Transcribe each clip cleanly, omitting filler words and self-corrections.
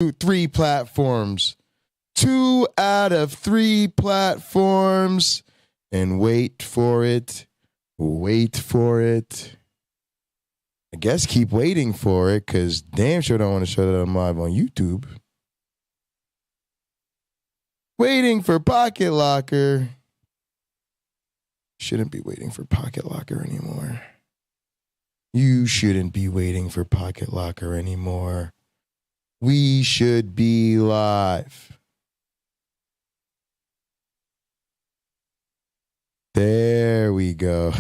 3 platforms. 2 out of 3 platforms. And wait for it. Wait for it. I guess keep waiting for it, because damn sure don't want to show that I'm live on YouTube. Waiting for Pocket Locker. Shouldn't be waiting for Pocket Locker anymore. You shouldn't be waiting for Pocket Locker anymore. We should be live. There we go.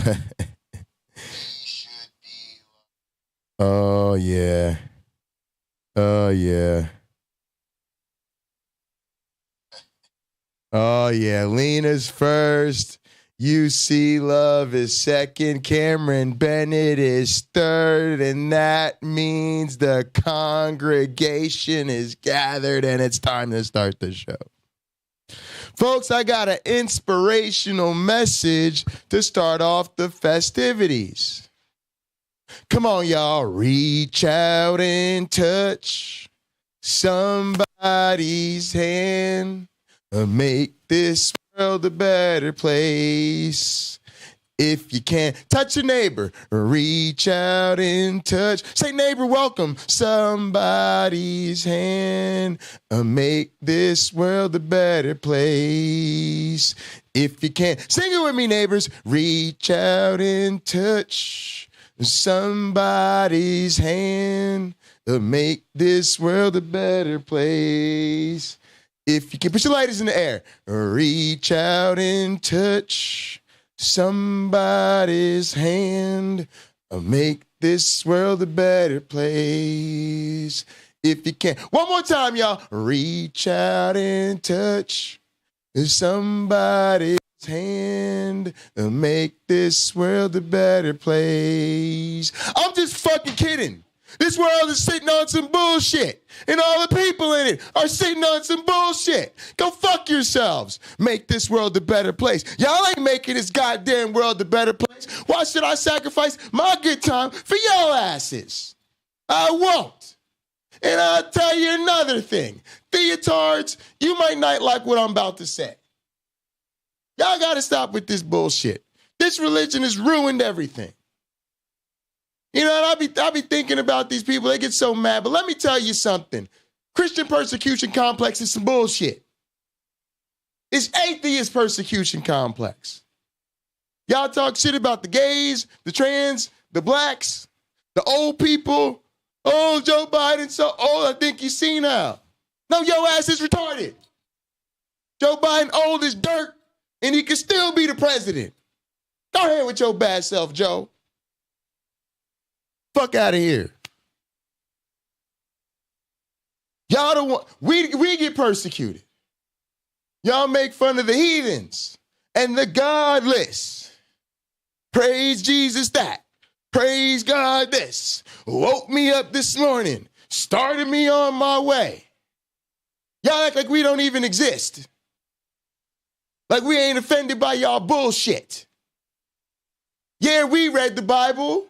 Oh, yeah. Oh, yeah. Oh, yeah. Lena's first. UC Love is second. Cameron Bennett is third. And that means the congregation is gathered and it's time to start the show. Folks, I got an inspirational message to start off the festivities. Come on, y'all. Reach out and touch somebody's hand. Make this world a better place. If you can, touch your neighbor. Reach out and touch. Say, neighbor, welcome somebody's hand. Make this world a better place. If you can, sing it with me, neighbors. Reach out and touch somebody's hand. Make this world a better place. If you can, put your lighters in the air. Reach out and touch somebody's hand. Make this world a better place. If you can. One more time, y'all. Reach out and touch somebody's hand. Make this world a better place. I'm just fucking kidding. This world is sitting on some bullshit. And all the people in it are sitting on some bullshit. Go fuck yourselves. Make this world a better place. Y'all ain't making this goddamn world a better place. Why should I sacrifice my good time for y'all asses? I won't. And I'll tell you another thing. Theotards, you might not like what I'm about to say. Y'all got to stop with this bullshit. This religion has ruined everything. You know, and I be thinking about these people. They get so mad. But let me tell you something. Christian persecution complex is some bullshit. It's atheist persecution complex. Y'all talk shit about the gays, the trans, the blacks, the old people. Oh, Joe Biden so old, I think he's senile. No, your ass is retarded. Joe Biden old as dirt, and he can still be the president. Go ahead with your bad self, Joe. Fuck out of here. Y'all don't want, we get persecuted. Y'all make fun of the heathens and the godless. Praise Jesus that. Praise God this. Woke me up this morning. Started me on my way. Y'all act like we don't even exist. Like we ain't offended by y'all bullshit. Yeah, we read the Bible.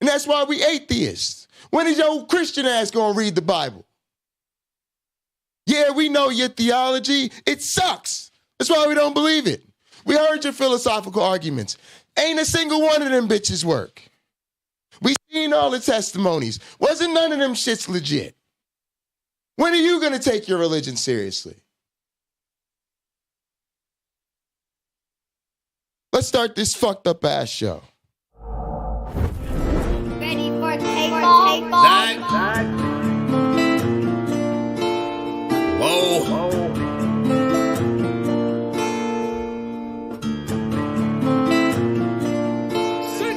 And that's why we atheists. When is your Christian ass gonna read the Bible? Yeah, we know your theology. It sucks. That's why we don't believe it. We heard your philosophical arguments. Ain't a single one of them bitches work. We seen all the testimonies. Wasn't none of them shits legit. When are you gonna take your religion seriously? Let's start this fucked up ass show. Zach. Whoa.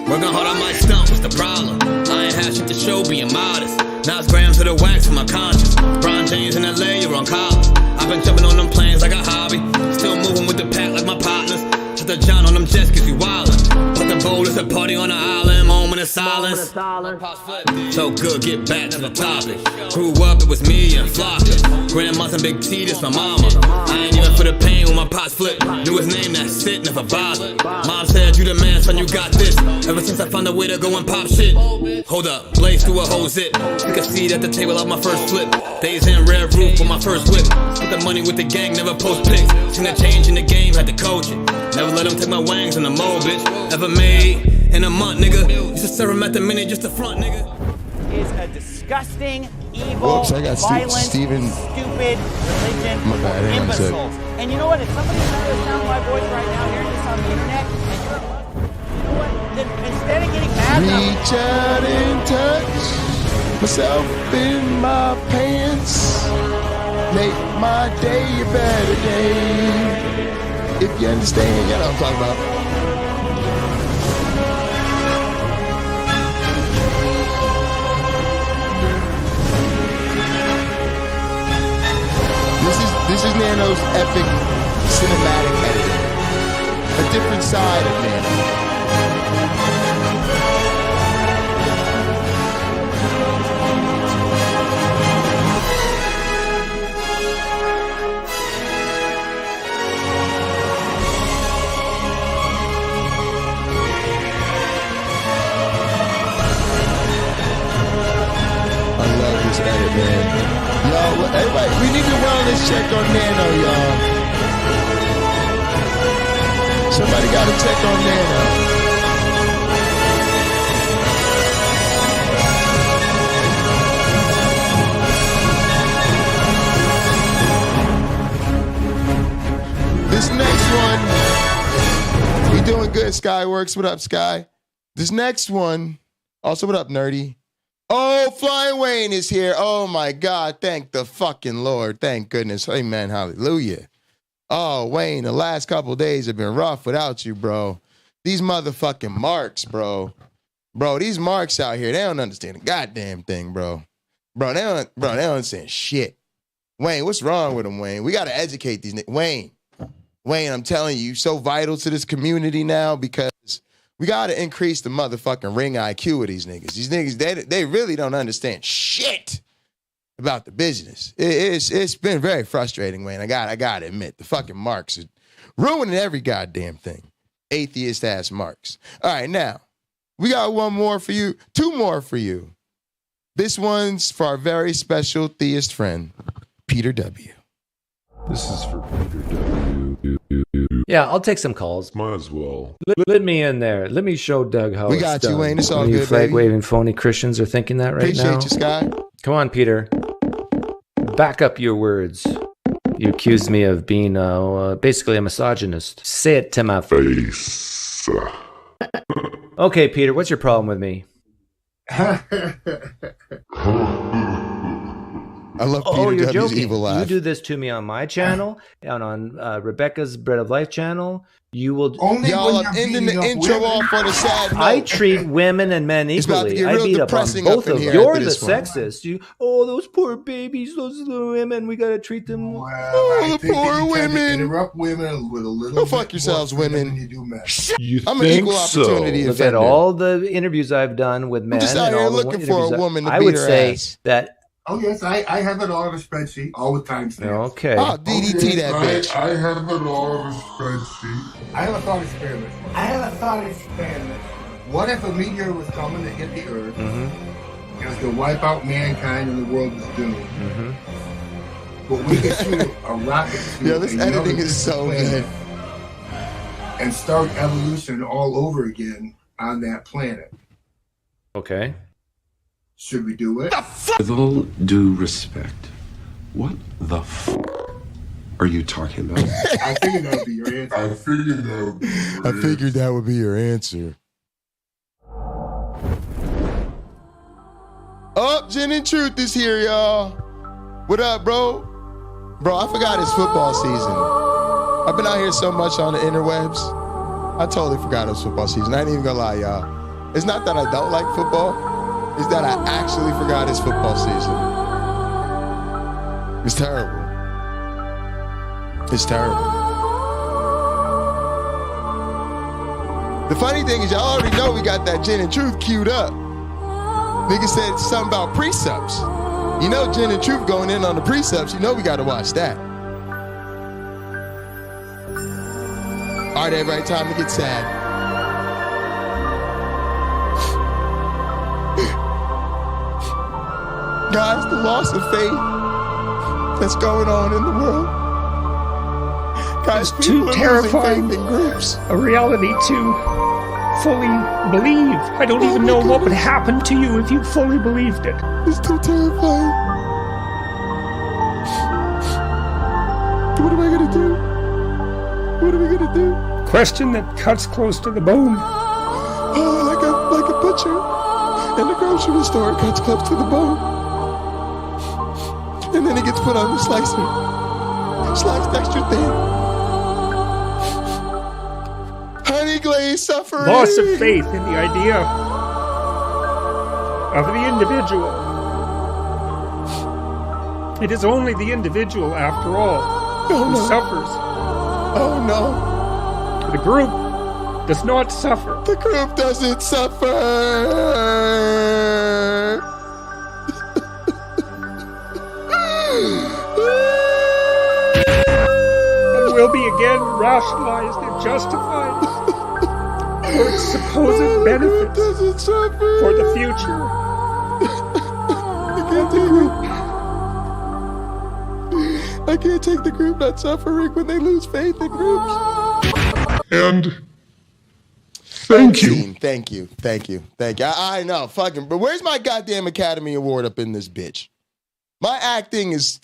Working hard on my stump, what's the problem? I ain't have shit to show, being modest. Now it's grams of the wax for my conscience. Bron James in LA, you're on college. I've been jumping on them planes like a hobby. Still moving with the pack like my partners. Shut the John on them jets, cause we wildin'. Put the bowl is a party on the island, moment of silence. So good, get back to the topic. Grew up, it was me and Flocka. Grandma's and Big T, this my mama. I ain't even for the pain when my pots flip. Knew his name, that's it, never bothered. Mom said, you the man, son, you got this. Ever since I found a way to go and pop shit. Hold up, blaze through a whole zip. Took a seat at the table of my first flip. Days in red roof for my first whip. Split the money with the gang, never post pics. Seen the change in the game, had to coach it. Never let them take my wangs in the mold, bitch. Ever made in a month, nigga. Used to serve him at the minute just to front, nigga. Is a disgusting, evil, Whoops, I got violent, Steven. stupid religion My bad, for hang on a sec. imbeciles. And you know what? If somebody's trying to sound my voice right now, hearing this on the internet, and you're a Muslim, you know what? Then instead of getting mad about Reach out and touch myself in my pants. Make my day a better day. If you understand, you know what I'm talking about. This is Nano's epic cinematic editing. A different side of Nano. I love this edit, man. Y'all, everybody, we need a wellness check on Nano, y'all. Somebody got to check on Nano. This next one, we doing good, Skyworks. What up, Sky? This next one, also, what up, Nerdy? Oh, Flying Wayne is here. Oh, my God. Thank the fucking Lord. Thank goodness. Amen. Hallelujah. Oh, Wayne, the last couple of days have been rough without you, bro. These motherfucking marks, bro. Bro, these marks out here, they don't understand a goddamn thing, bro. Bro, they don't understand shit. Wayne, what's wrong with them, Wayne? We got to educate these niggas. Wayne, I'm telling you, you're so vital to this community now because we got to increase the motherfucking ring IQ of these niggas. These niggas, they really don't understand shit about the business. It's been very frustrating, Wayne. I got to admit, the fucking marks are ruining every goddamn thing. Atheist ass marks. All right, now, we got one more for you, two more for you. This one's for our very special theist friend, Peter W. This is for Peter W. Yeah, I'll take some calls. Might as well. Let me in there. Let me show Doug how We it's got you, done. Wayne. It's all Any good, flag baby. waving phony Christians are thinking that right Appreciate now. you, Sky. Come on, Peter. Back up your words. You accused me of being basically a misogynist. Say it to my Face. Okay, Peter, what's your problem with me? I love Oh, Peter you're W's joking. evil laugh. You do this to me on my channel and on Rebecca's Bread of Life channel. You will. Only Y'all, when I'm you're ending the beating up intro women. off on a sad note. I treat women and men It's about to equally. get I real beat up on depressing up both in of here them. You're after the this one. sexist. Those poor babies, those little women. We gotta treat them. Well, Oh, I the think poor that you tend to women. interrupt women with a little Go bit fuck yourselves, more freedom women. than you do men. You I'm an think equal opportunity so? Look at offender. all the interviews I've done with men. just out and here all the looking for a interviews woman to I beat would her say ass. that. Oh, yes, I have it all on a spreadsheet, all the timestamps. Okay. Oh, DDT that bitch. I have it all on a spreadsheet. I have a thought experiment. What if a meteor was coming to hit the Earth? Mm-hmm. It was to wipe out mankind and the world was doomed. Mm-hmm. But we could shoot a rocket to Yo, this another editing is so planet good. and start evolution all over again on that planet. Okay. Should we do it? With all due respect, what the f are you talking about? I figured that would be your answer. I figured that would be your answer. Oh, Gin and Truth is here, y'all. What up, bro? Bro, I forgot it's football season. I've been out here so much on the interwebs. I totally forgot it was football season. I ain't even gonna lie, y'all. It's not that I don't like football. It's that I actually forgot it's football season. It's terrible. It's terrible. The funny thing is, y'all already know we got that Gin and Truth queued up. Nigga said something about precepts. You know Jen and Truth going in on the precepts. You know we got to watch that. All right, everybody, time to get sad. Guys, the loss of faith that's going on in the world. Guys, It's too terrifying faith in groups. a reality to fully believe. I don't even know what would happen to you if you fully believed it. It's too terrifying. What am I gonna do? What are we gonna do? Question that cuts close to the bone. Oh, like a butcher in the grocery store, it cuts close to the bone. And then it gets put on the slicer. Sliced extra thin. Honey glazed suffering. Loss of faith in the idea of the individual. It is only the individual, after all, who suffers. Oh no. The group does not suffer. The group doesn't suffer. And will be again rationalized and justified for its supposed benefits Doesn't suffer. for the future. I can't take the group not suffering when they lose faith in groups. And thank you. Scene. Thank you. I know, fucking, but where's my goddamn Academy Award up in this bitch? My acting is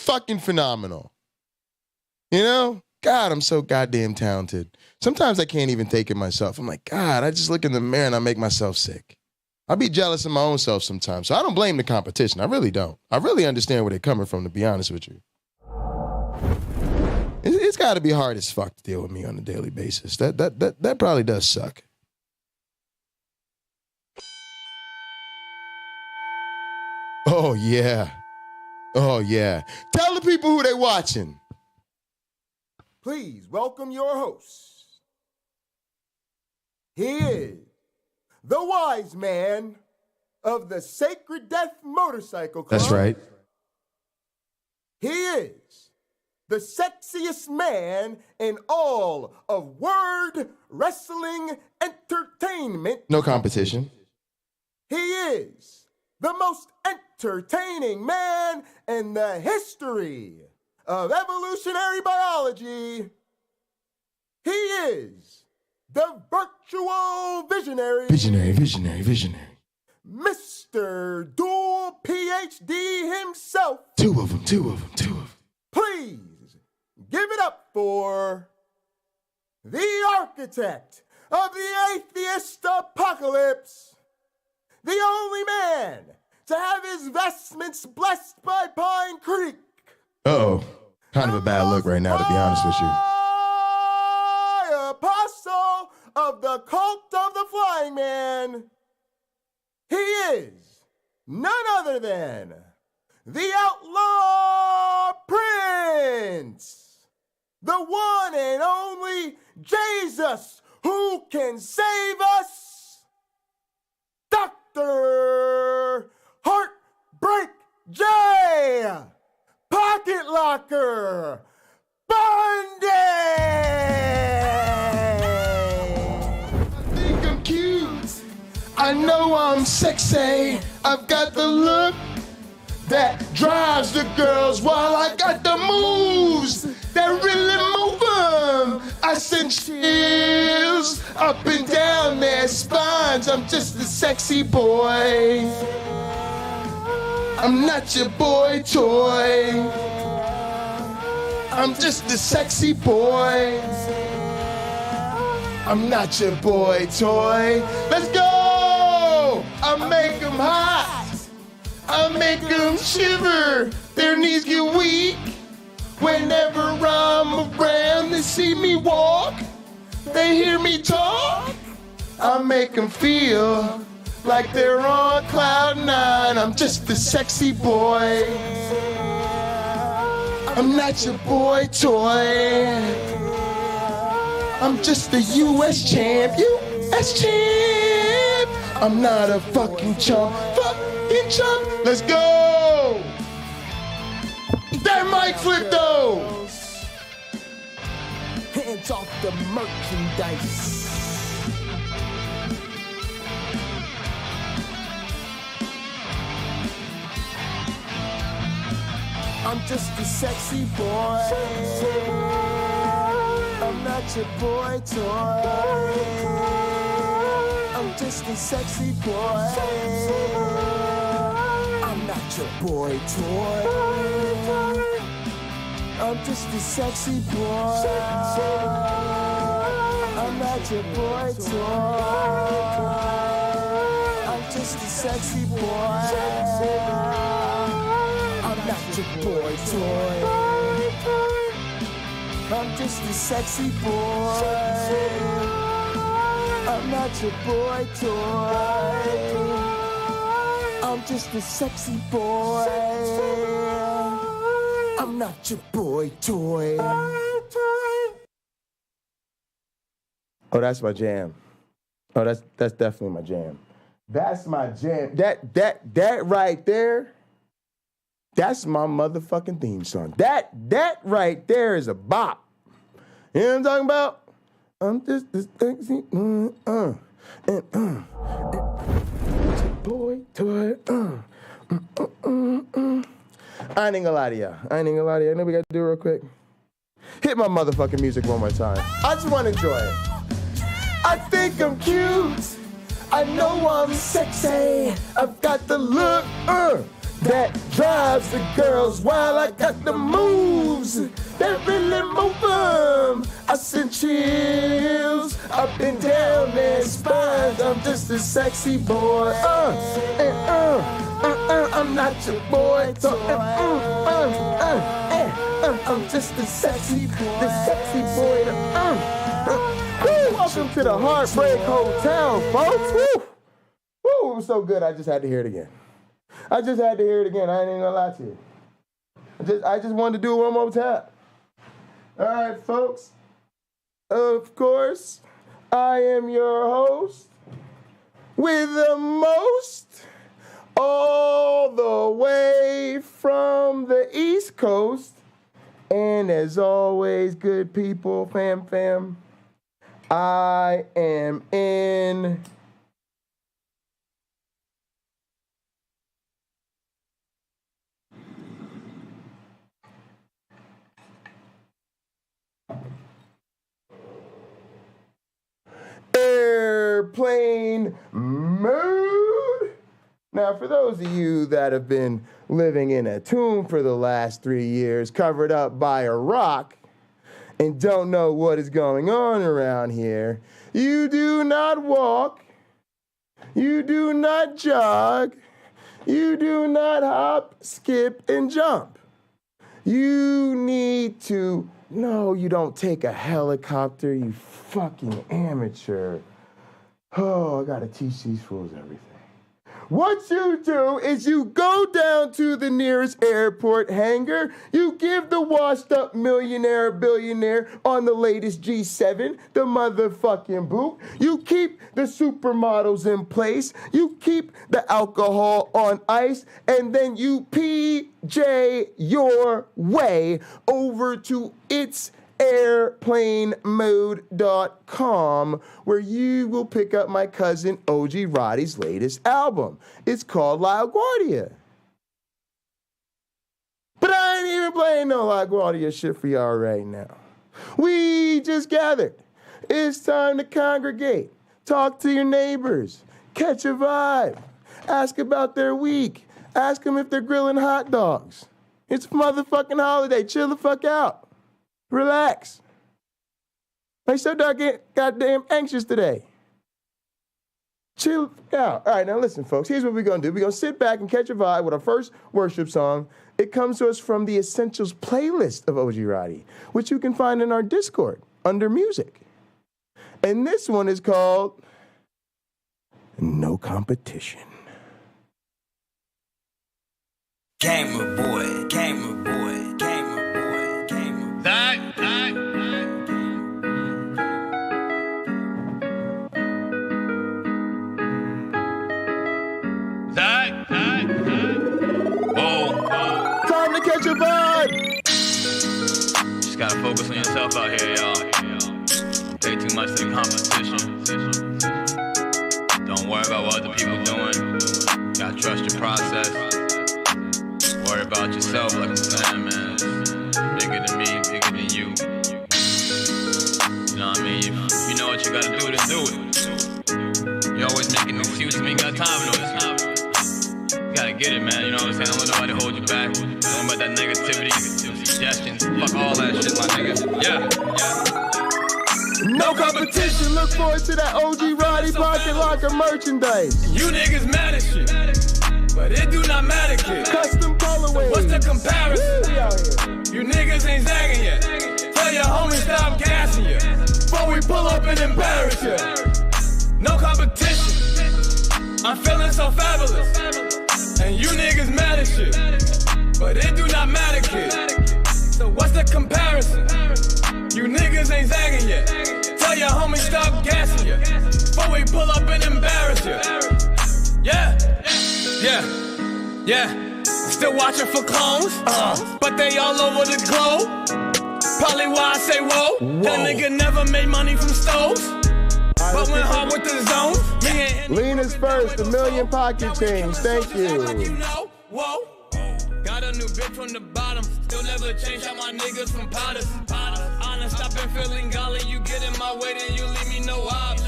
fucking phenomenal. You know? God, I'm so goddamn talented. Sometimes I can't even take it myself. I'm like, God, I just look in the mirror and I make myself sick. I be jealous of my own self sometimes. So I don't blame the competition. I really don't. I really understand where they're coming from, to be honest with you. It's got to be hard as fuck to deal with me on a daily basis. That probably does suck. Oh, yeah. Oh, yeah. Tell the people who they watching. Please welcome your host. He is the wise man of the Sacred Death Motorcycle Club. That's right. He is the sexiest man in all of word wrestling entertainment. No competition. He is the most entertaining man in the history of evolutionary biology. He is the virtual visionary. Visionary. Mr. Dual PhD himself. Two of them. Please give it up for the architect of the atheist apocalypse, the only man to have his vestments blessed by Pine Creek. Uh-oh. Kind of a bad look right now, to be honest with you. Apostle of the cult of the Flying Man. He is none other than the Outlaw Prince, the one and only Jesus who can save us, Dr. Heartbreak J. Pocket Locker BUNDY! I think I'm cute. I know I'm sexy. I've got the look that drives the girls, while I got the moves that really move them. I send chills up and down their spines. I'm just a sexy boy. I'm not your boy toy. I'm just a sexy boy. I'm not your boy toy. Let's go! I make them hot. I make them shiver. Their knees get weak. Whenever I'm around, they see me walk. They hear me talk. I make them feel like they're on cloud nine. I'm just a sexy boy. I'm not your boy toy. I'm just a U.S. champ. U.S. champ. I'm not a fucking chump. Fucking chump. Let's go. that mic flip though. Hands off the merchandise. I'm just a sexy boy. I'm not your boy toy. I'm just a sexy boy. I'm not your boy toy. I'm just a sexy boy. I'm not your boy toy. I'm just a sexy boy. I'm not your boy toy. I'm just a sexy boy. I'm not your boy toy. I'm just a sexy boy. I'm not your boy toy. Oh, that's my jam. Oh, that's definitely my jam. That's my jam. That right there. That's my motherfucking theme song. That right there is a bop. You know what I'm talking about? I'm just a sexy boy toy. I ain't gonna lie to ya. I know we gotta do it real quick. Hit my motherfucking music one more time. I just wanna enjoy it. I think I'm cute. I know I'm sexy. I've got the look that drives the girls wild. I got the moves that really move them. I send chills up and down their spines. I'm just a sexy boy. I'm not your boy. So, I'm just a sexy boy. Welcome to the Heartbreak Hotel, folks. Woo! Woo, it was so good. I just had to hear it again. I ain't even gonna lie to you. I just wanted to do it one more time. All right, folks. Of course, I am your host with the most, all the way from the East Coast. And as always, good people, fam, I am in airplane mode. Now, for those of you that have been living in a tomb for the last 3 years, covered up by a rock, and don't know what is going on around here, you do not walk, you do not jog, you do not hop, skip, and jump. You need to, no, you don't take a helicopter, you fucking amateur. Oh, I gotta teach these fools everything. What you do is you go down to the nearest airport hangar, you give the washed up millionaire or billionaire on the latest G7 the motherfucking boot, you keep the supermodels in place, you keep the alcohol on ice, and then you PJ your way over to airplanemode.com, where you will pick up my cousin OG Roddy's latest album. It's called La Guardia. But I ain't even playing no La Guardia shit for y'all right now. We just gathered. It's time to congregate. Talk to your neighbors. Catch a vibe. Ask about their week. Ask them if they're grilling hot dogs. It's a motherfucking holiday. Chill the fuck out. Relax. I'm so goddamn anxious today. Chill out. All right, now listen, folks. Here's what we're going to do. We're going to sit back and catch a vibe with our first worship song. It comes to us from the Essentials playlist of OG Roddy, which you can find in our Discord under music. And this one is called No Competition. Gamer boy, gamer boy, gamer boy, gamer boy. That. Time to catch a vibe. Just gotta focus on yourself out here, y'all. Pay too much to the competition. Don't worry about what other people doing. Gotta trust your process. Worry about yourself, like I'm saying, man. Bigger than me, bigger than you. You know what I mean? If you know what you gotta do, then do it. You're always making excuses, we ain't got time for no excuses. You gotta get it, man, you know what I'm saying? Don't let nobody hold you back. Don't worry about that negativity, suggestions, fuck all that shit, my nigga. Yeah. No competition. Look forward to that OG Roddy Pocket Locker merchandise. You niggas mad as shit, but it do not matter, kid. Custom colorways. What's the comparison? You niggas ain't zagging yet. Tell your homies stop gassing you before we pull up and embarrass you. No competition. I'm feeling so fabulous. And you niggas mad as shit, but it do not matter, kid. So what's the comparison? You niggas ain't zagging yet. Tell your homies stop gassing you before we pull up and embarrass you. Yeah. Still watching for clones, but they all over the globe. Probably why I say whoa. That nigga never made money from stoves, but went hard with the zones. Lena's first, $1 million pocket change. Thank you. Whoa. Got a new bitch from the bottom. Still never change how my niggas from Potters. Honest, I've been feeling golly. You get in my way, then you leave me no option.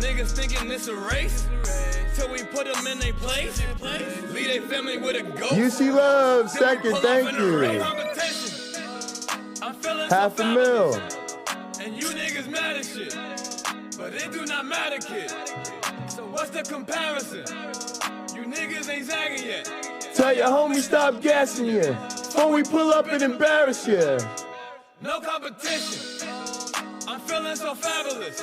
Niggas thinking this a race till we put them in their place. Leave their family with a ghost. UC Love, second, thank you. I'm feeling $500,000. And you niggas mad as shit, but it do not matter, kid. So what's the comparison? You niggas ain't zagging yet. Tell your homies stop gassing you before we pull up and embarrass you. No competition. I'm feeling so fabulous.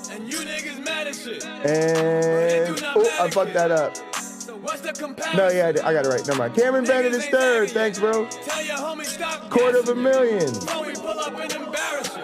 And you niggas mad as shit. And I fucked that up. So what's the comparison? No, yeah, I got it right. Never mind. Cameron Bennett is third. Thanks, bro. Tell your homies stop $250,000. before we pull up and embarrass you.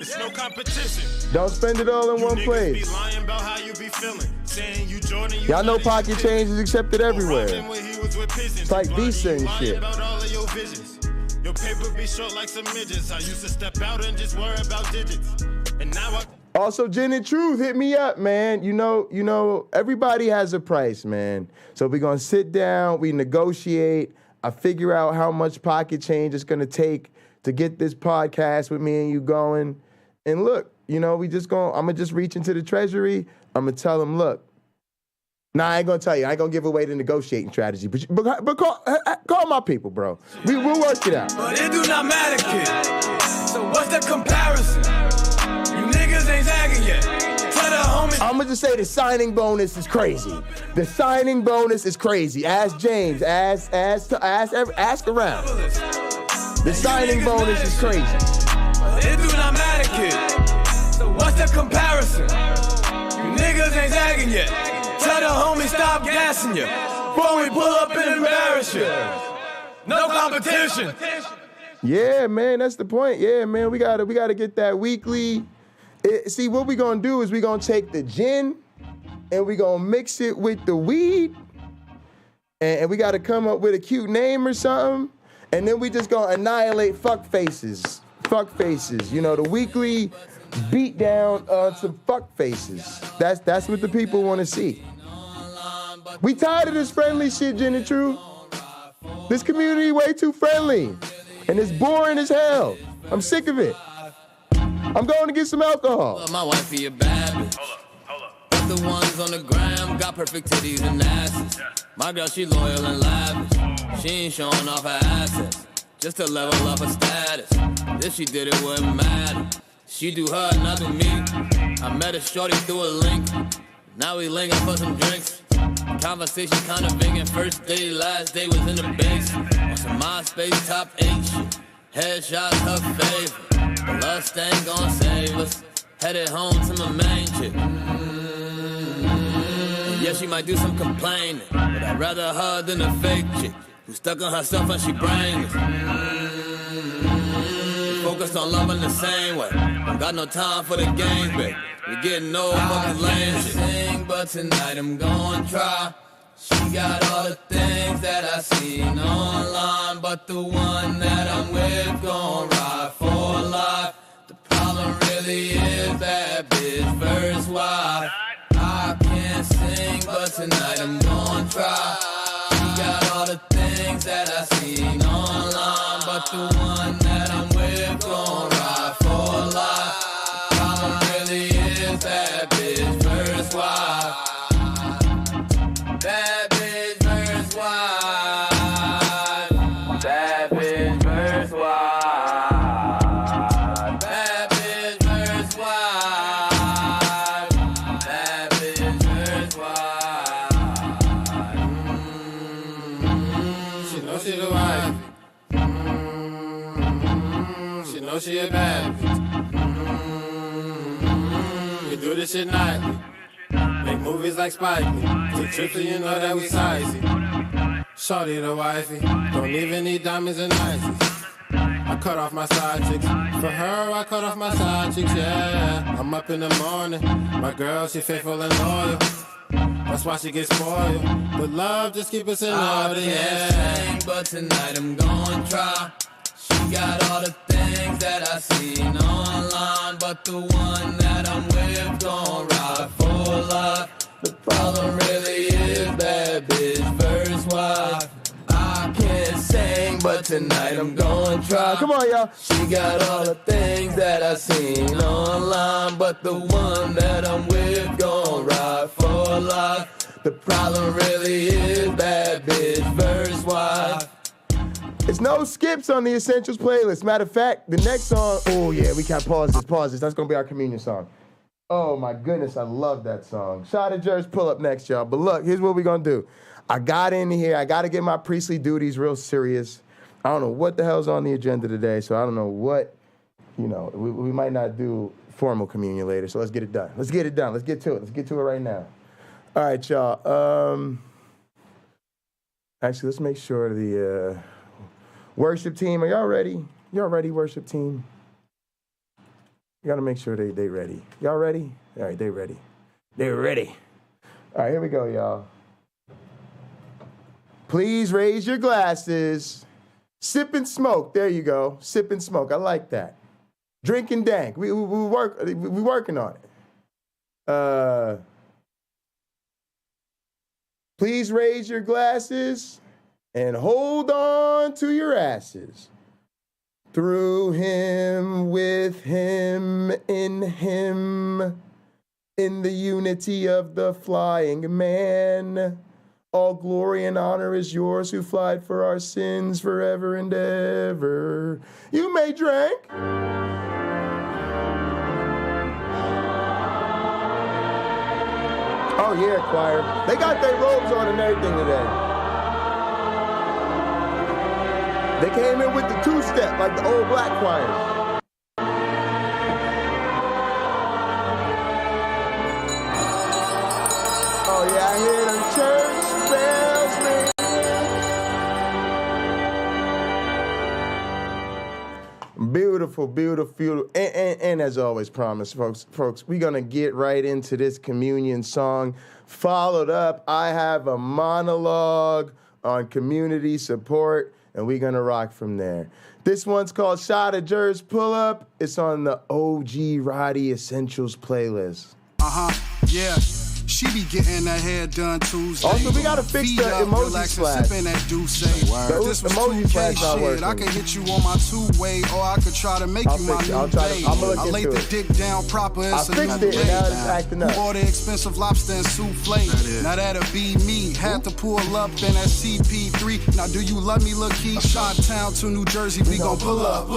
It's no competition. Don't spend it all in one place. Be lying about how you be feeling. Saying you Jordan, you Y'all know pocket change is accepted everywhere. It's like Visa and shit. About all of your visions. Your paper be short like some midgets. I used to step out and just worry about digits. And now I... Also, Gin and Truth, hit me up, man. You know, everybody has a price, man. So we're going to sit down, we negotiate. I figure out how much pocket change it's going to take to get this podcast with me and you going. And look, you know, I'm going to just reach into the treasury. I'm going to tell them, look, I ain't going to tell you. I ain't going to give away the negotiating strategy. But call my people, bro. We'll work it out. But it do not matter, kid. So what's the comparison? You niggas ain't zagging yet. Tell the homies. I'm going to just say the signing bonus is crazy. The signing bonus is crazy. Ask James. Ask around. The signing bonus is crazy. But it do not matter, kid. So what's the comparison? You niggas ain't zagging yet. Tell the homies stop gassing you before we pull up and embarrass you. No competition. Yeah, man, that's the point. Yeah, man, we gotta get that weekly. See, what we gonna do is we gonna take the gin and we gonna mix it with the weed, and we gotta come up with a cute name or something, and then we just gonna annihilate fuck faces. You know, the weekly beat down on some fuck faces. That's what the people want to see. We tired of this friendly shit, Gin and Truth. This community way too friendly, and it's boring as hell. I'm sick of it. I'm going to get some alcohol. My wife be a bad bitch. Hold up. The ones on the gram got perfect titties and asses. My girl, she loyal and lavish. She ain't showing off her assets just to level up her status. If she did, it wouldn't matter. She do her, not do me. I met a shorty through a link. Now we linking for some drinks. Conversation kinda big, and first day, last day was in the base. On some MySpace top 8 shit. Headshots her favorite. The lust ain't gon' save us. Headed home to my main chick. Yeah, she might do some complaining, but I'd rather her than a fake chick who stuck on herself and she brainless. Focused on loving the same way. Don't got no time for the game, babe. We getting old fucking lame shit. Sing, but tonight I'm gonna try. She got all the things that I seen online, but the one that I'm with gon' ride for life. The problem really is bad bitch verse wide. I can't sing, but tonight I'm gon' try. She got all the things that I seen online, but the one that I'm with gon' ride for life. The problem really is bad bitch verse wide. Bad bitch verse wide. Bad bitch verse wide. Bad bitch verse wide. Bad bitch verse wide. She know she the wife. She know she a bad bitch. We do this shit nightly. Make movies like Spike Lee. Take trips so you know that we sightsee. Shorty the wifey. Don't even need diamonds and niceties. I cut off my side chicks. For her, I cut off my side chicks, yeah. I'm up in the morning. My girl, she faithful and loyal. That's why she gets spoiled. But love, just keep us in order, yeah. But tonight I'm gonna try. She got all the things that I seen online, but the one that I'm with gon' ride for life. The problem really is bad bitch verse wife. I can't sing, but tonight I'm gon' try. Come on, y'all. She got all the things that I seen online, but the one that I'm with gon' ride for life. The problem really is bad bitch verse wife. It's no skips on the Essentials playlist. Matter of fact, the next song, oh yeah, we can't pause this. That's gonna be our communion song. Oh my goodness, I love that song. Shot at Jerz, pull up next, y'all. But look, here's what we're gonna do. I got in here, I gotta get my priestly duties real serious. I don't know what the hell's on the agenda today, so I don't know what, we might not do formal communion later, so let's get it done. Let's get it done, let's get to it right now. All right, y'all. Actually, let's make sure the worship team, are y'all ready? Y'all ready, worship team? You gotta make sure they ready. Y'all ready? All right, they ready. They're ready. All right, here we go, y'all. Please raise your glasses. Sip and smoke. There you go. Sip and smoke. I like that. Drink and dank. We working on it. Please raise your glasses and hold on to your asses. Through him, with him, in the unity of the flying man. All glory and honor is yours who flied for our sins forever and ever. You may drink. Oh yeah, choir. They got their robes on and everything today. They came in with the two-step like the old black choir. Oh yeah, I hear them church bells ring. Beautiful, beautiful, beautiful. And as always, promise, folks, we're gonna get right into this communion song. Followed up, I have a monologue on community support, and we're gonna rock from there. This one's called Shot at Jerz Pull Up. It's on the OG Roddy Essentials playlist. Yeah. She be getting her hair done Tuesday. Also, we gotta fix the emoji slash. This was 2K shit. I could hit you on my two-way, or I could try to make you my new babe. I laid the dick down proper. It's a new day. Who ordered expensive lobster and souffle? Now that'll be me. Had to pull up in that CP3. Now do you love me, Lil' Key? Shot town to New Jersey, we gon' pull up.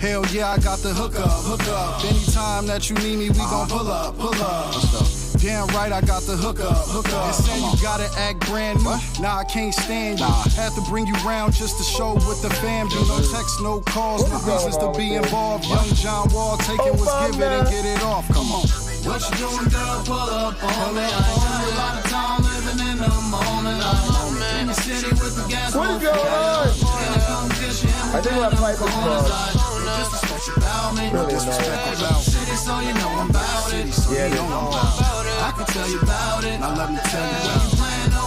Hell yeah, I got the hook up. Anytime that you need me, we gon' pull up. Damn right, I got the hook up. And saying you gotta act brand new. Nah, I can't stand you. Had to bring you round just to show what the fam do. No text, no calls, no reasons to be involved. Young John Wall, take it, was give it and get it off. Come on. What you doing, girl? Pull up on me. I ain't got a lot of time living in the moment. In the city with the gas. What is going on? I think we'll have pipe disrespect about me. Disrespect about city, so you know I'm about it. I can tell you about it. Now let me tell you.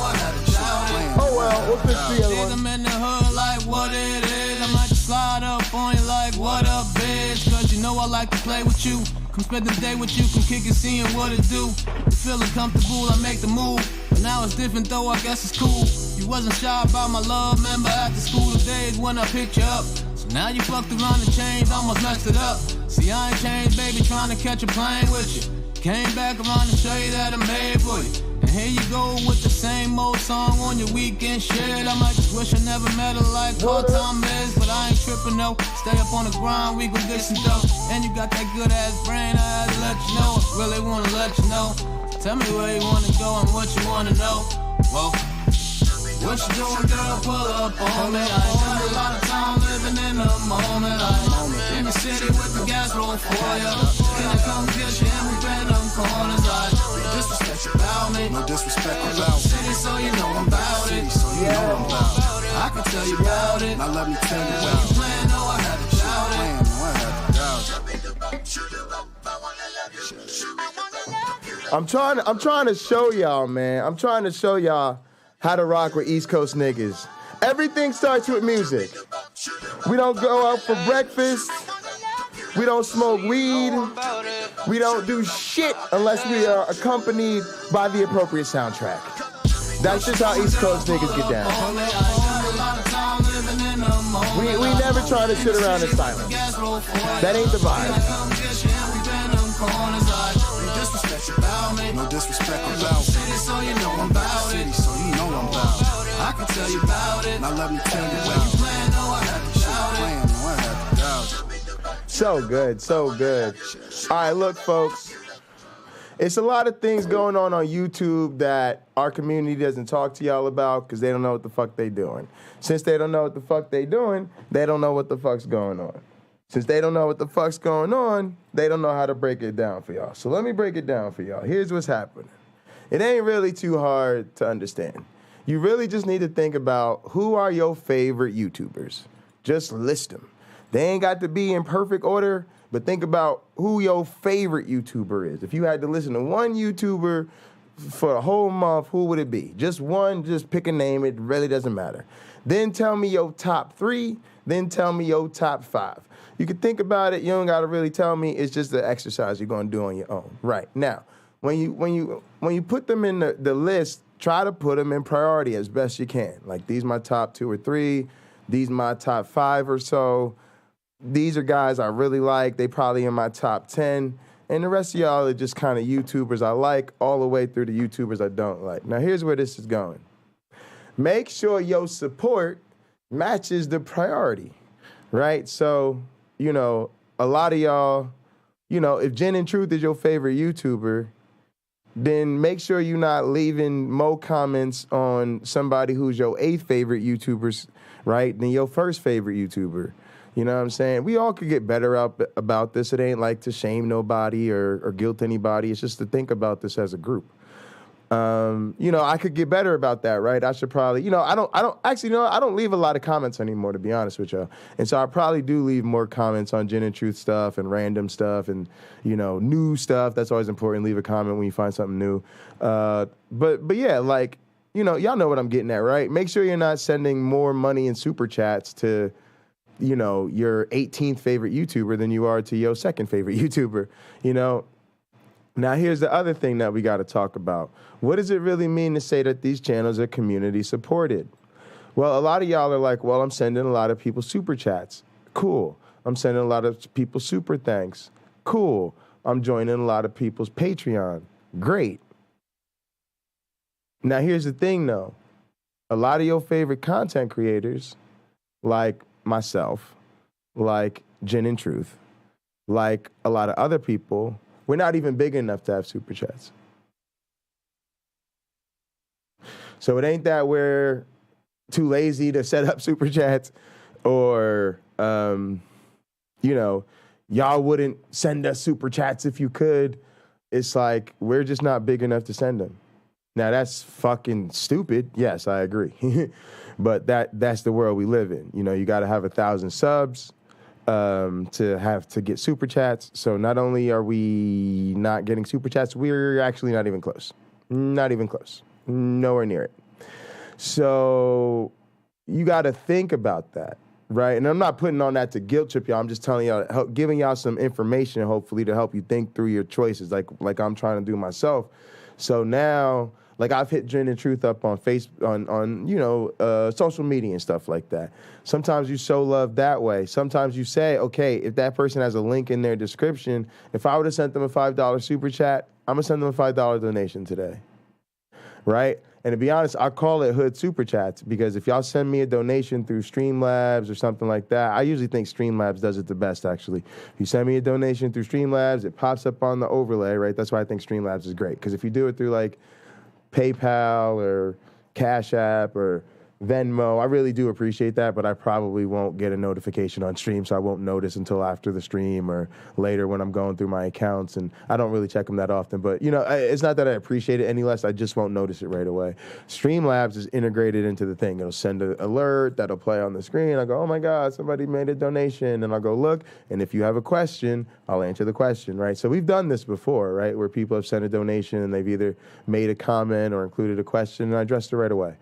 Oh well, we'll fix the other one. I'm in the hood like what it is. I might just slide up on you like what up, bitch. Cause you know I like to play with you. Come spend the day with you, come kick it, seeing what it do. You feeling comfortable, I make the move. But now it's different though, I guess it's cool. You wasn't shy about my love, remember after school the days when I picked you up. So now you fucked around and changed, almost messed it up. See, I ain't changed, baby, trying to catch a plane with you. Came back around to show you that I'm made for you. And here you go with the same old song on your weekend shit. I might just wish I never met her like what time is. But I ain't tripping, no. Stay up on the grind, we gon' get some dough. And you got that good ass brain, I had to let you know. Really wanna let you know. Tell me where you wanna go and what you wanna know. Whoa. What you doing, girl? Pull up on me. I ain't got a lot of time living in the moment. I'm in the city with the gas roll for ya. Can I come get you and we bend them corners? No disrespect about me. No disrespect about me. City, so you know I'm about it. So you know I'm about it. I can tell you about it. Now let me tell you about it. Playing, no, I had to shout it. I'm trying to show y'all, man. I'm trying to show y'all how to rock with East Coast niggas. Everything starts with music. We don't go out for breakfast. We don't smoke weed. We don't do shit unless we are accompanied by the appropriate soundtrack. That's just how East Coast niggas get down. We never try to sit around in silence. That ain't the vibe. No disrespect about City, so you know I'm about it. So you know I'm about it. I can tell you about it. Now let me tell you about it. Playing, no, I had to shout it. So good, so good. All right, look, folks. It's a lot of things going on YouTube that our community doesn't talk to y'all about because they don't know what the fuck they doing. Since they don't know what the fuck they doing, they don't know what the fuck's going on. Since they don't know what the fuck's going on, they don't know how to break it down for y'all. So let me break it down for y'all. Here's what's happening. It ain't really too hard to understand. You really just need to think about who are your favorite YouTubers. Just list them. They ain't got to be in perfect order, but think about who your favorite YouTuber is. If you had to listen to one YouTuber for a whole month, who would it be? Just one, just pick a name. It really doesn't matter. Then tell me your top 3. Then tell me your top 5. You can think about it. You don't got to really tell me. It's just the exercise you're going to do on your own. Right. Now, when you put them in the list, try to put them in priority as best you can. Like, these my top 2 or 3. These my top 5 or so. These are guys I really like. They probably in my top 10. And the rest of y'all are just kind of YouTubers I like all the way through the YouTubers I don't like. Now, here's where this is going. Make sure your support matches the priority, right? So, you know, a lot of y'all, you know, if Jen and Truth is your favorite YouTuber, then make sure you're not leaving more comments on somebody who's your 8th favorite YouTubers, right, than your 1st favorite YouTuber. You know what I'm saying? We all could get better about this. It ain't like to shame nobody or guilt anybody. It's just to think about this as a group. You know, I could get better about that, right? I should probably, you know, I don't leave a lot of comments anymore, to be honest with y'all. And so I probably do leave more comments on Gin and Truth stuff and random stuff and, you know, new stuff. That's always important. Leave a comment when you find something new. But yeah, like, you know, y'all know what I'm getting at, right? Make sure you're not sending more money in super chats to, you know, your 18th favorite YouTuber than you are to your 2nd favorite YouTuber, you know? Now, here's the other thing that we got to talk about. What does it really mean to say that these channels are community supported? Well, a lot of y'all are like, well, I'm sending a lot of people super chats. Cool. I'm sending a lot of people super thanks. Cool. I'm joining a lot of people's Patreon. Great. Now, here's the thing, though. A lot of your favorite content creators, like myself, like Gin and Truth, like a lot of other people, we're not even big enough to have super chats. So it ain't that we're too lazy to set up super chats or, you know, y'all wouldn't send us super chats if you could. It's like, we're just not big enough to send them. Now, that's fucking stupid. Yes, I agree. But that's the world we live in. You know, you got to have 1,000 subs to get super chats. So not only are we not getting super chats, we're actually not even close. Not even close. Nowhere near it. So you got to think about that, right? And I'm not putting on that to guilt trip y'all. I'm just telling y'all, giving y'all some information, hopefully, to help you think through your choices, like I'm trying to do myself. So now, like I've hit Gin and Truth up on Facebook, on social media and stuff like that. Sometimes you show love that way. Sometimes you say, okay, if that person has a link in their description, if I would have sent them a $5 super chat, I'm gonna send them a $5 donation today, right? And to be honest, I call it Hood Super Chats because if y'all send me a donation through Streamlabs or something like that, I usually think Streamlabs does it the best, actually. If you send me a donation through Streamlabs, it pops up on the overlay, right? That's why I think Streamlabs is great. Because if you do it through like PayPal or Cash App or Venmo, I really do appreciate that, but I probably won't get a notification on stream, so I won't notice until after the stream or later when I'm going through my accounts, and I don't really check them that often. But, it's not that I appreciate it any less, I just won't notice it right away. Streamlabs is integrated into the thing. It'll send an alert that'll play on the screen. I go, oh my God, somebody made a donation, and I'll go look, and if you have a question, I'll answer the question, right? So we've done this before, right, where people have sent a donation, and they've either made a comment or included a question, and I addressed it right away,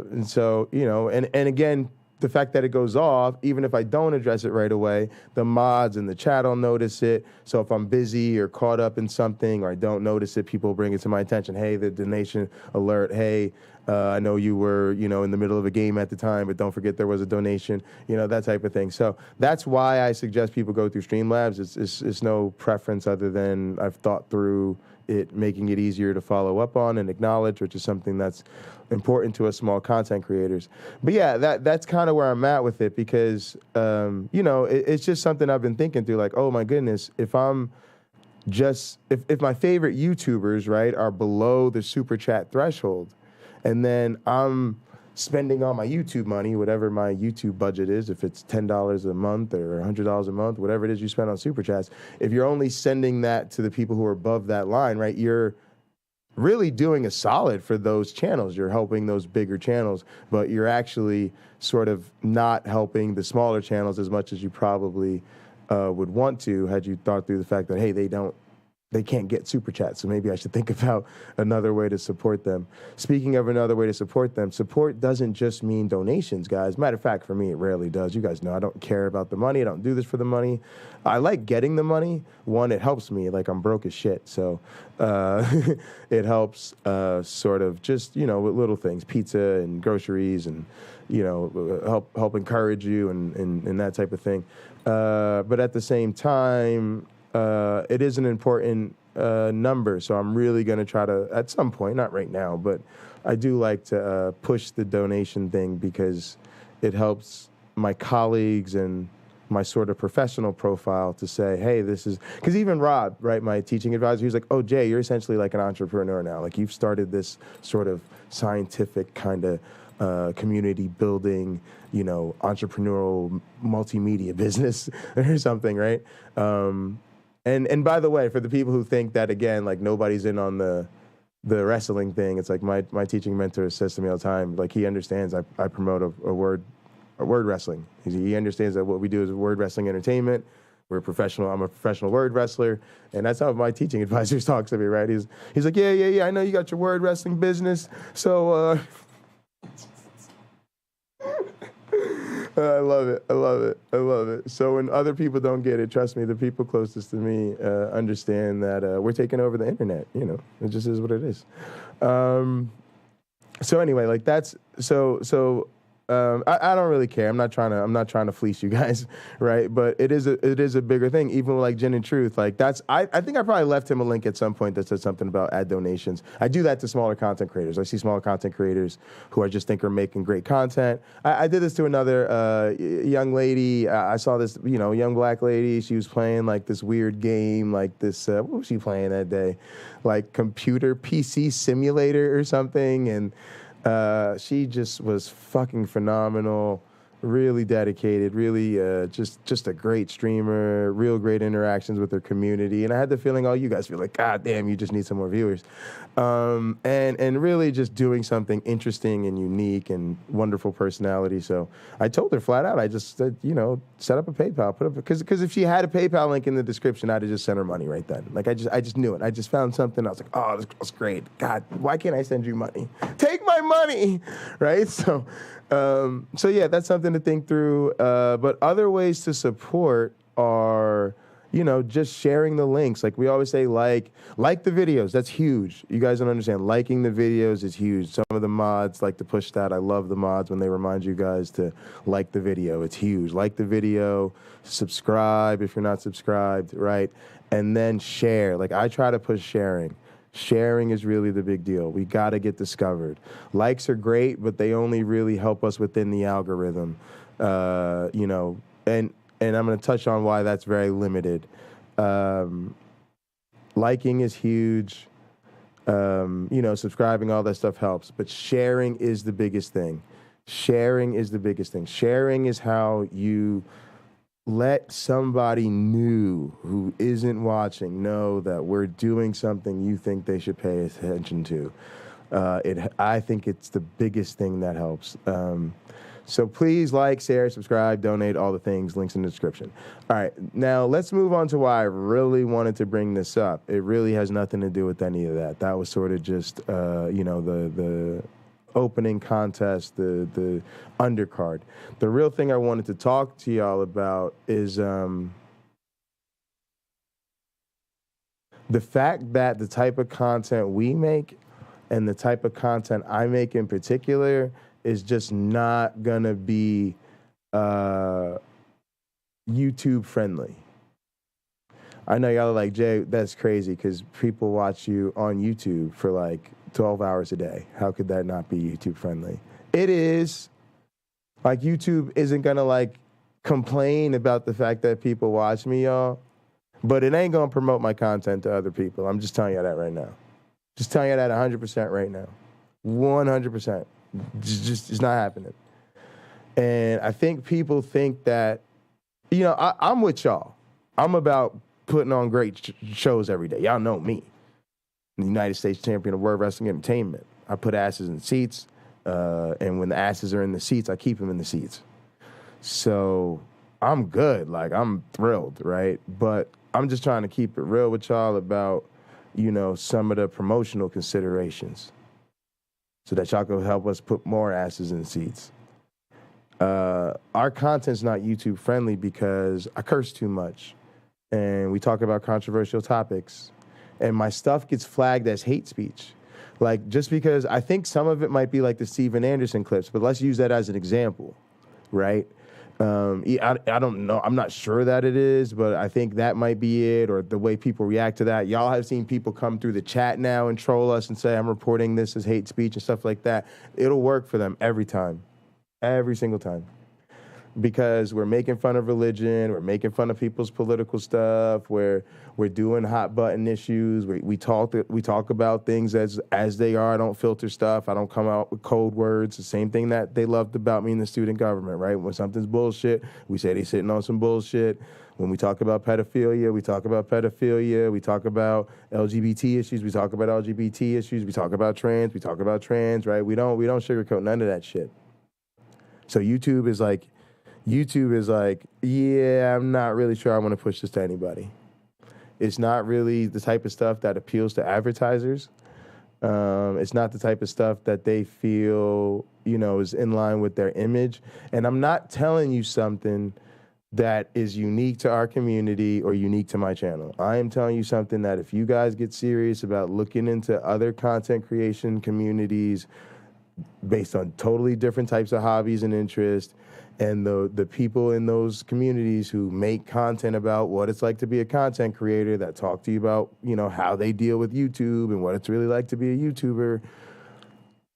and so, and again, the fact that it goes off, even if I don't address it right away, the mods in the chat will notice it. So if I'm busy or caught up in something or I don't notice it, people bring it to my attention. Hey, the donation alert. Hey, I know you were, in the middle of a game at the time, but don't forget there was a donation, that type of thing. So that's why I suggest people go through Streamlabs. It's no preference other than I've thought through it making it easier to follow up on and acknowledge, which is something that's important to us small content creators. But yeah, that's kind of where I'm at with it because, it's just something I've been thinking through, like, oh my goodness, if my favorite YouTubers, right, are below the super chat threshold, and then I'm spending all my YouTube money, whatever my YouTube budget is, if it's $10 a month or $100 a month, whatever it is you spend on super chats, if you're only sending that to the people who are above that line, right, you're really doing a solid for those channels. You're helping those bigger channels, but you're actually sort of not helping the smaller channels as much as you probably would want to had you thought through the fact that, hey, they can't get super chats, so maybe I should think about another way to support them. Speaking of another way to support them, support doesn't just mean donations, guys. Matter of fact, for me, it rarely does. You guys know I don't care about the money. I don't do this for the money. I like getting the money. One, it helps me. Like, I'm broke as shit, so it helps sort of just, with little things, pizza and groceries and, help encourage you and that type of thing. But at the same time, it is an important number, so I'm really going to try to, at some point, not right now, but I do like to push the donation thing because it helps my colleagues and my sort of professional profile to say, hey, this is, because even Rob, right, my teaching advisor, he's like, oh, Jay, you're essentially like an entrepreneur now. Like, you've started this sort of scientific kind of community building, entrepreneurial multimedia business or something, right? And by the way, for the people who think that, again, like nobody's in on the wrestling thing, it's like my teaching mentor says to me all the time, like he understands I promote a word wrestling. He understands that what we do is word wrestling entertainment. I'm a professional word wrestler. And that's how my teaching advisor talks to me, right? He's like, yeah, I know you got your word wrestling business. So, I love it. So when other people don't get it, trust me, the people closest to me understand that we're taking over the internet. It just is what it is. So anyway, like that's so. I don't really care. I'm not trying to fleece you guys, right? But it is a bigger thing. Even with like Gin and Truth, like that's I think I probably left him a link at some point that said something about add donations. I do that to smaller content creators. I see smaller content creators who I just think are making great content. I did this to another young lady. I saw this young black lady. She was playing like this weird game, like this. What was she playing that day? Like computer PC simulator or something, and. She just was fucking phenomenal, really dedicated, really just a great streamer, real great interactions with her community. And I had the feeling all you guys feel like, God damn, you just need some more viewers. And really just doing something interesting and unique and wonderful personality. So I told her flat out, I just said, set up a PayPal, because if she had a PayPal link in the description, I'd have just sent her money right then. Like I just knew it. I just found something. I was like, oh, this girl's great. God, why can't I send you money? Take my money, right? So yeah, that's something to think through. But other ways to support are, just sharing the links. Like we always say, like the videos. That's huge. You guys don't understand. Liking the videos is huge. Some of the mods like to push that. I love the mods when they remind you guys to like the video. It's huge. Like the video, subscribe if you're not subscribed, right? And then share. Like I try to push sharing. Sharing is really the big deal. We got to get discovered. Likes are great, but they only really help us within the algorithm, and I'm going to touch on why that's very limited. Liking is huge. Subscribing, all that stuff helps. But sharing is the biggest thing. Sharing is the biggest thing. Sharing is how you let somebody new who isn't watching know that we're doing something you think they should pay attention to. I think it's the biggest thing that helps. So please like, share, subscribe, donate, all the things, links in the description. All right, now let's move on to why I really wanted to bring this up. It really has nothing to do with any of that. That was sort of just, the opening contest, the undercard. The real thing I wanted to talk to y'all about is the fact that the type of content we make and the type of content I make in particular is just not gonna be YouTube friendly. I know y'all are like, Jay, that's crazy because people watch you on YouTube for like 12 hours a day. How could that not be YouTube friendly? It is. Like YouTube isn't gonna like complain about the fact that people watch me, y'all, but it ain't gonna promote my content to other people. I'm just telling you that right now. Just telling you that 100% right now. 100%. Just it's not happening. And I think people think that, I'm with y'all. I'm about putting on great shows every day. Y'all know me. The United States champion of World Wrestling Entertainment. I put asses in seats, and when the asses are in the seats, I keep them in the seats. So I'm good. Like, I'm thrilled, right? But I'm just trying to keep it real with y'all about, some of the promotional considerations so that y'all can help us put more asses in seats. Our content's not YouTube friendly because I curse too much and we talk about controversial topics and my stuff gets flagged as hate speech. Like, just because I think some of it might be like the Steven Anderson clips, but let's use that as an example, right? I don't know. I'm not sure that it is, but I think that might be it, or the way people react to that. Y'all have seen people come through the chat now and troll us and say, I'm reporting this as hate speech and stuff like that. It'll work for them every time, every single time. Because we're making fun of religion, we're making fun of people's political stuff, we're doing hot button issues, we talk about things as they are. I don't filter stuff, I don't come out with code words. The same thing that they loved about me in the student government, right? When something's bullshit, we say they sitting on some bullshit. When we talk about pedophilia, we talk about pedophilia. We talk about LGBT issues, we talk about LGBT issues. We talk about trans, we talk about trans, right? We don't sugarcoat none of that shit. So YouTube is like, yeah, I'm not really sure I want to push this to anybody. It's not really the type of stuff that appeals to advertisers. It's not the type of stuff that they feel, is in line with their image. And I'm not telling you something that is unique to our community or unique to my channel. I am telling you something that if you guys get serious about looking into other content creation communities based on totally different types of hobbies and interests, and the people in those communities who make content about what it's like to be a content creator, that talk to you about, how they deal with YouTube and what it's really like to be a YouTuber,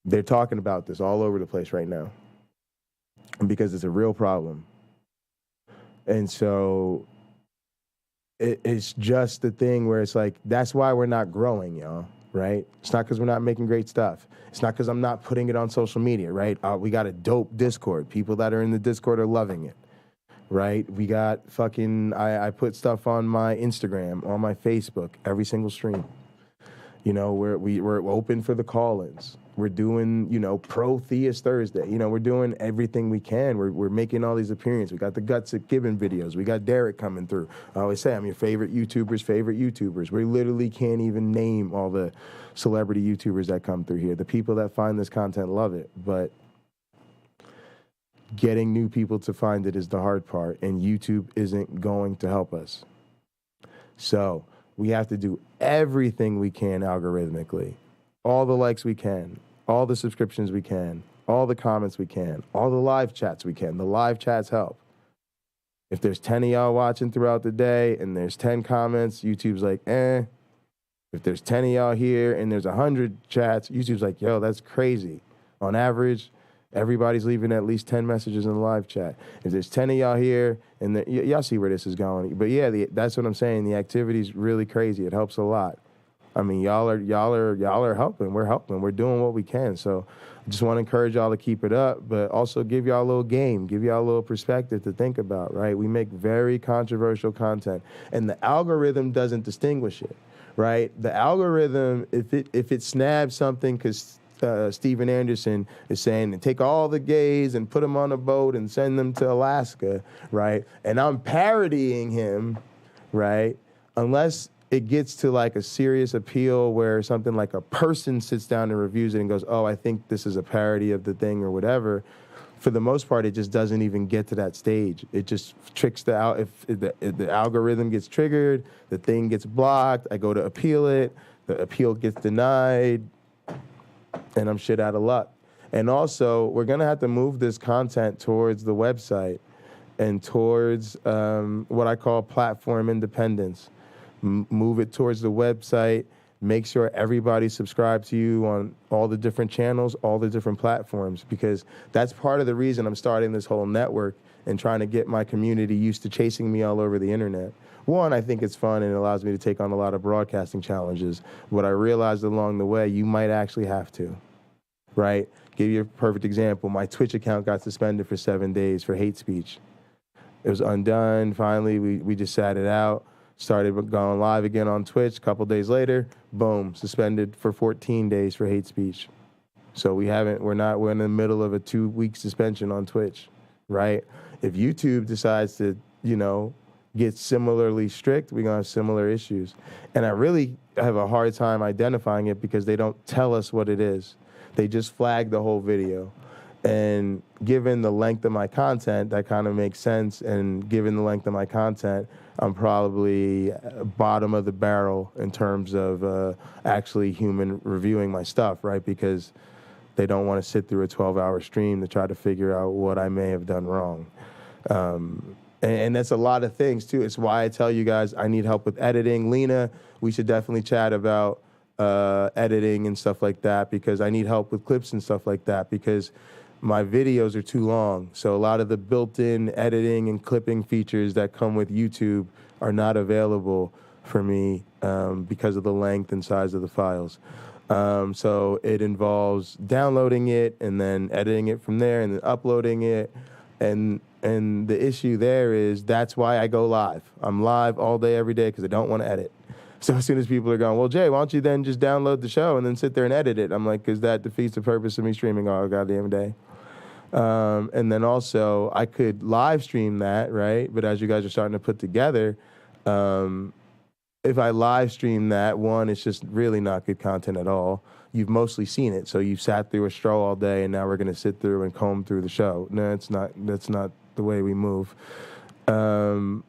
they're talking about this all over the place right now because it's a real problem. And so it's just the thing where it's like, that's why we're not growing, y'all. right? It's not because we're not making great stuff. It's not because I'm not putting it on social media, right? We got a dope Discord. People that are in the Discord are loving it, right? We got fucking, I put stuff on my Instagram, on my Facebook, every single stream. You know, we're open for the call-ins. We're doing, you know, pro-theist Thursday. You know, we're doing everything we can. We're making all these appearances. We got the Guts at Gibbon videos. We got Derek coming through. I always say I'm your favorite YouTubers. We literally can't even name all the celebrity YouTubers that come through here. The people that find this content love it, but getting new people to find it is the hard part, and YouTube isn't going to help us. So we have to do everything we can algorithmically. All the likes we can, all the subscriptions we can, all the comments we can, all the live chats we can. The live chats help. If there's 10 of y'all watching throughout the day and there's 10 comments, YouTube's like, eh. If there's 10 of y'all here and there's 100 chats, YouTube's like, yo, that's crazy. On average, everybody's leaving at least 10 messages in the live chat. If there's 10 of y'all here, and y'all see where this is going. But yeah, that's what I'm saying. The activity's really crazy. It helps a lot. I mean, y'all are helping. We're helping. We're doing what we can. So I just want to encourage y'all to keep it up, but also give y'all a little game, give y'all a little perspective to think about, right? We make very controversial content, and the algorithm doesn't distinguish it, right? The algorithm, if it snabs something, because Steven Anderson is saying, take all the gays and put them on a boat and send them to Alaska, right? And I'm parodying him, right? Unless it gets to like a serious appeal where something like a person sits down and reviews it and goes, oh, I think this is a parody of the thing or whatever. For the most part, it just doesn't even get to that stage. It just tricks if the algorithm gets triggered, the thing gets blocked, I go to appeal it, the appeal gets denied, and I'm shit out of luck. And also, we're gonna have to move this content towards the website and towards what I call platform independence. Move it towards the website, make sure everybody subscribes to you on all the different channels, all the different platforms, because that's part of the reason I'm starting this whole network and trying to get my community used to chasing me all over the internet. One, I think it's fun and it allows me to take on a lot of broadcasting challenges. But I realized along the way, you might actually have to, right? Give you a perfect example. My Twitch account got suspended for 7 days for hate speech. It was undone. Finally, we just sat it out. Started going live again on Twitch. A couple days later, boom, suspended for 14 days for hate speech. So we're in the middle of a 2-week suspension on Twitch, right? If YouTube decides to, get similarly strict, we're gonna have similar issues. And I really have a hard time identifying it because they don't tell us what it is. They just flag the whole video. And given the length of my content, that kind of makes sense. And given the length of my content, I'm probably bottom of the barrel in terms of actually human reviewing my stuff, right? Because they don't want to sit through a 12-hour stream to try to figure out what I may have done wrong. And that's a lot of things, too. It's why I tell you guys I need help with editing. Lena, we should definitely chat about editing and stuff like that, because I need help with clips and stuff like that, because my videos are too long. So a lot of the built-in editing and clipping features that come with YouTube are not available for me because of the length and size of the files. So it involves downloading it and then editing it from there and then uploading it. And the issue there is that's why I go live. I'm live all day, every day, because I don't want to edit. So as soon as people are going, well, Jay, why don't you then just download the show and then sit there and edit it? I'm like, because that defeats the purpose of me streaming all goddamn day. And then also, I could live stream that, right? But as you guys are starting to put together, if I live stream that, one, it's just really not good content at all. You've mostly seen it. So you've sat through a show all day, and now we're going to sit through and comb through the show. No, that's not the way we move.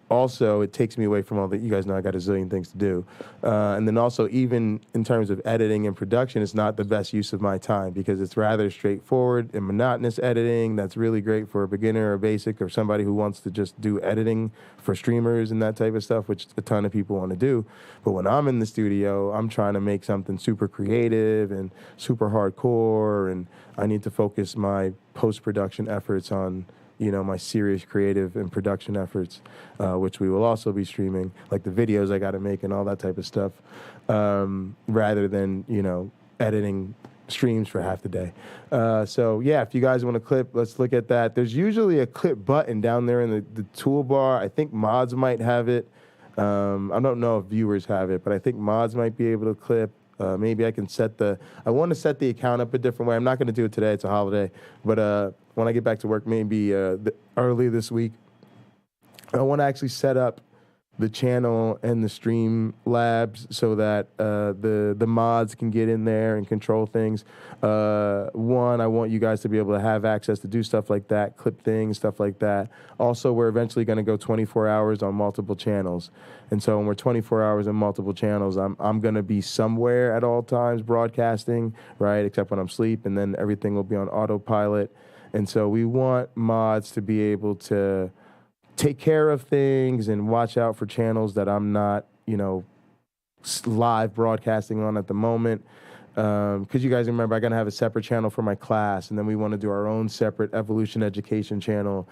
Also, it takes me away from all the, you guys know I got a zillion things to do. And then also, even in terms of editing and production, it's not the best use of my time because it's rather straightforward and monotonous editing. That's really great for a beginner or basic or somebody who wants to just do editing for streamers and that type of stuff, which a ton of people want to do. But when I'm in the studio, I'm trying to make something super creative and super hardcore, and I need to focus my post-production efforts on my serious creative and production efforts, which we will also be streaming, like the videos I got to make and all that type of stuff, rather than, editing streams for half the day. So yeah, if you guys want to clip, let's look at that. There's usually a clip button down there in the toolbar. I think mods might have it. I don't know if viewers have it, but I think mods might be able to clip. Maybe I can I want to set the account up a different way. I'm not going to do it today. It's a holiday. But when I get back to work, maybe early this week, I want to actually set up the channel and the stream labs so that the mods can get in there and control things. One, I want you guys to be able to have access to do stuff like that, clip things, stuff like that. Also, we're eventually going to go 24 hours on multiple channels. And so when we're 24 hours on multiple channels, I'm going to be somewhere at all times broadcasting, right, except when I'm asleep, and then everything will be on autopilot. And so we want mods to be able to take care of things and watch out for channels that I'm not, live broadcasting on at the moment. Because you guys remember, I'm going to have a separate channel for my class, and then we want to do our own separate evolution education channel,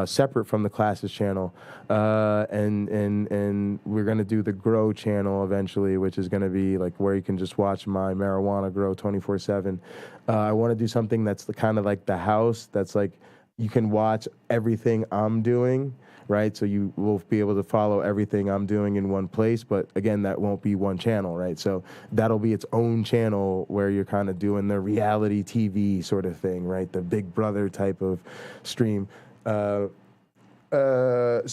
separate from the classes channel. And we're going to do the grow channel eventually, which is going to be like where you can just watch my marijuana grow 24/7. I want to do something that's kind of like the house, that's like you can watch everything I'm doing, right? So you will be able to follow everything I'm doing in one place, but again, that won't be one channel, right? So that'll be its own channel where you're kind of doing the reality TV sort of thing, right? The Big Brother type of stream. So part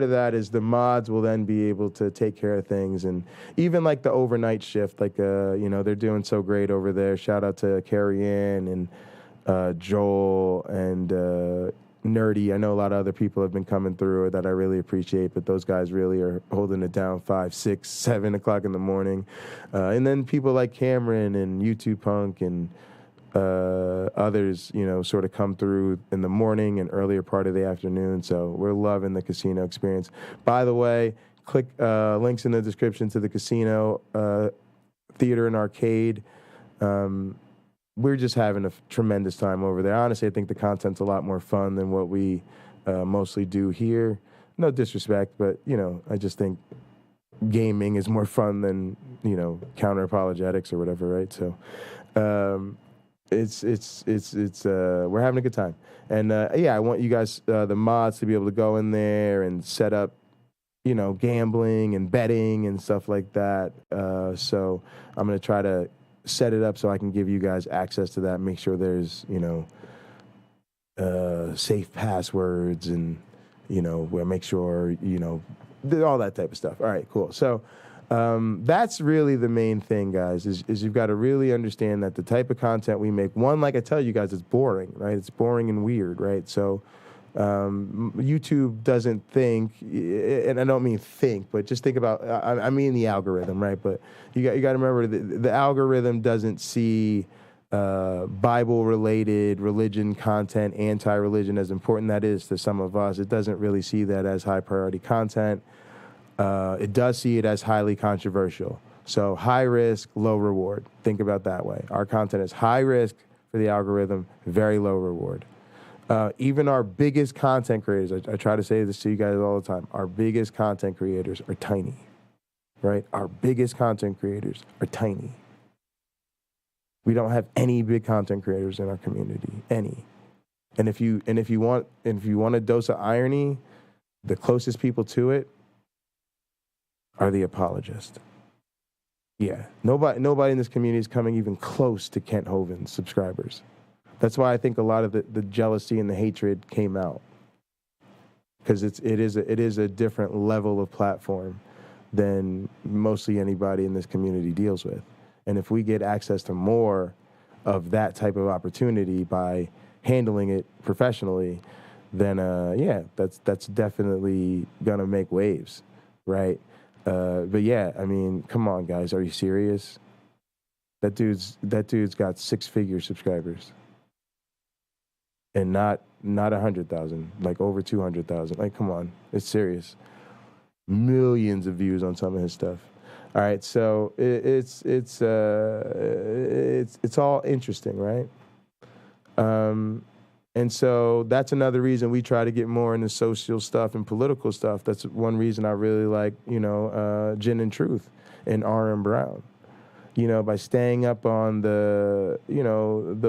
of that is the mods will then be able to take care of things, and even like the overnight shift, like they're doing so great over there. Shout out to Carrie Ann and Joel and Nerdy. I know a lot of other people have been coming through that I really appreciate, but those guys really are holding it down 5, 6, 7 o'clock in the morning. And then people like Cameron and YouTube Punk and others, sort of come through in the morning and earlier part of the afternoon. So we're loving the casino experience. By the way, click links in the description to the casino, theater and arcade. We're just having a tremendous time over there. Honestly, I think the content's a lot more fun than what we mostly do here. No disrespect, but, I just think gaming is more fun than, Counter-Apologetics or whatever, right? So we're having a good time. And, I want you guys, the mods, to be able to go in there and set up, gambling and betting and stuff like that. So I'm going to try to set it up so I can give you guys access to that, make sure there's, safe passwords and, we'll make sure, all that type of stuff. All right, cool. So that's really the main thing, guys, is you've got to really understand that the type of content we make, one, like I tell you guys, it's boring, right? It's boring and weird, right? So YouTube doesn't think, and I don't mean think, but just think about, I mean the algorithm, right? But you got to remember the algorithm doesn't see Bible-related religion content, anti-religion, as important that is to some of us. It doesn't really see that as high-priority content. It does see it as highly controversial. So high risk, low reward. Think about that way. Our content is high risk for the algorithm, very low reward. Even our biggest content creators, I try to say this to you guys all the time, our biggest content creators are tiny, right? Our biggest content creators are tiny. We don't have any big content creators in our community, any. And if you want a dose of irony, the closest people to it are the apologists. Yeah, nobody in this community is coming even close to Kent Hovind's subscribers. That's why I think a lot of the jealousy and the hatred came out, because it is a different level of platform than mostly anybody in this community deals with. And if we get access to more of that type of opportunity by handling it professionally, then that's definitely gonna make waves, right? But yeah, I mean, come on, guys, are you serious? That dude's got 6-figure subscribers. And not 100,000, like over 200,000. Like, come on, it's serious. Millions of views on some of his stuff. All right, so it's all interesting, right? And so that's another reason we try to get more into social stuff and political stuff. That's one reason I really like, Gin and Truth and R.M. Brown. By staying up on the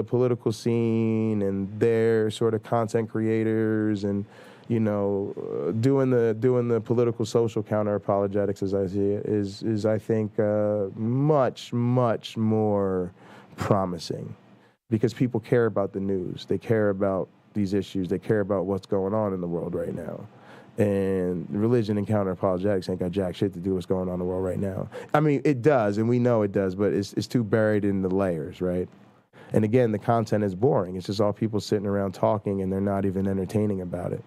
political scene and their sort of content creators and, doing the political social counter-apologetics, as I see it, is I think much, much more promising. Because people care about the news. They care about these issues. They care about what's going on in the world right now. And religion and counter-apologetics ain't got jack shit to do with what's going on in the world right now. I mean, it does, and we know it does, but it's too buried in the layers, right? And again, the content is boring. It's just all people sitting around talking, and they're not even entertaining about it.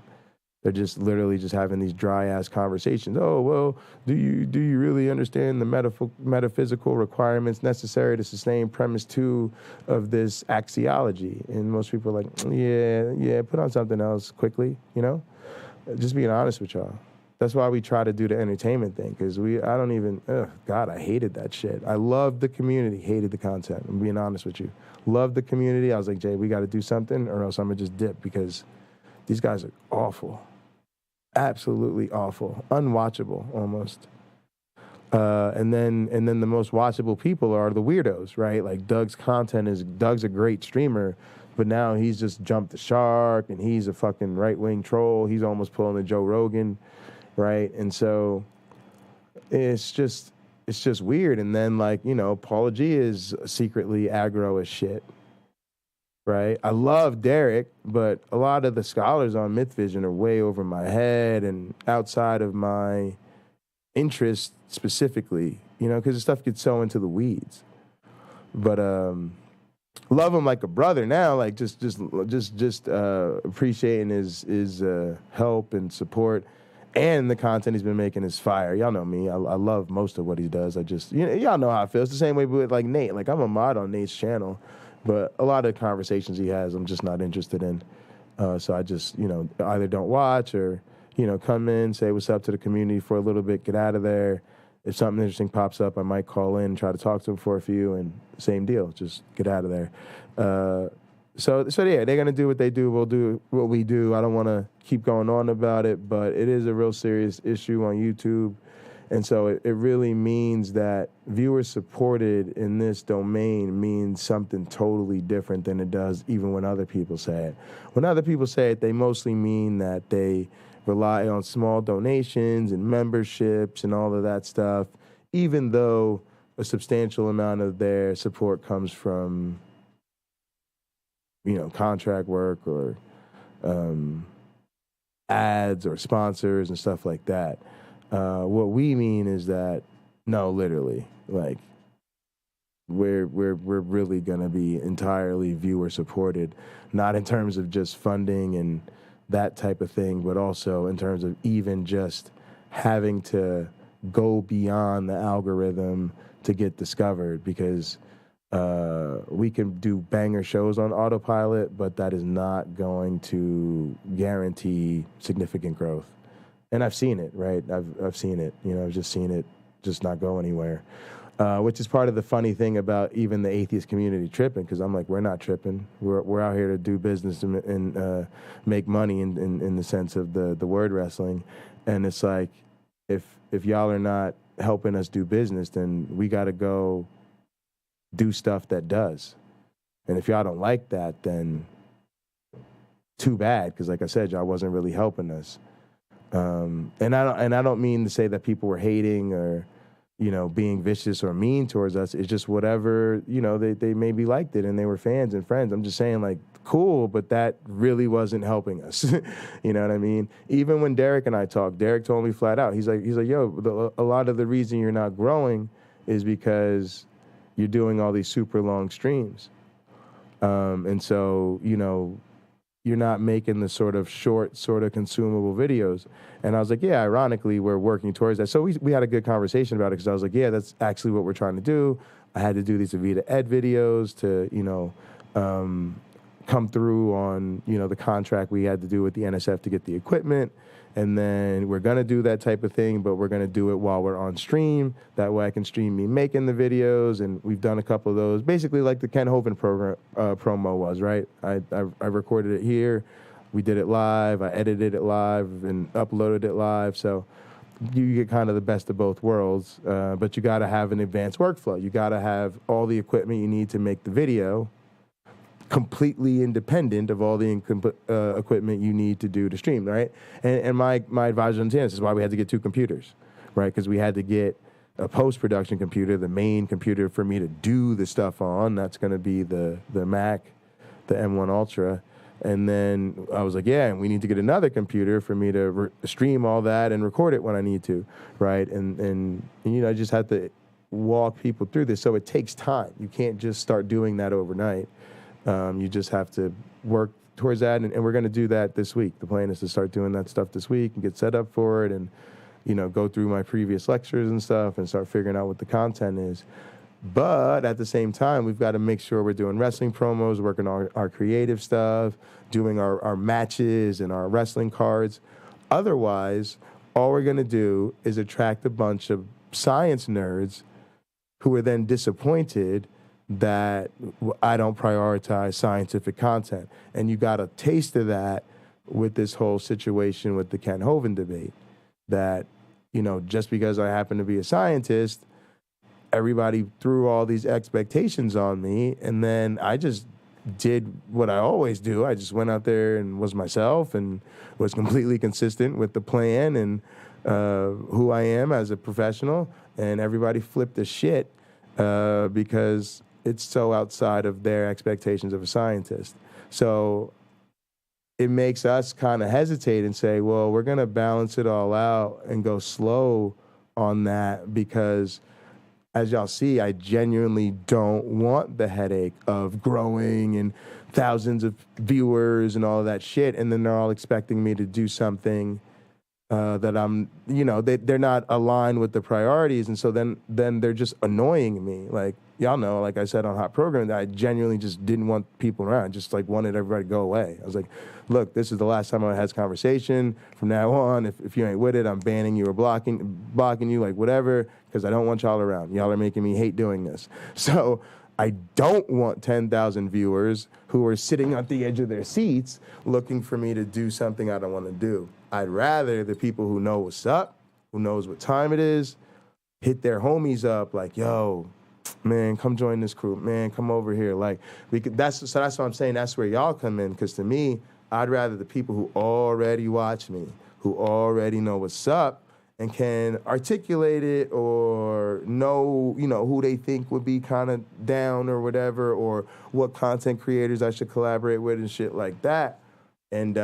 They're just literally just having these dry-ass conversations. Oh, well, do you really understand the metaphysical requirements necessary to sustain premise 2 of this axiology? And most people are like, yeah, put on something else quickly, Just being honest with y'all. That's why we try to do the entertainment thing, because I hated that shit. I loved the community, hated the content. I'm being honest with you. Loved the community. I was like, Jay, we got to do something or else I'm going to just dip, because these guys are awful. Absolutely awful. Unwatchable, almost. And then the most watchable people are the weirdos, right? Like Doug's a great streamer, but now he's just jumped the shark and he's a fucking right-wing troll. He's almost pulling a Joe Rogan, right? And so it's just weird. And then Paula G is secretly aggro as shit. Right, I love Derek, but a lot of the scholars on Myth Vision are way over my head and outside of my interest specifically, because the stuff gets so into the weeds. But love him like a brother now, like just appreciating his help and support, and the content he's been making is fire. Y'all know me, I love most of what he does. I just y'all know how I feel. It's the same way with like Nate. Like I'm a mod on Nate's channel. But a lot of the conversations he has, I'm just not interested in. So I just, either don't watch or, come in, say what's up to the community for a little bit, get out of there. If something interesting pops up, I might call in and try to talk to them for a few, and same deal, just get out of there. So yeah, they're going to do what they do. We'll do what we do. I don't want to keep going on about it, but it is a real serious issue on YouTube. And so it really means that viewer supported in this domain means something totally different than it does even when other people say it. When other people say it, they mostly mean that they rely on small donations and memberships and all of that stuff, even though a substantial amount of their support comes from, contract work or ads or sponsors and stuff like that. What we mean is that, no, literally, like, we're really gonna be entirely viewer supported, not in terms of just funding and that type of thing, but also in terms of even just having to go beyond the algorithm to get discovered, because we can do banger shows on autopilot, but that is not going to guarantee significant growth. And I've seen it, right? I've seen it. I've just seen it just not go anywhere, which is part of the funny thing about even the atheist community tripping, because I'm like, we're not tripping. We're out here to do business and make money in the sense of the word wrestling. And it's like, if y'all are not helping us do business, then we got to go do stuff that does. And if y'all don't like that, then too bad, because like I said, y'all wasn't really helping us. And I don't mean to say that people were hating or, being vicious or mean towards us. It's just whatever, they maybe liked it and they were fans and friends. I'm just saying, like, cool, but that really wasn't helping us. You know what I mean? Even when Derek and I talked, Derek told me flat out, he's like, yo, a lot of the reason you're not growing is because you're doing all these super long streams. And so, you're not making the sort of short, sort of consumable videos. And I was like, yeah, ironically, we're working towards that. So we had a good conversation about it, because I was like, yeah, that's actually what we're trying to do. I had to do these Avita Ed videos to, come through on, the contract we had to do with the NSF to get the equipment. And then we're going to do that type of thing, but we're going to do it while we're on stream. That way I can stream me making the videos. And we've done a couple of those, basically like the Ken Hovind promo was, right? I recorded it here. We did it live. I edited it live and uploaded it live. So you get kind of the best of both worlds. But you got to have an advanced workflow. You got to have all the equipment you need to make the video, completely independent of all the equipment you need to do to stream, right? And my advisor understands this is why we had to get 2 computers, right? Because we had to get a post-production computer, the main computer for me to do the stuff on. That's going to be the Mac, the M1 Ultra. And then I was like, yeah, and we need to get another computer for me to stream all that and record it when I need to, right? And I just had to walk people through this. So it takes time. You can't just start doing that overnight. You just have to work towards that, and we're going to do that this week. The plan is to start doing that stuff this week and get set up for it and, go through my previous lectures and stuff and start figuring out what the content is. But at the same time, we've got to make sure we're doing wrestling promos, working on our creative stuff, doing our matches and our wrestling cards. Otherwise, all we're going to do is attract a bunch of science nerds who are then disappointed that I don't prioritize scientific content. And you got a taste of that with this whole situation with the Ken Hovind debate, that, just because I happen to be a scientist, everybody threw all these expectations on me, and then I just did what I always do. I just went out there and was myself and was completely consistent with the plan and who I am as a professional, and everybody flipped the shit because it's so outside of their expectations of a scientist. So it makes us kind of hesitate and say, well, we're going to balance it all out and go slow on that, because as y'all see, I genuinely don't want the headache of growing and thousands of viewers and all of that shit. And then they're all expecting me to do something that I'm, they're not aligned with the priorities. And so then they're just annoying me. Like, y'all know, like I said on Hot Program, that I genuinely just didn't want people around. I just wanted everybody to go away. I was like, look, this is the last time I had this conversation. From now on, if you ain't with it, I'm banning you or blocking you, like whatever, because I don't want y'all around. Y'all are making me hate doing this. So I don't want 10,000 viewers who are sitting at the edge of their seats looking for me to do something I don't want to do. I'd rather the people who know what's up, who knows what time it is, hit their homies up like, yo, man, come join this crew. Man, come over here. Like, that's what I'm saying. That's where y'all come in. Because to me, I'd rather the people who already watch me, who already know what's up and can articulate it or know, who they think would be kind of down or whatever, or what content creators I should collaborate with and shit like that. And,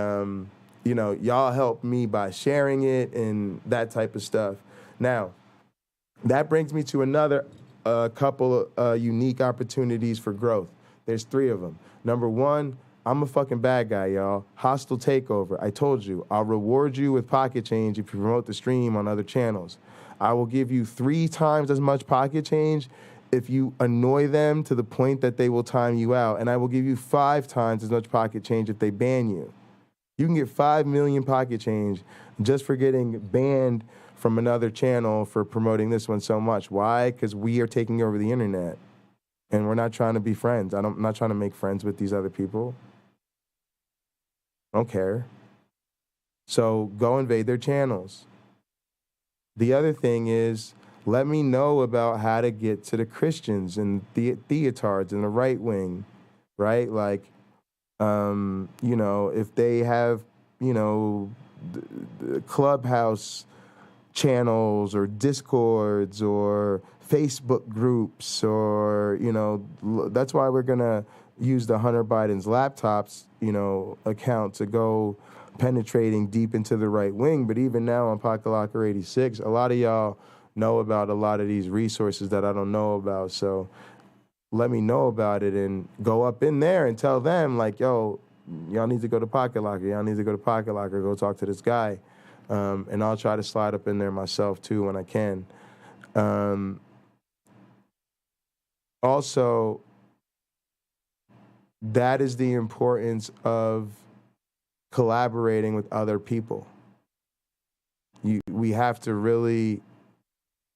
y'all help me by sharing it and that type of stuff. Now, that brings me to another couple of unique opportunities for growth. There's 3 of them. Number 1, I'm a fucking bad guy, y'all. Hostile takeover. I told you, I'll reward you with pocket change if you promote the stream on other channels. I will give you 3 times as much pocket change if you annoy them to the point that they will time you out. And I will give you 5 times as much pocket change if they ban you. You can get 5 million pocket change just for getting banned from another channel for promoting this one so much. Why? Because we are taking over the internet. And we're not trying to be friends. I'm not trying to make friends with these other people. I don't care. So go invade their channels. The other thing is, let me know about how to get to the Christians and the theotards and the right wing, right? Like, if they have, the Clubhouse channels or Discords or Facebook groups or, that's why we're going to use the Hunter Biden's laptops, account to go penetrating deep into the right wing. But even now on Pocket Locker 86, a lot of y'all know about a lot of these resources that I don't know about. So let me know about it and go up in there and tell them like, yo, y'all need to go to Pocket Locker. Y'all need to go to Pocket Locker. Go talk to this guy. And I'll try to slide up in there myself too when I can. Also, that is the importance of collaborating with other people. We have to really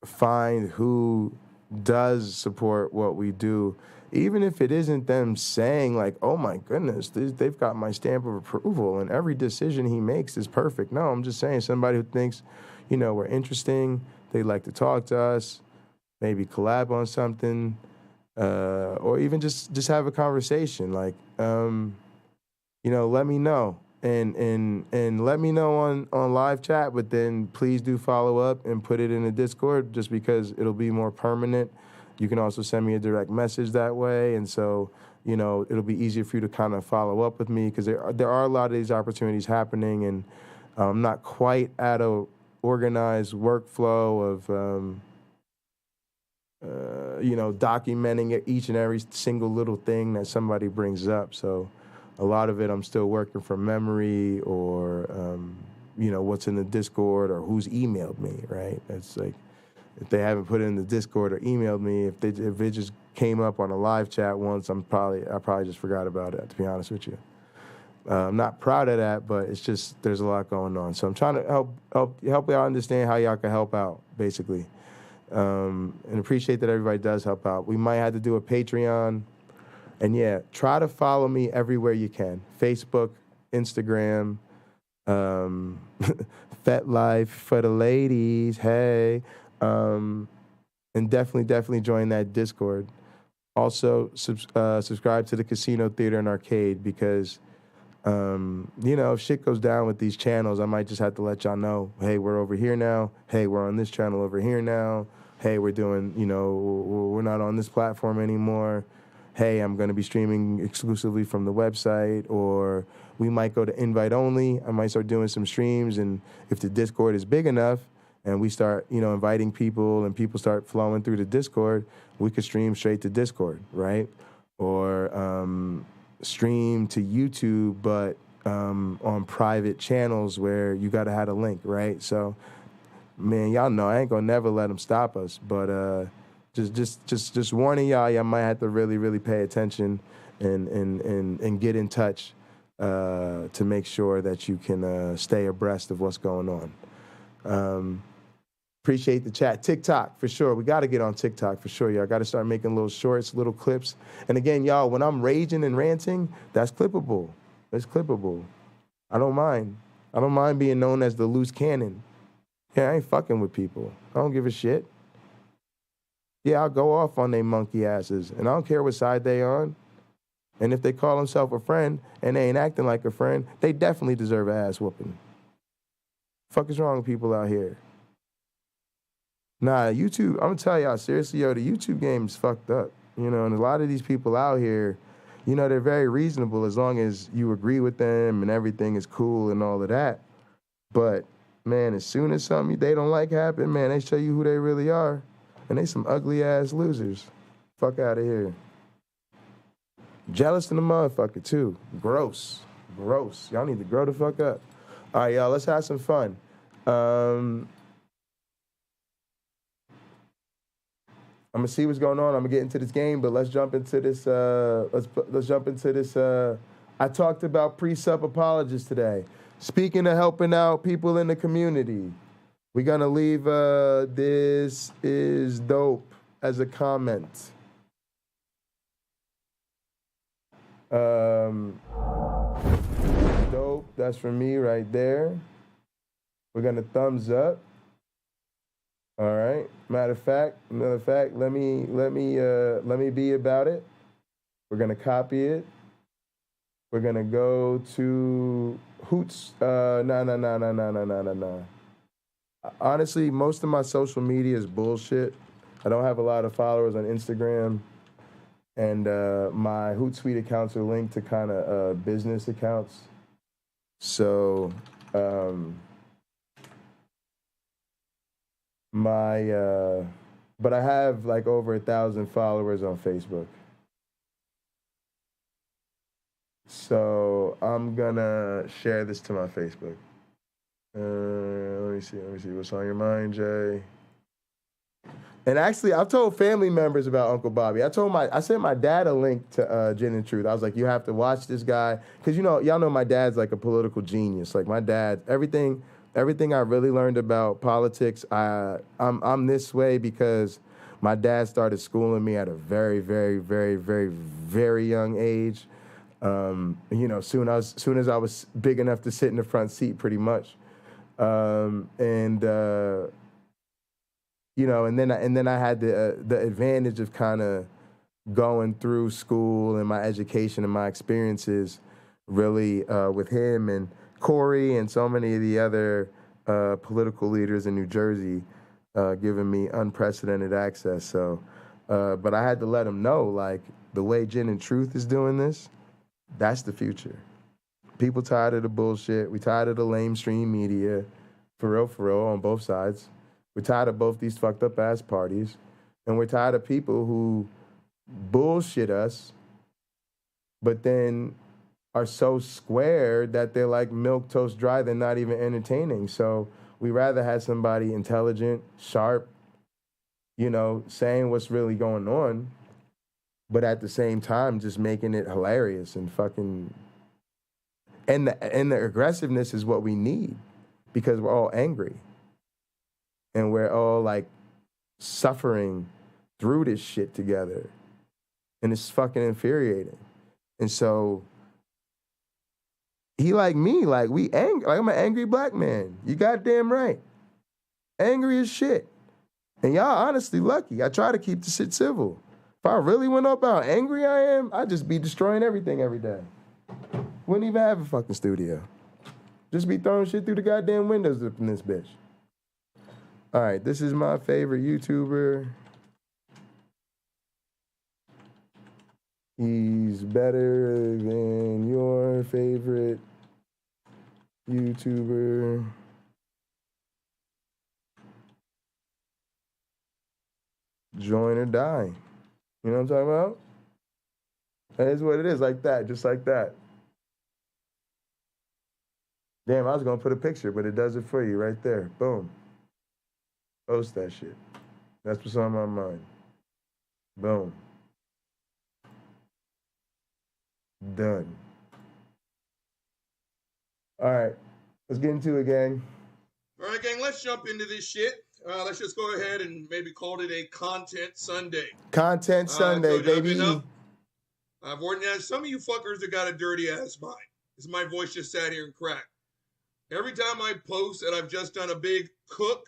find who does support what we do, even if it isn't them saying like, oh my goodness, they've got my stamp of approval and every decision he makes is perfect. No, I'm just saying somebody who thinks, we're interesting, they like to talk to us, maybe collab on something, or even just have a conversation. Like, let me know. And let me know on live chat, but then please do follow up and put it in the Discord just because it'll be more permanent. You can also send me a direct message that way. And so, it'll be easier for you to kind of follow up with me because there are a lot of these opportunities happening, and I'm not quite at a organized workflow of, documenting each and every single little thing that somebody brings up. So a lot of it I'm still working from memory or, what's in the Discord or who's emailed me, right? It's like, if they haven't put it in the Discord or emailed me, if it just came up on a live chat once, I probably just forgot about it, to be honest with you. I'm not proud of that, but it's just, there's a lot going on. So I'm trying to help y'all understand how y'all can help out, basically. And appreciate that everybody does help out. We might have to do a Patreon. And yeah, try to follow me everywhere you can. Facebook, Instagram, FetLife for the ladies, hey. And definitely join that Discord. Also, subscribe to the Casino Theater and Arcade because, if shit goes down with these channels, I might just have to let y'all know, hey, we're over here now. Hey, we're on this channel over here now. Hey, we're doing, we're not on this platform anymore. Hey, I'm going to be streaming exclusively from the website, or we might go to invite only. I might start doing some streams, and if the Discord is big enough and we start, inviting people and people start flowing through the Discord, we could stream straight to Discord, right? Or stream to YouTube, but on private channels where you got to have a link, right? So, man, y'all know I ain't going to never let them stop us, but Just warning y'all might have to really, really pay attention and get in touch to make sure that you can stay abreast of what's going on. Appreciate the chat. TikTok, for sure. We got to get on TikTok, for sure, y'all. Got to start making little shorts, little clips. And again, y'all, when I'm raging and ranting, that's clippable. It's clippable. I don't mind. I don't mind being known as the loose cannon. Yeah, I ain't fucking with people. I don't give a shit. Yeah, I'll go off on they monkey asses, and I don't care what side they on. And if they call themselves a friend and they ain't acting like a friend, they definitely deserve an ass whooping. Fuck is wrong with people out here? Nah, YouTube, I'm gonna tell y'all, seriously, the YouTube game is fucked up. And a lot of these people out here, they're very reasonable as long as you agree with them and everything is cool and all of that. But, man, as soon as something they don't like happen, man, they show you who they really are. And they some ugly-ass losers. Fuck out of here. Jealous in the motherfucker, too. Gross. Y'all need to grow the fuck up. All right, y'all, let's have some fun. I'm going to see what's going on. I'm going to get into this game, but let's jump into this. Let's jump into this. I talked about pre-sup apologists today. Speaking of helping out people in the community, we're going to leave this is dope as a comment. Dope, that's for me right there. We're going to thumbs up. All right. Matter of fact, let me be about it. We're going to copy it. We're going to go to Hoots. No. Honestly, most of my social media is bullshit. I don't have a lot of followers on Instagram. And my Hootsuite accounts are linked to kind of business accounts. So but I have like over 1,000 followers on Facebook. So I'm gonna share this to my Facebook. Let me see. What's on your mind, Jay? And actually, I've told family members about Uncle Bobby. I sent my dad a link to Gin and Truth. I was like, you have to watch this guy. Because, y'all know my dad's like a political genius. Like my dad, everything I really learned about politics, I'm this way because my dad started schooling me at a very, very, very, very, very young age. Soon as I was big enough to sit in the front seat pretty much. And then I had the advantage of kind of going through school and my education and my experiences really with him and Corey and so many of the other political leaders in New Jersey giving me unprecedented access. So, but I had to let them know, like, the way Gin and Truth is doing this, that's the future. People tired of the bullshit. We tired of the lamestream media, for real, on both sides. We're tired of both these fucked up ass parties. And we're tired of people who bullshit us, but then are so squared that they're like milk toast dry, they're not even entertaining. So we rather have somebody intelligent, sharp, saying what's really going on, but at the same time just making it hilarious and fucking... And the aggressiveness is what we need because we're all angry. And we're all like suffering through this shit together. And it's fucking infuriating. And so he like me, like we angry. Like I'm an angry black man. You goddamn right. Angry as shit. And y'all honestly lucky. I try to keep the shit civil. If I really went up how angry I am, I'd just be destroying everything every day. Wouldn't even have a fucking studio. Just be throwing shit through the goddamn windows up in this bitch. All right, this is my favorite YouTuber. He's better than your favorite YouTuber. Join or die. You know what I'm talking about? That is what it is, like that, just like that. Damn, I was gonna put a picture, but it does it for you right there. Boom. Post that shit. That's what's on my mind. Boom. Done. All right, let's get into it, gang. All right, gang, let's jump into this shit. Let's just go ahead and maybe call it a Content Sunday. Content Sunday, baby. I've organized some of you fuckers that got a dirty ass mind. Because my voice just sat here and cracked. Every time I post that I've just done a big cook,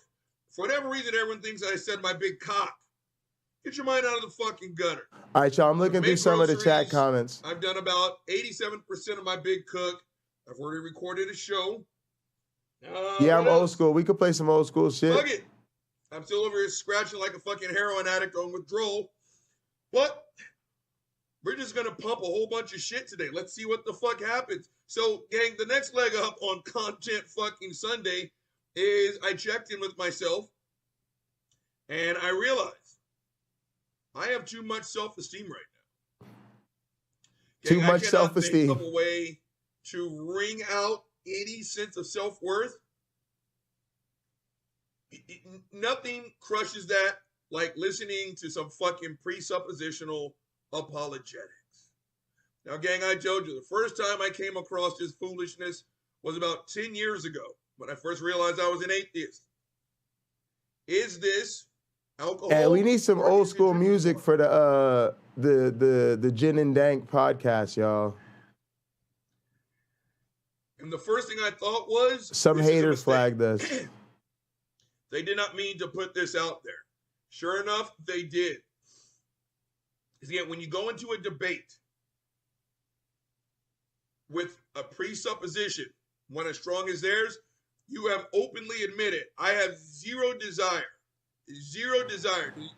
for whatever reason, everyone thinks I said my big cock. Get your mind out of the fucking gutter. All right, y'all, I'm looking through some of the chat comments. I've done about 87% of my big cook. I've already recorded a show. Yeah, I'm old school. We could play some old school shit. Fuck it. I'm still over here scratching like a fucking heroin addict on withdrawal. But we're just going to pump a whole bunch of shit today. Let's see what the fuck happens. So, gang, the next leg up on Content fucking Sunday is I checked in with myself and I realized I have too much self-esteem right now. Gang, too much self-esteem. I cannot think of a way to wring out any sense of self-worth. Nothing crushes that like listening to some fucking presuppositional apologetics. Now, gang, I told you, the first time I came across this foolishness was about 10 years ago when I first realized I was an atheist. Is this alcohol? And we need some old school music for the Gin and Dank podcast, y'all. And the first thing I thought was... Some haters flagged us. They did not mean to put this out there. Sure enough, they did. Because again, when you go into a debate with a presupposition, one as strong as theirs, you have openly admitted, I have zero desire.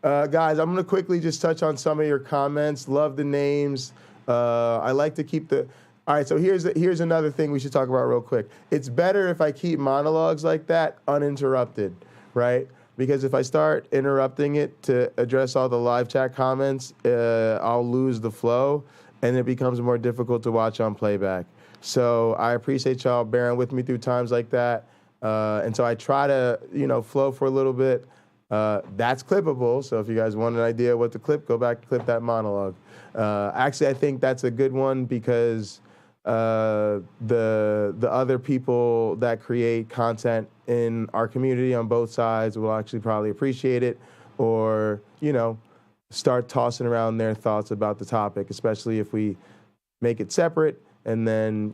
Guys, I'm going to quickly just touch on some of your comments. Love the names. I like to keep the... All right, so here's another thing we should talk about real quick. It's better if I keep monologues like that uninterrupted, right? Because if I start interrupting it to address all the live chat comments, I'll lose the flow, and it becomes more difficult to watch on playback. So I appreciate y'all bearing with me through times like that. And so I try to, flow for a little bit. That's clippable. So if you guys want an idea what to clip, go back and clip that monologue. Actually, I think that's a good one because the other people that create content in our community on both sides will actually probably appreciate it, or start tossing around their thoughts about the topic, especially if we make it separate and then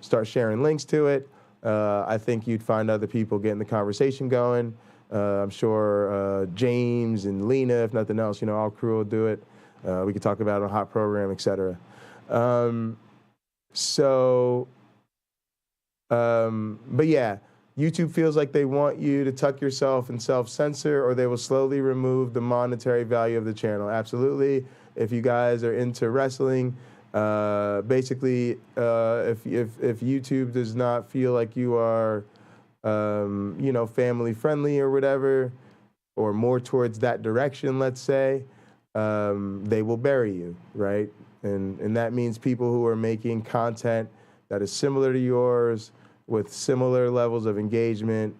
start sharing links to it. I think you'd find other people getting the conversation going. I'm sure James and Lena, if nothing else, our crew will do it. We could talk about it on Hot Program, etc. But yeah, YouTube feels like they want you to tuck yourself and self-censor, or they will slowly remove the monetary value of the channel. Absolutely. If you guys are into wrestling, basically, if YouTube does not feel like you are, family friendly or whatever, or more towards that direction, let's say, they will bury you, right? And that means people who are making content that is similar to yours, with similar levels of engagement,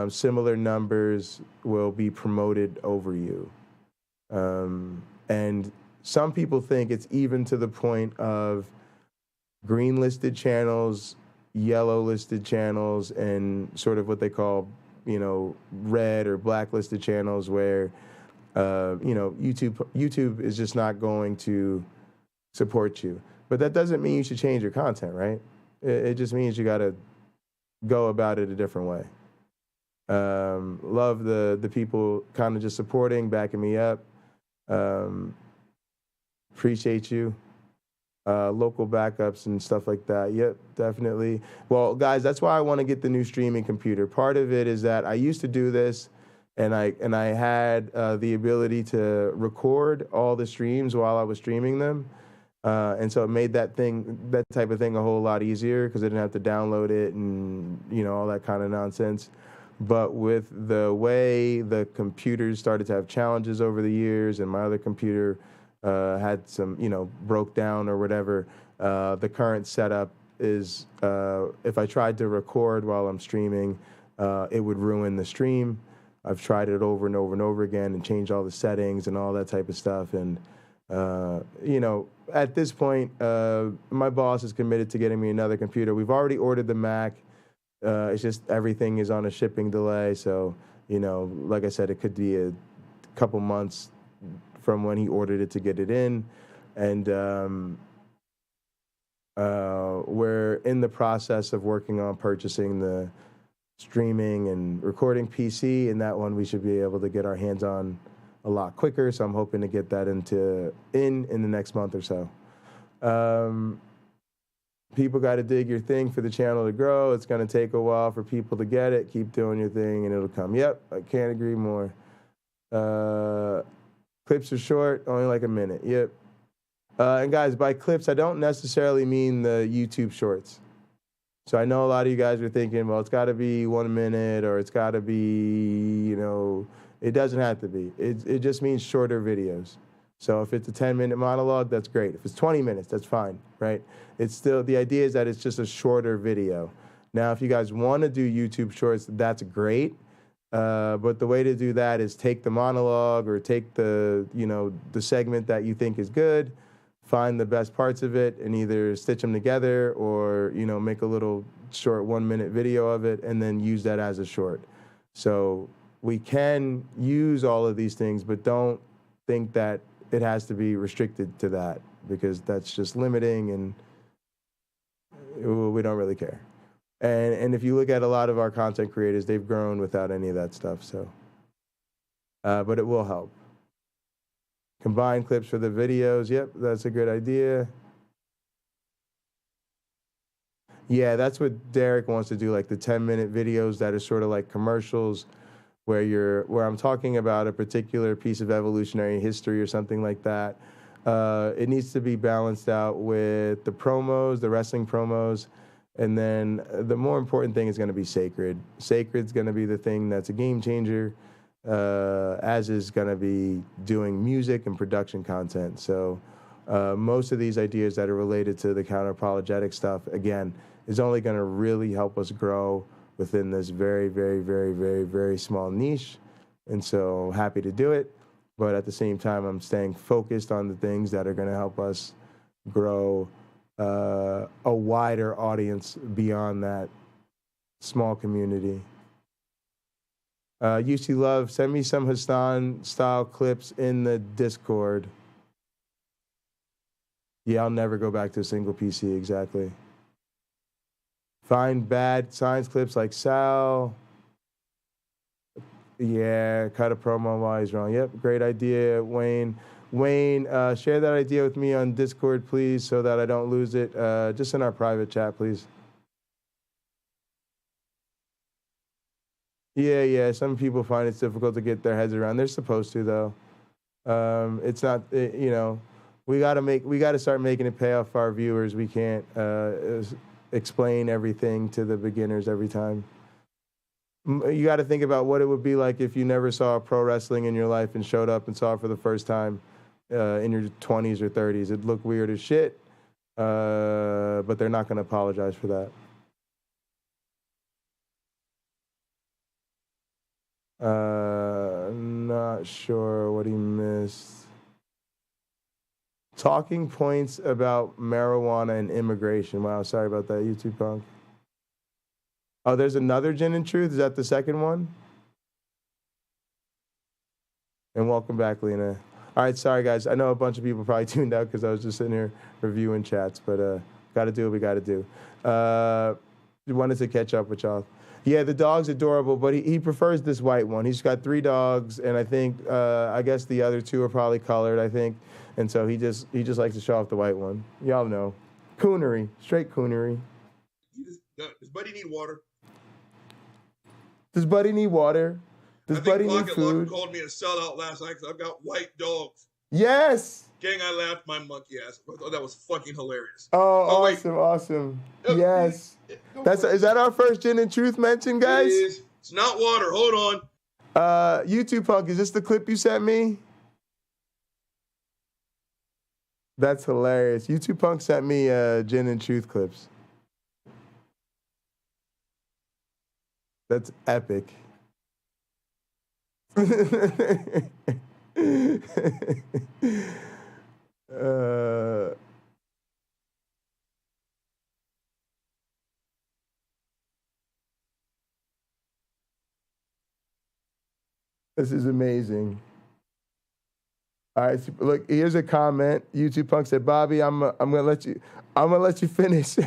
similar numbers, will be promoted over you. And some people think it's even to the point of green listed channels, yellow listed channels, and sort of what they call, red or blacklisted channels, where, YouTube is just not going to support you. But that doesn't mean you should change your content, right? It just means you got to go about it a different way. Love the people kind of just supporting, backing me up. Appreciate you. Local backups and stuff like that. Yep, definitely. Well, guys, that's why I want to get the new streaming computer. Part of it is that I used to do this, and I had the ability to record all the streams while I was streaming them. And so it made that type of thing a whole lot easier because I didn't have to download it and, all that kind of nonsense. But with the way the computers started to have challenges over the years, and my other computer had some, broke down or whatever, the current setup is, if I tried to record while I'm streaming, it would ruin the stream. I've tried it over and over and over again and changed all the settings and all that type of stuff. And, at this point, my boss is committed to getting me another computer. We've already ordered the Mac. It's just everything is on a shipping delay. So, like I said, it could be a couple months from when he ordered it to get it in. And we're in the process of working on purchasing the streaming and recording PC, and that one we should be able to get our hands on a lot quicker. So I'm hoping to get that in the next month or so. People got to dig your thing for the channel to grow. It's going to take a while for people to get it. Keep doing your thing and it'll come. Yep, I can't agree more. Clips are short, only like a minute. Yep. And guys, by clips, I don't necessarily mean the YouTube shorts. So I know a lot of you guys are thinking, well, it's got to be 1 minute, or it's got to be, it doesn't have to be. It just means shorter videos. So if it's a 10-minute monologue, that's great. If it's 20 minutes, that's fine, right? It's still, the idea is that it's just a shorter video. Now, if you guys want to do YouTube shorts, that's great. But the way to do that is take the monologue, or take the segment that you think is good, find the best parts of it, and either stitch them together, or, make a little short 1-minute video of it and then use that as a short. So we can use all of these things, but don't think that it has to be restricted to that, because that's just limiting, and we don't really care. And if you look at a lot of our content creators, they've grown without any of that stuff. So, but it will help. Combine clips for the videos. Yep, that's a good idea. Yeah, that's what Derek wants to do, like the 10-minute videos that are sort of like commercials, where I'm talking about a particular piece of evolutionary history or something like that. It needs to be balanced out with the promos, the wrestling promos, and then the more important thing is going to be sacred. Sacred's going to be the thing that's a game changer, as is going to be doing music and production content. So most of these ideas that are related to the counter-apologetic stuff, again, is only going to really help us grow within this very, very, very, very, very small niche. And so happy to do it. But at the same time, I'm staying focused on the things that are going to help us grow a wider audience beyond that small community. UC Love, send me some Hassan-style clips in the Discord. Yeah, I'll never go back to a single PC, exactly. Find bad science clips like Sal. Yeah, cut a promo while he's wrong. Yep, great idea, Wayne. Wayne, share that idea with me on Discord, please, so that I don't lose it. Just in our private chat, please. Yeah, some people find it's difficult to get their heads around. They're supposed to, though. It's not, you know, we got to start making it pay off for our viewers. We can't explain everything to the beginners every time. You got to think about what it would be like if you never saw pro wrestling in your life and showed up and saw it for the first time in your 20s or 30s. It'd look weird as shit, but they're not going to apologize for that. Not sure what he missed. Talking points about marijuana and immigration. Wow, sorry about that, YouTube punk. Oh, there's another Gin and Truth. Is that the second one? And welcome back, Lena. All right, sorry, guys. I know a bunch of people probably tuned out because I was just sitting here reviewing chats, but got to do what we got to do. Wanted to catch up with y'all. Yeah, the dog's adorable, but he prefers this white one. He's got 3 dogs, and I think, I guess the other 2 are probably colored, I think. And so he just likes to show off the white one. Y'all know. Coonery. Straight coonery. Does Buddy need water? Does Buddy need water? Does Buddy need food? Called me a sellout last night because I've got white dogs. Yes. Gang, I laughed my monkey ass. I thought that was fucking hilarious. Oh, awesome. Yes. Is that our first Gin and Truth mention, guys? It is. It's not water. Hold on. YouTube punk, is this the clip you sent me? That's hilarious. YouTube punk sent me Gin and Truth clips. That's epic. This is amazing. All right, so look, here's a comment. YouTube punk said, "Bobby, I'm gonna let you finish. I'm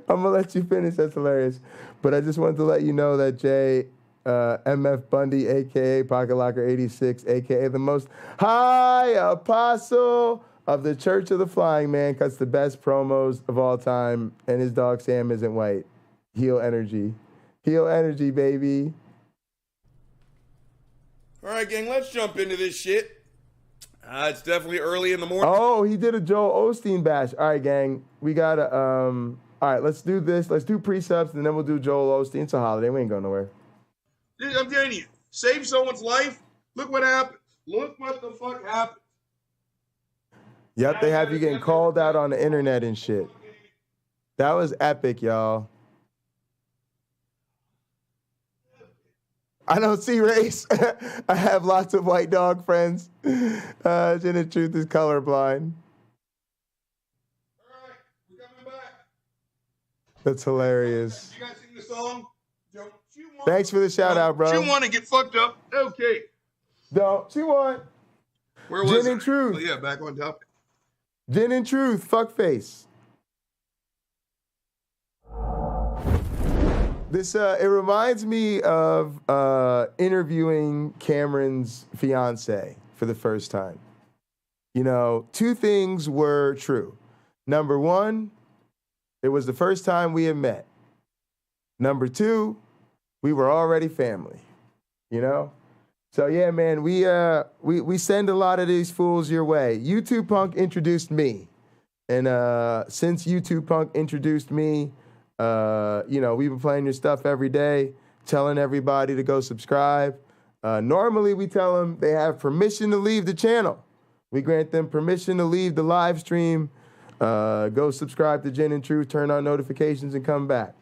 gonna let you finish. That's hilarious. But I just wanted to let you know that Jay, MF Bundy, aka Pocket Locker 86, aka the most high apostle of the Church of the Flying Man, cuts the best promos of all time, and his dog Sam isn't white. Heel energy, baby." All right, gang, let's jump into this shit. It's definitely early in the morning. Oh, he did a Joel Osteen bash. All right, gang, we gotta. All right, let's do this. Let's do pre-subs, and then we'll do Joel Osteen. It's a holiday. We ain't going nowhere. I'm telling you, save someone's life. Look what happened. Look what the fuck happened. Yep, they have you getting called out on the internet and shit. That was epic, y'all. I don't see race. I have lots of white dog friends. Gin and Truth is colorblind. All right, we're coming back. That's hilarious. You guys sing the song? Don't you want? Thanks for the shout out, bro. Don't you want to get fucked up? Okay. Don't you want? Where was Gin it? and Truth. Oh, yeah, back on topic. Gin and Truth, fuckface. This it reminds me of interviewing Cameron's fiance for the first time. You know, 2 things were true. Number 1, it was the first time we had met. Number 2, we were already family. You know? So yeah, man, we send a lot of these fools your way. YouTube Punk introduced me. And since YouTube Punk introduced me, you know, we've been playing your stuff every day, telling everybody to go subscribe. Normally, we tell them they have permission to leave the channel. We grant them permission to leave the live stream, go subscribe to Gin and Truth, turn on notifications, and come back.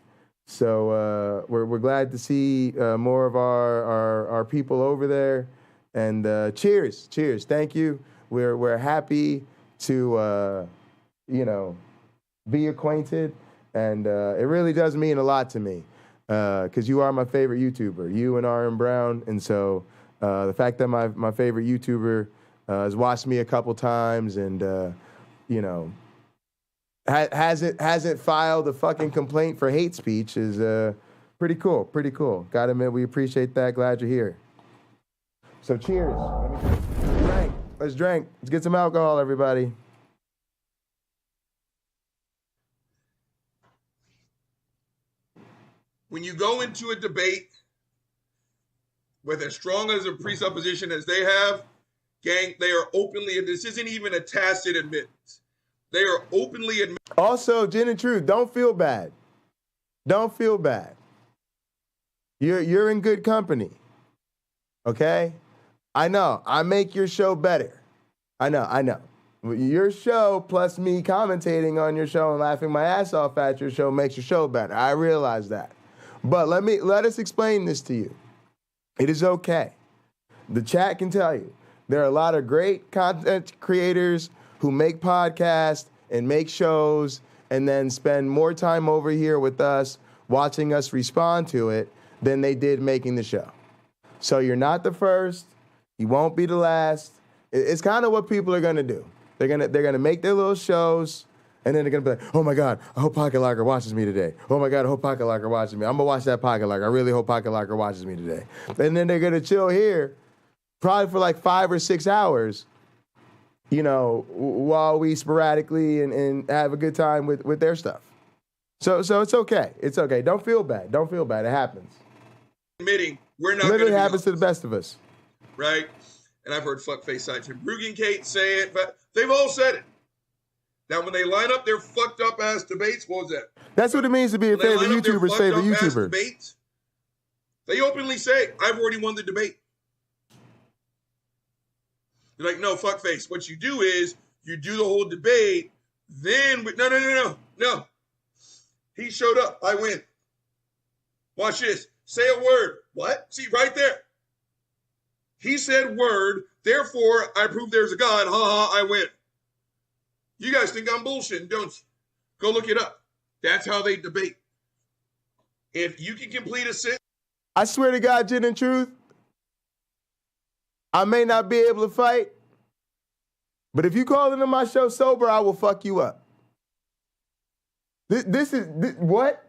So we're glad to see more of our people over there. And cheers. Thank you. We're happy to be acquainted, and it really does mean a lot to me because you are my favorite YouTuber, you and RM Brown. And so the fact that my favorite YouTuber has watched me a couple times and hasn't filed a fucking complaint for hate speech is pretty cool. Gotta admit, we appreciate that. Glad you're here. So cheers. Let's drink. Let's get some alcohol, everybody. When you go into a debate with as strong as a presupposition as they have, gang, they are openly, and this isn't even a tacit admittance, they are openly admitting. Also, Gin and Truth, don't feel bad. You're in good company. Okay? I know. I make your show better. I know. Your show plus me commentating on your show and laughing my ass off at your show makes your show better. I realize that. But let us explain this to you. It is okay. The chat can tell you. There are a lot of great content creators who make podcasts and make shows and then spend more time over here with us watching us respond to it than they did making the show. So you're not the first. You won't be the last. It's kind of what people are going to do. They're gonna make their little shows, and then they're going to be like, oh, my God, I hope Pocket Locker watches me today. Oh, my God, I hope Pocket Locker watches me. I'm going to watch that Pocket Locker. I really hope Pocket Locker watches me today. And then they're going to chill here probably for like 5 or 6 hours, while we sporadically and have a good time with their stuff. So it's okay. It's okay. Don't feel bad. It happens. Admitting we're not literally happens to the best of us. Right? And I've heard fuckface side Tim Brugan Kate say it, but they've all said it. Now, when they line up their fucked up ass debates, what was that? That's what it means to be a favorite YouTuber's favorite YouTuber. Debates, they openly say, I've already won the debate. They're like, no, fuckface. What you do is you do the whole debate, then no. He showed up. I win. Watch this. Say a word. What? See, right there. He said word, therefore I prove there's a God. Ha ha, I win. You guys think I'm bullshitting, don't you? Go look it up. That's how they debate. If you can complete a sentence. I swear to God, Gin and Truth, I may not be able to fight, but if you call into my show sober, I will fuck you up. This is what?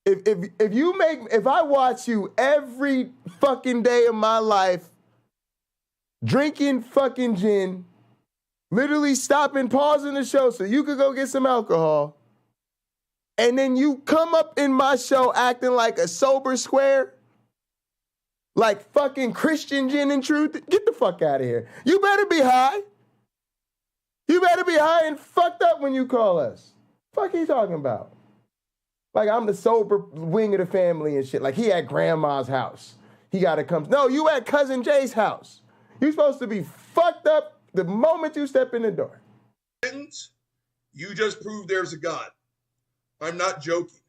If I watch you every fucking day of my life drinking fucking gin, literally stopping, pausing the show so you could go get some alcohol, and then you come up in my show acting like a sober square, like fucking Christian Gin and Truth, get the fuck out of here. You better be high. You better be high and fucked up when you call us. Fuck are you talking about? Like I'm the sober wing of the family and shit. Like he at grandma's house. He got to come. No, you at cousin Jay's house. You supposed to be fucked up the moment you step in the door. You just proved there's a God. I'm not joking.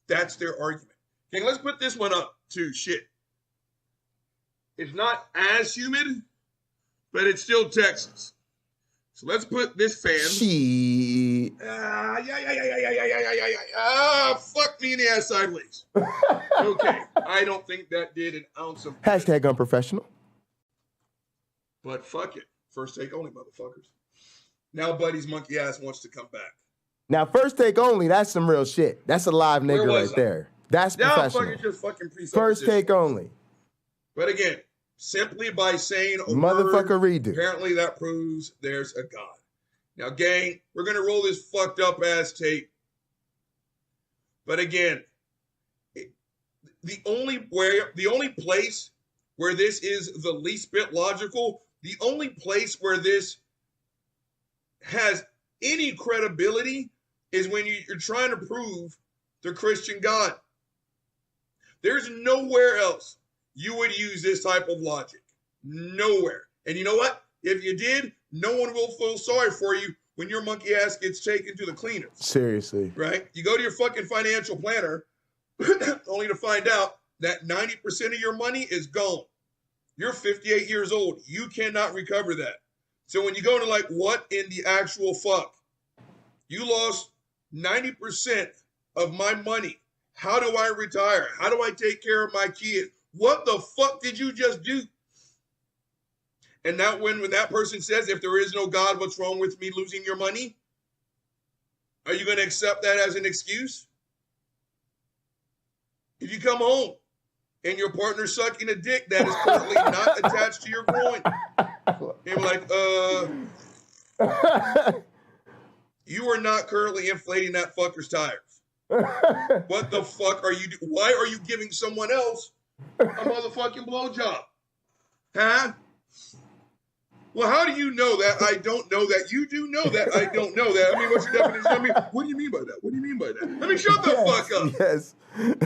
That's their argument. Okay, let's put this one up too. Shit. It's not as humid, but it's still Texas. So let's put this fan. Fuck me in the ass sideways. Okay, I don't think that did an ounce of. Hashtag unprofessional. But fuck it. First take only, motherfuckers. Now Buddy's monkey ass wants to come back. Now first take only, that's some real shit. That's a live nigga right there. That's professional. Fucking just fucking first take only. But again, simply by saying a motherfucker word, redo. Apparently that proves there's a God. Now, gang, we're going to roll this fucked up ass tape. But again, the only place where this is the least bit logical, the only place where this has any credibility is when you're trying to prove the Christian God. There's nowhere else you would use this type of logic. Nowhere. And you know what? If you did, no one will feel sorry for you when your monkey ass gets taken to the cleaners. Seriously. Right? You go to your fucking financial planner only to find out that 90% of your money is gone. You're 58 years old. You cannot recover that. So when you go to like, what in the actual fuck? You lost 90% of my money. How do I retire? How do I take care of my kids? What the fuck did you just do? And now when that person says, if there is no God, what's wrong with me losing your money? Are you going to accept that as an excuse? If you come home and your partner's sucking a dick that is currently not attached to your groin, you're like, you are not currently inflating that fucker's tires. What the fuck are you doing? Why are you giving someone else a motherfucking blowjob? Huh? Well, how do you know that I don't know that? You do know that I don't know that. I mean, what's your definition? I mean, what do you mean by that? What do you mean by that? I mean, shut the fuck up. Yes.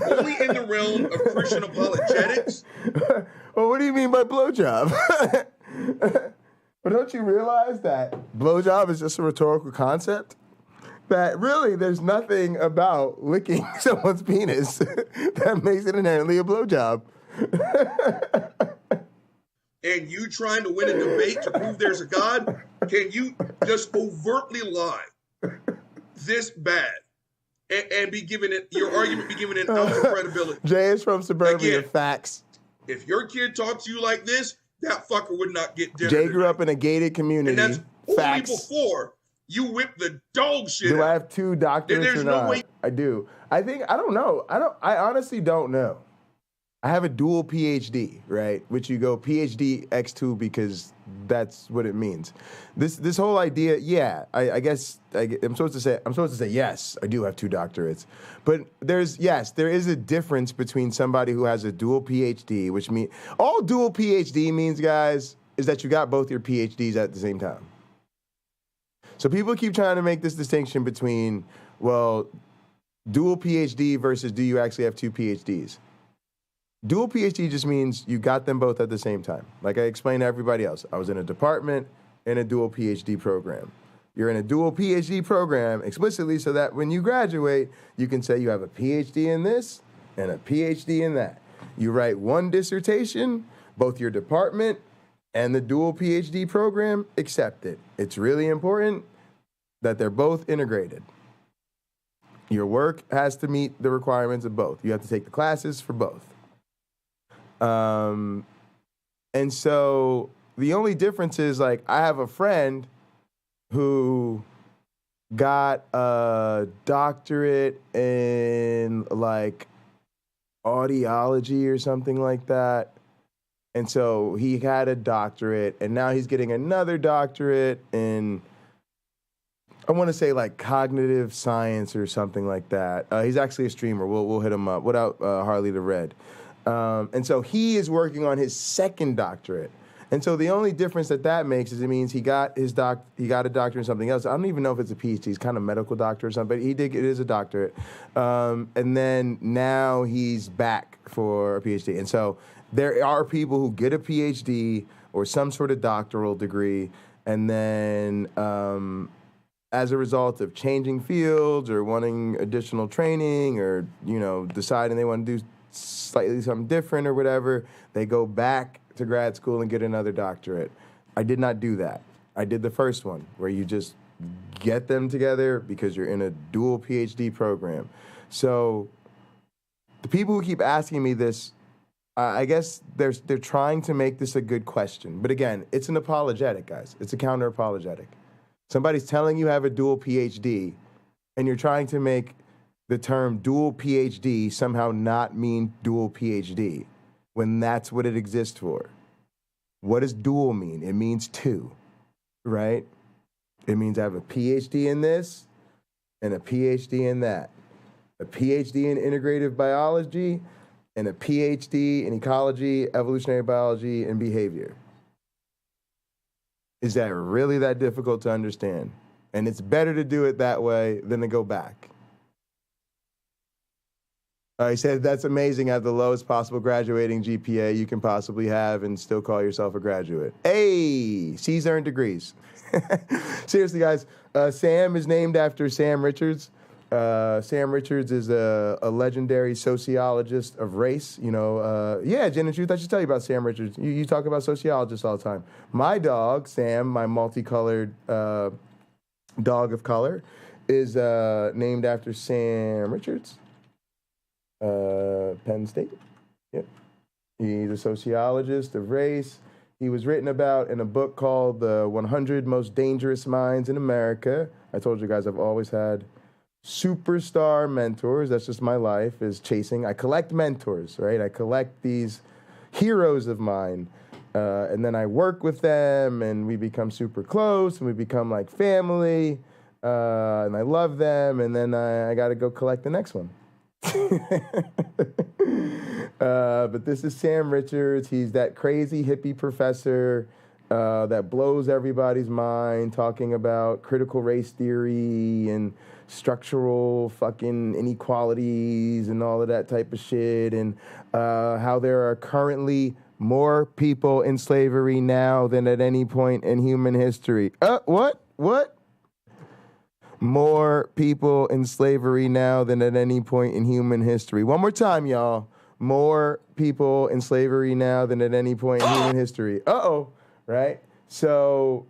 Only in the realm of Christian apologetics. Well, what do you mean by blowjob? But don't you realize that blowjob is just a rhetorical concept? That really there's nothing about licking someone's penis that makes it inherently a blowjob. And you trying to win a debate to prove there's a God? Can you just overtly lie this bad and be given it, your argument be given an ounce of credibility? Jay is from suburbia. Again, facts. If your kid talks to you like this, that fucker would not get dinner. Jay grew up in a gated community. And that's facts. only before you whip the dog shit Do out. I have 2 doctorates There's or no not? way. I do. I don't know. I honestly don't know. I have a dual PhD, right? Which you go PhD X2 because that's what it means. This whole idea, yeah, I guess I'm supposed to say yes, I do have 2 doctorates. But there is a difference between somebody who has a dual PhD, which means all dual PhD means, guys, is that you got both your PhDs at the same time. So people keep trying to make this distinction between, well, dual PhD versus do you actually have 2 PhDs? Dual PhD just means you got them both at the same time. Like I explained to everybody else, I was in a department in a dual PhD program. You're in a dual PhD program explicitly so that when you graduate, you can say you have a PhD in this and a PhD in that. You write one dissertation, both your department and the dual PhD program accept it. It's really important that they're both integrated. Your work has to meet the requirements of both. You have to take the classes for both. And so the only difference is, like, I have a friend who got a doctorate in like audiology or something like that. And so he had a doctorate and now he's getting another doctorate in, I want to say like cognitive science or something like that. He's actually a streamer. We'll hit him up. What out, Harley the Red? And so he is working on his second doctorate. And so the only difference that makes is it means he got a doctorate in something else. I don't even know if it's a PhD. He's kind of medical doctor or something, but it is a doctorate. And then now he's back for a PhD. And so there are people who get a PhD or some sort of doctoral degree, and then as a result of changing fields or wanting additional training or, deciding they want to do slightly something different or whatever, they go back to grad school and get another doctorate. I did not do that. I did the first one, where you just get them together because you're in a dual PhD program. So the people who keep asking me this, I guess they're trying to make this a good question. But again, it's an apologetic, guys. It's a counter-apologetic. Somebody's telling you have a dual PhD, and you're trying to make the term dual PhD somehow not mean dual PhD, when that's what it exists for. What does dual mean? It means 2, right? It means I have a PhD in this and a PhD in that. A PhD in integrative biology and a PhD in ecology, evolutionary biology, and behavior. Is that really that difficult to understand? And it's better to do it that way than to go back. He said, that's amazing. At the lowest possible graduating GPA you can possibly have and still call yourself a graduate. Hey, C's earned degrees. Seriously, guys, Sam is named after Sam Richards. Sam Richards is a legendary sociologist of race. Yeah, Jen and Truth, I should tell you about Sam Richards. You talk about sociologists all the time. My dog, Sam, my multicolored dog of color, is named after Sam Richards, Penn State. Yep. He's a sociologist of race. He was written about in a book called The 100 Most Dangerous Minds in America. I told you guys I've always had superstar mentors. That's just my life, is chasing. I collect mentors, right? I collect these heroes of mine. And then I work with them, and we become super close, and we become like family. And I love them, and then I got to go collect the next one. But this is Sam Richards. He's that crazy hippie professor that blows everybody's mind, talking about critical race theory and structural fucking inequalities and all of that type of shit, and how there are currently more people in slavery now than at any point in human history. What? More people in slavery now than at any point in human history. One more time, y'all. More people in slavery now than at any point in human history. Right? So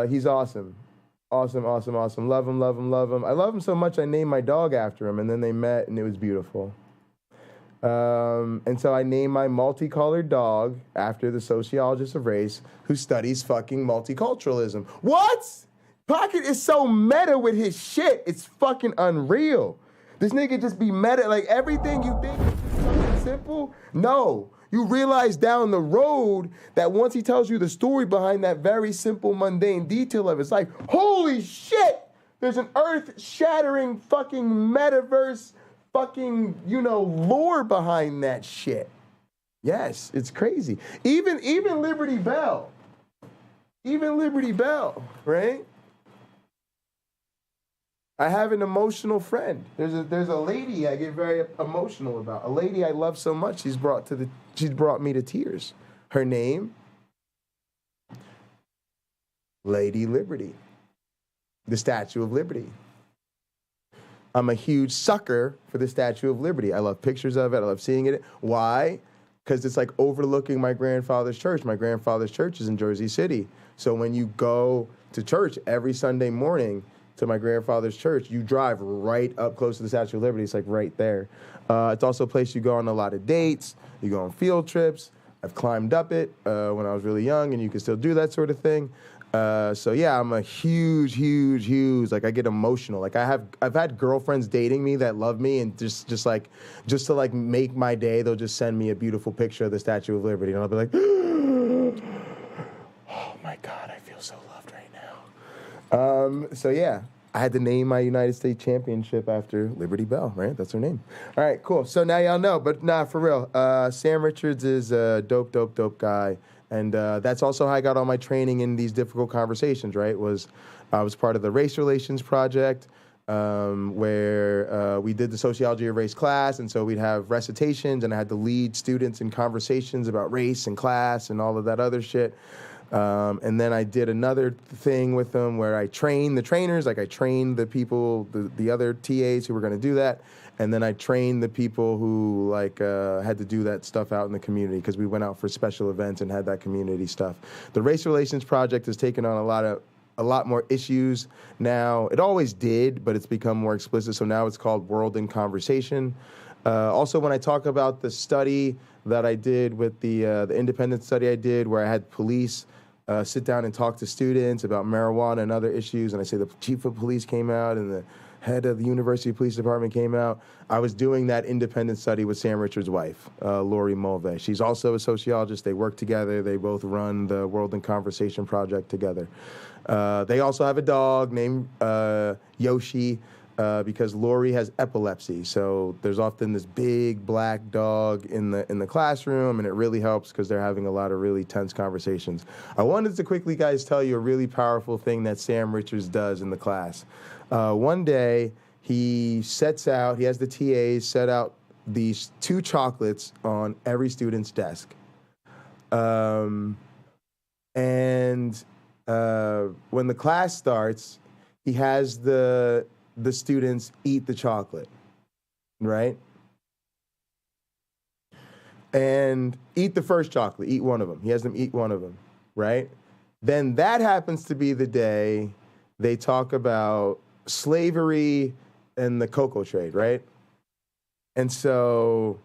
he's awesome. Awesome. Love him. I love him so much I named my dog after him, and then they met, and it was beautiful. And so I named my multicolored dog after the sociologist of race who studies fucking multiculturalism. What? Pocket is so meta with his shit. It's fucking unreal. This nigga just be meta. Like, everything you think is something simple, no. You realize down the road that once he tells you the story behind that very simple, mundane detail of his life, holy shit, there's an earth-shattering fucking metaverse fucking, lore behind that shit. Yes, it's crazy. Even Liberty Bell. Right? I have an emotional friend. There's a lady I get very emotional about. A lady I love so much. She's brought me to tears. Her name, Lady Liberty, the Statue of Liberty. I'm a huge sucker for the Statue of Liberty. I love pictures of it. I love seeing it. Why? Because it's like overlooking my grandfather's church. My grandfather's church is in Jersey City. So when you go to church every Sunday morning, to my grandfather's church, you drive right up close to the Statue of Liberty. It's like right there. It's also a place you go on a lot of dates. You go on field trips. I've climbed up it when I was really young, and you can still do that sort of thing. So yeah, I'm a huge, like, I get emotional. Like, I've had girlfriends dating me that love me, and just to like make my day, they'll just send me a beautiful picture of the Statue of Liberty, and I'll be like, oh my God, I feel so loved right now. So yeah, I had to name my United States championship after Liberty Bell, right? That's her name. All right, cool. So now y'all know, but nah, for real, Sam Richards is a dope guy. And that's also how I got all my training in these difficult conversations, right? I was part of the Race Relations Project, where we did the Sociology of Race class, and so we'd have recitations, and I had to lead students in conversations about race and class and all of that other shit. And then I did another thing with them where I trained the trainers, like I trained the people, the other TAs who were going to do that. And then I trained the people who had to do that stuff out in the community, because we went out for special events and had that community stuff. The Race Relations Project has taken on a lot more issues now. It always did, but it's become more explicit. So now it's called World in Conversation. Also, when I talk about the study that I did with the independent study I did, where I had police sit down and talk to students about marijuana and other issues, and I say the chief of police came out and the head of the University Police Department came out. I was doing that independent study with Sam Richards' wife, Lori Mulvey. She's also a sociologist. They work together. They both run the World in Conversation project together. They also have a dog named Yoshi, because Lori has epilepsy. So there's often this big black dog in the classroom, and it really helps because they're having a lot of really tense conversations. I wanted to quickly, guys, tell you a really powerful thing that Sam Richards does in the class. One day, he has the TAs set out these 2 chocolates on every student's desk. And when the class starts, he has the students eat the chocolate, right? And eat the first chocolate, eat one of them. He has them eat one of them, right? Then that happens to be the day they talk about slavery and the cocoa trade, right? And so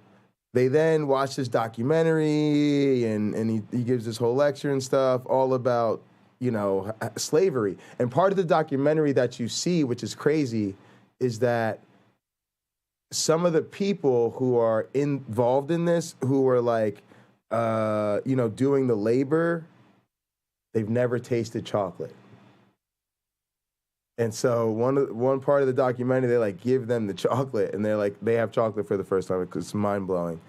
they then watch this documentary and he gives this whole lecture and stuff all about, you know, slavery. And part of the documentary that you see, which is crazy, is that some of the people who are involved in this, who are like, you know, doing the labor, they've never tasted chocolate. And so one part of the documentary, they like give them the chocolate, and they're like, they have chocolate for the first time. It's mind blowing.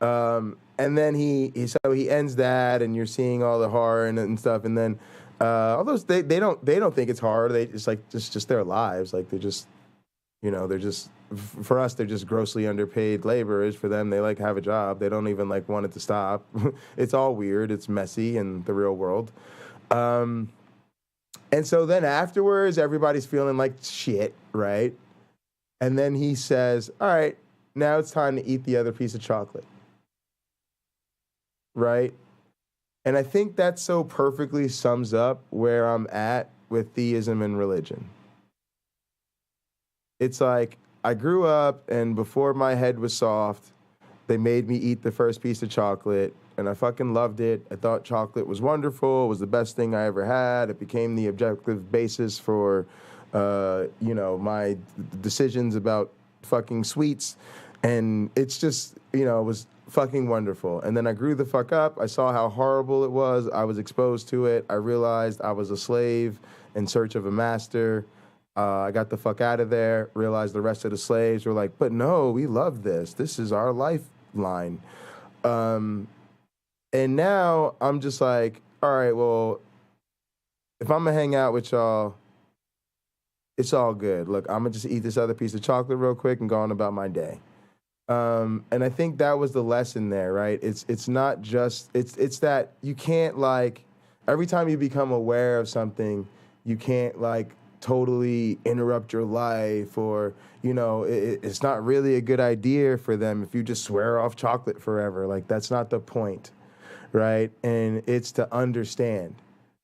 And then he ends that, and you're seeing all the horror and stuff. And then, although they don't think it's horror, it's like just their lives. Like they're just, you know, for us, they're just grossly underpaid laborers. For them, they like have a job. They don't even like want it to stop. It's all weird. It's messy in the real world. And so then afterwards, everybody's feeling like shit, right? And then he says, all right, now it's time to eat the other piece of chocolate, right? And I think that so perfectly sums up where I'm at with theism and religion. It's like, I grew up, and before my head was soft, they made me eat the first piece of chocolate, and I fucking loved it. I thought chocolate was wonderful. It was the best thing I ever had. It became the objective basis for, you know, my decisions about fucking sweets. And it's just, you know, it was fucking wonderful. And then I grew the fuck up. I saw how horrible it was. I was exposed to it. I realized I was a slave in search of a master. I got the fuck out of there, realized the rest of the slaves were like, but no, we love this. This is our lifeline. And now I'm just like, all right, well, if I'm going to hang out with y'all, it's all good. Look, I'm going to just eat this other piece of chocolate real quick and go on about my day. And I think that was the lesson there, right? It's not just, it's that you can't like, every time you become aware of something, you can't like, totally interrupt your life, or, you know, it's not really a good idea for them if you just swear off chocolate forever. Like, that's not the point, right? And it's to understand.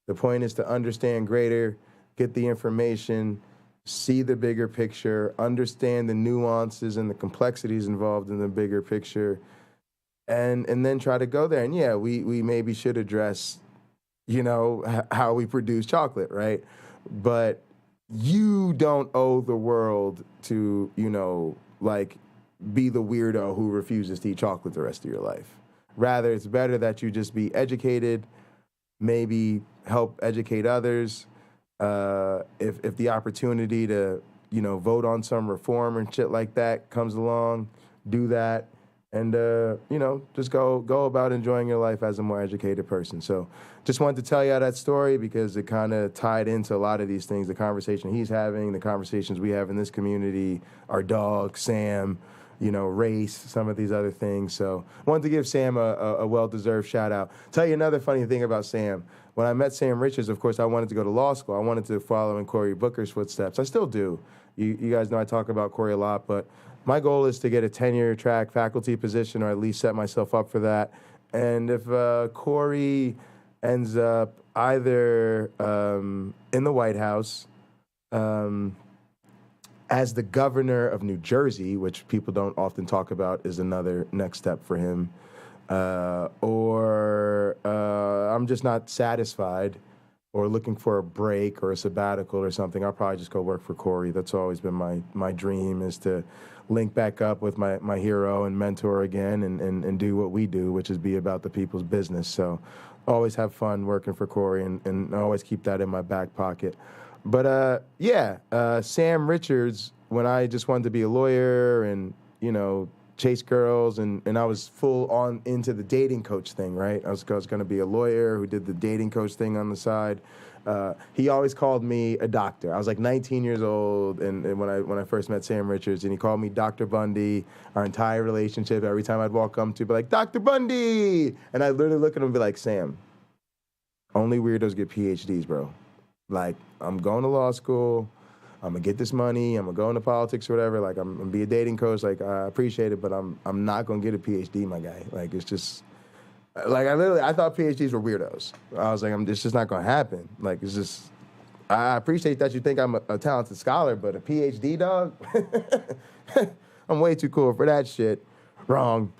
The point is to understand greater, get the information, see the bigger picture, understand the nuances and the complexities involved in the bigger picture, and then try to go there. And yeah, we maybe should address, you know, how we produce chocolate, right? But you don't owe the world to, you know, like, be the weirdo who refuses to eat chocolate the rest of your life. Rather, it's better that you just be educated, maybe help educate others. If the opportunity to, you know, vote on some reform and shit like that comes along, do that. And, you know, just go about enjoying your life as a more educated person. So just wanted to tell you that story because it kind of tied into a lot of these things, the conversation he's having, the conversations we have in this community, our dog, Sam, you know, race, some of these other things. So wanted to give Sam a well-deserved shout out. Tell you another funny thing about Sam. When I met Sam Richards, of course, I wanted to go to law school. I wanted to follow in Cory Booker's footsteps. I still do. You guys know I talk about Cory a lot, but my goal is to get a tenure-track faculty position, or at least set myself up for that. And if Cory ends up either in the White House as the governor of New Jersey, which people don't often talk about, is another next step for him, or I'm just not satisfied or looking for a break or a sabbatical or something, I'll probably just go work for Cory. That's always been my dream, is to link back up with my hero and mentor again and do what we do, which is be about the people's business. So always have fun working for Cory and always keep that in my back pocket. But Sam Richards, when I just wanted to be a lawyer and, you know, chase girls, and I was full on into the dating coach thing, right? I was going to be a lawyer who did the dating coach thing on the side. He always called me a doctor. I was like 19 years old, and when I first met Sam Richards, and he called me Dr. Bundy. Our entire relationship, every time I'd walk up to, be like, Dr. Bundy! And I'd literally look at him and be like, Sam, only weirdos get PhDs, bro. Like, I'm going to law school. I'm gonna get this money, I'm gonna go into politics or whatever. Like I'm gonna be a dating coach. Like I appreciate it, but I'm not gonna get a PhD, my guy. Like it's just like I thought PhDs were weirdos. I was like, it's just not gonna happen. Like it's just I appreciate that you think I'm a talented scholar, but a PhD, dog? I'm way too cool for that shit. Wrong.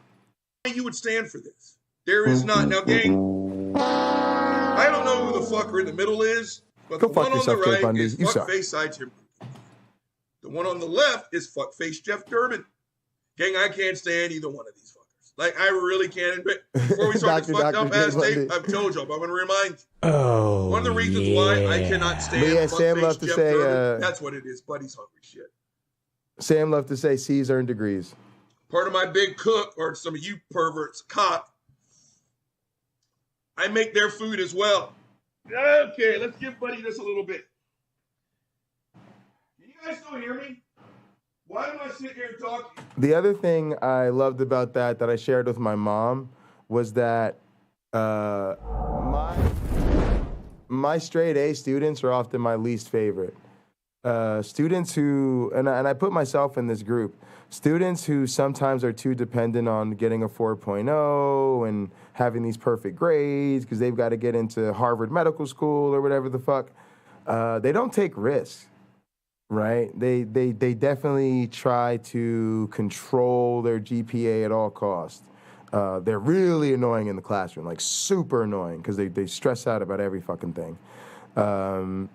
You would stand for this. There is not. Now, gang, I don't know who the fucker in the middle is, but Go the fuck one on yourself, the Kid right Bundy. is You suck. fuckface side Tim. The one on the left is fuckface Jeff Durbin. Gang, I can't stand either one of these fuckers. Like, I really can't. But before we start this fucked up ass tape, I've told y'all, but I'm going to remind you. Oh, One of the reasons why I cannot stand Sam loved to Jeff say, Durbin, that's what it is. Buddy's hungry shit. Sam loved to say C's earned degrees. Part of my big cook, or some of you perverts, cock, I make their food as well. Okay, let's give Buddy this a little bit. Can you guys still hear me? Why am I sitting here talking? The other thing I loved about that I shared with my mom was that my straight A students are often my least favorite. Students who, and I put myself in this group, students who sometimes are too dependent on getting a 4.0 and having these perfect grades because they've got to get into Harvard Medical School or whatever the fuck, they don't take risks, right? They definitely try to control their GPA at all costs. They're really annoying in the classroom, like super annoying because they stress out about every fucking thing. And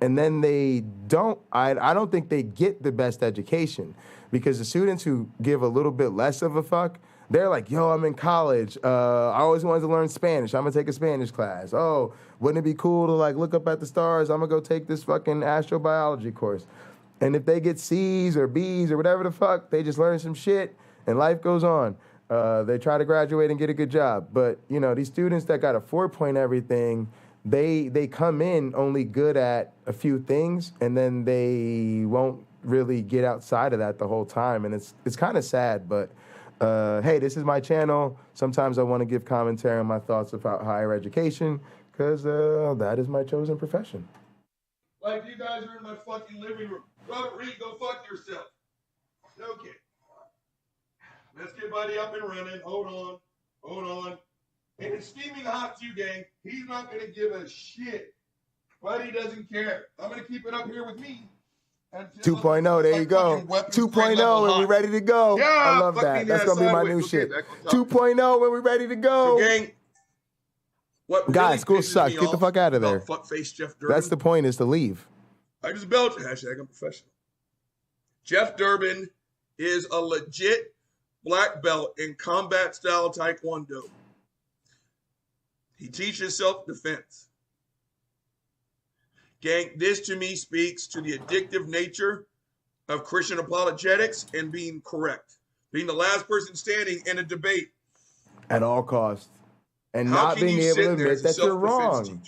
then they don't, I don't think they get the best education because the students who give a little bit less of a fuck, they're like, yo, I'm in college. I always wanted to learn Spanish. I'm gonna take a Spanish class. Oh, wouldn't it be cool to like look up at the stars? I'm gonna go take this fucking astrobiology course. And if they get C's or B's or whatever the fuck, they just learn some shit and life goes on. They try to graduate and get a good job. But, you know, these students that got a 4 everything, they come in only good at a few things, and then they won't really get outside of that the whole time. And it's kind of sad, but hey, this is my channel. Sometimes I want to give commentary on my thoughts about higher education because that is my chosen profession. Like you guys are in my fucking living room. Robert Reed, go fuck yourself. Okay. Let's get Buddy up and running. Hold on. And it's steaming hot too, gang. He's not going to give a shit. Buddy doesn't care. I'm going to keep it up here with me. 2.0, there you go. 2.0 and we're ready to go. Yeah, I love that. That's going to be my new shit. 2.0 when we're ready to go. So, gang, what really guys, school sucks. Get the fuck out of there. Fuckface Jeff Durbin. That's the point, is to leave. I just belched. Hashtag I'm professional. Jeff Durbin is a legit black belt in combat style taekwondo. He teaches self-defense. Gang, this to me speaks to the addictive nature of Christian apologetics and being correct. Being the last person standing in a debate. At all costs. And not being able to admit that you're wrong.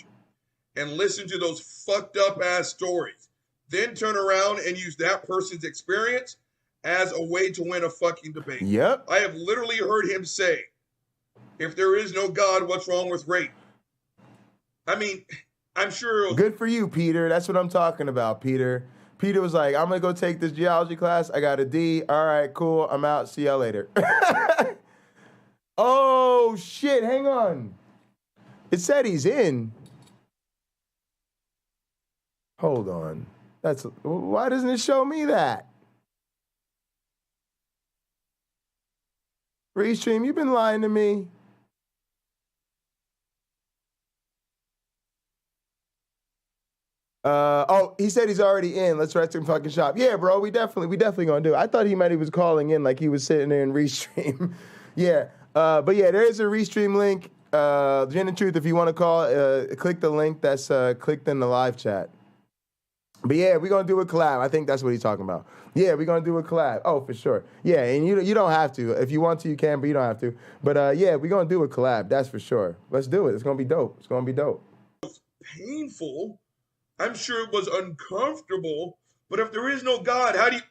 And listen to those fucked up ass stories. Then turn around and use that person's experience as a way to win a fucking debate. Yep. I have literally heard him say, if there is no God, what's wrong with rape? I mean, I'm sure. Good for you, Peter. That's what I'm talking about, Peter. Peter was like, I'm going to go take this geology class. I got a D. All right, cool. I'm out. See y'all later. Oh, shit. Hang on. It said he's in. Hold on. Why doesn't it show me that? Restream, you've been lying to me. Oh, he said he's already in. Let's rest him fucking shop. Yeah, bro, we definitely gonna do it. I thought he was calling in like he was sitting there in Restream. Yeah, but yeah, there is a Restream link. Gin and Truth, if you want to call, click the link that's clicked in the live chat. But yeah, we're gonna do a collab. I think that's what he's talking about. Yeah, we're gonna do a collab. Oh, for sure. Yeah, and you don't have to. If you want to, you can, but you don't have to. But yeah, we're gonna do a collab. That's for sure. Let's do it. It's gonna be dope. It's gonna be dope. Painful. I'm sure it was uncomfortable. But if there is no God, how do you?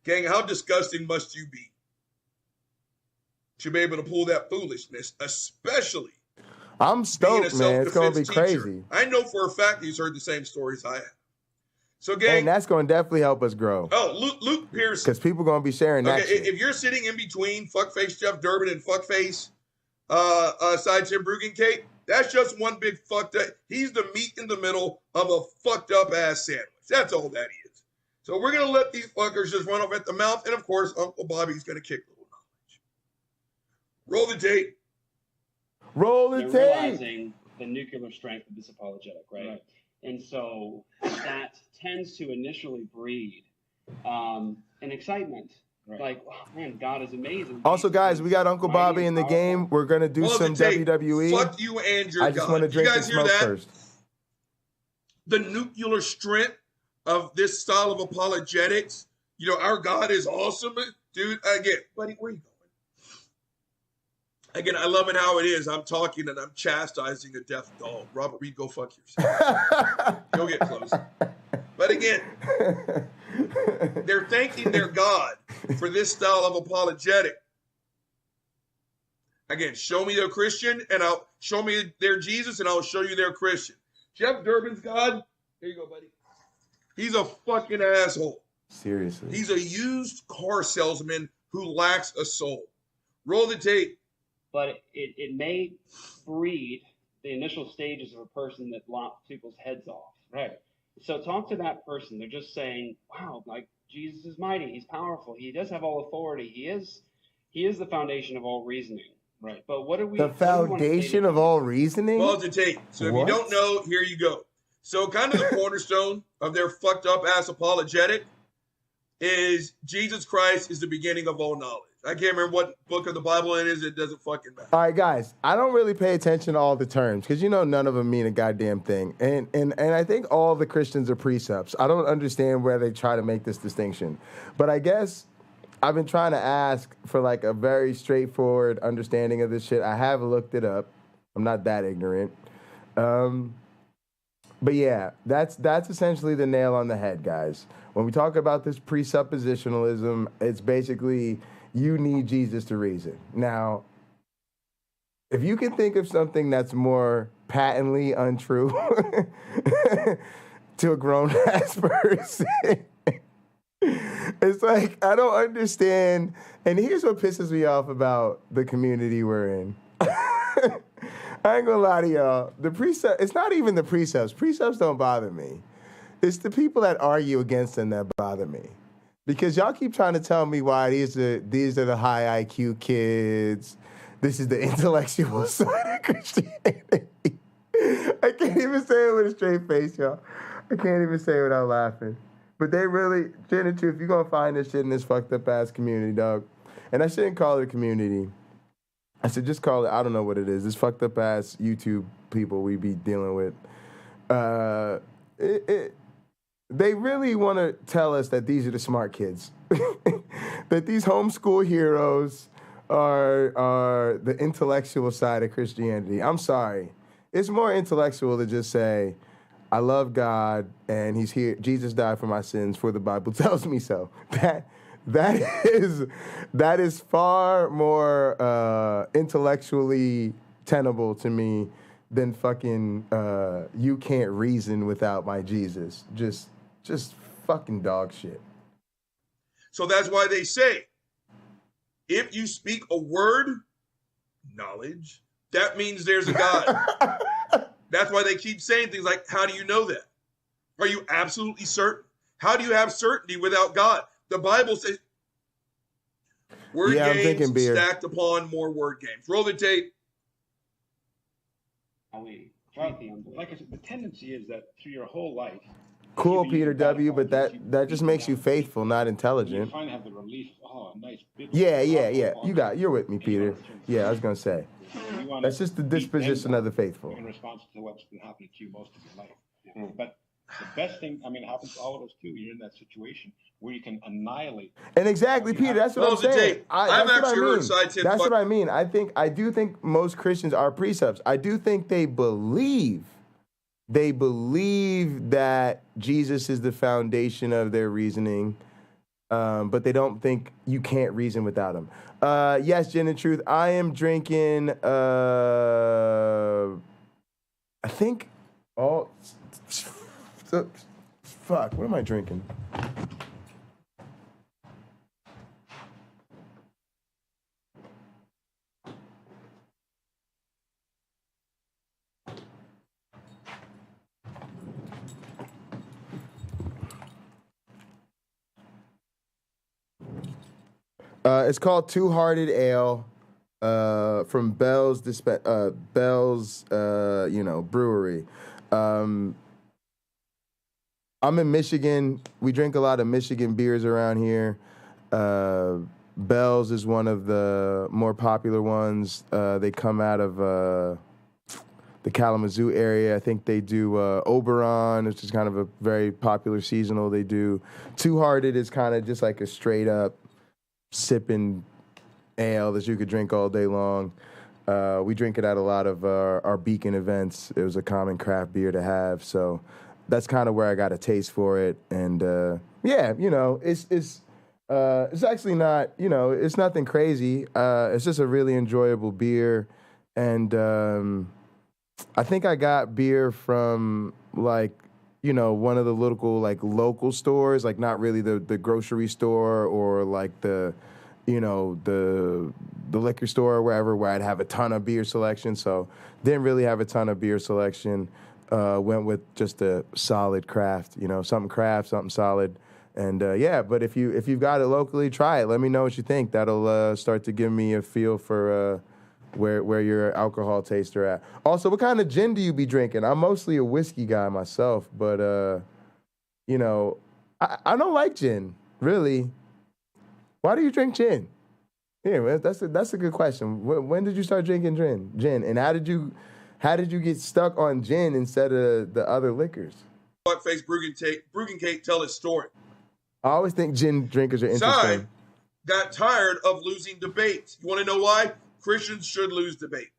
Gang, how disgusting must you be to be able to pull that foolishness, especially I'm stoked, man. It's going to be crazy. I know for a fact he's heard the same stories I have. So, gang. And that's going to definitely help us grow. Oh, Luke Pearson. Because people going to be sharing that shit. If you're sitting in between fuckface Jeff Durbin and fuckface side Tim Bruggencake, that's just one big fucked up. He's the meat in the middle of a fucked up ass sandwich. That's all that is. So we're going to let these fuckers just run off at the mouth. And, of course, Uncle Bobby's going to kick little knowledge. Roll the tape. Roll the tape. Realizing the nuclear strength of this apologetic, right? And so that tends to initially breed an excitement. Right. Like, oh, man, God is amazing. Also, guys, we got Uncle Bobby in the game. We're going to do some WWE. Fuck you and your God. I just want to drink and smoke first. The nuclear strength of this style of apologetics. You know, our God is awesome. Dude, again, buddy, where you going? Again, I love it how it is. I'm talking and I'm chastising a deaf dog. Robert Reed, go fuck yourself. Go get close. But again, they're thanking their God for this style of apologetic. Again, show me their Christian and I'll show me their Jesus and I'll show you their Christian. Jeff Durbin's God, here you go, buddy. He's a fucking asshole. Seriously. He's a used car salesman who lacks a soul. Roll the tape. But it may breed the initial stages of a person that lops people's heads off. Right. So talk to that person. They're just saying, wow, like Jesus is mighty. He's powerful. He does have all authority. He is the foundation of all reasoning. Right. But what are we? The foundation of all reasoning? Well, to take. So if you don't know, here you go. So kind of the cornerstone of their fucked up ass apologetic is Jesus Christ is the beginning of all knowledge. I can't remember what book of the Bible it is. It doesn't fucking matter. All right, guys. I don't really pay attention to all the terms because, you know, none of them mean a goddamn thing. And I think all the Christians are precepts. I don't understand where they try to make this distinction. But I guess I've been trying to ask for, like, a very straightforward understanding of this shit. I have looked it up. I'm not that ignorant. But, yeah, that's essentially the nail on the head, guys. When we talk about this presuppositionalism, it's basically you need Jesus to reason. Now, if you can think of something that's more patently untrue to a grown-ass person, it's like, I don't understand. And here's what pisses me off about the community we're in. I ain't gonna lie to y'all. It's not even the precepts. Precepts don't bother me. It's the people that argue against them that bother me. Because y'all keep trying to tell me why these are the high IQ kids. This is the intellectual side of Christianity. I can't even say it with a straight face, y'all. I can't even say it without laughing. But they really, Jen and Truth, if you're going to find this shit in this fucked up ass community, dog. And I shouldn't call it a community. I should just call it, I don't know what it is. This fucked up ass YouTube people we be dealing with. They really want to tell us that these are the smart kids. That these homeschool heroes are the intellectual side of Christianity. I'm sorry. It's more intellectual to just say, I love God and he's here. Jesus died for my sins, for the Bible tells me so. That is far more intellectually tenable to me than fucking you can't reason without my Jesus. Just fucking dog shit. So that's why they say, if you speak a word, knowledge, that means there's a God. That's why they keep saying things like, how do you know that? Are you absolutely certain? How do you have certainty without God? The Bible says word games stacked upon more word games. Roll the tape. Like I said, the tendency is that through your whole life. Cool, Peter W., but that just makes you faithful, not intelligent. You finally have the relief. Oh, nice. Yeah. You're with me, Peter. Yeah, I was gonna say. That's just the disposition of the faithful. In response to what's been happening to you most of your life. Yeah. But the best thing, it happens to all of us too. You're in that situation where you can annihilate. And exactly, Peter, that's what I'm saying. That's what I mean. I do think most Christians are precepts. I do think they believe that Jesus is the foundation of their reasoning. but they don't think you can't reason without them. Yes, Gin and Truth. I am drinking, I think, fuck, what am I drinking? It's called Two Hearted Ale from Bell's brewery. I'm in Michigan. We drink a lot of Michigan beers around here. Bell's is one of the more popular ones. They come out of the Kalamazoo area. I think they do Oberon, which is kind of a very popular seasonal. They do Two Hearted is kind of just like a straight up sipping ale that you could drink all day long. We drink it at a lot of our Beacon events. It was a common craft beer to have, so that's kind of where I got a taste for it. And it's actually not, it's nothing crazy. It's just a really enjoyable beer, and I think I got beer from one of the local stores, like not really the grocery store or like the liquor store or wherever, where I'd have a ton of beer selection. So didn't really have a ton of beer selection. Went with just a solid craft, something craft, something solid. And but if you've got it locally, try it. Let me know what you think. That'll start to give me a feel for where your alcohol tastes are at. Also, what kind of gin do you be drinking? I'm mostly a whiskey guy myself, but I don't like gin, really. Why do you drink gin? Yeah, that's a good question. When did you start drinking gin? And how did you get stuck on gin instead of the other liquors? Fuckface Bruggen Kate tell his story. I always think gin drinkers are interesting. Cy got tired of losing debates. You want to know why? Christians should lose debates.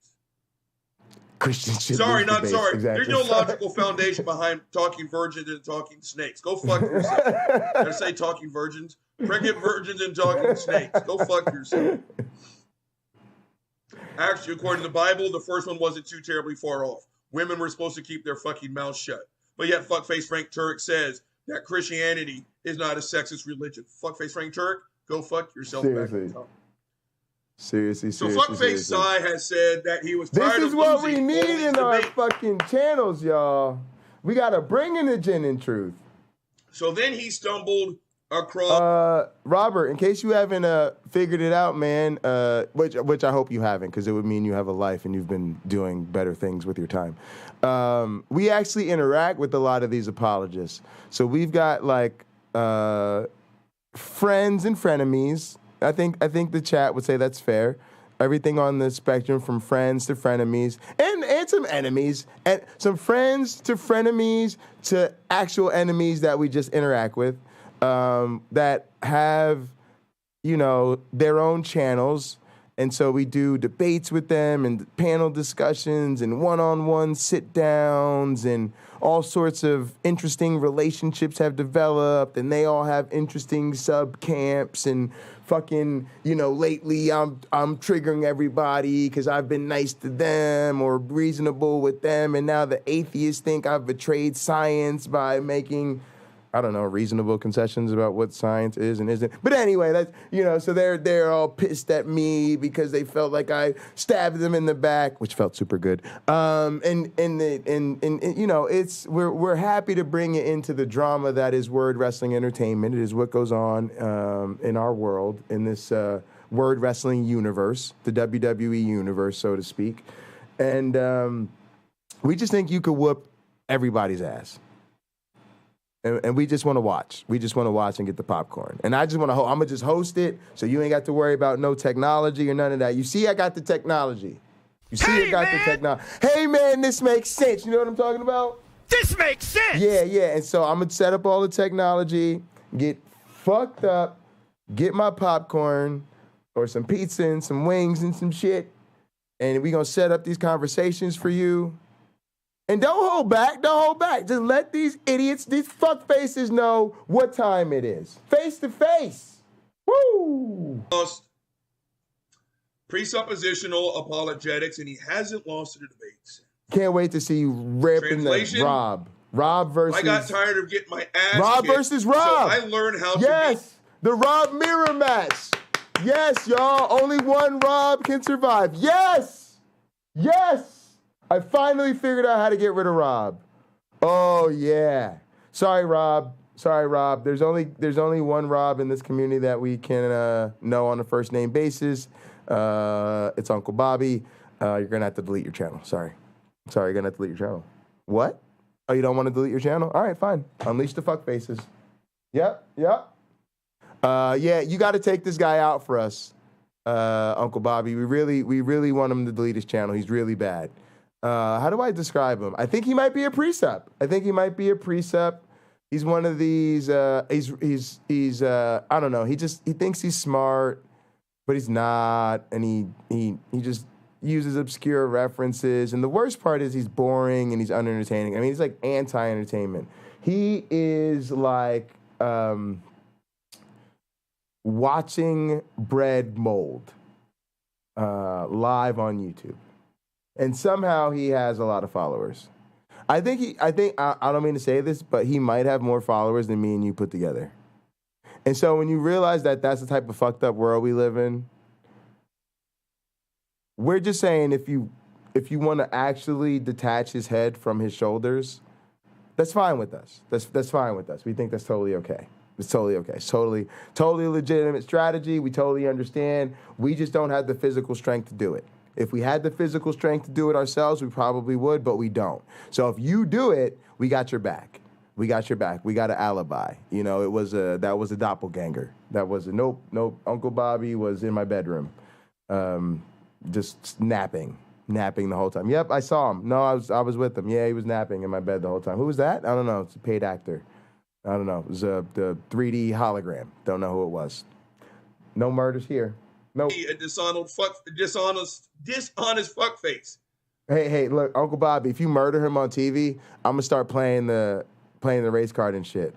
Christians should sorry, lose not debates. sorry. Exactly. There's no logical foundation behind talking virgins and talking snakes. Go fuck yourself. Did I say talking virgins? Pregnant virgins and talking snakes. Go fuck yourself. Actually, according to the Bible, the first one wasn't too terribly far off. Women were supposed to keep their fucking mouths shut. But yet fuckface Frank Turek says that Christianity is not a sexist religion. Fuckface Frank Turek, go fuck yourself. Seriously. Back Seriously. So fuckface Cy has said that he was tired of This is what we losing need in our debate. fucking channels, y'all. We gotta bring in the gin and truth. So then he stumbled across. Robert, in case you haven't figured it out, man, which I hope you haven't, because it would mean you have a life and you've been doing better things with your time. We actually interact with a lot of these apologists. So we've got like friends and frenemies. I think the chat would say that's fair. Everything on the spectrum from friends to frenemies and some enemies, and some friends to frenemies to actual enemies that we just interact with, that have, their own channels. And so we do debates with them and panel discussions and one-on-one sit-downs, and all sorts of interesting relationships have developed, and they all have interesting sub-camps, and fucking, lately I'm triggering everybody because I've been nice to them or reasonable with them, and now the atheists think I've betrayed science by making, I don't know, reasonable concessions about what science is and isn't. But anyway, that's, so they're all pissed at me because they felt like I stabbed them in the back, which felt super good. It's we're happy to bring it into the drama that is word wrestling entertainment. It is what goes on in our world, in this word wrestling universe, the WWE universe, so to speak. And we just think you could whoop everybody's ass. And we just want to watch. We just want to watch and get the popcorn. And I just want to, I'm going to just host it so you ain't got to worry about no technology or none of that. You see, I got the technology. I got the technology. Hey, man, this makes sense. You know what I'm talking about? This makes sense! Yeah. And so I'm going to set up all the technology, get fucked up, get my popcorn or some pizza and some wings and some shit. And we going to set up these conversations for you. And don't hold back. Don't hold back. Just let these idiots, these fuck faces know what time it is. Face to face. Woo! Lost presuppositional apologetics, and he hasn't lost the debates. Can't wait to see you ripping the Rob. Rob versus... I got tired of getting my ass Rob kicked, versus Rob. So I learned how to Yes, the Rob mirror match. Yes, y'all. Only one Rob can survive. Yes. Yes. I finally figured out how to get rid of Rob. Oh, yeah. Sorry, Rob. Sorry, Rob. There's only one Rob in this community that we can know on a first name basis. It's Uncle Bobby. You're going to have to delete your channel. Sorry, you're going to have to delete your channel. What? Oh, you don't want to delete your channel? All right, fine. Unleash the fuck faces. Yep. Yeah, you got to take this guy out for us, Uncle Bobby. We really want him to delete his channel. He's really bad. How do I describe him? I think he might be a precept. He's one of these. He's I don't know. He thinks he's smart, but he's not, and he just uses obscure references. And the worst part is he's boring and he's unentertaining. I mean, he's like anti-entertainment. He is like watching bread mold live on YouTube. And somehow he has a lot of followers. I don't mean to say this, but he might have more followers than me and you put together. And so when you realize that that's the type of fucked up world we live in, we're just saying if you want to actually detach his head from his shoulders, that's fine with us. That's fine with us. We think that's totally okay. It's totally okay. It's totally legitimate strategy. We totally understand. We just don't have the physical strength to do it. If we had the physical strength to do it ourselves, we probably would, but we don't. So if you do it, we got your back. We got your back. We got an alibi. You know, that was a doppelganger. That was nope. Uncle Bobby was in my bedroom, just napping the whole time. Yep, I saw him. No, I was with him. Yeah, he was napping in my bed the whole time. Who was that? I don't know. It's a paid actor. I don't know. It was the 3D hologram. Don't know who it was. No murders here. No. A dishonest fuckface. Hey, look, Uncle Bobby, if you murder him on TV, I'm gonna start playing the race card and shit.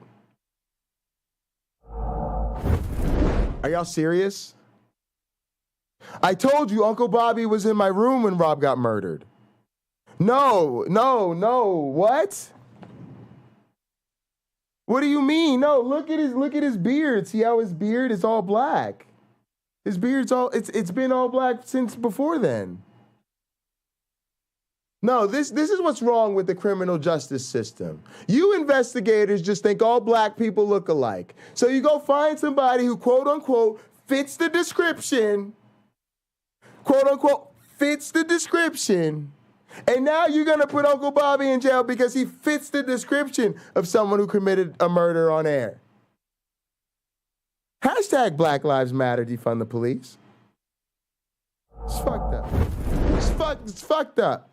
Are y'all serious? I told you Uncle Bobby was in my room when Rob got murdered. No, what? What do you mean? No, look at his beard. See how his beard is all black? His beard's it's been all black since before then. No, this is what's wrong with the criminal justice system. You investigators just think all black people look alike. So you go find somebody who quote unquote fits the description. Quote unquote fits the description. And now you're going to put Uncle Bobby in jail because he fits the description of someone who committed a murder on air. Hashtag Black Lives Matter, defund the police. It's fucked up. It's fucked up.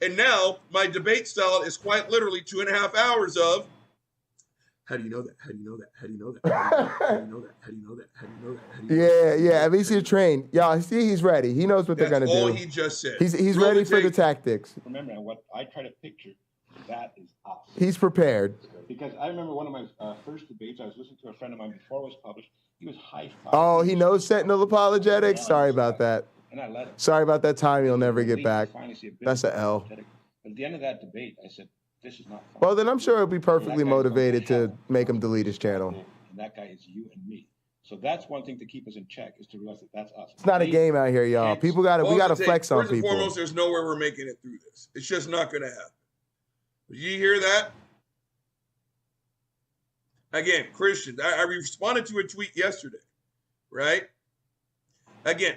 And now my debate style is quite literally 2.5 hours of how do you know that? How do you know that? How do you know that? How do you know that? How do you know that? How do you know that? How do you know that? Yeah. At least he's trained. Y'all, see, he's ready. He knows what they're gonna do. That's all he just said. He's ready for the tactics. Remember, what I try to picture, that is us. He's prepared. Because I remember one of my first debates, I was listening to a friend of mine before it was published. He was high-fiving. Oh, he knows Sentinel Apologetics? Sorry about that. And I let him. Sorry about that time you'll never get back. That's an L. But at the end of that debate, I said, this is not fun. Well, then I'm sure he'll be perfectly motivated to make him delete his channel. And that guy is you and me. So that's one thing to keep us in check, is to realize that that's us. It's not a game out here, y'all. We gotta flex on people. First and foremost, there's no way we're making it through this. It's just not going to happen. Did you hear that? Again, Christians, I responded to a tweet yesterday, right? Again,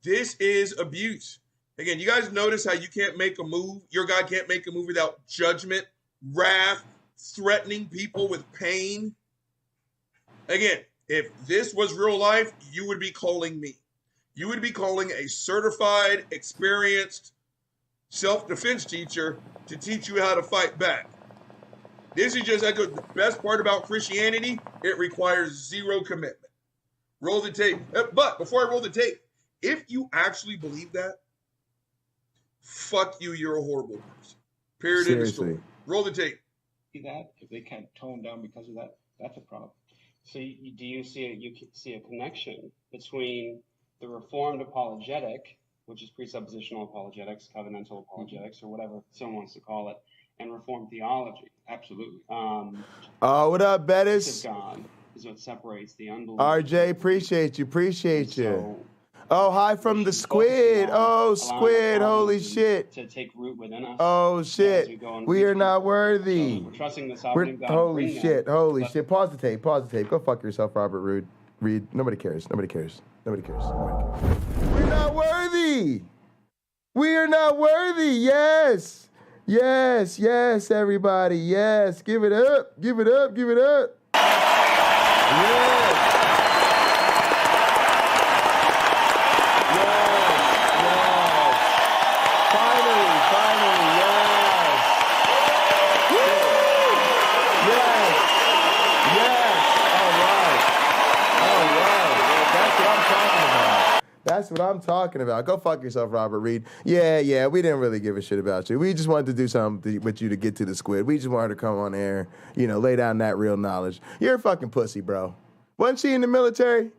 this is abuse. Again, you guys notice how you can't make a move? Your God can't make a move without judgment, wrath, threatening people with pain. Again, if this was real life, you would be calling me. You would be calling a certified, experienced self-defense teacher to teach you how to fight back. This is just the best part about Christianity. It requires zero commitment. Roll the tape. But before I roll the tape, If you actually believe that, fuck you, you're a horrible person. Period. In the story. Roll the tape. See that? If they can't tone down because of that, that's a problem. So do you see a connection between the Reformed apologetic, which is presuppositional apologetics, covenantal apologetics, or whatever someone wants to call it, and Reformed theology? Absolutely. What up, Bettis? God is what separates the unbelief. RJ, appreciate you. Oh, hi from the squid. Oh, squid, holy shit. To take root within us. Oh, shit. We are not worthy. So we're trusting the sovereignty of God. Holy shit. Pause the tape. Go fuck yourself, Robert Reed. Nobody cares. We're not worthy. We are not worthy. Yes, everybody. Yes. Give it up. Yes. That's what I'm talking about. Go fuck yourself, Robert Reed. Yeah, we didn't really give a shit about you. We just wanted to do something with you to get to the squid. We just wanted to come on air, lay down that real knowledge. You're a fucking pussy, bro. Wasn't she in the military?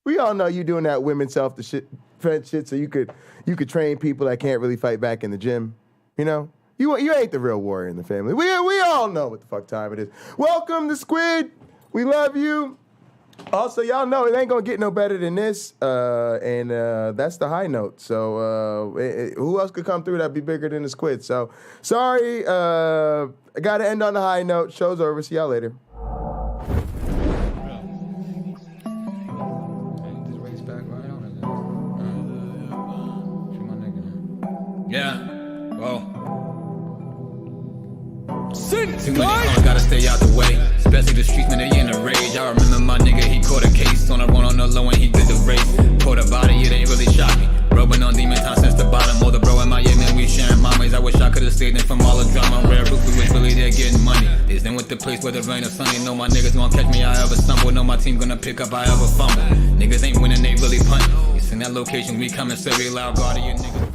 We all know you doing that women's self-defense shit so you could train people that can't really fight back in the gym. You ain't the real warrior in the family. We all know what the fuck time it is. Welcome to Squid. We love you. Also, y'all know it ain't gonna get no better than this, and that's the high note. So who else could come through that'd be bigger than the squid? So sorry, I gotta end on the high note. Show's over. See y'all later. Yeah, well. Too many cons, gotta stay out the way. Especially the streets, man, they in a rage. I remember my nigga, he caught a case. On a run on the low and he did the race. Caught a body, it ain't really shocked me. Rubbing on demon time since the bottom. All the bro in Miami, man, we sharing mamas. I wish I could've saved them from all the drama. Rare book, we was really there getting money. This then with the place where the rain or sunny. Know my niggas won't catch me, I ever stumble. Know my team gonna pick up, I ever fumble. Niggas ain't winning, they really punt. It's in that location, we coming, so we loud guardian niggas.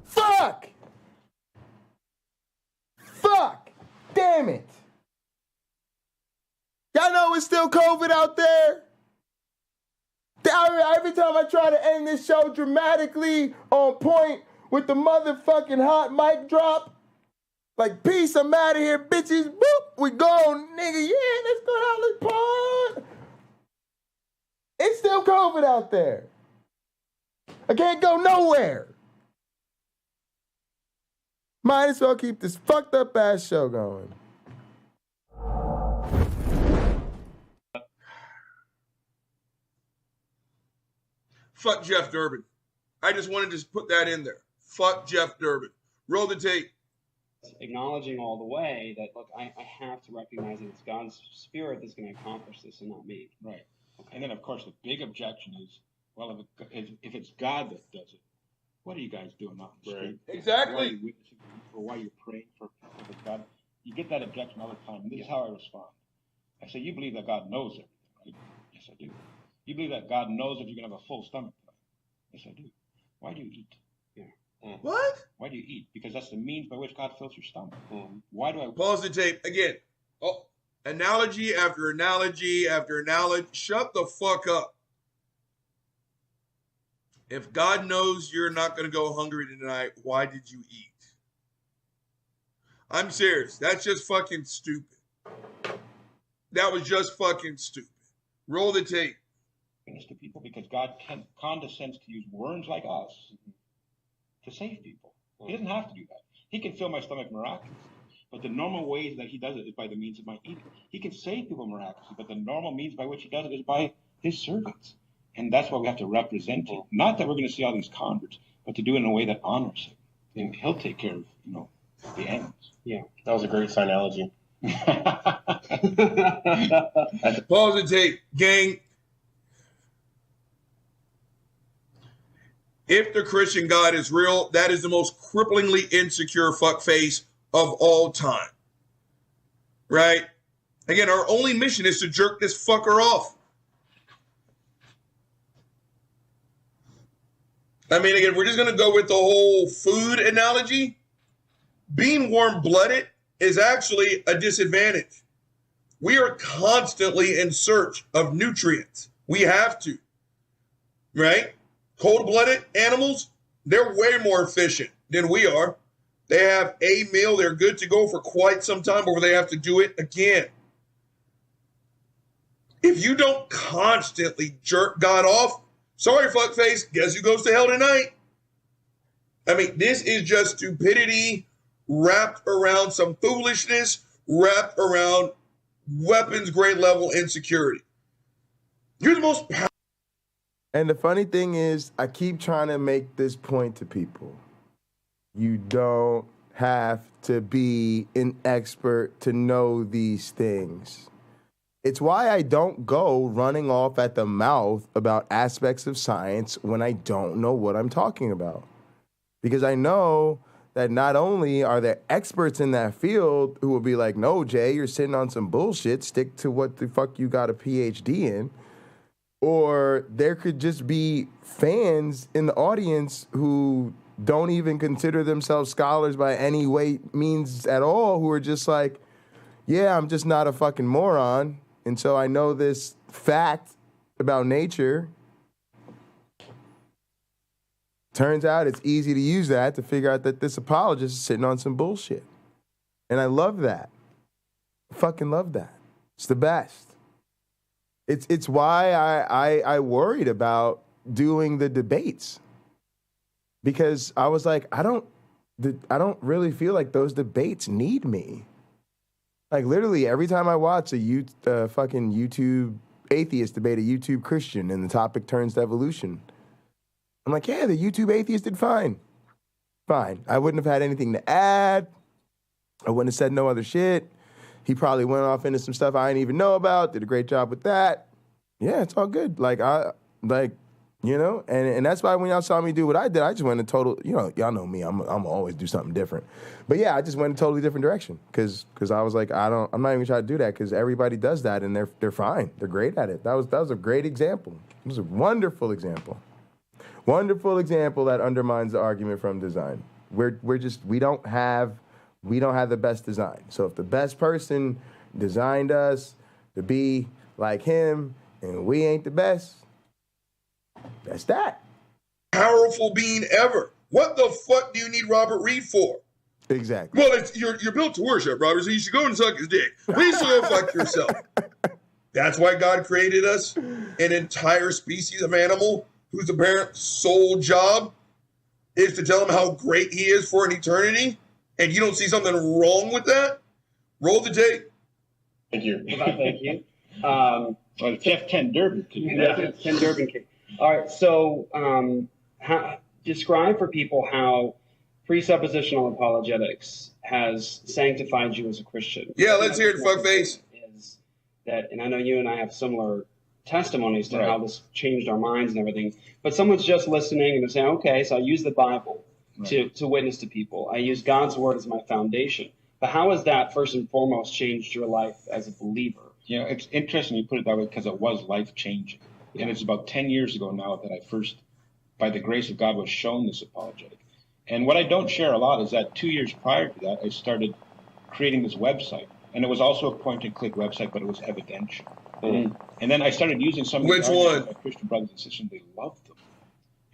Fuck! Damn it. Y'all know it's still COVID out there? Every time I try to end this show dramatically on point with the motherfucking hot mic drop, like, peace, I'm out of here, bitches. Boop, we gone, nigga. Yeah, let's go down the pond. It's still COVID out there. I can't go nowhere. Might as well keep this fucked up ass show going. Fuck Jeff Durbin. I just wanted to put that in there. Fuck Jeff Durbin. Roll the tape. Acknowledging all the way that, look, I have to recognize that it's God's spirit that's going to accomplish this and not me. Right. Okay. And then, of course, the big objection is, well, if it's God that does it, what are you guys doing out in the street? Exactly. Why are you witnessing or why you're praying for God? You get that objection all the time. And this is how I respond. I say, you believe that God knows everything, right? Yes, I do. You believe that God knows if you're going to have a full stomach? Yes, I do. Why do you eat? Yeah. What? Why do you eat? Because that's the means by which God fills your stomach. Why do I... Pause the tape again. Oh, analogy after analogy after analogy. Shut the fuck up. If God knows you're not going to go hungry tonight, why did you eat? I'm serious. That's just fucking stupid. That was just fucking stupid. Roll the tape. To people because God condescends to use worms like us to save people. He doesn't have to do that. He can fill my stomach miraculously, but the normal ways that he does it is by the means of my eating. He can save people miraculously, but the normal means by which he does it is by his servants. And that's why we have to represent him. Not that we're going to see all these converts, but to do it in a way that honors him. And he'll take care of, the ends. Yeah. That was a great analogy. Pause the tape, gang. If the Christian God is real, that is the most cripplingly insecure fuckface of all time. Right? Again, our only mission is to jerk this fucker off. I mean, again, we're just going to go with the whole food analogy. Being warm-blooded is actually a disadvantage. We are constantly in search of nutrients. We have to, right? Cold-blooded animals, they're way more efficient than we are. They have a meal. They're good to go for quite some time before they have to do it again. If you don't constantly jerk God off, sorry, fuckface, guess who goes to hell tonight? I mean, this is just stupidity wrapped around some foolishness, wrapped around weapons grade level insecurity. You're the most powerful. And the funny thing is, I keep trying to make this point to people. You don't have to be an expert to know these things. It's why I don't go running off at the mouth about aspects of science when I don't know what I'm talking about. Because I know that not only are there experts in that field who will be like, no, Jay, you're sitting on some bullshit, stick to what the fuck you got a PhD in. Or there could just be fans in the audience who don't even consider themselves scholars by any way, means at all, who are just like, yeah, I'm just not a fucking moron. And so I know this fact about nature. Turns out it's easy to use that to figure out that this apologist is sitting on some bullshit. And I love that. I fucking love that. It's the best. It's why I worried about doing the debates. Because I was like, I don't really feel like those debates need me. Like literally every time I watch a fucking YouTube atheist debate a YouTube Christian and the topic turns to evolution, I'm like, yeah, the YouTube atheist did fine. Fine. I wouldn't have had anything to add. I wouldn't have said no other shit. He probably went off into some stuff I didn't even know about, did a great job with that. Yeah, it's all good. And that's why when y'all saw me do what I did, I just went in total, y'all know me, I'm always do something different. But yeah, I just went in a totally different direction because I was like, I'm not even trying to do that because everybody does that and they're fine. They're great at it. That was a great example. It was a wonderful example. Wonderful example that undermines the argument from design. We don't have the best design. So if the best person designed us to be like him and we ain't the best, that's that. Powerful being ever. What the fuck do you need Robert Reed for? Exactly. Well, you're built to worship, Robert, so you should go and suck his dick. Please go fuck yourself. That's why God created us, an entire species of animal whose apparent sole job is to tell him how great he is for an eternity, and you don't see something wrong with that? Roll the tape. Thank you. Thank you. Jeff Ken Durbin. Yeah, Ken Durbin. All right, so describe for people how presuppositional apologetics has sanctified you as a Christian. Yeah, let's hear it, fuckface. Is that, and I know you and I have similar testimonies to how this changed our minds and everything, but someone's just listening and they're saying, okay, so I use the Bible to witness to people. I use God's word as my foundation. But how has that first and foremost changed your life as a believer? It's interesting you put it that way because it was life-changing. And it's about 10 years ago now that I first, by the grace of God, was shown this apologetic. And what I don't share a lot is that 2 years prior to that, I started creating this website. And it was also a point-and-click website, but it was evidential. Mm-hmm. And then I started using some of Which one? My Christian brothers and sisters. They loved them.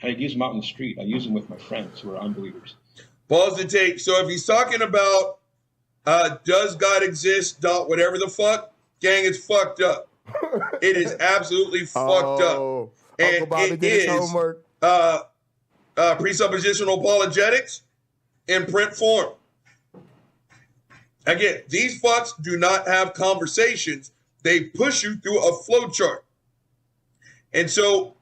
And I'd use them out in the street. I use them with my friends who are unbelievers. Pause the tape. So if he's talking about does God exist, whatever the fuck, gang, it's fucked up. It is absolutely fucked up. And Uncle Bobby it did his is homework. presuppositional apologetics in print form. Again, these fucks do not have conversations. They push you through a flow chart. And so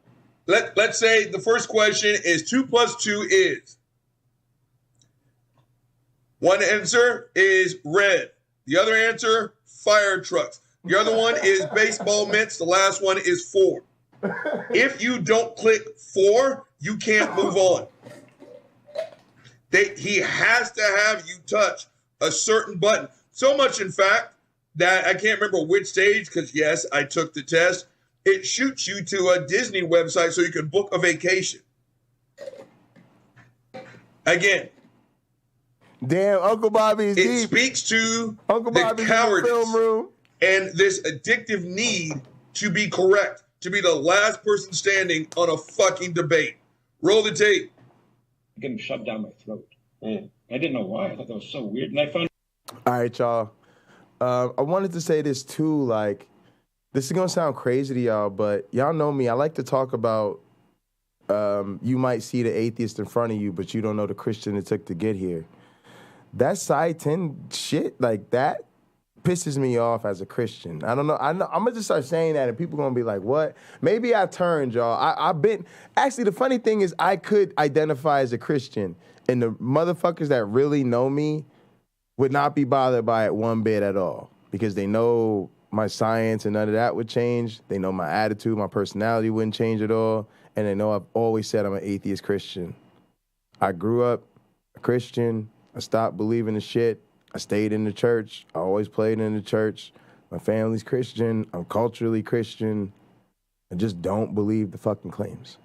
let's say the first question is 2 + 2 is. One answer is red. The other answer, fire trucks. The other one is baseball mitts. The last one is 4. If you don't click 4, you can't move on. He has to have you touch a certain button. So much, in fact, that I can't remember which stage, because, yes, I took the test. It shoots you to a Disney website so you can book a vacation. Again. Damn, Uncle Bobby is deep. It speaks to Uncle Bobby's the cowardice in the film room. And this addictive need to be correct, to be the last person standing on a fucking debate. Roll the tape. Getting shoved down my throat. I didn't know why. I thought that was so weird. And I found. All right, y'all. I wanted to say this too. Like, this is gonna sound crazy to y'all, but y'all know me. I like to talk about. You might see the atheist in front of you, but you don't know the Christian it took to get here. That side 10 shit, like that, pisses me off as a Christian. I don't know. I'm gonna just start saying that, and people gonna be like, "What?" Maybe I turned, y'all. I've been. Actually, the funny thing is, I could identify as a Christian, and the motherfuckers that really know me would not be bothered by it one bit at all, because they know my science and none of that would change. They know my attitude, my personality wouldn't change at all, and they know I've always said I'm an atheist Christian. I grew up a Christian. I stopped believing the shit. I stayed in the church. I always played in the church. My family's Christian. I'm culturally Christian. I just don't believe the fucking claims.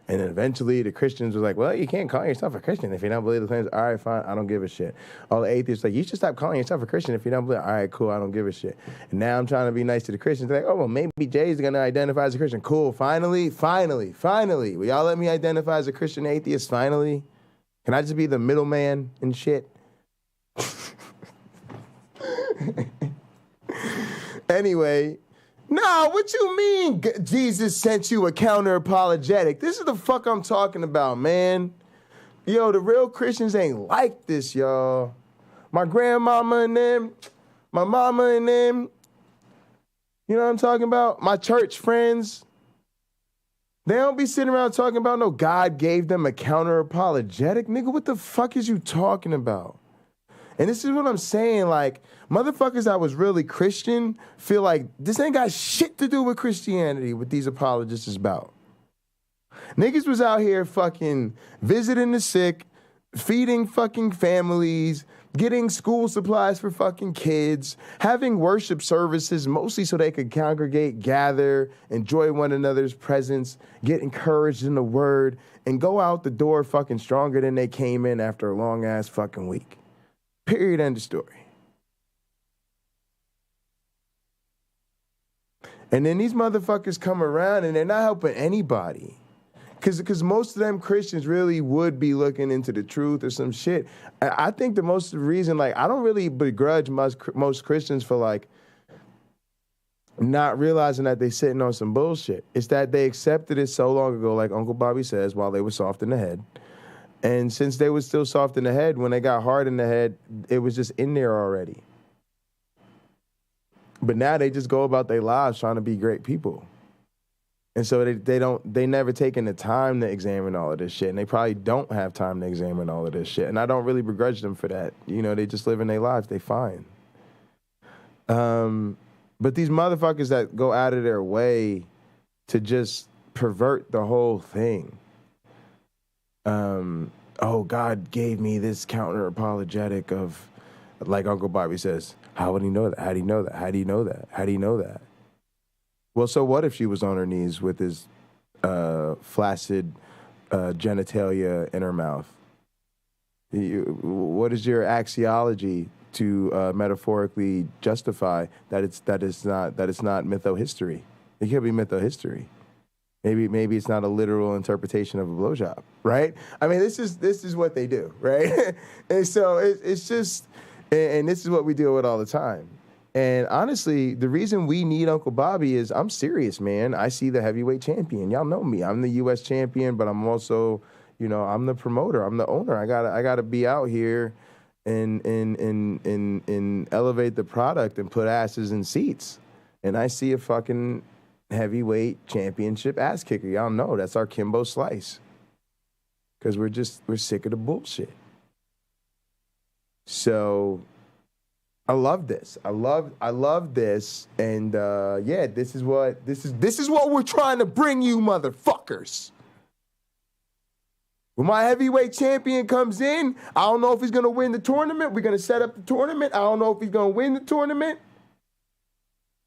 And then eventually the Christians were like, well, you can't call yourself a Christian if you don't believe the claims. All right, fine. I don't give a shit. All the atheists like, you should stop calling yourself a Christian if you don't believe. All right, cool. I don't give a shit. And now I'm trying to be nice to the Christians. They're like, oh, well, maybe Jay's going to identify as a Christian. Cool. Finally. Will y'all let me identify as a Christian atheist finally? Can I just be the middleman and shit? Anyway, no, what you mean Jesus sent you a counter-apologetic? This is the fuck I'm talking about, man. Yo, the real Christians ain't like this, y'all. My grandmama and them, my mama and them, you know what I'm talking about? My church friends. They don't be sitting around talking about no God gave them a counter-apologetic. Nigga, what the fuck is you talking about? And this is what I'm saying, like, motherfuckers that was really Christian feel like this ain't got shit to do with Christianity, what these apologists is about. Niggas was out here fucking visiting the sick, feeding fucking families, getting school supplies for fucking kids, having worship services mostly so they could congregate, gather, enjoy one another's presence, get encouraged in the word, and go out the door fucking stronger than they came in after a long-ass fucking week. Period, end of story. And then these motherfuckers come around and they're not helping anybody. Because most of them Christians really would be looking into the truth or some shit. I think the most reason, like, I don't really begrudge most Christians for, like, not realizing that they sitting on some bullshit. It's that they accepted it so long ago, like Uncle Bobby says, while they were soft in the head. And since they were still soft in the head, when they got hard in the head, it was just in there already. But now they just go about their lives trying to be great people. And so they never taken the time to examine all of this shit. And they probably don't have time to examine all of this shit. And I don't really begrudge them for that. You know, they just live in their lives. They fine. But these motherfuckers that go out of their way to just pervert the whole thing. Oh, God gave me this counter-apologetic of, like Uncle Bobby says, how would he know that? How do you know that? How do you know that? How do you know that? Well, so what if she was on her knees with his flaccid genitalia in her mouth? What is your axiology to metaphorically justify that it's not mytho-history? It could be mytho-history. Maybe it's not a literal interpretation of a blowjob, right? I mean, this is what they do, right? And so it's just, and this is what we deal with all the time. And honestly, the reason we need Uncle Bobby is I'm serious, man. I see the heavyweight champion. Y'all know me. I'm the U.S. champion, but I'm also, you know, I'm the promoter. I'm the owner. I gotta be out here and elevate the product and put asses in seats. And I see a fucking heavyweight championship ass kicker. Y'all know that's our Kimbo Slice. Because we're sick of the bullshit. So I love this. I love this. And yeah, this is what we're trying to bring you, motherfuckers. When my heavyweight champion comes in, I don't know if he's gonna win the tournament. We're gonna set up the tournament. I don't know if he's gonna win the tournament.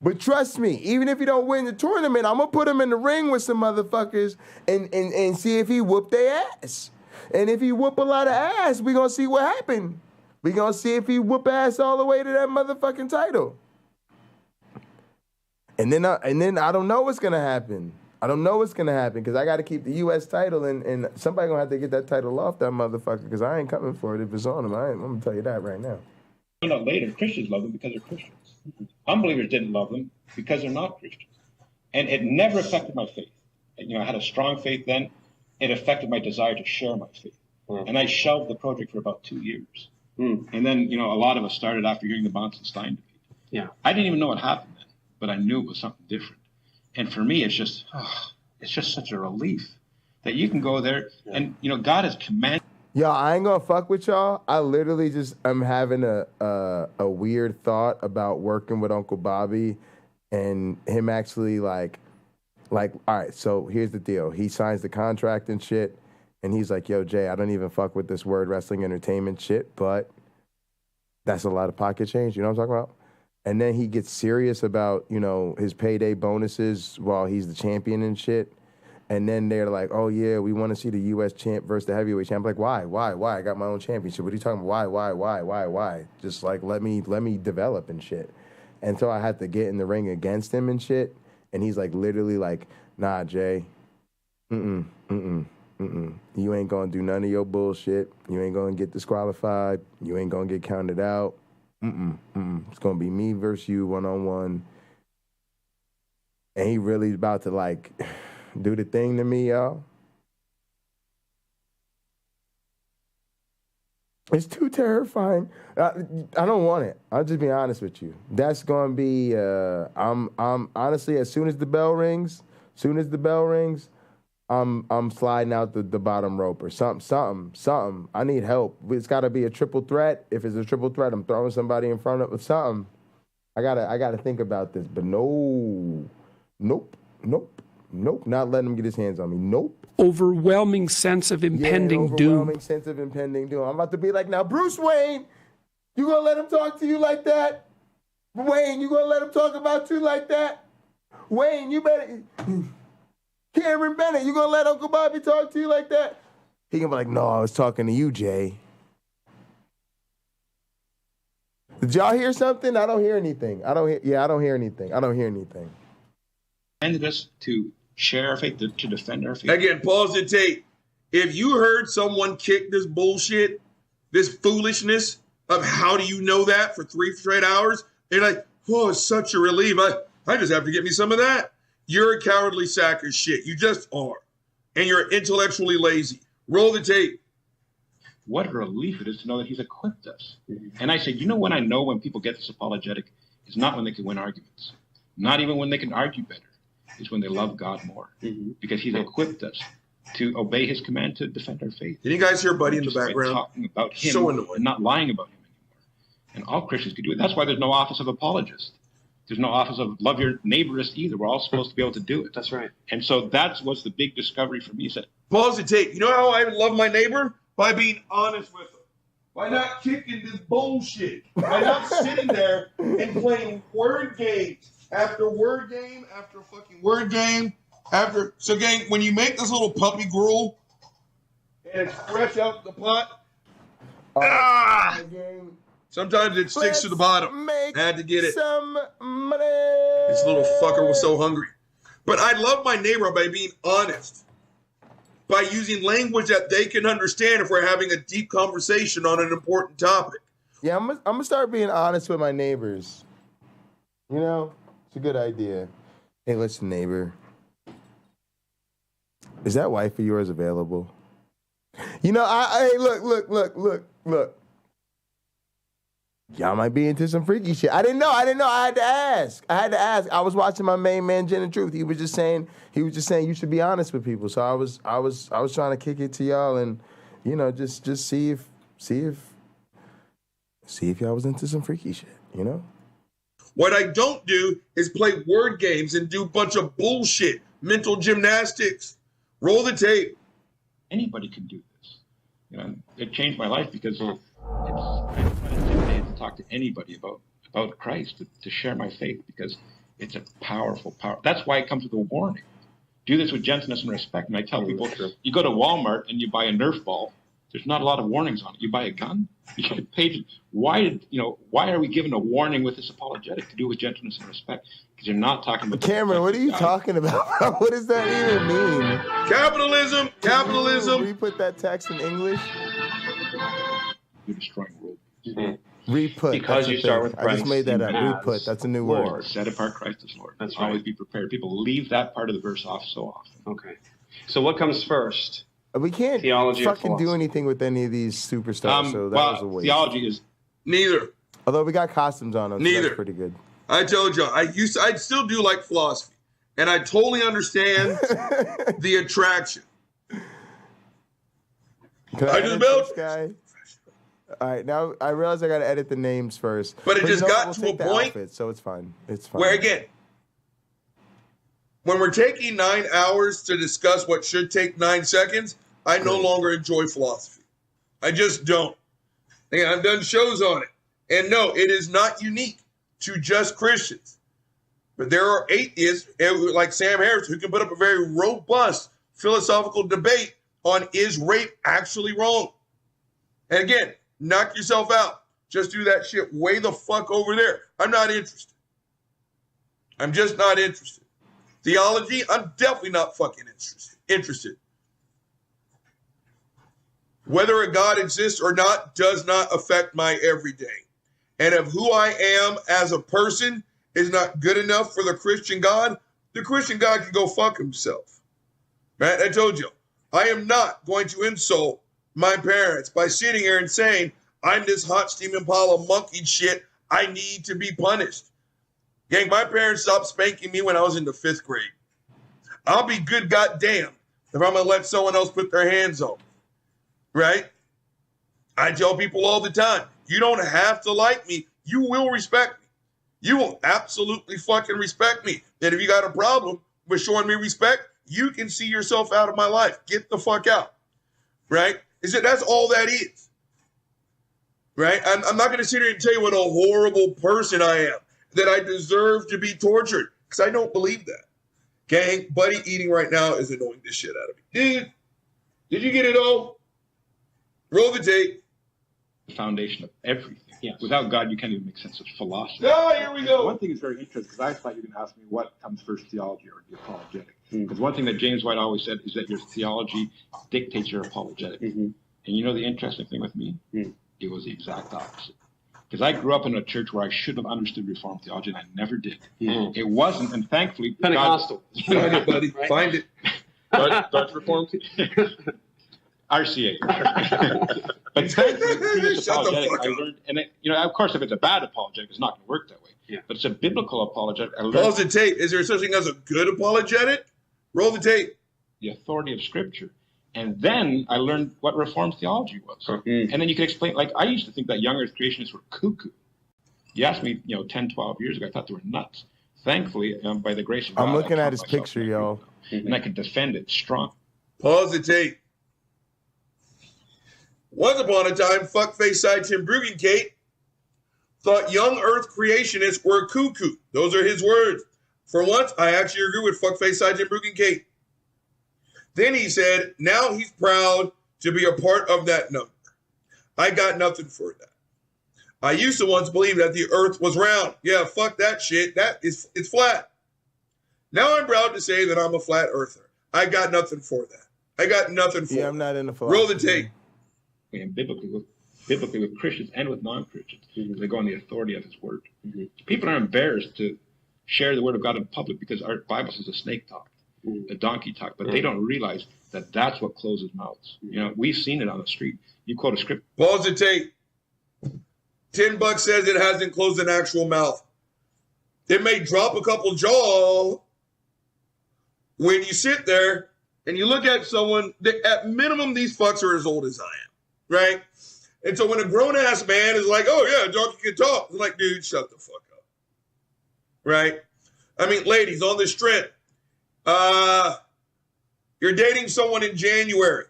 But trust me, even if he don't win the tournament, I'm gonna put him in the ring with some motherfuckers and see if he whoop their ass. And if he whoop a lot of ass, we gonna see what happened. We gonna see if he whoop ass all the way to that motherfucking title. And then I don't know what's gonna happen. I don't know what's gonna happen because I got to keep the U.S. title, and somebody gonna have to get that title off that motherfucker because I ain't coming for it if it's on him. I'm gonna tell you that right now. Later, Christians love them because they're Christians. Unbelievers didn't love them because they're not Christians. And it never affected my faith. I had a strong faith then. It affected my desire to share my faith. And I shelved the project for about 2 years. And then, a lot of us started after hearing the Bonson-Stein debate. Yeah. I didn't even know what happened then, but I knew it was something different. And for me, it's just such a relief that you can go there and, God has commanded. Y'all, I ain't gonna fuck with y'all. I literally just am having a weird thought about working with Uncle Bobby and him actually like, all right, so here's the deal. He signs the contract and shit, and he's like, yo, Jay, I don't even fuck with this word wrestling entertainment shit, but that's a lot of pocket change, you know what I'm talking about? And then he gets serious about, his payday bonuses while he's the champion and shit. And then they're like, oh, yeah, we want to see the U.S. champ versus the heavyweight champ. I'm like, why? I got my own championship. What are you talking about? Why? Just like, let me develop and shit. And so I had to get in the ring against him and shit. And he's like, literally like, nah, Jay, you ain't going to do none of your bullshit. You ain't going to get disqualified. You ain't going to get counted out. It's going to be me versus you one-on-one. And he really about to like do the thing to me, y'all. It's too terrifying. I don't want it. I'll just be honest with you. That's gonna be. I'm honestly, as soon as the bell rings, I'm sliding out the bottom rope or something. I need help. It's got to be a triple threat. If it's a triple threat, I'm throwing somebody in front of something. I gotta think about this. But nope. Not letting him get his hands on me. Nope. Overwhelming sense of impending doom. Overwhelming sense of impending doom. I'm about to be like, now, Bruce Wayne, you gonna let him talk to you like that? Wayne, you gonna let him talk about you like that? Wayne, you better. Cameron Bennett, you gonna let Uncle Bobby talk to you like that? He gonna be like, no, I was talking to you, Jay. Did y'all hear something? I don't hear anything. I don't hear anything. And us to share our faith, to defend our faith. Again, pause the tape. If you heard someone kick this bullshit, this foolishness of how do you know that for 3 straight hours, and like, oh, it's such a relief. I just have to get me some of that. You're a cowardly sack of shit. You just are. And you're intellectually lazy. Roll the tape. What a relief it is to know that he's equipped us. And I say, when I know when people get this apologetic, it's not when they can win arguments. Not even when they can argue better. It's when they love God more. Because he's equipped us to obey his command to defend our faith. Did you guys hear Buddy in the background? Talking about him so annoying. And not lying about him anymore. And all Christians can do it. That's why there's no office of apologist. There's no office of love your neighborist either. We're all supposed to be able to do it. That's right. And so that's what's the big discovery for me. Pause the tape. You know how I love my neighbor? By being honest with him. By not kicking this bullshit. By not sitting there and playing word games after word game after fucking word game after. So, gang, when you make this little puppy gruel and it's fresh out the pot, sometimes it sticks to the bottom. I had to get it. Some money. This little fucker was so hungry. But I love my neighbor by being honest. By using language that they can understand if we're having a deep conversation on an important topic. Yeah, I'm gonna start being honest with my neighbors. It's a good idea. Hey, listen, neighbor. Is that wife of yours available? Look. Y'all might be into some freaky shit. I didn't know. I had to ask. I was watching my main man, Jen and Truth. He was just saying you should be honest with people. So I was trying to kick it to y'all and, just see if y'all was into some freaky shit, What I don't do is play word games and do a bunch of bullshit, mental gymnastics. Roll the tape. Anybody can do this. It changed my life because it's intimidating to talk to anybody about Christ, to share my faith, because it's a powerful power. That's why it comes with a warning. Do this with gentleness and respect. And I tell people, you go to Walmart and you buy a Nerf ball. There's not a lot of warnings on it. You buy a gun. You get pages. Why are we given a warning with this apologetic to do with gentleness and respect? Because you're not talking about. Cameron, what are you talking about? What does that even mean? Capitalism. Can you put that text in English? You're destroying world. Re-put. Because you start with Christ. I just made that up. Re-put. That's a new word. Set apart Christ as Lord. That's Always right. be prepared. People leave that part of the verse off so often. Okay. So what comes first? We can't Theology or fucking do anything with any of these superstars, so that was a waste. Theology is neither. Although we got costumes on them, so Neither. that's pretty good. I told you, I still do like philosophy, and I totally understand the attraction. Can I just built this guy. All right, now I realize I got to edit the names first. But it just you know got what? to We'll a take the point outfit, so it's fine. It's fine. where, again, when we're taking 9 hours to discuss what should take 9 seconds, I no longer enjoy philosophy. I just don't. And I've done shows on it. And no, it is not unique to just Christians. But there are atheists like Sam Harris who can put up a very robust philosophical debate on is rape actually wrong? And again, knock yourself out. Just do that shit way the fuck over there. I'm not interested. I'm just not interested. Theology, I'm definitely not fucking interested. Whether a God exists or not does not affect my everyday. And if who I am as a person is not good enough for the Christian God can go fuck himself. Right? I told you, I am not going to insult my parents by sitting here and saying, I'm this hot steaming pile of monkey shit. I need to be punished. Gang, my parents stopped spanking me when I was in the 5th grade. I'll be good goddamn if I'm going to let someone else put their hands on me. Right? I tell people all the time, you don't have to like me. You will respect me. You will absolutely fucking respect me. And if you got a problem with showing me respect, you can see yourself out of my life. Get the fuck out. Right? That's all that is. Right? I'm not going to sit here and tell you what a horrible person I am, that I deserve to be tortured, because I don't believe that. Gang, Buddy eating right now is annoying the shit out of me. Dude, did you get it all? Roll the tape. The foundation of everything. Yes. Without God, you can't even make sense of philosophy. Oh, here we go. One thing is very interesting, because I thought you were going to ask me what comes first, theology or the apologetic. Because one thing that James White always said is that your theology dictates your apologetic. And you know the interesting thing with me? It was the exact opposite. Because I grew up in a church where I should have understood Reformed theology, and I never did. It wasn't, and thankfully... Pentecostal. Find it, buddy. Find it. Dutch Reformed? RCA. But thankfully, through this apologetic, I learned, and of course, if it's a bad apologetic, it's not going to work that way. Yeah. But it's a biblical apologetic. Pause the tape. Is there such thing as a good apologetic? Roll the tape. The authority of Scripture. And then I learned what Reformed theology was. And then you could explain, like, I used to think that young earth creationists were cuckoo. You asked me, 10, 12 years ago, I thought they were nuts. Thankfully, by the grace of God, I'm looking at his picture, y'all. And I could defend it strong. Pause the tape. Once upon a time, fuckface side Tim Bruggencate thought young earth creationists were cuckoo. Those are his words. For once, I actually agree with fuckface side Tim Bruggencate. Then he said, now he's proud to be a part of that number. I got nothing for that. I used to once believe that the earth was round. Yeah, fuck that shit. It's flat. Now I'm proud to say that I'm a flat earther. I got nothing for that. I got nothing for it. Yeah, I'm not in the philosophy. Roll the tape. And biblically with Christians and with non-Christians, they go on the authority of his word. People are embarrassed to share the word of God in public because our Bible says a snake talked, a donkey talked, but they don't realize that that's what closes mouths. We've seen it on the street. You quote a script. Pause the tape. $10 says it hasn't closed an actual mouth. It may drop a couple jaw when you sit there and you look at someone that at minimum these fucks are as old as I am, right? And so when a grown-ass man is like, oh yeah, a donkey can talk, I'm like, dude, shut the fuck up, right? I mean, ladies, on this trip, you're dating someone in January,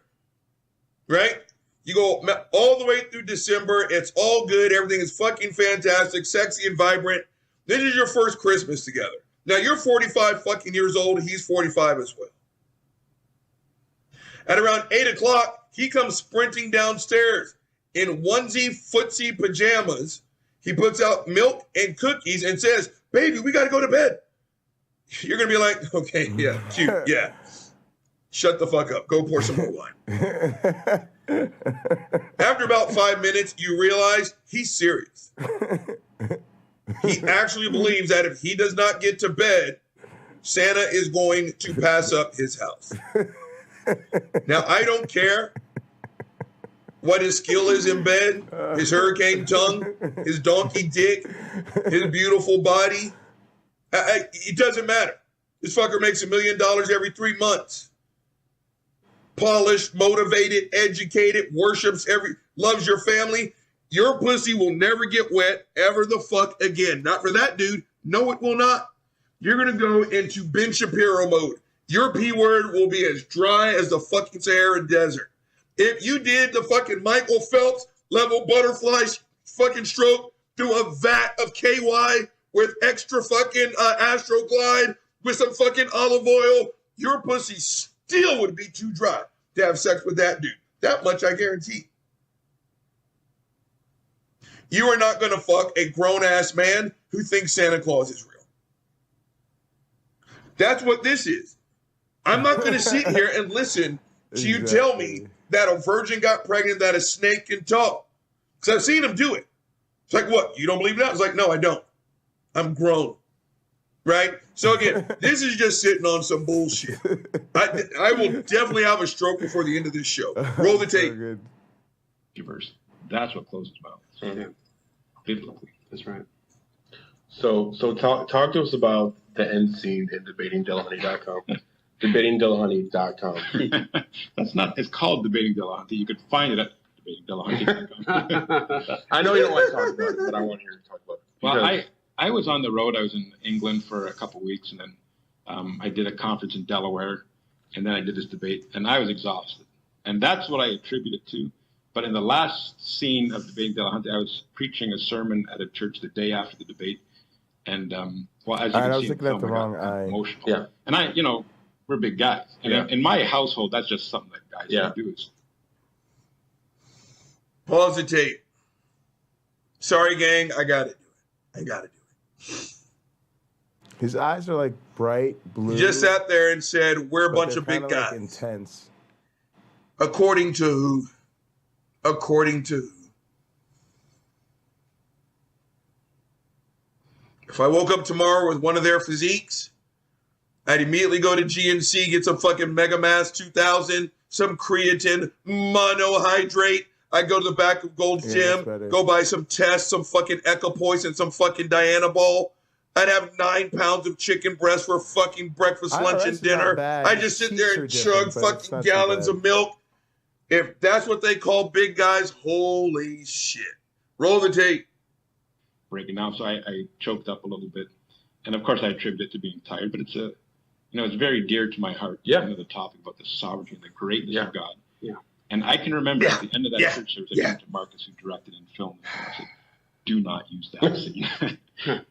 right? You go all the way through December. It's all good. Everything is fucking fantastic, sexy and vibrant. This is your first Christmas together. Now, you're 45 fucking years old. He's 45 as well. At around 8 o'clock, he comes sprinting downstairs in onesie footsie pajamas. He puts out milk and cookies and says, baby, we got to go to bed. You're going to be like, okay, yeah, cute, yeah. Shut the fuck up. Go pour some more wine. After about 5 minutes, you realize he's serious. He actually believes that if he does not get to bed, Santa is going to pass up his house. Now, I don't care what his skill is in bed, his hurricane tongue, his donkey dick, his beautiful body. It doesn't matter. This fucker makes $1 million every 3 months. Polished, motivated, educated, worships loves your family. Your pussy will never get wet ever the fuck again. Not for that dude. No, it will not. You're going to go into Ben Shapiro mode. Your P word will be as dry as the fucking Sahara Desert. If you did the fucking Michael Phelps level butterfly fucking stroke through a vat of KY with extra fucking Astroglide with some fucking olive oil, your pussy still would be too dry to have sex with that dude. That much I guarantee. You are not going to fuck a grown-ass man who thinks Santa Claus is real. That's what this is. I'm not going to sit here and listen to you tell me that a virgin got pregnant, that a snake can talk. Because I've seen him do it. It's like, what? You don't believe that? It's like, no, I don't. I'm grown. Right? So again, this is just sitting on some bullshit. I will definitely have a stroke before the end of this show. Roll the tape. That's what closes mouth. Mm-hmm. Biblically. That's right. So talk to us about the end scene in debatingdillahunty.com. debatingdillahunty.com. That's not. It's called Debating Dillahunty. You could find it at debatingdillahunty.com. I know you don't want to talk about it, but I want to hear you talk about it. Well, I was on the road. I was in England for a couple of weeks, and then I did a conference in Delaware, and then I did this debate, and I was exhausted. And that's what I attribute it to. But in the last scene of Debating Dillahunty, I was preaching a sermon at a church the day after the debate. And, well, as you can see, looking at the wrong eye. Emotional. Yeah. And we're big guys. And in my household, that's just something that guys do. Pause the tape. Sorry, gang. I got to do it. I got to do it. His eyes are like bright blue. He just sat there and said, we're a bunch of big guys. Like intense. According to who? According to who? If I woke up tomorrow with one of their physiques, I'd immediately go to GNC, get some fucking Megamass 2000, some creatine, monohydrate. I'd go to the back of Gold's Gym, go buy some tests, some fucking Equipoise and some fucking Dianabol. I'd have 9 pounds of chicken breast for fucking breakfast, lunch, and dinner. I'd just sit there and chug fucking gallons of milk. If that's what they call big guys, holy shit. Roll the tape. Breaking down. So I choked up a little bit. And of course I attribute it to being tired, but it's it's very dear to my heart. Yeah. The topic about the sovereignty and the greatness of God. Yeah. And I can remember at the end of that church, there was a guy to Marcus who directed and filmed it. And I said, do not use that scene.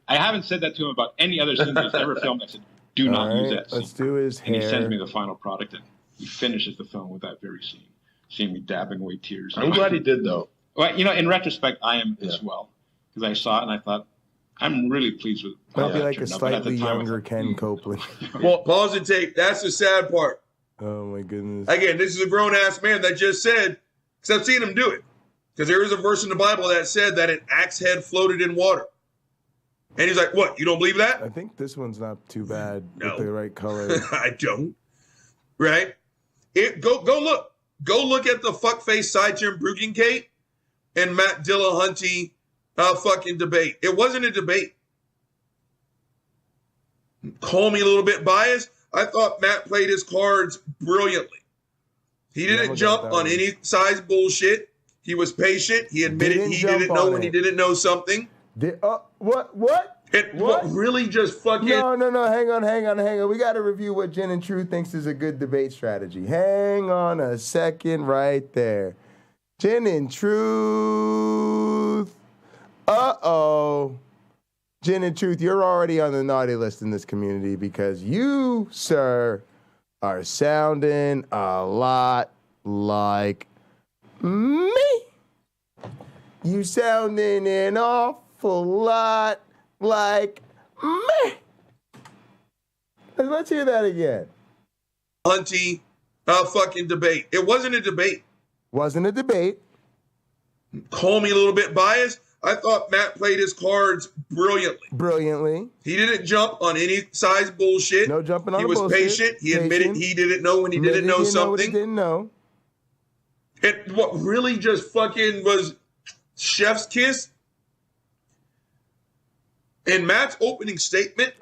I haven't said that to him about any other scene he's ever filmed. I said, do not use that scene. Let's do his hair. And he sends me the final product, and he finishes the film with that very scene. Seeing me dabbing away tears. I'm glad he did, though. Well, in retrospect, I am as well. Because I saw it and I thought, I'm really pleased with how that like a slightly younger Ken Copeland. Well, pause the tape. That's the sad part. Oh, my goodness. Again, this is a grown-ass man that just said, because I've seen him do it. Because there is a verse in the Bible that said that an axe head floated in water. And he's like, what, you don't believe that? I think this one's not too bad with the right color. I don't. Right? Go look. Go look at the fuckface side Jim Bruggencate and Matt Dillahunty fucking debate. It wasn't a debate. Call me a little bit biased. I thought Matt played his cards brilliantly. He didn't jump on any size bullshit. He was patient. He admitted he didn't know when he didn't know something. What? What really just fucking... No. Hang on. We got to review what Jen and Truth thinks is a good debate strategy. Hang on a second right there. Jen and Truth. Uh-oh. Jen and Truth, you're already on the naughty list in this community because you, sir, are sounding a lot like me. You sounding an awful lot like me. Let's hear that again. Fucking debate. It wasn't a debate. Wasn't a debate. Call me a little bit biased. I thought Matt played his cards brilliantly. Brilliantly. He didn't jump on any size bullshit. No jumping on He was bullshit. patient. He admitted he didn't know when he didn't know something. What he didn't know. And what really just fucking was chef's kiss, in Matt's opening statement,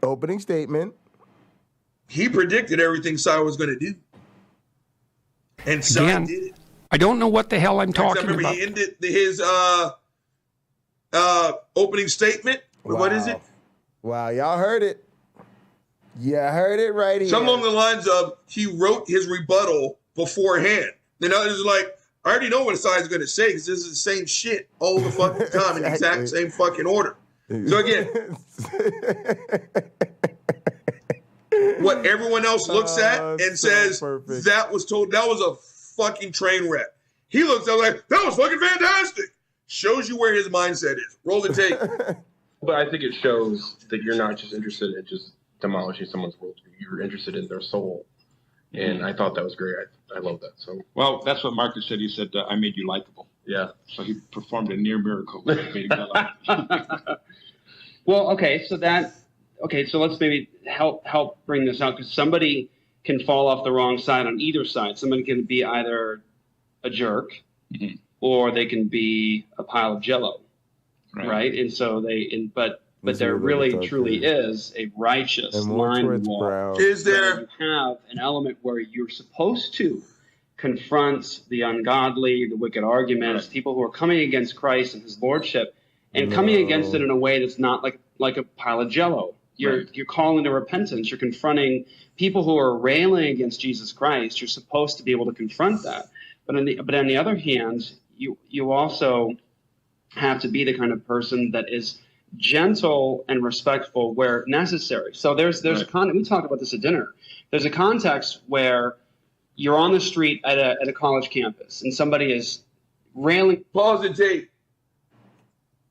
he predicted everything Si was going to do. And Si Again, did it. I don't know what the hell I'm talking Remember, about. he ended his opening statement. Wow. What is it? Wow, y'all heard it. Yeah, heard it right here. Something along the lines of he wrote his rebuttal beforehand. And others are like, I already know what Si's going to say because this is the same shit all the fucking time in the exact same fucking order. So again, what everyone else looks at and says, that was a fucking train wreck. He looks at it like, that was fucking fantastic. Shows you where his mindset is. Roll the tape. But I think it shows that you're not just interested in just demolishing someone's worldview. You're interested in their soul. And I thought that was great. I love that. So, well, that's what Marcus said. He said, I made you likable. Yeah. So he performed a near miracle. Made him likable. Well, okay, so let's maybe help bring this out, because somebody can fall off the wrong side on either side. Somebody can be either a jerk, or they can be a pile of jello, right? And so but there really truly is a righteous line wall. Is there? You have an element where you're supposed to confront the ungodly, the wicked arguments, people who are coming against Christ and his lordship, and coming against it in a way that's not like a pile of jello. You're calling to repentance. You're confronting people who are railing against Jesus Christ. You're supposed to be able to confront that. But on the other hand, you also have to be the kind of person that is gentle and respectful where necessary. So there's a we talked about this at dinner. There's a context where you're on the street at a college campus and somebody is railing. Pause the tape.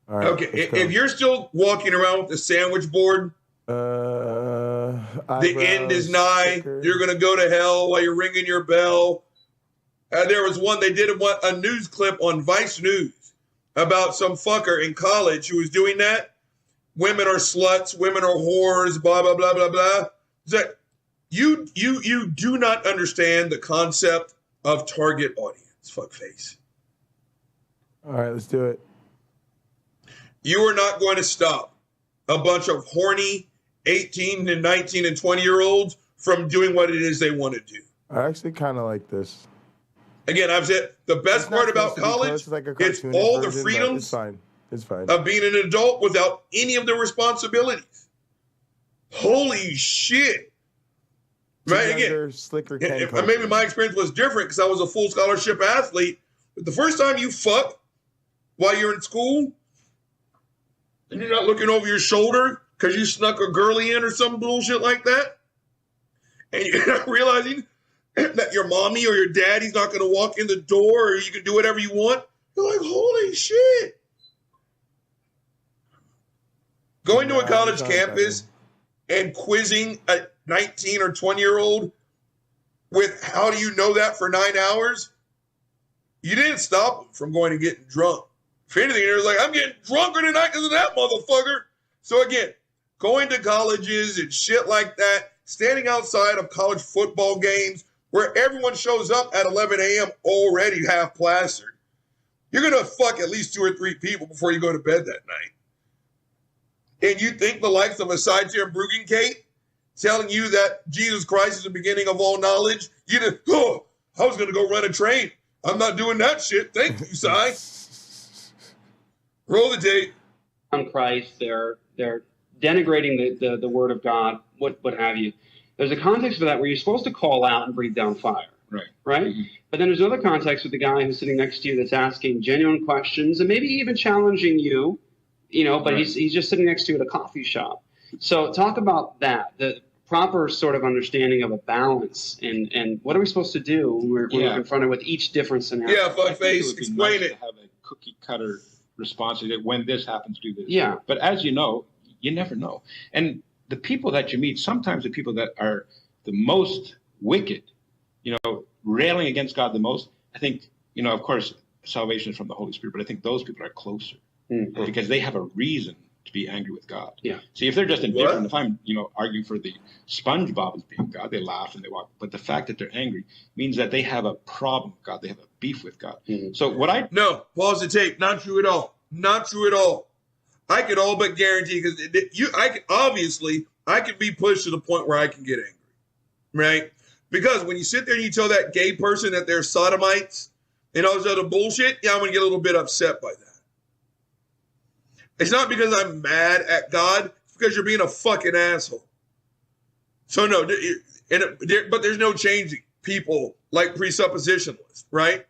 All right, okay, if you're still walking around with the sandwich board, the end is nigh. You're going to go to hell while you're ringing your bell. There was one, they did a news clip on Vice News about some fucker in college who was doing that. Women are sluts, women are whores, blah, blah, blah, blah, blah. That you do not understand the concept of target audience, fuckface. All right, let's do it. You are not going to stop a bunch of horny 18 and 19 and 20-year-olds from doing what it is they want to do. I actually kind of like this. Again, I've said the best part about college, it's all the freedoms it's fine. of being an adult without any of the responsibilities. Holy shit. Right? Again, slicker maybe my experience was different because I was a full scholarship athlete. But the first time you fuck while you're in school, and you're not looking over your shoulder because you snuck a girlie in or some bullshit like that, and you're not realizing that your mommy or your daddy's not going to walk in the door or you can do whatever you want, you're like, holy shit. Going to a college campus and quizzing a 19 or 20-year-old with how do you know that for 9 hours? You didn't stop them from going and getting drunk. If anything, they're like, I'm getting drunker tonight because of that motherfucker. So again, going to colleges and shit like that, standing outside of college football games where everyone shows up at 11 a.m. already half plastered. You're going to fuck at least 2 or 3 people before you go to bed that night. And you think the likes of a Sidechair and Bruggencate telling you that Jesus Christ is the beginning of all knowledge, you just, I was going to go run a train. I'm not doing that shit. Thank you, Si. Roll the tape. On Christ, they're denigrating the word of God, what have you. There's a context for that where you're supposed to call out and breathe down fire. Right? Mm-hmm. But then there's another context with the guy who's sitting next to you that's asking genuine questions and maybe even challenging you, but he's just sitting next to you at a coffee shop. So talk about that. The proper sort of understanding of a balance and what are we supposed to do when we're confronted with each different scenario. Yeah, fuckface, explain it. To have a cookie cutter response to that. When this happens, do this. Yeah. But as you know, you never know. And the people that you meet, sometimes the people that are the most wicked, railing against God the most, I think, of course, salvation is from the Holy Spirit, but I think those people are closer because they have a reason to be angry with God. Yeah. See, if they're just indifferent, if I'm, arguing for the SpongeBob as being God, they laugh and they walk. But the fact that they're angry means that they have a problem with God. They have a beef with God. So No, pause the tape. Not true at all. Not true at all. I could all but guarantee, because I could be pushed to the point where I can get angry, right? Because when you sit there and you tell that gay person that they're sodomites and all this other bullshit, I'm going to get a little bit upset by that. It's not because I'm mad at God, it's because you're being a fucking asshole. So no, but there's no changing people like presuppositionalists, right?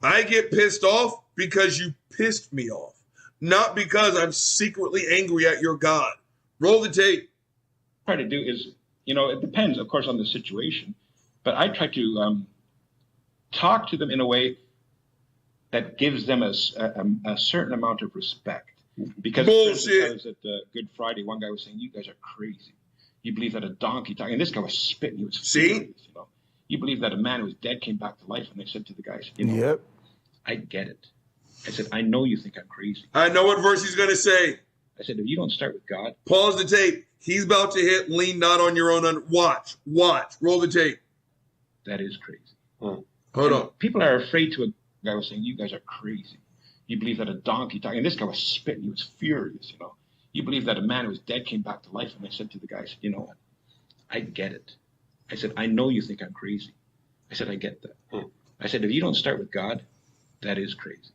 I get pissed off because you pissed me off, not because I'm secretly angry at your God. Roll the tape. What I try to do is, it depends, of course, on the situation, but I try to talk to them in a way that gives them a certain amount of respect. Because bullshit. I was at Good Friday, one guy was saying, "You guys are crazy. You believe that a donkey," and this guy was spitting. He was furious, You believe that a man who was dead came back to life, and they said to the guys, I get it. I said, I know you think I'm crazy. I know what verse he's going to say. I said, if you don't start with God. Pause the tape. He's about to hit lean not on your own. Watch. Roll the tape. That is crazy. Hold on. People are afraid to. A guy was saying, you guys are crazy. You believe that a donkey, and this guy was spitting. He was furious, You believe that a man who was dead came back to life, and they said to the guys, you know what? I get it. I said, I know you think I'm crazy. I said, I get that. I said, if you don't start with God, that is crazy.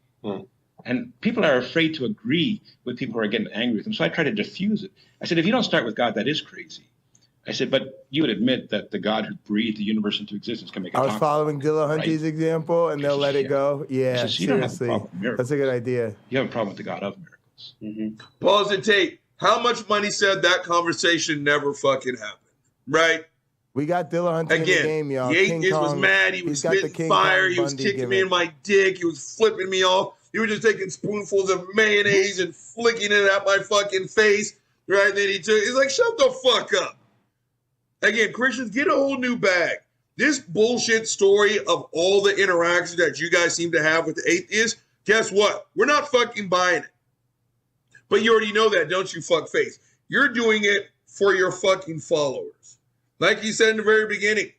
And people are afraid to agree with people who are getting angry with them. So I try to diffuse it. I said, if you don't start with God, that is crazy. I said, but you would admit that the God who breathed the universe into existence can make a I was following Dillahunty's example, and they'll let it go. Yeah, says, you don't have a seriously. problem with miracles. That's a good idea. You have a problem with the God of miracles. Pause the tape. How much money said that conversation never fucking happened, right? We got Dillahunty in the game, y'all. The atheist was mad. He was spitting fire. He was kicking me in my dick. He was flipping me off. He was just taking spoonfuls of mayonnaise and flicking it at my fucking face, right? And then he's like, shut the fuck up. Again, Christians, get a whole new bag. This bullshit story of all the interactions that you guys seem to have with the atheists, guess what? We're not fucking buying it. But you already know that, don't you, fuckface? You're doing it for your fucking followers. Like you said in the very beginning,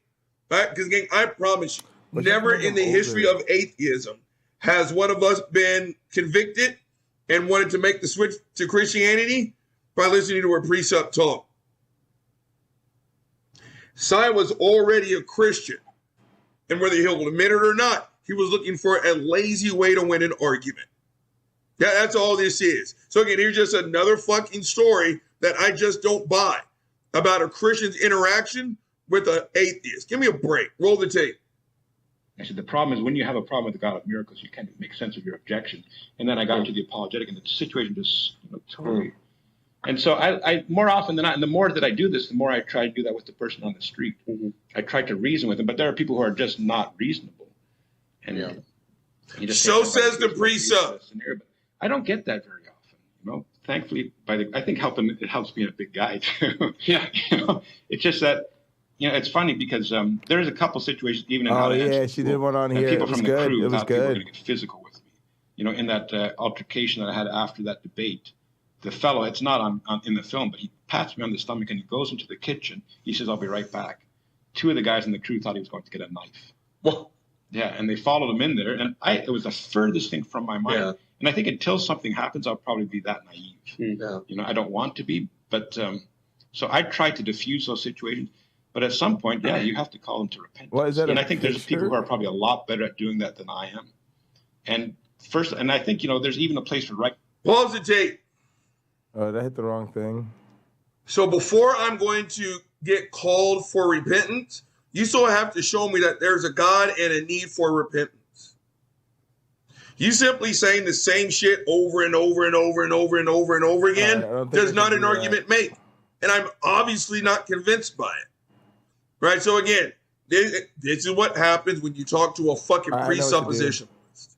right? Because, again, I promise you, never in the history of atheism has one of us been convicted and wanted to make the switch to Christianity by listening to a precept talk. Cy was already a Christian, and whether he'll admit it or not, he was looking for a lazy way to win an argument. Yeah, that's all this is. So again, here's just another fucking story that I just don't buy about a Christian's interaction with an atheist. Give me a break. Roll the tape. I said, the problem is when you have a problem with the God of miracles, you can't make sense of your objection. And then I got into the apologetic, and the situation just totally. And so I more often than not, and the more that I do this, the more I try to do that with the person on the street. I try to reason with them, but there are people who are just not reasonable. And so says the precept. I don't get that very often. Thankfully, I think it helps being a big guy too. It's just that. It's funny because there's a couple situations even in how to answer she did one on here. People it was from good. the crew It was thought people were good. going to get physical with me. In that altercation that I had after that debate, the fellow, it's not in the film, but he pats me on the stomach and he goes into the kitchen. He says, "I'll be right back." Two of the guys in the crew thought he was going to get a knife. Well, yeah, and they followed him in there, and it was the furthest thing from my mind. Yeah. And I think until something happens, I'll probably be that naive. Yeah. I don't want to be, but so I try to diffuse those situations. But at some point, you have to call them to repentance. What is that? And I think there's people who are probably a lot better at doing that than I am. And I think there's even a place for right. Pause the tape. Oh, did I hit the wrong thing? So before I'm going to get called for repentance, you still have to show me that there's a God and a need for repentance. You simply saying the same shit over and over and over and over and over and over again does not an argument make. and I'm obviously not convinced by it. Right? So again, this is what happens when you talk to a fucking presuppositionalist.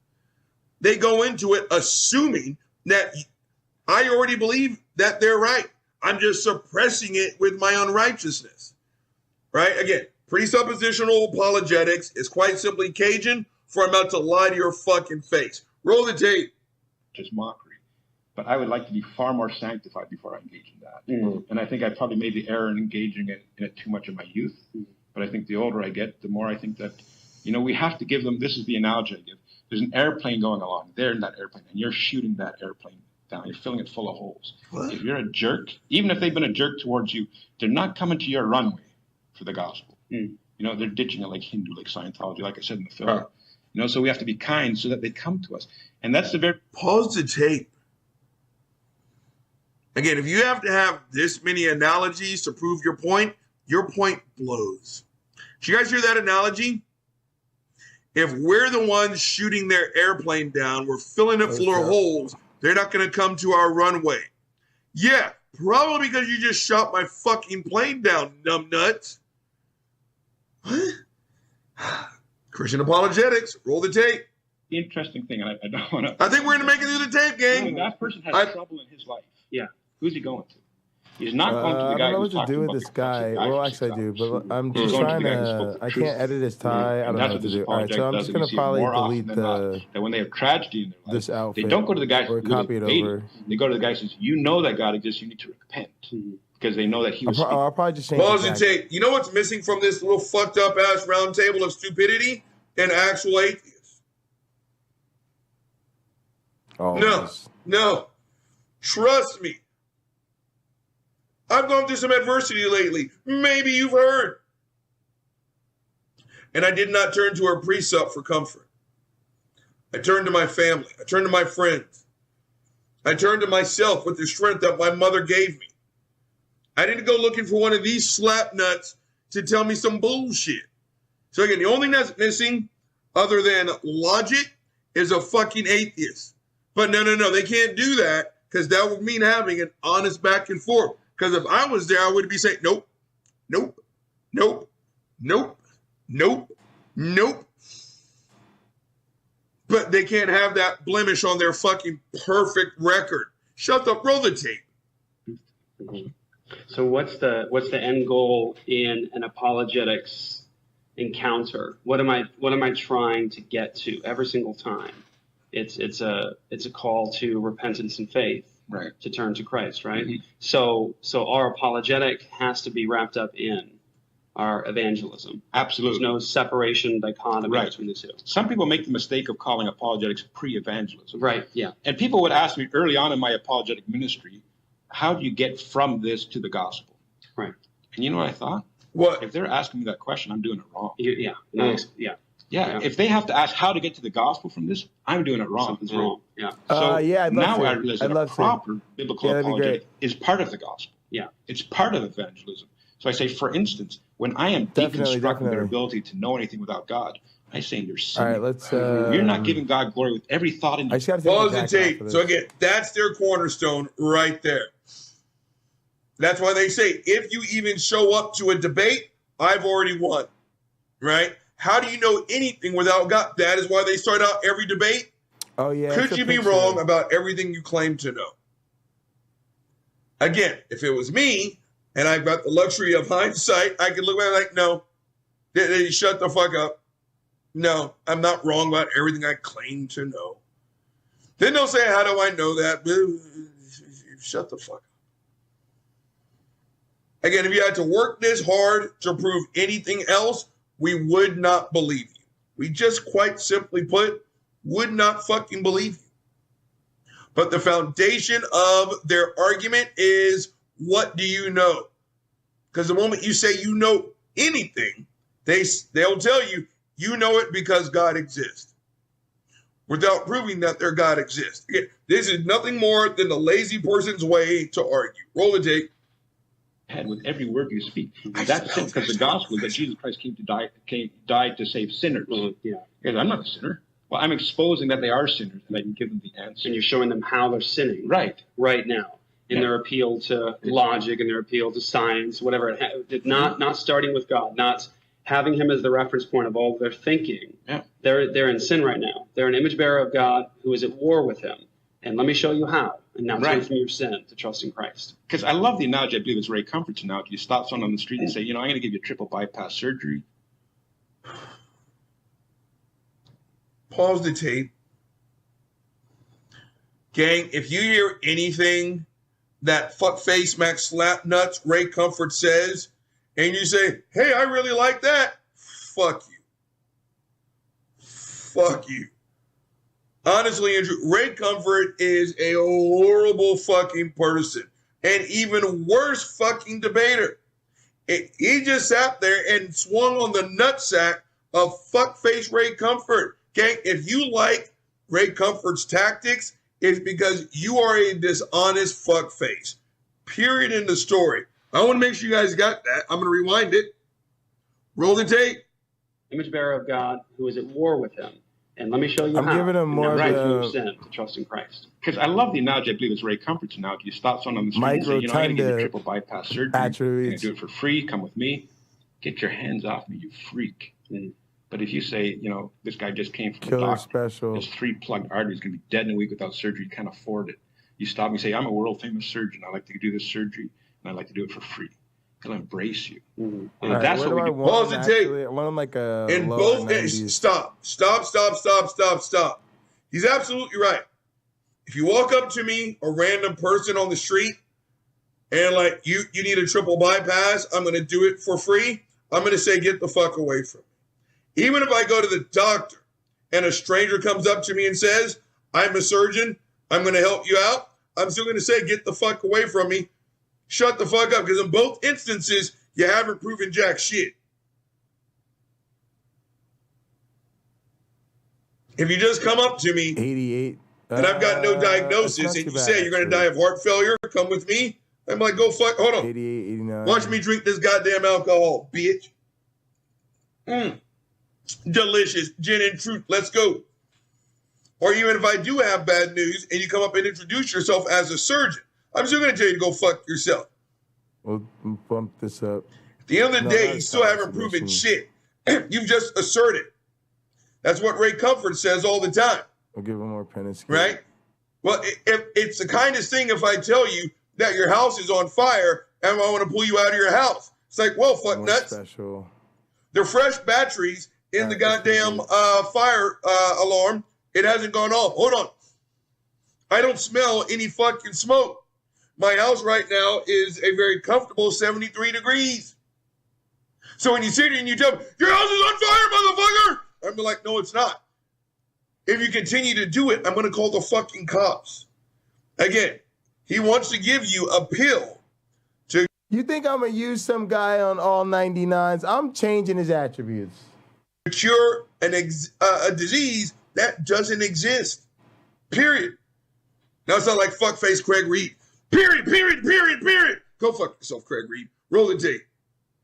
They go into it assuming that I already believe that they're right. I'm just suppressing it with my unrighteousness. Right? Again, presuppositional apologetics is quite simply Cajun for I'm about to lie to your fucking face. Roll the tape. Just mockery. But I would like to be far more sanctified before I engage in that. And I think I probably made the error in engaging in it too much in my youth. But I think the older I get, the more I think that, we have to give them, this is the analogy I give. There's an airplane going along. They're in that airplane, and you're shooting that airplane down. You're filling it full of holes. What? If you're a jerk, even if they've been a jerk towards you, they're not coming to your runway for the gospel. They're ditching it like Hindu, like Scientology, like I said in the film. So we have to be kind so that they come to us. And that's the very... Pause the tape. Again, if you have to have this many analogies to prove your point blows. Did you guys hear that analogy? If we're the ones shooting their airplane down, we're filling it full of holes, they're not going to come to our runway. Yeah, probably because you just shot my fucking plane down, numbnuts. What? Christian apologetics, roll the tape. Interesting thing, and I don't want to... I think we're going to make it through the tape, gang. That person has trouble in his life. Yeah. Who's he going to? He's not going to the guy. I don't know what to do with this guy. Well, actually, I do, but I'm just trying to. I can't edit his tie. I don't know what to do. All right, so I'm just going to probably delete that when they have tragedy in their life, this outfit. They don't go to the guy or copy it over. They go to the guy who says, "You know that God exists. You need to repent," because they know that he was. I'll probably just change. Pause and tape. You know what's missing from this little fucked up ass round table of stupidity? An actual atheist. Oh, no. Trust me. I've gone through some adversity lately. Maybe you've heard. And I did not turn to a precept for comfort. I turned to my family. I turned to my friends. I turned to myself with the strength that my mother gave me. I didn't go looking for one of these slap nuts to tell me some bullshit. So again, the only thing that's missing other than logic is a fucking atheist. But no, they can't do that because that would mean having an honest back and forth. Because if I was there, I would be saying, nope. But they can't have that blemish on their fucking perfect record. Shut the, roll the tape. So what's the end goal in an apologetics encounter? What am I trying to get to every single time? It's a call to repentance and faith. Right. To turn to Christ, right? So our apologetic has to be wrapped up in our evangelism. Absolutely. There's no separation, dichotomy between the two. Some people make the mistake of calling apologetics pre-evangelism. Right, yeah. And people would ask me early on in my apologetic ministry, how do you get from this to the gospel? Right. And you know what I thought? What? If they're asking me that question, I'm doing it wrong. Yeah. If they have to ask how to get to the gospel from this, I'm doing it wrong. Something's wrong. Yeah. So I'd now love I to. realize I'd that a love to. proper biblical apologetic is part of the gospel. Yeah. It's part of evangelism. So I say, for instance, when I am deconstructing their ability to know anything without God, I say you're sinning. All right, let's. You're not giving God glory with every thought in you. I just got to pause the tape. So again, that's their cornerstone right there. That's why they say, if you even show up to a debate, I've already won. Right? How do you know anything without God? That is why they start out every debate. Oh, yeah. Could you be wrong about everything you claim to know? Again, if it was me and I've got the luxury of hindsight, I could look at it like, no, they shut the fuck up. No, I'm not wrong about everything I claim to know. Then they'll say, how do I know that? Shut the fuck up. Again, if you had to work this hard to prove anything else, we would not believe you. We just quite simply put, would not fucking believe you. But the foundation of their argument is, what do you know? Because the moment you say you know anything, they'll tell you, you know it because God exists. Without proving that their God exists. Again, this is nothing more than the lazy person's way to argue. Roll the tape. Head with every word you speak. That's it, because the gospel is that Jesus Christ came died to save sinners. Yeah. Because I'm not a sinner. Well, I'm exposing that they are sinners, and I can give them the answer. And you're showing them how they're sinning. Right now. in their appeal to logic and their appeal to science, whatever. Not starting with God, not having him as the reference point of all their thinking. Yeah. They're in sin right now. They're an image bearer of God who is at war with him. And let me show you how. And now turn from your sin to trust in Christ. Because I love the analogy, I believe it's Ray Comfort's analogy. You stop someone on the street and say, I'm going to give you triple bypass surgery. Pause the tape. Gang, if you hear anything that fuckface Max Slapnuts Ray Comfort says, and you say, hey, I really like that, fuck you. Fuck you. Honestly, Andrew, Ray Comfort is a horrible fucking person. And even worse fucking debater. He just sat there and swung on the nutsack of fuckface Ray Comfort. Gang, if you like Ray Comfort's tactics, it's because you are a dishonest fuckface. Period in the story. I want to make sure you guys got that. I'm going to rewind it. Roll the tape. Image bearer of God who is at war with him. And let me show you how. I'm giving him more of your sin to trust in Christ. Because I love the analogy, I believe it's Ray Comfort's analogy. You stop someone on the street and say, I'm going to give you triple bypass surgery. I'm going to do it for free. Come with me. Get your hands off me, you freak. But if you say, this guy just came from the doctor, special. His 3 plugged arteries going to be dead in a week without surgery. You can't afford it. You stop me and say, I'm a world famous surgeon. I like to do this surgery, and I like to do it for free. He'll embrace you. And that's what we do. Pause the tape. I want him like a in both cases. Stop. He's absolutely right. If you walk up to me, a random person on the street, and like you need a triple bypass, I'm going to do it for free. I'm going to say, get the fuck away from me. Even if I go to the doctor and a stranger comes up to me and says, I'm a surgeon, I'm going to help you out, I'm still going to say, get the fuck away from me. Shut the fuck up. Because in both instances, you haven't proven jack shit. If you just come up to me 88, and I've got no diagnosis and you say you're going to die of heart failure, come with me, I'm like, go fuck, hold on. 88, 89. Watch me drink this goddamn alcohol, bitch. Delicious. Gin and truth. Let's go. Or even if I do have bad news and you come up and introduce yourself as a surgeon, I'm still going to tell you to go fuck yourself. We'll bump this up. At the end of the day, you still haven't proven shit. You've just asserted. That's what Ray Comfort says all the time. We'll give him more penance. Right? Well, if it's the kindest thing if I tell you that your house is on fire and I want to pull you out of your house. It's like, well, fuck more nuts. Special. They're fresh batteries in the goddamn fire alarm. It hasn't gone off. Hold on. I don't smell any fucking smoke. My house right now is a very comfortable 73 degrees. So when you sit here and you tell me, your house is on fire, motherfucker, I'm like, no, it's not. If you continue to do it, I'm going to call the fucking cops. Again, he wants to give you a pill. You think I'm going to use some guy on all 99s? I'm changing his attributes. Cure a disease that doesn't exist. Period. Now it's not like fuckface Craig Reed. Period. Go fuck yourself, Craig Reed. Roll the tape.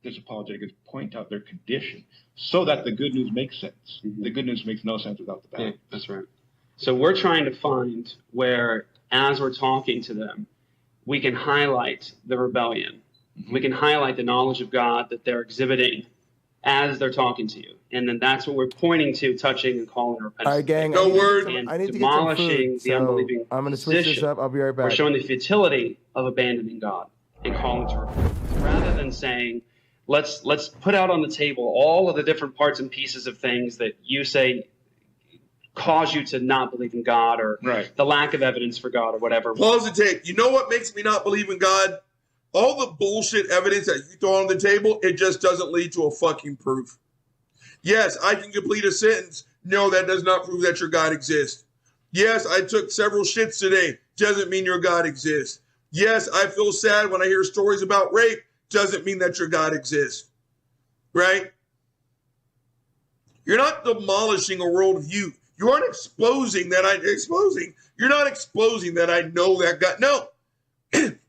This apologetics point out their condition so that the good news makes sense. The good news makes no sense without the bad. Yeah, that's right. So we're trying to find where, as we're talking to them, we can highlight the rebellion. We can highlight the knowledge of God that they're exhibiting as they're talking to you. And then that's what we're pointing to, touching and calling repentance. All right, gang. No word. And I need to demolishing get some food, the unbelieving I'm going to switch this up. I'll be right back. We're showing the futility of abandoning God and calling to repentance. Rather than saying, let's put out on the table all of the different parts and pieces of things that you say cause you to not believe in God, or the lack of evidence for God, or whatever. Pause the tape. You know what makes me not believe in God? All the bullshit evidence that you throw on the table, it just doesn't lead to a fucking proof. Yes, I can complete a sentence. No, that does not prove that your God exists. Yes, I took several shits today. Doesn't mean your God exists. Yes, I feel sad when I hear stories about rape. Doesn't mean that your God exists. Right? You're not demolishing a worldview. You aren't exposing that You're not exposing that I know that God. No.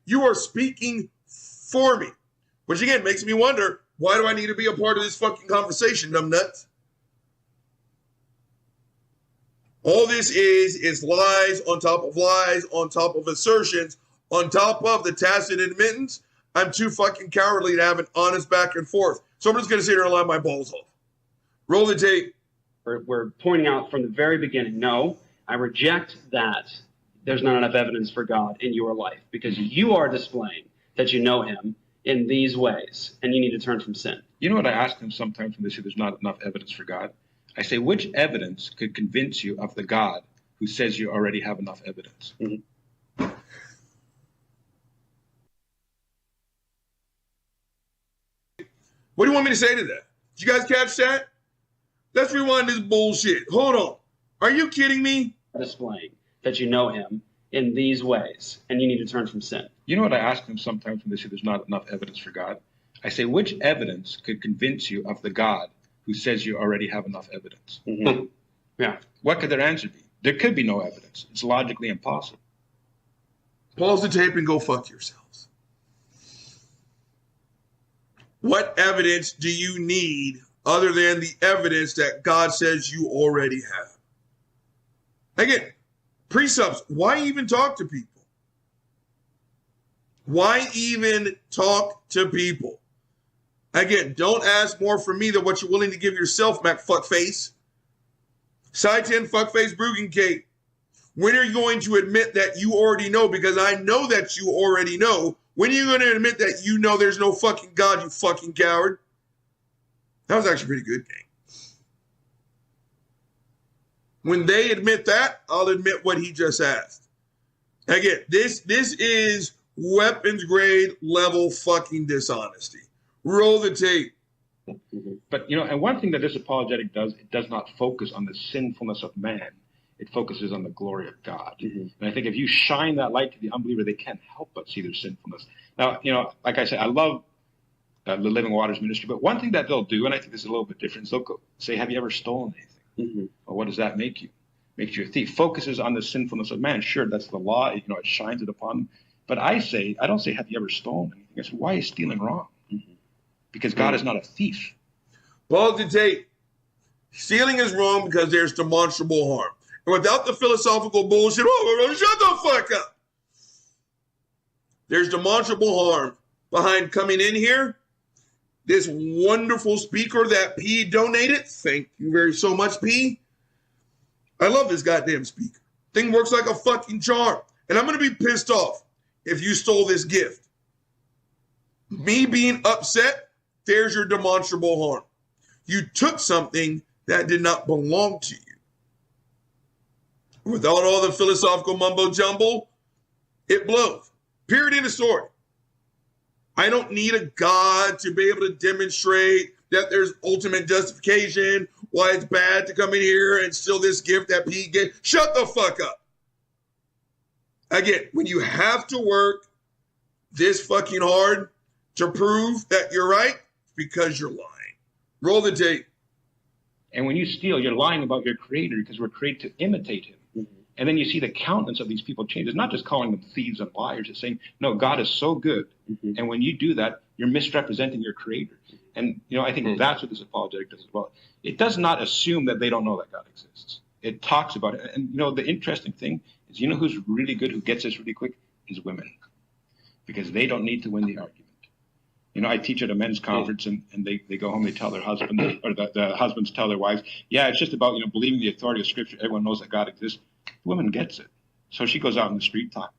You are speaking for me. Which again makes me wonder, why do I need to be a part of this fucking conversation, dumb nuts? All this is lies on top of assertions, On top of the tacit admittance, I'm too fucking cowardly to have an honest back and forth. So I'm just going to sit here and lie my balls off. Roll the tape. We're pointing out from the very beginning, no, I reject that there's not enough evidence for God in your life because you are displaying that you know him in these ways, and you need to turn from sin. You know what I ask them sometimes when they say there's not enough evidence for God? I say, which evidence could convince you of the God who says you already have enough evidence? Mm-hmm. What do you want me to say to that? Did you guys catch that? Let's rewind this bullshit. Hold on. Are you kidding me? Displaying that you know him in these ways, and you need to turn from sin. You know what I ask them sometimes when they say there's not enough evidence for God? I say, which evidence could convince you of the God who says you already have enough evidence? Mm-hmm. Yeah. What could their answer be? There could be no evidence. It's logically impossible. Pause the tape and go fuck yourselves. What evidence do you need other than the evidence that God says you already have? Again, precepts, why even talk to people? Why even talk to people? Again, don't ask more from me than what you're willing to give yourself, Mac fuckface. Side 10 fuckface Bruggencake. When are you going to admit that you already know? Because I know that you already know. When are you going to admit that you know there's no fucking God, you fucking coward? That was actually pretty good, gang. When they admit that, I'll admit what he just asked. Again, this is weapons grade level fucking dishonesty. Roll the tape. But, and one thing that this apologetic does, it does not focus on the sinfulness of man. It focuses on the glory of God. Mm-hmm. And I think if you shine that light to the unbeliever, they can't help but see their sinfulness. Now, like I said, I love the Living Waters ministry, but one thing that they'll do, and I think this is a little bit different, is they'll go say, have you ever stolen anything? Mm-hmm. Well, what does that make you? Makes you a thief. Focuses on the sinfulness of man. Sure, that's the law. It shines it upon them. But I don't say, have you ever stolen anything? I say, why is stealing wrong? Mm-hmm. Because God is not a thief. Pause the tape. Stealing is wrong because there's demonstrable harm. And without the philosophical bullshit, shut the fuck up. There's demonstrable harm behind coming in here. This wonderful speaker that P donated. Thank you very so much, P. I love this goddamn speaker. Thing works like a fucking charm. And I'm going to be pissed off if you stole this gift. Me being upset, there's your demonstrable harm. You took something that did not belong to you. Without all the philosophical mumbo jumbo, it blows. Period in the story. I don't need a God to be able to demonstrate that there's ultimate justification, why it's bad to come in here and steal this gift that Pete gave. Shut the fuck up. Again, when you have to work this fucking hard to prove that you're right, it's because you're lying. Roll the tape. And when you steal, you're lying about your creator because we're created to imitate him. Mm-hmm. And then you see the countenance of these people change. It's not just calling them thieves and liars. It's saying, no, God is so good. Mm-hmm. And when you do that, you're misrepresenting your creator. And, I think that's what this apologetic does as well. It does not assume that they don't know that God exists. It talks about it. And, the interesting thing is, who's really good, who gets this really quick, is women. Because they don't need to win the argument. I teach at a men's conference, and they go home, they tell their husband, or the husbands tell their wives, yeah, it's just about, believing the authority of Scripture. Everyone knows that God exists. The woman gets it. So she goes out in the street time.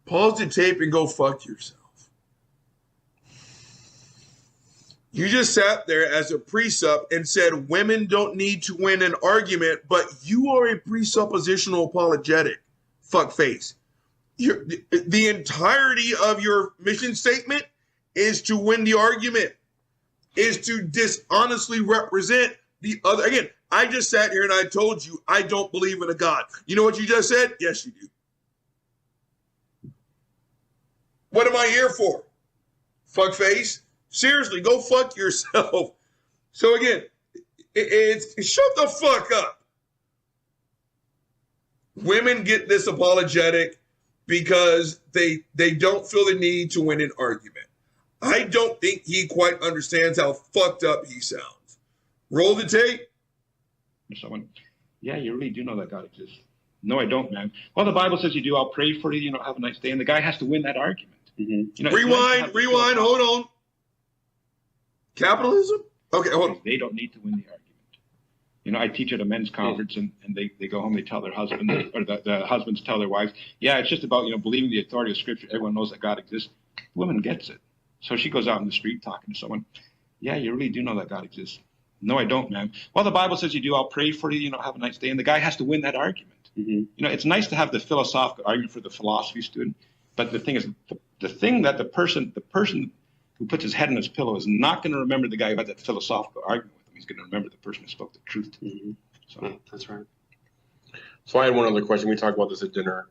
Pause the tape and go fuck yourself. You just sat there as a precept and said women don't need to win an argument, but you are a presuppositional apologetic, fuckface. The entirety of your mission statement is to win the argument, is to dishonestly represent the other. Again, I just sat here and I told you I don't believe in a God. You know what you just said? Yes, you do. What am I here for? Fuckface? Seriously, go fuck yourself. So again, it's shut the fuck up. Women get this apologetic because they don't feel the need to win an argument. I don't think he quite understands how fucked up he sounds. Roll the tape. Someone, yeah, you really do know that God exists. No, I don't, man. Well, the Bible says you do. I'll pray for you. You know, have a nice day. And the guy has to win that argument. You know, rewind. Hold on. Capitalism? Okay, hold on. They don't need to win the argument. You know, I teach at a men's conference, and they go home, they tell their husband, or the husbands tell their wives, yeah, it's just about, you know, believing the authority of Scripture. Everyone knows that God exists. The woman gets it. So she goes out in the street talking to someone. Yeah, you really do know that God exists. No, I don't, man. Well, the Bible says you do. I'll pray for you. You know, have a nice day. And the guy has to win that argument. You know, it's nice to have the philosophical argument for the philosophy student, but the thing is, the thing that the person who puts his head on his pillow is not going to remember the guy who had that philosophical argument with him. He's going to remember the person who spoke the truth to him. So that's right. So I had one other question. We talked about this at dinner.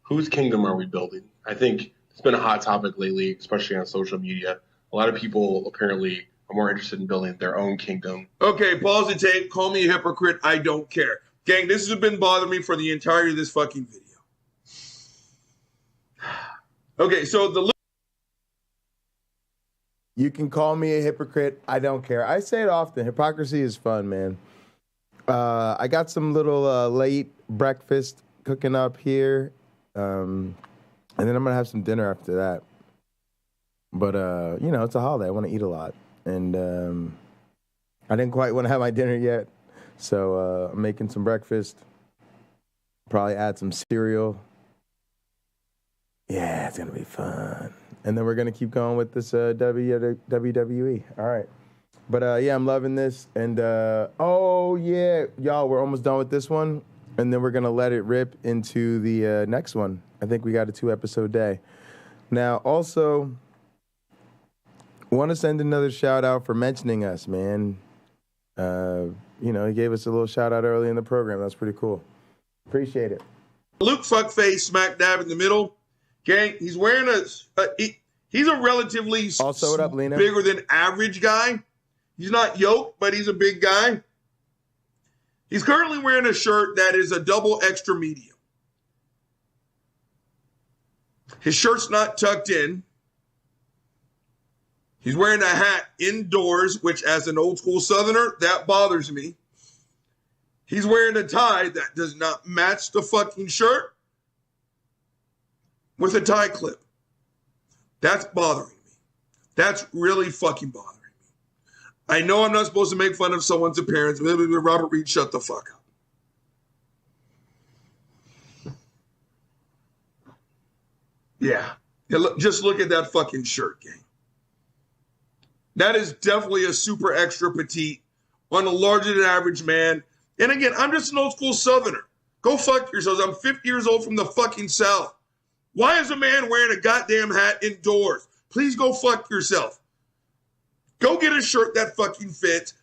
Whose kingdom are we building? I think it's been a hot topic lately, especially on social media. A lot of people apparently are more interested in building their own kingdom. Okay, pause the tape. Call me a hypocrite. I don't care. Gang, this has been bothering me for the entirety of this fucking video. Okay, so You can call me a hypocrite. I don't care. I say it often. Hypocrisy is fun, man. I got some little late breakfast cooking up here. And then I'm going to have some dinner after that. But, you know, it's a holiday. I want to eat a lot. And I didn't quite want to have my dinner yet. So I'm making some breakfast. Probably add some cereal. Yeah, it's going to be fun. And then we're going to keep going with this WWE. All right. But, yeah, I'm loving this. And, oh, yeah, y'all, we're almost done with this one. And then we're going to let it rip into the next one. I think we got a 2-episode day. Now, also, want to send another shout-out for mentioning us, man. You know, he gave us a little shout-out early in the program. That's pretty cool. Appreciate it. Luke fuckface smack dab in the middle. Gang, he's wearing he's a relatively also, what up, Lena? Bigger than average guy. He's not yoked, but he's a big guy. He's currently wearing a shirt that is a double extra medium. His shirt's not tucked in. He's wearing a hat indoors, which as an old school Southerner, that bothers me. He's wearing a tie that does not match the fucking shirt with a tie clip. That's bothering me. That's really fucking bothering me. I know I'm not supposed to make fun of someone's appearance. Robert Reed, shut the fuck up. Yeah. Just look at that fucking shirt, gang. That is definitely a super extra petite on a larger than average man. And again, I'm just an old school Southerner. Go fuck yourselves. I'm 50 years old from the fucking South. Why is a man wearing a goddamn hat indoors? Please go fuck yourself. Go get a shirt that fucking fits.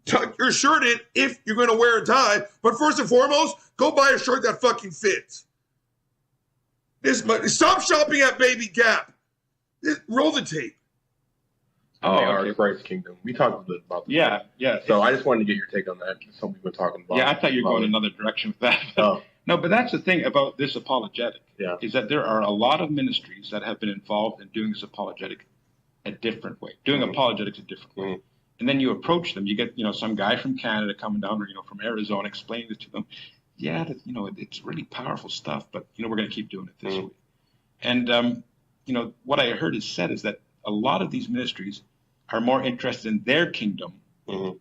Tuck your shirt in if you're going to wear a tie. But first and foremost, go buy a shirt that fucking fits. Stop shopping at Baby Gap. Roll the tape. Oh, our Christ kingdom. We talked a bit about that. Yeah. So I just wanted to get your take on that. Something we've been talking about. Yeah, I thought you were going another direction with that. Oh. No, but that's the thing about this apologetic. Yeah. Is that there are a lot of ministries that have been involved in doing this apologetic a different way, doing apologetics a different way. And then you approach them. You get, you know, some guy from Canada coming down, or, you know, from Arizona, explaining it to them. Yeah, you know, it's really powerful stuff, but, you know, we're going to keep doing it this way. And, you know, what I heard is said is that a lot of these ministries are more interested in their kingdom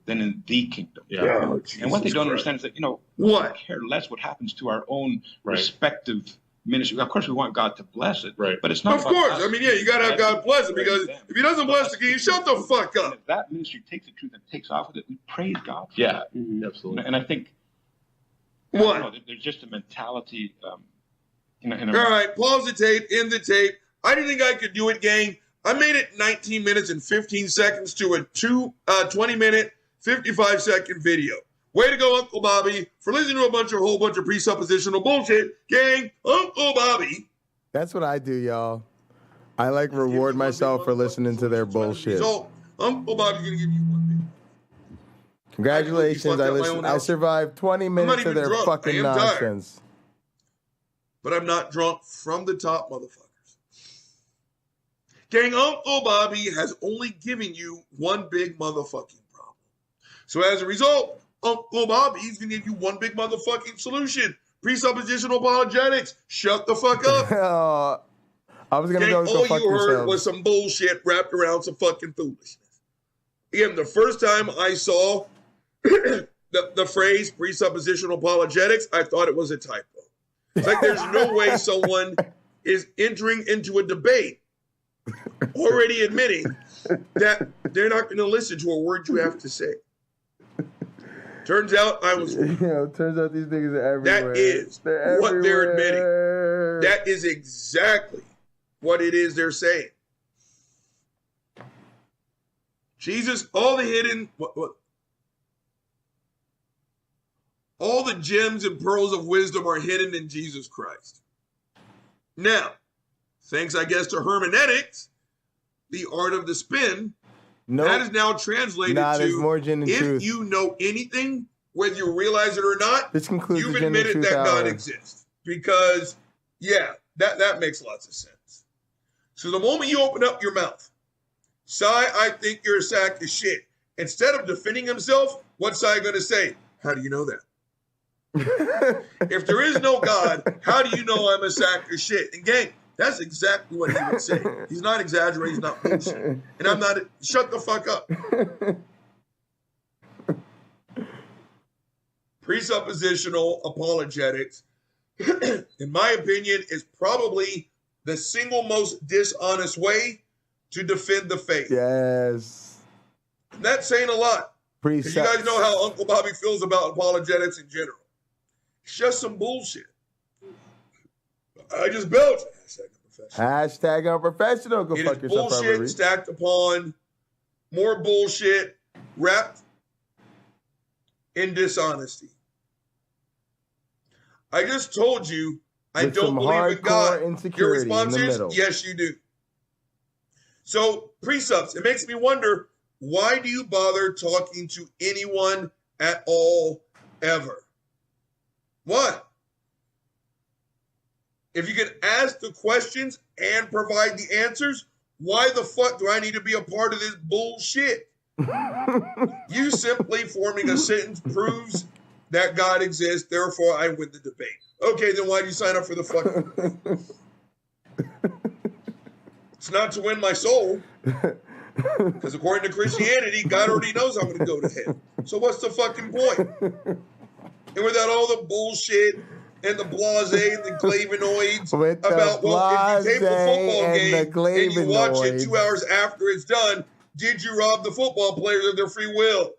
than in the kingdom. Yeah. And what they don't understand is that, you know, we care less what happens to our own respective ministry. Of course, we want God to bless it, but it's not. Of course. I mean, yeah, you got to have God bless it, because if he doesn't bless the king, shut the fuck up. And if that ministry takes the truth and takes off with it, we praise God for that. Absolutely. And I think there's just a mentality. All right, pause the tape, end the tape. I didn't think I could do it, gang. I made it 19 minutes and 15 seconds to a 20-minute, 55-second video. Way to go, Uncle Bobby, for listening to a whole bunch of presuppositional bullshit. Gang, Uncle Bobby. That's what I do, y'all. I like reward myself for listening to their bullshit. So, Uncle Bobby's going to give you one minute. Congratulations, I survived 20 minutes of their fucking nonsense. Tired. But I'm not drunk from the top, motherfuckers. Gang, Uncle Bobby has only given you one big motherfucking problem. So as a result, Uncle Bobby's going to give you one big motherfucking solution. presuppositional apologetics. Shut the fuck up. I was gonna go all fuck you heard yourselves. was some bullshit wrapped around some fucking foolishness. Again, the first time I saw the phrase presuppositional apologetics, I thought it was a typo. It's like there's no way someone is entering into a debate already admitting that they're not going to listen to a word you have to say. Turns out I was wrong. Turns out these niggas are everywhere. That is what they're admitting. That is exactly what it is they're saying. Jesus, all the hidden, all the gems and pearls of wisdom are hidden in Jesus Christ. Now, thanks, I guess, to hermeneutics, the art of the spin, that is now translated to more gin and if truth. you know anything, whether you realize it or not, This concludes you've the gin and admitted truth that God hour. exists. Because, yeah, that makes lots of sense. So the moment you open up your mouth, Sai, I think you're a sack of shit. Instead of defending himself, what's Sai going to say? How do you know that? If there is no God, how do you know I'm a sack of shit? And gang, that's exactly what he would say. He's not exaggerating, he's not bullshit. And I'm not, shut the fuck up. Presuppositional apologetics, in my opinion, is probably the single most dishonest way to defend the faith. Yes. And that's saying a lot. Because you guys know how Uncle Bobby feels about apologetics in general. It's just some bullshit. I just belched. Hashtag unprofessional. Go It fuck is yourself. bullshit stacked upon more bullshit wrapped in dishonesty. I just told you I With don't some believe in hardcore God. Your insecurity response in the is, middle. yes, you do. So, precepts, it makes me wonder, why do you bother talking to anyone at all, ever? What? If you can ask the questions and provide the answers, why the fuck do I need to be a part of this bullshit? You simply forming a sentence proves that God exists, therefore I win the debate. Okay, then why do you sign up for the fucking debate? It's not to win my soul. Because according to Christianity, God already knows I'm going to go to hell. So what's the fucking point? And without all the bullshit and the blase and the flavonoids about, well, if you tape a football game and you watch it 2 hours after it's done, did you rob the football players of their free will?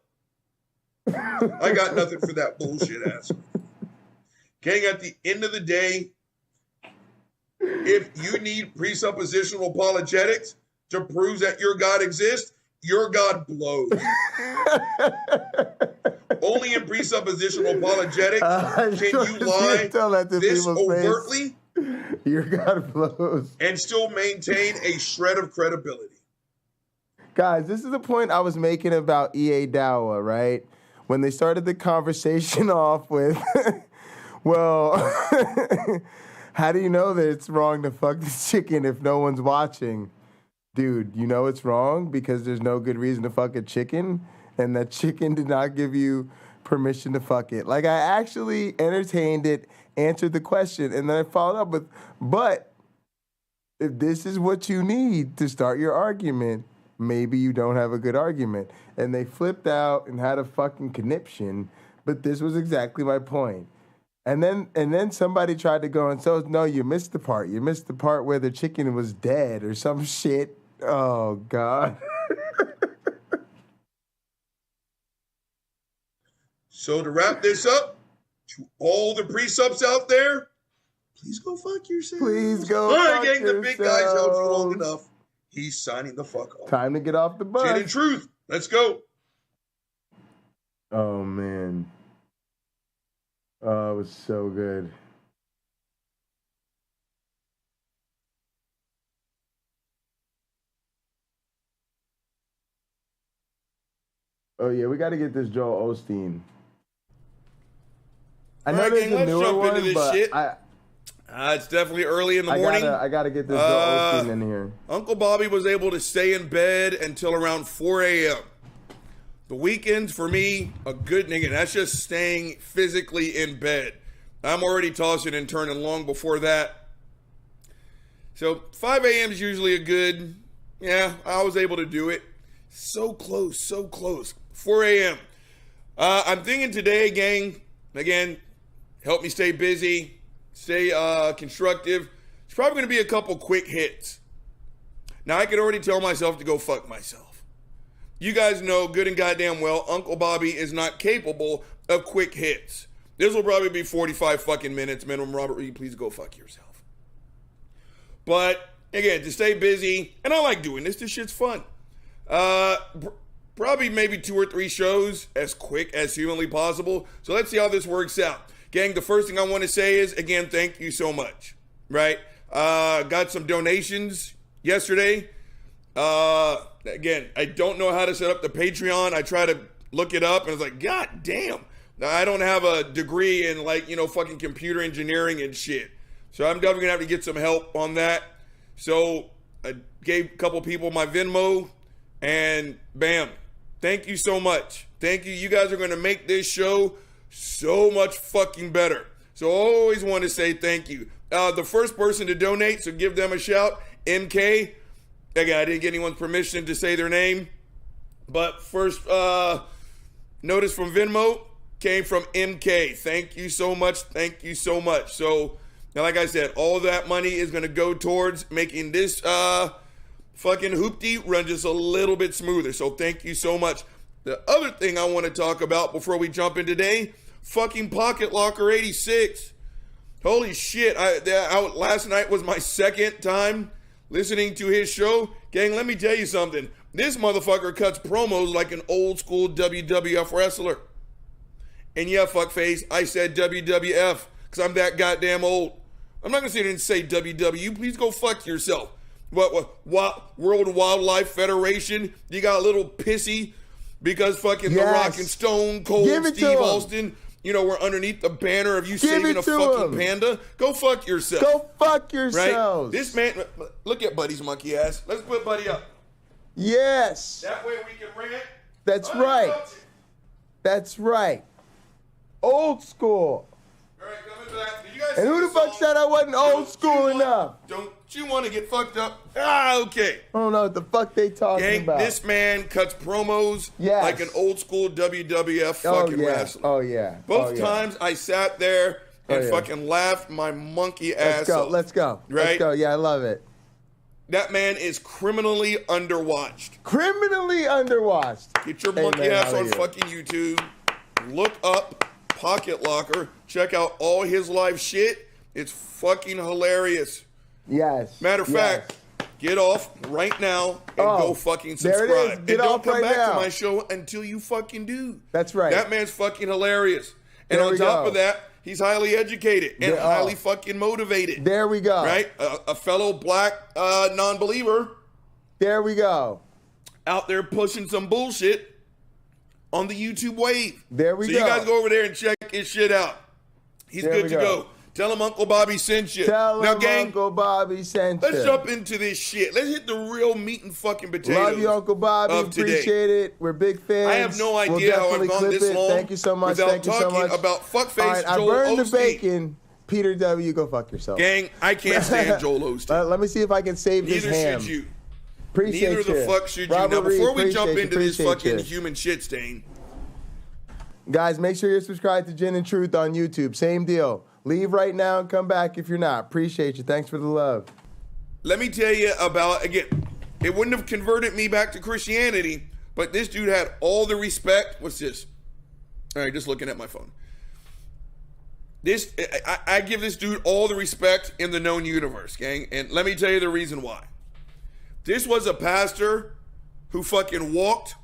I got nothing for that bullshit ass. Gang, at the end of the day, if you need presuppositional apologetics to prove that your God exists, your God blows. Only in presuppositional apologetics can you lie this overtly your God blows and still maintain a shred of credibility. Guys, this is the point I was making about EA Dawa, right? When they started the conversation off with, well, how do you know that it's wrong to fuck the chicken if no one's watching? Dude, you know it's wrong because there's no good reason to fuck a chicken, and that chicken did not give you permission to fuck it. Like, I actually entertained it, answered the question, and then I followed up with, but if this is what you need to start your argument, maybe you don't have a good argument. And they flipped out and had a fucking conniption, but this was exactly my point. And then somebody tried to go and say, no, you missed the part. You missed the part where the chicken was dead or some shit. Oh, God. So to wrap this up, to all the precepts out there, please go fuck yourself. Please go All right, fuck gang, the big guy's held you long yourselves. enough. He's signing the fuck off. Time to get off the bus. Gin and truth. Let's go. Oh, man. Oh, it was so good. Oh, yeah, we got to get this Joel Osteen. I know there's a newer one, but it's definitely early in the morning. I gotta get this Joel Osteen in here. Uncle Bobby was able to stay in bed until around 4 a.m. The weekends for me, a good nigga. That's just staying physically in bed. I'm already tossing and turning long before that. So 5 a.m. is usually a good, yeah, I was able to do it. So close, so close. 4 a.m. I'm thinking today, gang, again, help me stay busy, stay constructive. It's probably going to be a couple quick hits. Now, I can already tell myself to go fuck myself. You guys know good and goddamn well Uncle Bobby is not capable of quick hits. This will probably be 45 fucking minutes minimum. Robert Reed, please go fuck yourself. But, again, to stay busy, and I like doing this. This shit's fun. Probably maybe 2 or 3 shows as quick as humanly possible. So let's see how this works out. Gang, the first thing I want to say is, again, thank you so much. Right? Got some donations yesterday. Again, I don't know how to set up the Patreon. I try to look it up and it's like, God damn. Now, I don't have a degree in fucking computer engineering and shit. So I'm definitely gonna have to get some help on that. So I gave a couple people my Venmo and bam. Thank you so much. Thank you. You guys are gonna make this show so much fucking better. So I always want to say thank you. The first person to donate, so give them a shout, MK. Again, I didn't get anyone's permission to say their name, but first notice from Venmo came from MK. Thank you so much. Thank you so much. So, now, like I said, all that money is going to go towards making this fucking hoopty run just a little bit smoother. So, thank you so much. The other thing I want to talk about before we jump in today, fucking Pocket Locker 86. Holy shit. Last night was my second time listening to his show. Gang, let me tell you something. This motherfucker cuts promos like an old school WWF wrestler. And yeah, fuckface, I said WWF because I'm that goddamn old. I'm not going to sit here and say WW. Please go fuck yourself. What, World Wildlife Federation? You got a little pissy because fucking The Rock and Stone Cold Steve Austin, we're underneath the banner of you saving a fucking panda. Go fuck yourself. Go fuck yourselves. Right? This man, look at Buddy's monkey ass. Let's put Buddy up. Yes. That way we can rant. That's right. That's right. Old school. All right, coming back. Did you guys and who the fuck said I wasn't old school enough? Don't you want to get fucked up? Okay. I don't know what the fuck they talking about. This man cuts promos like an old school WWF fucking wrestler. Oh, yeah. Both times I sat there and fucking laughed my monkey ass off. Let's go. Right? Let's go. Yeah, I love it. That man is criminally underwatched. Criminally underwatched. Get your monkey ass on fucking YouTube. Look up Pocket Locker. Check out all his live shit. It's fucking hilarious. Yes. Matter of fact, get off right now and go fucking subscribe. There it is. Get and off don't come right back now. to my show until you fucking do. That's right. That man's fucking hilarious. And There on we top go. of that, he's highly educated and highly fucking motivated. There we go. Right? A fellow black non-believer. There we go. Out there pushing some bullshit on the YouTube wave. There we so go. So you guys go over there and check his shit out. He's good to go. Tell him Uncle Bobby sent you. Tell now, him gang, Uncle Bobby sent you. Let's jump into this shit. Let's hit the real meat and fucking potatoes. Love you, Uncle Bobby. Appreciate it. We're big fans. I have no idea how I've gone this long. Thank you so much. Without Thank you so much. talking about fuckface All right, Joel I burned Osteen. the bacon. Peter W., go fuck yourself. Gang, I can't stand Joel Osteen. Let me see if I can save Neither this ham. should you. Appreciate Neither the fuck should you. Robert Now, before Reed, we jump into this fucking you. human shit stain. Guys, make sure you're subscribed to Gin and Truth on YouTube. Same deal. Leave right now and come back if you're not. Appreciate you. Thanks for the love. Let me tell you about, again, it wouldn't have converted me back to Christianity, but this dude had all the respect. What's this? All right, just looking at my phone. I give this dude all the respect in the known universe, gang. And let me tell you the reason why. This was a pastor who fucking walked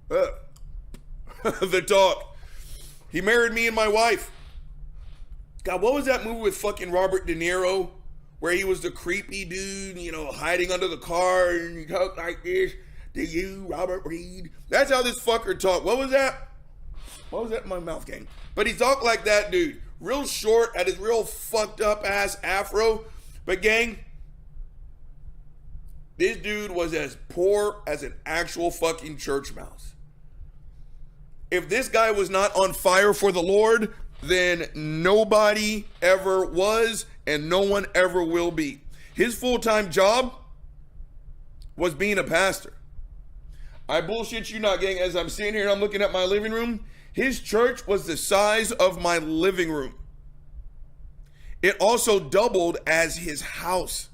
the talk. He married me and my wife. God, what was that movie with fucking Robert De Niro where he was the creepy dude, hiding under the car and he talked like this? Do you, Robert Reed? That's how this fucker talked. What was that? What was that in my mouth, gang? But he talked like that dude. Real short, had his real fucked up ass afro. But gang, this dude was as poor as an actual fucking church mouse. If this guy was not on fire for the Lord, than nobody ever was and no one ever will be. His full-time job was being a pastor. I bullshit you not, gang. As I'm sitting here and I'm looking at my living room, his church was the size of my living room. It also doubled as his house.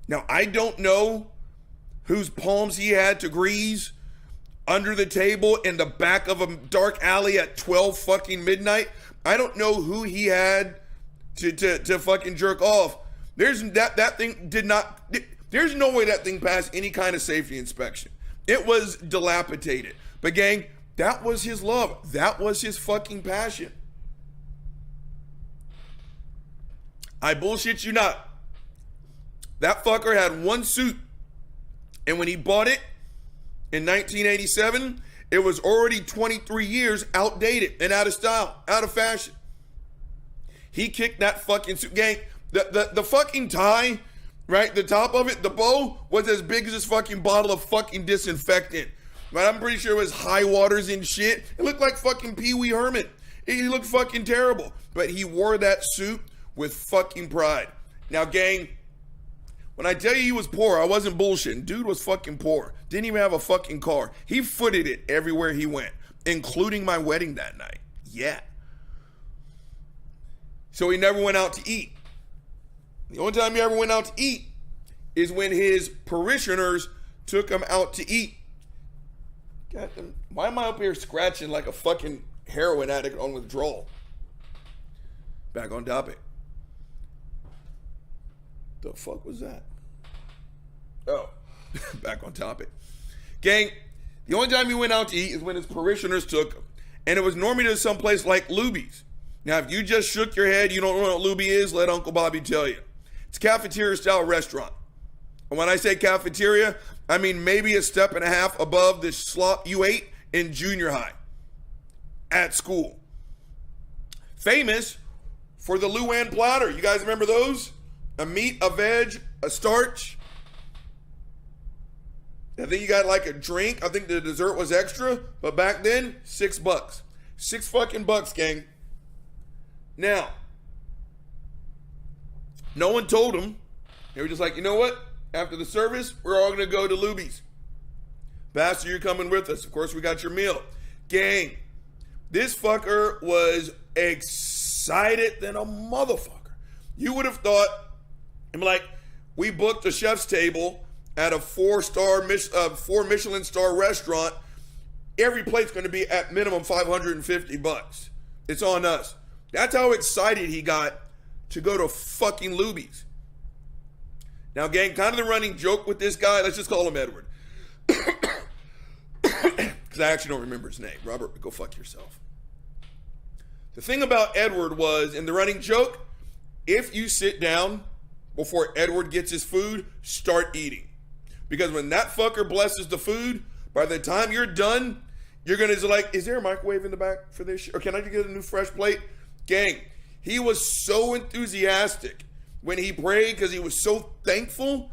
Now, I don't know whose palms he had to grease under the table in the back of a dark alley at 12 fucking midnight. I don't know who he had to fucking jerk off. There's that thing did not, there's no way that thing passed any kind of safety inspection. It was dilapidated. But gang, that was his love. That was his fucking passion. I bullshit you not. That fucker had one suit. And when he bought it in 1987, it was already 23 years outdated and out of style, out of fashion. He kicked that fucking suit. Gang, the fucking tie, right? The top of it, the bow, was as big as this fucking bottle of fucking disinfectant. Right? I'm pretty sure it was high waters and shit. It looked like fucking Pee Wee Herman. He looked fucking terrible. But he wore that suit with fucking pride. Now, gang, when I tell you he was poor, I wasn't bullshitting. Dude was fucking poor. Didn't even have a fucking car. He footed it everywhere he went, including my wedding that night. Yeah. So he never went out to eat. The only time he ever went out to eat is when his parishioners took him out to eat. God, why am I up here scratching like a fucking heroin addict on withdrawal? Back on topic. The fuck was that? Oh, back on topic. Gang, the only time he went out to eat is when his parishioners took him. And it was normally to some place like Luby's. Now, if you just shook your head, you don't know what Luby is, let Uncle Bobby tell you. It's a cafeteria-style restaurant. And when I say cafeteria, I mean maybe a step and a half above the slop you ate in junior high at school. Famous for the Luann platter. You guys remember those? A meat, a veg, a starch. I think you got like a drink. I think the dessert was extra, but back then, $6. $6 fucking bucks, gang. Now, no one told him. They were just like, you know what? After the service, we're all going to go to Luby's. Pastor, you're coming with us. Of course, we got your meal. Gang, this fucker was excited than a motherfucker. You would have thought, I'm like, we booked a chef's table at a 4 Michelin star restaurant. Every plate's going to be at minimum $550. It's on us. That's how excited he got to go to fucking Luby's. Now, gang, kind of the running joke with this guy, let's just call him Edward. Because I actually don't remember his name. Robert, go fuck yourself. The thing about Edward was, in the running joke, if you sit down before Edward gets his food, start eating. Because when that fucker blesses the food, by the time you're done, you're going to be like, is there a microwave in the back for this shit? Or can I get a new fresh plate? Gang, he was so enthusiastic when he prayed because he was so thankful.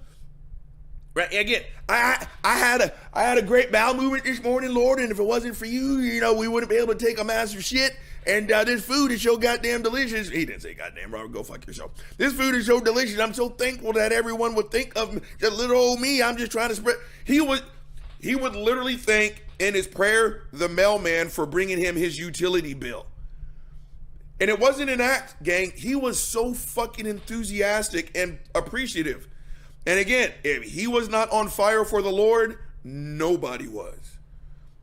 Right? Again, I had a great bowel movement this morning, Lord, and if it wasn't for you, we wouldn't be able to take a massive shit. And this food is so goddamn delicious. He didn't say goddamn, Robert, go fuck yourself. This food is so delicious. I'm so thankful that everyone would think of me, that little old me. I'm just trying to spread. He would literally thank in his prayer the mailman for bringing him his utility bill. And it wasn't an act, gang. He was so fucking enthusiastic and appreciative. And again, if he was not on fire for the Lord, nobody was.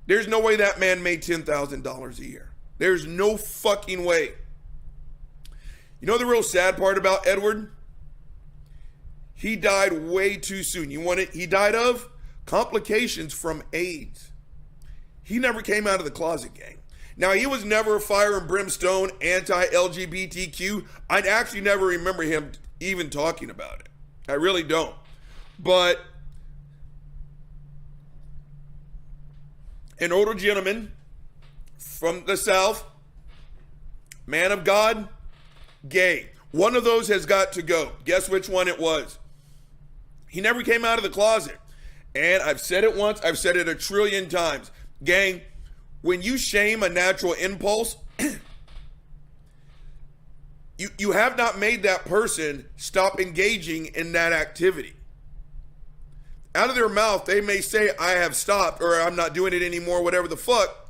There's no way that man made $10,000 a year. There's no fucking way. You know the real sad part about Edward? He died way too soon. You want it? He died of complications from AIDS. He never came out of the closet, gang. Now, he was never fire and brimstone, anti-LGBTQ. I'd actually never remember him even talking about it. I really don't. But an older gentleman from the South, man of God, gay. One of those has got to go. Guess which one it was? He never came out of the closet. And I've said it once, I've said it 1 trillion times. Gang, when you shame a natural impulse, you have not made that person stop engaging in that activity. Out of their mouth, they may say, I have stopped, or I'm not doing it anymore, whatever the fuck.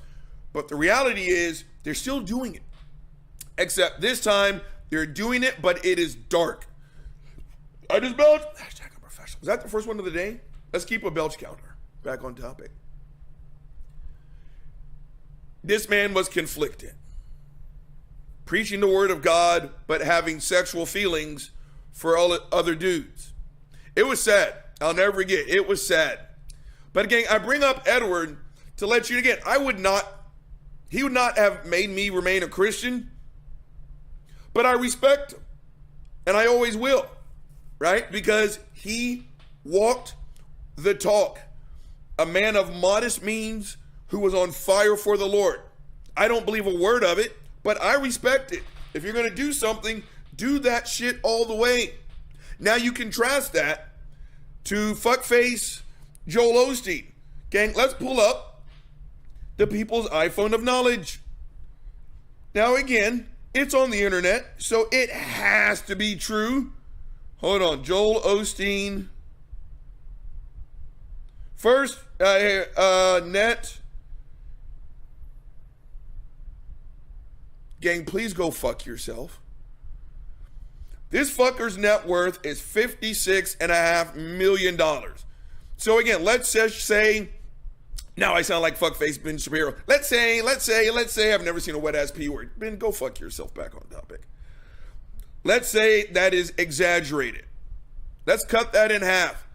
But the reality is, they're still doing it. Except this time, they're doing it, but it is dark. I just belched. Hashtag I'm professional. Is that the first one of the day? Let's keep a belch counter. Back on topic. This man was conflicted. Preaching the word of God, but having sexual feelings for all other dudes. It was sad. I'll never forget. It was sad. But again, I bring up Edward to let you again. He would not have made me remain a Christian, but I respect him. And I always will, right? Because he walked the talk. A man of modest means who was on fire for the Lord. I don't believe a word of it, but I respect it. If you're going to do something, do that shit all the way. Now you contrast that to fuckface Joel Osteen. Gang, let's pull up the people's iPhone of knowledge. Now again, it's on the internet, so it has to be true. Hold on, Joel Osteen. First, net. Gang, please go fuck yourself. This fucker's net worth is $56.5 million. So again, let's just say, now I sound like fuckface Ben Shapiro. Let's say, I've never seen a wet ass P word. Ben, go fuck yourself. Back on topic. Let's say that is exaggerated. Let's cut that in half.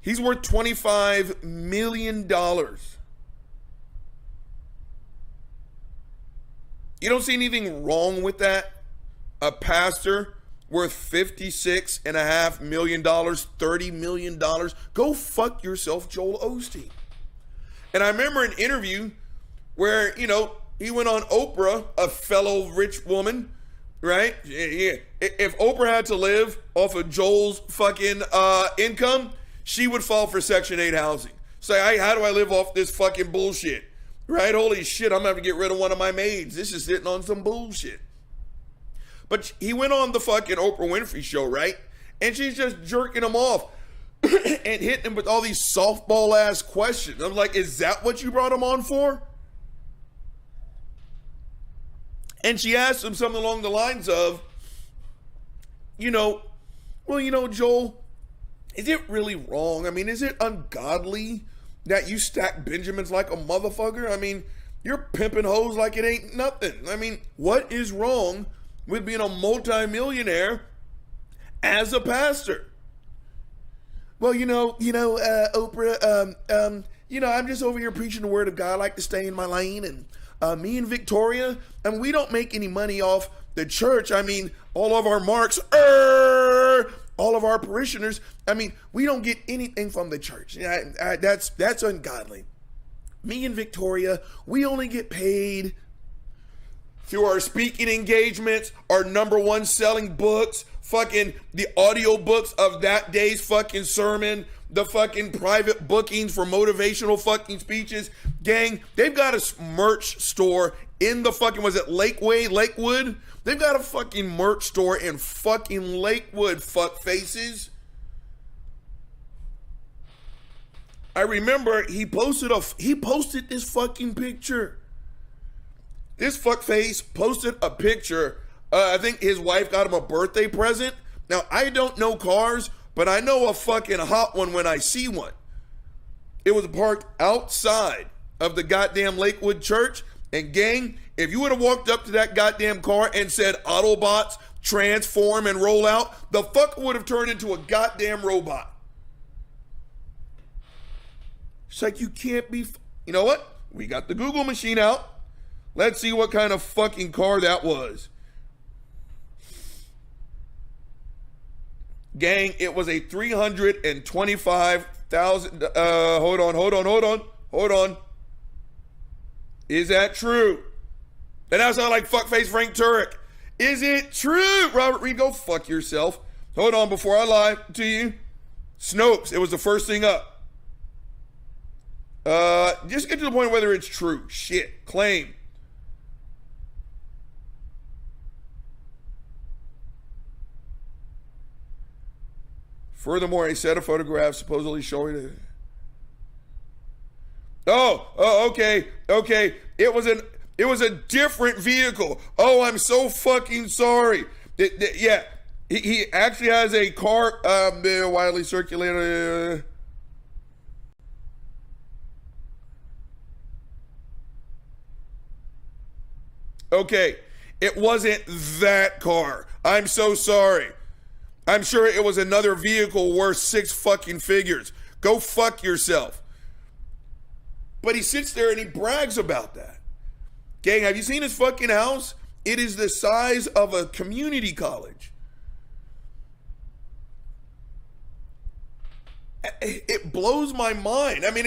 He's worth $25 million. You don't see anything wrong with that? A pastor worth $56.5 million, $30 million. Go fuck yourself, Joel Osteen. And I remember an interview where, he went on Oprah, a fellow rich woman, right? Yeah. If Oprah had to live off of Joel's fucking income, she would fall for Section 8 housing. Say, hey, how do I live off this fucking bullshit? Right? Holy shit, I'm going to have to get rid of one of my maids. This is sitting on some bullshit. But he went on the fucking Oprah Winfrey show, right? And she's just jerking him off and hitting him with all these softball-ass questions. I'm like, is that what you brought him on for? And she asked him something along the lines of, Joel, is it really wrong? I mean, is it ungodly that you stack Benjamins like a motherfucker? I mean, you're pimping hoes like it ain't nothing. I mean, what is wrong with being a multimillionaire as a pastor? Well, Oprah, I'm just over here preaching the word of God. I like to stay in my lane. And me and Victoria, we don't make any money off the church. I mean, all of our marks, all of our parishioners, we don't get anything from the church. That's ungodly. Me and Victoria, we only get paid through our speaking engagements, our #1 selling books, fucking the audio books of that day's fucking sermon, the fucking private bookings for motivational fucking speeches. Gang, they've got a merch store in the fucking, was it Lakewood? They've got a fucking merch store in fucking Lakewood, fuck faces. I remember he posted this fucking picture. This fuckface posted a picture. I think his wife got him a birthday present. Now, I don't know cars, but I know a fucking hot one when I see one. It was parked outside of the goddamn Lakewood church. And gang, if you would have walked up to that goddamn car and said, Autobots, transform and roll out, the fucker would have turned into a goddamn robot. It's like, you can't be, you know what? We got the Google machine out. Let's see what kind of fucking car that was. Gang, it was a $325,000. Hold on. Is that true? And that sound like fuckface Frank Turek. Is it true? Robert Reed, go fuck yourself. Hold on before I lie to you. Snopes, it was the first thing up. Just get to the point of whether it's true. Shit. Claim. Furthermore, a set of photographs supposedly showing it. Oh, okay. It was a different vehicle. Oh, I'm so fucking sorry. Yeah, he actually has a car widely circulated. Okay, it wasn't that car. I'm so sorry. I'm sure it was another vehicle worth 6 fucking figures. Go fuck yourself. But he sits there and he brags about that. Gang, have you seen his fucking house? It is the size of a community college. It blows my mind. I mean,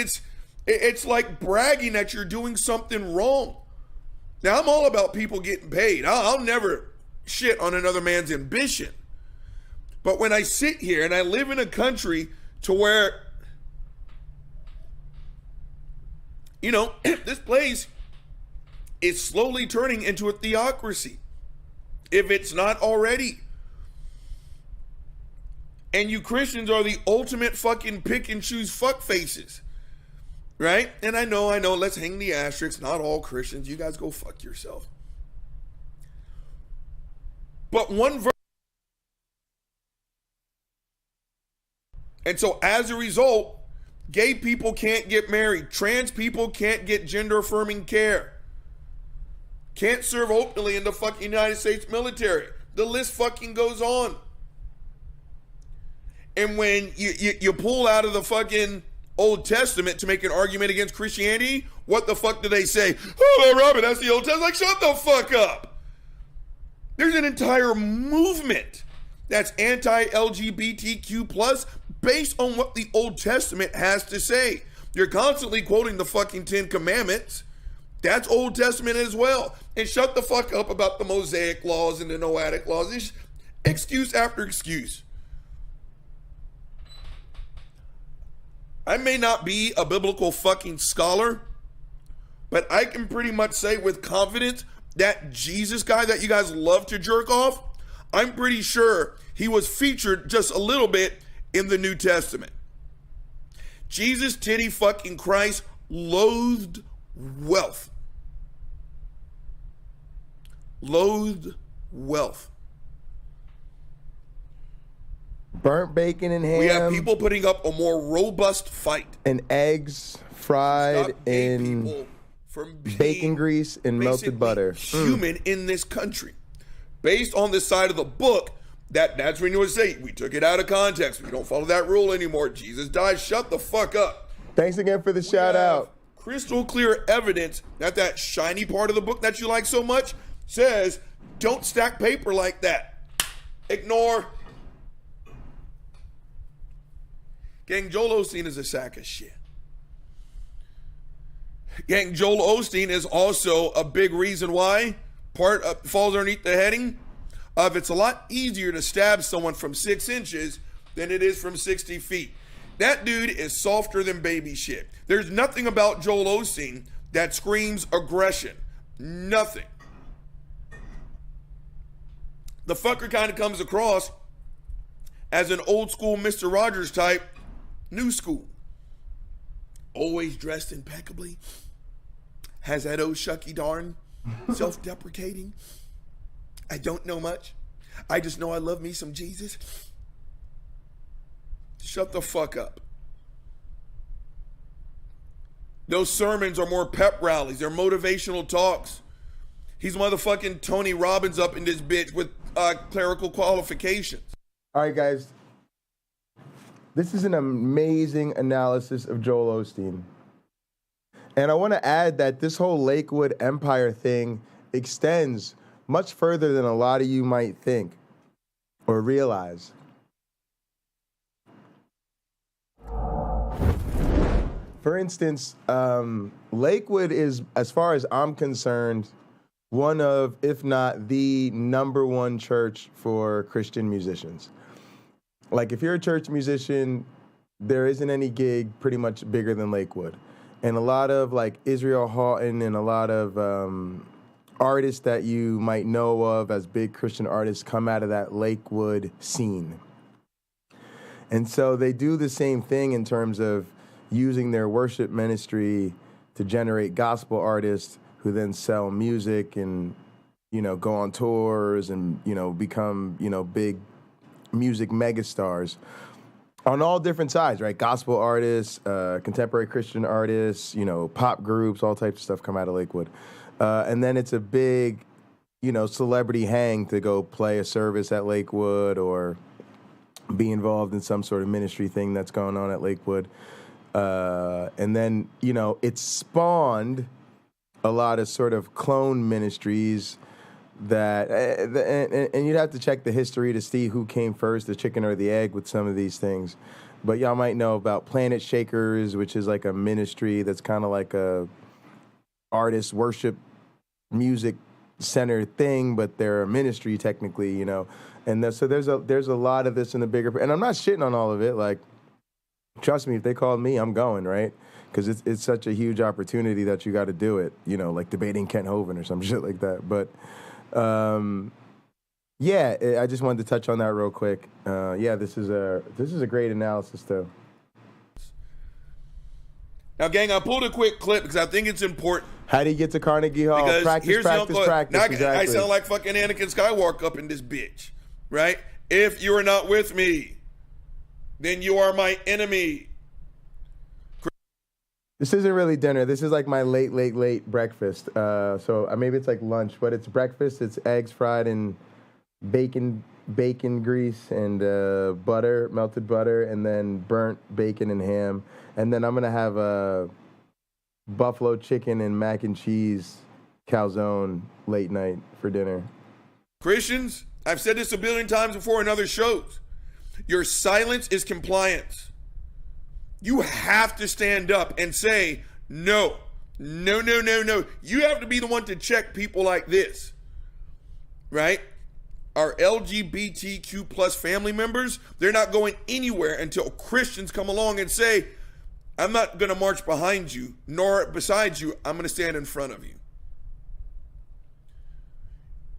it's like bragging that you're doing something wrong. Now, I'm all about people getting paid. I'll never shit on another man's ambition. But when I sit here and I live in a country to where, you know, this place is slowly turning into a theocracy, if it's not already. And you Christians are the ultimate fucking pick and choose fuck faces. Right? And I know, let's hang the asterisk. Not all Christians. You guys go fuck yourself. But one verse. And so as a result, gay people can't get married. Trans people can't get gender affirming care. Can't serve openly in the fucking United States military. The list fucking goes on. And when you pull out of the fucking Old Testament to make an argument against Christianity, what the fuck do they say? Oh, Robert, that's the Old Testament. Like, shut the fuck up. There's an entire movement that's anti-LGBTQ plus based on what the Old Testament has to say. You're constantly quoting the fucking 10 Commandments. That's Old Testament as well. And shut the fuck up about the Mosaic laws and the Noahic laws. It's excuse after excuse. I may not be a biblical fucking scholar, but I can pretty much say with confidence that Jesus guy that you guys love to jerk off, I'm pretty sure he was featured just a little bit in the New Testament. Jesus titty fucking Christ loathed wealth. Loathed wealth. Burnt bacon and ham. We have people putting up a more robust fight. And eggs fried in bacon grease and melted butter. Human in this country. Based on this side of the book, that's when you would say, we took it out of context. We don't follow that rule anymore. Jesus died. Shut the fuck up. Thanks again for the shout out. Crystal clear evidence that shiny part of the book that you like so much says, don't stack paper like that. Ignore. Gang, Joel Osteen is a sack of shit. Gang, Joel Osteen is also a big reason why falls underneath the heading of it's a lot easier to stab someone from 6 inches than it is from 60 feet. That dude is softer than baby shit. There's nothing about Joel Osteen that screams aggression. Nothing. The fucker kind of comes across as an old school Mr. Rogers type, new school. Always dressed impeccably. Has that old shucky darn, self-deprecating. I don't know much. I just know I love me some Jesus. Shut the fuck up. Those sermons are more pep rallies. They're motivational talks. He's motherfucking Tony Robbins up in this bitch with clerical qualifications. All right, guys. This is an amazing analysis of Joel Osteen. And I want to add that this whole Lakewood Empire thing extends much further than a lot of you might think or realize. For instance, Lakewood is, as far as I'm concerned, one of, if not the #1 church for Christian musicians. Like, if you're a church musician, there isn't any gig pretty much bigger than Lakewood. And a lot of, like, Israel Houghton and a lot of artists that you might know of as big Christian artists come out of that Lakewood scene. And so they do the same thing in terms of using their worship ministry to generate gospel artists who then sell music and, you know, go on tours and, you know, become, you know, big music megastars on all different sides, right? Gospel artists, contemporary Christian artists, you know, pop groups, all types of stuff come out of Lakewood. And then it's a big, you know, celebrity hang to go play a service at Lakewood or be involved in some sort of ministry thing that's going on at Lakewood. And then, you know, it spawned a lot of sort of clone ministries that, and you'd have to check the history to see who came first, the chicken or the egg with some of these things. But y'all might know about Planet Shakers, which is like a ministry that's kind of like a artist worship music center thing, but they're a ministry technically, you know. And so there's a lot of this in the bigger, and I'm not shitting on all of it. Like, trust me, if they called me, I'm going, right? Because it's such a huge opportunity that you got to do it, you know, like debating Kent Hovind or some shit like that. But yeah, I just wanted to touch on that real quick. Yeah, this is a great analysis though. Now, gang, I pulled a quick clip because I think it's important. How do you get to Carnegie Hall? Because Practice. Now, Exactly. I sound like fucking Anakin Skywalker up in this bitch, right? If you are not with me, then you are my enemy. This isn't really dinner. This is like my late breakfast. So maybe it's like lunch, but it's breakfast. It's eggs fried in bacon grease and butter, melted butter, and then burnt bacon and ham. And then I'm going to have a buffalo chicken and mac and cheese calzone late night for dinner. Christians, I've said this a billion times before in other shows. Your silence is compliance. You have to stand up and say, no. You have to be the one to check people like this, right? Our LGBTQ plus family members, they're not going anywhere until Christians come along and say, I'm not going to march behind you, nor beside you. I'm going to stand in front of you.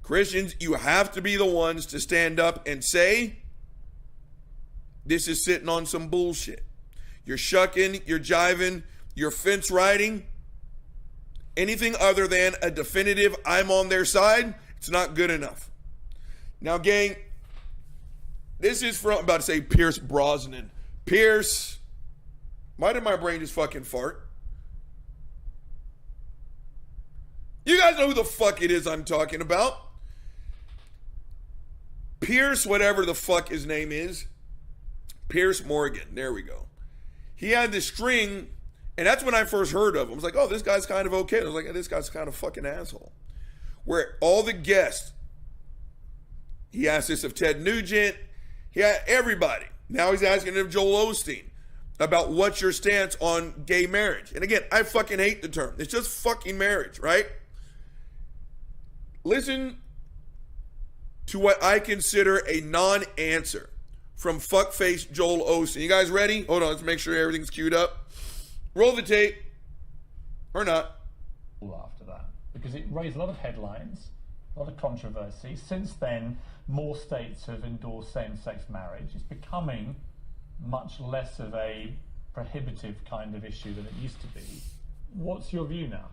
Christians, you have to be the ones to stand up and say, this is sitting on some bullshit. You're shucking, you're jiving, you're fence riding. Anything other than a definitive, I'm on their side, it's not good enough. Now, gang, this is from, I'm about to say Pierce Brosnan. Pierce, why did my brain just fucking fart? You guys know who the fuck it is I'm talking about. Pierce, whatever the fuck his name is. Pierce Morgan. There we go. He had this string, and that's when I first heard of him. I was like, oh, this guy's kind of okay. I was like, this guy's kind of fucking asshole. Where all the guests, he asked this of Ted Nugent, he had everybody. Now he's asking of Joel Osteen about what's your stance on gay marriage. And again, I fucking hate the term. It's just fucking marriage, right? Listen to what I consider a non-answer from fuckface Joel Osteen. You guys ready? Hold on, let's make sure everything's queued up. Roll the tape. Or not. After that, because it raised a lot of headlines, a lot of controversy. Since then, more states have endorsed same-sex marriage. It's becoming much less of a prohibitive kind of issue than it used to be. What's your view now?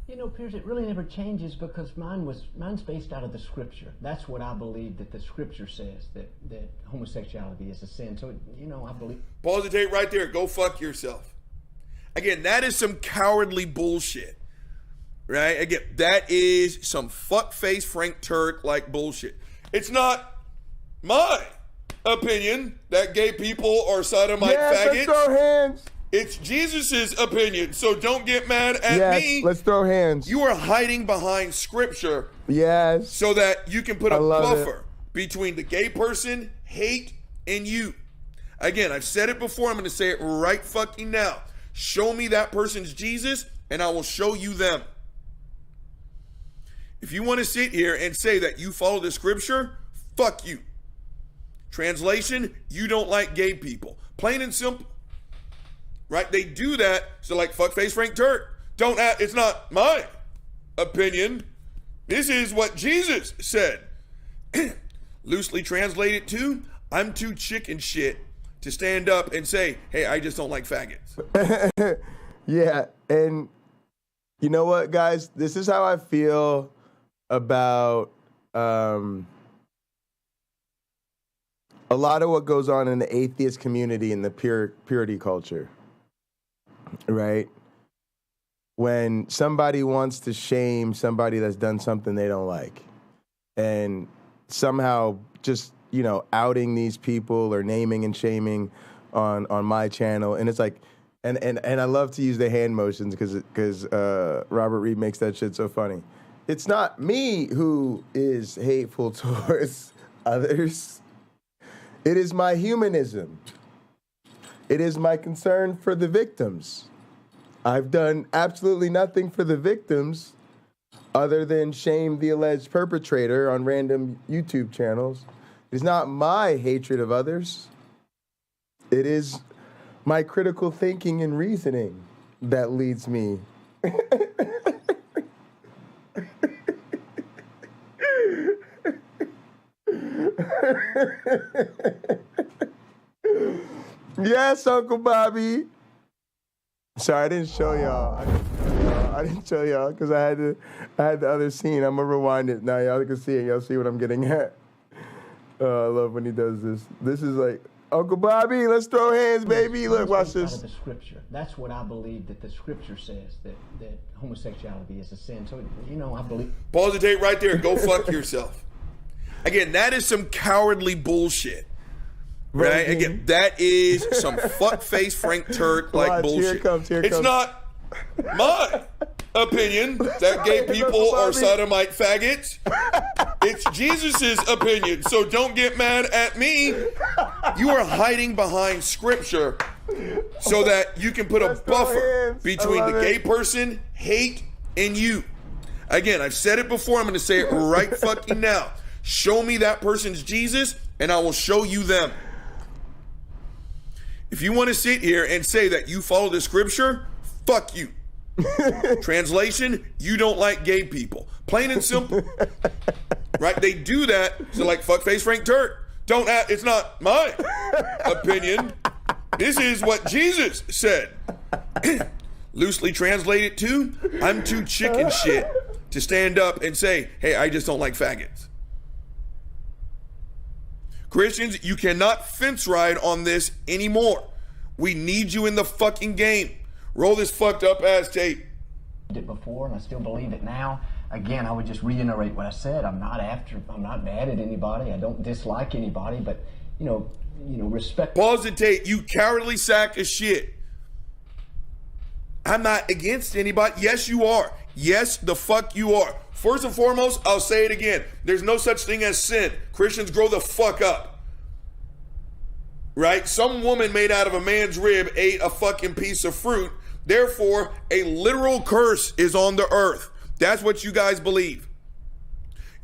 You know, Piers, it really never changes because mine's based out of the scripture. That's what I believe that the scripture says, that homosexuality is a sin. So, you know, I believe. Pause the tape right there. Go fuck yourself. Again, that is some cowardly bullshit. Right? Again, that is some fuckface Frank Turk like bullshit. It's not my opinion that gay people are sodomite faggots. Let's throw hands. It's Jesus's opinion, so don't get mad at me. Let's throw hands. You are hiding behind scripture. Yes. So that you can put a buffer between the gay person, hate, and you. Again, I've said it before. I'm going to say it right fucking now. Show me that person's Jesus, and I will show you them. If you want to sit here and say that you follow the scripture, fuck you. Translation, you don't like gay people. Plain and simple. Right? They do that. So like fuckface Frank Turk. It's not my opinion. This is what Jesus said. Loosely translated to, I'm too chicken shit to stand up and say, hey, I just don't like faggots. Yeah, and you know what, guys? This is how I feel about a lot of what goes on in the atheist community and the purity culture, right? When somebody wants to shame somebody that's done something they don't like, and somehow just, you know, outing these people or naming and shaming on my channel, and it's like, and I love to use the hand motions because Robert Reed makes that shit so funny. It's not me who is hateful towards others. It is my humanism. It is my concern for the victims. I've done absolutely nothing for the victims other than shame the alleged perpetrator on random YouTube channels. It's not my hatred of others. It is my critical thinking and reasoning that leads me. Yes, Uncle Bobby. Sorry, I didn't show y'all. I didn't show y'all because I had the other scene. I'm gonna rewind it now. Y'all can see it. Y'all see what I'm getting at. I love when he does this. This is like, Uncle Bobby, let's throw hands, baby. Look, watch this. Out of the scripture. That's what I believe that the scripture says, that homosexuality is a sin. So, you know, I believe. Pause the tape right there. Go fuck yourself. Again, that is some cowardly bullshit. Right? Again, that is some fuck-face Frank Turk like bullshit. Here it comes. It's not my opinion that gay people are sodomite faggots. It's Jesus's opinion. So don't get mad at me. You are hiding behind scripture so that you can put a buffer between the gay person, hate, and you. Again, I've said it before. I'm going to say it right fucking now. Show me that person's Jesus, and I will show you them. If you want to sit here and say that you follow the scripture, fuck you. Translation, you don't like gay people. Plain and simple. Right? They do that. So like fuckface Frank Turk. Don't ask, it's not my opinion. This is what Jesus said. Loosely translated to, I'm too chicken shit to stand up and say, hey, I just don't like faggots. Christians, you cannot fence ride on this anymore. We need you in the fucking game. Roll this fucked up ass tape. I did it before and I still believe it now. Again, I would just reiterate what I said. I'm not mad at anybody. I don't dislike anybody, but you know, respect. Pause the tape, you cowardly sack of shit. I'm not against anybody. Yes, you are. Yes, the fuck you are. First and foremost, I'll say it again. There's no such thing as sin. Christians, grow the fuck up. Right? Some woman made out of a man's rib ate a fucking piece of fruit. Therefore, a literal curse is on the earth. That's what you guys believe.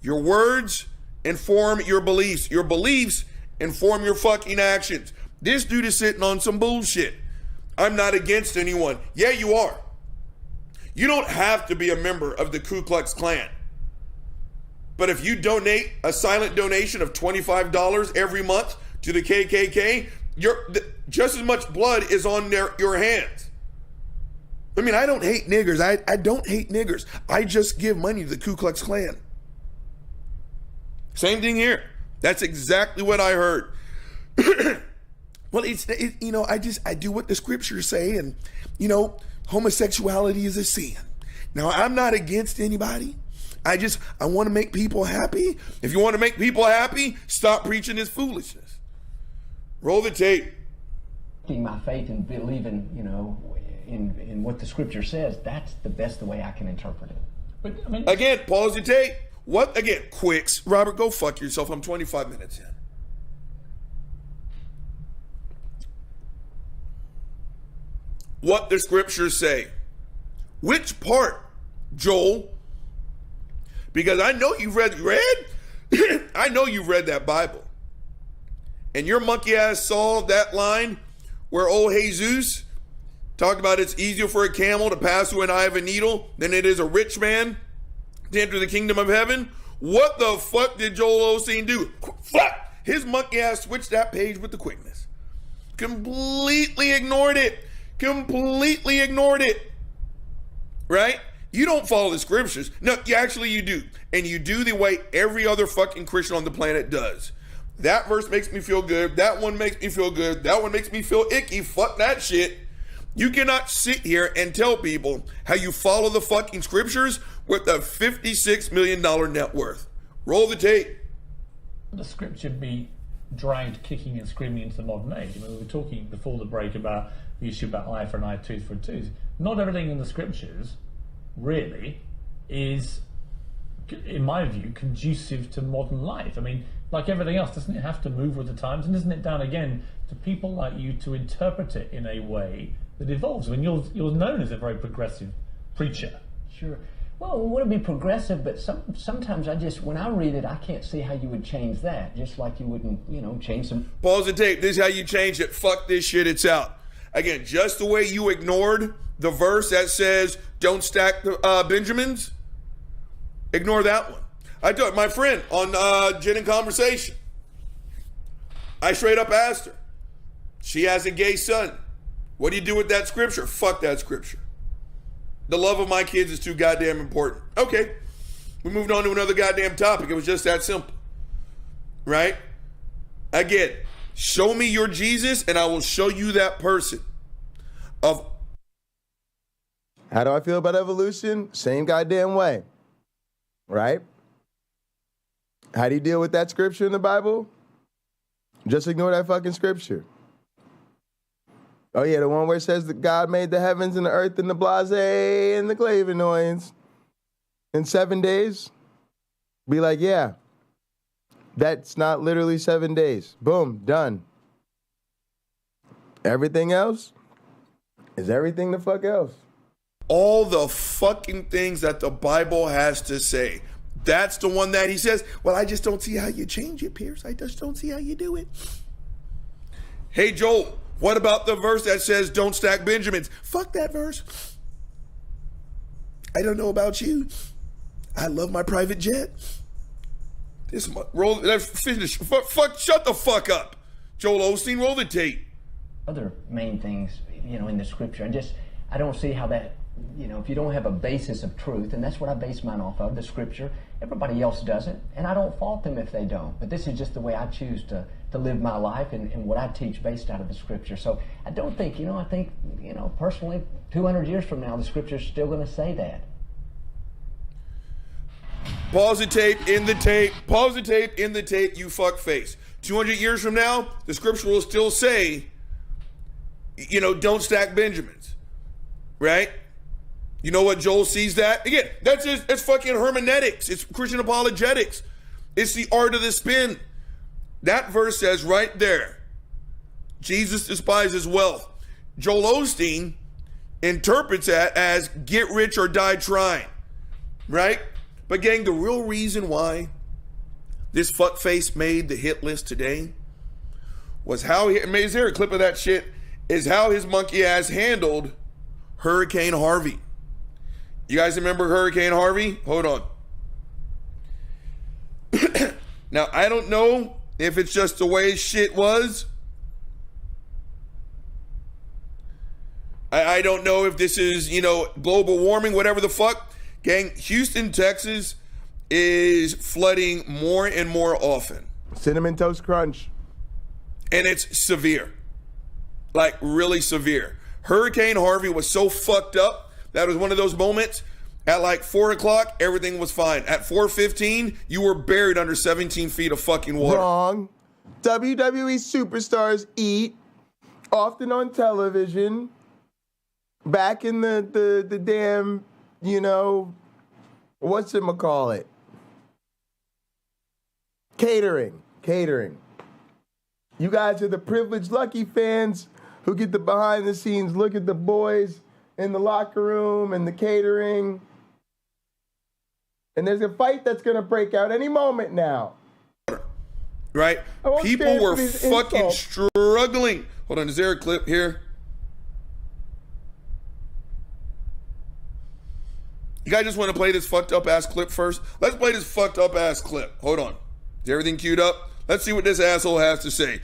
Your words inform your beliefs. Your beliefs inform your fucking actions. This dude is sitting on some bullshit. I'm not against anyone. Yeah, you are. You don't have to be a member of the Ku Klux Klan. But if you donate a silent donation of $25 every month to the KKK, just as much blood is on your hands. I mean, I don't hate niggers. I don't hate niggers. I just give money to the Ku Klux Klan. Same thing here. That's exactly what I heard. Well, I do what the scriptures say, and, homosexuality is a sin. Now, I'm not against anybody. I want to make people happy. If you want to make people happy, stop preaching this foolishness. Roll the tape. My faith and believing, in what the scripture says, that's the best way I can interpret it. But I mean, again, pause the tape. What? Again, quicks. Robert, go fuck yourself. I'm 25 minutes in. What the scriptures say. Which part, Joel? Because I know you've read I know you've read that Bible. And your monkey ass saw that line where old Jesus talked about it's easier for a camel to pass through an eye of a needle than it is a rich man to enter the kingdom of heaven. What the fuck did Joel Osteen do? Fuck! His monkey ass switched that page with the quickness. Completely ignored it. Completely ignored it. Right? You don't follow the scriptures. No, you do. And you do the way every other fucking Christian on the planet does. That verse makes me feel good. That one makes me feel good. That one makes me feel icky. Fuck that shit. You cannot sit here and tell people how you follow the fucking scriptures with a $56 million net worth. Roll the tape. The scripture be dragged kicking and screaming into the modern age. I mean, we were talking before the break about the issue about eye for an eye, tooth for a tooth. Not everything in the scriptures really is, in my view, conducive to modern life. I mean, like everything else, doesn't it have to move with the times? And isn't it down again to people like you to interpret it in a way that evolves? I mean, you're known as a very progressive preacher. Sure. Well, it wouldn't be progressive, but sometimes when I read it, I can't see how you would change that. Just like you wouldn't, change some. Pause the tape. This is how you change it. Fuck this shit. It's out. Again, just the way you ignored the verse that says, don't stack the Benjamins, ignore that one. I told my friend on Gin and Conversation, I straight up asked her, she has a gay son. What do you do with that scripture? Fuck that scripture. The love of my kids is too goddamn important. Okay. We moved on to another goddamn topic. It was just that simple. Right? Again, show me your Jesus and I will show you that person. How do I feel about evolution? Same goddamn way. Right? How do you deal with that scripture in the Bible? Just ignore that fucking scripture. Oh yeah, the one where it says that God made the heavens and the earth and the blase and the flavonoids in 7 days. Be like, yeah, that's not literally 7 days. Boom, done. Everything else is everything the fuck else. All the fucking things that the Bible has to say. That's the one that he says, well, I just don't see how you change it, Pierce. I just don't see how you do it. Hey, Joel, what about the verse that says don't stack Benjamins? Fuck that verse. I don't know about you. I love my private jet. Let's finish. Fuck, shut the fuck up. Joel Osteen, roll the tape. Other main things, in the scripture, I don't see how that, if you don't have a basis of truth, and that's what I base mine off of, the scripture. Everybody else doesn't, and I don't fault them if they don't. But this is just the way I choose to live my life and what I teach based out of the scripture. So I don't think, I think, personally, 200 years from now, the scripture's still going to say that. Pause the tape, in the tape. Pause the tape, in the tape, you fuck face. 200 years from now, the scripture will still say, don't stack Benjamins. Right? You know what Joel sees that? Again, it's fucking hermeneutics. It's Christian apologetics. It's the art of the spin. That verse says right there, Jesus despises wealth. Joel Osteen interprets that as get rich or die trying. Right? But gang, the real reason why this fuckface made the hit list today was is there a clip of that shit? Is how his monkey ass handled Hurricane Harvey. You guys remember Hurricane Harvey? Hold on. Now, I don't know if it's just the way shit was. I don't know if this is, global warming, whatever the fuck. Gang, Houston, Texas is flooding more and more often. Cinnamon Toast Crunch. And it's severe. Like, really severe. Hurricane Harvey was so fucked up. That was one of those moments. At like 4 o'clock, everything was fine. At 4:15, you were buried under 17 feet of fucking water. Wrong. WWE superstars eat, often on television. Back in the damn, whatchamacallit? Catering. You guys are the privileged, lucky fans who get the behind the scenes look at the boys in the locker room and the catering. And there's a fight that's going to break out any moment now. Right? People were fucking struggling. Hold on, is there a clip here? You guys just want to play this fucked up ass clip first? Let's play this fucked up ass clip. Hold on. Is everything queued up? Let's see what this asshole has to say.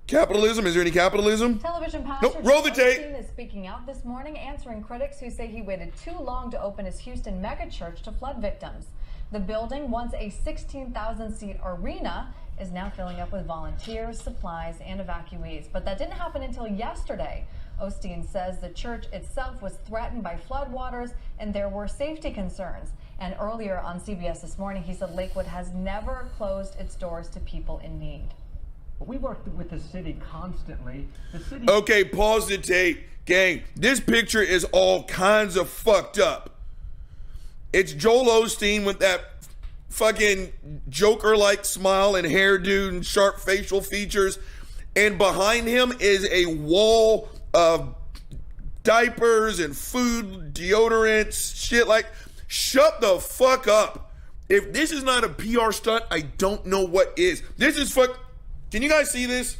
Capitalism? Is there any capitalism? Television pastor Nope. Roll the tape. is speaking out this morning, answering critics who say he waited too long to open his Houston megachurch to flood victims. The building, once a 16,000-seat arena, is now filling up with volunteers, supplies, and evacuees. But that didn't happen until yesterday. Osteen says the church itself was threatened by floodwaters and there were safety concerns. And earlier on CBS This Morning, he said Lakewood has never closed its doors to people in need. We work with the city constantly. The city. Okay, pause the tape. Gang, this picture is all kinds of fucked up. It's Joel Osteen with that fucking Joker-like smile and hairdo and sharp facial features. And behind him is a wall of diapers and food, deodorants, shit like, shut the fuck up. If this is not a PR stunt, I don't know what is. This is fuck. Can you guys see this?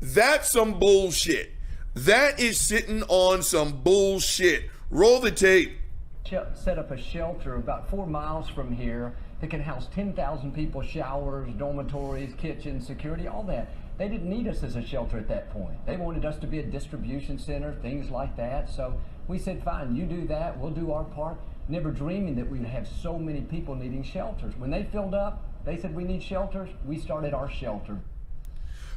That's some bullshit. That is sitting on some bullshit. Roll the tape. Set up a shelter about 4 miles from here that can house 10,000 people, showers, dormitories, kitchens, security, all that. They didn't need us as a shelter at that point. They wanted us to be a distribution center, things like that. So we said, fine, you do that, we'll do our part. Never dreaming that we'd have so many people needing shelters. When they filled up, they said we need shelters, we started our shelter.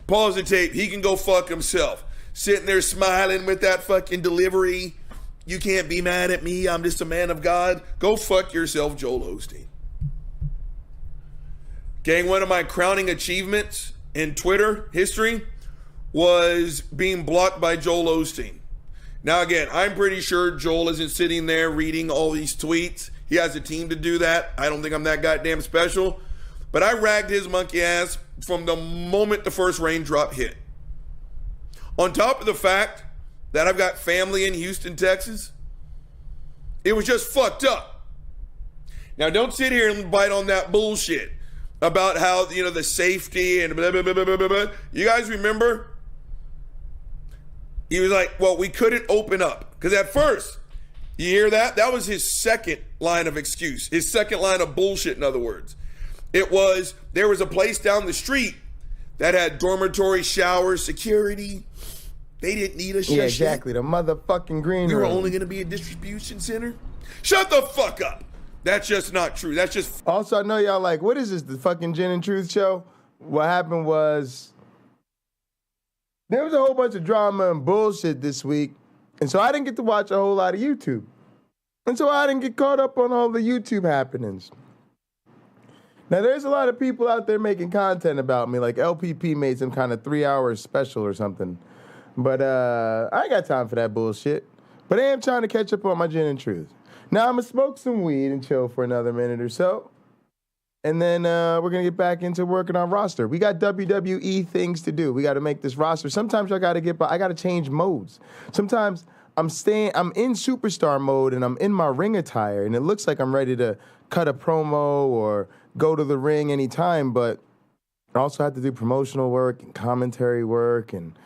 Pause the tape. He can go fuck himself. Sitting there smiling with that fucking delivery. You can't be mad at me. I'm just a man of God. Go fuck yourself, Joel Osteen. Gang, one of my crowning achievements in Twitter history was being blocked by Joel Osteen. Now, again, I'm pretty sure Joel isn't sitting there reading all these tweets. He has a team to do that. I don't think I'm that goddamn special. But I ragged his monkey ass from the moment the first raindrop hit. On top of the fact that I've got family in Houston, Texas, it was just fucked up. Now, don't sit here and bite on that bullshit about how, you know, the safety and blah, blah, blah, blah, blah, blah. You guys remember? He was like, well, we couldn't open up. Because at first, you hear that? That was his second line of excuse. His second line of bullshit, in other words. It was, there was a place down the street that had dormitory, showers, security. They didn't need us. Yeah, exactly. The motherfucking green We were room. only going to be a distribution center. Shut the fuck up. That's just not true. That's just... Also, I know y'all like, what is this, the fucking Gin and Truth show? What happened was, there was a whole bunch of drama and bullshit this week, and so I didn't get to watch a whole lot of YouTube. And so I didn't get caught up on all the YouTube happenings. Now, there's a lot of people out there making content about me, like LPP made some kind of 3-hour special or something. But I ain't got time for that bullshit. But I am trying to catch up on my Gin and Truth. Now, I'm going to smoke some weed and chill for another minute or so. And then we're going to get back into working on roster. We got WWE things to do. We got to make this roster. Sometimes I got to change modes. Sometimes I'm in superstar mode and I'm in my ring attire and it looks like I'm ready to cut a promo or go to the ring anytime, but I also have to do promotional work and commentary work and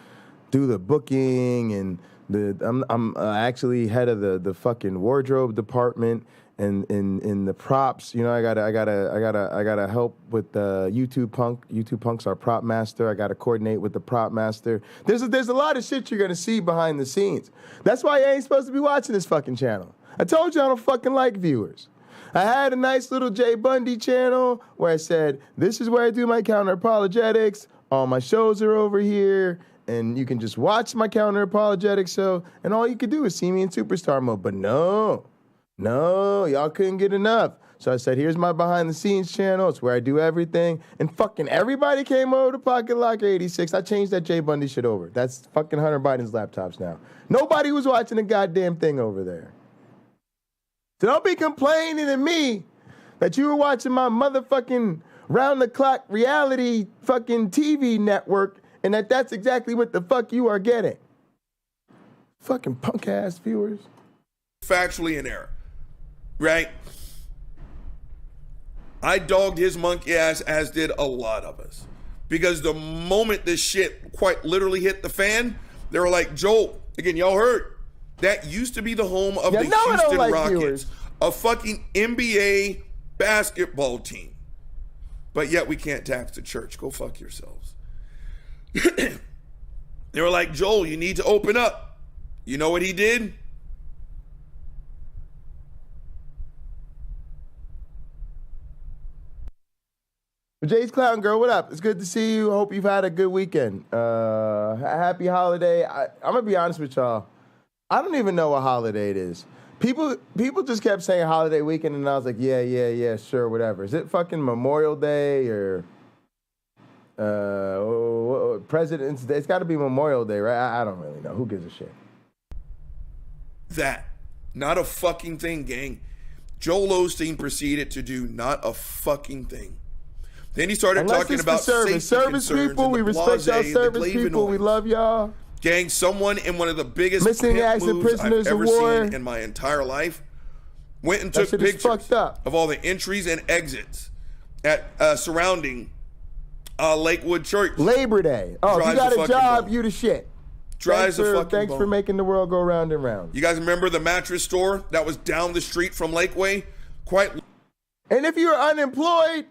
do the booking and I'm actually head of the fucking wardrobe department and in the props. You know, I gotta help with the YouTube Punk. YouTube Punk's our prop master. I gotta coordinate with the prop master. There's a lot of shit you're gonna see behind the scenes. That's why you ain't supposed to be watching this fucking channel. I told you I don't fucking like viewers. I had a nice little J Bundy channel where I said, this is where I do my Counter-Apologetics. All my shows are over here. And you can just watch my Counter-Apologetics show. And all you could do is see me in superstar mode. But no, y'all couldn't get enough. So I said, here's my behind the scenes channel. It's where I do everything. And fucking everybody came over to Pocket Locker 86. I changed that J Bundy shit over. That's fucking Hunter Biden's laptops now. Nobody was watching a goddamn thing over there. So don't be complaining to me that you were watching my motherfucking round-the-clock reality fucking TV network and that's exactly what the fuck you are getting. Fucking punk-ass viewers. Factually in error, right? I dogged his monkey ass, as did a lot of us. Because the moment this shit quite literally hit the fan, they were like, Joel, again, y'all heard, that used to be the home of the Houston Rockets. Viewers. a fucking NBA basketball team. But yet we can't tax the church. Go fuck yourselves. They were like, Joel, you need to open up. You know what he did? Jay's Clown Girl, what up? It's good to see you. Hope you've had a good weekend. Happy holiday. I'm going to be honest with y'all. I don't even know what holiday it is. People just kept saying holiday weekend, and I was like, yeah, sure, whatever. Is it fucking Memorial Day or President's Day? It's got to be Memorial Day, right? I don't really know. Who gives a shit? That. Not a fucking thing, gang. Joel Osteen proceeded to do not a fucking thing. Then he started talking about service people. We respect our service people. We love y'all. Gang, someone in one of the biggest missing accident prisoners I've ever of war seen in my entire life went and took pictures of all the entries and exits at surrounding Lakewood Church. Labor Day. Oh, if you got a job, you the shit. Thanks for making the world go round and round. You guys remember the mattress store that was down the street from Lakeway? And if you're unemployed,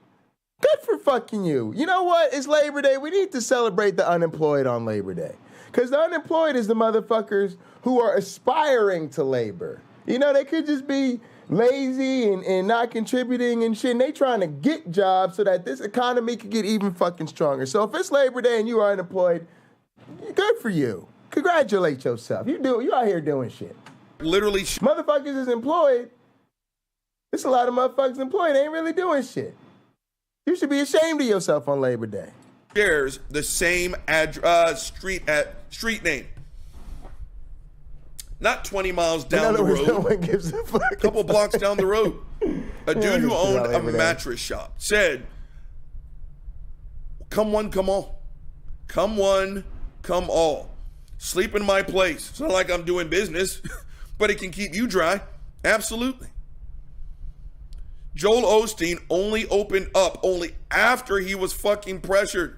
good for fucking you. You know what? It's Labor Day. We need to celebrate the unemployed on Labor Day. Because the unemployed is the motherfuckers who are aspiring to labor. You know, they could just be lazy and not contributing and shit. And they trying to get jobs so that this economy could get even fucking stronger. So if it's Labor Day and you are unemployed, good for you. Congratulate yourself. You out here doing shit. Literally. Motherfuckers is employed. There's a lot of motherfuckers employed. They ain't really doing shit. You should be ashamed of yourself on Labor Day. Shares the same street name. Not 20 miles down the road. No one gives a fuck. A couple blocks down the road. A dude who owned a mattress shop said, come one, come all. Come one, come all. Sleep in my place. It's not like I'm doing business, but it can keep you dry. Absolutely. Joel Osteen only opened up only after he was fucking pressured.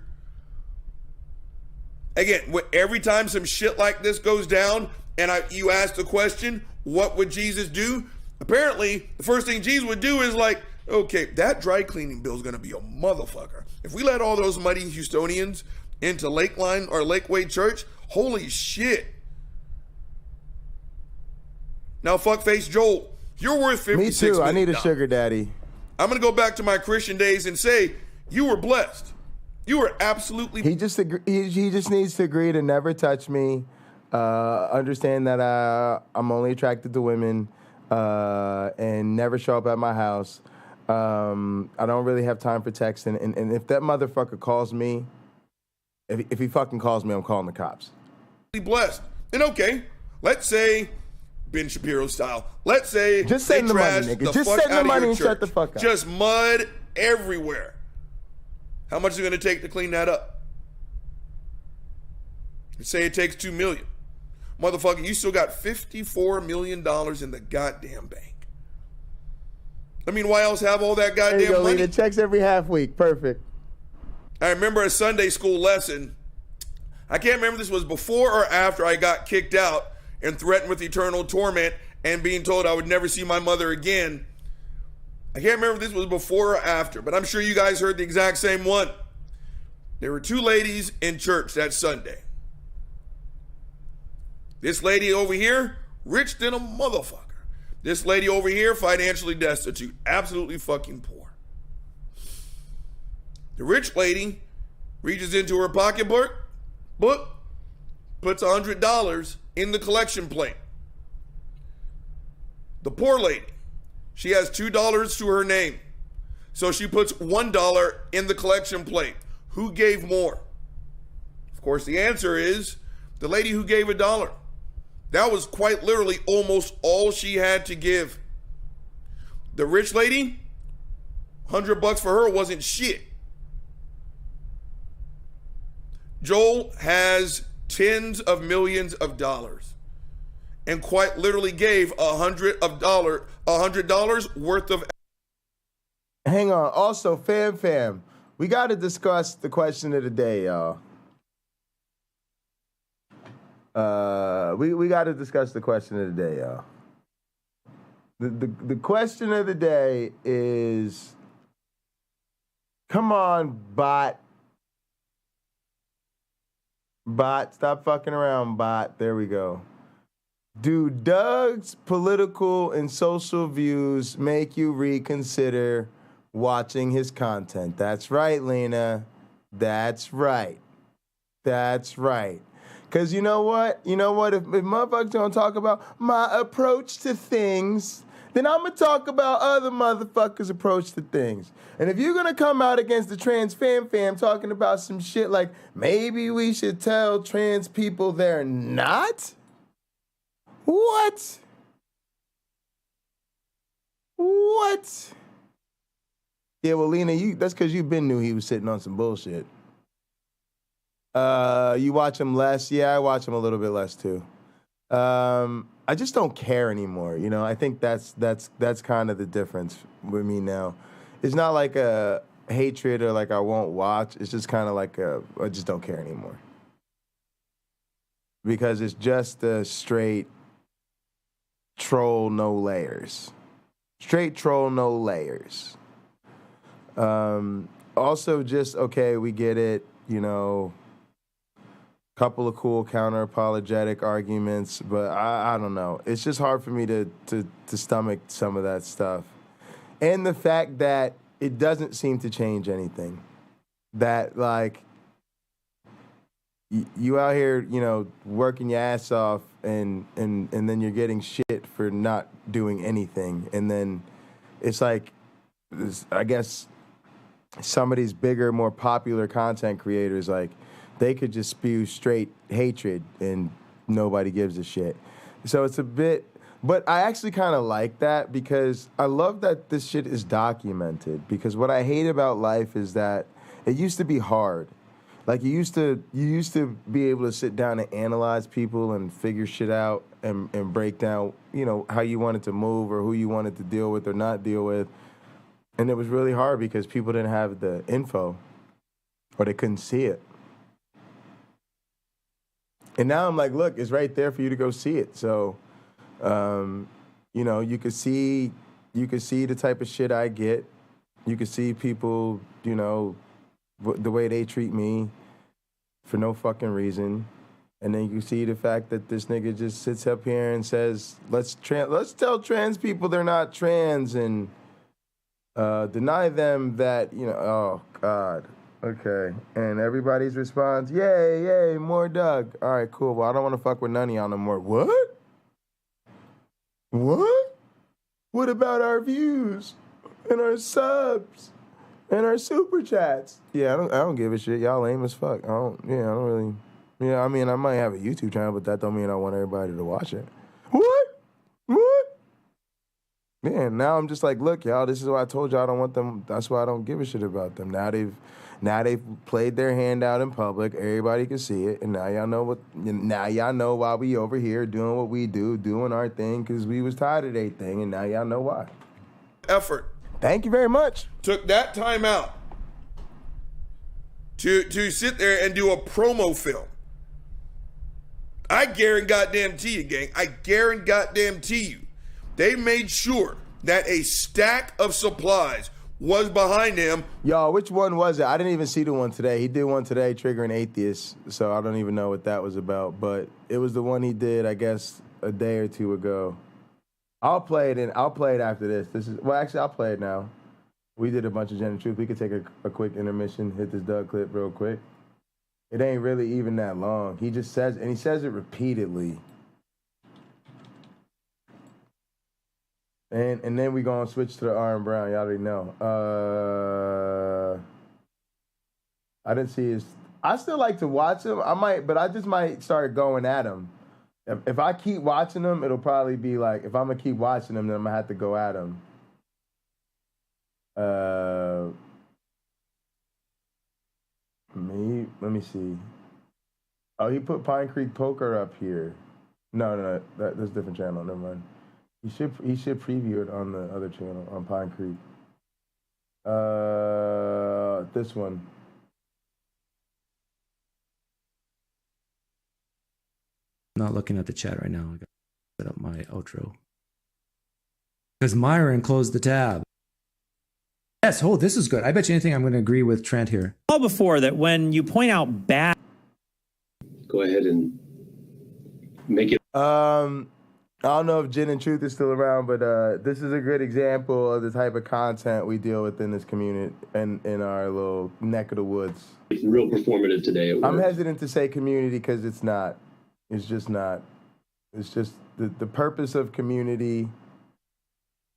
Again, every time some shit like this goes down and you ask the question, what would Jesus do? Apparently, the first thing Jesus would do is like, okay, that dry cleaning bill is going to be a motherfucker. If we let all those muddy Houstonians into Lakeline or Lakeway Church, holy shit. Now, fuckface Joel, you're worth $56 Me too. I need a sugar daddy. I'm going to go back to my Christian days and say, you were blessed. You were absolutely. He just needs to agree to never touch me. Understand that I'm only attracted to women, and never show up at my house. I don't really have time for texting. And if that motherfucker calls me, if he fucking calls me, I'm calling the cops. Blessed. And okay, let's say Ben Shapiro style. Let's say just send the money, nigga. Just send the money and shut the fuck up. Just mud everywhere. How much is it going to take to clean that up? Say it takes $2 million. Motherfucker, you still got $54 million in the goddamn bank. I mean, why else have all that goddamn money? It checks every half week. Perfect. I remember a Sunday school lesson. I can't remember if this was before or after I got kicked out and threatened with eternal torment and being told I would never see my mother again. I can't remember if this was before or after, but I'm sure you guys heard the exact same one. There were two ladies in church that Sunday. This lady over here, rich than a motherfucker. This lady over here, financially destitute, absolutely fucking poor. The rich lady reaches into her pocketbook, puts $100 in the collection plate. The poor lady, she has $2 to her name. So she puts $1 in the collection plate. Who gave more? Of course, the answer is the lady who gave $1. That was quite literally almost all she had to give. The rich lady, $100 for her wasn't shit. Joel has tens of millions of dollars and quite literally gave $100 worth of. Hang on. Also, fam, we got to discuss the question of the day, y'all. We got to discuss the question of the day, y'all. The question of the day is, come on, bot. Bot, stop fucking around, bot. There we go. Do Doug's political and social views make you reconsider watching his content? That's right, Lena. That's right. That's right. Because you know what? You know what? If motherfuckers don't talk about my approach to things, then I'm going to talk about other motherfuckers' approach to things. And if you're going to come out against the trans fam talking about some shit like maybe we should tell trans people they're not? What? What? Yeah, well, Lena, that's because you been knew he was sitting on some bullshit. You watch him less? Yeah, I watch him a little bit less too. I just don't care anymore. You know, I think that's kind of the difference with me now. It's not like a hatred or like I won't watch. It's just kind of like I just don't care anymore. Because it's just a straight troll, no layers. Straight troll, no layers. Also just, okay, we get it, you know, couple of cool counter-apologetic arguments, but I don't know. It's just hard for me to stomach some of that stuff. And the fact that it doesn't seem to change anything. That, like, you out here, you know, working your ass off and then you're getting shit for not doing anything. And then it's like, I guess some of these bigger, more popular content creators, like, they could just spew straight hatred and nobody gives a shit. So it's a bit, but I actually kind of like that because I love that this shit is documented, because what I hate about life is that it used to be hard. Like you used to be able to sit down and analyze people and figure shit out and break down, you know, how you wanted to move or who you wanted to deal with or not deal with. And it was really hard because people didn't have the info or they couldn't see it. And now I'm like, look, it's right there for you to go see it. So, you know, you could see the type of shit I get. You could see people, you know, the way they treat me for no fucking reason. And then you can see the fact that this nigga just sits up here and says, let's tell trans people they're not trans and deny them that, you know, oh, God. Okay, and everybody's response, yay, more Doug. All right, cool. Well, I don't want to fuck with none of y'all no more. What? What? What about our views and our subs and our super chats? Yeah, I don't give a shit. Y'all lame as fuck. I don't really. Yeah, I mean, I might have a YouTube channel, but that don't mean I want everybody to watch it. What? Yeah, now I'm just like, look, y'all, this is why I told y'all I don't want them. That's why I don't give a shit about them. Now they've played their hand out in public. Everybody can see it, and now y'all know why we over here doing what we do, doing our thing, because we was tired of their thing, and now y'all know why. Effort. Thank you very much. Took that time out to sit there and do a promo film. I guarantee you, gang. I guarantee you. They made sure that a stack of supplies was behind him. Yo, which one was it? I didn't even see the one today. He did one today triggering atheists, so I don't even know what that was about. But it was the one he did, I guess, a day or two ago. I'll play it after this. Actually, I'll play it now. We did a bunch of Gen Truth. We could take a quick intermission, hit this Doug clip real quick. It ain't really even that long. He just says, and he says it repeatedly. And then we gonna switch to the R&B. Y'all already know. I didn't see his. I still like to watch him. But I just might start going at him. If I keep watching him, it'll probably be like, if I'm gonna keep watching him, then I'm gonna have to go at him. Let me see. Oh, he put Pine Creek Poker up here. No, that's a different channel. Never mind. He should preview it on the other channel, on Pine Creek. This one. Not looking at the chat right now. I got to set up my outro. Because Myron closed the tab. Yes, oh, this is good. I bet you anything I'm going to agree with Trent here. Before that, when you point out bad... Go ahead and make it... I don't know if Gin and Truth is still around, but this is a good example of the type of content we deal with in this community and in our little neck of the woods. It's real performative today. I'm hesitant to say community because it's not. It's just not. It's just the purpose of community.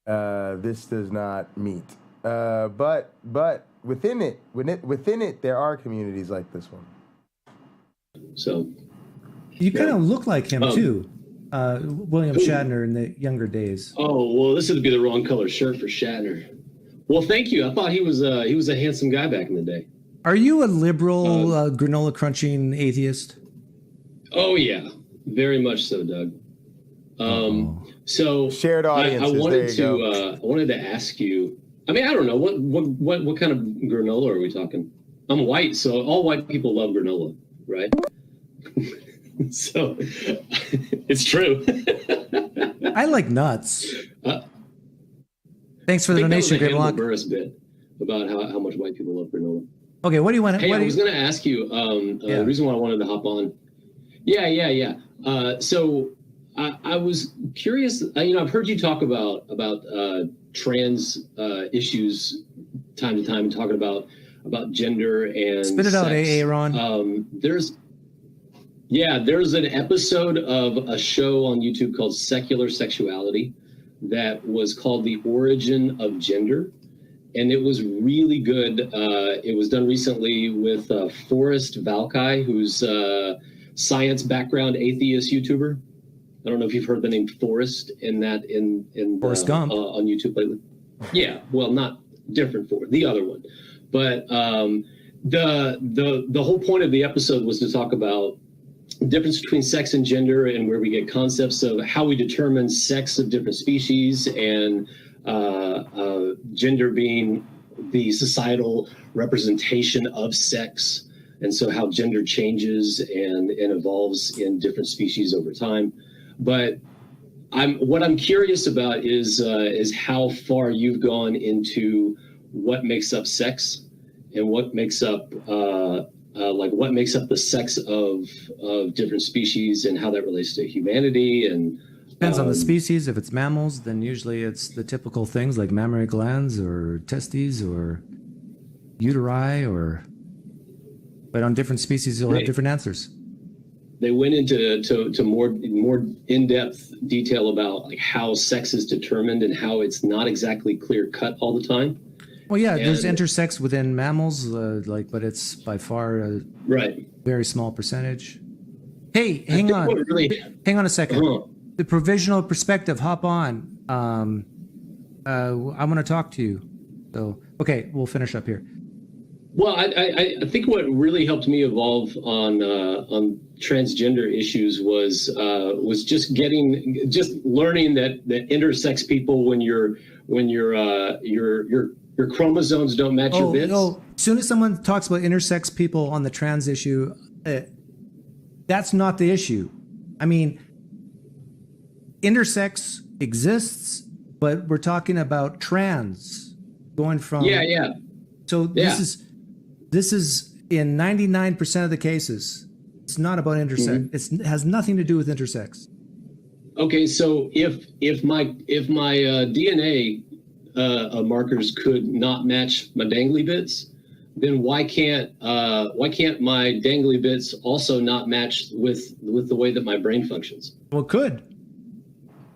This does not meet. But within it, there are communities like this one. So you kind of look like him too. William Shatner in the younger days. Oh, well, this would be the wrong color shirt for Shatner. Well, thank you. I thought he was a handsome guy back in the day. Are you a liberal granola crunching atheist? Oh yeah, very much so, Doug. So shared audiences. I wanted to ask you. I mean, I don't know what kind of granola are we talking? I'm white, so all white people love granola, right? So it's true. I like nuts. Thanks for the donation, Great Block. Burris bit about how much white people love granola. Okay, what do you want? Hey, I was going to ask you the reason why I wanted to hop on. Yeah. So I was curious. I've heard you talk about trans issues time to time, and talking about gender and spit it sex. out, Aaron. There's an episode of a show on YouTube called Secular Sexuality that was called The Origin of Gender. And it was really good. It was done recently with Forrest Valkai, who's a science background atheist YouTuber. I don't know if you've heard the name Forrest in Forrest Gump on YouTube lately. Yeah, well, not different Forrest, the other one. But the whole point of the episode was to talk about the difference between sex and gender, and where we get concepts of how we determine sex of different species, and gender being the societal representation of sex, and so how gender changes and evolves in different species over time. But what I'm curious about is how far you've gone into what makes up sex and what makes up what makes up the sex of different species, and how that relates to humanity. And depends on the species. If it's mammals, then usually it's the typical things like mammary glands or testes or uteri, but on different species you'll have different answers. They went into more in-depth detail about like how sex is determined and how it's not exactly clear cut all the time. Well, yeah, there's intersex within mammals, but it's by far a very small percentage. Hey, hang on a second. The provisional perspective, hop on. I want to talk to you. So, okay, we'll finish up here. Well, I think what really helped me evolve on transgender issues was just learning that intersex people, when your chromosomes don't match your bits. As soon as someone talks about intersex people on the trans issue, that's not the issue. I mean, intersex exists, but we're talking about trans going from So this is in 99% of the cases. It's not about intersex. Mm-hmm. It has nothing to do with intersex. Okay, so if my DNA markers could not match my dangly bits, then why can't my dangly bits also not match with the way that my brain functions? Well, it could.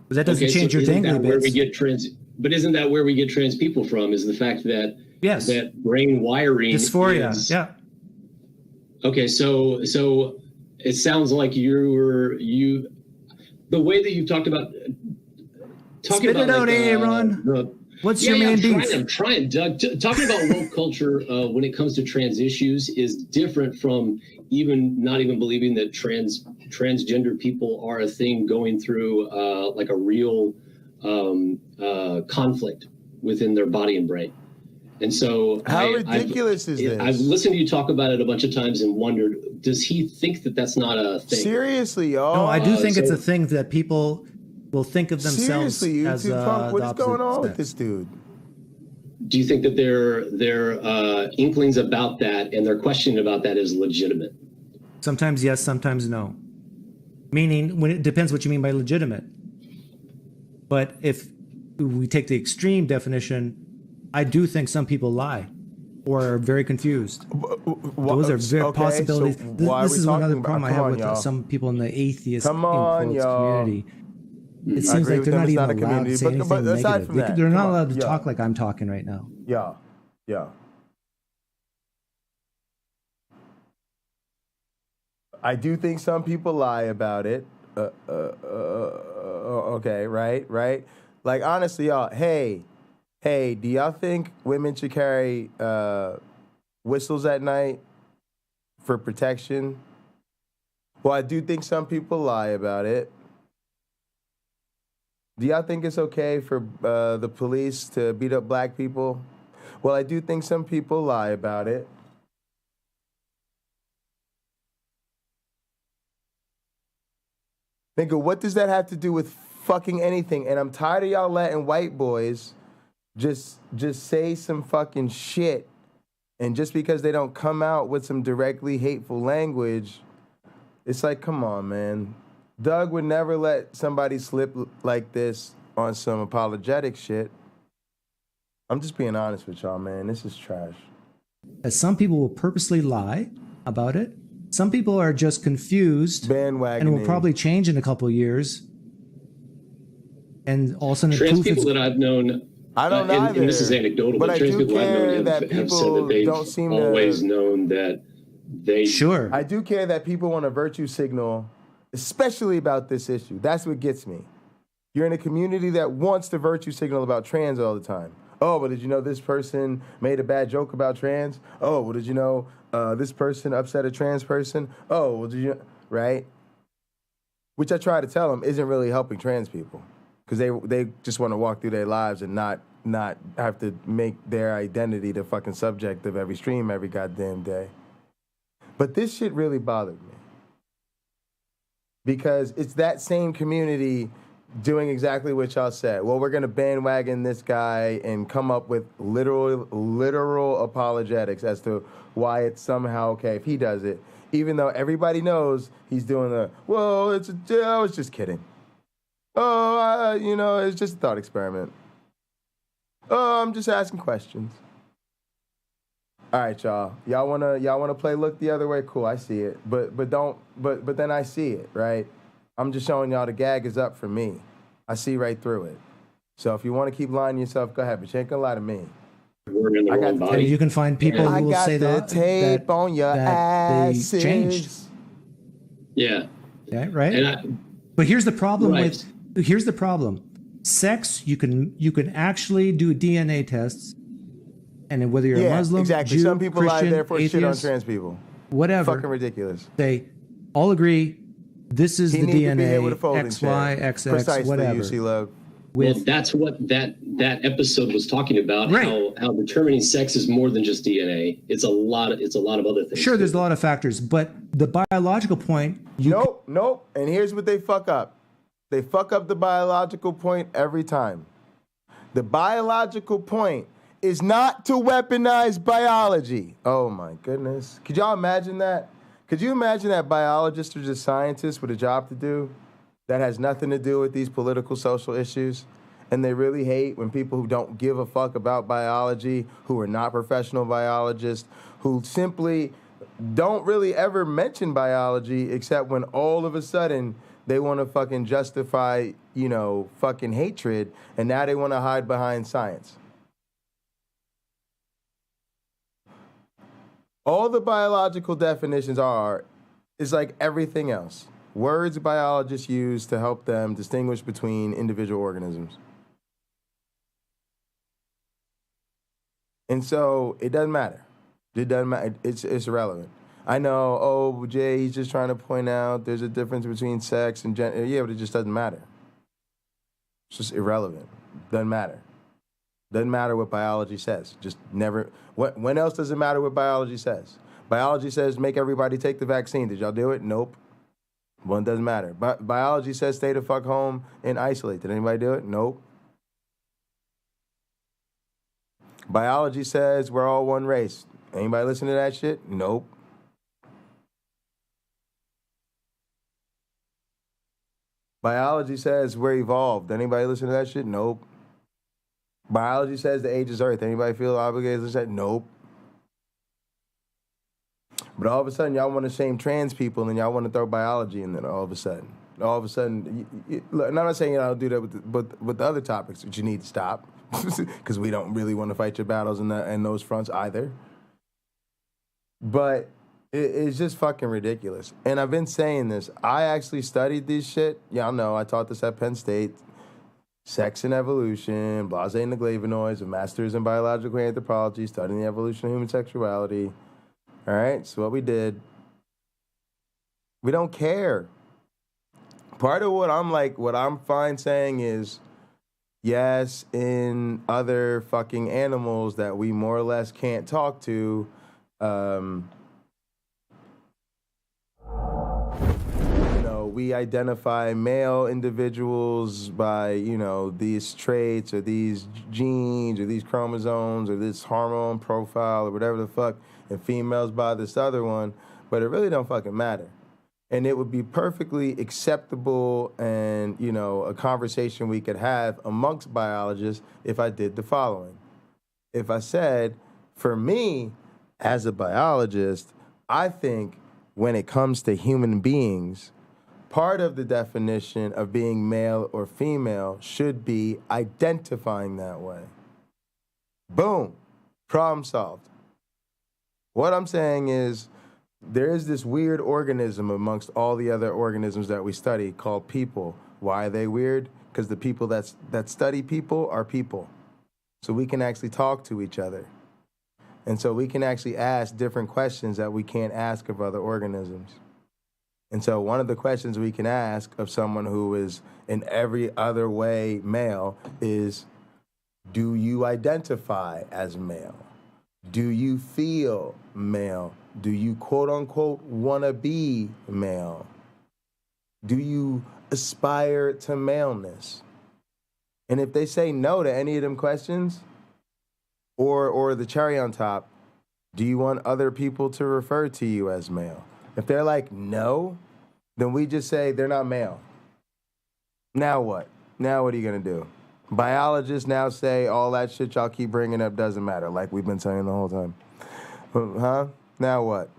But that doesn't change your dangly bits. But isn't that where we get trans people from? Is the fact that that brain wiring dysphoria? Yeah. Okay, so it sounds like the way that you've talked about talking about out, Aaron. What's your main beef? I'm trying, Doug. Talking about woke culture when it comes to trans issues is different from not even believing that transgender people are a thing going through like a real conflict within their body and brain. And so how ridiculous is this? I've listened to you talk about it a bunch of times and wondered, does he think that that's not a thing? Seriously, y'all? No, I do think it's a thing that people will think of themselves Seriously, as YouTube punk, what the is going opposite on with sex. this dude? Do you think that their inklings about that and their question about that is legitimate? Sometimes yes, sometimes no. Meaning, when it depends what you mean by legitimate. But if we take the extreme definition, I do think some people lie or are very confused. Those are very possibilities. So This is one other talking problem I about- have with y'all. some people in the atheist Come on, in quotes, y'all. community. I It seems agree like with they're them, not it's even not a allowed community, to say but anything aside negative. from that, They're come not on, allowed to yeah. talk like I'm talking right now. Yeah. I do think some people lie about it. Okay, right. Like honestly, y'all. Hey, do y'all think women should carry whistles at night for protection? Well, I do think some people lie about it. Do y'all think it's okay for the police to beat up black people? Well, I do think some people lie about it. Nigga, what does that have to do with fucking anything? And I'm tired of y'all letting white boys just say some fucking shit. And just because they don't come out with some directly hateful language, it's like, come on, man. Doug would never let somebody slip like this on some apologetic shit. I'm just being honest with y'all, man. This is trash. As some people will purposely lie about it. Some people are just confused and will probably change in a couple of years. And all of a sudden, Trans people that I've known, I don't either. and this is anecdotal, but trans people I've known have said that they've always known that they... Sure. I do care that people want a virtue signal, especially about this issue. That's what gets me. You're in a community that wants to virtue signal about trans all the time. Oh, but did you know this person made a bad joke about trans? Oh, well, did you know this person upset a trans person? Oh, well, did you... Right? Which I try to tell them isn't really helping trans people. Because they just want to walk through their lives and not have to make their identity the fucking subject of every stream every goddamn day. But this shit really bothered me. Because it's that same community doing exactly what y'all said. Well, we're going to bandwagon this guy and come up with literal apologetics as to why it's somehow okay if he does it. Even though everybody knows he's doing I was just kidding. Oh, it's just a thought experiment. Oh, I'm just asking questions. All right, y'all. Y'all wanna play look the other way? Cool, I see it. But then I see it, right? I'm just showing y'all the gag is up for me. I see right through it. So if you want to keep lying to yourself, go ahead, but you ain't gonna lie to me. We're in the wrong body. You can find people who will say that tape on your they asses. changed. Yeah. Yeah, right? But here's the problem here's the problem. Sex, you can actually do DNA tests, and then whether you're a Muslim, exactly. Jew, Some people Christian, lie there for atheist, shit on trans people. Whatever. Fucking ridiculous. They all agree this is He the need to be here DNA, with a folding XY, chair. XX, Precisely, whatever. UC Love. Well, that's what that episode was talking about. Right. How determining sex is more than just DNA. It's a lot of other things. Sure, there's a lot of factors, but the biological point. Nope. And here's what they fuck up. They fuck up the biological point every time. The biological point is not to weaponize biology. Oh my goodness. Could y'all imagine that? Could you imagine that biologists are just scientists with a job to do that has nothing to do with these political, social issues? And they really hate when people who don't give a fuck about biology, who are not professional biologists, who simply don't really ever mention biology except when all of a sudden they want to fucking justify, fucking hatred, and now they want to hide behind science. All the biological definitions is like everything else. Words biologists use to help them distinguish between individual organisms. And so it doesn't matter. It doesn't matter. It's irrelevant. I know, Jay, he's just trying to point out there's a difference between sex and gender. Yeah, but it just doesn't matter. It's just irrelevant. Doesn't matter. Doesn't matter what biology says. Just never. When else does it matter what biology says? Biology says make everybody take the vaccine. Did y'all do it? Nope. Well, it doesn't matter. Biology says stay the fuck home and isolate. Did anybody do it? Nope. Biology says we're all one race. Anybody listen to that shit? Nope. Biology says we're evolved. Anybody listen to that shit? Nope. Biology says the age is Earth. Anybody feel obligated to say nope? But all of a sudden, y'all want to shame trans people and y'all want to throw biology in there all of a sudden. Look, and I'm not saying y'all do that with the other topics, which you need to stop because we don't really want to fight your battles in those fronts either. But it's just fucking ridiculous. And I've been saying this. I actually studied this shit. Y'all know I taught this at Penn State. Sex and Evolution, Blase and the Glavinoids, a master's in biological anthropology, studying the evolution of human sexuality. All right, so what we did, we don't care. Part of what I'm fine saying is, yes, in other fucking animals that we more or less can't talk to, we identify male individuals by, these traits or these genes or these chromosomes or this hormone profile or whatever the fuck, and females by this other one, but it really don't fucking matter. And it would be perfectly acceptable and, a conversation we could have amongst biologists if I did the following. If I said, for me, as a biologist, I think when it comes to human beings, part of the definition of being male or female should be identifying that way. Boom. Problem solved. What I'm saying is there is this weird organism amongst all the other organisms that we study called people. Why are they weird? Because the people that study people are people. So we can actually talk to each other. And so we can actually ask different questions that we can't ask of other organisms. And so one of the questions we can ask of someone who is in every other way male is, do you identify as male? Do you feel male? Do you quote unquote want to be male? Do you aspire to maleness? And if they say no to any of them questions, or the cherry on top, do you want other people to refer to you as male? If they're like, no, then we just say they're not male. Now what? Now what are you going to do? Biologists now say all that shit y'all keep bringing up doesn't matter, like we've been saying the whole time. Huh? Now what?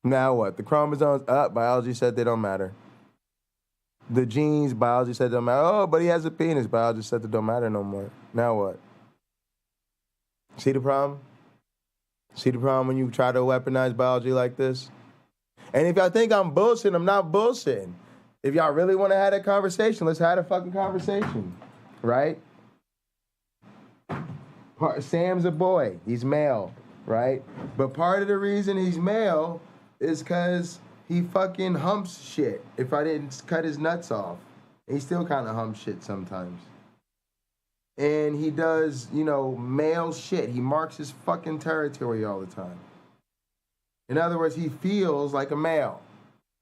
Now what? The chromosomes, biology said they don't matter. The genes, biology said they don't matter. Oh, but he has a penis. Biology said they don't matter no more. Now what? See the problem? See the problem when you try to weaponize biology like this? And if y'all think I'm bullshitting, I'm not bullshitting. If y'all really want to have that conversation, let's have a fucking conversation, right? Sam's a boy. He's male, right? But part of the reason he's male is because he fucking humps shit. If I didn't cut his nuts off, he still kind of humps shit sometimes. And he does, male shit. He marks his fucking territory all the time. In other words, he feels like a male.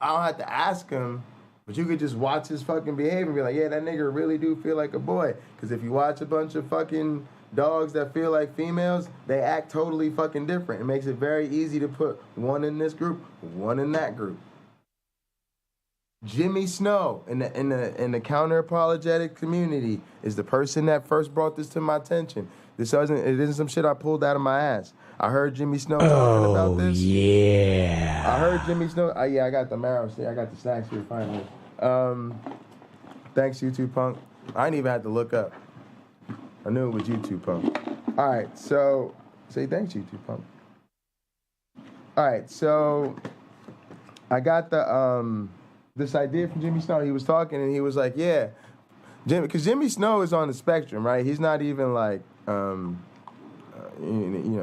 I don't have to ask him, but you could just watch his fucking behavior and be like, yeah, that nigga really do feel like a boy. Because if you watch a bunch of fucking dogs that feel like females, they act totally fucking different. It makes it very easy to put one in this group, one in that group. Jimmy Snow in the counter-apologetic community is the person that first brought this to my attention. It isn't some shit I pulled out of my ass. I heard Jimmy Snow talking about this. Yeah. I heard Jimmy Snow. I got the marrow. I got the snacks here finally. Thanks, YouTube Punk. I didn't even have to look up. I knew it was YouTube Punk. All right, so say thanks, YouTube Punk. All right, so I got the this idea from Jimmy Snow. He was talking and he was like, yeah, because Jimmy Snow is on the spectrum, right? He's not even like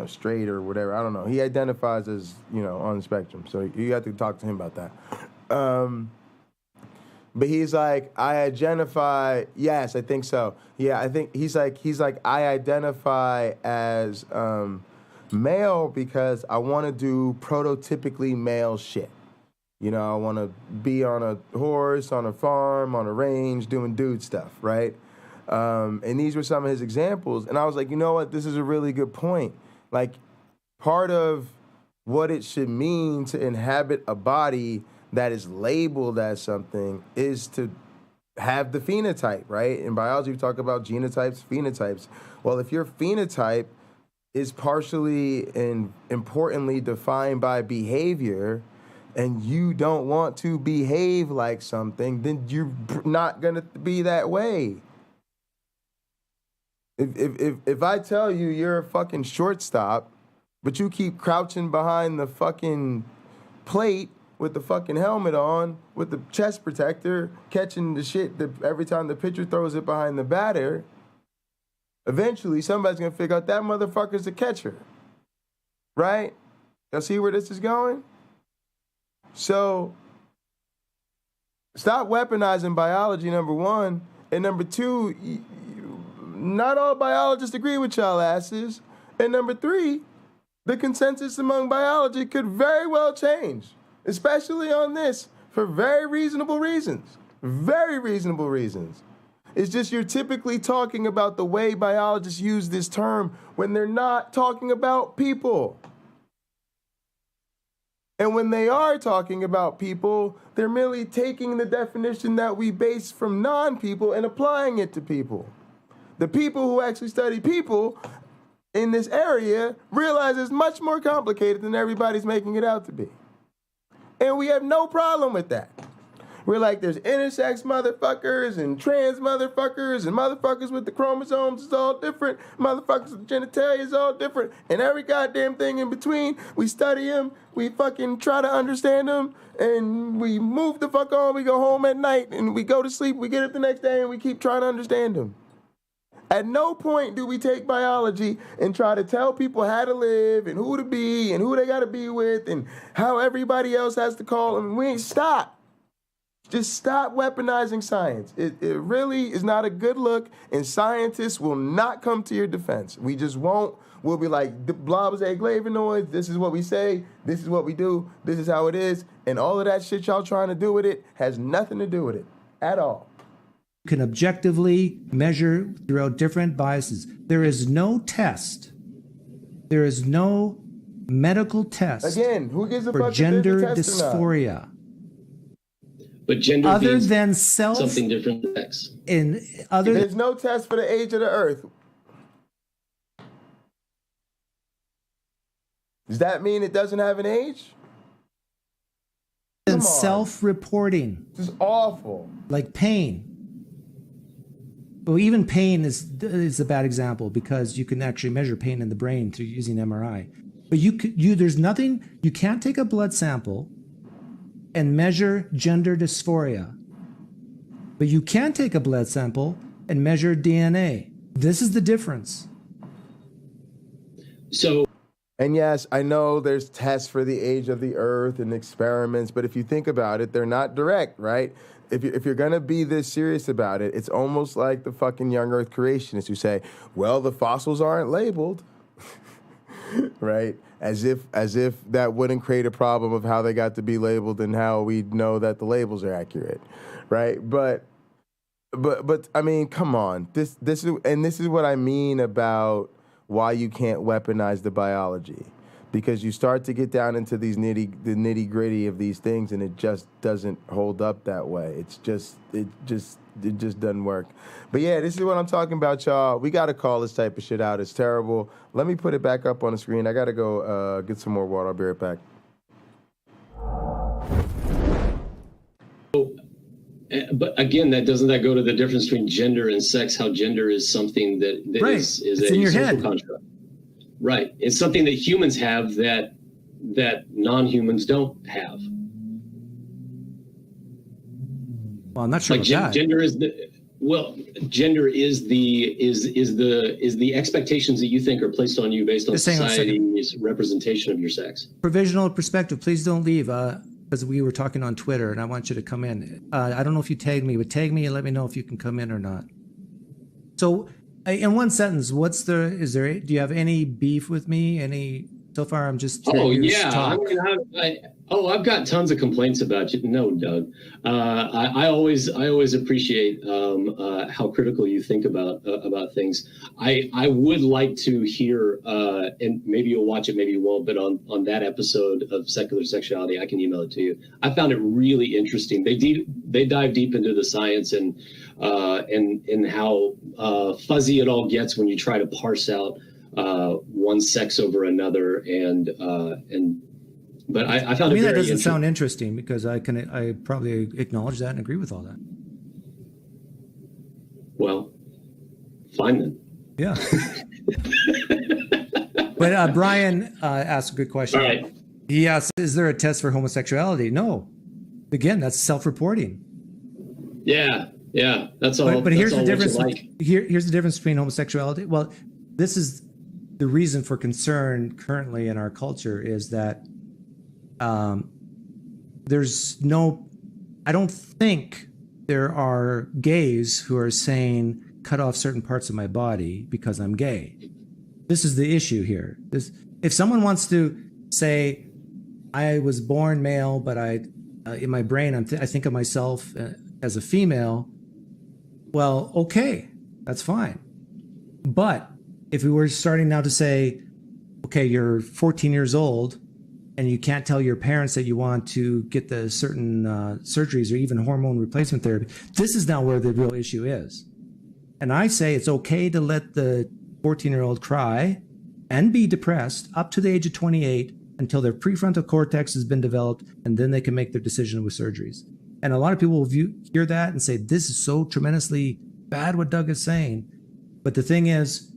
straight or whatever. I don't know. He identifies as, on the spectrum. So you have to talk to him about that. But he's like, I identify, yes, I think so. Yeah, I think he's like, I identify as male because I want to do prototypically male shit. You know, I want to be on a horse, on a farm, on a range, doing dude stuff, right? And these were some of his examples. And I was like, you know what? This is a really good point. Like, part of what it should mean to inhabit a body that is labeled as something is to have the phenotype, right? In biology, we talk about genotypes, phenotypes. Well, if your phenotype is partially and importantly defined by behavior, and you don't want to behave like something, then you're not gonna be that way. If I tell you you're a fucking shortstop, but you keep crouching behind the fucking plate with the fucking helmet on, with the chest protector, catching the shit every time the pitcher throws it behind the batter, eventually somebody's gonna figure out that motherfucker's the catcher, right? Y'all see where this is going? So stop weaponizing biology, number one. And number two, not all biologists agree with y'all asses. And number three, the consensus among biology could very well change, especially on this, for very reasonable reasons. Very reasonable reasons. It's just you're typically talking about the way biologists use this term when they're not talking about people. And when they are talking about people, they're merely taking the definition that we base from non-people and applying it to people. The people who actually study people in this area realize it's much more complicated than everybody's making it out to be. And we have no problem with that. We're like, there's intersex motherfuckers and trans motherfuckers and motherfuckers with the chromosomes is all different. Motherfuckers with genitalia is all different. And every goddamn thing in between, we study them, we fucking try to understand them, and we move the fuck on, we go home at night, and we go to sleep, we get up the next day, and we keep trying to understand them. At no point do we take biology and try to tell people how to live and who to be and who they got to be with and how everybody else has to call them. We ain't stop. Just stop weaponizing science. It really is not a good look, and scientists will not come to your defense. We just won't. We'll be like, flavonoids, this is what we say, this is what we do, this is how it is, and all of that shit y'all trying to do with it has nothing to do with it at all. You can objectively measure throughout different biases. There is no test. There is no medical test. Again, who gives a for fuck gender if there's a test or not? dysphoria. But gender Other means than self, something different than sex. There's no test for the age of the earth. Does that mean it doesn't have an age? And self-reporting. This is awful. Like pain. Well, even pain is a bad example because you can actually measure pain in the brain through using MRI. But there's nothing, you can't take a blood sample and measure gender dysphoria. But you can take a blood sample and measure DNA. This is the difference. So, and yes, I know there's tests for the age of the earth and experiments, but if you think about it, they're not direct, right? If you're going to be this serious about it, it's almost like the fucking young earth creationists who say, well, the fossils aren't labeled, right? As if that wouldn't create a problem of how they got to be labeled and how we know that the labels are accurate, right? But I mean, come on. This is what I mean about why you can't weaponize the biology. Because you start to get down into these nitty gritty of these things, and it just doesn't hold up that way. It just doesn't work. But yeah, this is what I'm talking about, y'all. We got to call this type of shit out. It's terrible. Let me put it back up on the screen. I got to go get some more water. I'll be right back. But again, doesn't that go to the difference between gender and sex? How gender is something that right. is it's a in your social head. construct. Right. It's something that humans have that non-humans don't have. Well, I'm not sure like about that. Gender is the expectations that you think are placed on you based on society's representation of your sex. Provisional perspective, please don't leave, because we were talking on Twitter and I want you to come in. I don't know if you tagged me, but tag me and let me know if you can come in or not. So in one sentence, do you have any beef with me? So far, I'm just Oh hearing you yeah, talk. I've got tons of complaints about you. No, Doug, I always appreciate how critical you think about things. I would like to hear, and maybe you'll watch it, maybe you won't, but on that episode of Secular Sexuality, I can email it to you. I found it really interesting. They dive deep into the science and how fuzzy it all gets when you try to parse out one sex over another, but I found To me, it very that doesn't interesting. sound interesting because I probably acknowledge that and agree with all that. Well, fine then. Yeah. But Brian asked a good question. All right. He asked, "Is there a test for homosexuality?" No. Again, that's self-reporting. Yeah, that's all. But here's that's the all what difference. you like. Here's the difference between homosexuality. Well, this is the reason for concern currently in our culture is that there's no. I don't think there are gays who are saying cut off certain parts of my body because I'm gay. This is the issue here. If someone wants to say I was born male, but in my brain I think of myself as a female, well, okay, that's fine. But if we were starting now to say, okay, you're 14 years old and you can't tell your parents that you want to get the certain surgeries or even hormone replacement therapy, this is now where the real issue is. And I say it's okay to let the 14-year-old cry and be depressed up to the age of 28 until their prefrontal cortex has been developed, and then they can make their decision with surgeries. And a lot of people will hear that and say, this is so tremendously bad what Doug is saying. But the thing is,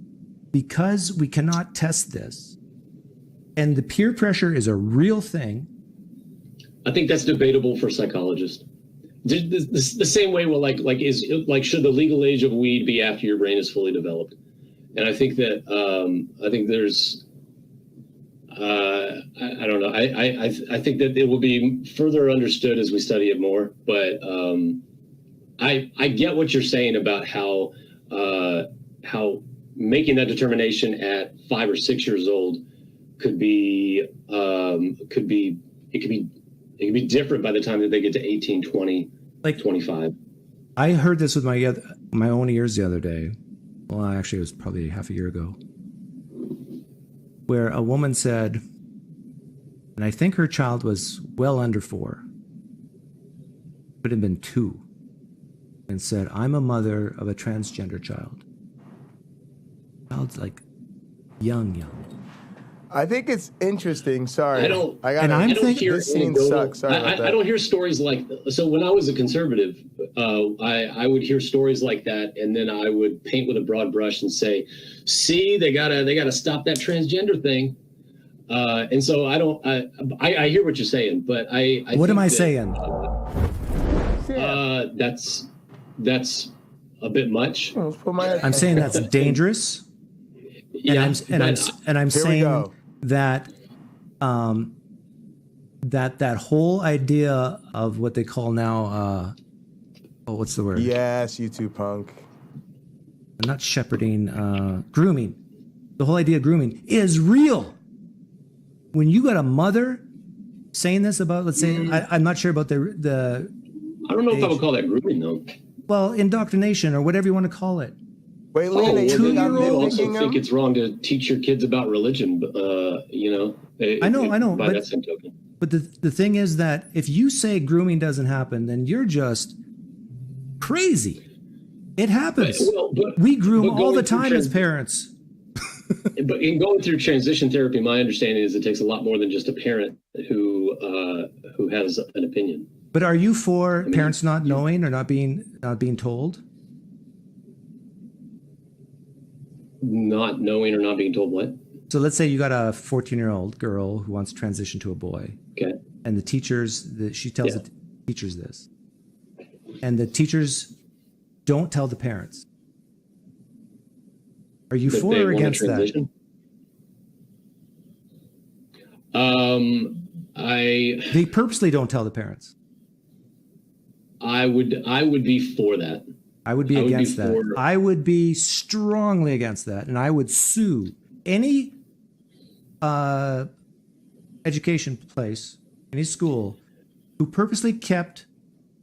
because we cannot test this, and the peer pressure is a real thing. I think that's debatable for psychologists. The same way, well, should the legal age of weed be after your brain is fully developed? And I think that there's I don't know. I think that it will be further understood as we study it more. But I get what you're saying about how making that determination at 5 or 6 years old could be different by the time that they get to 18, 20, 25. I heard this with my own ears the other day. Well, actually, it was probably half a year ago, where a woman said, and I think her child was well under 4, could have been 2, and said, "I'm a mother of a transgender child." Child's like young. I think it's interesting. Sorry, I don't hear this scene sucks. Sorry about that. I don't hear stories like. So when I was a conservative, I would hear stories like that, and then I would paint with a broad brush and say, "See, they gotta stop that transgender thing." And so I don't. I hear what you're saying, but I what am I that, saying? That's a bit much. I'm saying that's dangerous. Yeah, and I'm saying that that whole idea of what they call now what's the word? Yes, you too, punk. Not shepherding, grooming. The whole idea of grooming is real. When you got a mother saying this about, let's say, I'm not sure about the. I don't know if I would call that grooming though. Well, indoctrination or whatever you want to call it. Wait, I also think it's wrong to teach your kids about religion. I know. By that same token. But the thing is that if you say grooming doesn't happen, then you're just crazy. It happens. We groom all the time as parents. But in going through transition therapy, my understanding is it takes a lot more than just a parent who has an opinion. But are you for parents not knowing or not being told? Not knowing or not being told what? So let's say you got a 14-year-old girl who wants to transition to a boy. Okay. And the teachers, she tells the teachers this. And the teachers don't tell the parents. Are you for or against that? They purposely don't tell the parents. I would be for that. I would be against that. I would be strongly against that, and I would sue any education place, any school, who purposely kept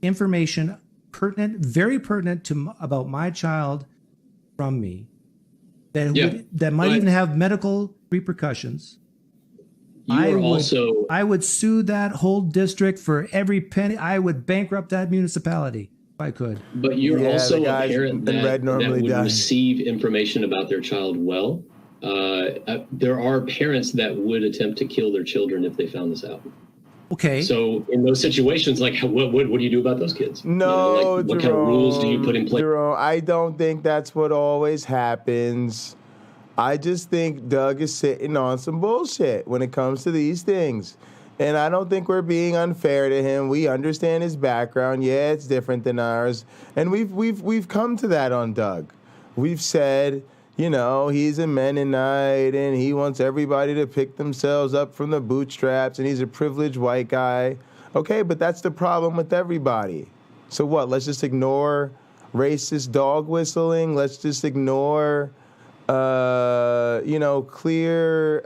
information very pertinent about my child from me, that might even have medical repercussions, I would sue that whole district for every penny. I would bankrupt that municipality if I could. But you're also a parent that would receive information about their child well. There are parents that would attempt to kill their children if they found this out. Okay. So in those situations, like what do you do about those kids? No, what kind of rules do you put in place? Jerome, I don't think that's what always happens. I just think Doug is sitting on some bullshit when it comes to these things. And I don't think we're being unfair to him. We understand his background. Yeah, it's different than ours. And we've come to that on Doug. We've said, you know, he's a Mennonite and he wants everybody to pick themselves up from the bootstraps and he's a privileged white guy. Okay, but that's the problem with everybody. So what? Let's just ignore racist dog whistling. Let's just ignore clear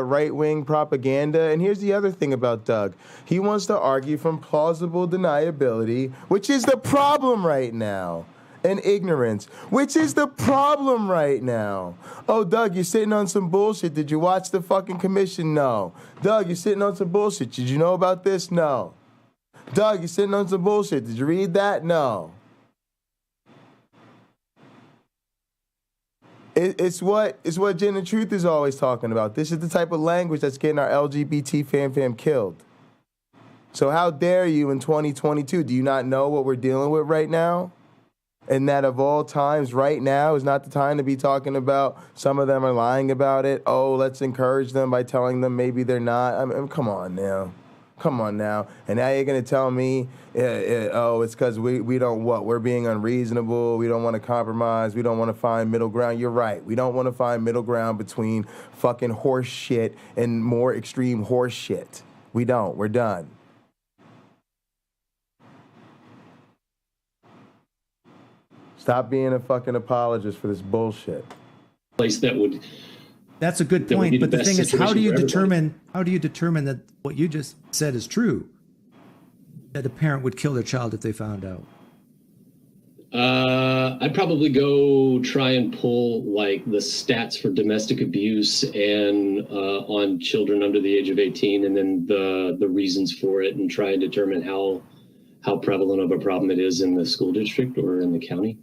right-wing propaganda. And here's the other thing about Doug. He wants to argue from plausible deniability, which is the problem right now, and ignorance, which is the problem right now. Oh, Doug, you're sitting on some bullshit. Did you watch the fucking commission? No. Doug, you're sitting on some bullshit. Did you know about this? No. Doug, you're sitting on some bullshit. Did you read that? No. It's what Jen and Truth is always talking about. This is the type of language that's getting our LGBT fam killed. So how dare you in 2022? Do you not know what we're dealing with right now? And that of all times, right now is not the time to be talking about some of them are lying about it. Oh, let's encourage them by telling them maybe they're not. I mean, come on now. Come on now. And now you're going to tell me, it's because we don't what? We're being unreasonable. We don't want to compromise. We don't want to find middle ground. You're right. We don't want to find middle ground between fucking horse shit and more extreme horse shit. We don't. We're done. Stop being a fucking apologist for this bullshit. Place that would. That's a good point, but the thing is, how do you determine that what you just said is true? That a parent would kill their child if they found out? I'd probably go try and pull like the stats for domestic abuse and on children under the age of 18, and then the reasons for it, and try and determine how prevalent of a problem it is in the school district or in the county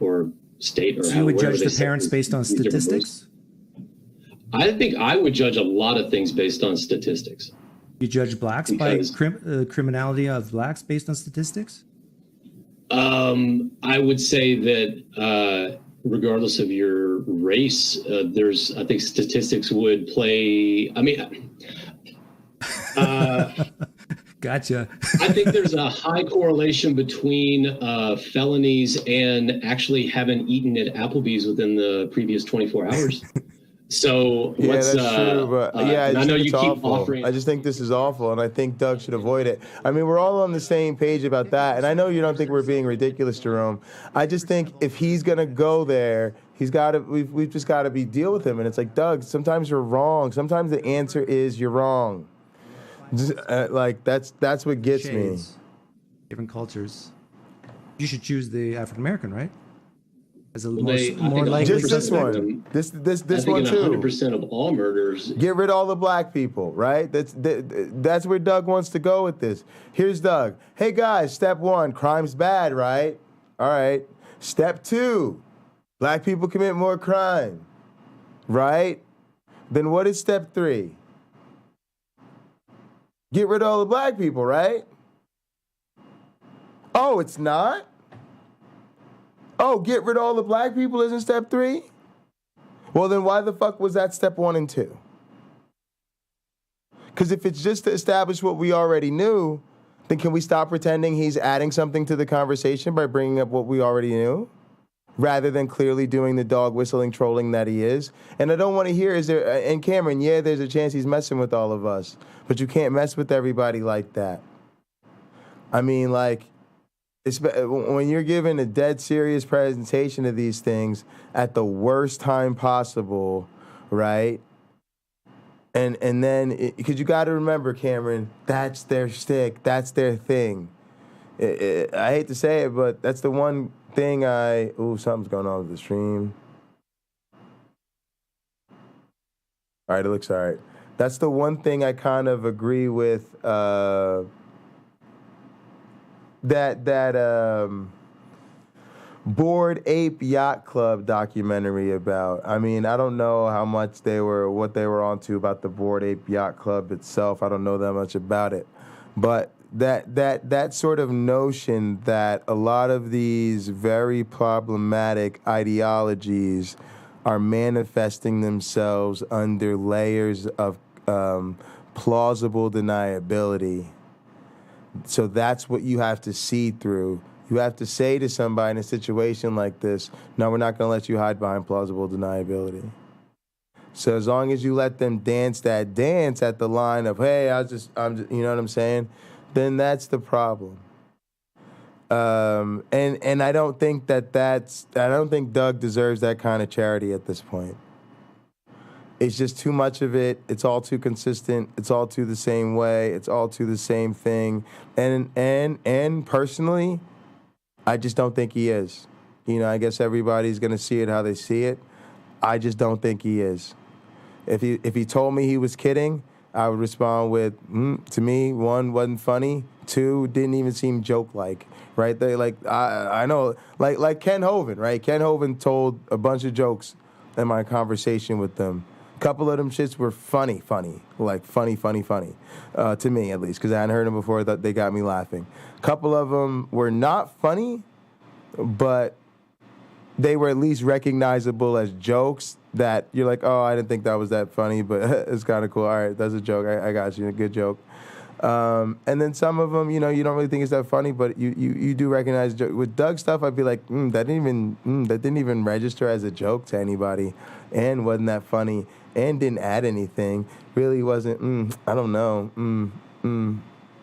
or state. Or so you would judge the parents based on statistics? I think I would judge a lot of things based on statistics. You judge blacks by criminality of blacks based on statistics? I would say that regardless of your race, I think statistics would play. I mean, gotcha. I think there's a high correlation between felonies and actually having eaten at Applebee's within the previous 24 hours. So yeah, that's true, but I know you keep awful. Offering. I just think this is awful, and I think Doug should avoid it. I mean, we're all on the same page about that, and I know you don't think we're being ridiculous, Jerome. I just think if he's gonna go there, he's got to. We've just got to deal with him, and it's like, Doug, sometimes you're wrong. Sometimes the answer is you're wrong. Just, that's what gets me. Different cultures. You should choose the African American, right? As a more likely. Just this one. This one too. 100% of all murders. Get rid of all the black people, right? That's where Doug wants to go with this. Here's Doug. Hey guys, step 1, crime's bad, right? All right. Step 2, black people commit more crime, right? Then what is step 3? Get rid of all the black people, right? Oh, it's not? Oh, get rid of all the black people isn't step 3? Well, then why the fuck was that step 1 and 2? Because if it's just to establish what we already knew, then can we stop pretending he's adding something to the conversation by bringing up what we already knew, rather than clearly doing the dog whistling trolling that he is? And I don't want to hear, and Cameron, yeah, there's a chance he's messing with all of us, but you can't mess with everybody like that. I mean, like, when you're giving a dead serious presentation of these things at the worst time possible, right? And then, because you got to remember, Cameron, that's their shtick. That's their thing. I hate to say it, but that's the one thing ooh, something's going on with the stream. All right, it looks all right. That's the one thing I kind of agree with, Bored Ape Yacht Club documentary about. I mean, I don't know how much what they were onto about the Bored Ape Yacht Club itself. I don't know that much about it. But that sort of notion that a lot of these very problematic ideologies are manifesting themselves under layers of plausible deniability. So that's what you have to see through. You have to say to somebody in a situation like this, no, we're not going to let you hide behind plausible deniability. So as long as you let them dance that dance at the line of, hey, I'm just, you know what I'm saying? Then that's the problem. And I don't think I don't think Doug deserves that kind of charity at this point. It's just too much of it. It's all too consistent. It's all too the same way. It's all too the same thing. And personally, I just don't think he is. You know, I guess everybody's going to see it how they see it. I just don't think he is. If he told me he was kidding, I would respond with, to me, one, wasn't funny. Two, didn't even seem joke-like, right? I know, like Ken Hovind, right? Ken Hovind told a bunch of jokes in my conversation with them. A couple of them shits were funny, like funny, to me at least, because I hadn't heard them before. That they got me laughing. A couple of them were not funny, but they were at least recognizable as jokes that you're like, oh, I didn't think that was that funny, but it's kind of cool. All right, that's a joke. I got you. A good joke. And then some of them, you know, you don't really think it's that funny, but you do recognize joke. With Doug stuff, I'd be like, that didn't even register as a joke to anybody, and wasn't that funny, and didn't add anything. Really wasn't. I don't know.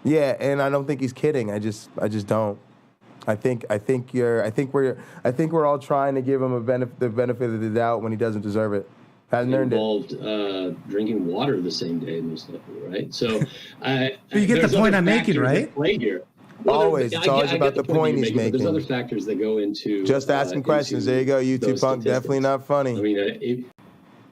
Yeah, and I don't think he's kidding. I just don't. I think we're all trying to give him the benefit of the doubt when he doesn't deserve it. Hasn't earned it. Drinking water the same day, most likely, right? So, you get the point I'm making, right? Play here. Well, always, it's always about the point he's making. There's other factors that go into just asking questions. There you go, YouTube punk. Definitely not funny. I mean,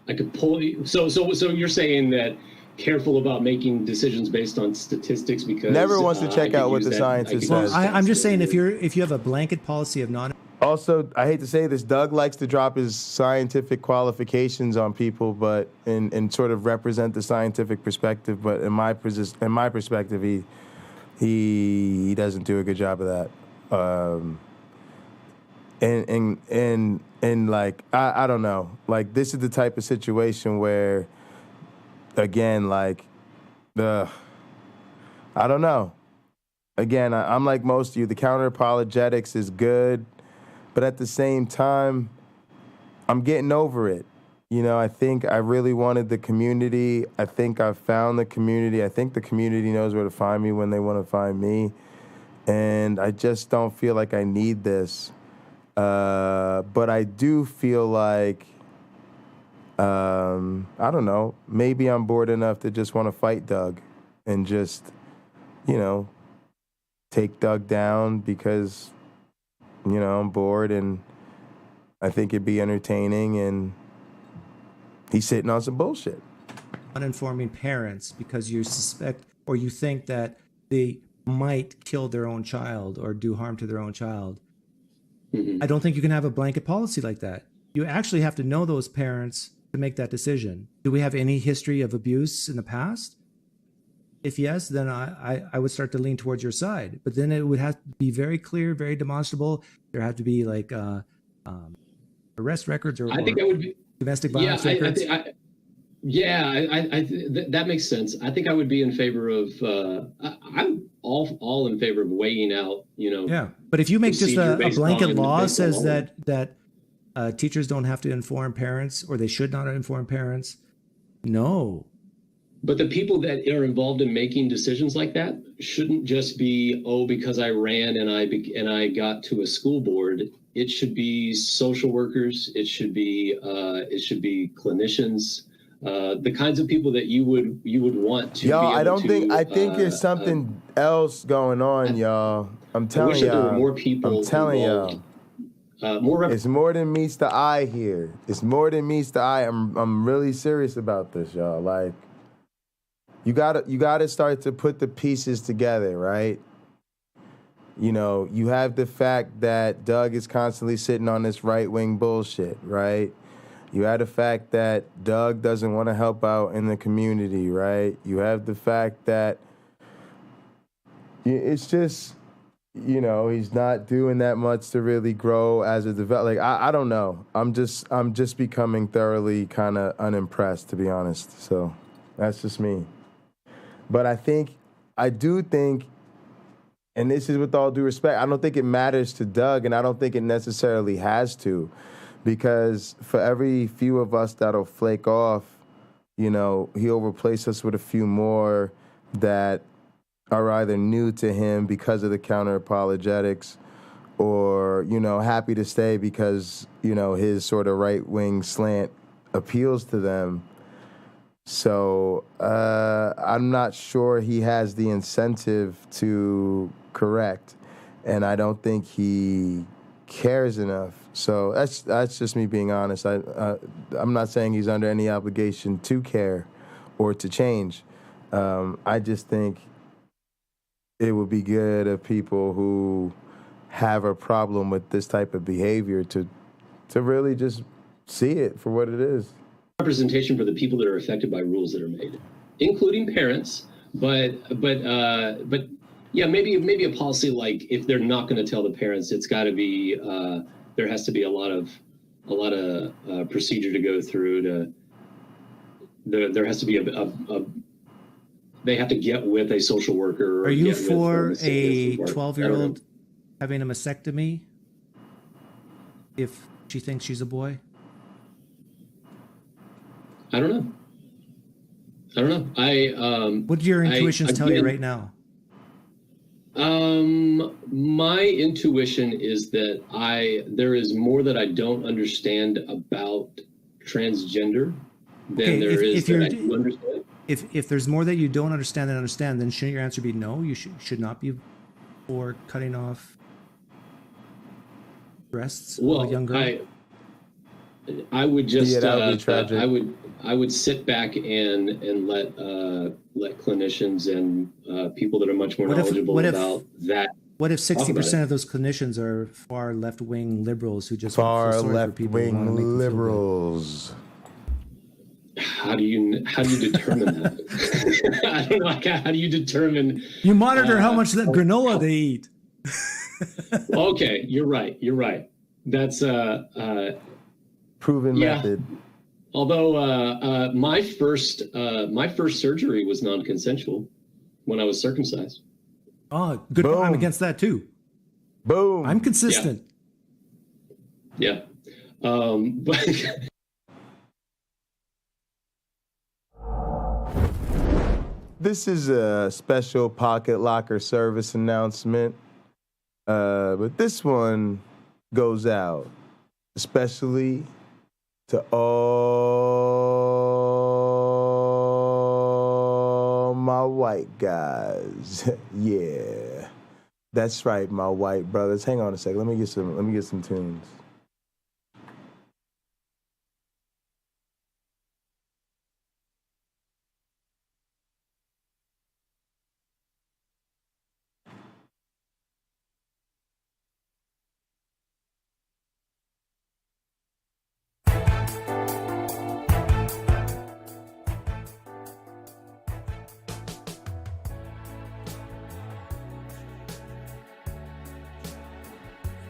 I could pull you. So you're saying that careful about making decisions based on statistics because never wants to check out what the scientist says. I'm just saying if you have a blanket policy of non. Also, I hate to say this, Doug likes to drop his scientific qualifications on people, but and sort of represent the scientific perspective. But in my perspective, he doesn't do a good job of that. And like I don't know, like this is the type of situation where, again, like, I don't know. Again, I'm like most of you. The Counter-Apologetics is good, but at the same time, I'm getting over it. You know, I think I really wanted the community. I think I've found the community. I think the community knows where to find me when they want to find me. And I just don't feel like I need this. But I do feel like, I don't know, maybe I'm bored enough to just want to fight Doug and just, you know, take Doug down because, you know, I'm bored and I think it'd be entertaining and he's sitting on some bullshit. Uninforming parents because you suspect or you think that they might kill their own child or do harm to their own child. I don't think you can have a blanket policy like that. You actually have to know those parents to make that decision. Do we have any history of abuse in the past? If yes, then I would start to lean towards your side. But then it would have to be very clear, very demonstrable. There have to be like arrest records or I think that would be domestic violence records. That makes sense. I think I would be in favor of. I'm all in favor of weighing out. You know. Yeah, but if you make just a blanket law says that teachers don't have to inform parents or they should not inform parents, no. But the people that are involved in making decisions like that shouldn't just be, oh, because I ran and I got to a school board. It should be social workers. It should be clinicians. the kinds of people that you would want to. Y'all, be able I don't to, think. I think there's something else going on, y'all. I'm telling wish that there were y'all. more people I'm telling involved. y'all. It's more than meets the eye here. It's more than meets the eye. I'm really serious about this, y'all. Like, you gotta start to put the pieces together, right? You know, you have the fact that Doug is constantly sitting on this right-wing bullshit, right? You have the fact that Doug doesn't want to help out in the community, right? You have the fact that it's just, you know, he's not doing that much to really grow as a developer. Like, I don't know. I'm just becoming thoroughly kind of unimpressed, to be honest. So that's just me. But I do think, and this is with all due respect, I don't think it matters to Doug, and I don't think it necessarily has to, because for every few of us that'll flake off, you know, he'll replace us with a few more that are either new to him because of the counter-apologetics or, you know, happy to stay because, you know, his sort of right-wing slant appeals to them. So I'm not sure he has the incentive to correct, and I don't think he cares enough. So that's just me being honest. I'm not saying he's under any obligation to care or to change. I just think it would be good if people who have a problem with this type of behavior to really just see it for what it is. Representation for the people that are affected by rules that are made, including parents. But yeah, maybe a policy like if they're not going to tell the parents, it's got to be there has to be a lot of procedure to go through. There has to be a they have to get with a social worker. Are you for a 12-year-old having a mastectomy if she thinks she's a boy? I don't know. What do your intuitions tell you right now? My intuition is that there is more that I don't understand about transgender than there is that I do understand. If there's more that you don't understand than understand, then shouldn't your answer be no? You should not be for cutting off breasts of a young girl? I would just that would be tragic. I would sit back and let clinicians and people that are much more knowledgeable about that. What if 60% of those clinicians are far left-wing liberals who just far left-wing liberals? How do you determine that? I don't know. How do you determine? You monitor how much that granola they eat. Okay, you're right. That's proven method. Although my first surgery was non-consensual when I was circumcised. Oh, good. I'm against that too. Boom. I'm consistent. Yeah. But this is a special Pocket Locker service announcement. But this one goes out especially to all my white guys. Yeah, that's right, my white brothers. Hang on a second. Let me get some tunes.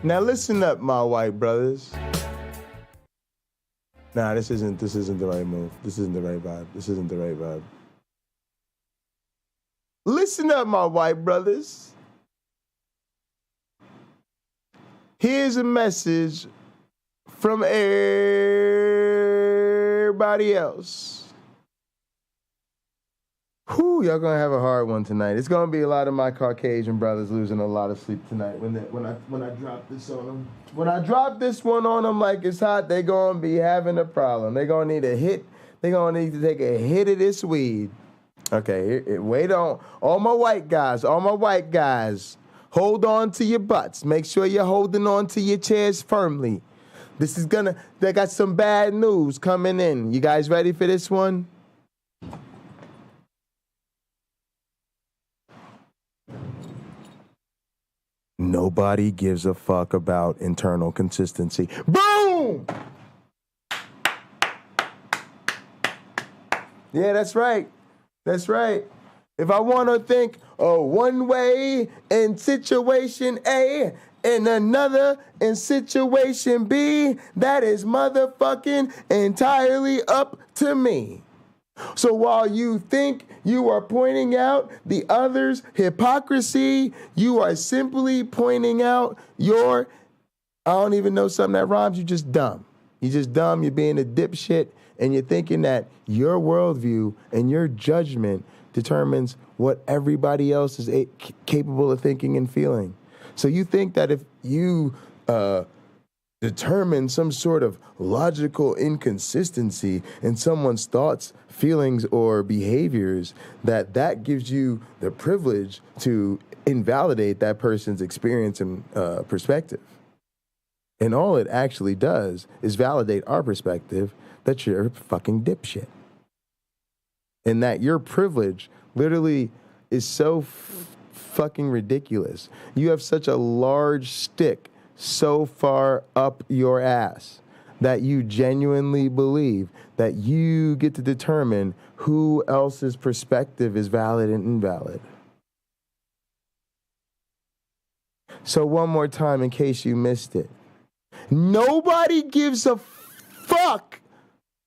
Now listen up, my white brothers. Nah, this isn't the right move. This isn't the right vibe. Listen up, my white brothers. Here's a message from everybody else. Whew, y'all gonna have a hard one tonight. It's gonna be a lot of my Caucasian brothers losing a lot of sleep tonight when I drop this on them. When I drop this one on them like it's hot, they gonna be having a problem. They gonna need a hit. They're going to need to take a hit of this weed. Okay, wait on. All my white guys, hold on to your butts. Make sure you're holding on to your chairs firmly. They got some bad news coming in. You guys ready for this one? Nobody gives a fuck about internal consistency. Boom! Yeah, that's right. That's right. If I want to think one way in situation A and another in situation B, that is motherfucking entirely up to me. So while you think you are pointing out the other's hypocrisy, you are simply pointing out your, I don't even know something that rhymes, you're just dumb. You're just dumb, you're being a dipshit, and you're thinking that your worldview and your judgment determines what everybody else is capable of thinking and feeling. So you think that if you determine some sort of logical inconsistency in someone's thoughts, feelings, or behaviors, that gives you the privilege to invalidate that person's experience and perspective. And all it actually does is validate our perspective that you're a fucking dipshit. And that your privilege literally is so fucking ridiculous. You have such a large stick so far up your ass that you genuinely believe that you get to determine who else's perspective is valid and invalid. So one more time in case you missed it. Nobody gives a fuck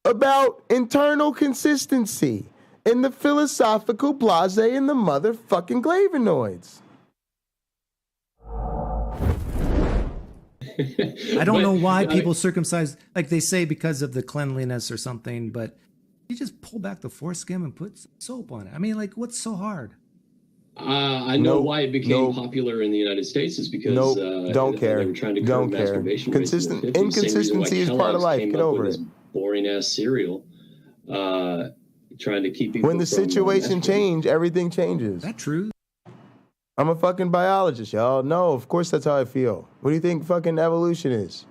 about internal consistency in the philosophical blase and the motherfucking flavonoids. I don't know why people circumcise, like they say because of the cleanliness or something, but you just pull back the foreskin and put some soap on it. I mean, like, what's so hard? I know why it became popular in the United States is because don't care. They were trying to curb masturbation rates in the 50s. Inconsistency is part of life. Get over it. Boring ass cereal, trying to keep people. When the situation changes, everything changes. That true? I'm a fucking biologist, y'all. No, of course that's how I feel. What do you think fucking evolution is?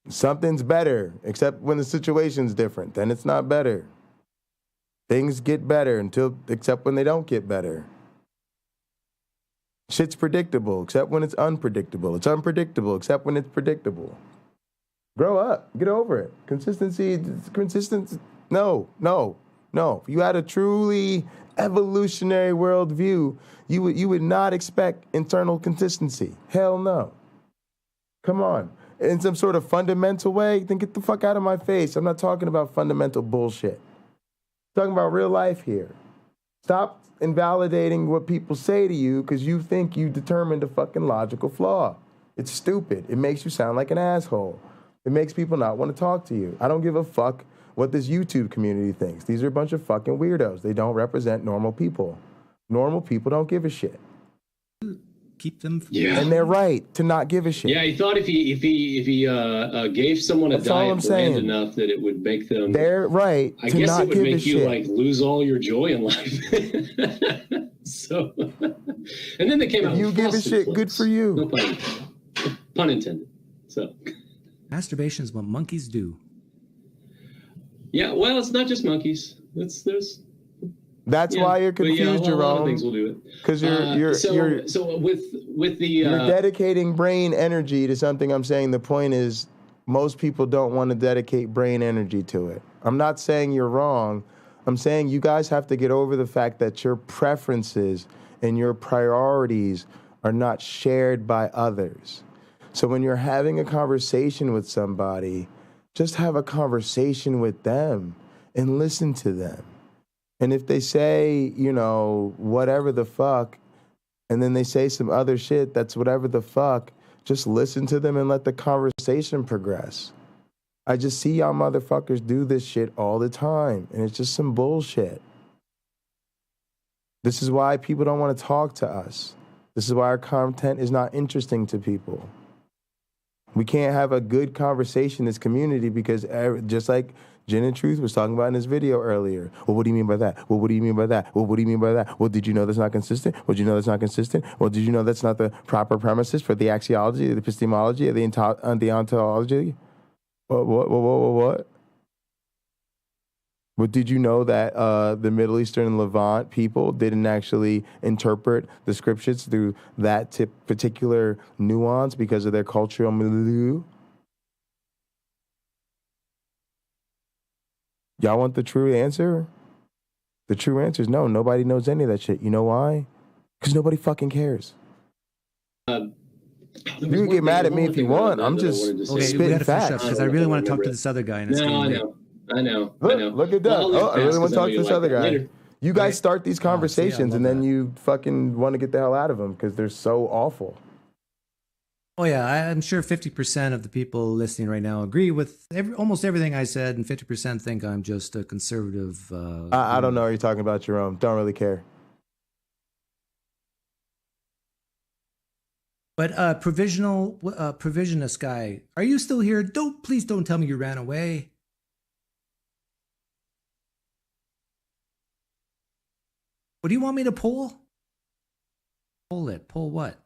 Something's better, except when the situation's different. Then it's not better. Things get better except when they don't get better. Shit's predictable, except when it's unpredictable. It's unpredictable, except when it's predictable. Grow up. Get over it. Consistency. No. If you had a truly evolutionary worldview, you would not expect internal consistency. Hell no. Come on. In some sort of fundamental way, then get the fuck out of my face. I'm not talking about fundamental bullshit. I'm talking about real life here. Stop invalidating what people say to you because you think you determined a fucking logical flaw. It's stupid. It makes you sound like an asshole. It makes people not want to talk to you. I don't give a fuck what this YouTube community thinks. These are a bunch of fucking weirdos. They don't represent normal people. Normal people don't give a shit. Keep them. Yeah. And they're right to not give a shit. Yeah, he thought if he gave someone a diet brand enough that it would make them. They're right. I guess it would make you like lose all your joy in life. So, and then they came out. You give a shit. Flips. Good for you. No pun intended. So. Masturbation is what monkeys do. Yeah, well, it's not just monkeys. That's why you're confused, Jerome. A lot of things will do it. Because you're dedicating brain energy to something. I'm saying the point is most people don't want to dedicate brain energy to it. I'm not saying you're wrong. I'm saying you guys have to get over the fact that your preferences and your priorities are not shared by others. So when you're having a conversation with somebody, just have a conversation with them and listen to them. And if they say, whatever the fuck, and then they say some other shit that's whatever the fuck, just listen to them and let the conversation progress. I just see y'all motherfuckers do this shit all the time, and it's just some bullshit. This is why people don't want to talk to us. This is why our content is not interesting to people. We can't have a good conversation in this community because just like Jin and Truth was talking about in his video earlier. Well, what do you mean by that? Well, what do you mean by that? Well, what do you mean by that? Well, did you know that's not consistent? Well, did you know that's not consistent? Well, did you know that's not the proper premises for the axiology, the epistemology, or the ontology? What? But did you know that the Middle Eastern and Levant people didn't actually interpret the scriptures through that particular nuance because of their cultural milieu? Y'all want the true answer? The true answer is no. Nobody knows any of that shit. You know why? Because nobody fucking cares. You can get mad at me if you want. I'm just spitting facts. Because I really want to talk to this other guy. And I know. Look at Doug. I really want to talk to this other guy. Later. You guys start these conversations and then you fucking want to get the hell out of them because they're so awful. Oh yeah, I'm sure 50% of the people listening right now agree with almost everything I said, and 50% think I'm just a conservative. I don't know. Are you talking about your own? Don't really care. But provisionist guy, are you still here? Please don't tell me you ran away. What do you want me to pull? Pull it. Pull what?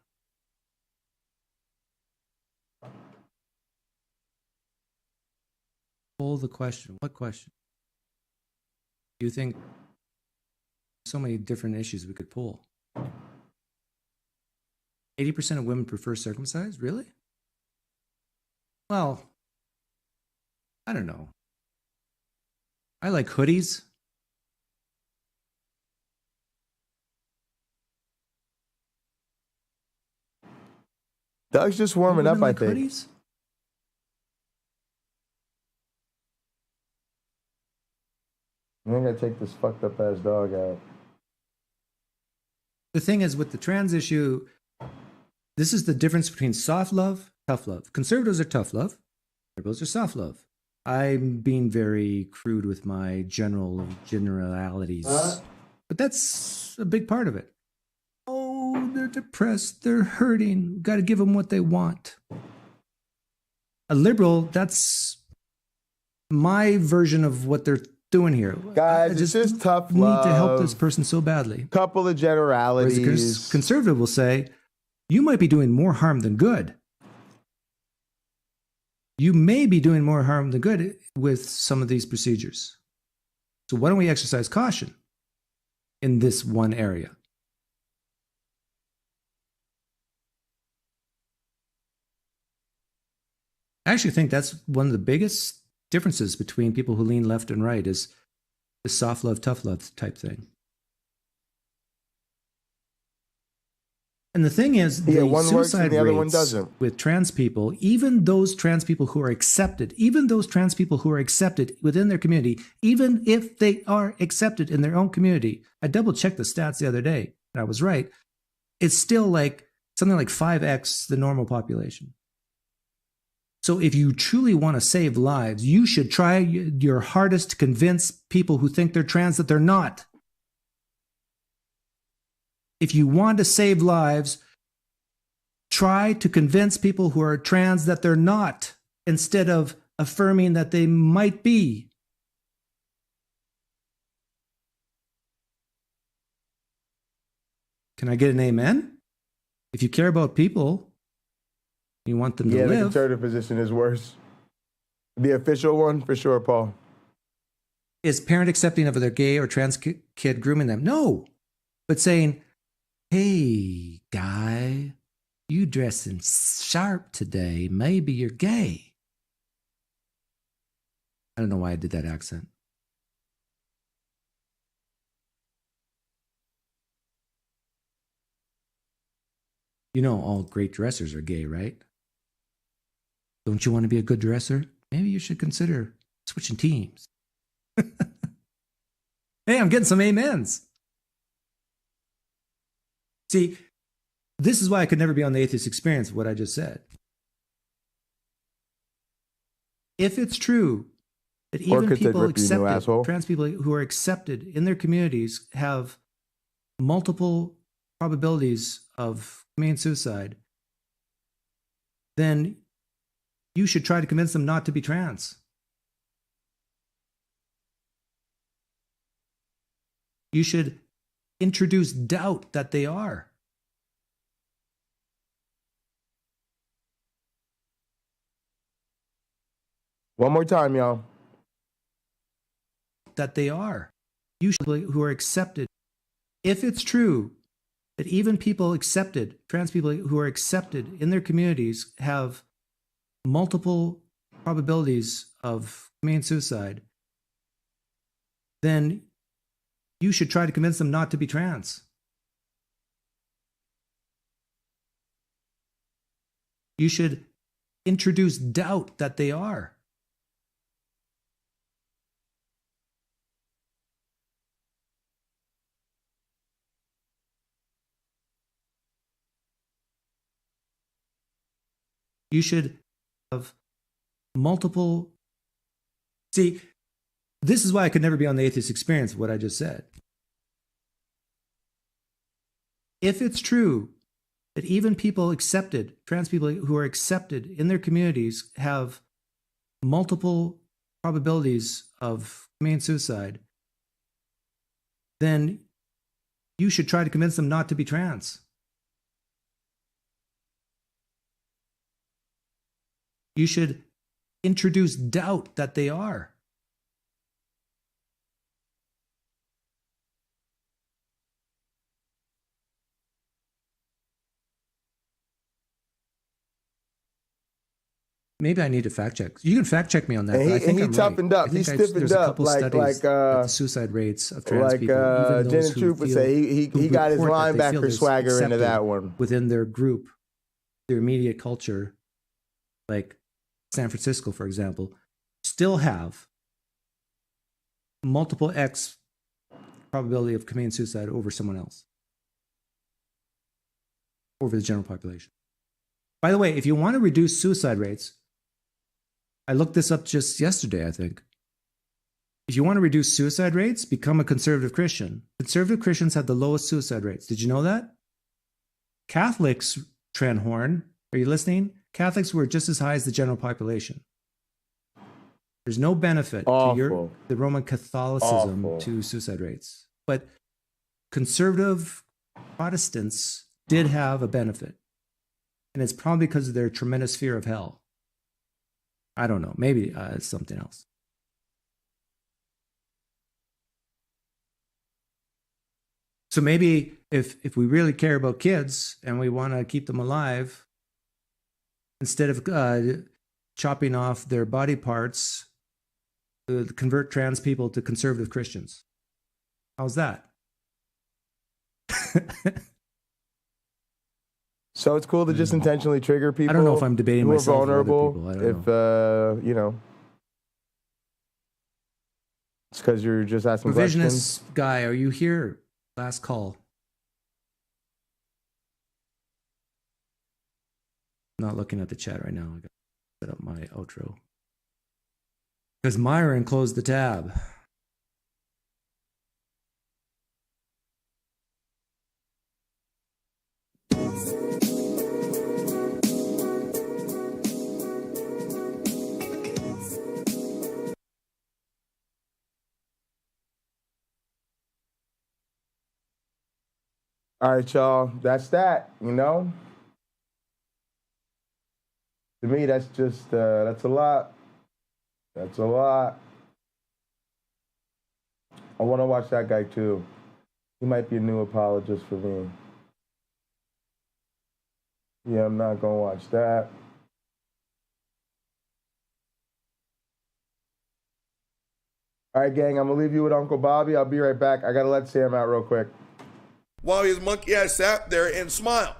Pull the question. What question? Do you think so many different issues we could pull? 80% of women prefer circumcised? Really? Well, I don't know. I like hoodies. Doug's just warming up, I think. Hoodies? I'm gonna take this fucked up ass dog out. The thing is, with the trans issue, this is the difference between soft love, tough love. Conservatives are tough love. Liberals are soft love. I'm being very crude with my generalities, but that's a big part of it. Oh, they're depressed. They're hurting. We've got to give them what they want. A liberal, that's my version of what they're doing here. Guys, it's just tough love. Need to help this person so badly. Couple of generalities. Whereas a conservative will say, you might be doing more harm than good. You may be doing more harm than good with some of these procedures. So why don't we exercise caution in this one area? I actually think that's one of the biggest differences between people who lean left and right is the soft love, tough love type thing. And the thing is, the one suicide works and the other one rates doesn't. with trans people, even those trans people who are accepted, within their community, even if they are accepted in their own community, I double checked the stats the other day, and I was right. It's still like something like 5x the normal population. So if you truly want to save lives, you should try your hardest to convince people who think they're trans that they're not. If you want to save lives, try to convince people who are trans that they're not, instead of affirming that they might be. Can I get an amen? If you care about people, you want them to live. The conservative position is worse. The official one, for sure, Paul. Is parent accepting of their gay or trans kid grooming them? No. But saying, hey, guy, you dressing sharp today. Maybe you're gay. I don't know why I did that accent. You know all great dressers are gay, right? Don't you want to be a good dresser? Maybe you should consider switching teams. Hey, I'm getting some amens. See, this is why I could never be on the Atheist Experience, what I just said. If it's true that even people accepted, trans people who are accepted in their communities have multiple probabilities of committing suicide, then you should try to convince them not to be trans. You should introduce doubt that they are. One more time, y'all. That they are. Usually who are accepted. If it's true that even people accepted, trans people who are accepted in their communities have multiple probabilities of committing suicide, then you should try to convince them not to be trans. You should introduce doubt that they are. You should have multiple. See, this is why I could never be on the atheist experience, what I just said. If it's true that even people accepted, trans people who are accepted in their communities have multiple probabilities of committing suicide, then you should try to convince them not to be trans. You should introduce doubt that they are. Maybe I need to fact check. You can fact check me on that. And I think he I'm toughened right. up. He stiffened up like the suicide rates of trans people. Even Jen those and who Troop would feel- say who he got his report that they feel linebacker is swagger into accepted that one. within their group, their immediate culture, like San Francisco, for example, still have multiple X probability of committing suicide over someone else, over the general population. By the way, if you want to reduce suicide rates, I looked this up just yesterday, I think. If you want to reduce suicide rates, become a conservative Christian. Conservative Christians have the lowest suicide rates. Did you know that? Catholics, Tranhorn, are you listening? Catholics were just as high as the general population. There's no benefit to the Roman Catholicism to suicide rates. But conservative Protestants did have a benefit. And it's probably because of their tremendous fear of hell. I don't know. Maybe it's something else. So maybe if we really care about kids and we want to keep them alive, instead of chopping off their body parts, convert trans people to conservative Christians. How's that? So it's cool to just intentionally trigger people. I don't know if I'm debating who are myself with other vulnerable. people. I don't know. You know, it's because you're just asking questions. Revisionist guy, are you here? Last call. Not looking at the chat right now. I got to set up my outro. Because Myron closed the tab. All right, y'all. That's that, you know? To me, that's just, that's a lot. That's a lot. I want to watch that guy, too. He might be a new apologist for me. Yeah, I'm not going to watch that. All right, gang, I'm going to leave you with Uncle Bobby. I'll be right back. I got to let Sam out real quick. While his monkey ass sat there and smiled.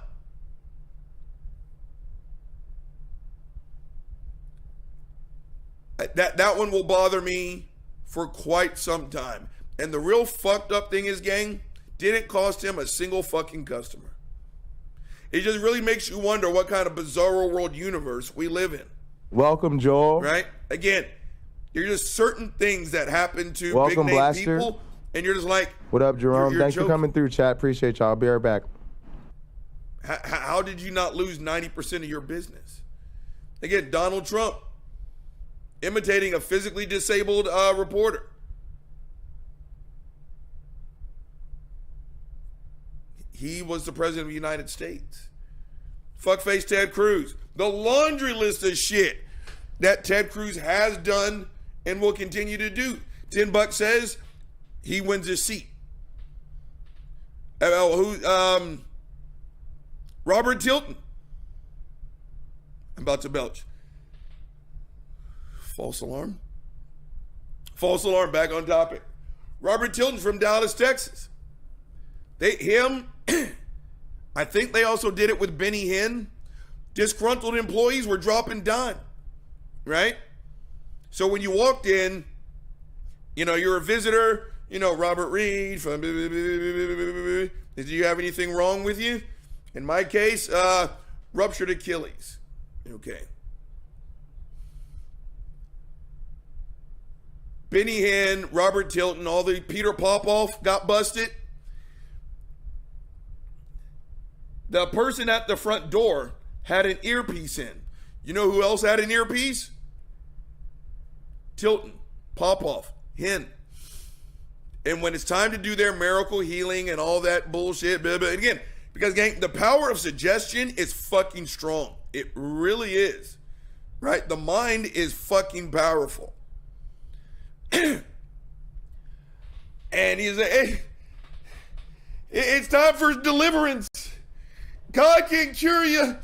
That one will bother me for quite some time. And the real fucked up thing is, gang, didn't cost him a single fucking customer. It just really makes you wonder what kind of bizarro world universe we live in. Welcome, Joel. Right? Again, there's just certain things that happen to Welcome, big name Blaster. people, and you're just like, What up, Jerome? You're Thanks for joking. coming through, chat. Appreciate y'all. I'll be right back. How did you not lose 90% of your business? Again, Donald Trump imitating a physically disabled reporter. he was the president of the United States. Fuckface Ted Cruz. The laundry list of shit that Ted Cruz has done and will continue to do. $10 says he wins his seat. Robert Tilton. I'm about to belch. False alarm. False alarm, back on topic. Robert Tilton from Dallas, Texas. I think they also did it with Benny Hinn. Disgruntled employees were dropping dime, right? So when you walked in, you're a visitor, Robert Reed from, did you have anything wrong with you? In my case, ruptured Achilles. Okay. Benny Hinn, Robert Tilton, all the Peter Popoff got busted. The person at the front door had an earpiece in. You know who else had an earpiece? Tilton, Popoff, Hinn. And when it's time to do their miracle healing and all that bullshit, blah, blah, again, because gang, the power of suggestion is fucking strong. It really is. Right? The mind is fucking powerful. And he's like, hey, it's time for deliverance. God can cure you.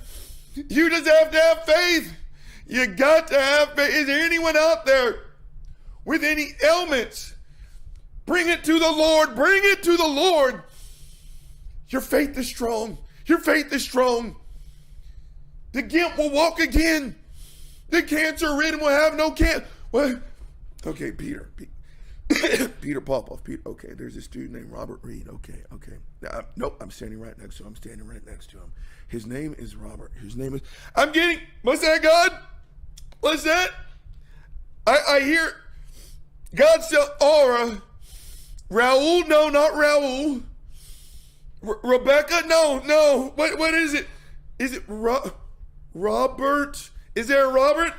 You just have to have faith. You got to have faith. Is there anyone out there with any ailments? Bring it to the Lord. Bring it to the Lord. Your faith is strong. Your faith is strong. The gimp will walk again. The cancer ridden will have no cancer. What? Okay, Peter Popoff. Okay, there's this dude named Robert Reed. Okay. Nope, I'm standing right next to him. His name is Robert. What's that, God? What's that? I hear God said aura. Raul, no, not Raul. Rebecca, no. What is it? Is it Robert? Is there a Robert?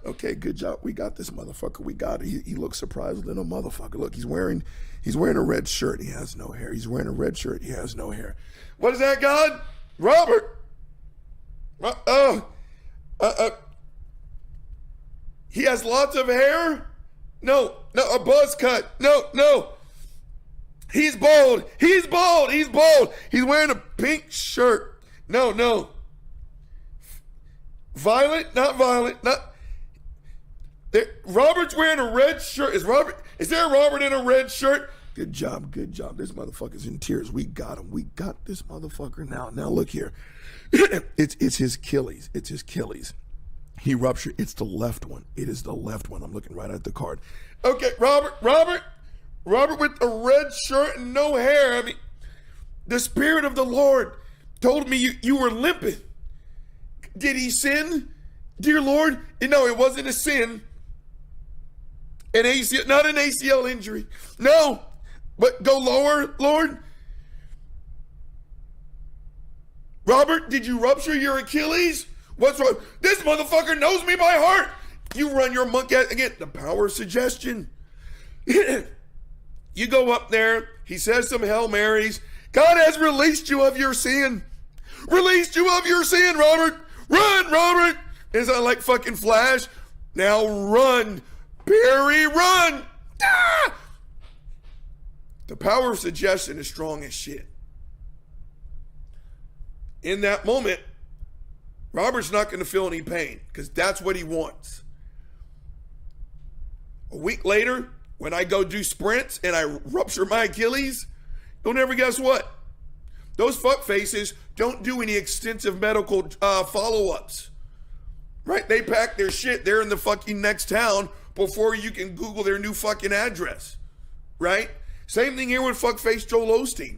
Okay, good job. We got this motherfucker. We got it. He looks surprised little motherfucker. Look, he's wearing a red shirt. He has no hair. He's wearing a red shirt. He has no hair. What is that, God? Robert. He has lots of hair? No, a buzz cut. No. He's bald. He's wearing a pink shirt. No. Violet, not violet, Robert's wearing a red shirt. Is there a Robert in a red shirt? Good job. This motherfucker's in tears. We got him. We got this motherfucker now. Now look here. It's his Achilles. He ruptured. It's the left one. It is the left one. I'm looking right at the card. Okay, Robert with a red shirt and no hair. I mean, the Spirit of the Lord told me you were limping. Did he sin, dear Lord? No, it wasn't a sin. Not an ACL injury. No, but go lower, Lord. Robert, did you rupture your Achilles? What's wrong? This motherfucker knows me by heart. You run your monkey again. The power of suggestion. You go up there. He says some Hail Marys. God has released you of your sin. Released you of your sin, Robert. Run, Robert! Is that like fucking Flash? Now run, Barry, run! Ah! The power of suggestion is strong as shit. In that moment, Robert's not going to feel any pain because that's what he wants. A week later, when I go do sprints and I rupture my Achilles, you'll never guess what? Those fuck faces don't do any extensive medical follow-ups, right? They pack their shit. They're in the fucking next town before you can Google their new fucking address, right? Same thing here with fuckface Joel Osteen.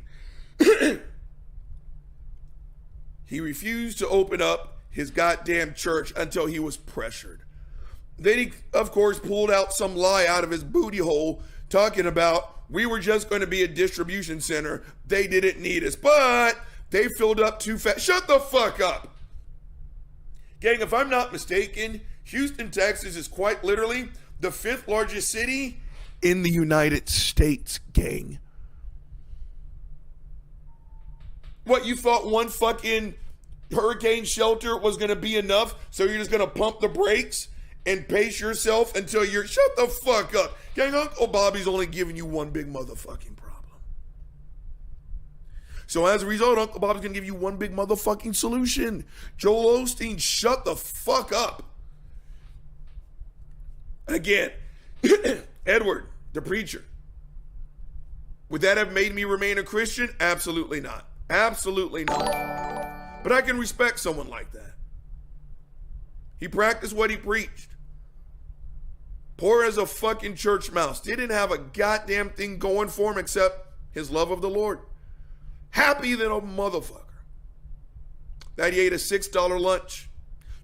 He refused to open up his goddamn church until he was pressured. Then he, of course, pulled out some lie out of his booty hole talking about we were just going to be a distribution center. They didn't need us, but they filled up too fast. Shut the fuck up. Gang, if I'm not mistaken, Houston, Texas is quite literally the 5th largest city in the United States, gang. What, you thought one fucking hurricane shelter was going to be enough, so you're just going to pump the brakes and pace yourself until you're... Shut the fuck up. Gang, Uncle Bobby's only giving you one big motherfucking problem. So as a result, Uncle Bobby's going to give you one big motherfucking solution. Joel Osteen, shut the fuck up. Again, Edward, the preacher. Would that have made me remain a Christian? Absolutely not. Absolutely not. But I can respect someone like that. He practiced what he preached. Poor as a fucking church mouse. Didn't have a goddamn thing going for him except his love of the Lord. Happy than a motherfucker that he ate a $6 lunch.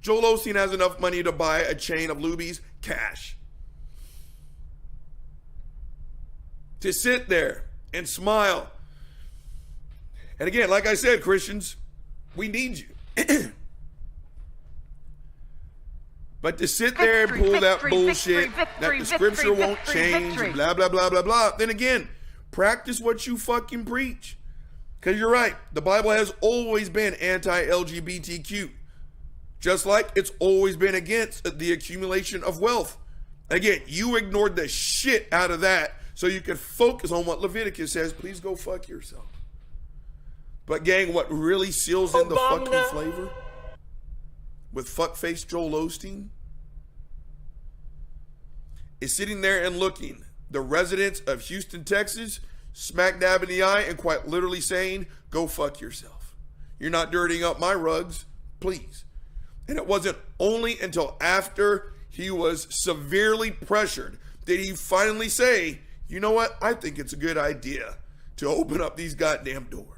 Joel Osteen has enough money to buy a chain of Lubies cash. To sit there and smile. And again, like I said, Christians, we need you. But to sit there and pull that bullshit that the scripture won't change, blah, blah, blah, blah, blah. Then again, practice what you fucking preach. Because you're right, the Bible has always been anti-LGBTQ. Just like it's always been against the accumulation of wealth. Again, you ignored the shit out of that so you could focus on what Leviticus says. Please go fuck yourself. But gang, what really seals in the fucking flavor with fuckface Joel Osteen is sitting there and looking the residents of Houston, Texas, smack dab in the eye and quite literally saying, go fuck yourself. You're not dirtying up my rugs, please. And it wasn't only until after he was severely pressured did he finally say, you know what, I think it's a good idea to open up these goddamn doors.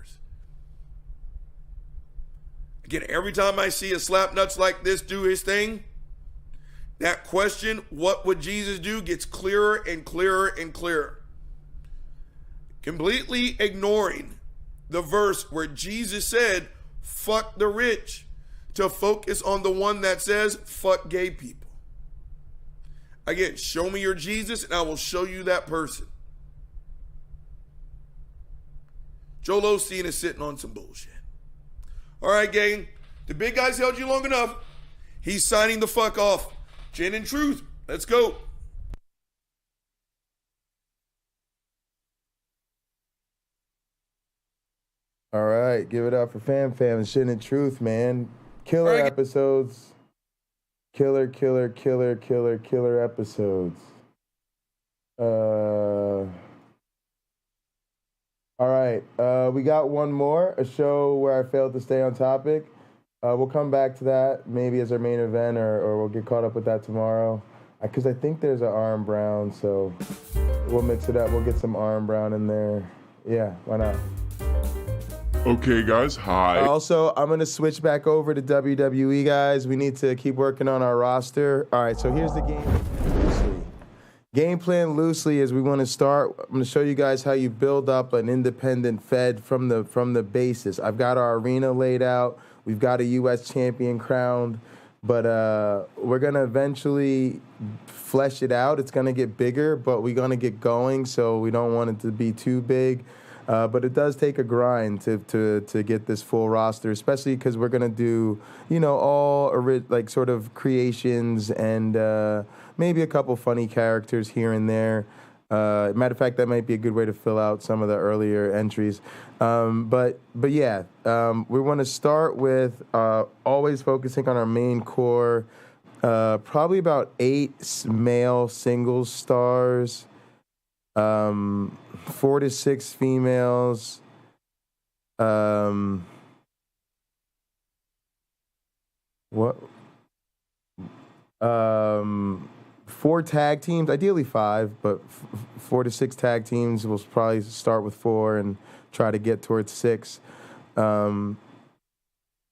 Again, every time I see a slapnuts like this do his thing, that question, what would Jesus do, gets clearer and clearer and clearer. Completely ignoring the verse where Jesus said, fuck the rich, to focus on the one that says, fuck gay people. Again, show me your Jesus and I will show you that person. Joel Osteen is sitting on some bullshit. All right, gang, the big guy's held you long enough. He's signing the fuck off. Gin and Truth, let's go. All right, give it up for Fam and Gin and Truth, man. Killer episodes. Killer episodes. All right, we got one more, a show where I failed to stay on topic. We'll come back to that maybe as our main event, or we'll get caught up with that tomorrow. Because I think there's an Arm Brown, so we'll mix it up. We'll get some Arm Brown in there. Yeah, why not? Okay, guys, hi. Also, I'm going to switch back over to WWE, guys. We need to keep working on our roster. All right, so here's the game. Game plan loosely is we want to start. I'm going to show you guys how you build up an independent Fed from the basis. I've got our arena laid out. We've got a U.S. champion crowned, but we're going to eventually flesh it out. It's going to get bigger, but we're going to get going, so we don't want it to be too big. But it does take a grind to get this full roster, especially because we're going to do, all like sort of creations and maybe a couple funny characters here and there. Matter of fact, that might be a good way to fill out some of the earlier entries. But yeah, we want to start with always focusing on our main core, probably about 8 male singles stars, 4 to 6 females, 4 tag teams, ideally 5, but 4 to 6 tag teams. We'll probably start with 4 and try to get towards 6. And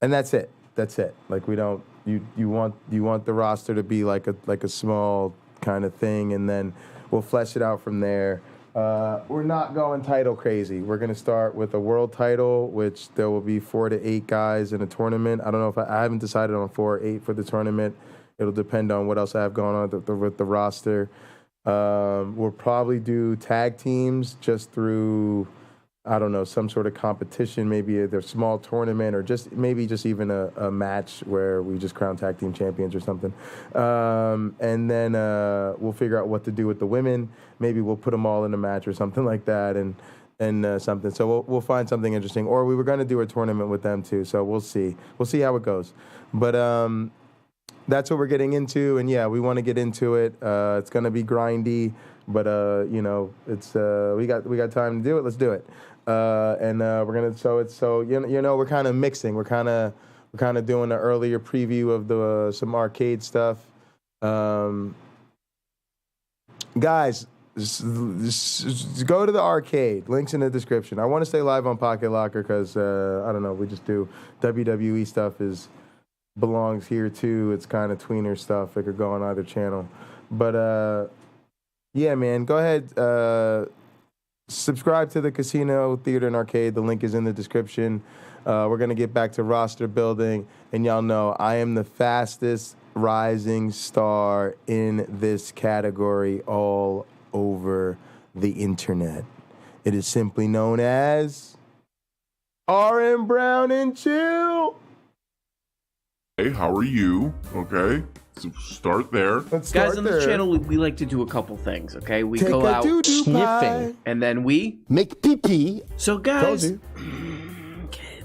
that's it. That's it. Like we don't. You want the roster to be like a small kind of thing, and then we'll flesh it out from there. We're not going title crazy. We're going to start with a world title, which there will be 4 to 8 guys in a tournament. I don't know if I haven't decided on 4 or 8 for the tournament. It'll depend on what else I have going on with the roster. We'll probably do tag teams just through I don't know, some sort of competition, maybe a small tournament, or maybe just even a match where we just crown tag team champions or something. And then we'll figure out what to do with the women. Maybe we'll put them all in a match or something like that, and something. So we'll find something interesting. Or we were going to do a tournament with them too. So we'll see. We'll see how it goes. But that's what we're getting into, and yeah, we want to get into it. It's going to be grindy, but you know, it's we got time to do it. Let's do it. And we're gonna we're kind of mixing. We're kind of doing an earlier preview of some arcade stuff. Guys, just go to the arcade. Links in the description. I want to stay live on Pocket Locker because I don't know. We just do WWE stuff belongs here too. It's kind of tweener stuff. It could go on either channel. But yeah, man, go ahead. Subscribe to the Casino Theater and Arcade. The link is in the description. We're going to get back to roster building. And y'all know I am the fastest rising star in this category all over the internet. It is simply known as RM Brown and Chill. Hey, how are you? Okay, so start there. Guys, on this channel, we like to do a couple things, okay? We Take go a out doo-doo sniffing, pie. and then we make pee-pee. So, Told guys... you. Okay.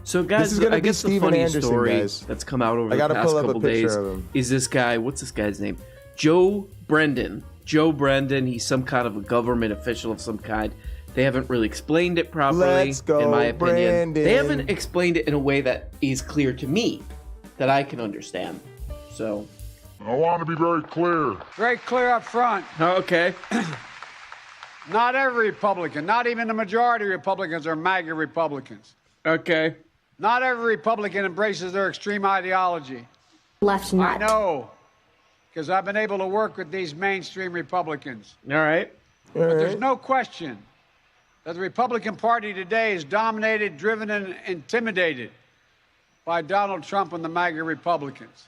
So, guys, This is gonna I be guess the Steven funny Anderson, story guys. that's come out over I the gotta past pull up a couple picture days of him. is this guy... What's this guy's name? Joe Brendan. Joe Brendan, he's some kind of a government official of some kind. They haven't really explained it properly, Let's go, in my opinion. Brandon. They haven't explained it in a way that is clear to me, that I can understand. So... I want to be very clear. Very clear up front. Okay. Not every Republican, not even the majority of Republicans are MAGA Republicans. Okay. Not every Republican embraces their extreme ideology. Left nut. I know, because I've been able to work with these mainstream Republicans. All right. But there's no question that the Republican Party today is dominated, driven, and intimidated by Donald Trump and the MAGA Republicans.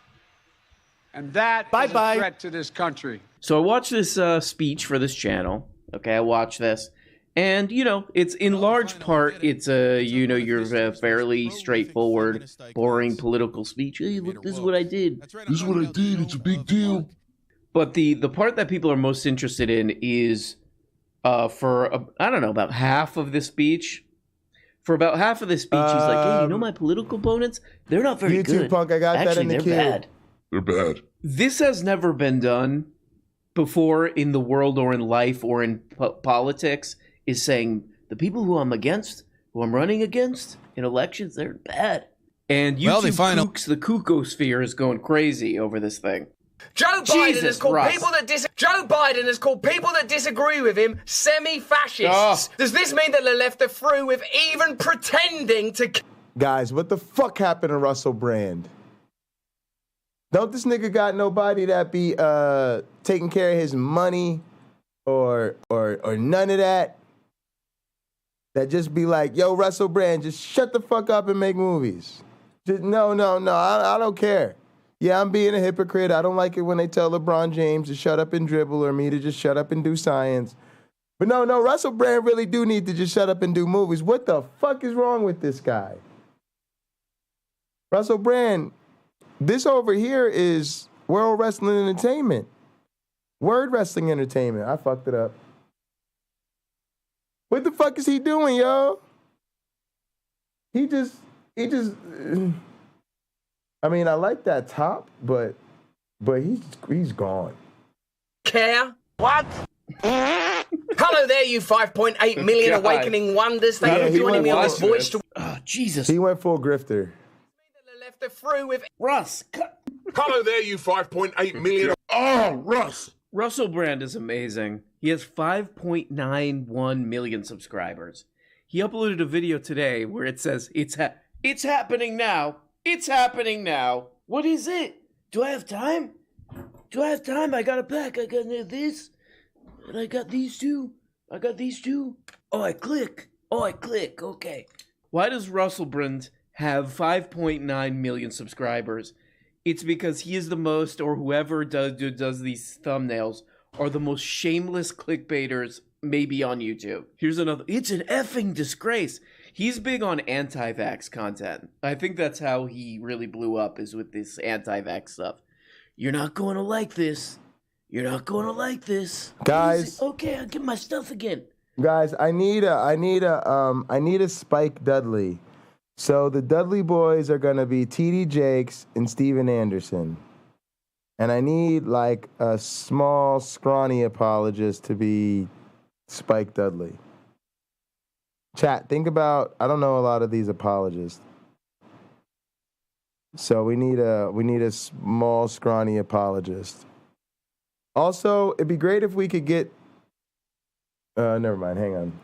And that is a threat to this country. So I watched this speech for this channel. Okay, I watched this. And, you know, it's in large part, it's your fairly straightforward, boring political speech. Hey, look, this is what I did. This is what I did. It's a big deal. But the part that people are most interested in is for, I don't know, about half of the speech. For about half of the speech, he's like, hey, you know my political opponents? They're not very YouTube good. punk, I got that Actually, in the they're queue. bad. They're bad. This has never been done before in the world or in life or in politics, is saying the people who I'm against, who I'm running against in elections, they're bad. And YouTube kooks, the kookosphere is going crazy over this thing. Joe Biden has called people that disagree with him semi-fascists. Does this mean that the left are through with even pretending to... Guys, what the fuck happened to Russell Brand? Don't this nigga got nobody that be taking care of his money or none of that? That just be like, yo, Russell Brand, just shut the fuck up and make movies. Just, no, I don't care. Yeah, I'm being a hypocrite. I don't like it when they tell LeBron James to shut up and dribble or me to just shut up and do science. But no, Russell Brand really do need to just shut up and do movies. What the fuck is wrong with this guy? Russell Brand, this over here is World Wrestling Entertainment. Word Wrestling Entertainment. I fucked it up. What the fuck is he doing, yo? He just... I mean, I like that top, but he's gone. Care? What? Hello there, you 5.8 million awakening wonders. Thank you for joining me on this voice to... Oh, Jesus. He went full grifter. Left are through with... Russ. Hello there, you 5.8 million. Oh, Russ. Russell Brand is amazing. He has 5.91 million subscribers. He uploaded a video today where it says, it's happening now. It's happening now. What is it? Do I have time? I got a pack. I got this. And I got these two. Oh, I click. Okay. Why does Russell Brand have 5.9 million subscribers? It's because he is the most, or whoever does these thumbnails, are the most shameless clickbaiters maybe on YouTube. Here's another. It's an effing disgrace. He's big on anti-vax content. I think that's how he really blew up, is with this anti-vax stuff. You're not going to like this. You're not going to like this. Guys. Okay, I'll get my stuff again. Guys, I need a Spike Dudley. So the Dudley boys are gonna be TD Jakes and Steven Anderson. And I need like a small, scrawny apologist to be Spike Dudley. Chat, think about, I don't know a lot of these apologists. So we need a small, scrawny apologist. Also, it'd be great if we could get never mind, hang on.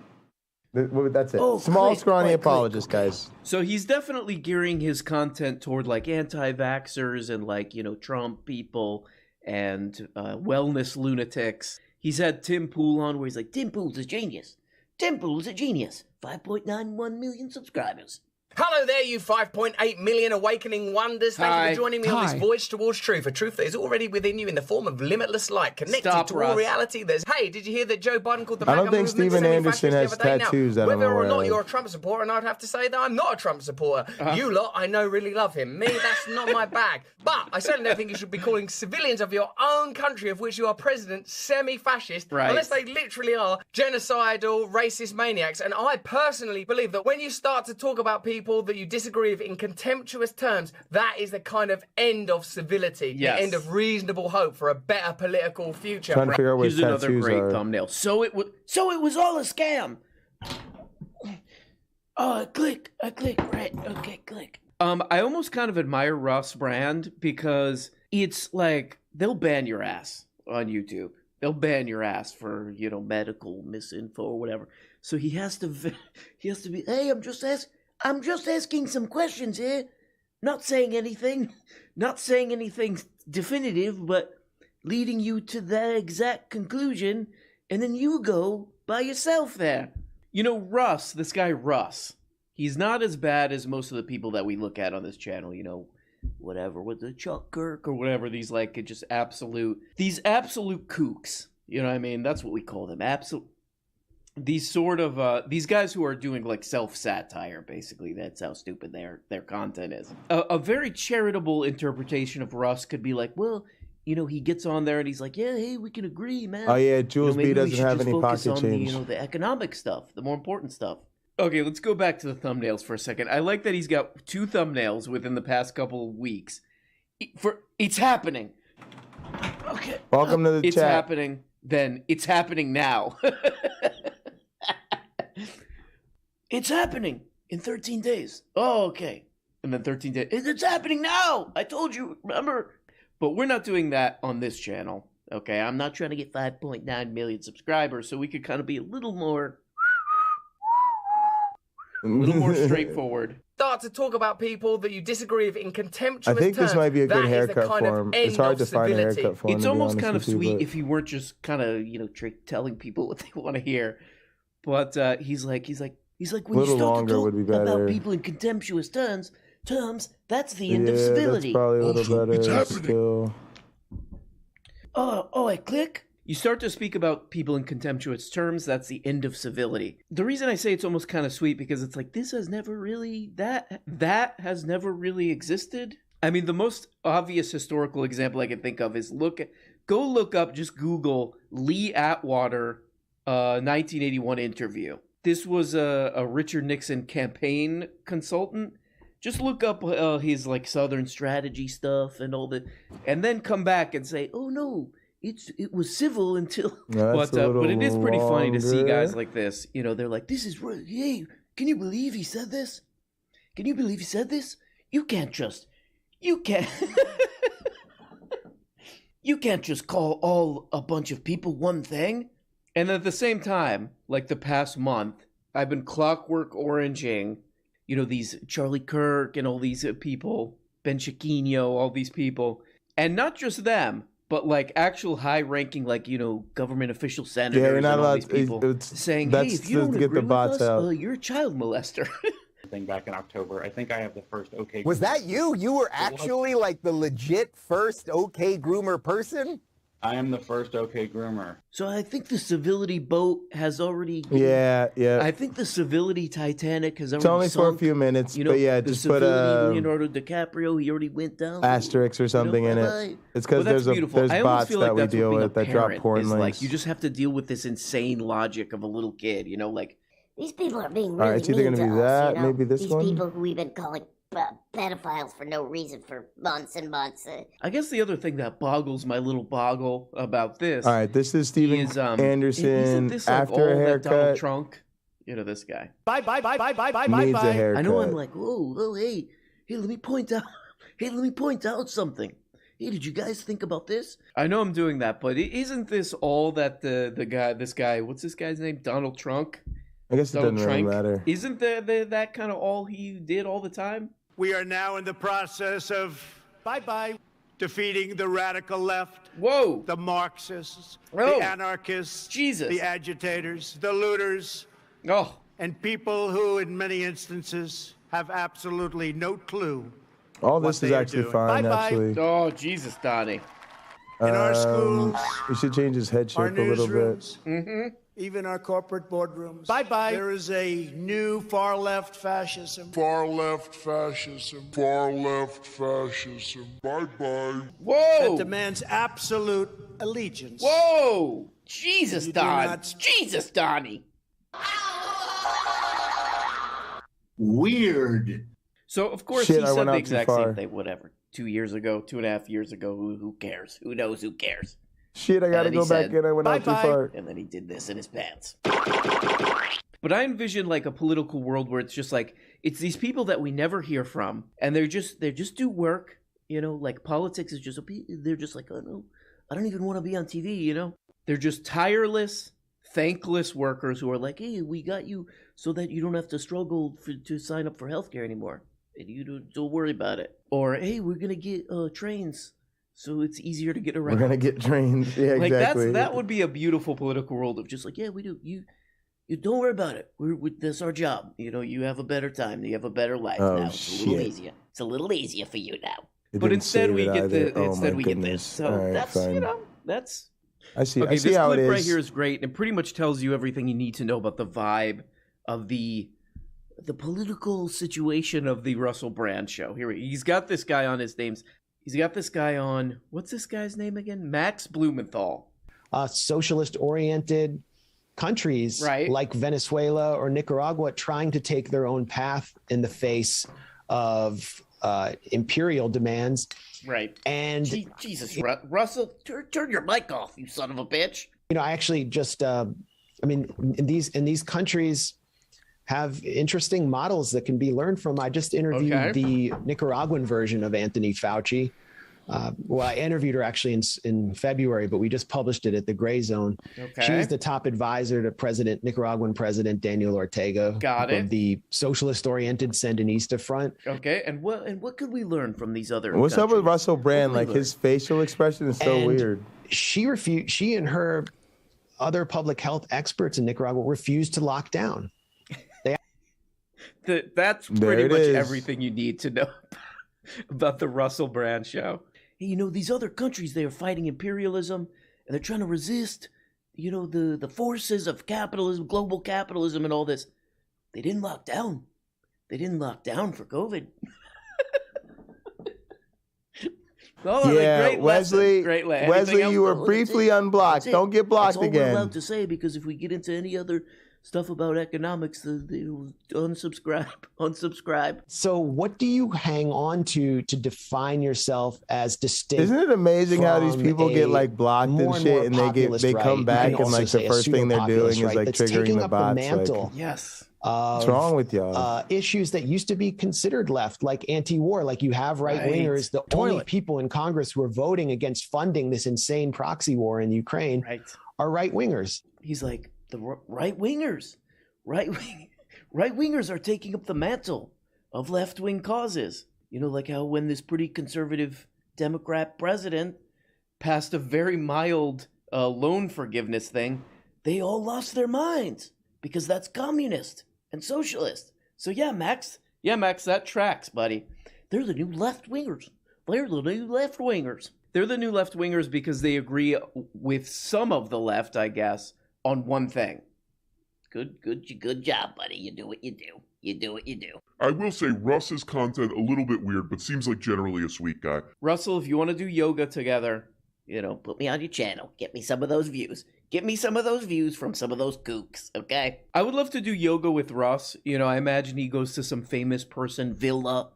That's it. Oh, small, click, scrawny click, apologist, click, okay. guys. So he's definitely gearing his content toward like anti-vaxxers and like, you know, Trump people and wellness lunatics. He's had Tim Pool on where he's like, Tim Pool's a genius. Tim Pool's a genius. 5.91 million subscribers. Hello there, you 5.8 million awakening wonders. Thank you for joining me on this voyage towards truth. A truth that is already within you in the form of limitless light, connected to all reality. Hey, did you hear that Joe Biden called the MAGA movement Steven Anderson has tattoos that I'm whether aware or not of. you're a Trump supporter, and I'd have to say that I'm not a Trump supporter. You lot, I know, really love him. Me, that's not my bag. But I certainly don't think you should be calling civilians of your own country, of which you are president, semi-fascist, unless they literally are genocidal, racist maniacs. And I personally believe that when you start to talk about people that you disagree with in contemptuous terms, that is the kind of end of civility, the end of reasonable hope for a better political future. Trying to figure out what Here's another tattoos great are. thumbnail. So it was all a scam. Oh, I click, right, okay, click. I almost kind of admire Russ Brand because it's like, they'll ban your ass on YouTube. They'll ban your ass for, you know, medical misinfo or whatever. So he has to be, hey, I'm just asking some questions here. Not saying anything definitive, but leading you to that exact conclusion, and then you go by yourself there. You know, Russ, this guy Russ, he's not as bad as most of the people that we look at on this channel, you know, whatever, with the Chuck Kirk or whatever, these absolute kooks. You know what I mean? That's what we call them. These sort of these guys who are doing like self-satire, basically. That's how stupid their content is. A very charitable interpretation of Russ could be like, well, you know, he gets on there and he's like, yeah, hey, we can agree, man. Oh yeah, Jules B doesn't have any pocket change. The economic stuff, the more important stuff. Okay, let's go back to the thumbnails for a second. I like that he's got 2 thumbnails within the past couple of weeks. It's happening. Okay. Welcome to the chat. It's happening. Then it's happening now. It's happening in 13 days. Oh, okay. And then 13 days. It's happening now. I told you, remember? But we're not doing that on this channel. Okay, I'm not trying to get 5.9 million subscribers, so we could kind of be a little more straightforward. Start to talk about people that you disagree with in contemptuous terms. I think this might be a good haircut for him. It's hard to find a haircut for him. It's almost kind of sweet if he weren't just kind of, you know, telling people what they want to hear. But he's like, when you start to talk about people in contemptuous terms, that's the end of civility. That's probably a little better. It's happening. Still. Oh, I click. You start to speak about people in contemptuous terms, that's the end of civility. The reason I say it's almost kind of sweet because it's like, this has never really, that has never really existed. I mean, the most obvious historical example I can think of is go look up, just Google Lee Atwater 1981 interview. This was a Richard Nixon campaign consultant. Just look up his like Southern strategy stuff and all and then come back and say, oh no, it was civil until. But it is pretty funny to see guys like this. You know, they're like, this is hey, can you believe he said this? Can you believe he said this? You can't just call a bunch of people one thing. And at the same time, like the past month, I've been clockwork oranging, you know, these Charlie Kirk and all these people, Ben Shakino, all these people. And not just them, but like actual high-ranking, like, you know, government official senators you're not and all allowed these people saying, hey, if you don't get agree the with bots us, out. you're a child molester. Thing back in October. I think I have the first OK. Was that you? You were actually like the legit first OK groomer person? I am the first OK groomer. So I think the civility boat has already. Yeah. I think the civility Titanic has already. It's only sunk. for a few minutes, You know, but yeah, the just put civility Leonardo DiCaprio. He already went down. asterisk or something in bye-bye. it. It's because Well, that's there's beautiful. there's I almost bots feel like that we that's what deal being a with that drop parent porn is links. like. You just have to deal with this insane logic of a little kid. You know, like These people are being All really right, it's either mean gonna to be us, that, you know? maybe this These one. people who we've been calling pedophiles for no reason for months and months. I guess the other thing that boggles my little boggle about this. All right, this is Steven is, Anderson isn't this like after all a that Donald haircut. Trump? You know this guy. Bye, bye, bye, bye, bye, bye, Needs bye. a haircut. I know I'm like, oh, hey, let me point out something. Hey, did you guys think about this? I know I'm doing that, but isn't this all that this guy, what's this guy's name? Donald Trump? I guess it Donald doesn't really Trump? matter. Isn't that kind of all he did all the time? We are now in the process of, bye-bye, defeating the radical left. Whoa. The Marxists, Oh. the anarchists, Jesus. the agitators, the looters, and people who, in many instances, have absolutely no clue. All this is actually fine, actually. Oh, Jesus, Donnie. In our schools, we should change his head our shape a little bit. newsrooms, even our corporate boardrooms. Bye-bye. There is a new far-left fascism. Far-left fascism. Far-left fascism. Bye-bye. Whoa! That demands absolute allegiance. Whoa! Jesus, You do Don. not- Jesus, Donnie. Weird. So, of course, Shit, he I said went the out too exact far. same thing, whatever. 2.5 years ago, who cares? Who knows? Who cares? Shit, I gotta And then go he back said, in. I went out too "Bye-bye." far. And then he did this in his pants. But I envision like a political world where it's just like it's these people that we never hear from, and they just do work. You know, like politics is just they're just like, oh no, I don't even want to be on TV. You know, they're just tireless, thankless workers who are like, hey, we got you so that you don't have to struggle to sign up for healthcare anymore, and you don't worry about it. Or hey, we're gonna get trains. So it's easier to get around. We're gonna get trained. Yeah, Like exactly. that would be a beautiful political world of just like, yeah, we do. You don't worry about it. That's our job. You know, you have a better time. You have a better life Oh, now. It's a little shit. easier. It's a little easier for you now. It But didn't instead save we it get either. the Oh, instead my we get goodness. this. So All right, that's fine. that's I see. okay. I see This how it clip right is. here is great. It pretty much tells you everything you need to know about the vibe of the political situation of the Russell Brand show. He's got this guy on his names. He's got this guy on, what's this guy's name again? Max Blumenthal. Socialist-oriented countries like Venezuela or Nicaragua trying to take their own path in the face of imperial demands. Right. And Jesus, Russell, turn your mic off, you son of a bitch. you know, I actually just, in these countries have interesting models that can be learned from. I just interviewed the Nicaraguan version of Anthony Fauci. Well, I interviewed her actually in February, but we just published it at the Gray Zone. Okay. She was the top advisor to Nicaraguan President Daniel Ortega. Got it. Of the socialist-oriented Sandinista front. Okay, and what could we learn from these other What's up with countries? Russell Brand? What Like could we his facial expression is so And weird. She and her other public health experts in Nicaragua refused to lock down. That's There pretty it much is. everything you need to know about the Russell Brand show. Hey, you know, these other countries, they are fighting imperialism, and they're trying to resist, you know, the forces of capitalism, global capitalism, and all this. They didn't lock down. They didn't lock down for COVID. Oh, Yeah, great Wesley. lesson. Great lesson. Wesley, you were briefly unblocked. That's it. Don't get blocked That's all again. we're allowed to say, because if we get into any other stuff about economics, they will unsubscribe. So what do you hang on to define yourself as distinct? Isn't it amazing how these from people get a like blocked more and shit, more and populist they right? come You back can and like also the say a first thing they're doing pseudo-populist, is right, like that's triggering taking the up bots. mantle Yes. What's wrong with y'all? Issues that used to be considered left, like anti-war, like you have right-wingers, the only people in Congress who are voting against funding this insane proxy war in Ukraine are right-wingers. He's like, the right-wingers. Right-wingers are taking up the mantle of left-wing causes. You know, like how when this pretty conservative Democrat president passed a very mild loan forgiveness thing, they all lost their minds because that's communist and socialist. So yeah, Max, that tracks, buddy. They're the new left-wingers. They're the new left-wingers. They're the new left-wingers because they agree with some of the left, I guess, on one thing. Good job, buddy. You do what you do. You do what you do. I will say Russ's content a little bit weird, but seems like generally a sweet guy. Russell, if you want to do yoga together, put me on your channel. Get me some of those views. Get me some of those views from some of those kooks, okay? I would love to do yoga with Russ. I imagine he goes to some famous person villa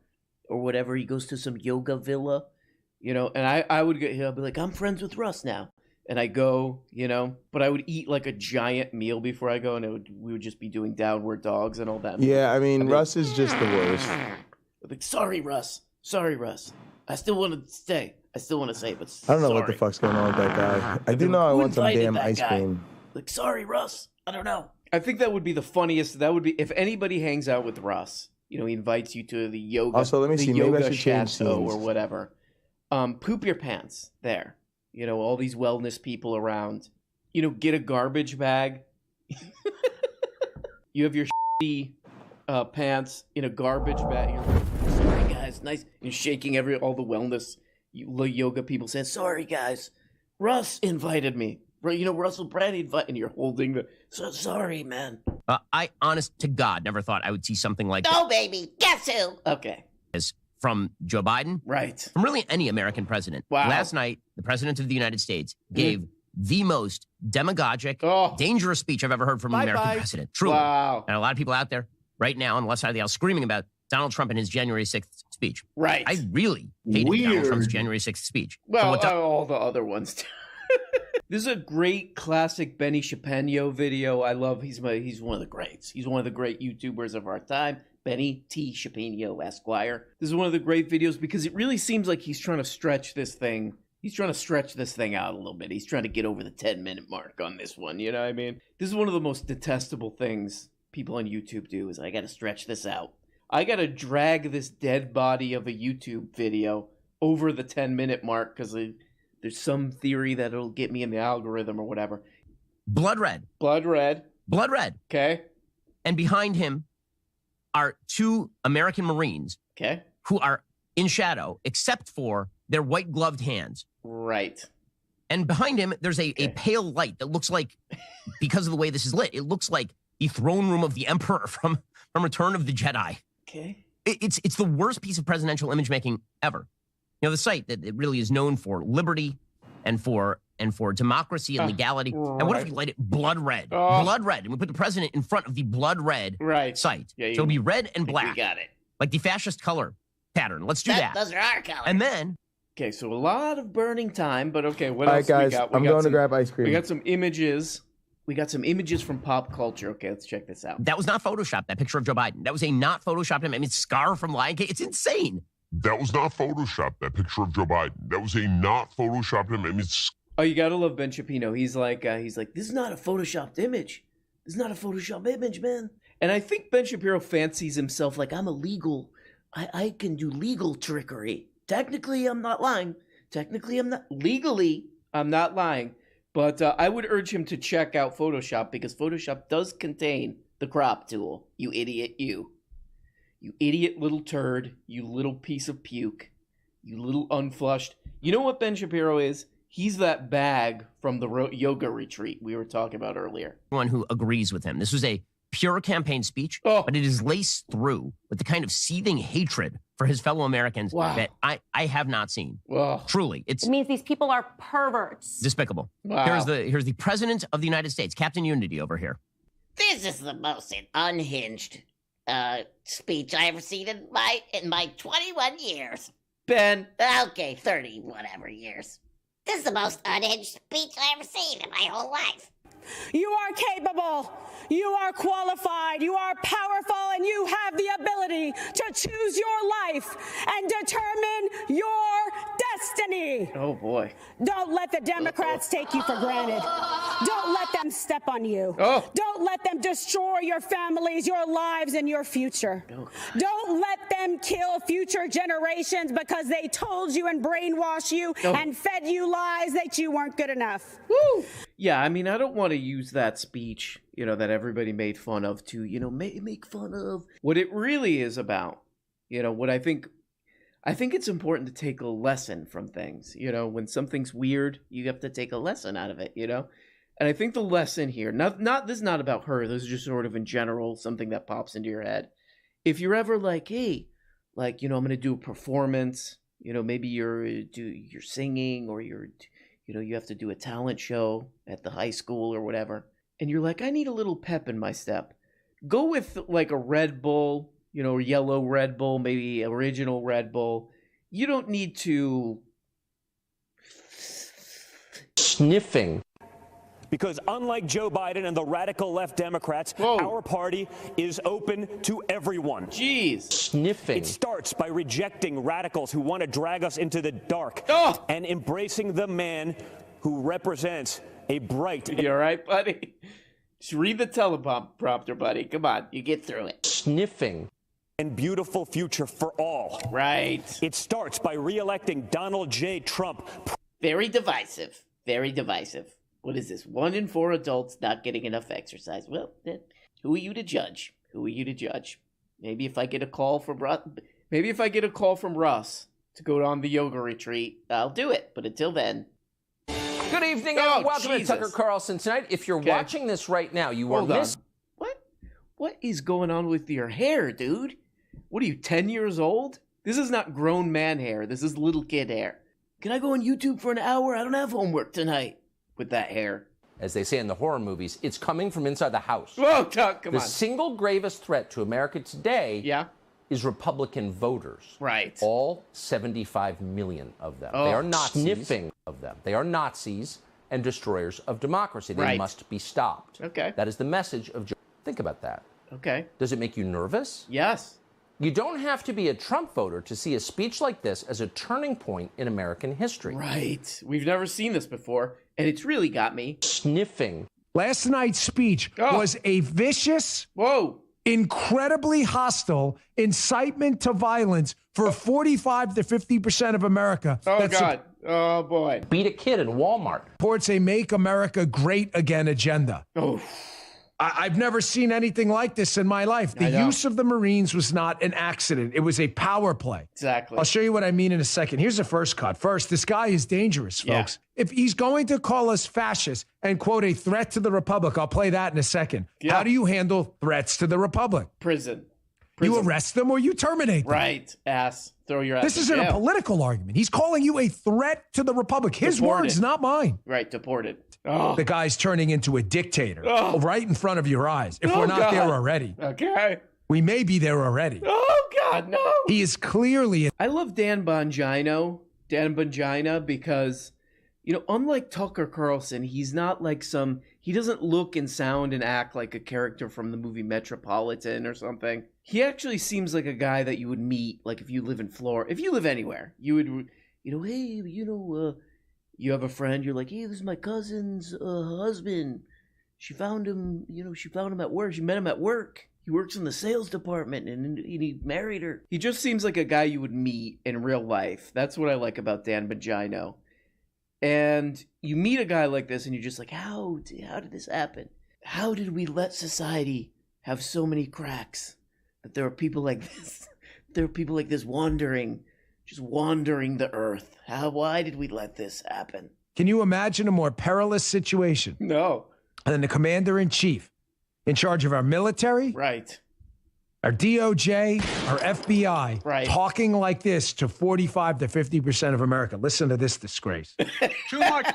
or whatever. He goes to some yoga villa, and I would get, he'll be like, I'm friends with Russ now. And I go, but I would eat like a giant meal before I go, and we would just be doing downward dogs and all that. Yeah, I mean, Russ is just the worst. Like, sorry, Russ. I still want to stay. I still want to say, but I don't know what the fuck's going on with that guy. I do know I want some damn ice cream. Like, sorry, Russ. I don't know. I think that would be the funniest. That would be if anybody hangs out with Russ. He invites you to the yoga. Also, let me see. Maybe I should change chateau scenes or whatever. Poop your pants there. All these wellness people around. Get a garbage bag. You have your shitty pants in a garbage bag. You're like, sorry, guys. Nice. You're shaking all the wellness yoga people saying, sorry, guys. Russ invited me. Russell Brand invited, and you're holding the, sorry, man. I, honest to God, never thought I would see something like that. No, baby. Guess who? Okay. From Joe Biden. Right. From really any American president. Wow. Last night, the president of the United States gave the most demagogic, dangerous speech I've ever heard from an American president. Truly. Wow. And a lot of people out there right now on the left side of the aisle screaming about Donald Trump and his January 6th speech. Right. I really hated Donald Trump's January 6th speech. Well, all the other ones too. This is a great classic Benny Shapiro video. I love. He's one of the greats. He's one of the great YouTubers of our time. Benny T. Shapiro, Esquire. This is one of the great videos because it really seems like he's trying to stretch this thing. He's trying to stretch this thing out a little bit. He's trying to get over the 10-minute mark on this one. You know what I mean? This is one of the most detestable things people on YouTube do is I got to stretch this out. I got to drag this dead body of a YouTube video over the 10-minute mark because there's some theory that it'll get me in the algorithm or whatever. Blood red. Okay. And behind him are two American Marines. Okay. Who are in shadow, except for their white-gloved hands. Right. And behind him, there's a pale light that looks like, because of the way this is lit, it looks like the throne room of the Emperor from Return of the Jedi. Okay. It's the worst piece of presidential image making ever. The site that it really is known for liberty and for democracy and legality. Right. And what if you light it blood red? Blood red. And we put the president in front of the blood red site. Yeah, so it'll be red and black. We got it. Like the fascist color pattern. Let's do that. Those are our colors. And then... Okay, so a lot of burning time, but okay, what All else right, guys, we got? I'm going to grab ice cream. We got some images. We got some images from pop culture. Okay, let's check this out. That was not Photoshopped, that picture of Joe Biden. That was a not Photoshopped him. I mean, Scar from Lion King. It's insane. That was not Photoshopped, that picture of Joe Biden. That was a not Photoshopped him. I mean, oh, you gotta love Ben Shapiro. He's like, this is not a Photoshopped image. This is not a Photoshopped image, man. And I think Ben Shapiro fancies himself like, I'm a legal, I can do legal trickery. Technically, I'm not lying. Legally, I'm not lying. But I would urge him to check out Photoshop because Photoshop does contain the crop tool. You idiot, you. You idiot little turd. You little piece of puke. You little unflushed. You know what Ben Shapiro is? He's that bag from the yoga retreat we were talking about earlier. One who agrees with him. This was a pure campaign speech, but it is laced through with the kind of seething hatred for his fellow Americans that I have not seen. Truly, it means these people are perverts. Despicable. Wow. Here's the president of the United States, Captain Unity over here. This is the most unhinged speech I ever seen in my 21 years. Ben. Okay, 30 whatever years. This is the most unhinged speech I ever seen in my whole life. You are capable, you are qualified, you are powerful, and you have the ability to choose your life and determine your destiny. Oh, boy. Don't let the Democrats take you for granted. Don't let them step on you. Don't let them destroy your families, your lives, and your future. Don't let them kill future generations because they told you and brainwashed you and fed you lies that you weren't good enough. Woo! Yeah, I mean, I don't want to use that speech, that everybody made fun of to, make fun of. What it really is about, what I think, I think it's important to take a lesson from things. You know, when something's weird, you have to take a lesson out of it, you know? And I think the lesson here, this is not about her, this is just sort of in general, something that pops into your head. If you're ever like, hey, like, you know, I'm going to do a performance, you know, maybe you're singing or you have to do a talent show at the high school or whatever. And you're like, I need a little pep in my step. Go with like a Red Bull, you know, yellow Red Bull, maybe original Red Bull. You don't need to... Sniffing. Because unlike Joe Biden and the radical left Democrats, our party is open to everyone. Jeez. Sniffing. It starts by rejecting radicals who want to drag us into the dark and embracing the man who represents a bright... You all right, buddy? Just read the teleprompter, buddy. Come on, you get through it. Sniffing. And beautiful future for all. Right. It starts by re-electing Donald J. Trump. Very divisive. Very divisive. What is this? 1 in 4 adults not getting enough exercise. Well, then, who are you to judge? Who are you to judge? Maybe if I get a call from Russ to go on the yoga retreat, I'll do it. But until then. Good evening and welcome to Tucker Carlson Tonight. If you're watching this right now, you are missing. What is going on with your hair, dude? What are you, 10 years old? This is not grown man hair. This is little kid hair. Can I go on YouTube for an hour? I don't have homework tonight. With that hair. As they say in the horror movies, it's coming from inside the house. Whoa, come on. The single gravest threat to America today is Republican voters. Right. All 75 million of them. They are Nazis. Sniffing of them. They are Nazis and destroyers of democracy. They must be stopped. Okay. That is the message of Joe. Think about that. Okay. Does it make you nervous? Yes. You don't have to be a Trump voter to see a speech like this as a turning point in American history. Right. We've never seen this before, and it's really got me. Sniffing. Last night's speech was a vicious, incredibly hostile incitement to violence for 45 to 50% of America. Oh, God. Oh, boy. Beat a kid in Walmart. Supports a Make America Great Again agenda. Oh. I've never seen anything like this in my life. The use of the Marines was not an accident. It was a power play. Exactly. I'll show you what I mean in a second. Here's the first cut. First, this guy is dangerous, folks. If he's going to call us fascists and quote a threat to the Republic, I'll play that in a second. How do you handle threats to the Republic? Prison. You arrest them or you terminate them. Right. Ass. Throw your ass This isn't a political argument. He's calling you a threat to the Republic. His words, not mine. Right. Deported. The guy's turning into a dictator right in front of your eyes. If we're not there already. Okay. We may be there already. Oh, God, no. He is clearly... I love Dan Bongino, because, you know, unlike Tucker Carlson, he's not like he doesn't look and sound and act like a character from the movie Metropolitan or something. He actually seems like a guy that you would meet, like if you live in Florida, if you live anywhere, you would, you know, hey, you know, you have a friend, you're like, hey, this is my cousin's husband. She found him at work. She met him at work. He works in the sales department and he married her. He just seems like a guy you would meet in real life. That's what I like about Dan Bongino. And you meet a guy like this and you're just like, how did this happen? How did we let society have so many cracks that there are people like this? There are people like this wandering the earth. Why did we let this happen? Can you imagine a more perilous situation? No. Than the commander-in-chief in charge of our military, our DOJ, our FBI, talking like this to 45 to 50% of America. Listen to this disgrace. Too much.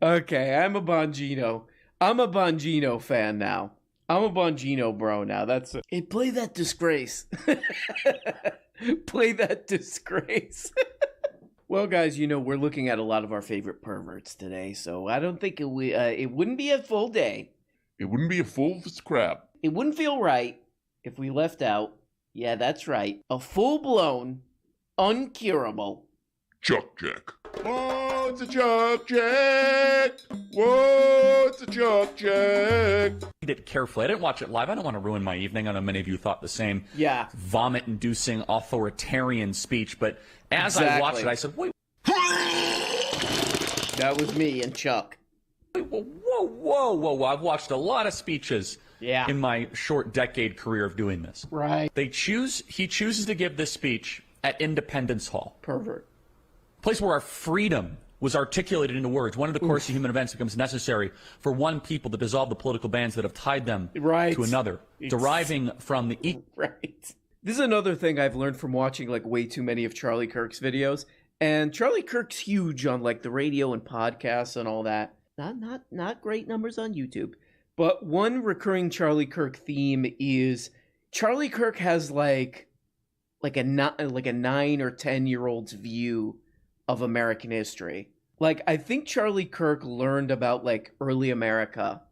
Okay, I'm a Bongino fan now. I'm a Bongino bro now. That's it. Hey, play that disgrace. Play that disgrace. Well, guys, you know, we're looking at a lot of our favorite perverts today, so I don't think it wouldn't be a full day. It wouldn't be a full scrap. It wouldn't feel right if we left out, yeah, that's right, a full-blown, uncurable Chuck Jack. Whoa, it's a Chuck Jack. Whoa, it's a Chuck Jack. Read it carefully. I didn't watch it live. I don't want to ruin my evening. I know many of you thought the same. Yeah. Vomit-inducing authoritarian speech. But as I watched it, I said, wait. That was me and Chuck. Whoa. I've watched a lot of speeches in my short decade career of doing this. Right. He chooses to give this speech at Independence Hall. Pervert. A place where our freedom was articulated into words. When in the course of human events becomes necessary for one people to dissolve the political bands that have tied them to another, deriving from the... Right. This is another thing I've learned from watching like way too many of Charlie Kirk's videos. And Charlie Kirk's huge on like the radio and podcasts and all that. Not great numbers on YouTube. But one recurring Charlie Kirk theme is Charlie Kirk has like a 9 or 10-year-old's view of American history. Like, I think Charlie Kirk learned about like early America,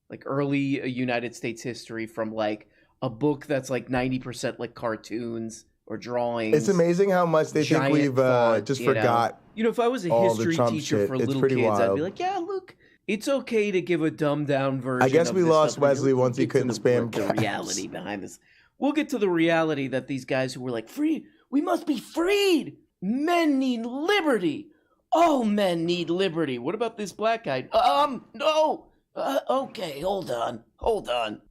like early United States history from like a book that's like 90% like cartoons or drawings. It's amazing how much they think we've just forgot. You know, if I was a history teacher for little kids, I'd be like, yeah, look, it's okay to give a dumbed down version. I guess we lost Wesley once he couldn't spam the reality behind this. We'll get to the reality that these guys who were like, free, we must be freed. Men need liberty. All men need liberty. What about this black guy? No. Okay, hold on.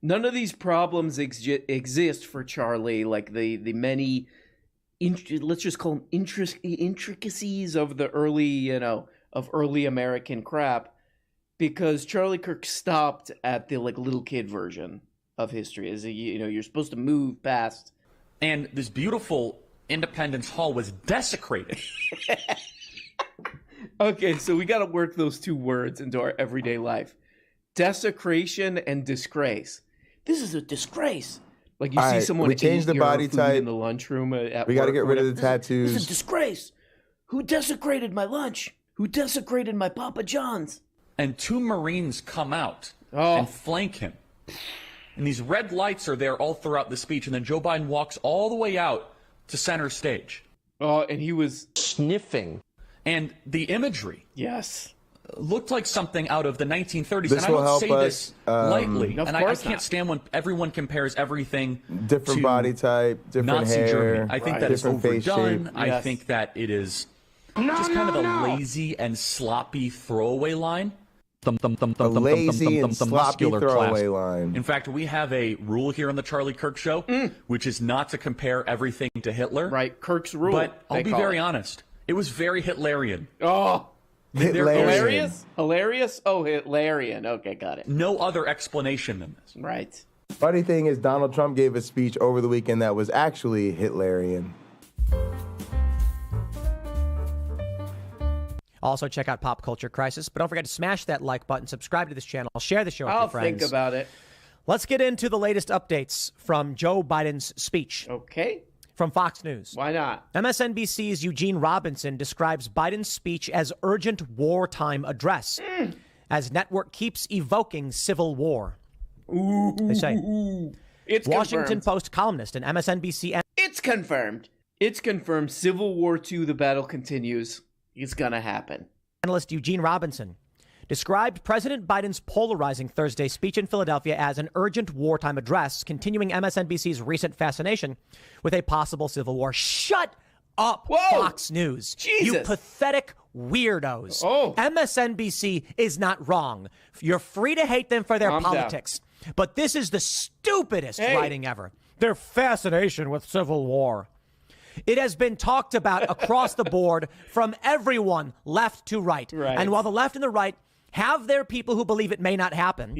None of these problems exist for Charlie, like the many, let's just call them intricacies of the early, of early American crap, because Charlie Kirk stopped at the like little kid version of history. As you're supposed to move past. And this beautiful Independence Hall was desecrated. Okay, so we got to work those two words into our everyday life. Desecration and disgrace. This is a disgrace. Like you see someone we changed the body type in the lunchroom at we got to get rid of the tattoos. This is a disgrace. Who desecrated my lunch? Who desecrated my Papa John's? And 2 Marines come out and flank him. And these red lights are there all throughout the speech. And then Joe Biden walks all the way out to center stage. Oh, and he was sniffing. And the imagery. Yes. Looked like something out of the 1930s. This and I will don't help say us, this lightly. Of And course I can't stand when everyone compares everything different to body type, different Nazi hair. Germany. I think that is different face overdone. shape. I think that it is just kind of a lazy and sloppy throwaway line. A lazy and sloppy throwaway line. In fact, we have a rule here on the Charlie Kirk Show, which is not to compare everything to Hitler. Right, Kirk's rule. But I'll be very honest. It was very Hitlerian. Oh, Hilarious? Hilarious? Oh, Hitlerian. Okay, got it. No other explanation than this. Right. Funny thing is, Donald Trump gave a speech over the weekend that was actually Hitlerian. Also, check out Pop Culture Crisis, but don't forget to smash that like button, subscribe to this channel, share the show with your friends. I'll think about it. Let's get into the latest updates from Joe Biden's speech. Okay. From Fox News. Why not? MSNBC's Eugene Robinson describes Biden's speech as urgent wartime address, as network keeps evoking civil war. Ooh, they say. It's Washington confirmed. Post columnist and MSNBC. It's confirmed. It's confirmed. Civil War II, the battle continues. It's going to happen. Analyst Eugene Robinson described President Biden's polarizing Thursday speech in Philadelphia as an urgent wartime address, continuing MSNBC's recent fascination with a possible civil war. Shut up, Fox News. Jesus. You pathetic weirdos. Oh. MSNBC is not wrong. You're free to hate them for their politics. But this is the stupidest writing ever. Their fascination with civil war. It has been talked about across the board from everyone, left to right. And while the left and the right have their people who believe it may not happen,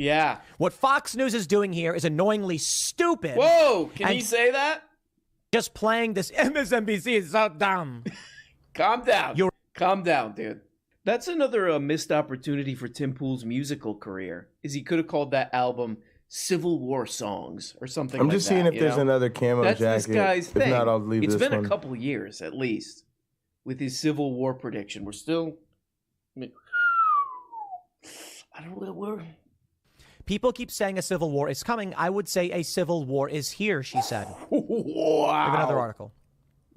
what Fox News is doing here is annoyingly stupid. Whoa, can you say that? Just playing this MSNBC is so dumb. Calm down. Calm down, dude. That's another missed opportunity for Tim Pool's musical career, is he could have called that album Civil War Songs or something like that. I'm just seeing if there's another camo jacket. That's this guy's thing. If not, I'll leave this one. It's been a couple of years, at least, with his Civil War prediction. We're still... I don't know. People keep saying a civil war is coming. I would say a civil war is here, she said. Wow. I have another article.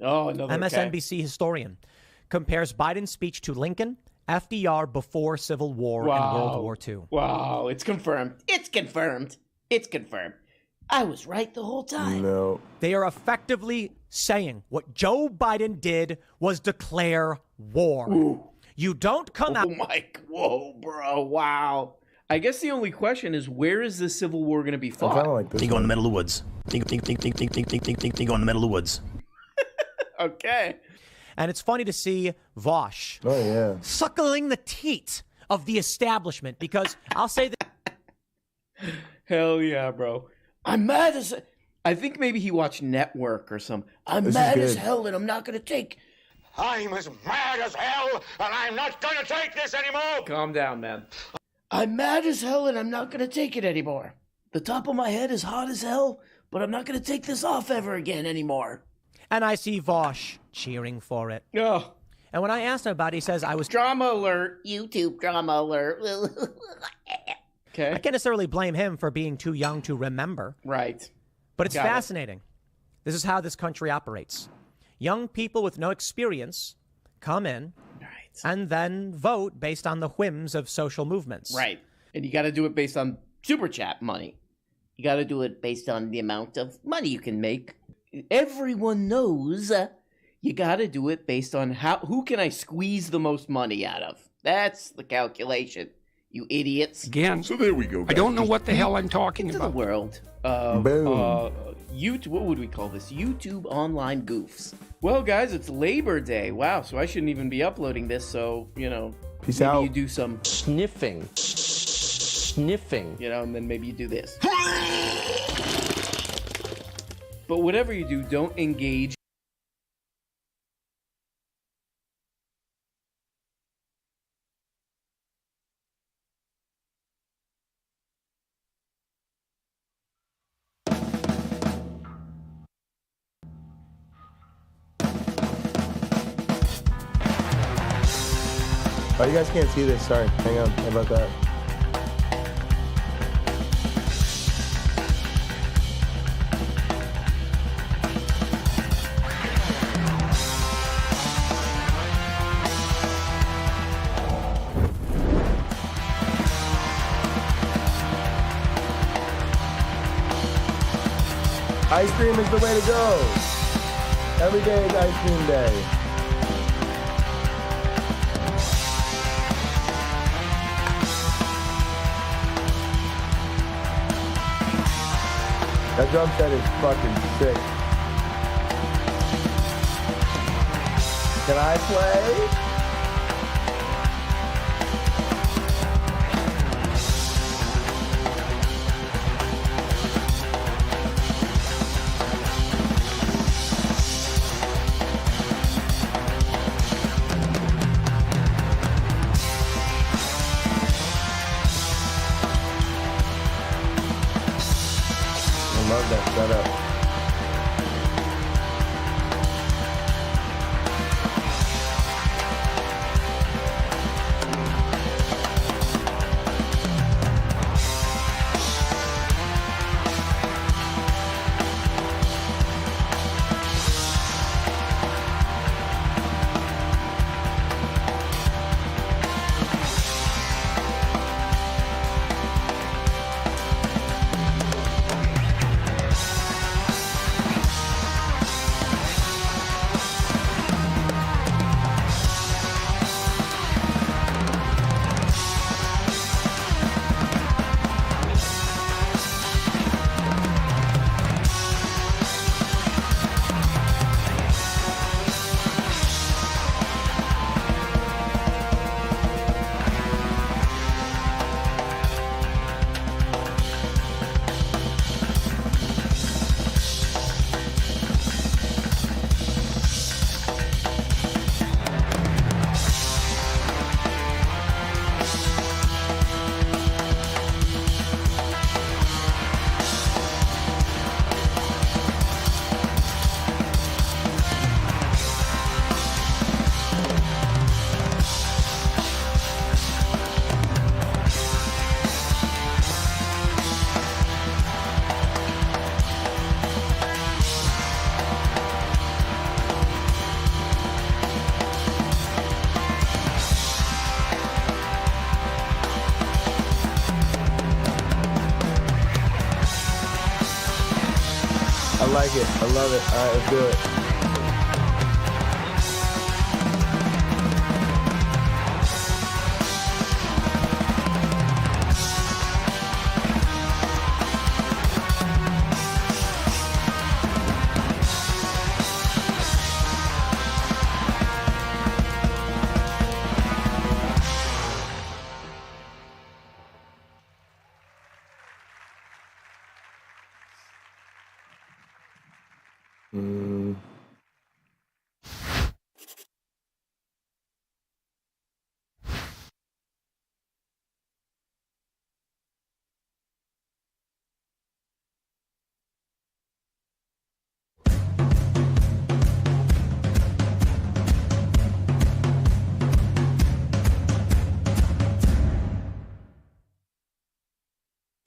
Oh, another MSNBC historian compares Biden's speech to Lincoln, FDR before Civil War and World War II. Wow, it's confirmed. It's confirmed. It's confirmed. I was right the whole time. No. They are effectively saying what Joe Biden did was declare war. Ooh. You don't come out. Oh, Mike. Whoa, bro. Wow. I guess the only question is, where is the Civil War going to be fought? Like this you go in the middle of the woods. You go in the middle of the woods. Okay. And it's funny to see Vosh suckling the teat of the establishment, because I'll say that. Hell yeah, bro. I'm mad as... I think maybe he watched Network or something. I'm mad as hell and I'm not going to take... I'm as mad as hell and I'm not going to take this anymore. Calm down, man. I'm mad as hell and I'm not going to take it anymore. The top of my head is hot as hell, but I'm not going to take this off ever again anymore. And I see Vosh cheering for it. Oh. And when I asked him about it, he says, I was... Drama alert. YouTube drama alert. Okay. I can't necessarily blame him for being too young to remember. Right. But it's fascinating. This is how this country operates. Young people with no experience come in and then vote based on the whims of social movements. Right. And you got to do it based on Super Chat money. You got to do it based on the amount of money you can make. Everyone knows you got to do it based on who can I squeeze the most money out of. That's the calculation. You idiots. Again. So there we go, guys. I don't know what the hell I'm talking about. The world. YouTube, what would we call this? YouTube online goofs. Well, guys, it's Labor Day. Wow, so I shouldn't even be uploading this, so, you know. Peace maybe out. You do some sniffing. You know, and then maybe you do this. But whatever you do, don't engage. Oh, you guys can't see this. Sorry. Hang on. How about that? Ice cream is the way to go. Every day is ice cream day. That drum set is fucking sick. Can I play? Love that setup. I like it. I love it. All right, let's do it.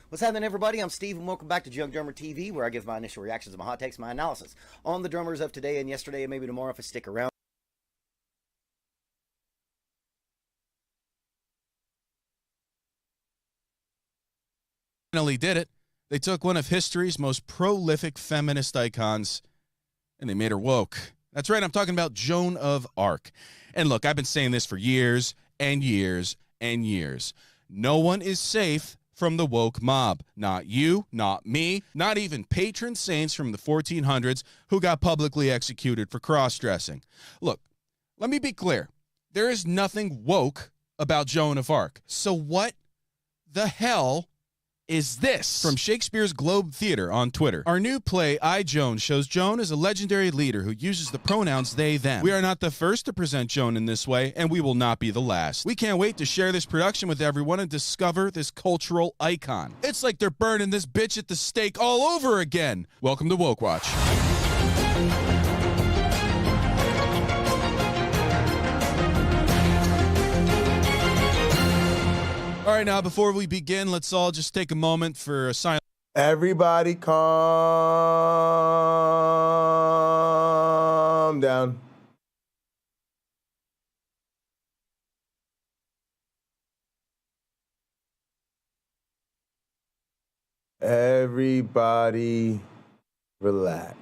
What's happening, everybody? I'm Steve, and welcome back to Junk Drummer TV, where I give my initial reactions, my hot takes, my analysis on the drummers of today and yesterday, and maybe tomorrow if I stick around. Finally did it. They took one of history's most prolific feminist icons, and they made her woke. That's right, I'm talking about Joan of Arc. And look, I've been saying this for years and years and years. No one is safe from the woke mob. Not you, not me, not even patron saints from the 1400s who got publicly executed for cross-dressing. Look, let me be clear. There is nothing woke about Joan of Arc. So what the hell is this? From Shakespeare's Globe Theater on Twitter. Our new play, I, Joan, shows Joan as a legendary leader who uses the pronouns they, them. We are not the first to present Joan in this way, and we will not be the last. We can't wait to share this production with everyone and discover this cultural icon. It's like they're burning this bitch at the stake all over again. Welcome to Woke Watch. All right, now, before we begin, let's all just take a moment for a silent... Everybody calm down. Everybody relax.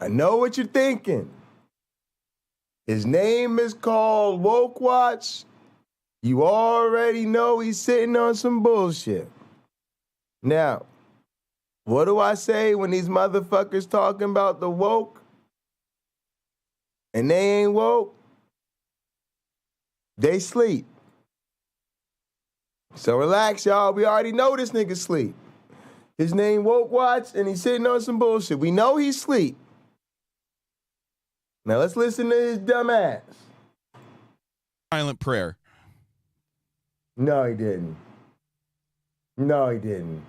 I know what you're thinking. His name is called Woke Watch. You already know he's sitting on some bullshit. Now, what do I say when these motherfuckers talking about the woke and they ain't woke? They sleep. So relax, y'all. We already know this nigga sleep. His name Woke Watch and he's sitting on some bullshit. We know he sleep. Now let's listen to his dumb ass. Silent prayer. No, he didn't. No, he didn't.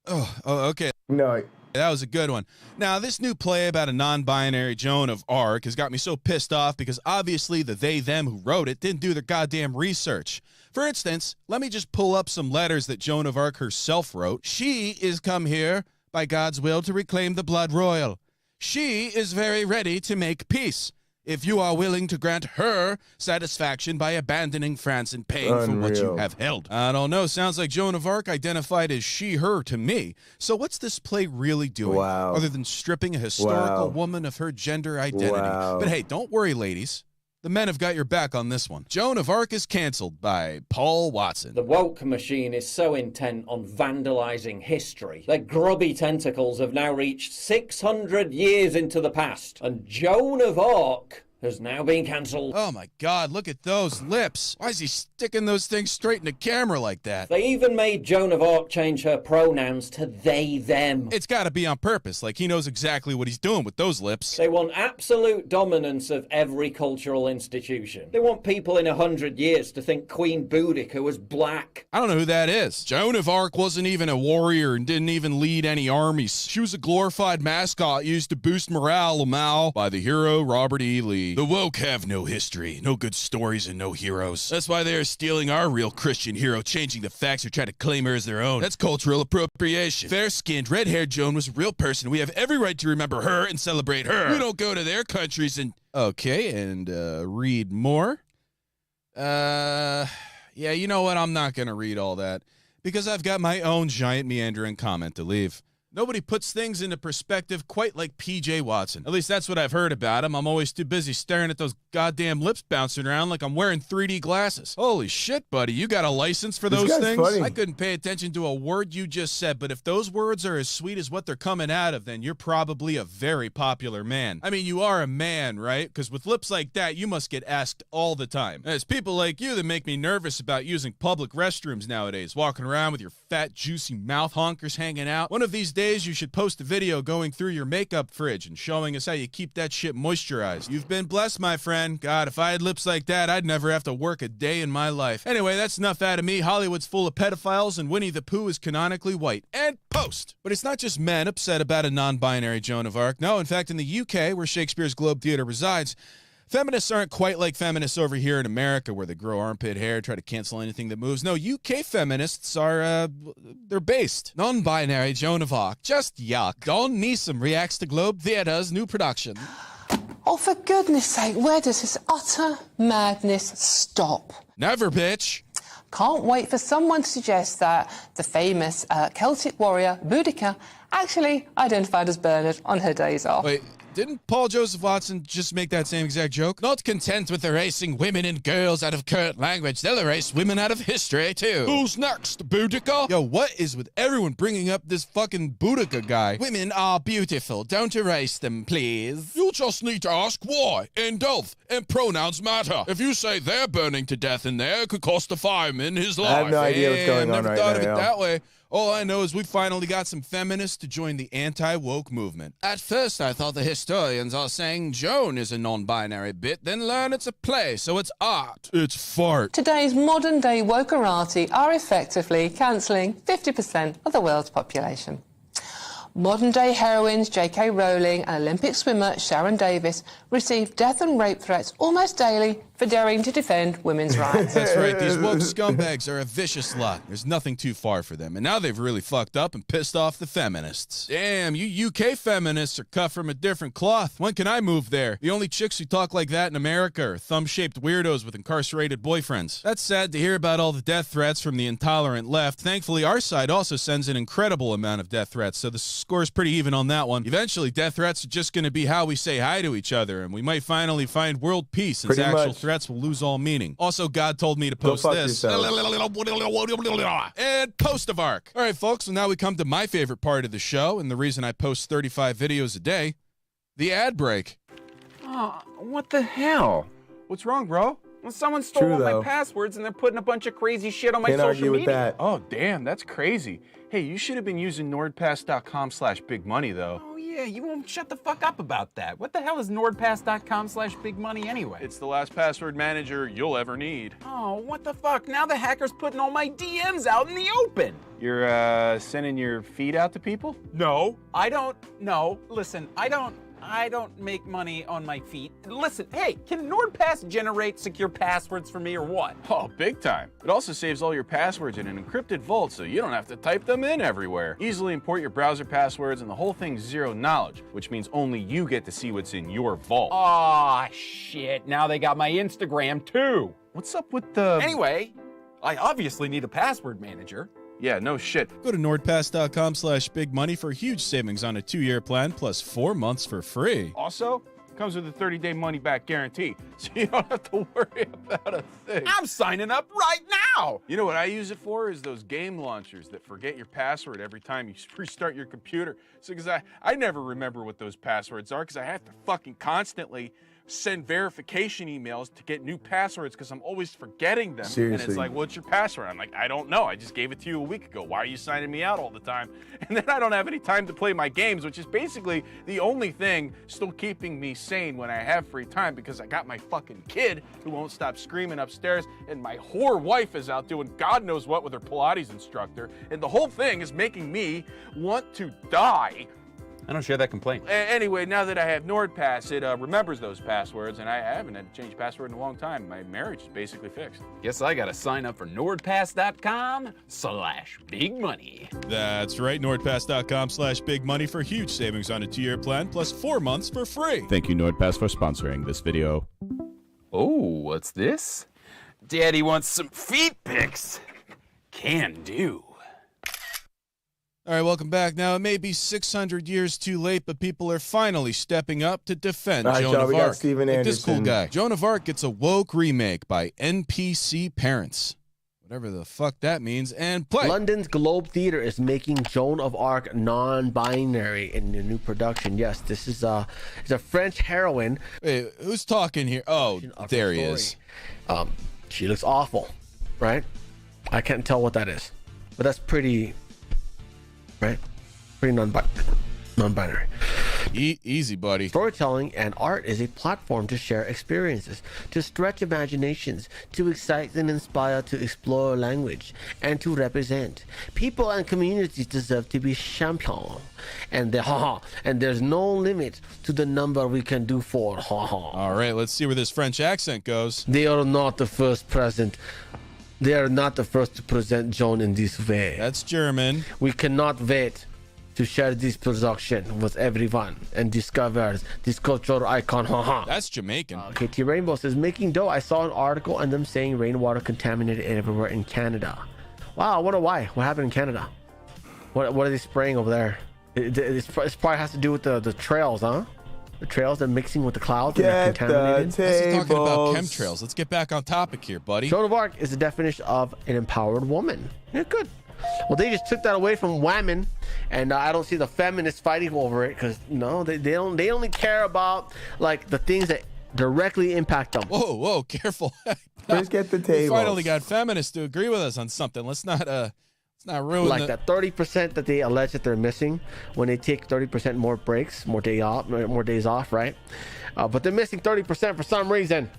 Oh, okay. No. That was a good one. Now, this new play about a non-binary Joan of Arc has got me so pissed off because obviously the they, them who wrote it didn't do their goddamn research. For instance, let me just pull up some letters that Joan of Arc herself wrote. She is come here by God's will to reclaim the blood royal. She is very ready to make peace. If you are willing to grant her satisfaction by abandoning France and paying for what you have held. I don't know. Sounds like Joan of Arc identified as she, her to me. So what's this play really doing? Other than stripping a historical woman of her gender identity. But hey, don't worry, ladies. The men have got your back on this one. Joan of Arc is canceled by Paul Watson. The woke machine is so intent on vandalizing history. Their grubby tentacles have now reached 600 years into the past. And Joan of Arc has now been cancelled. Oh my God, look at those lips. Why is he sticking those things straight in the camera like that? They even made Joan of Arc change her pronouns to they, them. It's gotta be on purpose, like he knows exactly what he's doing with those lips. They want absolute dominance of every cultural institution. They want people in 100 years to think Queen Boudica was black. I don't know who that is. Joan of Arc wasn't even a warrior and didn't even lead any armies. She was a glorified mascot used to boost morale by the hero Robert E. Lee. The woke have no history, no good stories, and no heroes. That's why they are stealing our real Christian hero, changing the facts or trying to claim her as their own. That's cultural appropriation. Fair-skinned, red-haired Joan was a real person. We have every right to remember her and celebrate her. We don't go to their countries and... Okay, and read more. Yeah, you know what? I'm not going to read all that because I've got my own giant meandering comment to leave. Nobody puts things into perspective quite like P.J. Watson. At least that's what I've heard about him. I'm always too busy staring at those goddamn lips bouncing around like I'm wearing 3D glasses. Holy shit, buddy. You got a license for those things? Funny. I couldn't pay attention to a word you just said, but if those words are as sweet as what they're coming out of, then you're probably a very popular man. I mean, you are a man, right? Because with lips like that, you must get asked all the time. And it's people like you that make me nervous about using public restrooms nowadays, walking around with your fat, juicy mouth honkers hanging out. One of these days, you should post a video going through your makeup fridge and showing us how you keep that shit moisturized. You've been blessed, my friend. God, if I had lips like that, I'd never have to work a day in my life. Anyway, that's enough out of me. Hollywood's full of pedophiles, and Winnie the Pooh is canonically white. And post! But it's not just men upset about a non-binary Joan of Arc. No, in fact, in the UK, where Shakespeare's Globe Theatre resides, Feminists aren't quite like feminists over here in America where they grow armpit hair, try to cancel anything that moves. No, UK feminists are, they're based. Non-binary Joan of Arc. Just yuck. Don Neeson reacts to Globe Theatre's new production. Oh, for goodness sake, where does this utter madness stop? Never, bitch. Can't wait for someone to suggest that the famous Celtic warrior Boudica actually identified as Bernard on her days off. Wait, didn't Paul Joseph Watson just make that same exact joke? Not content with erasing women and girls out of current language, they'll erase women out of history, too. Who's next, Boudica? Yo, what is with everyone bringing up this fucking Boudica guy? Women are beautiful. Don't erase them, please. You just need to ask why. End of. And pronouns matter. If you say they're burning to death in there, it could cost the fireman his life. I have no idea what's going on right now. Never thought of it that way. All I know is we finally got some feminists to join the anti-woke movement. At first, I thought the historians are saying Joan is a non-binary bit, then learn it's a play, so it's art. It's fart. Today's modern-day wokerati are effectively cancelling 50% of the world's population. Modern-day heroines J.K. Rowling and Olympic swimmer Sharon Davis receive death and rape threats almost daily for daring to defend women's rights. That's right, these woke scumbags are a vicious lot. There's nothing too far for them, and now they've really fucked up and pissed off the feminists. Damn, you UK feminists are cut from a different cloth. When can I move there? The only chicks who talk like that in America are thumb-shaped weirdos with incarcerated boyfriends. That's sad to hear about all the death threats from the intolerant left. Thankfully, our side also sends an incredible amount of death threats, so the score's pretty even on that one. Eventually, death threats are just going to be how we say hi to each other, and we might finally find world peace since Pretty actual much. threats will lose all meaning. Also, God told me to post this. And post of arc. All right, folks, so now we come to my favorite part of the show, and the reason I post 35 videos a day, the ad break. Oh, what the hell? What's wrong, bro? Well, someone stole all my passwords and they're putting a bunch of crazy shit on my Can't social argue with media. that. Oh, damn, that's crazy. Hey, you should have been using NordPass.com/bigmoney, though. Oh, yeah, you won't shut the fuck up about that. What the hell is NordPass.com/bigmoney anyway? It's the last password manager you'll ever need. Oh, what the fuck? Now the hacker's putting all my DMs out in the open. You're, sending your feed out to people? No, I don't. No, listen, I don't make money on my feet. Listen, hey, can NordPass generate secure passwords for me or what? Oh, big time. It also saves all your passwords in an encrypted vault so you don't have to type them in everywhere. Easily import your browser passwords and the whole thing's zero knowledge, which means only you get to see what's in your vault. Aw, shit. Now they got my Instagram too. What's up with the... Anyway, I obviously need a password manager. Yeah, no shit. Go to NordPass.com/bigmoney for huge savings on a 2-year plan plus 4 months for free. Also, comes with a 30-day money-back guarantee, so you don't have to worry about a thing. I'm signing up right now! You know what I use it for is those game launchers that forget your password every time you restart your computer. So, because I never remember what those passwords are, because I have to fucking constantly send verification emails to get new passwords because I'm always forgetting them. Seriously. And it's like, what's your password? I'm like, I don't know. I just gave it to you a week ago. Why are you signing me out all the time? And then I don't have any time to play my games, which is basically the only thing still keeping me sane when I have free time because I got my fucking kid who won't stop screaming upstairs and my whore wife is out doing God knows what with her Pilates instructor. And the whole thing is making me want to die. I don't share that complaint. Anyway, now that I have NordPass, it remembers those passwords, and I haven't had to change password in a long time. My marriage is basically fixed. Guess I gotta sign up for NordPass.com/bigmoney. That's right, NordPass.com/bigmoney for huge savings on a 2-year plan plus 4 months for free. Thank you, NordPass, for sponsoring this video. Oh, what's this? Daddy wants some feet pics. Can do. All right, welcome back. Now, it may be 600 years too late, but people are finally stepping up to defend Joan of Arc. Like this cool guy. Joan of Arc gets a woke remake by NPC parents. Whatever the fuck that means, and play. London's Globe Theatre is making Joan of Arc non-binary in the new production. Yes, this is it's a French heroine. Wait, who's talking here? Oh, there he is. She looks awful, right? I can't tell what that is, but that's pretty, right? Pretty non-binary. Easy, buddy. Storytelling and art is a platform to share experiences, to stretch imaginations, to excite and inspire, to explore language, and to represent. People and communities deserve to be champion. And there's no limit to the number we can do for. All right, let's see where this French accent goes. They are not the first present. They are not the first to present Joan in this way. That's German. We cannot wait to share this production with everyone and discover this cultural icon. That's Jamaican. KT Rainbow says, making dough. I saw an article on them saying rainwater contaminated everywhere in Canada. Wow, I wonder why. What happened in Canada? What are they spraying over there? It probably has to do with the trails, huh? The trails are mixing with the clouds and they're contaminated. That's talking about chemtrails. Let's get back on topic here, buddy. Joan of Arc is the definition of an empowered woman. Yeah, good. Well, they just took that away from women, and I don't see the feminists fighting over it because no, they only care about like the things that directly impact them. Whoa, careful! Let's get the table. We finally got feminists to agree with us on something. Let's not ruin like that 30% that they allege that they're missing when they take 30% more breaks, more days off, right? But they're missing 30% for some reason,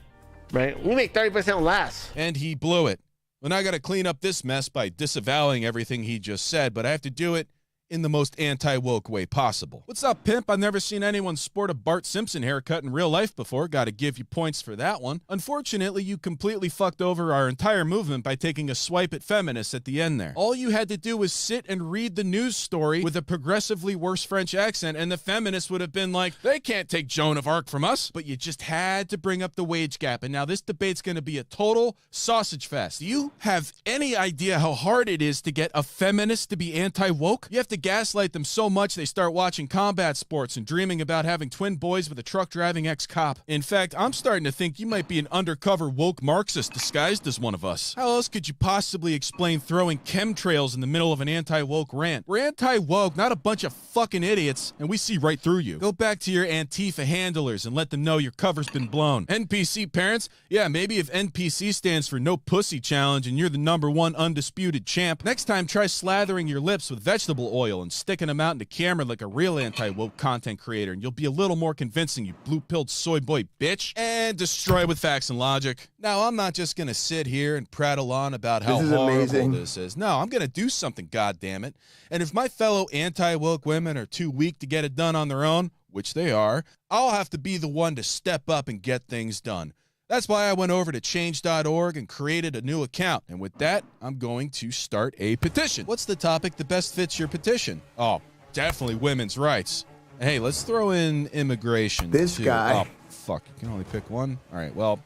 right? We make 30% less. And he blew it. Well, now I got to clean up this mess by disavowing everything he just said, but I have to do it in the most anti-woke way possible. What's up, pimp? I've never seen anyone sport a Bart Simpson haircut in real life before. Gotta give you points for that one. Unfortunately, you completely fucked over our entire movement by taking a swipe at feminists at the end there. All you had to do was sit and read the news story with a progressively worse French accent, and the feminists would have been like, they can't take Joan of Arc from us. But you just had to bring up the wage gap, and now this debate's gonna be a total sausage fest. Do you have any idea how hard it is to get a feminist to be anti-woke? You have to gaslight them so much they start watching combat sports and dreaming about having twin boys with a truck-driving ex-cop. In fact, I'm starting to think you might be an undercover woke Marxist disguised as one of us. How else could you possibly explain throwing chemtrails in the middle of an anti-woke rant? We're anti-woke, not a bunch of fucking idiots, and we see right through you. Go back to your Antifa handlers and let them know your cover's been blown. NPC parents? Yeah, maybe if NPC stands for No Pussy Challenge and you're the #1 undisputed champ, next time try slathering your lips with vegetable oil and sticking them out into camera like a real anti-woke content creator, and you'll be a little more convincing, you blue-pilled soy boy bitch. And destroy with facts and logic. Now, I'm not just gonna sit here and prattle on about how horrible this is. No, I'm gonna do something, goddammit. And if my fellow anti-woke women are too weak to get it done on their own, which they are, I'll have to be the one to step up and get things done. That's why I went over to change.org and created a new account. And with that, I'm going to start a petition. What's the topic that best fits your petition? Oh, definitely women's rights. Hey, let's throw in immigration. This too. guy. Oh, fuck. You can only pick one? All right, well,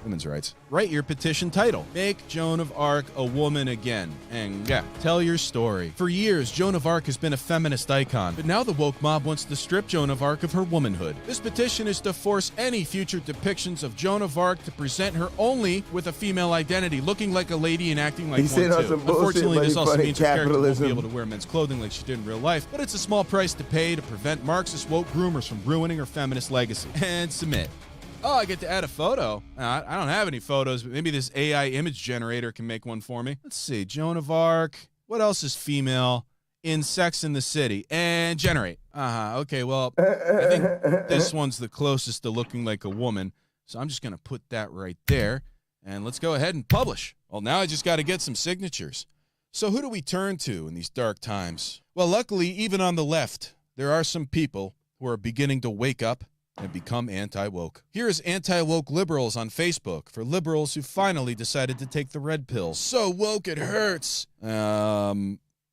women's rights. Write your petition title. Make Joan of Arc a woman again. And yeah, tell your story. For years, Joan of Arc has been a feminist icon, but now the woke mob wants to strip Joan of Arc of her womanhood. This petition is to force any future depictions of Joan of Arc to present her only with a female identity, looking like a lady and acting like one too. Unfortunately, this also means her character won't be able to wear men's clothing like she did in real life, but it's a small price to pay to prevent Marxist woke groomers from ruining her feminist legacy. And submit. Oh, I get to add a photo. I don't have any photos, but maybe this AI image generator can make one for me. Let's see. Joan of Arc. What else is female in Sex and the City? And generate. Okay, well, I think this one's the closest to looking like a woman. So I'm just going to put that right there. And let's go ahead and publish. Well, now I just got to get some signatures. So who do we turn to in these dark times? Well, luckily, even on the left, there are some people who are beginning to wake up and become anti-woke. Here is anti-woke liberals on Facebook for liberals who finally decided to take the red pill. So woke it hurts. I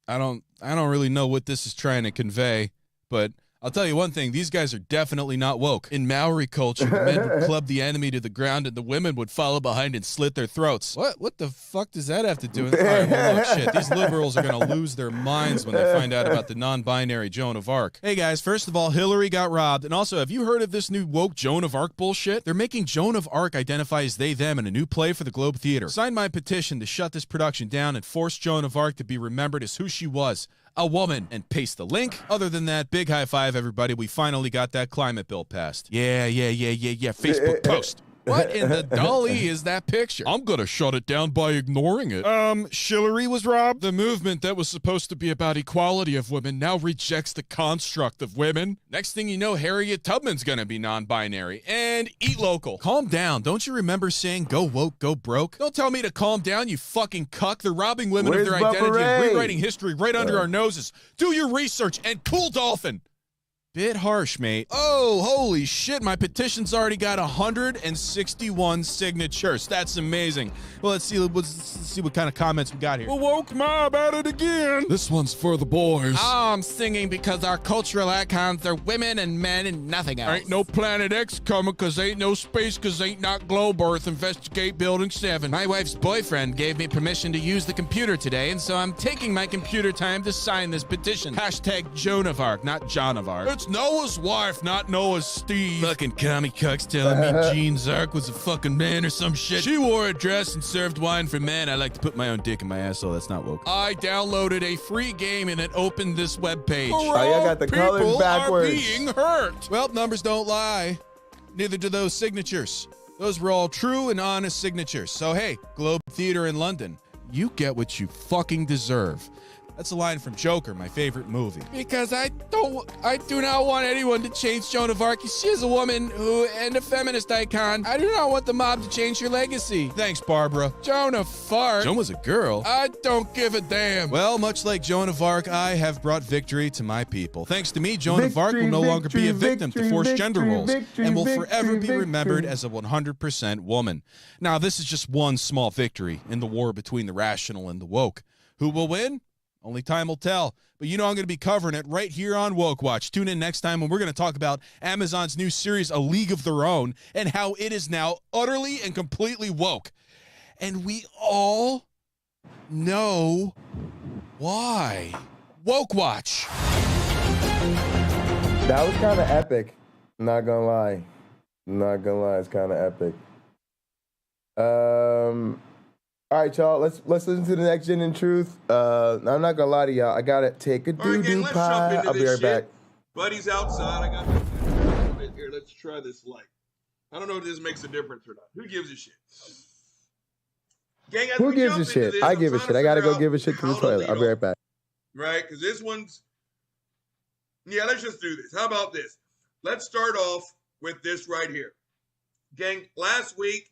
don't really know what this is trying to convey, but I'll tell you one thing, these guys are definitely not woke. In Maori culture, the men would club the enemy to the ground and the women would follow behind and slit their throats. What the fuck does that have to do with it? All right, well, look, shit, these liberals are going to lose their minds when they find out about the non-binary Joan of Arc. Hey guys, first of all, Hillary got robbed, and also, have you heard of this new woke Joan of Arc bullshit? They're making Joan of Arc identify as they, them in a new play for the Globe Theater. Sign my petition to shut this production down and force Joan of Arc to be remembered as who she was. A woman, and paste the link. Other than that, big high five, everybody. We finally got that climate bill passed. Yeah. Facebook post. What in the dolly is that picture? I'm gonna shut it down by ignoring it. Shillery was robbed. The movement that was supposed to be about equality of women now rejects the construct of women. Next thing you know, Harriet Tubman's gonna be non-binary. And eat local. Calm down. Don't you remember saying go woke, go broke? Don't tell me to calm down, you fucking cuck. They're robbing women of their identity and rewriting history right under our noses. Do your research and cool dolphin. Bit harsh, mate. Oh, holy shit, my petition's already got 161 signatures. That's amazing. Well, let's see what kind of comments we got here. Well, woke mob at it again. This one's for the boys. Oh, I'm singing because our cultural icons are women and men and nothing else. Ain't no Planet X coming because ain't no space because ain't not globe Earth. Investigate Building 7. My wife's boyfriend gave me permission to use the computer today, and so I'm taking my computer time to sign this petition. Hashtag Joan of Arc, not John of Arc. It's Noah's wife, not Noah's Steve. Fucking commie cucks telling me Jean Zark was a fucking man or some shit. She wore a dress and served wine for men. I like to put my own dick in my asshole. That's not woke. I downloaded a free game and it opened this webpage. Oh, y'all got the colors backwards. People are being hurt. Well, numbers don't lie. Neither do those signatures. Those were all true and honest signatures. So hey, Globe Theater in London, you get what you fucking deserve. That's a line from Joker, my favorite movie. Because I do not want anyone to change Joan of Arc. She is a woman and a feminist icon. I do not want the mob to change her legacy. Thanks, Barbara. Joan of Arc. Joan was a girl. I don't give a damn. Well, much like Joan of Arc, I have brought victory to my people. Thanks to me, Joan of Arc will no longer be a victim to forced gender roles and will forever be remembered as a 100% woman. Now, this is just one small victory in the war between the rational and the woke. Who will win? Only time will tell. But you know I'm going to be covering it right here on Woke Watch. Tune in next time when we're going to talk about Amazon's new series, A League of Their Own, and how it is now utterly and completely woke. And we all know why. Woke Watch. That was kind of epic. Not going to lie. Not going to lie. It's kind of epic. All right, y'all. Let's listen to the next gen in truth. I'm not gonna lie to y'all. I gotta take a doo-doo pie. I'll be right back. Buddy's outside. I got here. Let's try this light. I don't know if this makes a difference or not. Who gives a shit? Gang, who gives a shit? I give a shit. I gotta go give a shit to the toilet. I'll be right back. Right, because this one's. Yeah, let's just do this. How about this? Let's start off with this right here. Gang, last week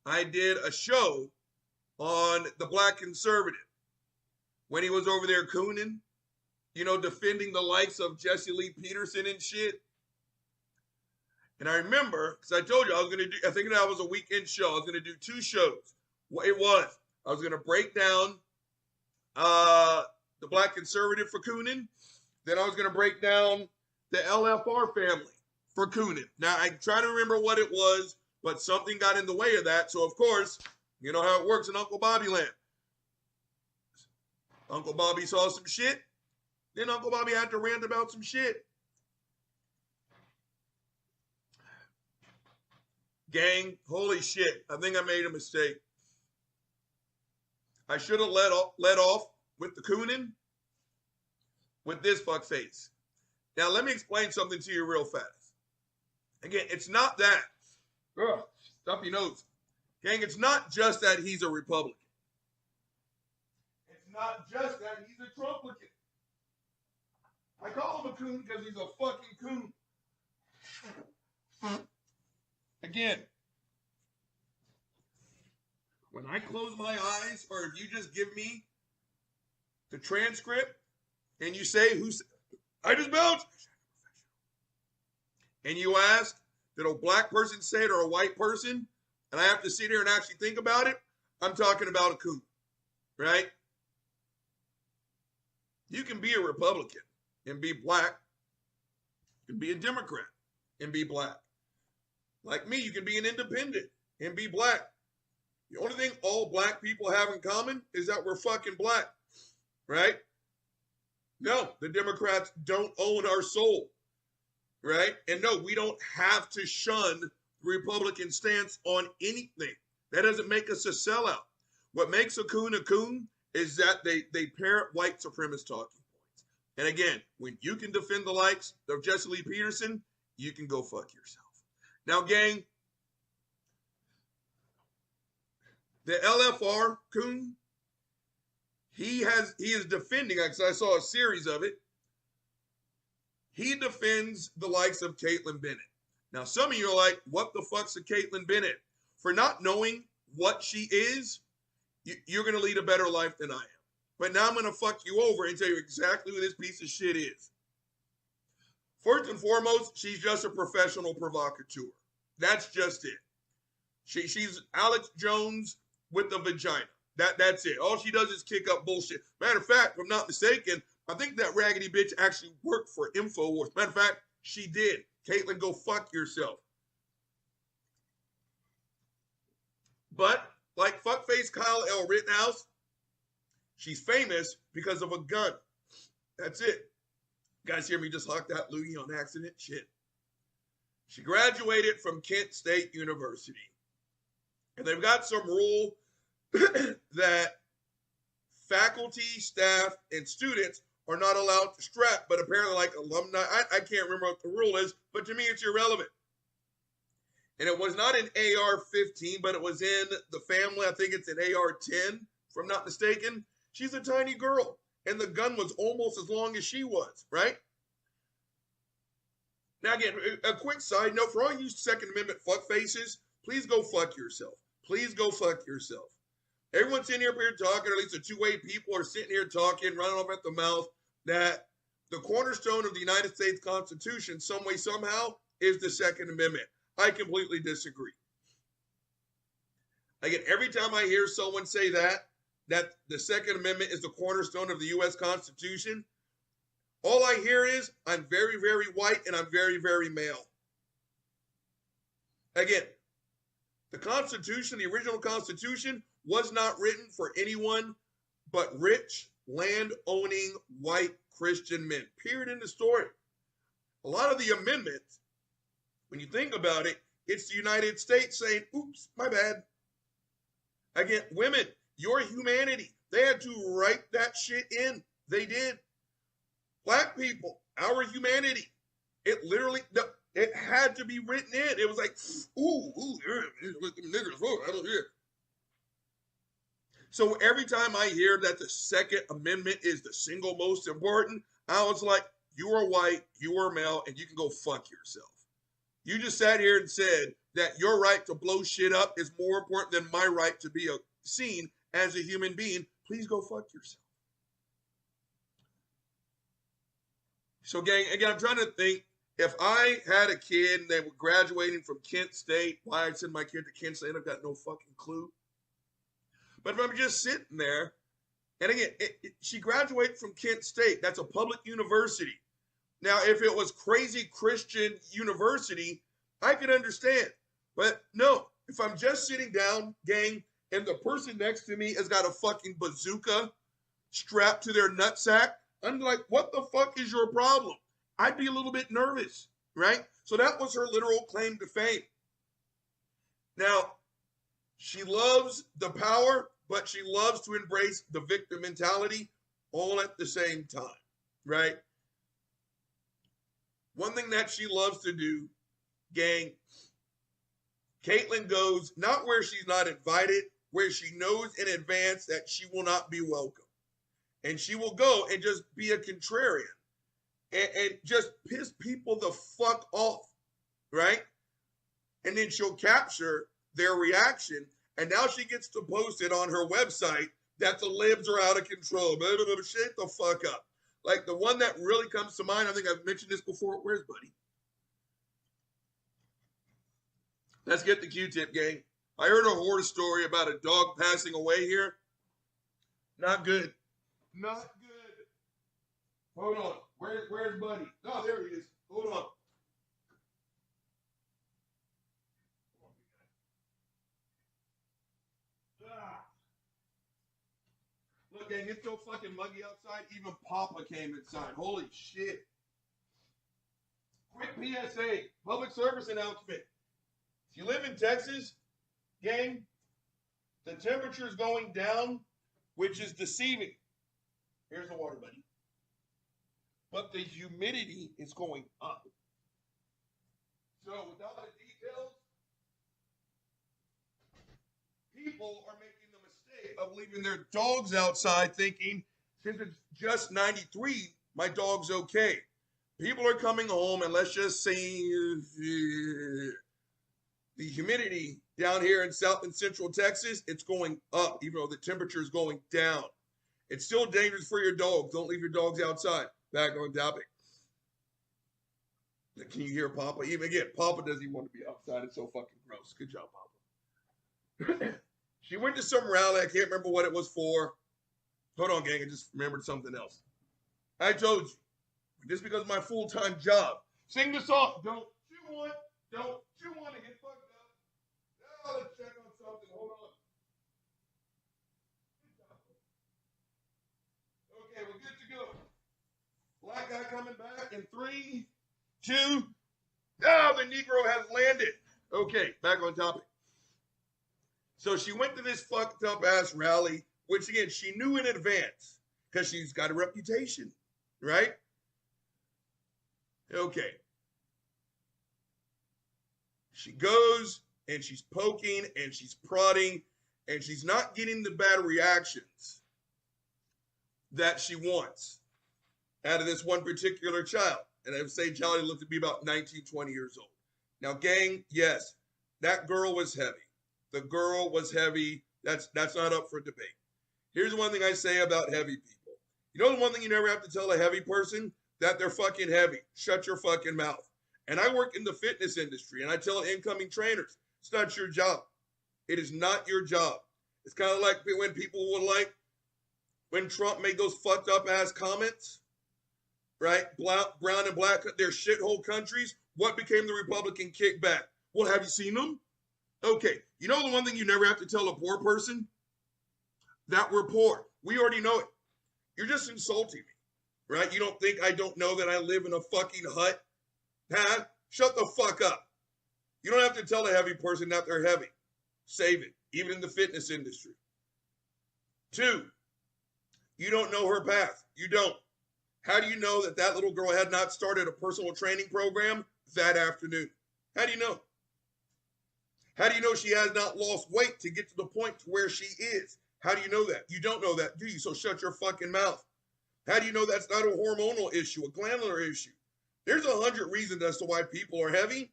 I did a show on the black conservative when he was over there cooning, you know, defending the likes of Jesse Lee Peterson and shit. And I remember, because I told you I was going to do, I think that was a weekend show. I was going to do 2 shows. What it was, I was going to break down the black conservative for cooning. Then I was going to break down the LFR family for cooning. Now, I try to remember what it was, but something got in the way of that. So, of course, you know how it works in Uncle Bobby land. Uncle Bobby saw some shit. Then Uncle Bobby had to rant about some shit. Gang, holy shit. I think I made a mistake. I should have let off with the cooning with this fuckface. Now, let me explain something to you real fast. Again, it's not that. Ugh, stuffy nose. Gang, it's not just that he's a Republican. It's not just that he's a Trumplican. I call him a coon because he's a fucking coon. Again, when I close my eyes, or if you just give me the transcript and you say, I just bounced, and you ask, did a black person say it or a white person? And I have to sit here and actually think about it, I'm talking about a coon, right? You can be a Republican and be black. You can be a Democrat and be black. Like me, you can be an independent and be black. The only thing all black people have in common is that we're fucking black, right? No, the Democrats don't own our soul, right? And no, we don't have to shun the Republican stance on anything. That doesn't make us a sellout. What makes a coon is that they parrot white supremacist talking points. And again, when you can defend the likes of Jesse Lee Peterson, you can go fuck yourself. Now, gang, The LFR coon, he is defending, because I saw a series of it. He defends the likes of Caitlin Bennett. Now, some of you are like, what the fuck's a Caitlin Bennett? For not knowing what she is, you're going to lead a better life than I am. But now I'm going to fuck you over and tell you exactly who this piece of shit is. First and foremost, she's just a professional provocateur. That's just it. She's Alex Jones with the vagina. That's it. All she does is kick up bullshit. Matter of fact, if I'm not mistaken, I think that raggedy bitch actually worked for InfoWars. Matter of fact, she did. Caitlin, go fuck yourself. But, like fuckface Kyle L. Rittenhouse, she's famous because of a gun. That's it. You guys hear me just lock that loogie on accident? Shit. She graduated from Kent State University. And they've got some rule that faculty, staff, and students are not allowed to strap, but apparently like alumni, I can't remember what the rule is, but to me it's irrelevant. And it was not an AR-15, but it was in the family. I think it's an AR-10, if I'm not mistaken. She's a tiny girl, and the gun was almost as long as she was, right? Now again, a quick side note, for all you Second Amendment fuckfaces, please go fuck yourself. Please go fuck yourself. Everyone's sitting here talking, or at least the two-way people are sitting here talking, running off at the mouth, that the cornerstone of the United States Constitution, some way, somehow, is the Second Amendment. I completely disagree. Again, every time I hear someone say that the Second Amendment is the cornerstone of the U.S. Constitution, all I hear is, I'm very, very white and I'm very, very male. Again, the Constitution, the original Constitution, was not written for anyone but rich, land-owning, white Christian men. Period in the story. A lot of the amendments, when you think about it, it's the United States saying, oops, my bad. Again, women, your humanity. They had to write that shit in. They did. Black people, our humanity. It literally, it had to be written in. It was like, ooh, let them niggers vote. I don't hear. So every time I hear that the Second Amendment is the single most important, I was like, you are white, you are male, and you can go fuck yourself. You just sat here and said that your right to blow shit up is more important than my right to be seen as a human being. Please go fuck yourself. So gang, again, I'm trying to think, if I had a kid and they were graduating from Kent State, why I'd send my kid to Kent State, I've got no fucking clue. But if I'm just sitting there, and again, she graduated from Kent State. That's a public university. Now, if it was crazy Christian university, I could understand. But no, if I'm just sitting down, gang, and the person next to me has got a fucking bazooka strapped to their nutsack, I'm like, what the fuck is your problem? I'd be a little bit nervous, right? So that was her literal claim to fame. Now, she loves the power, but she loves to embrace the victim mentality all at the same time, right? One thing that she loves to do, gang, Caitlin goes not where she's not invited, where she knows in advance that she will not be welcome. And she will go and just be a contrarian and just piss people the fuck off, right? And then she'll capture their reaction, and now she gets to post it on her website that the libs are out of control. Blah, blah, blah, shut the fuck up. Like the one that really comes to mind, I think I've mentioned this before. Where's Buddy? Let's get the Q-tip, gang. I heard a horror story about a dog passing away here. Not good. Not good. Hold on. Where's Buddy? Oh, there he is. Hold on. Look, gang, it's so fucking muggy outside. Even Papa came inside. Holy shit. Quick PSA. Public service announcement. If you live in Texas, gang, the temperature is going down, which is deceiving. Here's the water, buddy. But the humidity is going up. So without the details, people are making the mistake of leaving their dogs outside thinking, since it's just 93, my dog's okay. People are coming home, and let's just say the humidity down here in South and Central Texas, it's going up, even though the temperature is going down. It's still dangerous for your dogs. Don't leave your dogs outside. Back on topic. Can you hear Papa? Even again, Papa doesn't even want to be outside. It's so fucking gross. Good job, Papa. She went to some rally. I can't remember what it was for. Hold on, gang. I just remembered something else. I told you. Just because of my full-time job. Sing the song. Don't you want to get fucked up? Now let's check on something. Hold on. Okay, we're good to go. Black guy coming back in 3, 2. Oh, the Negro has landed. Okay, back on topic. So she went to this fucked up ass rally, which again, she knew in advance because she's got a reputation, right? Okay. She goes and she's poking and she's prodding and she's not getting the bad reactions that she wants out of this one particular child. And I would say child looked to be about 19, 20 years old. Now, gang, yes, that girl was heavy. The girl was heavy. That's not up for debate. Here's one thing I say about heavy people. You know the one thing you never have to tell a heavy person? That they're fucking heavy. Shut your fucking mouth. And I work in the fitness industry, and I tell incoming trainers, it's not your job. It is not your job. It's kind of like when people would like, when Trump made those fucked up ass comments, right? Brown and black, they're shithole countries. What became the Republican kickback? Well, have you seen them? Okay. You know the one thing you never have to tell a poor person? That we're poor. We already know it. You're just insulting me. Right? You don't think I don't know that I live in a fucking hut? Huh? Shut the fuck up. You don't have to tell a heavy person that they're heavy. Save it. Even in the fitness industry. 2, you don't know her path. You don't. How do you know that that little girl had not started a personal training program that afternoon? How do you know? How do you know she has not lost weight to get to the point to where she is? How do you know that? You don't know that, do you? So shut your fucking mouth. How do you know that's not a hormonal issue, a glandular issue? There's 100 reasons as to why people are heavy,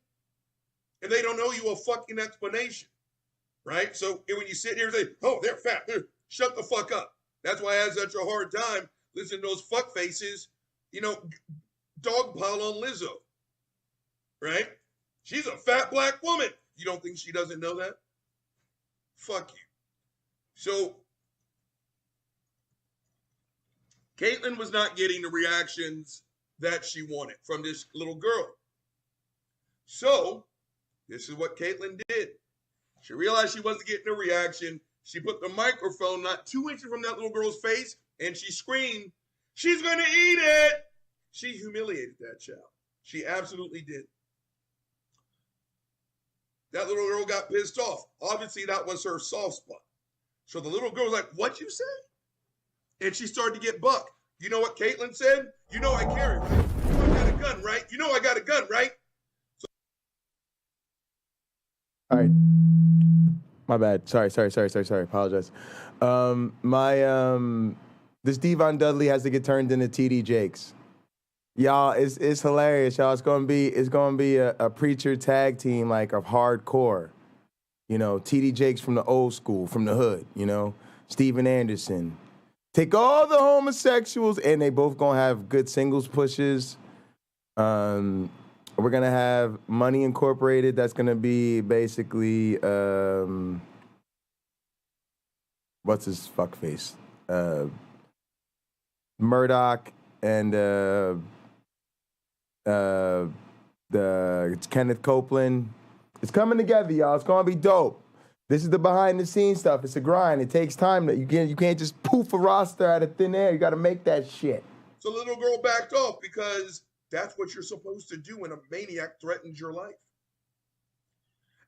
and they don't know you a fucking explanation, right? So when you sit here and say, oh, they're fat, shut the fuck up. That's why I have such a hard time listening to those fuck faces, dogpile on Lizzo, right? She's a fat black woman. You don't think she doesn't know that? Fuck you. So Caitlyn was not getting the reactions that she wanted from this little girl. So this is what Caitlyn did. She realized she wasn't getting a reaction. She put the microphone not 2 inches from that little girl's face, and she screamed, she's going to eat it. She humiliated that child. She absolutely did. That little girl got pissed off. Obviously, that was her soft spot. So the little girl was like, what'd you say? And she started to get bucked. You know what Caitlyn said? You know I carry, right? You know I got a gun, right? You know I got a gun, right? All right. My bad. Sorry. Apologize. This Devon Dudley has to get turned into TD Jakes. Y'all, it's hilarious, y'all. It's gonna be a preacher tag team like of hardcore. TD Jakes from the old school, from the hood, Steven Anderson. Take all the homosexuals, and they both gonna have good singles pushes. We're gonna have Money Incorporated. That's gonna be basically what's his fuck face? Murdoch and it's Kenneth Copeland. It's coming together, y'all. It's gonna be dope. This is the behind the scenes stuff. It's a grind. It takes time. You can't just poof a roster out of thin air. You got to make that shit. So the little girl backed off because that's what you're supposed to do when a maniac threatens your life.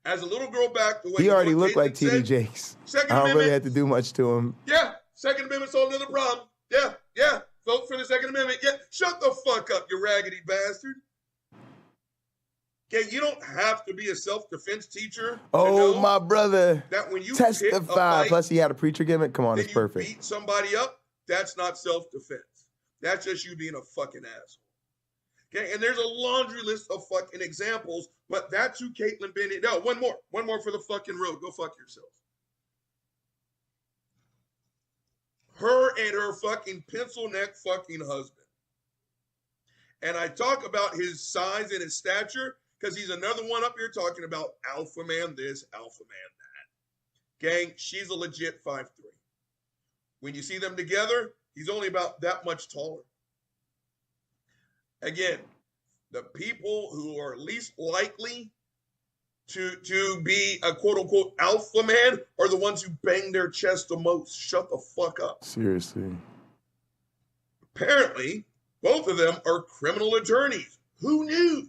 As a little girl backed away, he already looked like TD Jakes. I don't really have to do much to him. Yeah, Second Amendment solved another problem. Yeah. Vote for the Second Amendment. Yeah, shut the fuck up, you raggedy bastard. Okay, you don't have to be a self-defense teacher. Oh, my brother. That when you testify. Plus, he had a preacher gimmick. Come on, it's perfect. Beat somebody up. That's not self-defense. That's just you being a fucking asshole. Okay, and there's a laundry list of fucking examples, but that's who Caitlin Bennett. No, one more for the fucking road. Go fuck yourself. Her and her fucking pencil neck fucking husband. And I talk about his size and his stature because he's another one up here talking about alpha man this, alpha man that. Gang, she's a legit 5'3". When you see them together, he's only about that much taller. Again, the people who are least likely to be a quote-unquote alpha man are the ones who bang their chest the most. Shut the fuck up. Seriously. Apparently, both of them are criminal attorneys. Who knew?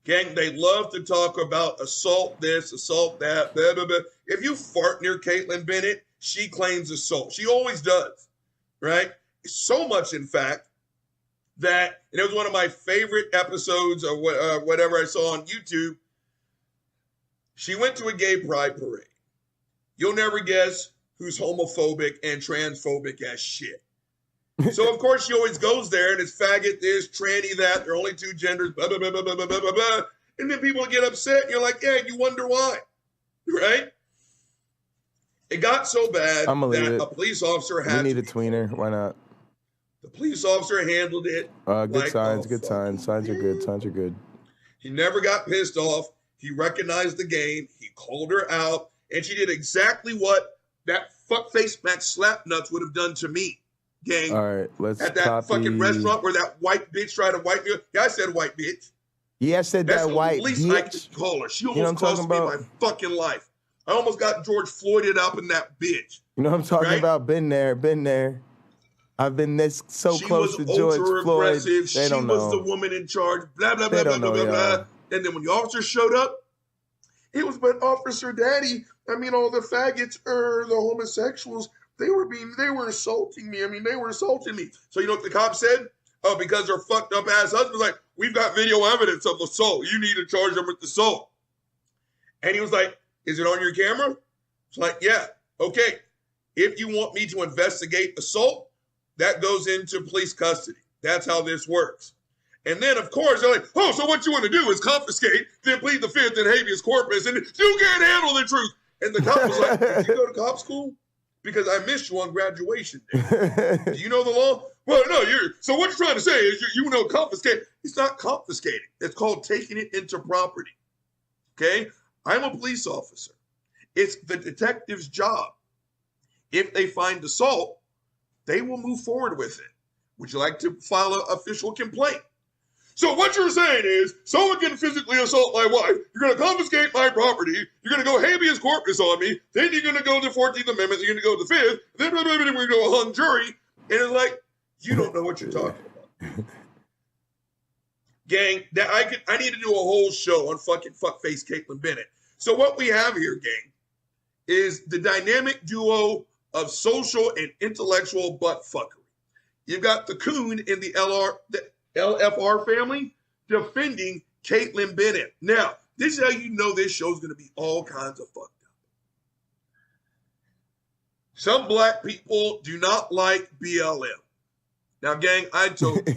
Gang, they love to talk about assault this, assault that, blah, blah, blah. If you fart near Caitlin Bennett, she claims assault. She always does, right? So much, in fact, that, and it was one of my favorite episodes of whatever I saw on YouTube. She went to a gay pride parade. You'll never guess who's homophobic and transphobic as shit. So, of course, she always goes there, and it's faggot this, tranny that, there are only two genders, blah, blah, blah, blah, blah, blah, blah, blah. And then people get upset, and you're like, yeah, you wonder why, right? It got so bad that a police officer had We need a tweener. Why not? The police officer handled it. Good signs, good signs. Signs are good, signs are good. He never got pissed off. He recognized the game. He called her out, and she did exactly what that fuckface Max Slapnuts would have done to me, gang. All right, let's at that fucking restaurant where that white bitch tried to wipe me. Yeah, I said white bitch. Yeah, I said That's that the white least bitch. I could call her. She You know almost what I'm cost me talking my fucking life. I almost got George Floyded up in that bitch. You know what I'm talking Right? about? Been there, been there. I've been this so She close was to George Floyd. ultra-aggressive. They She don't was know. the woman in charge. Blah, blah, They blah, don't blah, know, blah, blah, y'all. blah. And then when the officer showed up, it was but Officer Daddy. I mean, all the faggots or the homosexuals, they were assaulting me. I mean, they were assaulting me. So you know what the cop said? Oh, because their fucked up ass husband's like, we've got video evidence of assault. You need to charge them with assault. And he was like, is it on your camera? It's like, yeah. Okay. If you want me to investigate assault, that goes into police custody. That's how this works. And then, of course, they're like, oh, so what you want to do is confiscate, then plead the fifth in habeas corpus, and you can't handle the truth. And the cop was like, did you go to cop school? Because I missed you on graduation day. Do you know the law? Well, no, so what you're trying to say is you know confiscate. It's not confiscating. It's called taking it into property. Okay? I'm a police officer. It's the detective's job. If they find assault, they will move forward with it. Would you like to file an official complaint? So what you're saying is someone can physically assault my wife. You're going to confiscate my property. You're going to go habeas corpus on me. Then you're going to go to the 14th Amendment. You're going to go to the 5th. Then we're going to go a hung jury. And it's like, you don't know what you're talking about. Gang, I need to do a whole show on fucking fuckface Caitlin Bennett. So what we have here, gang, is the dynamic duo of social and intellectual buttfuckery. You've got the coon in the LFR family defending Caitlin Bennett. Now, this is how you know this show's going to be all kinds of fucked up. Some black people do not like BLM. Now, gang, I told you.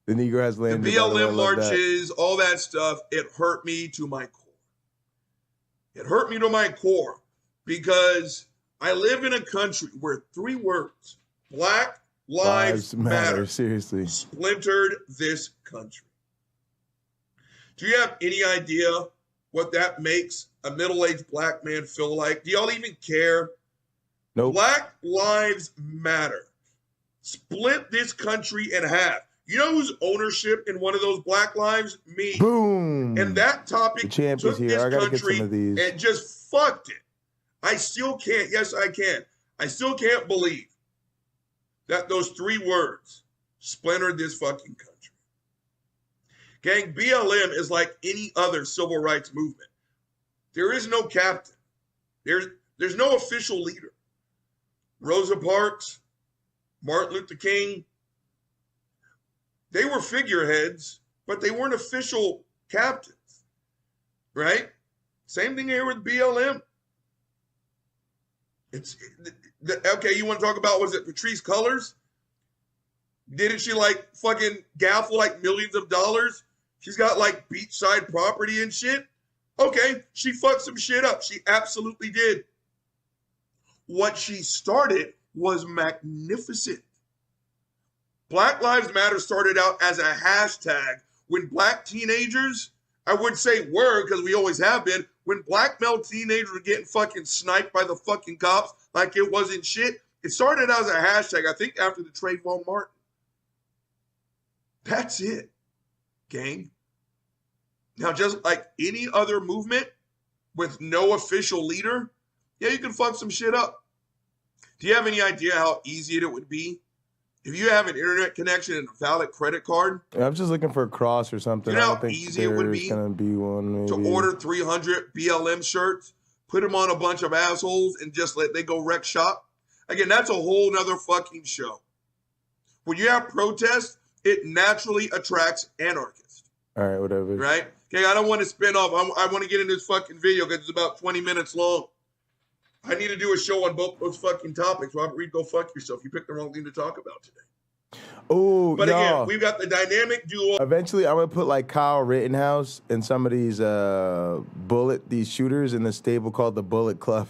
The Negro has landed. The BLM marches, all that stuff, it hurt me to my core. It hurt me to my core because I live in a country where 3 words, Black Lives Matter, seriously, splintered this country. Do you have any idea what that makes a middle-aged black man feel like? Do y'all even care? Nope. Black Lives Matter. Split this country in half. You know whose ownership in one of those black lives? Me. Boom. And that topic The champ took is here. this I gotta get country some of these. and just fucked it. I still can't. Yes, I can. I still can't believe that those 3 words splintered this fucking country. Gang, BLM is like any other civil rights movement. There is no captain. There's no official leader. Rosa Parks, Martin Luther King, they were figureheads, but they weren't official captains, right? Same thing here with BLM. Okay, you want to talk about, was it Patrice Cullors? Didn't she like fucking gaffle like millions of dollars? She's got like beachside property and shit. Okay, she fucked some shit up. She absolutely did. What she started was magnificent. Black Lives Matter started out as a hashtag when black teenagers, I would say were, because we always have been, when black male teenagers were getting fucking sniped by the fucking cops like it wasn't shit, it started out as a hashtag, I think after the Trayvon Martin. That's it, gang. Now, just like any other movement with no official leader, yeah, you can fuck some shit up. Do you have any idea how easy it would be if you have an internet connection and a valid credit card? Yeah, I'm just looking for a cross or something. You know I how don't think easy it would be gonna be one, to maybe. order 300 BLM shirts, put them on a bunch of assholes, and just let they go wreck shop? Again, that's a whole nother fucking show. When you have protests, it naturally attracts anarchists. All right, whatever. Right? Okay, I don't want to spin off. I want to get in this fucking video because it's about 20 minutes long. I need to do a show on both those fucking topics. Robert Reed, go fuck yourself. You picked the wrong thing to talk about today. Oh, But again, we've got the dynamic duo. Eventually, I'm gonna put like Kyle Rittenhouse and some of these these shooters in the stable called the Bullet Club.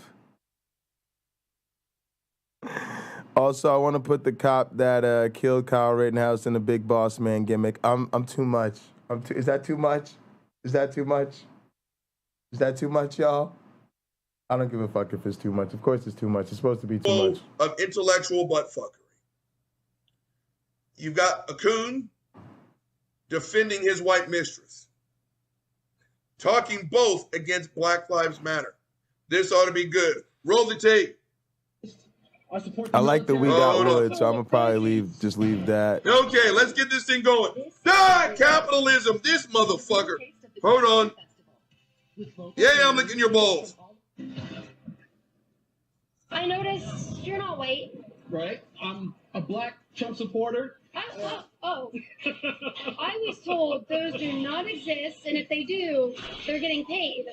Also, I want to put the cop that killed Kyle Rittenhouse in the Big Boss Man gimmick. I'm too much. Is that too much? Is that too much? Is that too much, y'all? I don't give a fuck if it's too much. Of course it's too much. It's supposed to be too much. Of intellectual buttfuckery. You've got a coon defending his white mistress, talking both against Black Lives Matter. This ought to be good. Roll the tape. I like that we got wood, so I'm gonna probably just leave that. Okay, let's get this thing going. Capitalism, this motherfucker. Hold on. Yeah, I'm licking your balls. I noticed you're not white. Right? I'm a black Trump supporter. Oh. I was told those do not exist, and if they do, they're getting paid.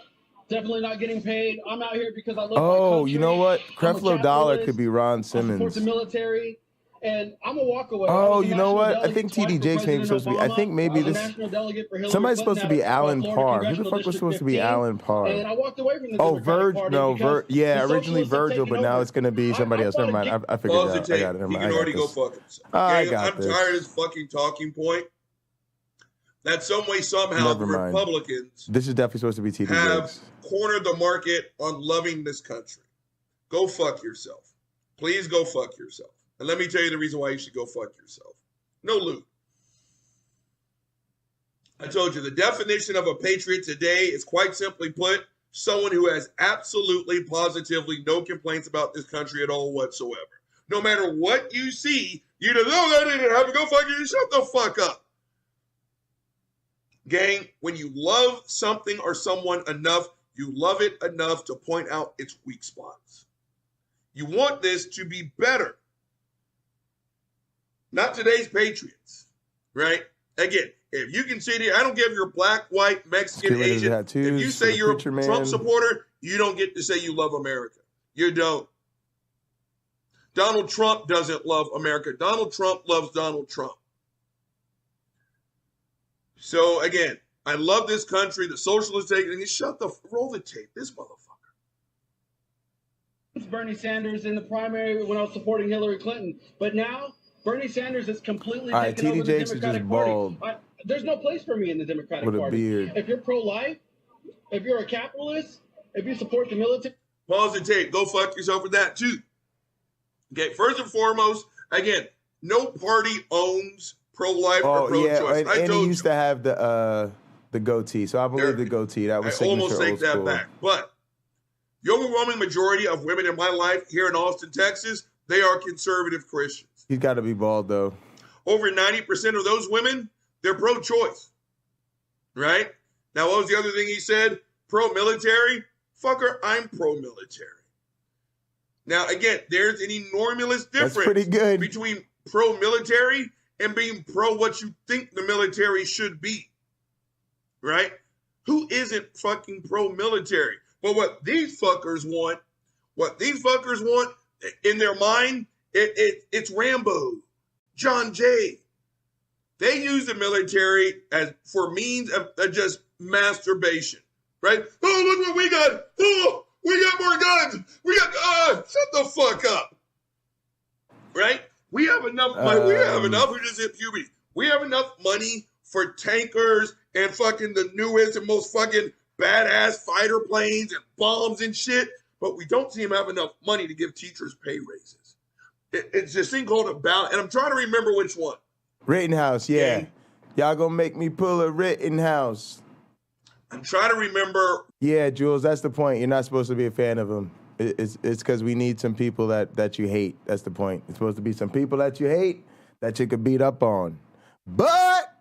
Definitely not getting paid. I'm out here because I love my country. You know what? Creflo Dollar could be Ron I support Simmons. the military, and I'm a walk away. Oh, you know what? I think TD Jakes maybe supposed to be. I think maybe this. Somebody's supposed to be Alan Parr. Who the fuck was supposed to be Alan Parr? And I walked away from the Oh, Democratic Party because yeah, the originally socialists have Virgil, taken but now over. it's going to be somebody else. Never mind. I figured Pause it the out. tape. I got it. Never He mind. can I already got go this. fuck himself. I Gang, got I'm this. tired of this fucking talking point. That some way, somehow, Never the mind. Republicans This is definitely supposed to be TD have Jakes. cornered the market on loving this country. Go fuck yourself. Please go fuck yourself. And let me tell you the reason why you should go fuck yourself. No loot. I told you the definition of a patriot today is quite simply put, someone who has absolutely, positively no complaints about this country at all whatsoever. No matter what you see, you just, oh, that didn't happen. Go fuck yourself. Shut the fuck up. Gang, when you love something or someone enough, you love it enough to point out its weak spots. You want this to be better. Not today's patriots, right? Again, if you can sit here, I don't give you're black, white, Mexican, Get rid of Asian. tattoos If you for say the you're a preacher man. Trump supporter, you don't get to say you love America. You don't. Donald Trump doesn't love America. Donald Trump loves Donald Trump. So again, I love this country. The socialists take it. Roll the tape. This motherfucker. It's Bernie Sanders in the primary when I was supporting Hillary Clinton, but now Bernie Sanders has completely All right, taken over TD the Jakes is Democratic just Party. bald. There's no place for me in the Democratic With a Party. beard. If you're pro-life, if you're a capitalist, if you support the military. Pause the tape. Go fuck yourself with that too. Okay, first and foremost, again, no party owns pro-life or pro-choice. and he used to have the goatee, so I believe the goatee. That was I almost signature take old that school. back. But the overwhelming majority of women in my life here in Austin, Texas, they are conservative Christians. He's got to be bald though. Over 90% of those women, they're pro-choice. Right? Now, what was the other thing he said? Pro-military? Fucker, I'm pro-military. Now, again, there's an enormous difference pretty good. between pro-military and being pro what you think the military should be. right? Who isn't fucking pro-military? But what these fuckers want in their mind, it's Rambo, John Jay. They use the military as for means of just masturbation, right? Oh, look what we got. Oh, we got more guns. We got, shut the fuck up, right? We have enough money. We just hit puberty. We have enough money for tankers and fucking the newest and most fucking badass fighter planes and bombs and shit, but we don't seem to have enough money to give teachers pay raises. It's this thing called a balance, and I'm trying to remember which one. Rittenhouse, yeah. Okay. Y'all gonna make me pull a Rittenhouse. I'm trying to remember. Yeah, Jules, that's the point. You're not supposed to be a fan of him. It's because we need some people that you hate. That's the point. It's supposed to be some people that you hate that you could beat up on. But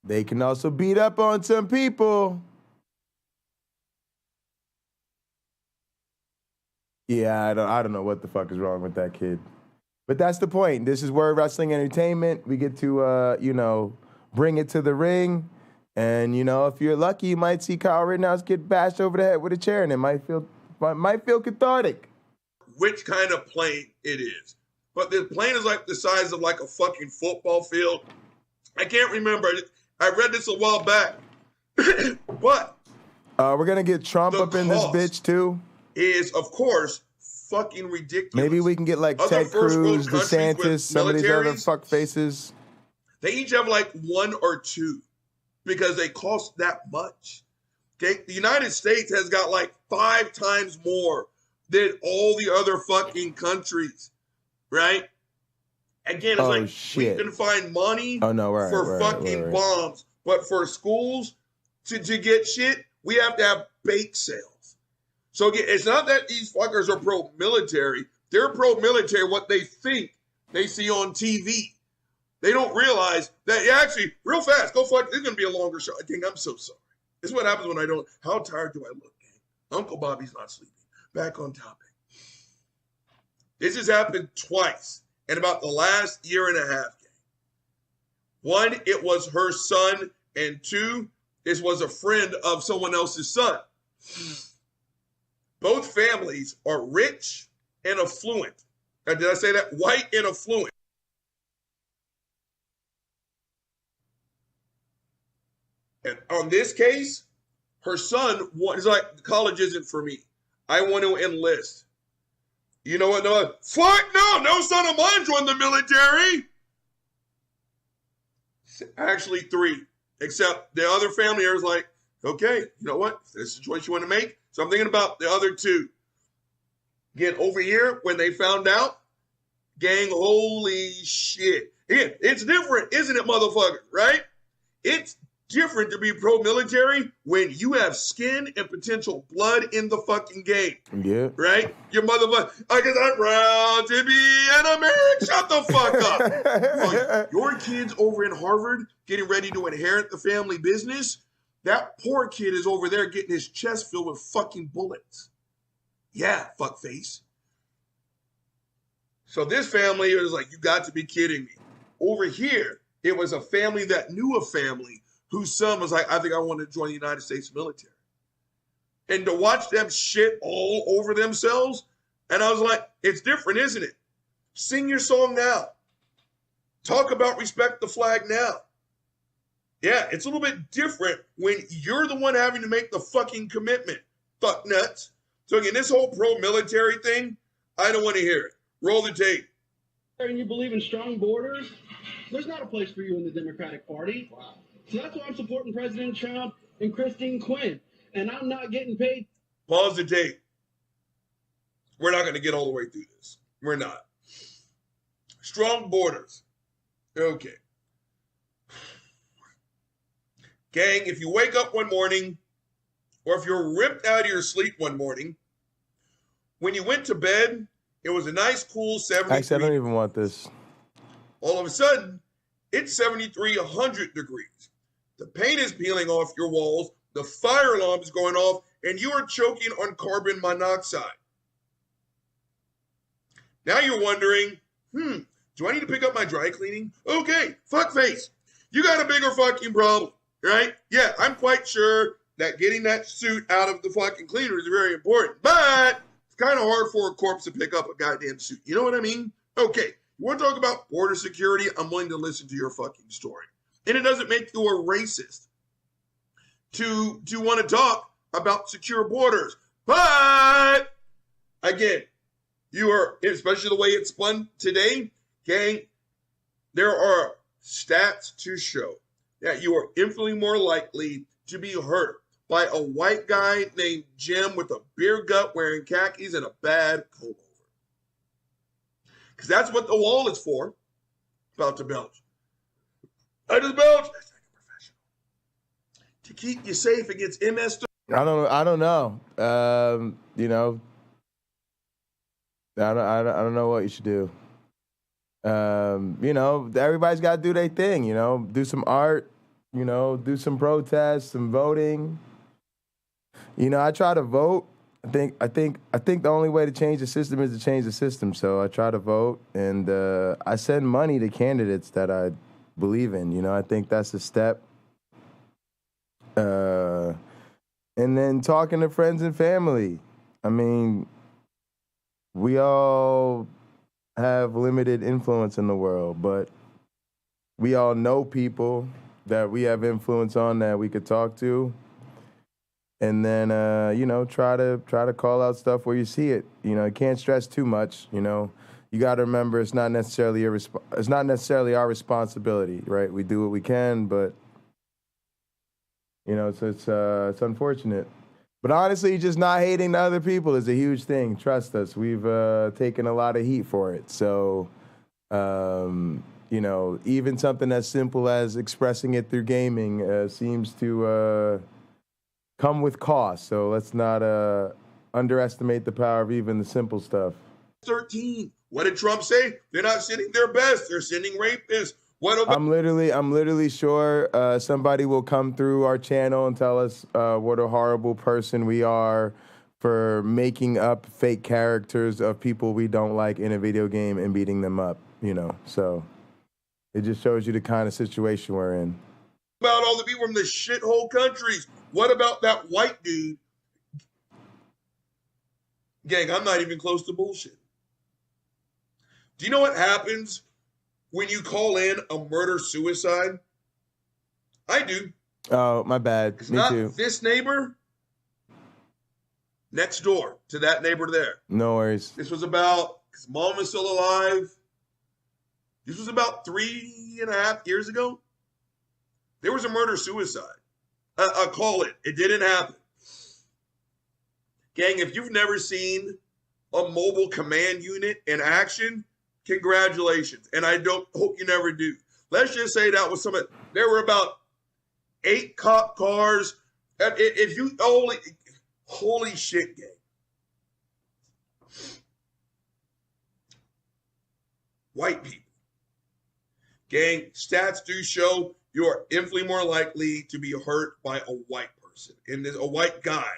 they can also beat up on some people. Yeah, I don't know what the fuck is wrong with that kid. But that's the point. This is Word Wrestling Entertainment. We get to, bring it to the ring. And, if you're lucky, you might see Kyle Rittenhouse get bashed over the head with a chair, and it might feel cathartic. Which kind of plane it is. But the plane is like the size of like a fucking football field. I can't remember. I read this a while back. But we're going to get Trump up in this bitch, too. Is, of course, fucking ridiculous. Maybe we can get like Ted Cruz, DeSantis, some of these other fuck faces. They each have like one or two because they cost that much. Okay, the United States has got like 5 times more than all the other fucking countries, right? Again, it's we can find money for fucking bombs, but for schools to get shit, we have to have bake sales. So again, it's not that these fuckers are pro-military. They're pro-military what they think they see on TV. They don't realize that, actually, real fast, go fuck, this is going to be a longer show. I think I'm so sorry. This is what happens when I don't, how tired do I look, gang? Uncle Bobby's not sleeping. Back on topic. This has happened twice in about the last year and a half, gang. 1, it was her son, and 2, this was a friend of someone else's son. Both families are rich and affluent. Did I say that? White and affluent. And on this case, her son is like, college isn't for me. I want to enlist. You know what? No, fuck no. No son of mine joined the military. Actually 3, except the other family is like, okay, you know what? If this is the choice you want to make. So I'm thinking about the other 2. Again, over here, when they found out, gang, holy shit. Again, it's different, isn't it, motherfucker, right? It's different to be pro-military when you have skin and potential blood in the fucking game. Yeah. Right? Your motherfucker, I guess I'm proud to be an American. Shut the fuck up. Your kid's over in Harvard getting ready to inherit the family business. That poor kid is over there getting his chest filled with fucking bullets. Yeah, fuckface. So this family is like, you got to be kidding me. Over here, it was a family that knew a family whose son was like, I think I want to join the United States military. And to watch them shit all over themselves, and I was like, it's different, isn't it? Sing your song now. Talk about respect the flag now. Yeah, it's a little bit different when you're the one having to make the fucking commitment. Fuck nuts. So again, this whole pro-military thing, I don't want to hear it. Roll the tape. And you believe in strong borders, there's not a place for you in the Democratic Party. Wow. So that's why I'm supporting President Trump and Christine Quinn. And I'm not getting paid. Pause the tape. We're not going to get all the way through this. We're not. Strong borders. Okay. Gang, if you wake up one morning, or if you're ripped out of your sleep one morning, when you went to bed, it was a nice, cool 73. Actually, I don't even want this. All of a sudden, it's 73, 100 degrees. The paint is peeling off your walls, the fire alarm is going off, and you are choking on carbon monoxide. Now you're wondering, do I need to pick up my dry cleaning? Okay, fuckface. You got a bigger fucking problem. right? Yeah, I'm quite sure that getting that suit out of the fucking cleaner is very important, but it's kind of hard for a corpse to pick up a goddamn suit. You know what I mean? Okay, you want to talk about border security? I'm willing to listen to your fucking story. And it doesn't make you a racist to want to talk about secure borders. But, again, you are, especially the way it's spun today, gang, there are stats to show that you are infinitely more likely to be hurt by a white guy named Jim with a beer gut wearing khakis and a bad comb over. Because that's what the wall is for. About to belch. I just belch. To keep you safe against MS. I don't know. You know, I don't know what you should do. You know, everybody's got to do their thing. You know, do some art. You know, do some protests, some voting. You know, I try to vote. I think the only way to change the system is to change the system. So I try to vote, and I send money to candidates that I believe in. You know, I think that's a step. And then talking to friends and family. I mean, we all have limited influence in the world, but we all know people that we have influence on that we could talk to. And then, you know, try to call out stuff where you see it. You know, you can't stress too much. You know, you got to remember it's not necessarily our responsibility, right? We do what we can, but you know, it's unfortunate. But honestly, just not hating the other people is a huge thing. Trust us, we've taken a lot of heat for it. So, you know, even something as simple as expressing it through gaming seems to come with cost. So let's not underestimate the power of even the simple stuff. 13. What did Trump say? They're not sending their best. They're sending rapists. What about? I'm literally sure somebody will come through our channel and tell us what a horrible person we are for making up fake characters of people we don't like in a video game and beating them up. You know, so it just shows you the kind of situation we're in. About all the people from the shithole countries. What about that white dude? Gang, I'm not even close to bullshit. Do you know what happens when you call in a murder-suicide? I do. Oh, my bad. It's Me not too. this neighbor. Next door to that neighbor there. No worries. This was about, his mom is still alive. This was about 3.5 years ago. There was a murder-suicide. I'll call it. It didn't happen. Gang, if you've never seen a mobile command unit in action, congratulations. And I hope you never do. Let's just say that was there were about 8 cop cars. If you holy shit, gang. White people. Gang, stats do show you are infinitely more likely to be hurt by a white person, a white guy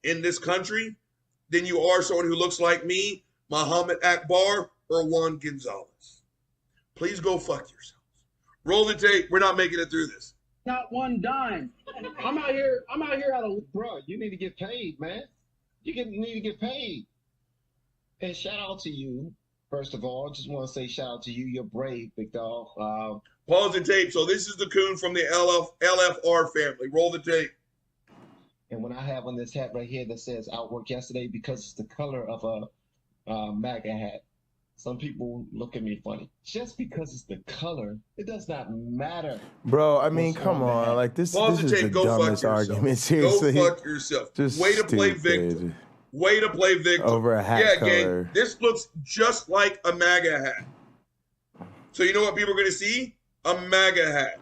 in this country than you are someone who looks like me, Muhammad Akbar, or Juan Gonzalez. Please go fuck yourselves. Roll the tape. We're not making it through this. Not one dime. I'm out here out of, bro, you need to get paid, man. You need to get paid. And shout out to you. First of all, I just want to say shout out to you. You're brave, big dog. Pause the tape. So this is the coon from the LFR family. Roll the tape. And when I have on this hat right here that says outwork yesterday because it's the color of a MAGA hat, some people look at me funny. Just because it's the color, it does not matter. Bro, I mean, come on. Like, this is the dumbest argument. Seriously. Go fuck yourself. Just way to play victim. Way to play victim. Over a hat color. Gang, this looks just like a MAGA hat. So you know what people are going to see? A MAGA hat.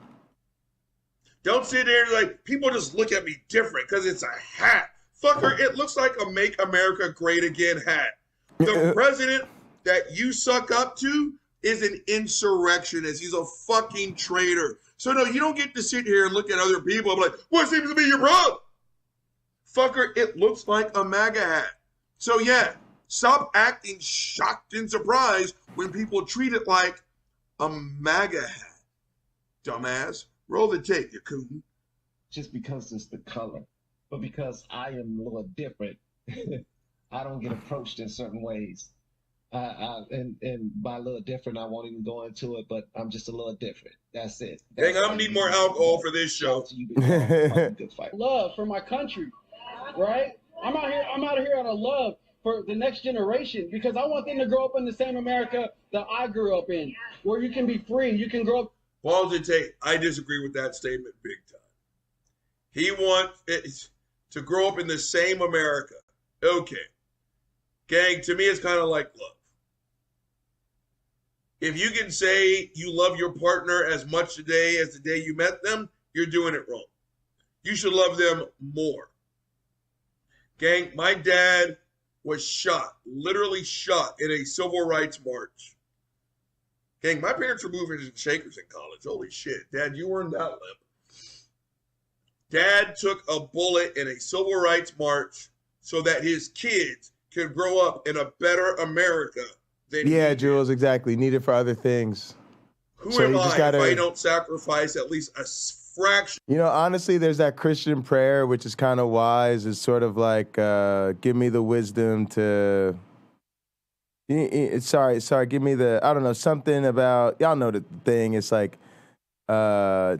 Don't sit there and like, people just look at me different because it's a hat. Fucker, it looks like a Make America Great Again hat. The president that you suck up to is an insurrectionist. He's a fucking traitor. So no, you don't get to sit here and look at other people and be like, what seems to be your problem? Fucker, it looks like a MAGA hat. So yeah, stop acting shocked and surprised when people treat it like a MAGA hat. Dumbass. Roll the tape, you coon. just because it's the color, but because I am a little different. I don't get approached in certain ways. And by a little different, I won't even go into it, but I'm just a little different. That's it. Gang, I'm gonna need more alcohol for this show. Love for my country, right? I'm out here out of love for the next generation because I want them to grow up in the same America that I grew up in, where you can be free, you can grow up. Apologetic, I disagree with that statement big time. He wants it to grow up in the same America. Okay. Gang, to me, it's kind of like love. If you can say you love your partner as much today as the day you met them, you're doing it wrong. You should love them more. Gang, my dad was shot, literally shot in a civil rights march. Gang, my parents were movers and shakers in college. Holy shit. Dad, you weren't that limp. Dad took a bullet in a civil rights march so that his kids could grow up in a better America than Yeah, Jules, exactly. Need it for other things. Who am I if I don't sacrifice at least a fraction? You know, honestly, there's that Christian prayer, which is kind of wise. It's sort of like, give me the wisdom to... Sorry, give me the, I don't know, something about, y'all know the thing. It's like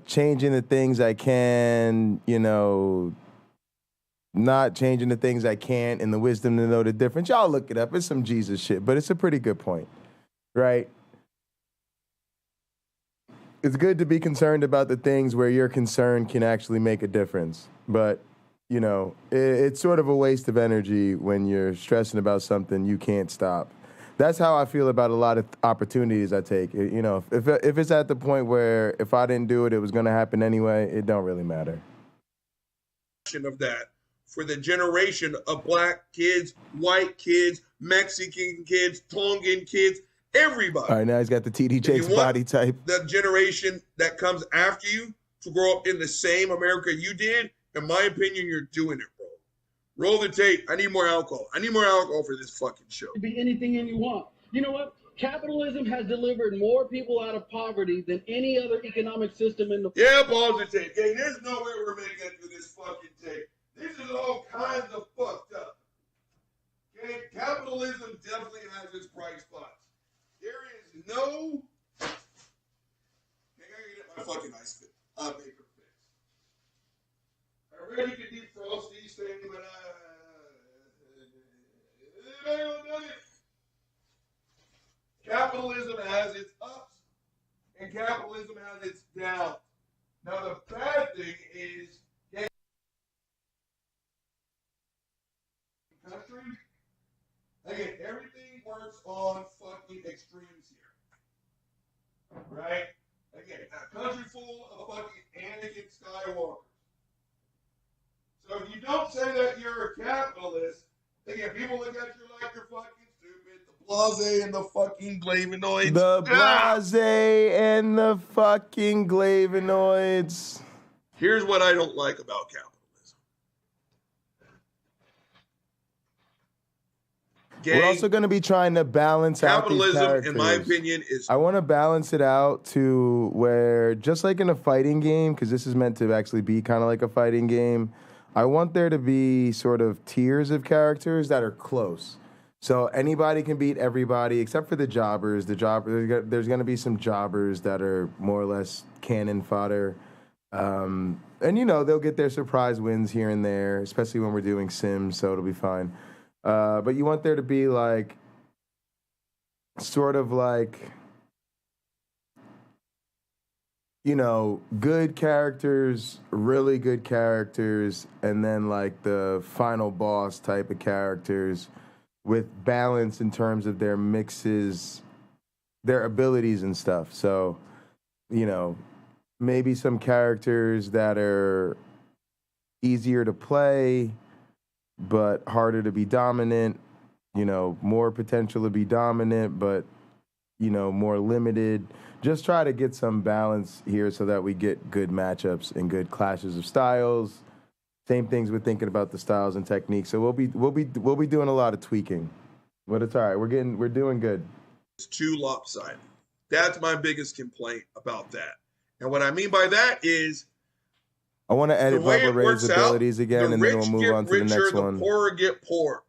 changing the things I can, you know, not changing the things I can't, and the wisdom to know the difference. Y'all look it up. It's some Jesus shit, but it's a pretty good point, right? It's good to be concerned about the things where your concern can actually make a difference. But, you know, it's sort of a waste of energy when you're stressing about something you can't stop. That's how I feel about a lot of opportunities I take. You know, if it's at the point where if I didn't do it, it was going to happen anyway, it don't really matter. Of that for the generation of black kids, white kids, Mexican kids, Tongan kids, everybody. All right, now he's got the TD Jakes body type. The generation that comes after you to grow up in the same America you did, in my opinion, you're doing it wrong. Roll the tape. I need more alcohol. I need more alcohol for this fucking show. Be anything you want. You know what? Capitalism has delivered more people out of poverty than any other economic system in the... Yeah, pause the tape. Gang, there's no way we're making it through this fucking tape. This is all kinds of fucked up. Okay? Capitalism definitely has its bright spots. There is no... I gotta get my fucking ice cream. I'll make her fix. I really could defrost these things, but capitalism has its ups and capitalism has its downs. Now the bad thing is country, again, everything works on fucking extremes here. Right? Again, a country full of fucking Anakin Skywalkers. So if you don't say that you're a capitalist, again, people look at you like you're fucking stupid. The blase and the fucking glavinoids. The blase and the fucking glavinoids. Here's what I don't like about capitalism. We're also going to be trying to balance out these characters. Capitalism, in my opinion, is... I want to balance it out to where, just like in a fighting game, because this is meant to actually be kind of like a fighting game, I want there to be sort of tiers of characters that are close. So anybody can beat everybody except for the jobbers. There's going to be some jobbers that are more or less cannon fodder. And, you know, they'll get their surprise wins here and there, especially when we're doing Sims, so it'll be fine. But you want there to be, like, sort of like, you know, good characters, really good characters, and then, like, the final boss type of characters with balance in terms of their mixes, their abilities and stuff. So, you know, maybe some characters that are easier to play, but harder to be dominant, you know, more potential to be dominant, but, you know, more limited. Just try to get some balance here so that we get good matchups and good clashes of styles. Same things we're thinking about the styles and techniques. So we'll be doing a lot of tweaking, but it's all right. We're doing good. It's too lopsided. That's my biggest complaint about that. And what I mean by that is I want to edit Bubba Ray's abilities again, and then we'll move on to the next one. The poorer get poorer.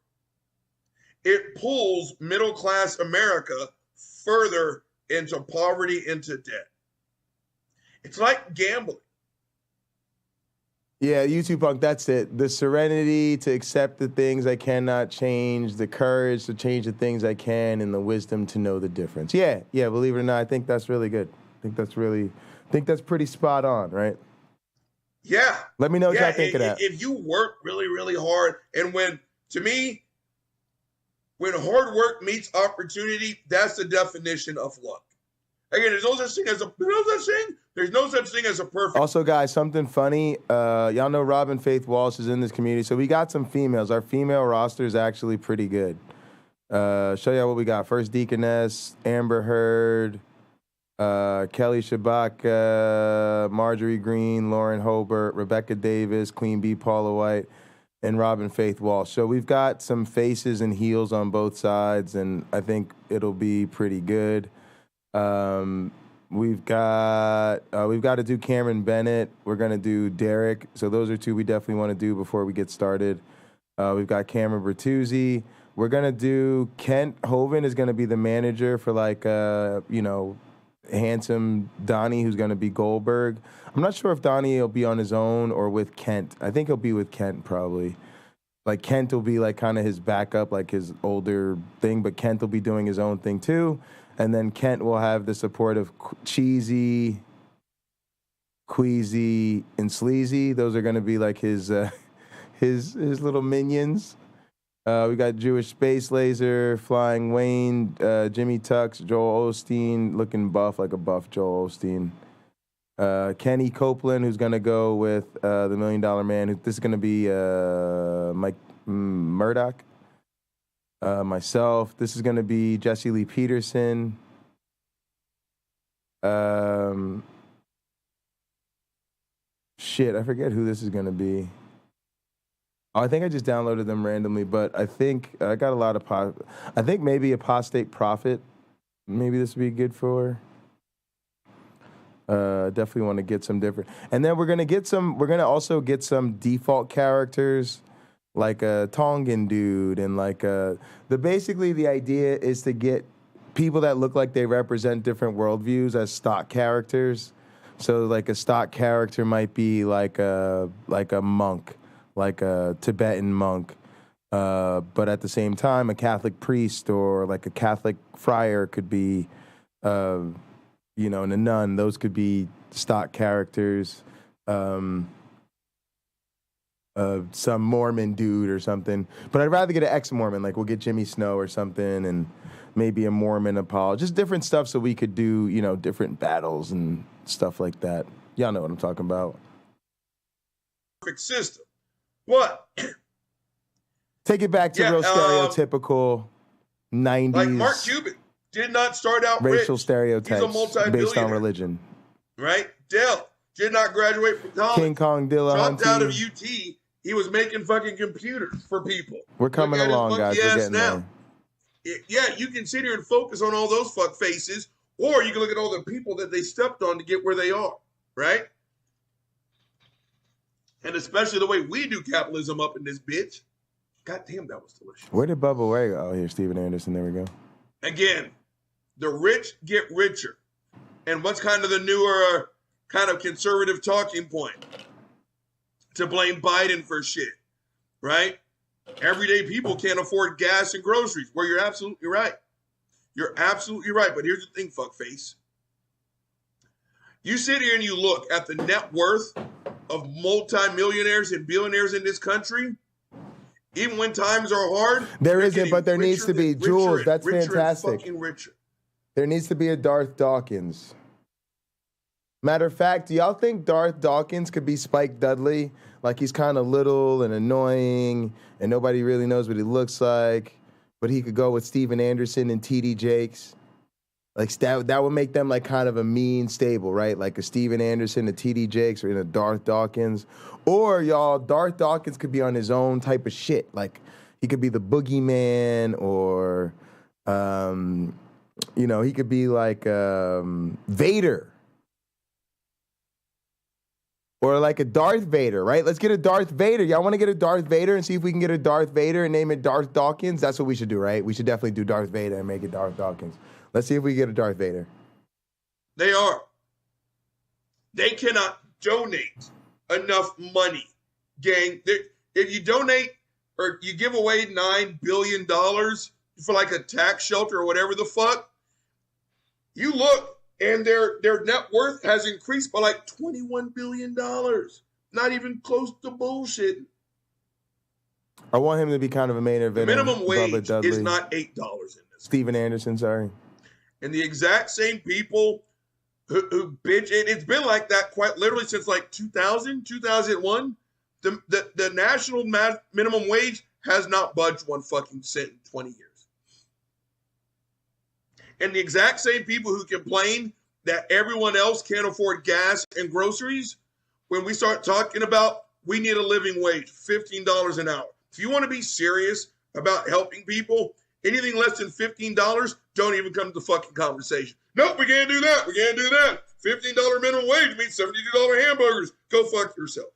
It pulls middle-class America further into poverty, into debt. It's like gambling. Yeah, YouTube Punk, that's it. The serenity to accept the things I cannot change, the courage to change the things I can, and the wisdom to know the difference. Yeah, believe it or not, I think that's really good. I think that's pretty spot on, right? Yeah. Let me know what y'all think of that. If you work really, really hard, and when hard work meets opportunity, that's the definition of luck. Again, there's no such thing as a perfect. Also, guys, something funny. Y'all know Robin Faith Walsh is in this community, so we got some females. Our female roster is actually pretty good. Show y'all what we got. First Deaconess, Amber Heard, Kelly Shabaka, Marjorie Green, Lauren Hobart, Rebecca Davis, Queen Bee, Paula White, and Robin Faith Walsh. So we've got some faces and heels on both sides, and I think it'll be pretty good. We've got to do Cameron Bennett. We're gonna do Derek. So those are two we definitely want to do before we get started. We've got Cameron Bertuzzi. We're gonna do Kent Hovind is gonna be the manager for handsome Donnie, who's gonna be Goldberg. I'm not sure if Donnie will be on his own or with Kent. I think he'll be with Kent probably. Like Kent will be like kind of his backup, like his older thing, but Kent will be doing his own thing too. And then Kent will have the support of Cheesy, Queasy, and Sleazy. Those are going to be like his little minions. We got Jewish Space Laser, Flying Wayne, Jimmy Tux, Joel Osteen, looking buff like a buff Joel Osteen. Kenny Copeland, who's going to go with the $1 Million Man. This is going to be Mike Murdoch. Myself. This is going to be Jesse Lee Peterson. Shit, I forget who this is going to be. Oh, I think I just downloaded them randomly, but I think I got a lot of... I think maybe Apostate Prophet. Maybe this would be good for... definitely want to get some different... And then we're going to also get some default characters, like a Tongan dude, and like basically the idea is to get people that look like they represent different worldviews as stock characters. So like a stock character might be like a monk, like a Tibetan monk, but at the same time a Catholic priest or like a Catholic friar could be, and a nun. Those could be stock characters. Some Mormon dude or something. But I'd rather get an ex-Mormon. Like, we'll get Jimmy Snow or something, and maybe a Mormon apologist. Just different stuff so we could do, different battles and stuff like that. Y'all know what I'm talking about. Perfect system. What? Take it back to real stereotypical 90s. Like Mark Cuban did not start out racial rich. stereotypes He's a multi-billionaire. based on religion. Right? Dell did not graduate from college. King Kong Dilla dropped out of UT. He was making fucking computers for people. We're coming along, guys. We're getting there. Yeah, you can sit here and focus on all those fuck faces, or you can look at all the people that they stepped on to get where they are, right? And especially the way we do capitalism up in this bitch. God damn, that was delicious. Where did Bubba Ray go? Oh, here, Steven Anderson. There we go. Again, the rich get richer. And what's kind of the newer kind of conservative talking point? To blame Biden for shit, right? Everyday people can't afford gas and groceries. Well, you're absolutely right. You're absolutely right. But here's the thing, fuckface. You sit here and you look at the net worth of multimillionaires and billionaires in this country. Even when times are hard, there isn't, but there needs to be. Jules, that's fantastic. Fucking richer. There needs to be a Darth Dawkins. Matter of fact, do y'all think Darth Dawkins could be Spike Dudley? Like, he's kind of little and annoying, and nobody really knows what he looks like, but he could go with Steven Anderson and T.D. Jakes. Like, that would make them, like, kind of a mean stable, right? Like a Steven Anderson, a T.D. Jakes, or in a Darth Dawkins. Or, y'all, Darth Dawkins could be on his own type of shit. Like, he could be the boogeyman, or, he could be like Vader. Or like a Darth Vader, right? Let's get a Darth Vader. Y'all want to get a Darth Vader and see if we can get a Darth Vader and name it Darth Dawkins? That's what we should do, right? We should definitely do Darth Vader and make it Darth Dawkins. Let's see if we get a Darth Vader. They are. They cannot donate enough money, gang. If you donate or you give away $9 billion for like a tax shelter or whatever the fuck, you look and their net worth has increased by like $21 billion. Not even close to bullshit. I want him to be kind of a main event. The minimum wage is not $8 in this. Steven Anderson, sorry. And the exact same people who bitch, and it's been like that quite literally since like 2000, 2001. The national minimum wage has not budged one fucking cent in 20 years. And the exact same people who complain that everyone else can't afford gas and groceries, when we start talking about we need a living wage, $15 an hour. If you want to be serious about helping people, anything less than $15, don't even come to the fucking conversation. Nope, we can't do that. We can't do that. $15 minimum wage means $72 hamburgers. Go fuck yourself.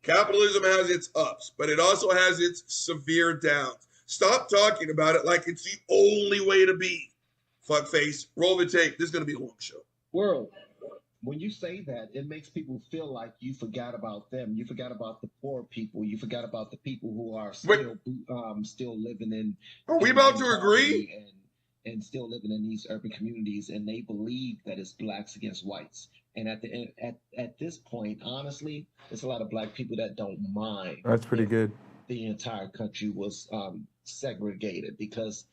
Capitalism has its ups, but it also has its severe downs. Stop talking about it like it's the only way to be. Fuckface, roll the tape. This is going to be a long show. World, when you say that, it makes people feel like you forgot about them. You forgot about the poor people. You forgot about the people who are still living in. Are we about to agree? And still living in these urban communities, and they believe that it's blacks against whites. And at this point, honestly, there's a lot of black people that don't mind. That's pretty good. The entire country was segregated because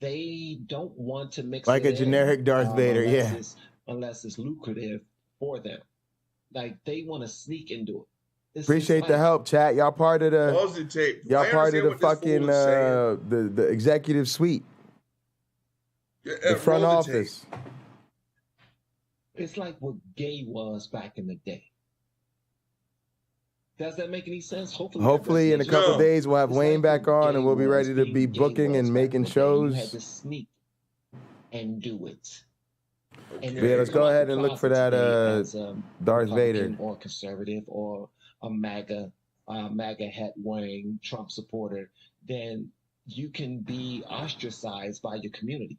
they don't want to mix like it a generic Darth Vader, unless it's lucrative for them. Like they want to sneak into it. Appreciate the help, chat. Y'all part of the part of the fucking the executive suite. The front office. It's like what gay was back in the day. Does that make any sense? Hopefully in a couple days we'll have Wayne back on and we'll be ready to be booking and making shows. You had to sneak and do it. And yeah, let's go ahead and look for that Darth Vader. Or conservative or a MAGA hat wearing Trump supporter, then you can be ostracized by your community.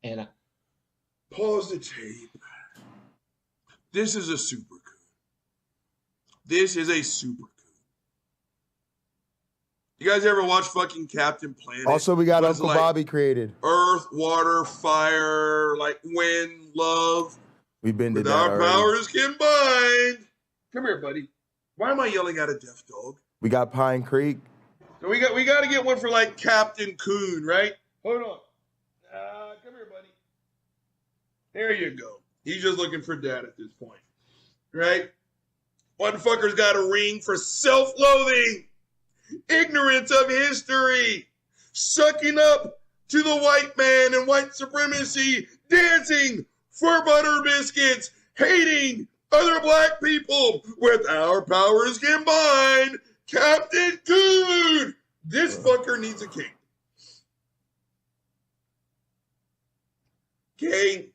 And pause the tape. This is a super coup. This is a super coup. You guys ever watch fucking Captain Planet? Also, we got Uncle Bobby created. Earth, water, fire, like wind, love. We've been to that our already. Powers combined. Come here, buddy. Why am I yelling at a deaf dog? We got Pine Creek. So we got to get one for like Captain Coon, right? Hold on. Come here, buddy. There you go. He's just looking for dad at this point, right? One fucker's got a ring for self-loathing, ignorance of history, sucking up to the white man and white supremacy, dancing for butter biscuits, hating other black people with our powers combined. Captain Coon! This fucker needs a king. Okay,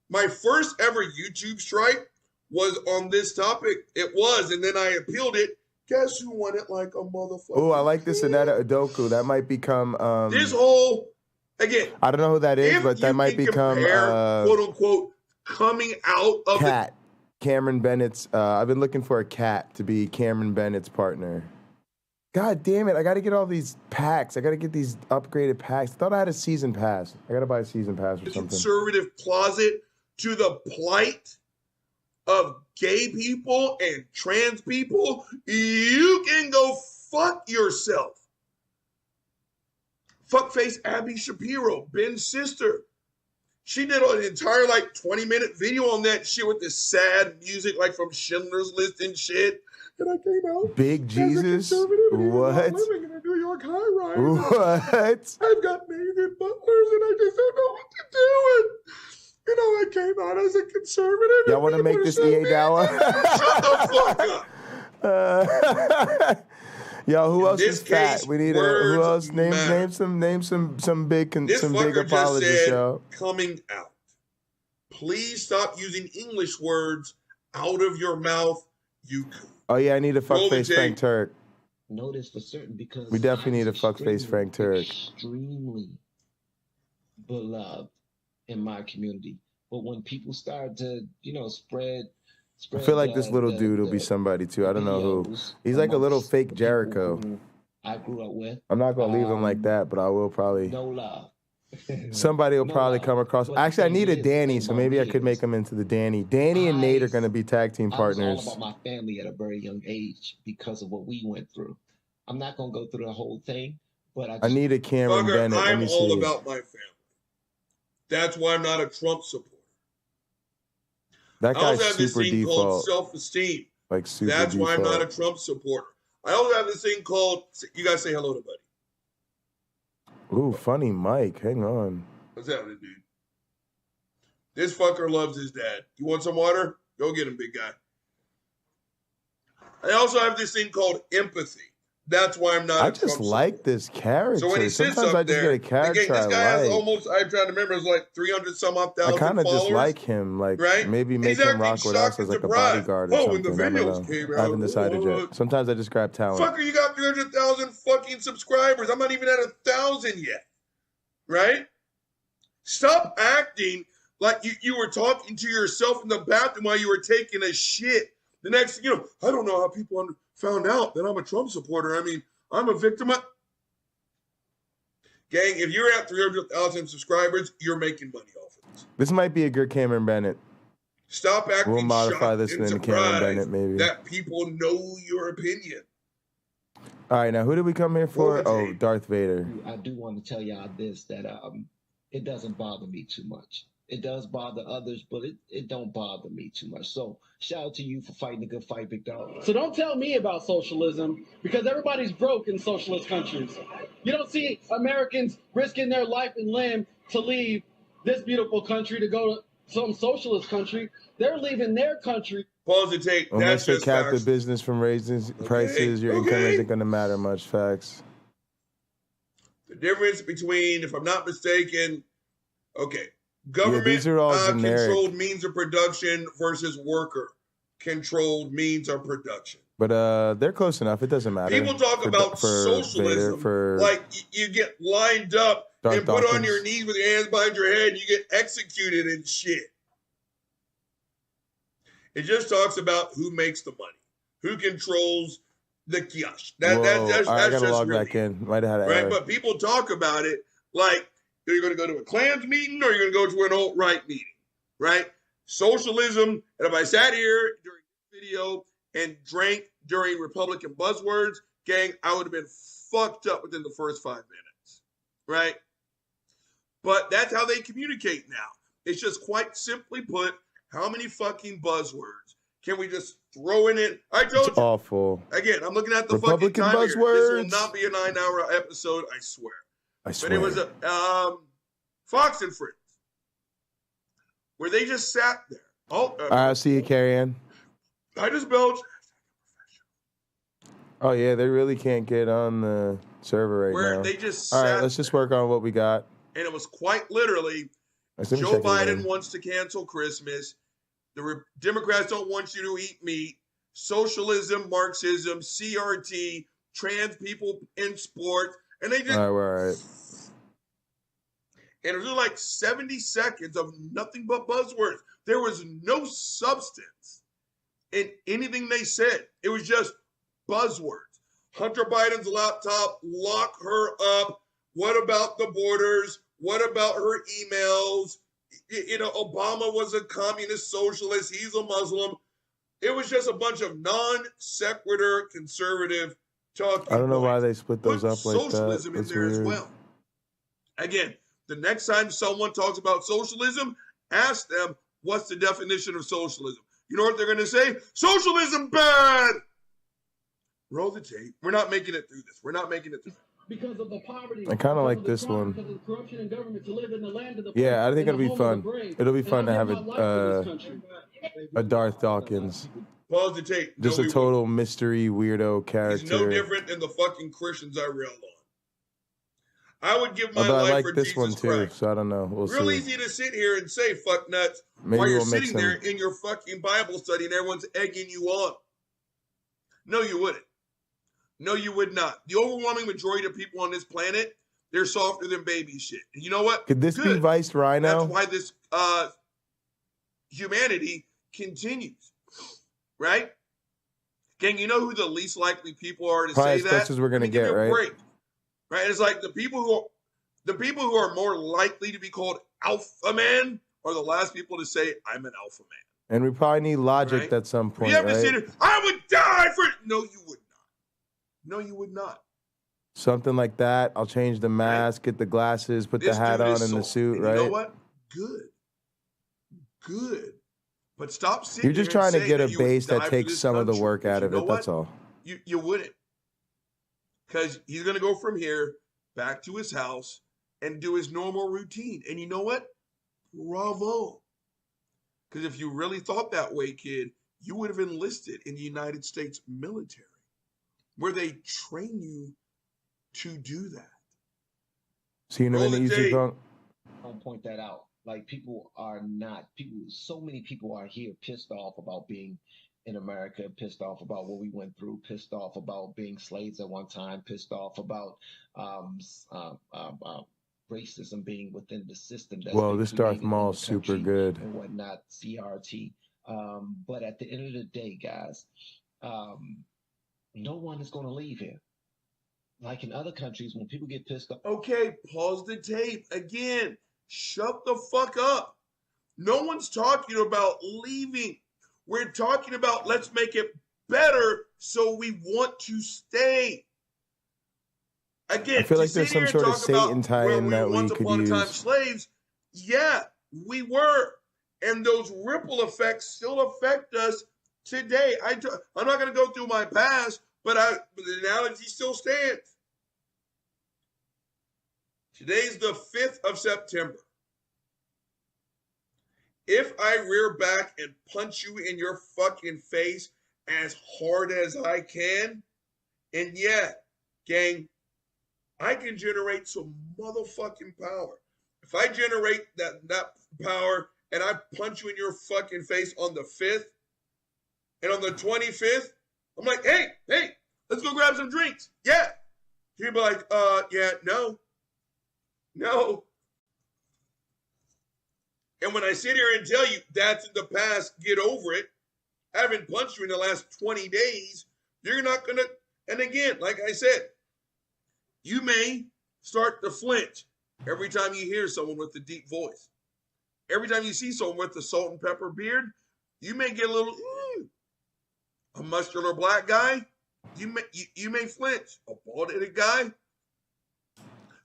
my first ever YouTube strike was on this topic. It was, and then I appealed it. Guess who won it like a motherfucker? Oh, I like this Aneta Adoku. That might become this whole again. I don't know who that is, but that might become quote unquote coming out of Cat. Cameron Bennett's. I've been looking for a cat to be Cameron Bennett's partner. God damn it! I got to get all these packs. I got to get these upgraded packs. I thought I had a season pass. I got to buy a season pass or something. Conservative closet to the plight of gay people and trans people. You can go fuck yourself. Fuckface Abby Shapiro, Ben's sister. She did an entire like 20-minute video on that shit with this sad music like from Schindler's List and shit. And I came out Big Jesus. What? Living in a New York high-rise. What? I've got amazing butlers and I just don't know what to do. And, you know, I came out as a conservative. Y'all want to make this EA Dawa? Shut the fuck up. Yo, who else is fat? We need who else? Name some big this some big fucker apologists, just said, yo. coming out. Please stop using English words out of your mouth, you. Oh yeah, I need a Roll the fuckface tape. Frank Turk. Notice for certain because We definitely need a I'm fuckface Frank Turk. extremely beloved in my community. But when people start to, spread I feel like this little dude will be somebody too. I don't know who. He's like a little fake Jericho. I grew up with. I'm not gonna leave him like that, but I will probably. No love. Somebody will probably come across. Actually, I need a Danny, so maybe I could make him into the Danny. Danny and Nate are gonna be tag team partners. I was all about my family at a very young age because of what we went through. I'm not gonna go through the whole thing, but I need a Cameron Fucker, Bennett. Let I'm me all see. about my family. That's why I'm not a Trump supporter. That I guy's also have this super thing called default. self-esteem. Like super That's default. why I'm not a Trump supporter. I also have this thing called, you guys say hello to buddy. Ooh, funny Mike. Hang on. What's happening, dude? This fucker loves his dad. You want some water? Go get him, big guy. I also have this thing called empathy. That's why I'm not I a just Trump like this character. So when he sits Sometimes up I just there, get a character again, this guy I has like. almost, I'm trying to remember, it's like 300 some odd I thousand kind of followers. just like him. Like right? maybe And make he's him rock acting with us shocked as and like a surprised. bodyguard or Oh, when something. the I don't videos know. came I haven't out, decided yet. Sometimes I just grab talent. Fucker, you got 300,000 fucking subscribers. I'm not even at 1,000 yet. Right? Stop acting like you were talking to yourself in the bathroom while you were taking a shit. The next, I don't know how people found out that I'm a Trump supporter. I mean, I'm a victim of... Gang, if you're at 300,000 subscribers, you're making money off of it. This might be a good Cameron Bennett. Stop acting We'll modify shocked this and into Cameron surprised Bennett, maybe. that people know your opinion. All right, now who did we come here for? Oh, Darth Vader. I do want to tell y'all this, that it doesn't bother me too much. It does bother others, but it don't bother me too much. So shout out to you for fighting a good fight, big dog. So don't tell me about socialism, because everybody's broke in socialist countries. You don't see Americans risking their life and limb to leave this beautiful country to go to some socialist country. They're leaving their country. Pause the tape. Unless they cap the business from raising prices, your income isn't going to matter much. Facts. The difference between, if I'm not mistaken, government these are all generic. controlled means of production versus worker controlled means of production. But they're close enough. It doesn't matter. People talk about socialism like you get lined up and put on your knees with your hands behind your head and you get executed and shit. It just talks about who makes the money, who controls the kiosk. That's I gotta just log really back in. Might have had an right. error. But people talk about it like you're going to go to a Klans meeting or you're going to go to an alt-right meeting, right? Socialism. And if I sat here during this video and drank during Republican buzzwords, gang, I would have been fucked up within the first 5 minutes, right? But that's how they communicate now. It's just quite simply put, how many fucking buzzwords can we just throw in it? I told It's you. awful. Again, I'm looking at the Republican fucking time here. This buzzwords. will not be a 9-hour episode, I swear. I swear. But it was a Fox and Friends, where they just sat there. I'll see you, Carrie Ann. I just belched. Oh yeah, they really can't get on the server right Where now. they just All right, sat let's just work on what we got. And it was quite literally, Let me Joe check it Biden again. wants to cancel Christmas. The Democrats don't want you to eat meat. Socialism, Marxism, CRT, trans people in sports. And they just... All right, we're all right. And it was like 70 seconds of nothing but buzzwords. There was no substance in anything they said. It was just buzzwords. Hunter Biden's laptop, lock her up. What about the borders? What about her emails? Obama was a communist socialist. He's a Muslim. It was just a bunch of non-sequitur conservative talking. I don't know why they split those up like that. Socialism in That's there weird. as well. Again, the next time someone talks about socialism, ask them, what's the definition of socialism? You know what they're going to say? Socialism bad! Roll the tape. We're not making it through this. We're not making it through. Because of the poverty. I kind of like because this of the crime, one. Because of the corruption in government to live in the land of the Yeah, I think in it'll the be home of fun. the brave. It'll be And fun to I have live my life for this country. a Darth Dawkins. Pause the tape. Just No, a we total mystery weirdo won't. He's no character. different than the fucking Christians I railed I would give my Although life I like for this Jesus one too, Christ. so I don't know. We'll Real see. easy to sit here and say fuck nuts Maybe while you're we'll make sitting there some- in your fucking Bible study and everyone's egging you on. No, you wouldn't. No, you would not. The overwhelming majority of people on this planet, they're softer than baby shit. And you know what? Could this be Good. Vice Rhino? That's why this humanity continues, right? Gang, you know who the least likely people are to Probably say as that? close as we're gonna Give me get, a right? break. Right? It's like the people who are more likely to be called alpha man are the last people to say, I'm an alpha man. And we probably need logic Right? at some point, You have to sit right? here, I would die for it. No, you would not. No, you would not. Something like that. I'll change the mask, get the glasses, put This the hat dude on is and the soft. suit, And right? you know what? Good. Good. But stop sitting You're just here and trying to saying get a that you would base die that for takes this some of the country. work But out you of know it. That's what? all. You wouldn't. Because he's going to go from here back to his house and do his normal routine. And you know what? Bravo. Because if you really thought that way, kid, you would have enlisted in the United States military, where they train you to do that. See you in a minute, YouTube punk. I'll point that out. Like so many people are here pissed off about being in America, pissed off about what we went through, pissed off about being slaves at one time, pissed off about racism being within the system. Whoa, this Darth Maul's super good. And whatnot, CRT. But at the end of the day, guys, no one is going to leave here. Like in other countries, when people get pissed off. Okay, pause the tape. Again, shut the fuck up. No one's talking about leaving. We're talking about let's make it better so we want to stay. Again, I feel like there's some sort of Satan tie-in that we could upon a time use. slaves, yeah, we were. And those ripple effects still affect us today. I'm not going to go through my past, but the analogy still stands. Today's the 5th of September. If I rear back and punch you in your fucking face as hard as I can, and yeah, gang, I can generate some motherfucking power. If I generate that power and I punch you in your fucking face on the 5th, and on the 25th, I'm like, hey, let's go grab some drinks. Yeah. You'd be like, yeah, no. And when I sit here and tell you that's in the past, get over it. I haven't punched you in the last 20 days. You're not going to, and again, like I said, you may start to flinch every time you hear someone with a deep voice. Every time you see someone with a salt and pepper beard, you may get a little, a muscular black guy, you may flinch. A bald-headed guy.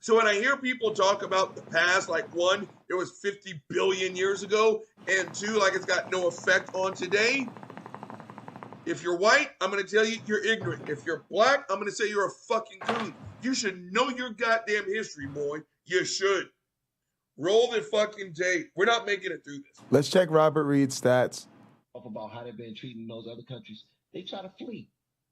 So when I hear people talk about the past, like one, it was 50 billion years ago, and two, like it's got no effect on today. If you're white, I'm going to tell you you're ignorant. If you're black, I'm going to say you're a fucking coon. You should know your goddamn history, boy. You should. Roll the fucking tape. We're not making it through this. Let's check Robert Reed's stats. About how they've been treating those other countries. They try to flee.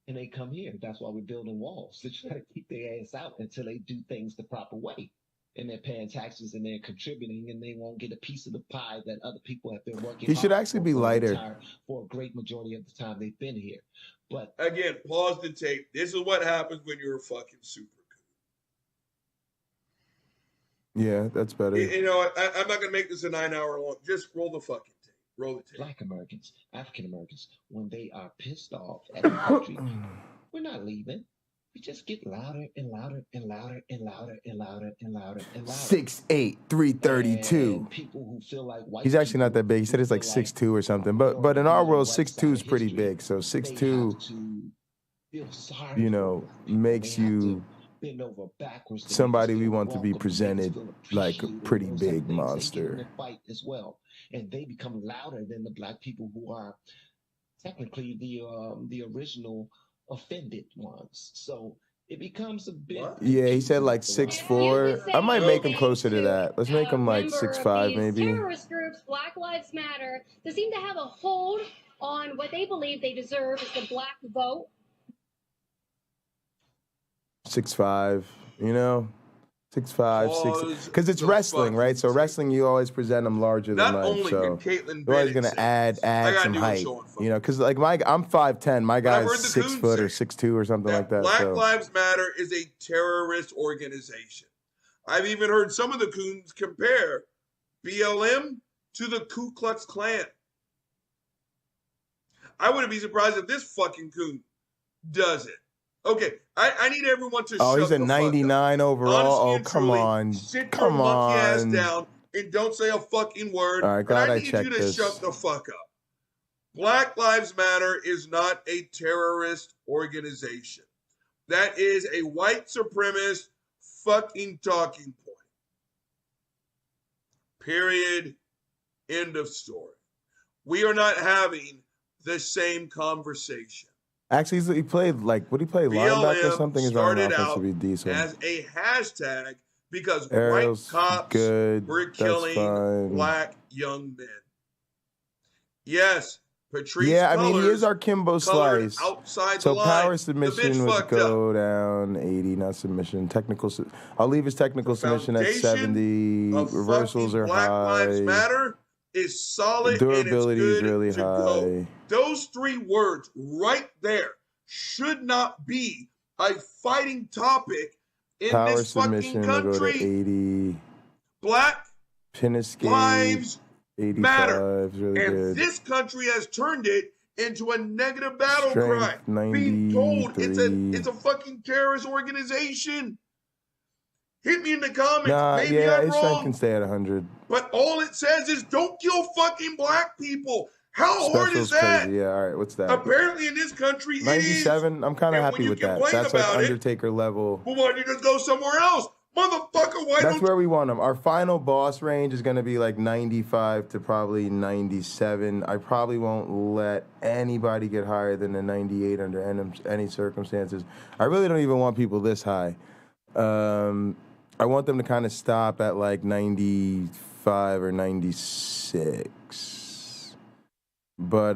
And they come here. That's why we're building walls. They try to keep their ass out until they do things the proper way. And they're paying taxes and they're contributing and they won't get a piece of the pie that other people have been working He should hard actually for be the lighter. for a great majority of the time they've been here. But again, pause the tape. This is what happens when you're a fucking super coon. Yeah, that's better. You know, I'm not going to make this a 9-hour long. Just roll the fucking tape. Roll the tape. Black Americans, African Americans, when they are pissed off at the country, we're not leaving. We just get louder and louder and louder and louder and louder and louder and louder. 6'8", 332. People who feel like white He's actually not that big. He said it's like 6'2" or something. But in our world, 6'2" is pretty big. So 6'2", you know, makes you bend over backwards to somebody make us we feel want to be welcome, presented feel like a appreciated, pretty those type big of things. They get in monster. a fight as well, and they become louder than the black people who are technically the original offended ones. So it becomes a bit. Yeah, he said like 6'4". I might make him closer to that. Let's make him like 6'5", maybe. Terrorist groups, Black Lives Matter, they seem to have a hold on what they believe they deserve as the black vote. 6'5", you know? 6'5", 6, because it's wrestling, right? So wrestling, you always present them larger than life. Only So can Caitlin they're always Bennett gonna say add some height, you know, because like I'm 5'10", my guy's 6 foot or 6'2" or something like that. Black So. Lives Matter is a terrorist organization. I've even heard some of the coons compare BLM to the Ku Klux Klan. I wouldn't be surprised if this fucking coon does it. Okay, I need everyone to shut he's a the 99 fuck up. overall. Honestly oh, and come truly, on. Sit Come your monkey ass on. down and don't say a fucking word. All right, glad and I I need checked you to this. shut the fuck up. Black Lives Matter is not a terrorist organization. That is a white supremacist fucking talking point. Period. End of story. We are not having the same conversation. Actually, he played would he play linebacker or something? His own started offense out would be decent. as a hashtag because Ariel's white cops good. were That's killing fine. black young men. Yes, Patrice Yeah, I mean, he Cullors is our Kimbo colored Slice. outside So the line. power The submission bitch would fucked go down 80, not submission. Technical, I'll leave his technical submission at foundation 70. of Reversals fucking are Black Lives high. Matter is solid Durability and is it's good really to high. go. Those three words right there should not be a fighting topic in Power this fucking submission will go to country. 80. Black Pin escape, lives 85 matter. is really And good. this country has turned it into a negative battle cry. Strength, Being told 93. it's a fucking terrorist organization. Hit me in the comments. Nah, Maybe yeah, I'm his strength wrong. can stay at 100. But all it says is don't kill fucking black people. How hard is Special's that? crazy. Yeah, all right, what's that? Apparently in this country it is. 97, I'm kind of And when happy you with that. complain That's like about it, Undertaker level. well, why don't you just go somewhere else? Motherfucker, why That's don't where we want him. Our final boss range is going to be like 95 to probably 97. I probably won't let anybody get higher than a 98 under any circumstances. I really don't even want people this high. I want them to kind of stop at like 95 or 96. But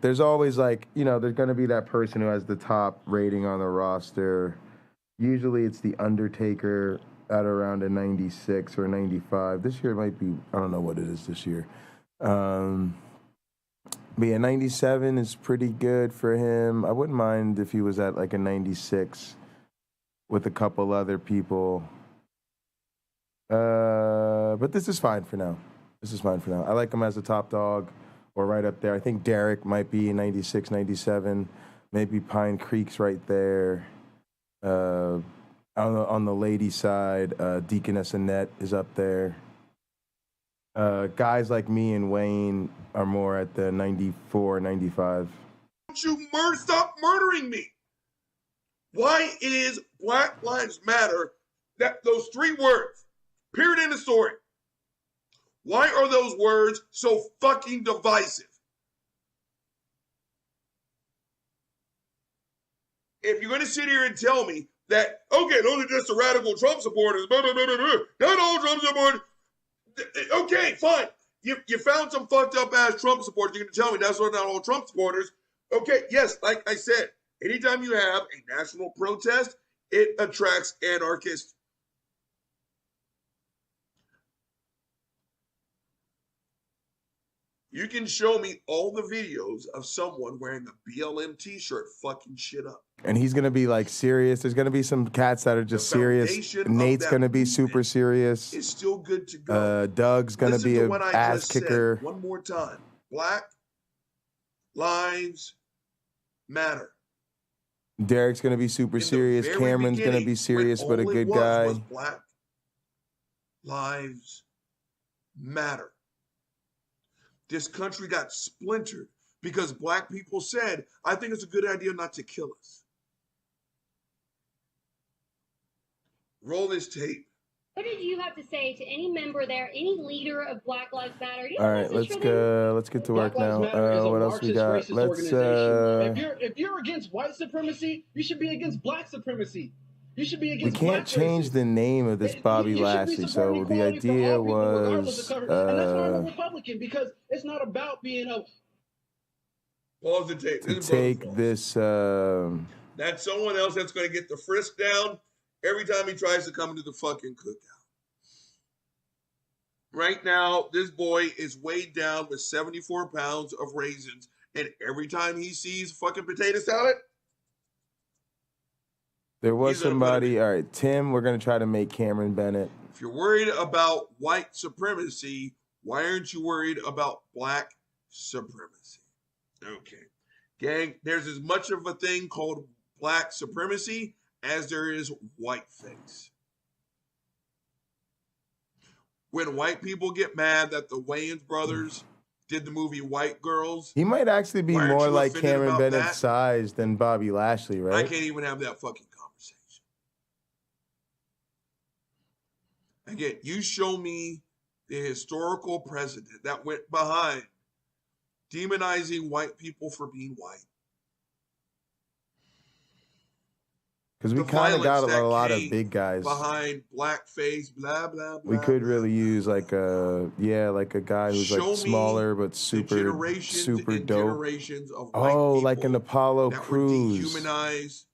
there's always like, you know, there's going to be that person who has the top rating on the roster. Usually it's the Undertaker at around a 96 or 95. This year it might be, I don't know what it is this year. But yeah, 97 is pretty good for him. I wouldn't mind if he was at like a 96 with a couple other people. But this is fine for now. I like him as a top dog or right up there. I think Derek might be 96, 97. Maybe Pine Creek's right there. On the lady side, Deaconess Annette is up there. Guys like me and Wayne are more at the 94, 95. Don't you stop murdering me? Why is Black Lives Matter, that those three words, period in the story, why are those words so fucking divisive? If you're going to sit here and tell me that, okay, those are just the radical Trump supporters, blah, blah, blah, blah, blah. Not all Trump supporters. Okay, fine. You found some fucked up ass Trump supporters. You're going to tell me that's not all Trump supporters. Okay, yes, like I said, anytime you have a national protest, it attracts anarchists. You can show me all the videos of someone wearing a BLM t-shirt fucking shit up. And he's going to be like serious. There's going to be some cats that are just serious. Nate's going to be super serious. It's still good to go. Doug's going to be an ass kicker. One more time. Black Lives Matter. Derek's going to be super serious. Cameron's going to be serious, but a good guy. Black Lives Matter. This country got splintered because black people said, I think it's a good idea not to kill us. Roll this tape. What did you have to say to any member there, any leader of Black Lives Matter? All right, let's go. Let's get to work now. What else we got? Let's. If you're against white supremacy, you should be against black supremacy. You should be against. We can't change the name of this Bobby Lashley. So the idea was and that's why I'm a Republican, because it's not about being a. Pause the tape. To take this. That's someone else that's going to get the frisk down every time he tries to come into the fucking cookout. Right now, this boy is weighed down with 74 pounds of raisins, and every time he sees fucking potato salad, there was somebody. All right, Tim, we're going to try to make Cameron Bennett. if you're worried about white supremacy, why aren't you worried about black supremacy? Okay. Gang, there's as much of a thing called black supremacy as there is whiteface. When white people get mad that the Wayans brothers did the movie White Girls, He might actually be more like Cameron Bennett's size than Bobby Lashley, right? I can't even have that fucking conversation. Again, you show me the historical precedent that went behind demonizing white people for being white. Because we kind of got a lot of big guys behind blackface, blah blah blah. We could really use like a guy who's like smaller but super dope. Generations of white oh, like an Apollo that Crews. were dehumanized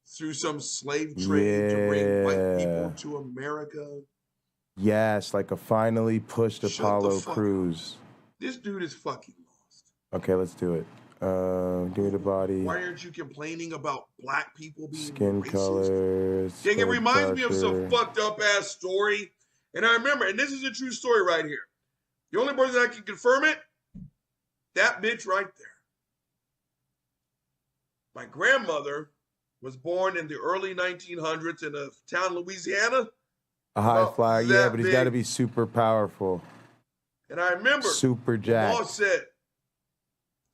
through some slave trade to bring white people to America. Yes, like a finally pushed Apollo Crews. This dude is fucking lost. Okay, let's do it. Give me the body. Why aren't you complaining about black people being skin racist? color? Dang, it reminds me of some fucked up ass story. And I remember, and this is a true story right here. The only person that can confirm it, that bitch right there. My grandmother was born in the early 1900s in a town, Louisiana. A high flyer, yeah, but he's got to be super powerful. And I remember, super jacked. Mom said,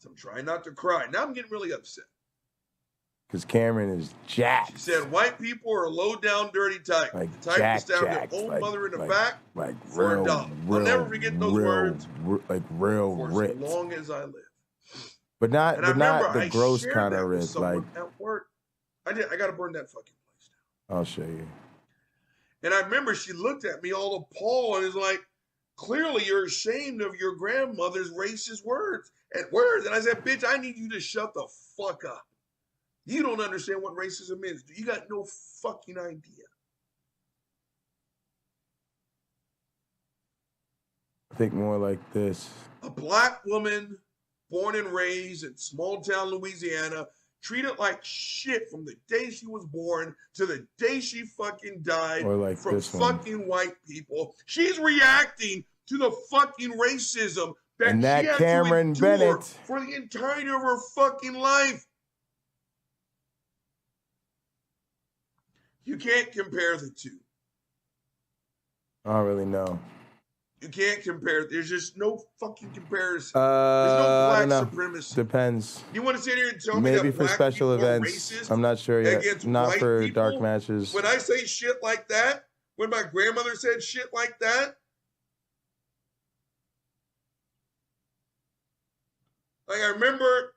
I'm trying not to cry. Now I'm getting really upset. Because Cameron is jacked. She said, white people are low down, dirty type. Like the type jack, to stab jacked, their own like, mother in the like, back like for real, a dollar. I'll never forget those words like real for ripped. as long as I live. But not the gross kind of ripped. Like at work. I got to burn that fucking place down. I'll show you. And I remember she looked at me all appalled and is like, clearly you're ashamed of your grandmother's racist words. And I said, bitch, I need you to shut the fuck up. You don't understand what racism is. You got no fucking idea. I think more like this. A black woman born and raised in small town Louisiana, treated like shit from the day she was born to the day she fucking died or like from this fucking one. White people. She's reacting to the fucking racism that and that she had Cameron to endure Bennett for the entirety of her fucking life. You can't compare the two. I don't really know. You can't compare. There's just no fucking comparison. There's no black supremacy. Depends. You want to sit here and tell me that maybe for black special people events. are racist I'm not sure yet. against Not white for people? dark matches. When I say shit like that, when my grandmother said shit like that, like I remember,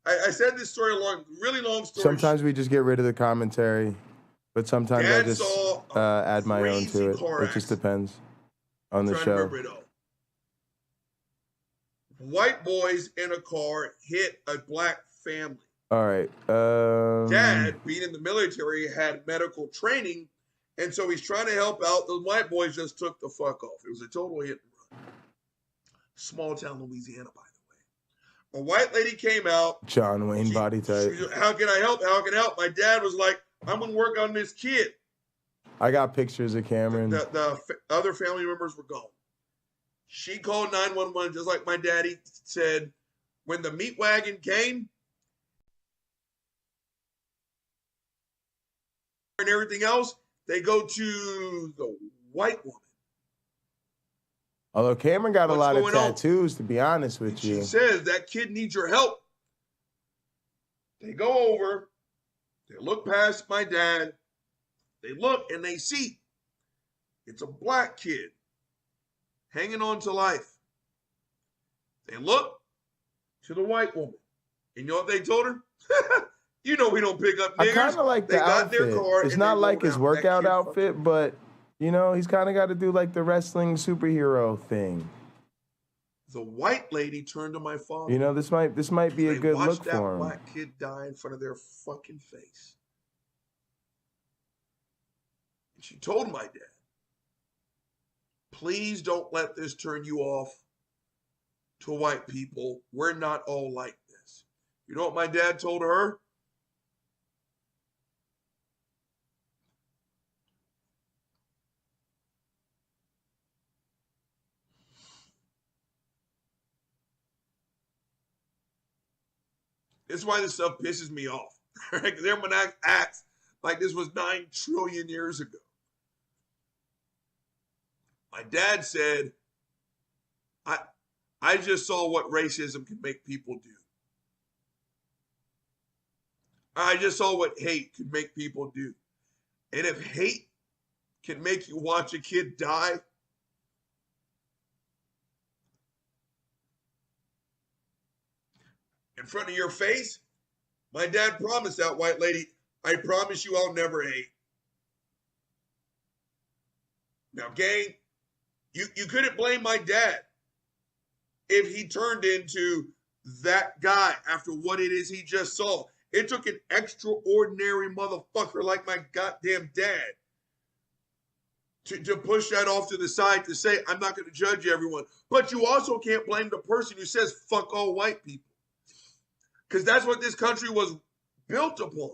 I said this story really long story. Sometimes we just get rid of the commentary, but sometimes Dad I just saw add my own to it. car It just depends on the trying to show. remember it all. White boys in a car hit a black family. All right. Dad, being in the military, had medical training, and so he's trying to help out. The white boys just took the fuck off. It was a total hit and run. Small town Louisiana, by the way. A white lady came out. John Wayne body type. How can I help? How can I help? My dad was like, I'm going to work on this kid. I got pictures of Cameron. The other family members were gone. She called 911 just like my daddy said. When the meat wagon came and everything else, they go to the white woman. Although Cameron got a What's lot of going on? tattoos, to be honest with you. She says that kid needs your help. They go over. They look past my dad. They look and they see it's a black kid hanging on to life. They look to the white woman. And you know what they told her? You know we don't pick up niggers. I kind of like the outfit. It's not like his workout outfit, but, you know, he's kind of got to do like the wrestling superhero thing. The white lady turned to my father. You know, this might be a good look that for him. Black kid die in front of their fucking face. She told my dad, please don't let this turn you off to white people. We're not all like this. You know what my dad told her? This is why this stuff pisses me off. Because everyone acts like this was 9 trillion years ago. My dad said, I just saw what racism can make people do. I just saw what hate can make people do. And if hate can make you watch a kid die, in front of your face, my dad promised that white lady, I promise you I'll never hate. Now, gang, you couldn't blame my dad if he turned into that guy after what it is he just saw. It took an extraordinary motherfucker like my goddamn dad to push that off to the side to say, I'm not going to judge everyone. But you also can't blame the person who says, fuck all white people. Because that's what this country was built upon.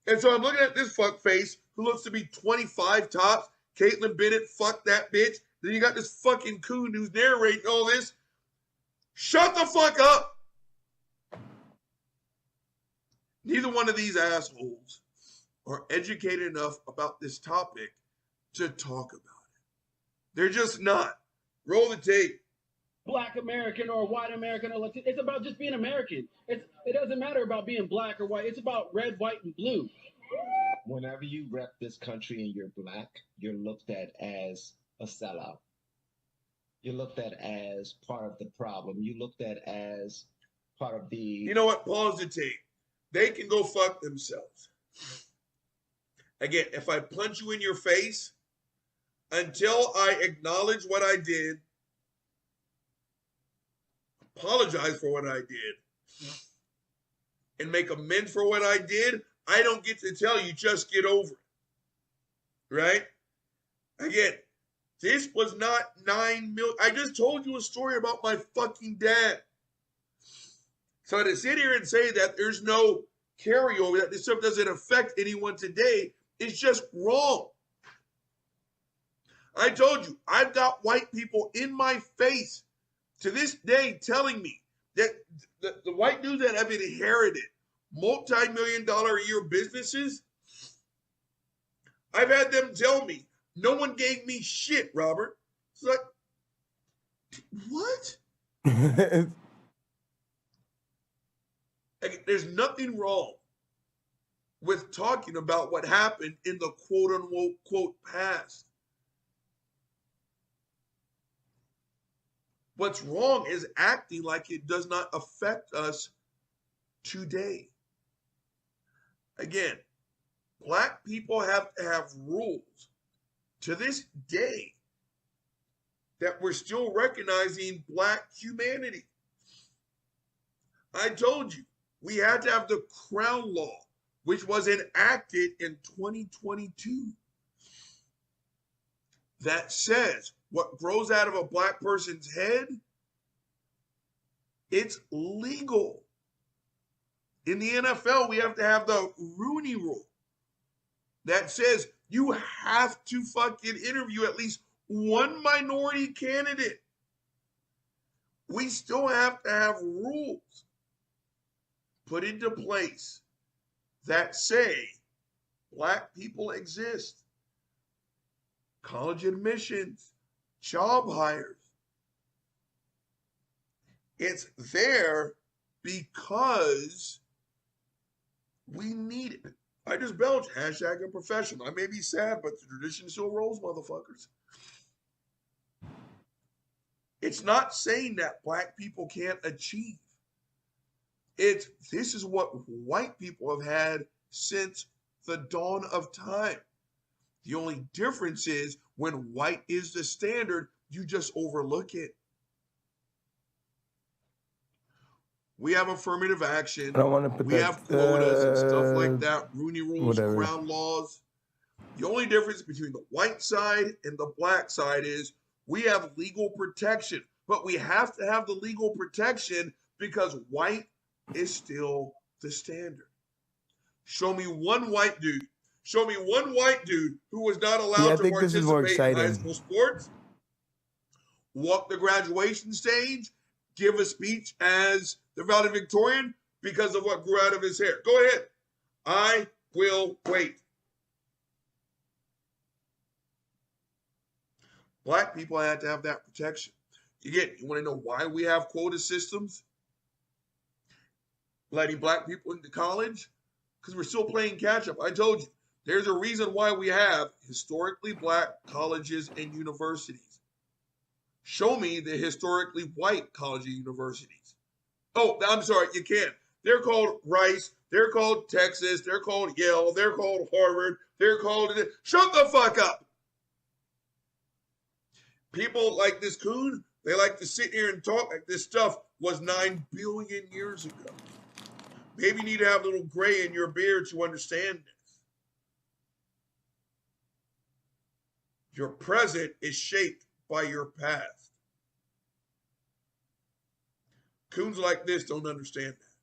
And so I'm looking at this fuck face who looks to be 25 tops. Caitlyn Bennett, fuck that bitch. Then you got this fucking coon who's narrating all this. Shut the fuck up. Neither one of these assholes are educated enough about this topic to talk about it. They're just not. Roll the tape. Black American or white American or Latino. It's about just being American. It doesn't matter about being black or white. It's about red, white, and blue. Whenever you rep this country and you're black, you're looked at as a sellout. You're looked at as part of the problem. You're looked at as part of the... You know what? Pause the tape. They can go fuck themselves. Again, if I punch you in your face, until I acknowledge what I did, apologize for what I did, and make amends for what I did, I don't get to tell you, just get over it. Right? Again, this was not 9 million. I just told you a story about my fucking dad. So to sit here and say that there's no carryover, that this stuff doesn't affect anyone today, is just wrong. I told you, I've got white people in my face to this day telling me that the white dudes that have inherited multi-million-dollar a year businesses, I've had them tell me, no one gave me shit, Robert. It's like, what? There's nothing wrong with talking about what happened in the quote-unquote past. What's wrong is acting like it does not affect us today. Again, black people have to have rules to this day that we're still recognizing black humanity. I told you, we had to have the Crown Law, which was enacted in 2022, that says what grows out of a black person's head, it's legal. In the NFL, we have to have the Rooney Rule that says you have to fucking interview at least one minority candidate. We still have to have rules put into place that say black people exist. College admissions, job hires. It's there because we need it. I just belch, hashtag unprofessional. I may be sad, but the tradition still rolls, motherfuckers. It's not saying that black people can't achieve. This is what white people have had since the dawn of time. The only difference is when white is the standard, you just overlook it. We have affirmative action. I don't want to put we have quotas and stuff like that. Rooney rules, Crown laws. The only difference between the white side and the black side is we have legal protection, but we have to have the legal protection because white is still the standard. Show me one white dude. Show me one white dude who was not allowed to participate in high school sports, walk the graduation stage, give a speech as the valedictorian because of what grew out of his hair. Go ahead. I will wait. Black people had to have that protection. Again, you want to know why we have quota systems? Letting black people into college? Because we're still playing catch up. I told you, there's a reason why we have historically black colleges and universities. Show me the historically white college and universities. Oh, I'm sorry, you can't. They're called Rice, they're called Texas, they're called Yale, they're called Harvard, they're called... Shut the fuck up! People like this coon, they like to sit here and talk like this stuff was 9 billion years ago. Maybe you need to have a little gray in your beard to understand this. Your present is shaped by your past. Coons like this don't understand that.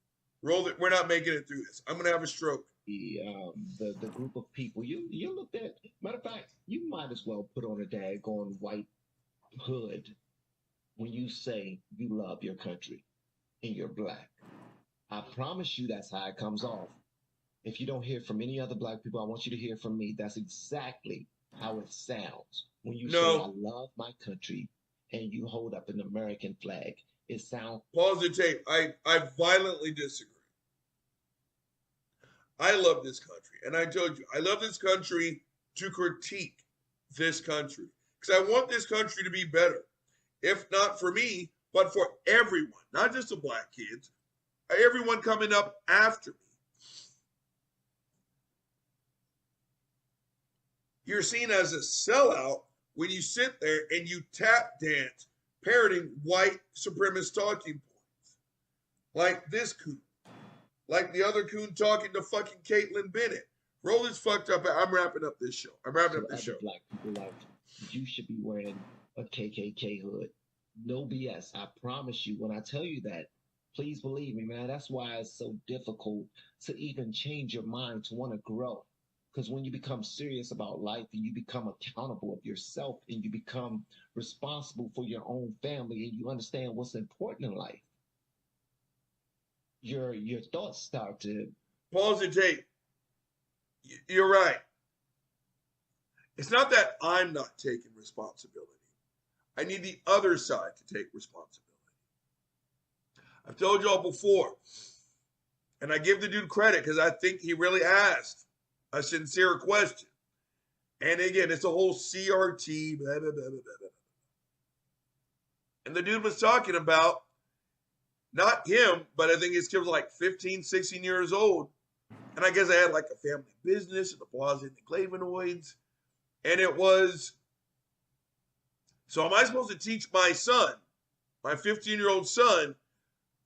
Roll it. We're not making it through this. I'm going to have a stroke. The group of people, you looked at, matter of fact, you might as well put on a daggone white hood when you say you love your country and you're black. I promise you that's how it comes off. If you don't hear from any other black people, I want you to hear from me. That's exactly how it sounds. When you say, I love my country, and you hold up an American flag, it sounds... Pause the tape. I violently disagree. I love this country. And I told you, I love this country to critique this country. Because I want this country to be better. If not for me, but for everyone. Not just the black kids. Everyone coming up after me. You're seen as a sellout when you sit there and you tap dance parroting white supremacist talking points. Like this coon. Like the other coon talking to fucking Caitlyn Bennett. Roll this fucked up. I'm wrapping up this show. Black people like you should be wearing a KKK hood. No BS. I promise you when I tell you that, please believe me, man. That's why it's so difficult to even change your mind to want to grow. Because when you become serious about life and you become accountable of yourself and you become responsible for your own family and you understand what's important in life, your thoughts start to... Pause the tape. You're right. It's not that I'm not taking responsibility. I need the other side to take responsibility. I've told y'all before, and I give the dude credit because I think he really asked a sincere question. And again, it's a whole CRT, blah, blah, blah, blah, blah. And the dude was talking about, not him, but I think his kid was like 15, 16 years old. And I guess I had like a family business and the Plaza and the Clavinoids. And it was, so am I supposed to teach my son, my 15-year-old son,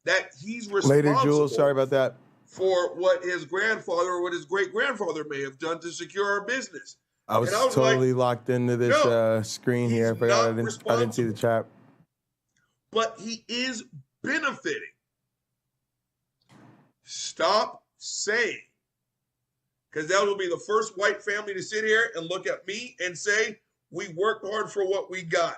that he's responsible Later, Jules, sorry about that, for what his grandfather or what his great-grandfather may have done to secure our business? I was totally locked into this screen here. I forgot I didn't see the chat. But he is benefiting. Stop saying, because that will be the first white family to sit here and look at me and say, we worked hard for what we got.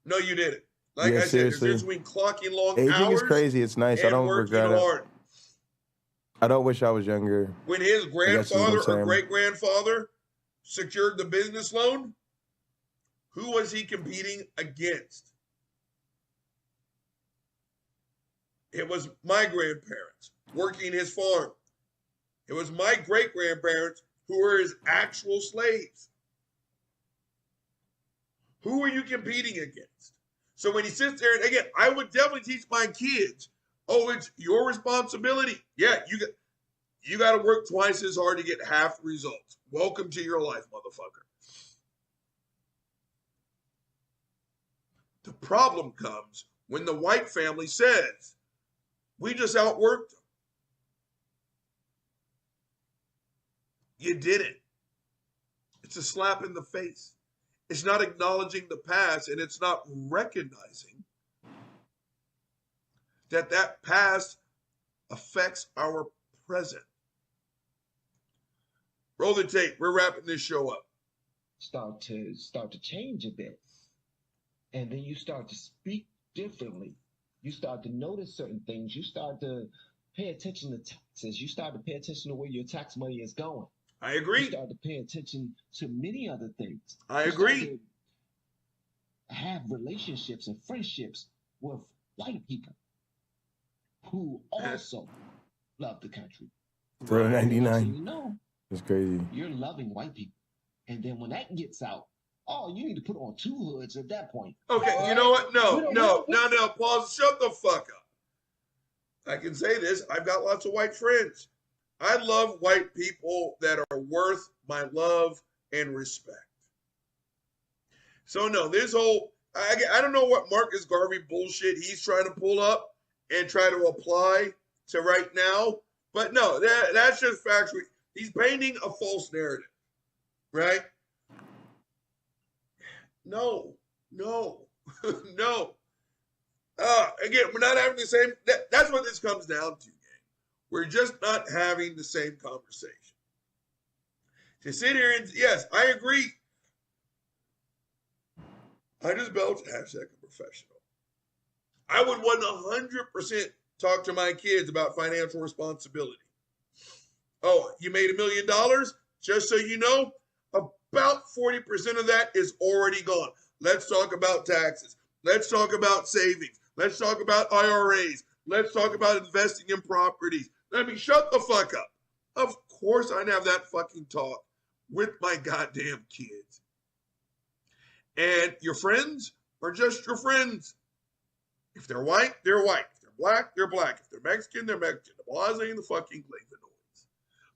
No, you didn't. Like I said, there's between clocking long Aging hours is crazy. It's nice. I don't regret it. I don't wish I was younger. When his grandfather or great-grandfather secured the business loan, who was he competing against? It was my grandparents working his farm. It was my great-grandparents who were his actual slaves. Who are you competing against? So when he sits there, and again, I would definitely teach my kids, oh, it's your responsibility. Yeah, you got to work twice as hard to get half the results. Welcome to your life, motherfucker. The problem comes when the white family says, we just outworked them. You didn't. It's a slap in the face. It's not acknowledging the past, and it's not recognizing that that past affects our present. Roll the tape. We're wrapping this show up. Start to change a bit. And then you start to speak differently. You start to notice certain things. You start to pay attention to taxes. You start to pay attention to where your tax money is going. I agree. You start to pay attention to many other things. I agree. Have relationships and friendships with white people who also love the country. For 99. You know, it's crazy. You're loving white people. And then when that gets out, oh, you need to put on two hoods at that point. Okay, you know what? No. Pause. Shut the fuck up. I can say this. I've got lots of white friends. I love white people that are worth my love and respect. So no, this whole, I don't know what Marcus Garvey bullshit he's trying to pull up and try to apply to right now. But no, that's just factually. He's painting a false narrative, right? No. Again, we're not having the same, that's what this comes down to, gang. We're just not having the same conversation. To sit here and, yes, I agree. I just belch, hashtag professional. I would 100% talk to my kids about financial responsibility. Oh, you made $1 million? Just so you know, about 40% of that is already gone. Let's talk about taxes. Let's talk about savings. Let's talk about IRAs. Let's talk about investing in properties. Let me shut the fuck up. Of course I'd have that fucking talk with my goddamn kids. And your friends are just your friends. If they're white, they're white. If they're black, they're black. If they're Mexican, they're Mexican. The blase and the fucking flavonoids.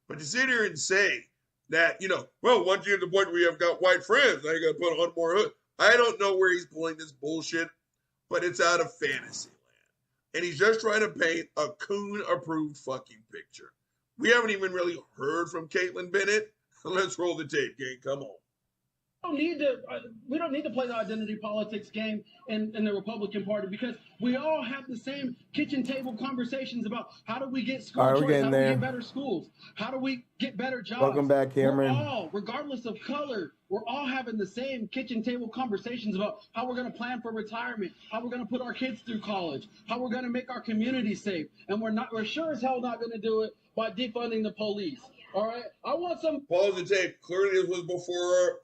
But to sit here and say that, well, once you get to the point where you have got white friends, now you got to put on more hood. I don't know where he's pulling this bullshit, but it's out of fantasy land. And he's just trying to paint a coon-approved fucking picture. We haven't even really heard from Caitlin Bennett. Let's roll the tape, gang. Come on. We don't need to play the identity politics game in the Republican Party, because we all have the same kitchen table conversations about how do we get school choice, how do we get better schools, how do we get better jobs. Welcome back, Cameron. We're all, regardless of color, we're all having the same kitchen table conversations about how we're going to plan for retirement, how we're going to put our kids through college, how we're going to make our community safe, and we're sure as hell not going to do it by defunding the police. All right, I want some. Pause the tape. Clearly, this was before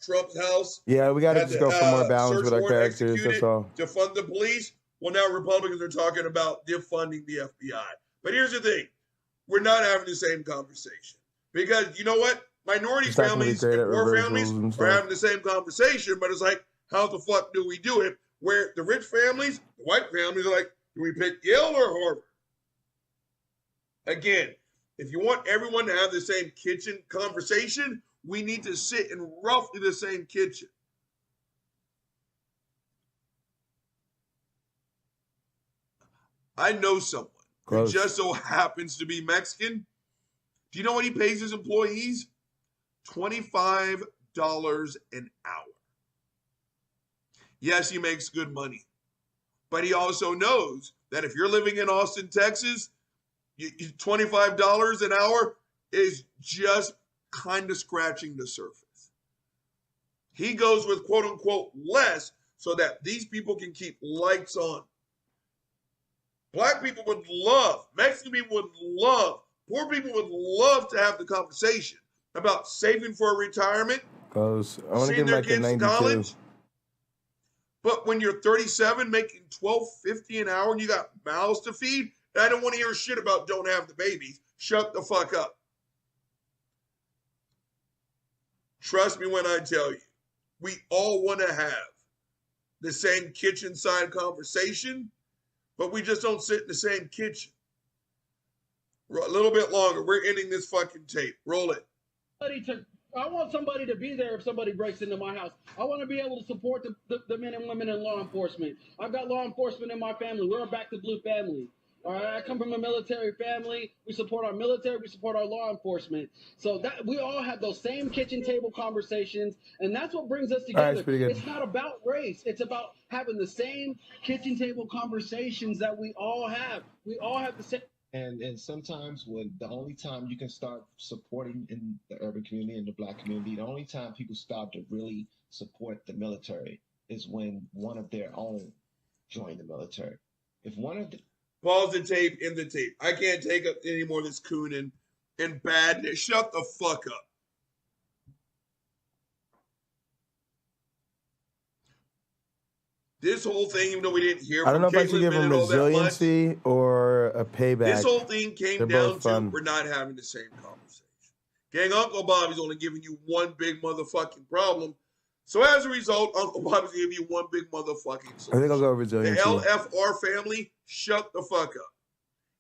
Trump's house. Yeah, we got to just go for more balance with our characters. That's all. To fund the police. Well, now Republicans are talking about defunding the FBI. But here's the thing: we're not having the same conversation, because you know what? Minority families and poor families are having the same conversation, but it's like, how the fuck do we do it? Where the rich families, the white families are like, do we pick Yale or Harvard? Again. If you want everyone to have the same kitchen conversation, we need to sit in roughly the same kitchen. I know someone who just so happens to be Mexican. Do you know what he pays his employees? $25 an hour. Yes, he makes good money. But he also knows that if you're living in Austin, Texas, $25 an hour is just kind of scratching the surface. He goes with quote unquote less so that these people can keep lights on. Black people would love, Mexican people would love, poor people would love to have the conversation about saving for retirement, I want to get their back to kids 92. college. But when you're 37 making $12.50 an hour and you got mouths to feed, I don't want to hear shit about don't have the babies. Shut the fuck up. Trust me when I tell you, we all want to have the same kitchen side conversation, but we just don't sit in the same kitchen. A little bit longer. We're ending this fucking tape. Roll it. I want somebody to be there if somebody breaks into my house. I want to be able to support the men and women in law enforcement. I've got law enforcement in my family. We're a Back to Blue family. All right, I come from a military family. We support our military. We support our law enforcement. So that we all have those same kitchen table conversations, and that's what brings us together. That's pretty good. It's not about race. It's about having the same kitchen table conversations that we all have. We all have the same. And sometimes when the only time you can start supporting in the urban community and the black community, the only time people start to really support the military is when one of their own join the military. If one of the pause the tape, in the tape. I can't take up any more of this cooning and badness. Shut the fuck up. This whole thing, even though we didn't hear I don't know from if I should give Caitlin him Bennett all that much, resiliency or a payback. this whole thing came They're down both to fun. we're not having the same conversation. Gang, Uncle Bobby's only giving you one big motherfucking problem. So as a result, Uncle Bobby's giving you one big motherfucking solution. I think I'll go The resiliency. LFR family, shut the fuck up.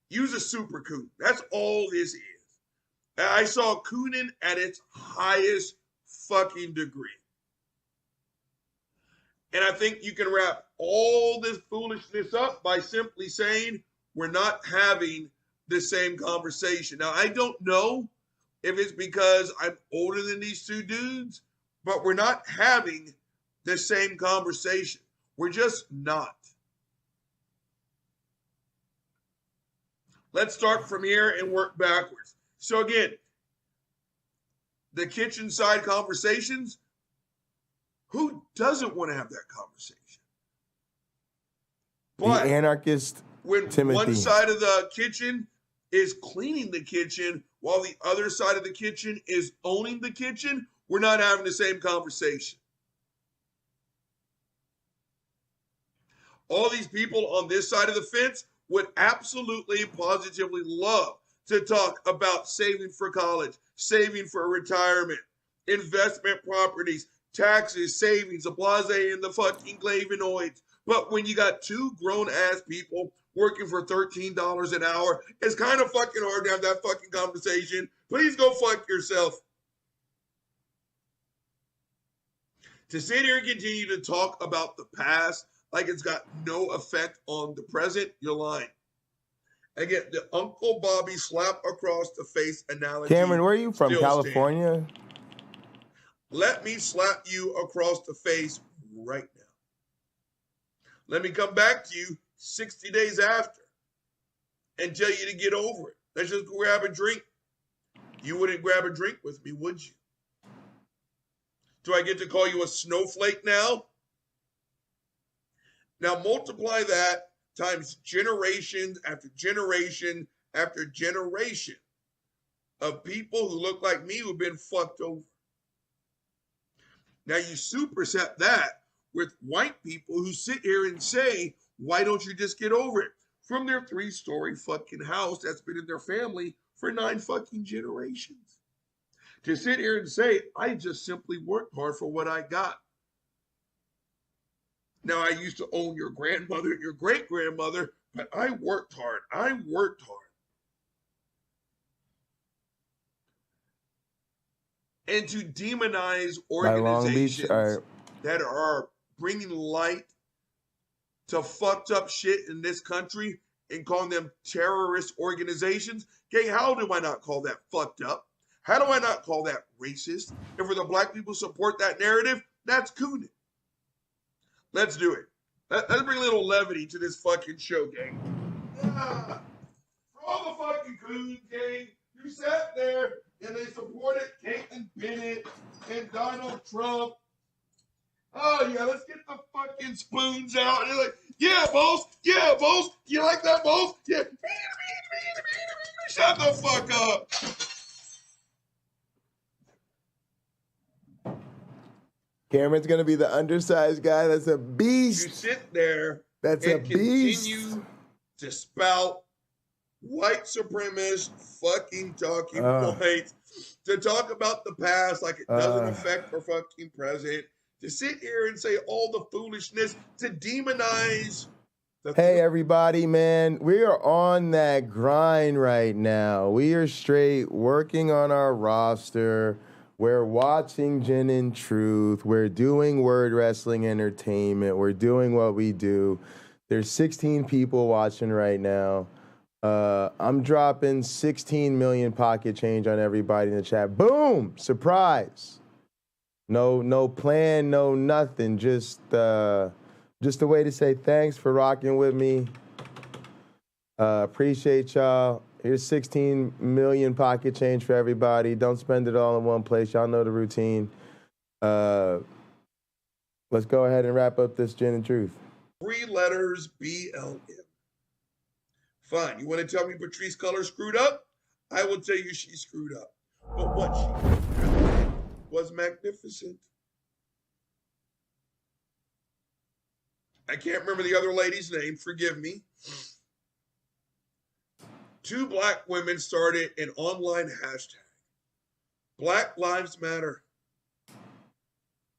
Use a super coon. That's all this is. And I saw cooning at its highest fucking degree. And I think you can wrap all this foolishness up by simply saying we're not having the same conversation. Now, I don't know if it's because I'm older than these two dudes, but we're not having the same conversation. We're just not. Let's start from here and work backwards. So again, the kitchen side conversations, who doesn't want to have that conversation? But The anarchist when Timothy. one side of the kitchen is cleaning the kitchen while the other side of the kitchen is owning the kitchen, we're not having the same conversation. All these people on this side of the fence would absolutely, positively love to talk about saving for college, saving for retirement, investment properties, taxes, savings, the blase and the fucking glavinoids. But when you got two grown-ass people working for $13 an hour, it's kind of fucking hard to have that fucking conversation. Please go fuck yourself. To sit here and continue to talk about the past like it's got no effect on the present, you're lying. Again, the Uncle Bobby slap across the face analogy. Cameron, where are you from? still California? stands. Let me slap you across the face right now. Let me come back to you 60 days after and tell you to get over it. Let's just go grab a drink. You wouldn't grab a drink with me, would you? Do I get to call you a snowflake now? Now multiply that times generations after generation after generation of people who look like me who've been fucked over. Now you superset that with white people who sit here and say, why don't you just get over it? From their 3-story fucking house that's been in their family for 9 fucking generations. To sit here and say, I just simply worked hard for what I got. Now, I used to own your grandmother and your great-grandmother, but I worked hard. I worked hard. And to demonize organizations that are bringing light to fucked up shit in this country and calling them terrorist organizations, okay, how do I not call that fucked up? How do I not call that racist? And for the black people to support that narrative, that's cooning. Let's do it. Let's bring a little levity to this fucking show, gang. For all the fucking coons, gang, who sat there and they supported Caitlin Bennett and Donald Trump. Oh, yeah, let's get the fucking spoons out. And they're like, yeah, boss. Yeah, boss. You like that, boss? Yeah. Shut the fuck up. Cameron's going to be the undersized guy. That's a beast. You sit there That's and a beast. continue to spout white supremacist fucking talking points, to talk about the past like it doesn't affect our fucking present, to sit here and say all the foolishness, to demonize the Hey, everybody, man. We are on that grind right now. We are straight working on our roster. We're watching Gin and Truth. We're doing Word Wrestling Entertainment. We're doing what we do. There's 16 people watching right now. I'm dropping 16 million pocket change on everybody in the chat. Boom! Surprise. No plan, no nothing. Just a way to say thanks for rocking with me. Appreciate y'all. Here's 16 million pocket change for everybody. Don't spend it all in one place. Y'all know the routine. Let's go ahead and wrap up this Gin and Truth. 3 letters BLM. Fine. You want to tell me Patrice Cullor screwed up? I will tell you she screwed up. But what she did was magnificent. I can't remember the other lady's name. Forgive me. 2 black women started an online hashtag. Black Lives Matter.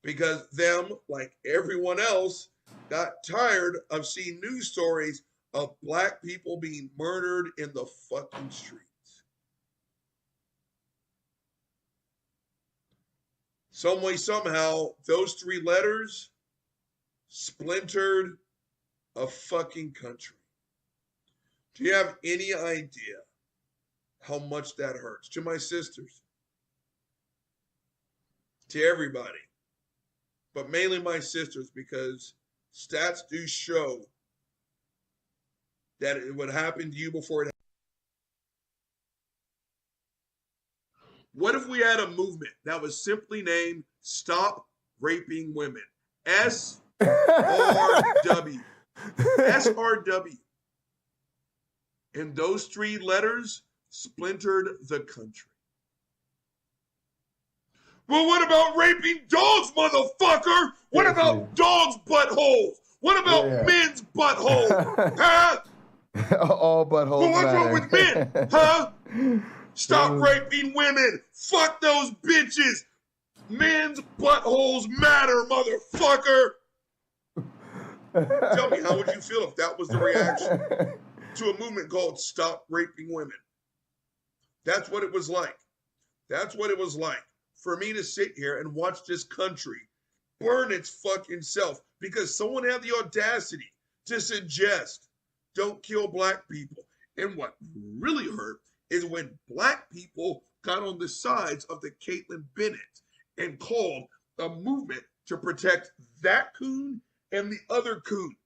Because them, like everyone else, got tired of seeing news stories of black people being murdered in the fucking streets. Some way, somehow, those 3 letters splintered a fucking country. Do you have any idea how much that hurts? To my sisters, to everybody, but mainly my sisters, because stats do show that it would happen to you before it happened. What if we had a movement that was simply named Stop Raping Women? SRW. SRW. And those 3 letters splintered the country. Well, what about raping dogs, motherfucker? What about dogs' buttholes? What about men's buttholes? Huh? All buttholes. Well, what's wrong with men? Huh? Stop raping women. Fuck those bitches. Men's buttholes matter, motherfucker. Tell me, how would you feel if that was the reaction to a movement called Stop Raping Women? That's what it was like. That's what it was like for me to sit here and watch this country burn its fucking self because someone had the audacity to suggest don't kill black people. And what really hurt is when black people got on the sides of the Caitlyn Bennett and called a movement to protect that coon and the other coon.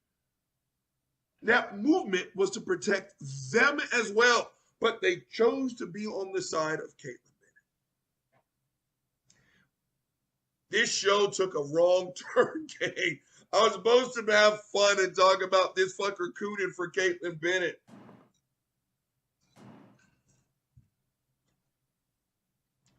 That movement was to protect them as well, but they chose to be on the side of Caitlyn Bennett. This show took a wrong turn, gang. I was supposed to have fun and talk about this fucker cooning for Caitlyn Bennett.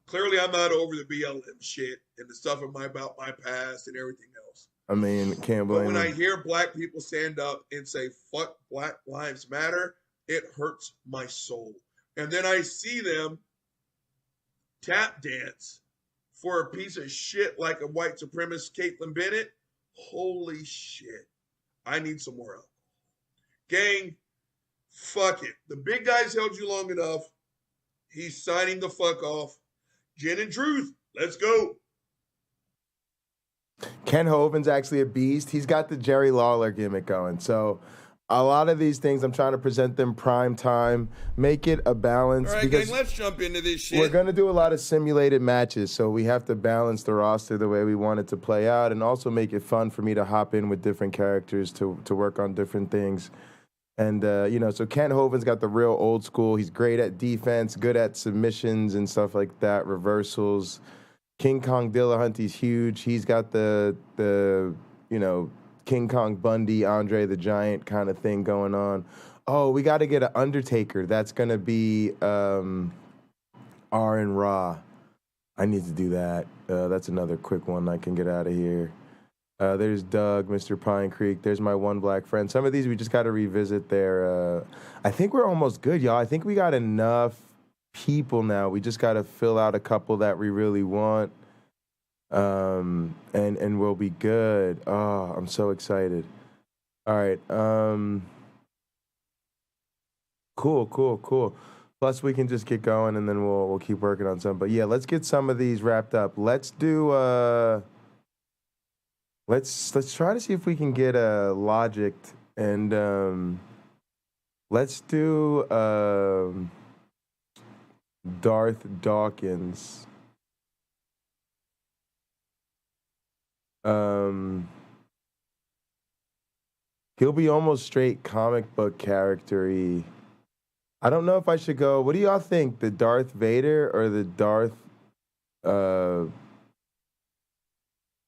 Clearly, I'm not over the BLM shit and the stuff about my past and everything else. I mean, can't blame But when them. I hear black people stand up and say, fuck Black Lives Matter, it hurts my soul. And then I see them tap dance for a piece of shit like a white supremacist Caitlyn Bennett. Holy shit. I need some more help. Gang, fuck it. The big guy's held you long enough. He's signing the fuck off. Gin and Truth, let's go. Ken Hoven's actually a beast. He's got the Jerry Lawler gimmick going. So a lot of these things, I'm trying to present them prime time, make it a balance. All right, because gang, let's jump into this shit. we're going to do a lot of simulated matches, so we have to balance the roster the way we want it to play out and also make it fun for me to hop in with different characters to work on different things. And, so Ken Hoven's got the real old school. He's great at defense, good at submissions and stuff like that, reversals. King Kong Dillahunty's huge. He's got the King Kong Bundy, Andre the Giant kind of thing going on. Oh, we got to get an Undertaker. That's going to be R and Raw. I need to do that. That's another quick one I can get out of here. There's Doug, Mr. Pine Creek. There's my one black friend. Some of these we just got to revisit there. I think we're almost good, y'all. I think we got enough people now. We just got to fill out a couple that we really want. And we'll be good. Oh, I'm so excited. All right. Cool. Plus we can just get going and then we'll keep working on some. But yeah, let's get some of these wrapped up. Let's do let's try to see if we can get Logic and Let's do Darth Dawkins. He'll be almost straight comic book character-y. I don't know if I should go. What do y'all think? The Darth Vader or the Darth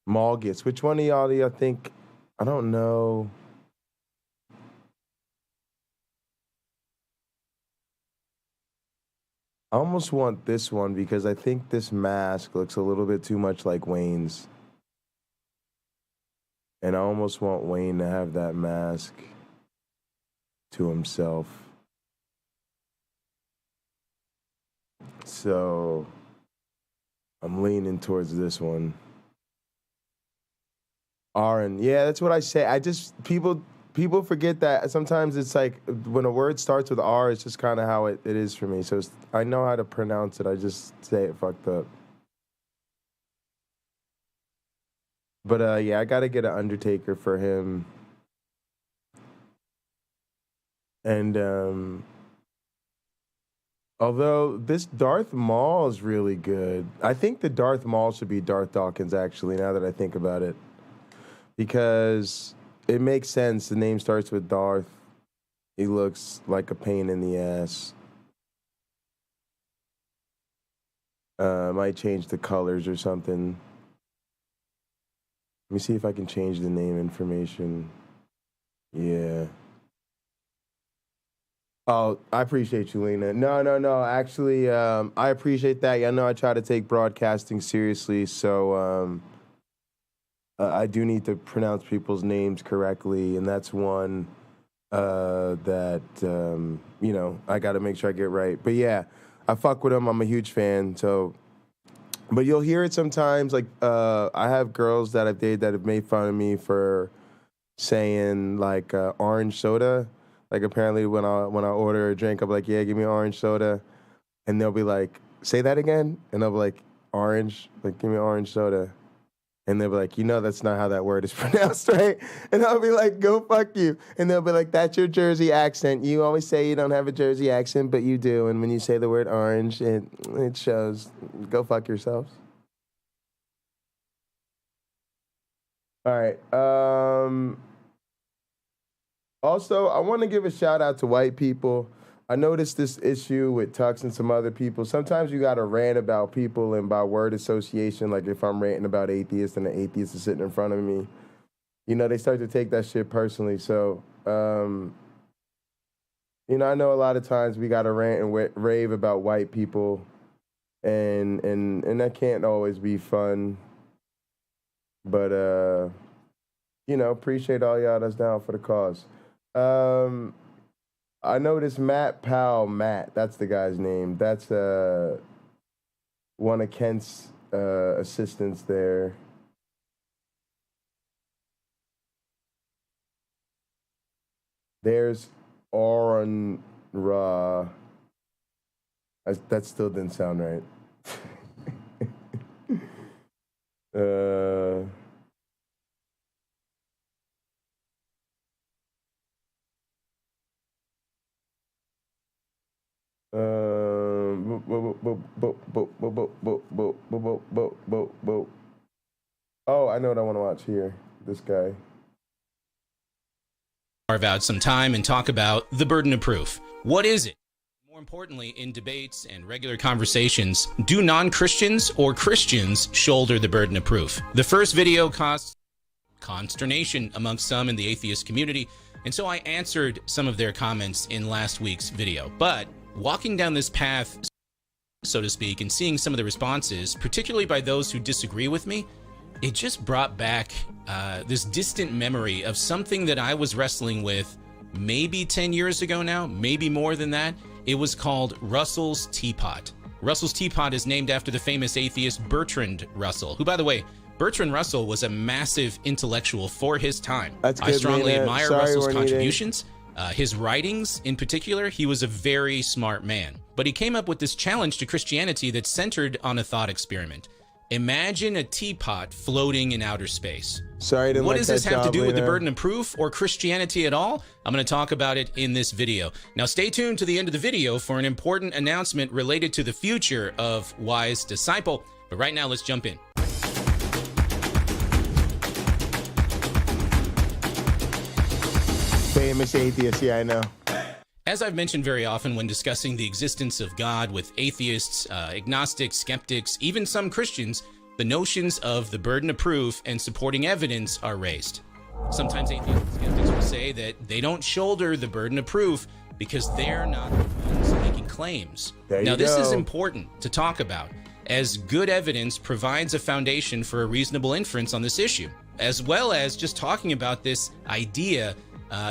Malgus? Which one of y'all do y'all think? I don't know. I almost want this one because I think this mask looks a little bit too much like Wayne's. And I almost want Wayne to have that mask to himself. So I'm leaning towards this one. Aaron, yeah, that's what I say. People forget that sometimes it's like when a word starts with R, it's just kind of how it is for me. So I know how to pronounce it. I just say it fucked up. But yeah, I gotta get an Undertaker for him. And although this Darth Maul is really good, I think the Darth Maul should be Darth Dawkins, actually, now that I think about it. Because it makes sense. The name starts with Darth. He looks like a pain in the ass. Might change the colors or something. Let me see if I can change the name information. Yeah. Oh, I appreciate you, Lena. No. Actually, I appreciate that. Yeah, I know I try to take broadcasting seriously, so I do need to pronounce people's names correctly, and that's one that, I got to make sure I get right. But yeah, I fuck with him. I'm a huge fan, so... But you'll hear it sometimes, like, I have girls that I've dated that have made fun of me for saying, like, orange soda. Like, apparently when I order a drink, I'm like, yeah, give me orange soda. And they'll be like, say that again? And I'll be like, orange? Like, give me orange soda. And they'll be like, that's not how that word is pronounced, right? And I'll be like, go fuck you. And they'll be like, that's your Jersey accent. You always say you don't have a Jersey accent, but you do. And when you say the word orange, it shows. Go fuck yourselves. All right. Also, I want to give a shout out to white people. I noticed this issue with Tux and some other people. Sometimes you got to rant about people and by word association, like if I'm ranting about atheists and the atheist is sitting in front of me, they start to take that shit personally. So, I know a lot of times we got to rant and rave about white people, and that can't always be fun. But, appreciate all y'all that's down for the cause. I noticed Matt that's the guy's name. That's one of Kent's assistants there. There's Oren Ra. That still didn't sound right. Oh, I know what I want to watch here. This guy. Carve out some time and talk about the burden of proof. What is it? More importantly, in debates and regular conversations, do non-Christians or Christians shoulder the burden of proof? The first video caused consternation amongst some in the atheist community, and so I answered some of their comments in last week's video. But walking down this path, so to speak, and seeing some of the responses, particularly by those who disagree with me, it just brought back this distant memory of something that I was wrestling with maybe 10 years ago now, maybe more than that. It was called Russell's Teapot. Russell's Teapot is named after the famous atheist Bertrand Russell, who, by the way, Bertrand Russell was a massive intellectual for his time. That's good, I strongly man. admire Sorry, Russell's Juanita. contributions. His writings, in particular, he was a very smart man. But he came up with this challenge to Christianity that centered on a thought experiment. Imagine a teapot floating in outer space. Sorry to What does this have to do with the burden of proof or Christianity at all? I'm going to talk about it in this video. Now stay tuned to the end of the video for an important announcement related to the future of Wise Disciple. But right now, let's jump in. Famous atheist, yeah, I know. As I've mentioned very often when discussing the existence of God with atheists, agnostics, skeptics, even some Christians, the notions of the burden of proof and supporting evidence are raised. Sometimes atheists and skeptics will say that they don't shoulder the burden of proof because they're not the ones making claims. Now, this is important to talk about, as good evidence provides a foundation for a reasonable inference on this issue, as well as just talking about this idea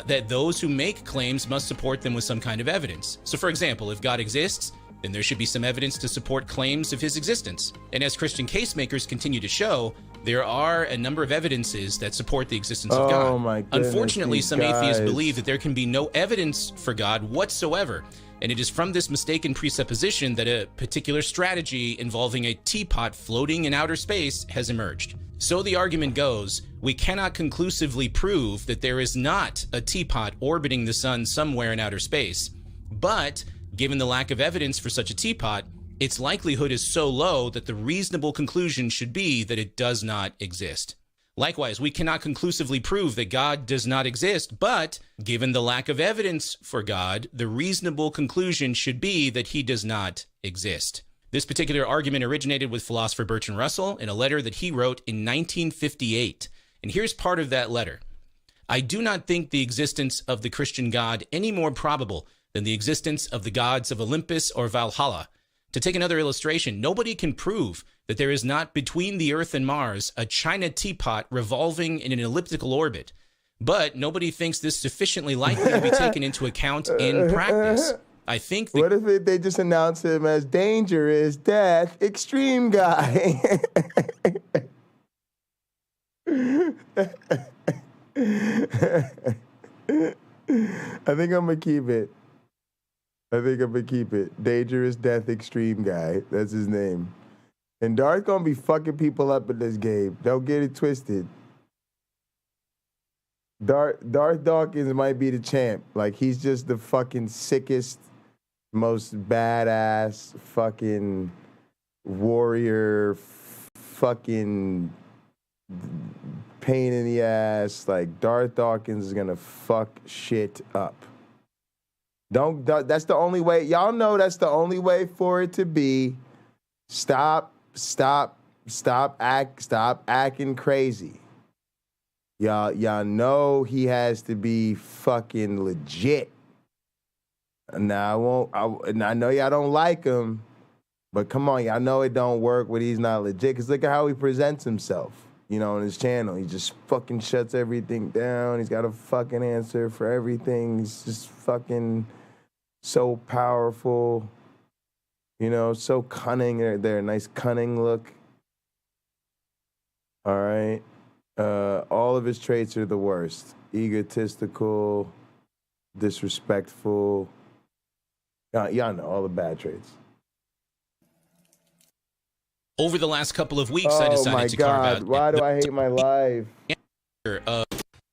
that those who make claims must support them with some kind of evidence. So, for example, if God exists, then there should be some evidence to support claims of his existence. And as Christian case makers continue to show, there are a number of evidences that support the existence of God. My goodness, unfortunately, some atheists guys. believe that there can be no evidence for God whatsoever. And it is from this mistaken presupposition that a particular strategy involving a teapot floating in outer space has emerged. So the argument goes, we cannot conclusively prove that there is not a teapot orbiting the sun somewhere in outer space. But given the lack of evidence for such a teapot, its likelihood is so low that the reasonable conclusion should be that it does not exist. Likewise, we cannot conclusively prove that God does not exist, but given the lack of evidence for God, the reasonable conclusion should be that he does not exist. This particular argument originated with philosopher Bertrand Russell in a letter that he wrote in 1958. And here's part of that letter. I do not think the existence of the Christian God any more probable than the existence of the gods of Olympus or Valhalla. To take another illustration, nobody can prove that there is not between the Earth and Mars a china teapot revolving in an elliptical orbit. But nobody thinks this sufficiently likely to be taken into account in practice. I think. What if they just announce him as dangerous death extreme guy? I think I'm gonna keep it. Dangerous death extreme guy. That's his name. And Darth gonna be fucking people up in this game. Don't get it twisted. Darth Dawkins might be the champ. Like, he's just the fucking sickest, most badass fucking warrior, fucking pain in the ass. Like, Darth Dawkins is gonna fuck shit up. That's the only way. Y'all know that's the only way for it to be. Stop acting crazy. Y'all know he has to be fucking legit. Now I know y'all don't like him, but come on, y'all know it don't work when he's not legit. Cause look at how he presents himself, on his channel. He just fucking shuts everything down. He's got a fucking answer for everything. He's just fucking so powerful, so cunning. They're a nice cunning look. All right. All of his traits are the worst. Egotistical, disrespectful. Y'all know all the bad traits. Over the last couple of weeks, I decided to carve out. Why do I hate my life? Of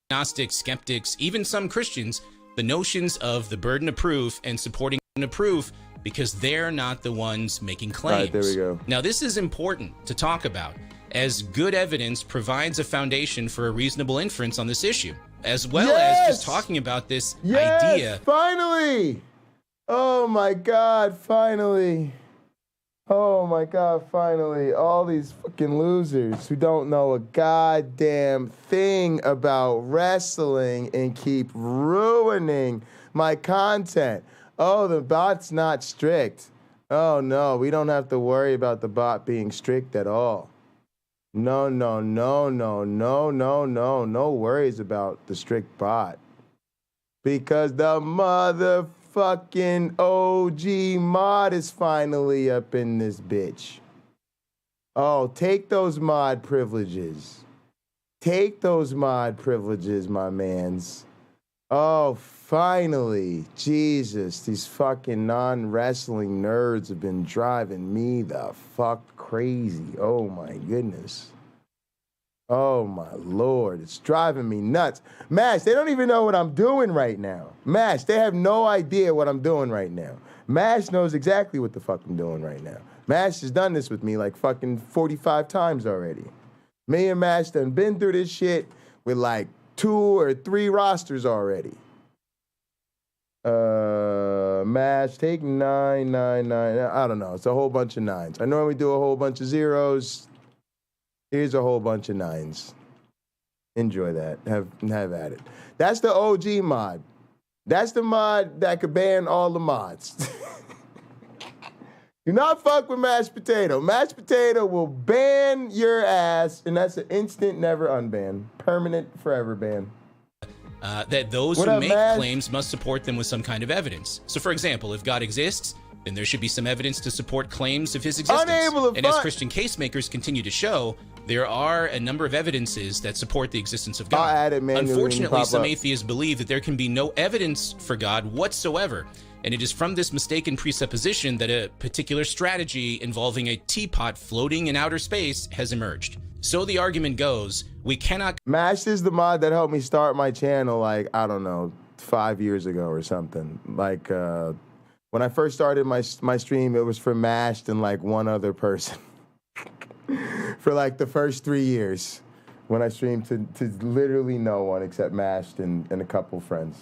agnostics, skeptics, even some Christians, the notions of the burden of proof and supporting the burden of proof because they're not the ones making claims. All right, there we go. Now, this is important to talk about, as good evidence provides a foundation for a reasonable inference on this issue, as well as just talking about this idea. Finally! Oh my God, finally. Oh my God, finally. All these fucking losers who don't know a goddamn thing about wrestling and keep ruining my content. Oh, the bot's not strict. Oh no, we don't have to worry about the bot being strict at all. No worries about the strict bot. Because the motherfucking OG mod is finally up in this bitch. Oh, take those mod privileges. Take those mod privileges, my mans. Oh, finally. Jesus, these fucking non-wrestling nerds have been driving me the fuck crazy. Oh, my goodness. Oh, my Lord. It's driving me nuts. Mash, they don't even know what I'm doing right now. Mash, they have no idea what I'm doing right now. Mash knows exactly what the fuck I'm doing right now. Mash has done this with me like fucking 45 times already. Me and Mash done been through this shit with like 2 or 3 rosters already. Mash, take 9, 9, 9. I don't know. It's a whole bunch of 9s. I normally do a whole bunch of 0s. Here's a whole bunch of 9s. Enjoy that. Have at it. That's the OG mod. That's the mod that could ban all the mods. Do not fuck with Mashed Potato. Mashed Potato will ban your ass, and that's an instant never unban. Permanent, forever ban. That those who make claims must support them with some kind of evidence. So, for example, if God exists, then there should be some evidence to support claims of his existence. And as Christian casemakers continue to show, there are a number of evidences that support the existence of God. Unfortunately, some atheists believe that there can be no evidence for God whatsoever. And it is from this mistaken presupposition that a particular strategy involving a teapot floating in outer space has emerged. So the argument goes, we cannot... Mash is the mod that helped me start my channel, like, I don't know, 5 years ago or something. Like, when I first started my stream, it was for Mashed and, like, one other person. For, like, the first 3 years. When I streamed to literally no one except Mashed and a couple friends.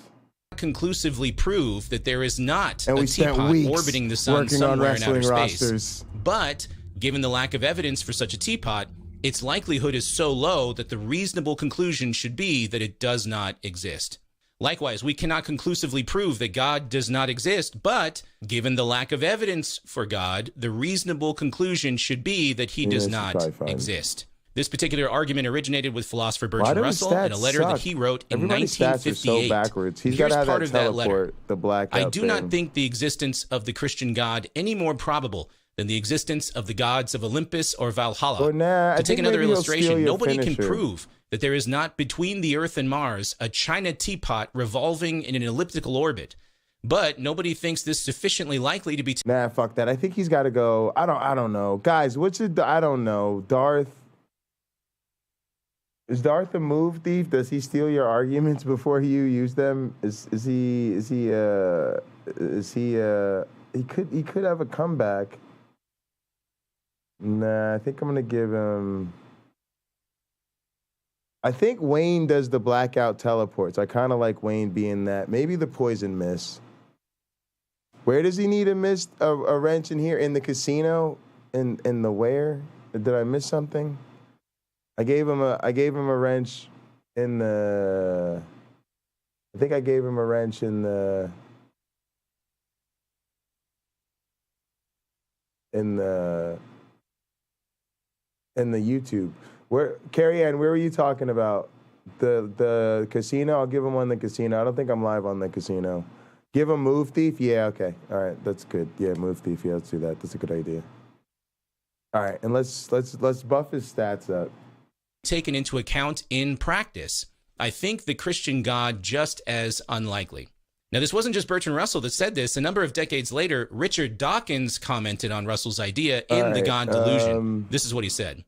Conclusively prove that there is not a teapot orbiting the sun somewhere in outer space. But, given the lack of evidence for such a teapot, its likelihood is so low that the reasonable conclusion should be that it does not exist. Likewise, we cannot conclusively prove that God does not exist, but given the lack of evidence for God, the reasonable conclusion should be that he does not exist. This particular argument originated with philosopher Bertrand Russell in a letter that he wrote in 1958. Here's part of that letter. I do not think the existence of the Christian God any more probable than the existence of the gods of Olympus or Valhalla. To take another illustration, nobody can prove that there is not between the Earth and Mars a China teapot revolving in an elliptical orbit. But nobody thinks this sufficiently likely to be... Nah, fuck that. I think he's got to go. I don't know. Guys, I don't know. Darth... Is Darth a move thief? Does he steal your arguments before you use them? He could have a comeback. Nah, I think I'm gonna give him. I think Wayne does the blackout teleports. I kind of like Wayne being that. Maybe the poison miss. Where does he need a wrench in here? In the casino? In the where? Did I miss something? I gave him a wrench in the. I think I gave him a wrench in the. In the YouTube. Carrie Ann, where were you talking about? The casino? I'll give him one in the casino. I don't think I'm live on the casino. Give him Move Thief? Yeah, okay. All right, that's good. Yeah, Move Thief. Yeah, let's do that. That's a good idea. All right, and let's buff his stats up. Taken into account in practice, I think the Christian God just as unlikely. Now, this wasn't just Bertrand Russell that said this. A number of decades later, Richard Dawkins commented on Russell's idea in The God Delusion. This is what he said.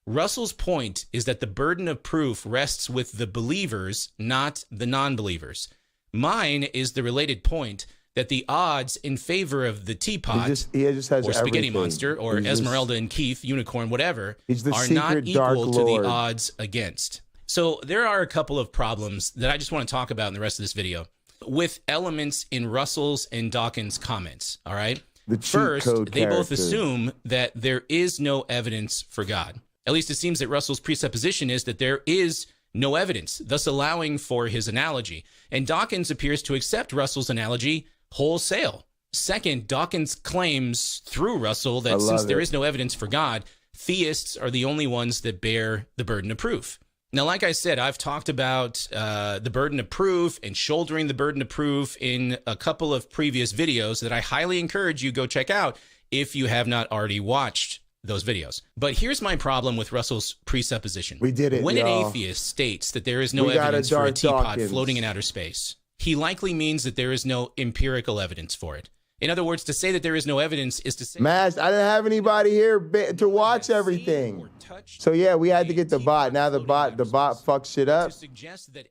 Russell's point is that the burden of proof rests with the believers, not the non-believers. Mine is the related point that the odds in favor of the teapot, he just has or Spaghetti everything. Monster, or Esmeralda and Keith, Unicorn, whatever, are not equal to the odds against. So there are a couple of problems that I just want to talk about in the rest of this video with elements in Russell's and Dawkins' comments, all right? First, they both assume that there is no evidence for God. At least it seems that Russell's presupposition is that there is no evidence, thus allowing for his analogy. And Dawkins appears to accept Russell's analogy wholesale. Second, Dawkins claims through Russell that since there is no evidence for God, theists are the only ones that bear the burden of proof. Now, like I said, I've talked about the burden of proof and shouldering the burden of proof in a couple of previous videos that I highly encourage you go check out if you have not already watched those videos. But here's my problem with Russell's presupposition. We did it, When y'all. an atheist states that there is no We got evidence a for a Darth teapot Dawkins. floating in outer space, he likely means that there is no empirical evidence for it. In other words, to say that there is no evidence is to say... Maz, I didn't have anybody here to watch everything. So yeah, we had to get the bot. Now the bot fucks shit up.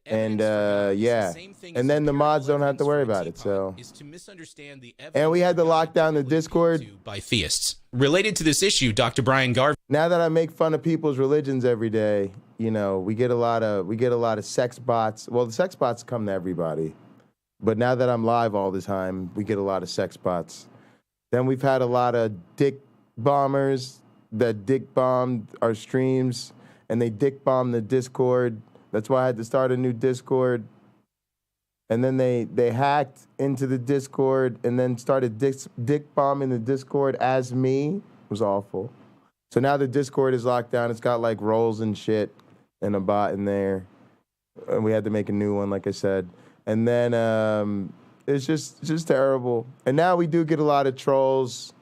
And yeah. And then the mods don't have to worry about it. So. And we had to lock down the Discord by theists. Related to this issue, Dr. Brian Garvey. Now that I make fun of people's religions every day, you know, we get a lot of sex bots. Well, the sex bots come to everybody. But now that I'm live all the time, we get a lot of sex bots. Then we've had a lot of dick bombers that dick bombed our streams, and they dick bombed the Discord. That's why I had to start a new Discord. And then they hacked into the Discord and then started dick bombing the Discord as me. It was awful. So now the Discord is locked down. It's got like roles and shit and a bot in there. And we had to make a new one, like I said. And then it's just terrible. And now we do get a lot of trolls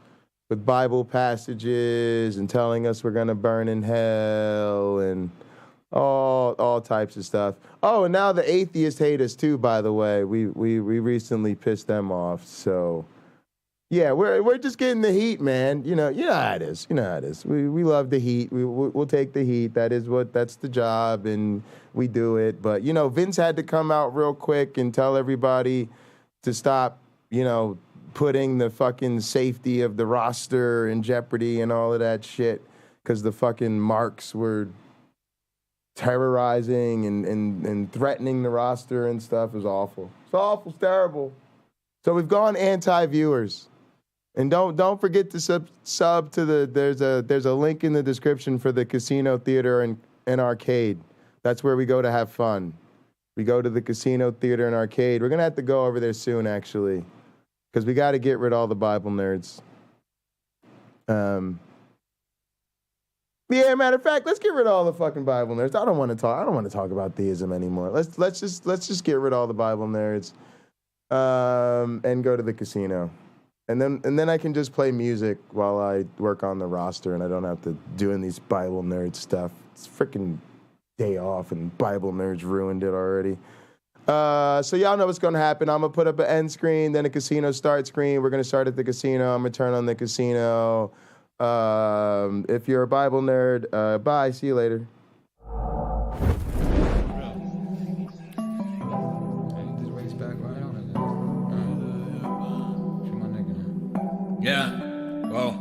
with Bible passages and telling us we're gonna burn in hell and all types of stuff. Oh, and now the atheists hate us too, by the way. We recently pissed them off. So yeah, we're just getting the heat, man. You know how it is. You know how it is. We love the heat. We'll take the heat. That's the job, and we do it. But you know, Vince had to come out real quick and tell everybody to stop, you know, putting the fucking safety of the roster in jeopardy and all of that shit, because the fucking marks were terrorizing and threatening the roster and stuff. It was awful. It's awful. It's terrible. So we've gone anti-viewers. And don't forget to sub to there's a link in the description for the casino, theater, and arcade. That's where we go to have fun. We go to the casino, theater, and arcade. We're gonna have to go over there soon, actually, because we got to get rid of all the Bible nerds. Yeah, matter of fact, let's get rid of all the fucking Bible nerds. I don't want to talk about theism anymore. Let's just get rid of all the Bible nerds, and go to the casino. And then I can just play music while I work on the roster, and I don't have to doing these Bible nerd stuff. It's freaking day off, and Bible nerds ruined it already. So y'all know what's going to happen. I'm going to put up an end screen, then a casino start screen. We're going to start at the casino. I'm going to turn on the casino. If you're a Bible nerd, bye. See you later. Yeah, well.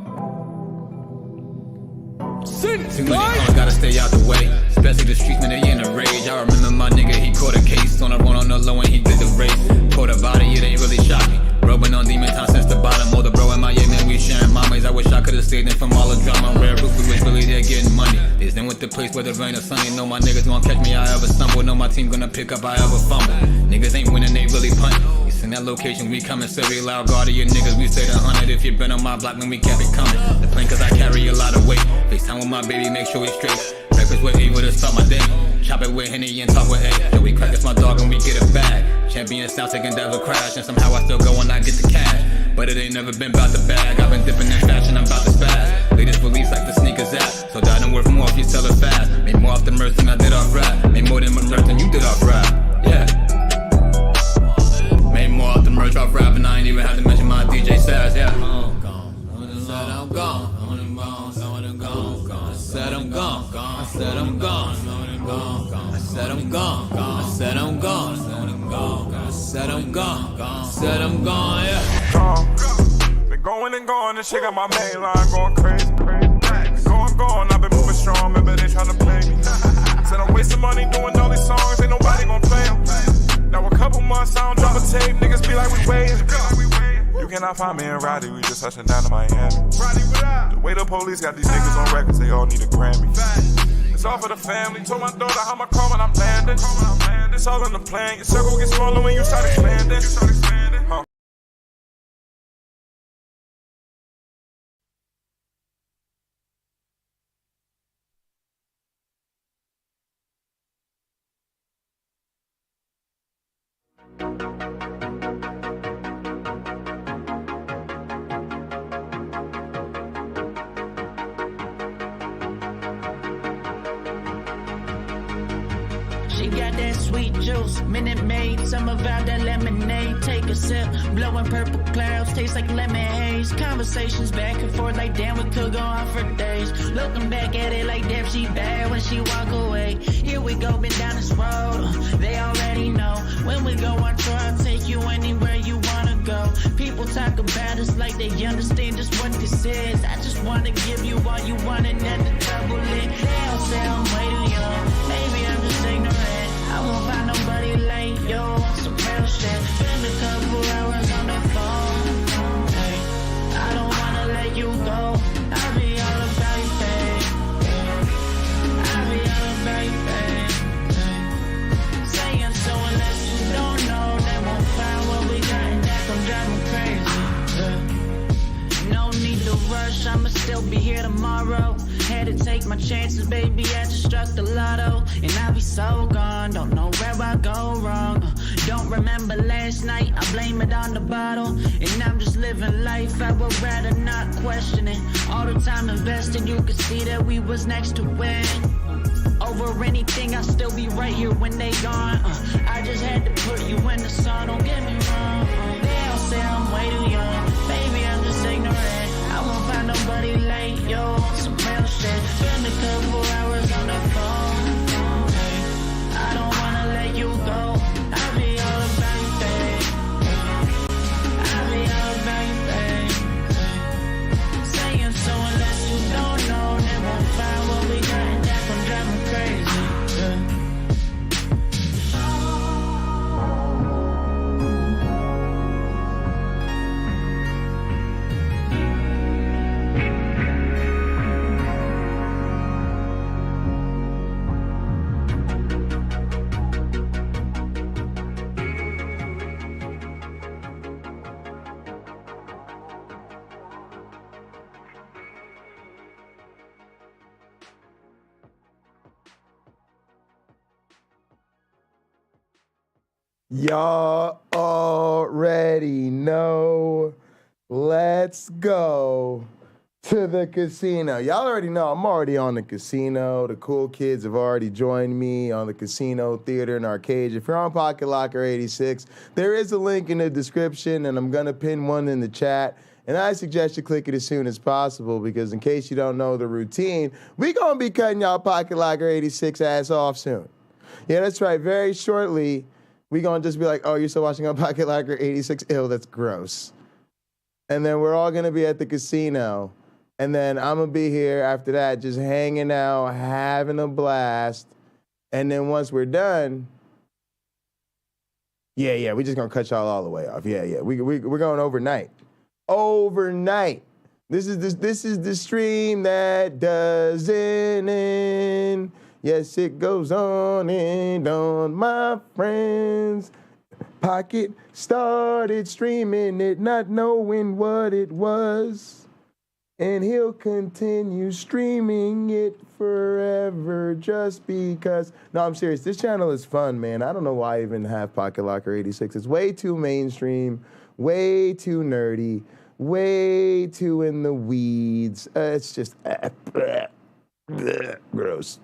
Seems like they gotta stay out the way, especially the streets when they in a rage. I remember my nigga, he caught a case on a run on the low and he did the race. Caught a body, it ain't really shocked me. Rubbing on demon time since the bottom. All the bro in my yeah, man, we sharing mamas. I wish I could've stayed in from all the drama. Rare roof, we was really there getting money. There's then with the place where the rain or sunny. Know my niggas gon' catch me, I ever stumble. Know my team gonna pick up, I ever fumble. Niggas ain't winning, they really punt. In that location, we coming, so we loud guard of your niggas. We stay the 100 if you been on my block, then we kept it coming. The plane, cause I carry a lot of weight. FaceTime with my baby, make sure we straight. Breakfast with A, with to start my day. Chop it with Henny and talk with A. Yo, we crack, it's my dog, and we get it back. Champion South, taking devil crash. And somehow I still go and I get the cash. But it ain't never been about the bag. I've been dipping in fashion, I'm about to spaz. Latest release like the sneakers app. So die don't work more if you sell it fast. Made more off the merch than I did off rap. Made more than merch than you did off rap. Yeah. Made more off the merch off rap, and I ain't even had to mention my DJ Sass, yeah. I'm gone. I said I'm gone. I said I'm gone. I said I'm gone. I said I'm gone. I said I'm gone. I said I'm gone. I said I'm gone, yeah. Gone. Been going and going, and shit got my main line going crazy. Going, I've been moving strong, remember they tryna play me. Said I'm wasting money doing all these songs, ain't nobody gon' play them. Now a couple months, I don't drop a tape, niggas be like we waiting. You cannot find me in Roddy, we just touching down to Miami. The way the police got these niggas on records, they all need a Grammy. It's all for the family, told my daughter how my car when I'm landing. It's all in the plan, your circle gets smaller when you start expanding. Huh. She got that sweet juice, Minute Maid, some of out that lemonade. Take a sip, blowing purple clouds, taste like lemon haze. Conversations back and forth like damn, we could go on for days. Looking back at it like damn, she bad when she walk away. Here we go, been down this road, they already know. When we go on tour, I'll take you anywhere you wanna go. People talk about us like they understand just what this is. I just wanna give you all you want and then the double it. They all say I'm way too young, maybe I'm just ignorant. I won't find nobody like you on some real shit. Spend a couple hours on the phone, hey. I don't wanna let you go, I'll be all about you, babe. I'll be all about you, babe. Saying so unless you don't know, they won't find what we got and that gon' drive me crazy. No need to rush, I'ma still be here tomorrow. Had to take my chances, baby, I just struck the lotto. And I'll be so gone, don't know where I go wrong. Don't remember last night, I blame it on the bottle. And I'm just living life, I would rather not question it. All the time invested, you could see that we was next to win. Over anything, I'll still be right here when they gone. I just had to put you in the sun, don't get me wrong. They all say I'm way too young, baby, I'm just ignorant. I won't find nobody like you on some real shit. Spend a couple hours on the phone, hey. I don't wanna let you go, I'll be all about you, babe. I'll be all about you, babe. Saying so unless you don't know, they won't find what we got and that gon' drive me crazy. Y'all already know. Let's go to the casino. Y'all already know I'm already on the casino. The cool kids have already joined me on the casino, theater, and arcade. If you're on Pocket Locker 86, there is a link in the description, and I'm going to pin one in the chat. And I suggest you click it as soon as possible because in case you don't know the routine, we going to be cutting y'all Pocket Locker 86 ass off soon. Yeah, that's right. Very shortly, we going to just be like, oh, you're still watching on Pocket Locker 86? Ew, that's gross. And then we're all going to be at the casino. And then I'm going to be here after that just hanging out, having a blast. And then once we're done, we're just going to cut y'all all the way off. Yeah. We're going overnight. Overnight. This is the stream that doesn't end. Yes, it goes on and on, my friends. Pocket started streaming it, not knowing what it was. And he'll continue streaming it forever just because. No, I'm serious. This channel is fun, man. I don't know why I even have Pocket Locker 86. It's way too mainstream, way too nerdy, way too in the weeds. It's just gross.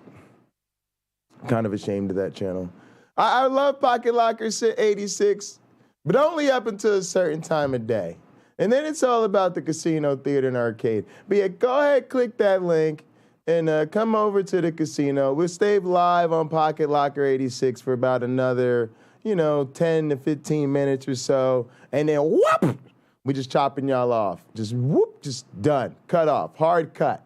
Kind of ashamed of that channel. I love Pocket Locker 86, but only up until a certain time of day. And then it's all about the casino, theater, and arcade. But yeah, go ahead, click that link, and come over to the casino. We'll stay live on Pocket Locker 86 for about another, 10 to 15 minutes or so. And then whoop, we just chopping y'all off. Just whoop, just done. Cut off. Hard cut.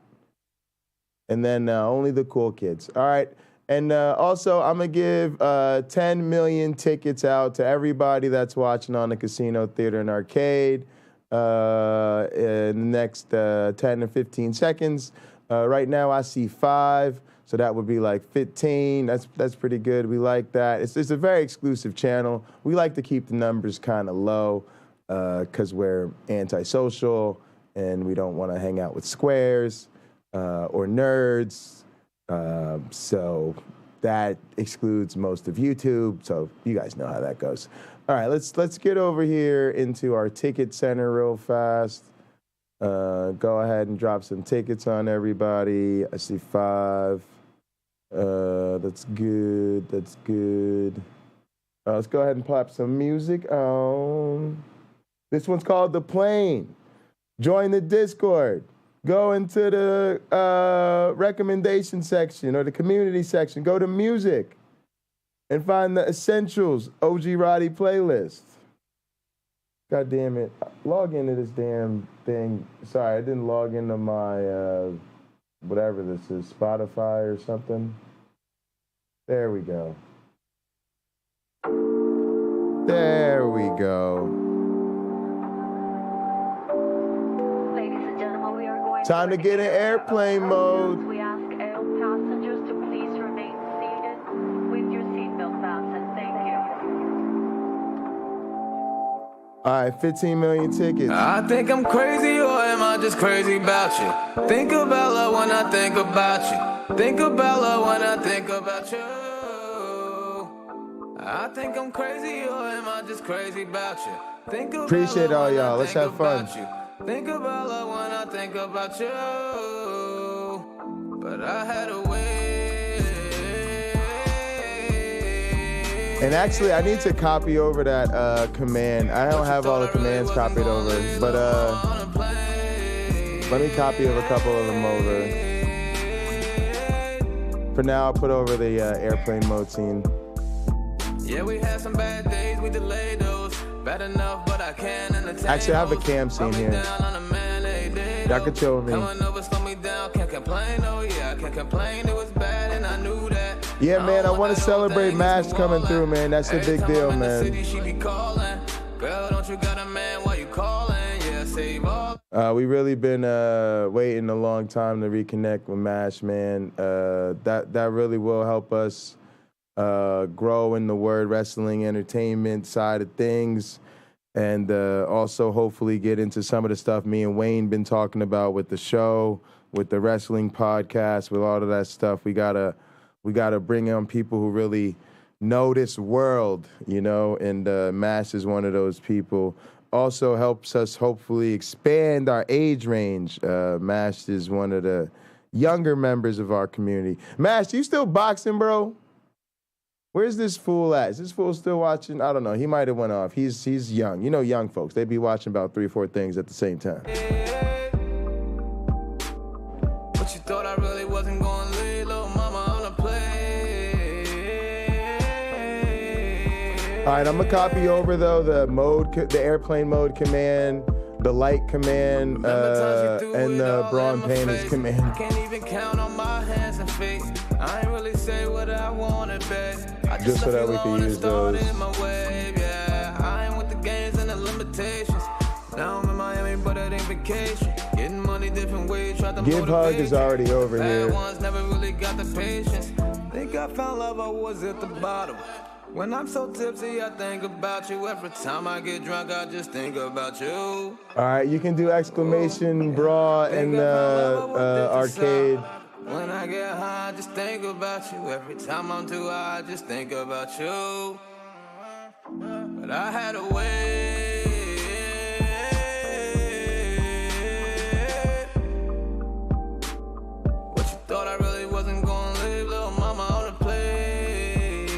And then only the cool kids. All right. And also, I'm going to give 10 million tickets out to everybody that's watching on the casino, theater, and arcade in the next 10 to 15 seconds. Right now, I see 5, so that would be like 15. That's pretty good. We like that. It's a very exclusive channel. We like to keep the numbers kind of low because we're antisocial and we don't want to hang out with squares or nerds. So that excludes most of YouTube. So you guys know how that goes. All right, let's get over here into our ticket center real fast. Go ahead and drop some tickets on everybody. I see 5. That's good. That's good. Let's go ahead and plop some music on. This one's called The Plane. Join the Discord. Go into the recommendation section or the community section. Go to music and find the Essentials OG Roddy playlist. God damn it. Log into this damn thing. Sorry, I didn't log into my, whatever this is, Spotify or something. There we go. There we go. Time to get in airplane mode. We ask all passengers to please remain seated with your seatbelt fastened. Thank you. All right, 15 million tickets. I think I'm crazy, or am I just crazy about you? Think about love when I think about you. Think about love when I think about you. I think I'm crazy, or am I just crazy about you? Think about Appreciate all y'all. Let's have fun. Think about love when I think about you. But I had to wait. And actually, I need to copy over that command. I don't have all the commands copied over, but let me copy over a couple of them over. For now, I'll put over the airplane mode scene. Yeah, we had some bad days, we delayed those. Bad enough, but I can't entertain. Actually, I have a cam scene here. Y'all can chill with me. Coming over, slow me down, can't complain, oh yeah, I can't complain, it was bad and I knew that. Yeah, man, I want to celebrate Mash coming through, man. That's a big deal, man. She be calling, girl, don't you got a man, why you calling? Yeah, save all. We really been waiting a long time to reconnect with Mash, man. That really will help us grow in the word wrestling entertainment side of things, and also hopefully get into some of the stuff me and Wayne been talking about with the show, with the wrestling podcast, with all of that stuff. We gotta bring on people who really know this world, you know, and Mash is one of those people. Also helps us hopefully expand our age range. Mash is one of the younger members of our community. Mash, you still boxing, bro? Where's this fool at? Is this fool still watching? I don't know. He might have went off. He's young. You know young folks. They be watching about 3 or 4 things at the same time. But you thought I really wasn't going to leave little mama on a play. All right, I'm going to copy over, though, the airplane mode command, the light command, and the Braun Painters command. I can't even count on my hands and feet. I ain't really say what I wanted, babe. Just so that we can use those. Yeah, I ain't with the games and the limitations. Now I'm in Miami, but it ain't vacation. Getting money different ways. Give Hug is already over here. Ones never really got the patience. Think I found love, I was at the bottom. When I'm so tipsy, I think about you. Every time I get drunk, I just think about you. All right, you can do exclamation bra in the arcade. When I get high, I just think about you. Every time I'm too high, I just think about you. But I had to wait. What you thought I really wasn't gonna leave little mama on the plate.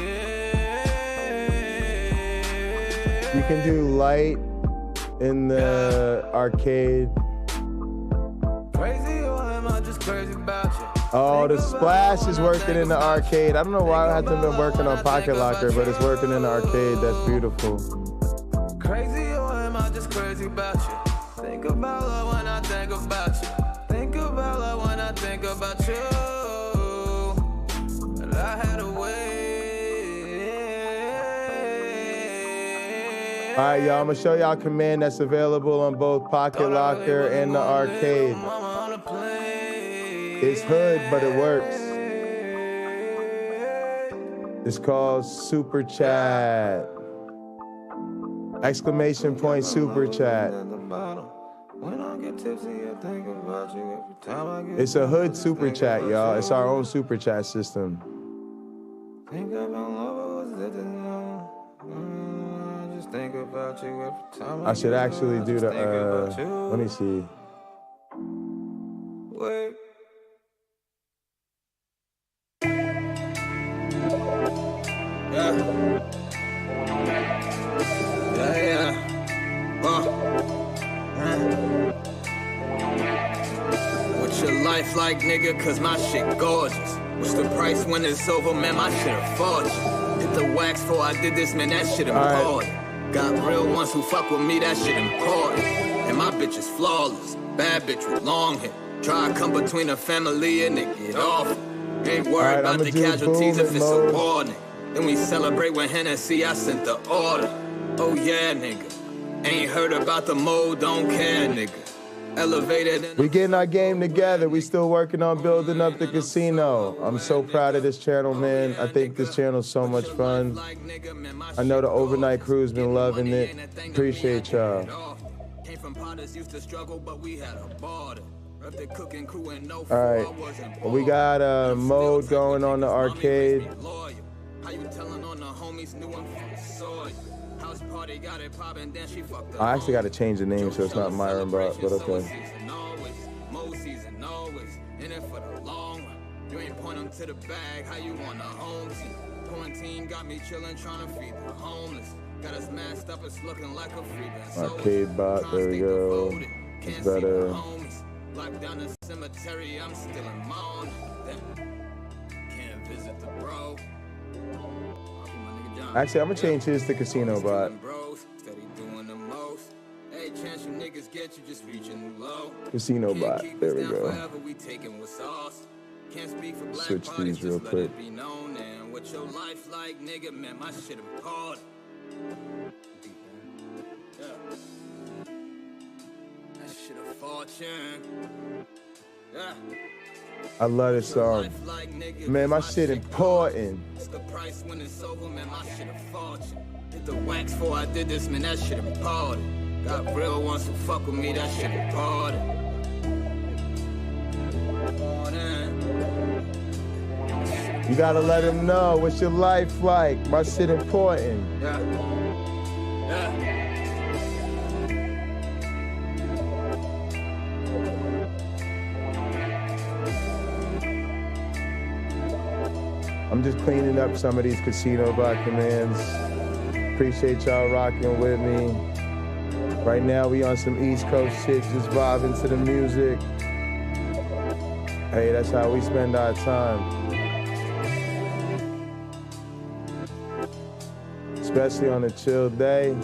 You can do light in the arcade. Crazy, or am I just crazy about you? Oh, the splash is working in the arcade. I don't know why it hasn't been working on Pocket Locker, but it's working in the arcade. That's beautiful. Crazy, or am I just crazy about you? Think about love when I think about you. Think about love when I think about you. But I had to wait. All right, y'all, I'm gonna show y'all a command that's available on both Pocket Locker and the arcade. It's hood, but it works. It's called Super Chat. Exclamation point Super Chat. It's a hood Super Chat, y'all. It's our own Super Chat system. I should actually do the, let me see. What's your life like, nigga? Cause my shit gorgeous. What's the price when it's over, man? My shit a fortune. Hit the wax before I did this, man. That shit important. Got real ones who fuck with me, that shit important. And my bitch is flawless. Bad bitch with long hair. Try to come between a family and it get off. Ain't worried about the casualties if it's a warning. Then we celebrate when Hennessy, I sent the order. Oh yeah, nigga. Ain't heard about the mode, don't care, nigga. Elevated. We getting our game together. We still working on building up the casino. I'm so proud of this channel, man. I think this channel's so much fun. I know the overnight crew's been loving it. Appreciate y'all. All right, we got a mode going on the arcade. I actually got to change the name so it's not Myron, but okay. You ain't point them to the bag, how you want a home team. Quarantine got me chilling, trying to feed the homeless. Got us masked up, it's looking like a freebie. Arcade bot, there we go. It's better. Locked down the cemetery, I'm still in moan. Can't visit the bro. Actually, I'm gonna change his to casino bot. Hey, chance you niggas get you just reaching low. Casino bot, there we go. Can't speak for black Switch these real quick. What your life like, nigga, man, my shit important. Yeah. That shit a fortune. Yeah. I love this song. Man, my shit important. It's the price when it's over, man, my shit a fortune. Hit the wax before I did this, man, that shit important. Got real ones who fuck with me, that shit important. You gotta let him know what's your life like. My shit important. Yeah. Yeah. I'm just cleaning up some of these casino bot commands. Appreciate y'all rocking with me. Right now we on some East Coast shit, just vibing to the music. Hey, that's how we spend our time. Especially on a chill day.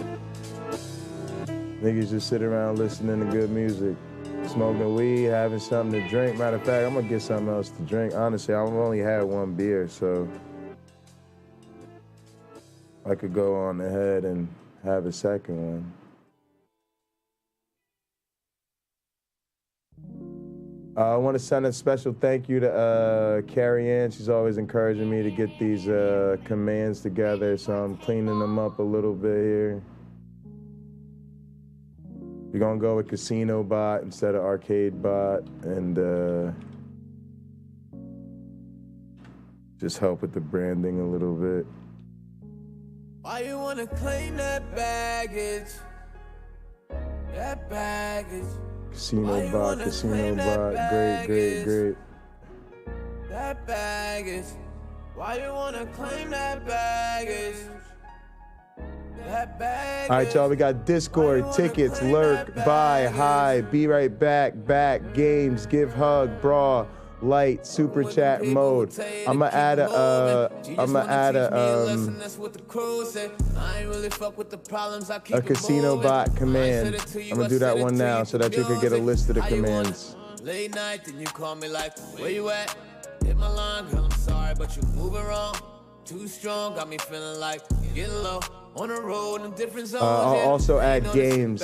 Niggas just sit around listening to good music. Smoking weed, having something to drink. Matter of fact, I'm gonna get something else to drink. Honestly, I've only had one beer, so I could go on ahead and have a second one. I want to send a special thank you to Carrie Ann. She's always encouraging me to get these commands together, so I'm cleaning them up a little bit here. We're gonna go with casino bot instead of arcade bot, and just help with the branding a little bit. Why you wanna claim that baggage? That baggage. Casino bot, great. That baggage. Why you wanna claim that baggage? That baggage. All right, y'all, we got Discord, tickets, lurk, buy, hi, be right back, games, give hug, bra, light, super chat mode. I'ma add a casino bot command. I'm gonna do that one now so that you can get a list of the commands. Late night, then you call me like, where you at? Hit my line, girl, I'm sorry, but you moving wrong. Too strong, got me feeling like getting low. On the road in different zones. I'll also add games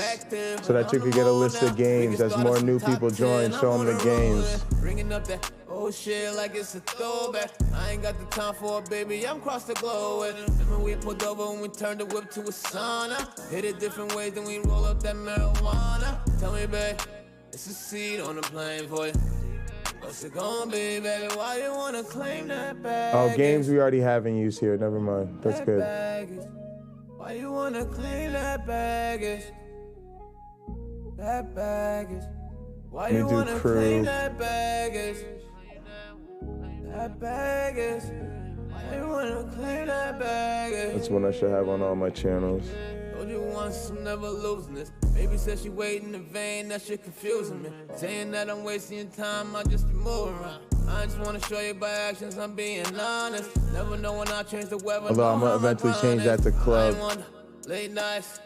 so that you can get a list of games as more new people join. Show them the games. Bringing up that old shit like it's a throwback. I ain't got the time for it, baby. I'm across the globe with it. Remember we pulled over and we turned the whip to a sauna. Hit it different ways than we roll up that marijuana. Tell me, babe, it's a seat on the plane for you. What's it gonna be, baby? Why you wanna claim that bag? Oh, games we already have in use here. Never mind. That's good. Why you wanna claim that baggage? That baggage. Why you wanna claim that baggage? That baggage. That's one I should have on all my channels. Told you once, I'm never losing this. Baby said she waiting in vain, that shit confusing me. Saying that I'm wasting your time, I just be moving around. I just wanna show you by actions, I'm being honest. Never know when I change the weather. Although I'm gonna eventually change that to club. Late nights.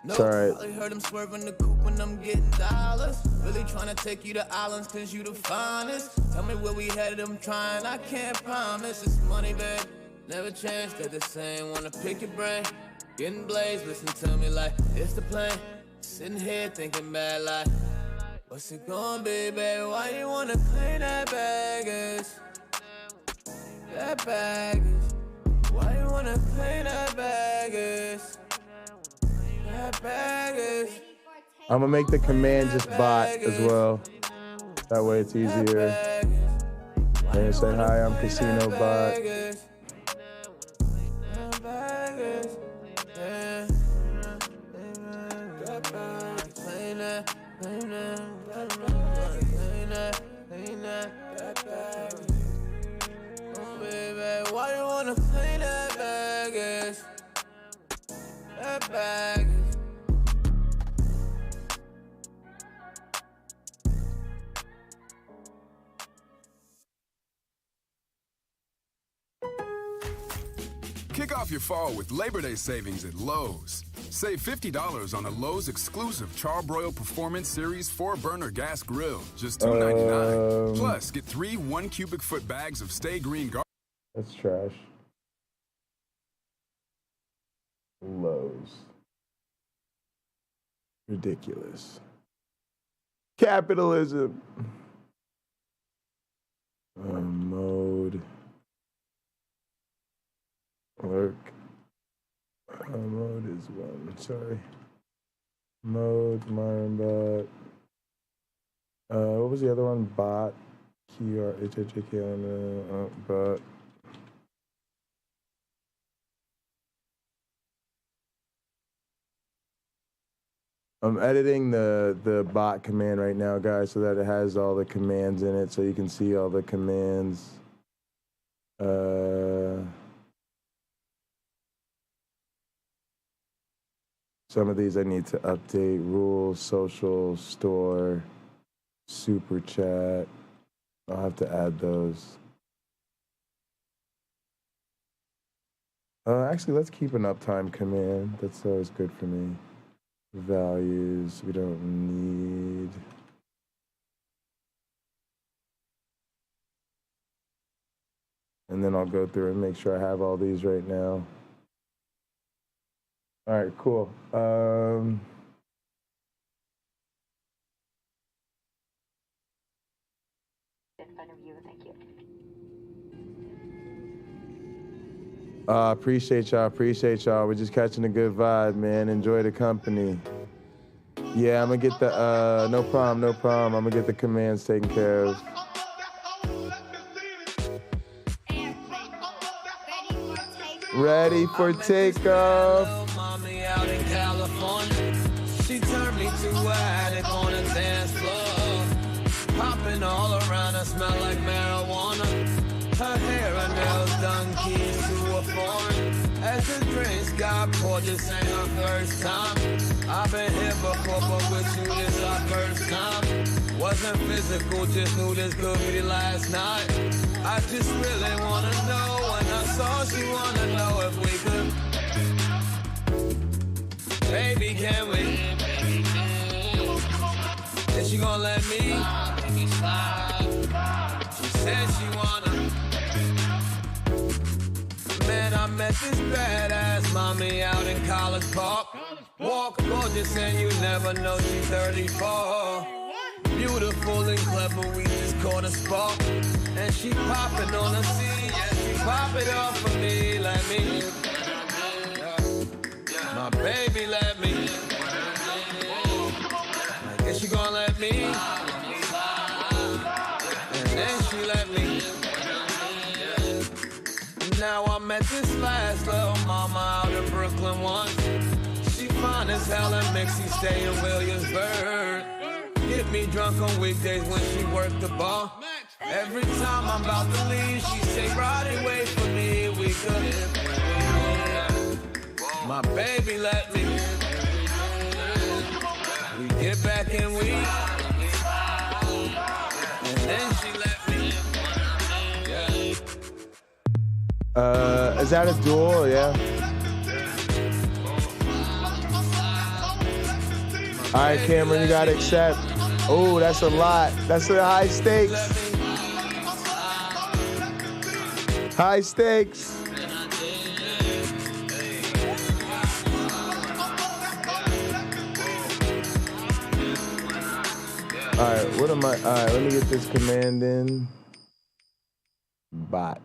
It's alright. I heard him swerving the coupe when I'm getting dollars. Really trying to take you to islands cause you the finest. Tell me where we headed, I'm trying, I can't promise. It's money, babe, never change, they're the same. Wanna pick your brain, getting blazed, listen to me like it's the plan. Sitting here thinking bad like, what's it gonna be, baby? Why you wanna claim that baggage? That baggage. Why you wanna claim that baggage? That baggage. I'm gonna make the command just bot as well. That way it's easier. And say hi, I'm Casino Bot. Oh, baby, why you wanna clean that baggage? That baggage. Kick off your fall with Labor Day savings at Lowe's. Save $50 on a Lowe's exclusive Charbroil Performance Series 4-burner gas grill, just $2.99. Plus, get 3 1-cubic-foot bags of Stay Green Garlic. That's trash. Lowe's. Ridiculous. Capitalism. Mode. Work. Mode is one. Sorry. Mode, Myron Bot. What was the other one? Bot. QRHHK bot. I'm editing the bot command right now, guys, so that it has all the commands in it, so you can see all the commands. Some of these I need to update. Rules, social, store, super chat. I'll have to add those. Actually, let's keep an uptime command. That's always good for me. Values, we don't need. And then I'll go through and make sure I have all these right now. All right, cool. Appreciate y'all. We're just catching a good vibe, man. Enjoy the company. Yeah, I'm gonna get the, no problem. I'm gonna get the commands taken care of. Ready for takeoff. Mommy out in California. She turned me to an addict on a dance floor. Popping all around, I smell like marijuana. Her hair and nails done, keys to a foreign. As the drinks got poured, this ain't her first time. I've been here before, but with you this our first time. Wasn't physical, just knew this could be the last night. I just really wanna know, when I saw she wanna know if we could. Baby, can we? Is she gonna let me? She said she wanna. Man, I met this badass mommy out in College Park. Walk gorgeous and you never know she's 34. Beautiful and clever, we just caught a spark. And she popping on the scene, yeah, she pop it off for me, let me. My baby, let me. I guess she gonna let me. And then she let me. Now I met this last little mama out in Brooklyn once. She fine as hell and Mixie stay in Williamsburg. Get me drunk on weekdays when she worked the bar. Every time I'm about to leave, she say, Roddy, wait for me. We My baby let me. We get back and we. And then she let me. Yeah. Is that a duel? Yeah. All right, Cameron, you gotta accept. Oh, that's a lot. That's a high stakes. High stakes. All right, what am I? All right, let me get this command in. Bot.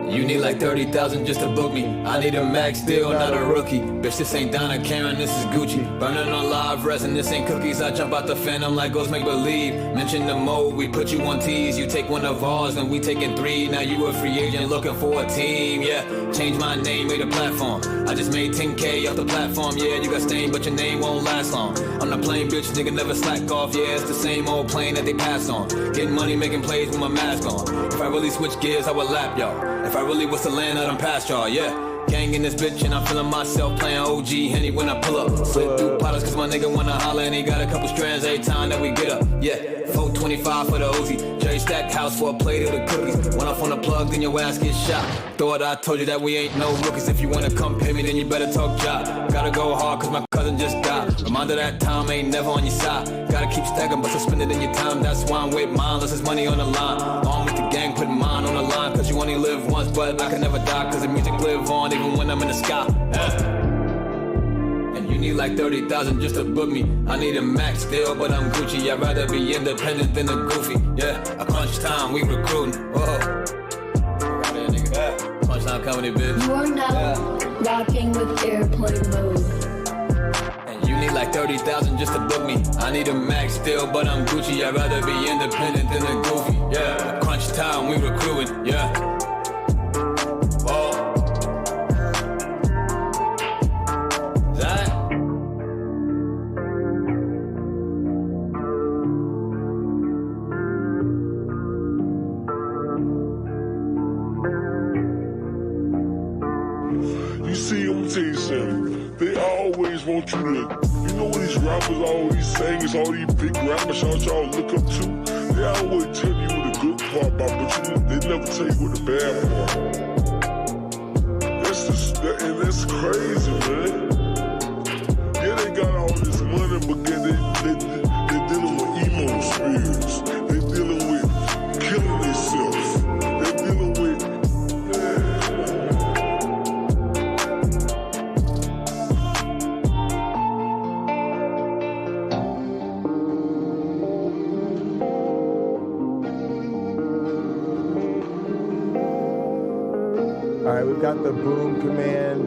You need like 30,000 just to book me. I need a max deal, not a rookie. Bitch, this ain't Donna Karen, this is Gucci. Burning on live resin, this ain't cookies. I jump out the phantom like ghosts make believe. Mention the mode, we put you on tees. You take one of ours, and we taking 3. Now you a free agent looking for a team, yeah. Change my name, made a platform. I just made 10K off the platform, yeah. You got stained, but your name won't last long. I'm the plain bitch, nigga never slack off, yeah. It's the same old plane that they pass on. Getting money, making plays with my mask on. If I really switch gears, I would lap y'all. If I really was to land, I done passed y'all, yeah. Gang in this bitch and I'm feeling myself playing OG Henny when I pull up. Slip through potters cause my nigga wanna holler and he got a couple strands every time that we get up. Yeah, 425 for the Uzi. Jerry stacked house for a plate of the cookies. Went off on the plug, then your ass get shot. Thought I told you that we ain't no rookies. If you wanna come pay me, then you better talk job. Gotta go hard cause my cousin just died. Reminder that time ain't never on your side. Gotta keep stacking but suspend it in your time. That's why I'm with mine, unless it's money on the line. On with the gang, putting mine on the line. Cause you only live once, but I can never die. Cause the music live on even when I'm in the sky. And you need like 30,000 just to book me. I need a max deal, but I'm Gucci. I'd rather be independent than a goofy. Yeah, a crunch time, we recruiting. Whoa. Crunch time comedy, bitch. You are now rocking with airplane mode. And you need like 30,000 just to book me. I need a max deal, but I'm Gucci. I'd rather be independent than a goofy. Yeah, a crunch time, we recruiting. Yeah. Whoa. They always want you to, you know what these rappers, all these singers, all these big rappers y'all look up to? They always tell you what the good part about, but they never tell you what the bad part. And that's crazy, man. Yeah, they got all this money, but they dealing with emo spirits. They dealing with killing themselves. They dealing with, All right, we've got the boom command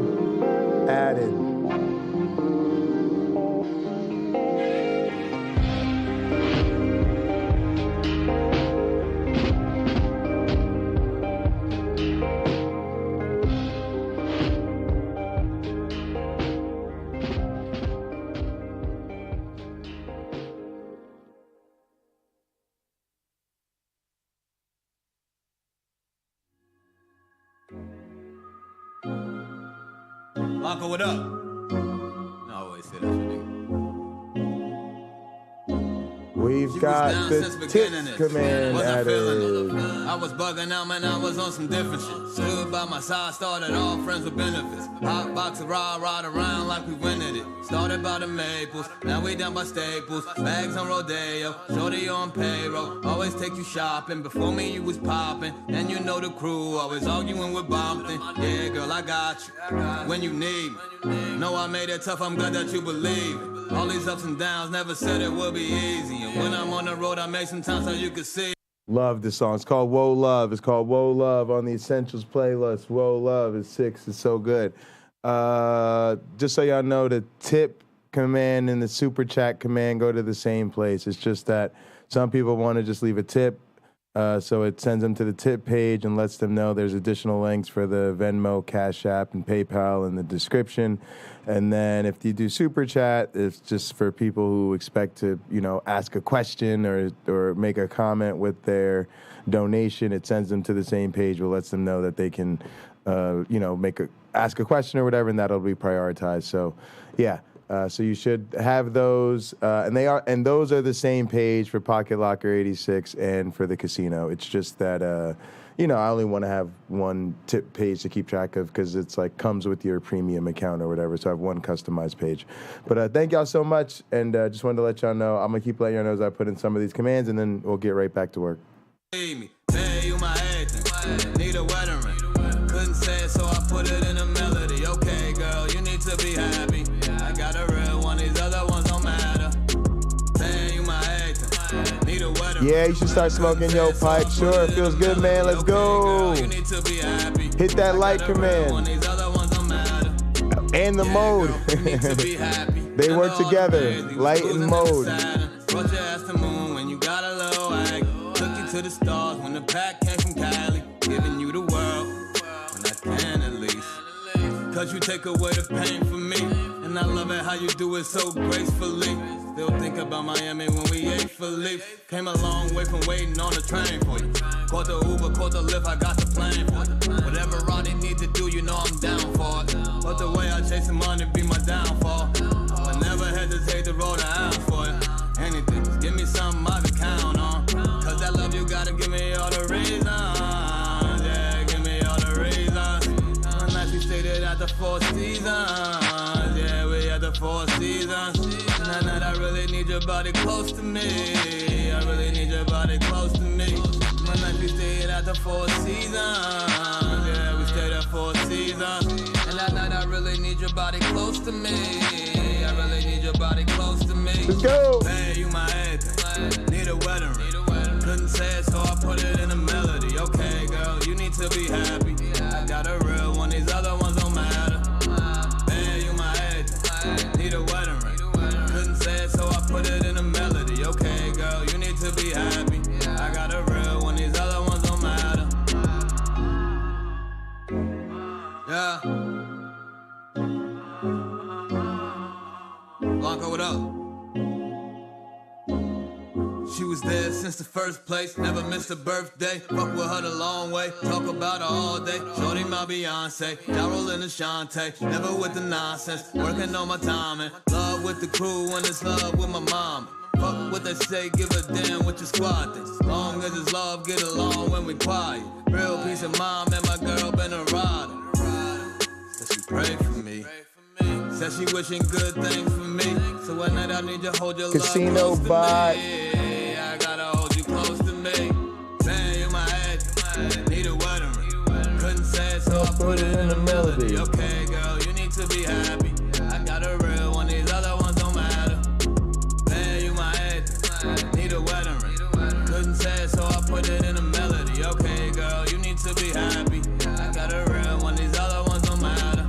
added. Marco, what up? No, I always say that shit, nigga. We've got the tip command added. I was bugging out, man, I was on some different shit. Stood by my side, started all friends with benefits. Hot box of ride around like we rented it. Started by the Maples, now we down by Staples. Bags on Rodeo, shorty on payroll. Always take you shopping, before me you was popping. And you know the crew, always arguing with Bompton. Yeah, girl, I got you, when you need me. Know I made it tough, I'm glad that you believe it. All these ups and downs, never said it would be easy. And when I'm on the road, I make some time so you can see. Love this song. It's called Whoa Love. It's called Whoa Love on the Essentials playlist. Whoa Love is 6. It's so good. Just so y'all know, the tip command and the super chat command go to the same place. It's just that some people want to just leave a tip. So it sends them to the tip page and lets them know there's additional links for the Venmo, Cash App, and PayPal in the description. And then if you do Super Chat, it's just for people who expect to, ask a question or make a comment with their donation. It sends them to the same page, but lets them know that they can, ask a question or whatever, and that'll be prioritized. So, yeah. So you should have those, and those are the same page for Pocket Locker 86 and for the casino. It's just that, I only want to have one tip page to keep track of because it's like comes with your premium account or whatever. So I have one customized page. But thank y'all so much, and just wanted to let y'all know. I'm gonna keep letting y'all know as I put in some of these commands, and then we'll get right back to work. Need a wedding ring. Couldn't say it, so I put it in a melody. Okay, girl, you need to be happy. I got a real one, these other ones don't matter. Saying you my acting. Need a wedding. Yeah, you should start smoking your pipe. Sure, it feels good, man. Let's go. Hit that light command. And the mode. They work together. Light and mode. Brought your ass to the moon when you got a little egg. Took you to the stars when the pack came from Cali. Giving you the world when I can at least. Cause you take away the pain from me. And I love it how you do it so gracefully. Still think about Miami when we ate for leaf. Came a long way from waiting on the train for you. Caught the Uber, caught the Lyft, I got the plane for you. Whatever Roddy need to do, you know I'm down for it. But the way I chase the money be my downfall. I never hesitate to roll the ounce for you. Anything, just give me something I can count on. Cause that love you gotta give me all the reasons. Yeah, give me all the reasons. One night we stayed at the Four Seasons. Yeah, we at the Four Seasons. That night I really need your body close to me. I really need your body close to me. One night we stayed at the Four Seasons. Yeah, we stayed at Four Seasons. And that night I really need your body close to me. I really need your body close to me. Let's go. Hey, you my everything. Need a wedding ring. Couldn't say it, so I put it in a melody. Okay, girl, you need to be happy. I got a real one, these other ones don't matter. Hey, you my everything. Need a wedding ring. Couldn't say it, so I put it in a melody. Okay, girl, you need to be happy. I got a real one, these other ones don't matter. Yeah. Blanco, what up? She was there since the first place, never missed a birthday. Fuck with her the long way, talk about her all day. Shorty my Beyonce, Jarrell and Ashante. Never with the nonsense, working on my timing. Love with the crew and it's love with my mom. Fuck what they say, give a damn what your squad thinks. Long as it's love, get along when we quiet. Real peace of mind, and my girl been a rider. So she pray for me. Said she wishing good things for me. So one night I need you to hold your Casino love close bot. to me. I gotta hold you close to me. Man, you my head. Need a wedding ring. Couldn't say it, so I put it in a melody. Okay, girl, you need to be happy. I got a real one, these other ones don't matter. Man, you my head. Need a wedding ring. Couldn't say it, so I put it in a melody. Okay, girl, you need to be happy. I got a real one, these other ones don't matter.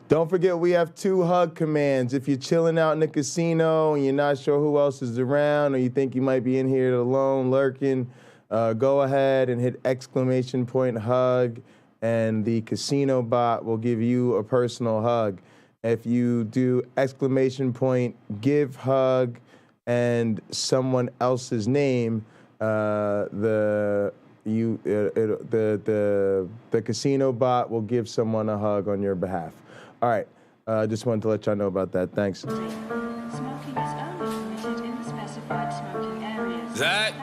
Don't forget, we have 2 hug commands. If you're chilling out in the casino and you're not sure who else is around, or you think you might be in here alone, lurking, go ahead and hit !hug, and the casino bot will give you a personal hug. If you do !give hug and someone else's name, the casino bot will give someone a hug on your behalf. All right, just wanted to let y'all know about that. Thanks. Smoking is only permitted in the specified smoking areas. Zach.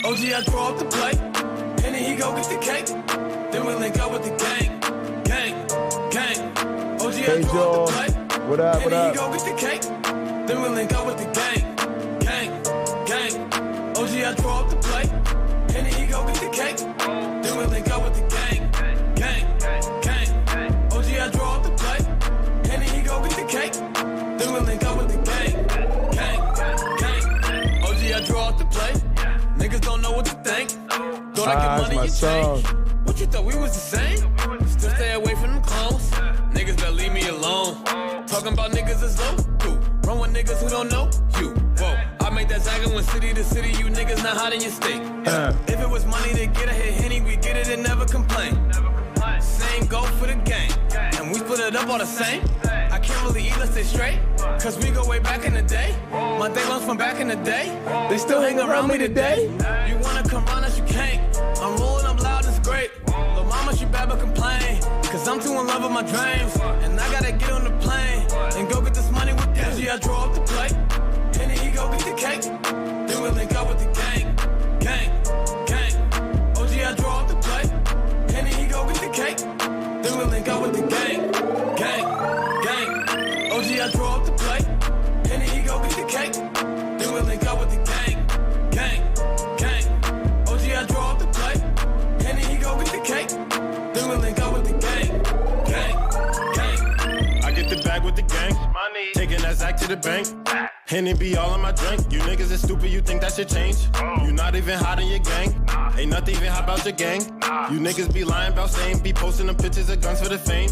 OG, I throw up the plate, and then he go get the cake. Then we link up with the gang. OG, Hey, I throw Joel. up the plate, What up, and what then up? he go get the cake. Then we link up with the gang. OG, I throw up the plate, and then he go get the cake. Then we link up with the gang. OG, I throw up the plate, and then he Wanna get money, my you song. change. What you thought we was the same? Still stay away from them clones. Niggas better leave me alone. Talking about niggas is low. Who? Run with niggas who don't know you. Whoa. I make that zagging when city to city. You niggas not hot in your state. If it was money to get a hit Henny, we get it and never complain. Same go for the gang. And we split it up all the same. I can't really eat, let's stay straight. Cause we go way back in the day. My day ones from back in the day. They still hang around me today. You wanna come round us, you can't. I'm rolling up loud, it's great. Lil' mama, she bad but complain. Cause I'm too in love with my dreams. And I gotta get on the plane. And go get this money with Dizzy. I draw up the plate. And then he go get the cake. Then we link up with the gang. Gang, gang. OG, I draw up the plate. And then he go get the cake. Then we link up with the gang. Gang, gang. OG, I draw up the plate. And then he go get the cake. Then we link up with the gang. Gang, gang. OG, I draw up the plate. And then he go get the cake. Then we link up with the gang. Gang, gang. I get the bag with the gang. Taking that Zach to the bank. And it be all in my drink. You niggas is stupid, you think that should change? You not even hot in your gang. Ain't nothing even hot about your gang. You niggas be lying about same. Be posting them pictures of guns for the fame.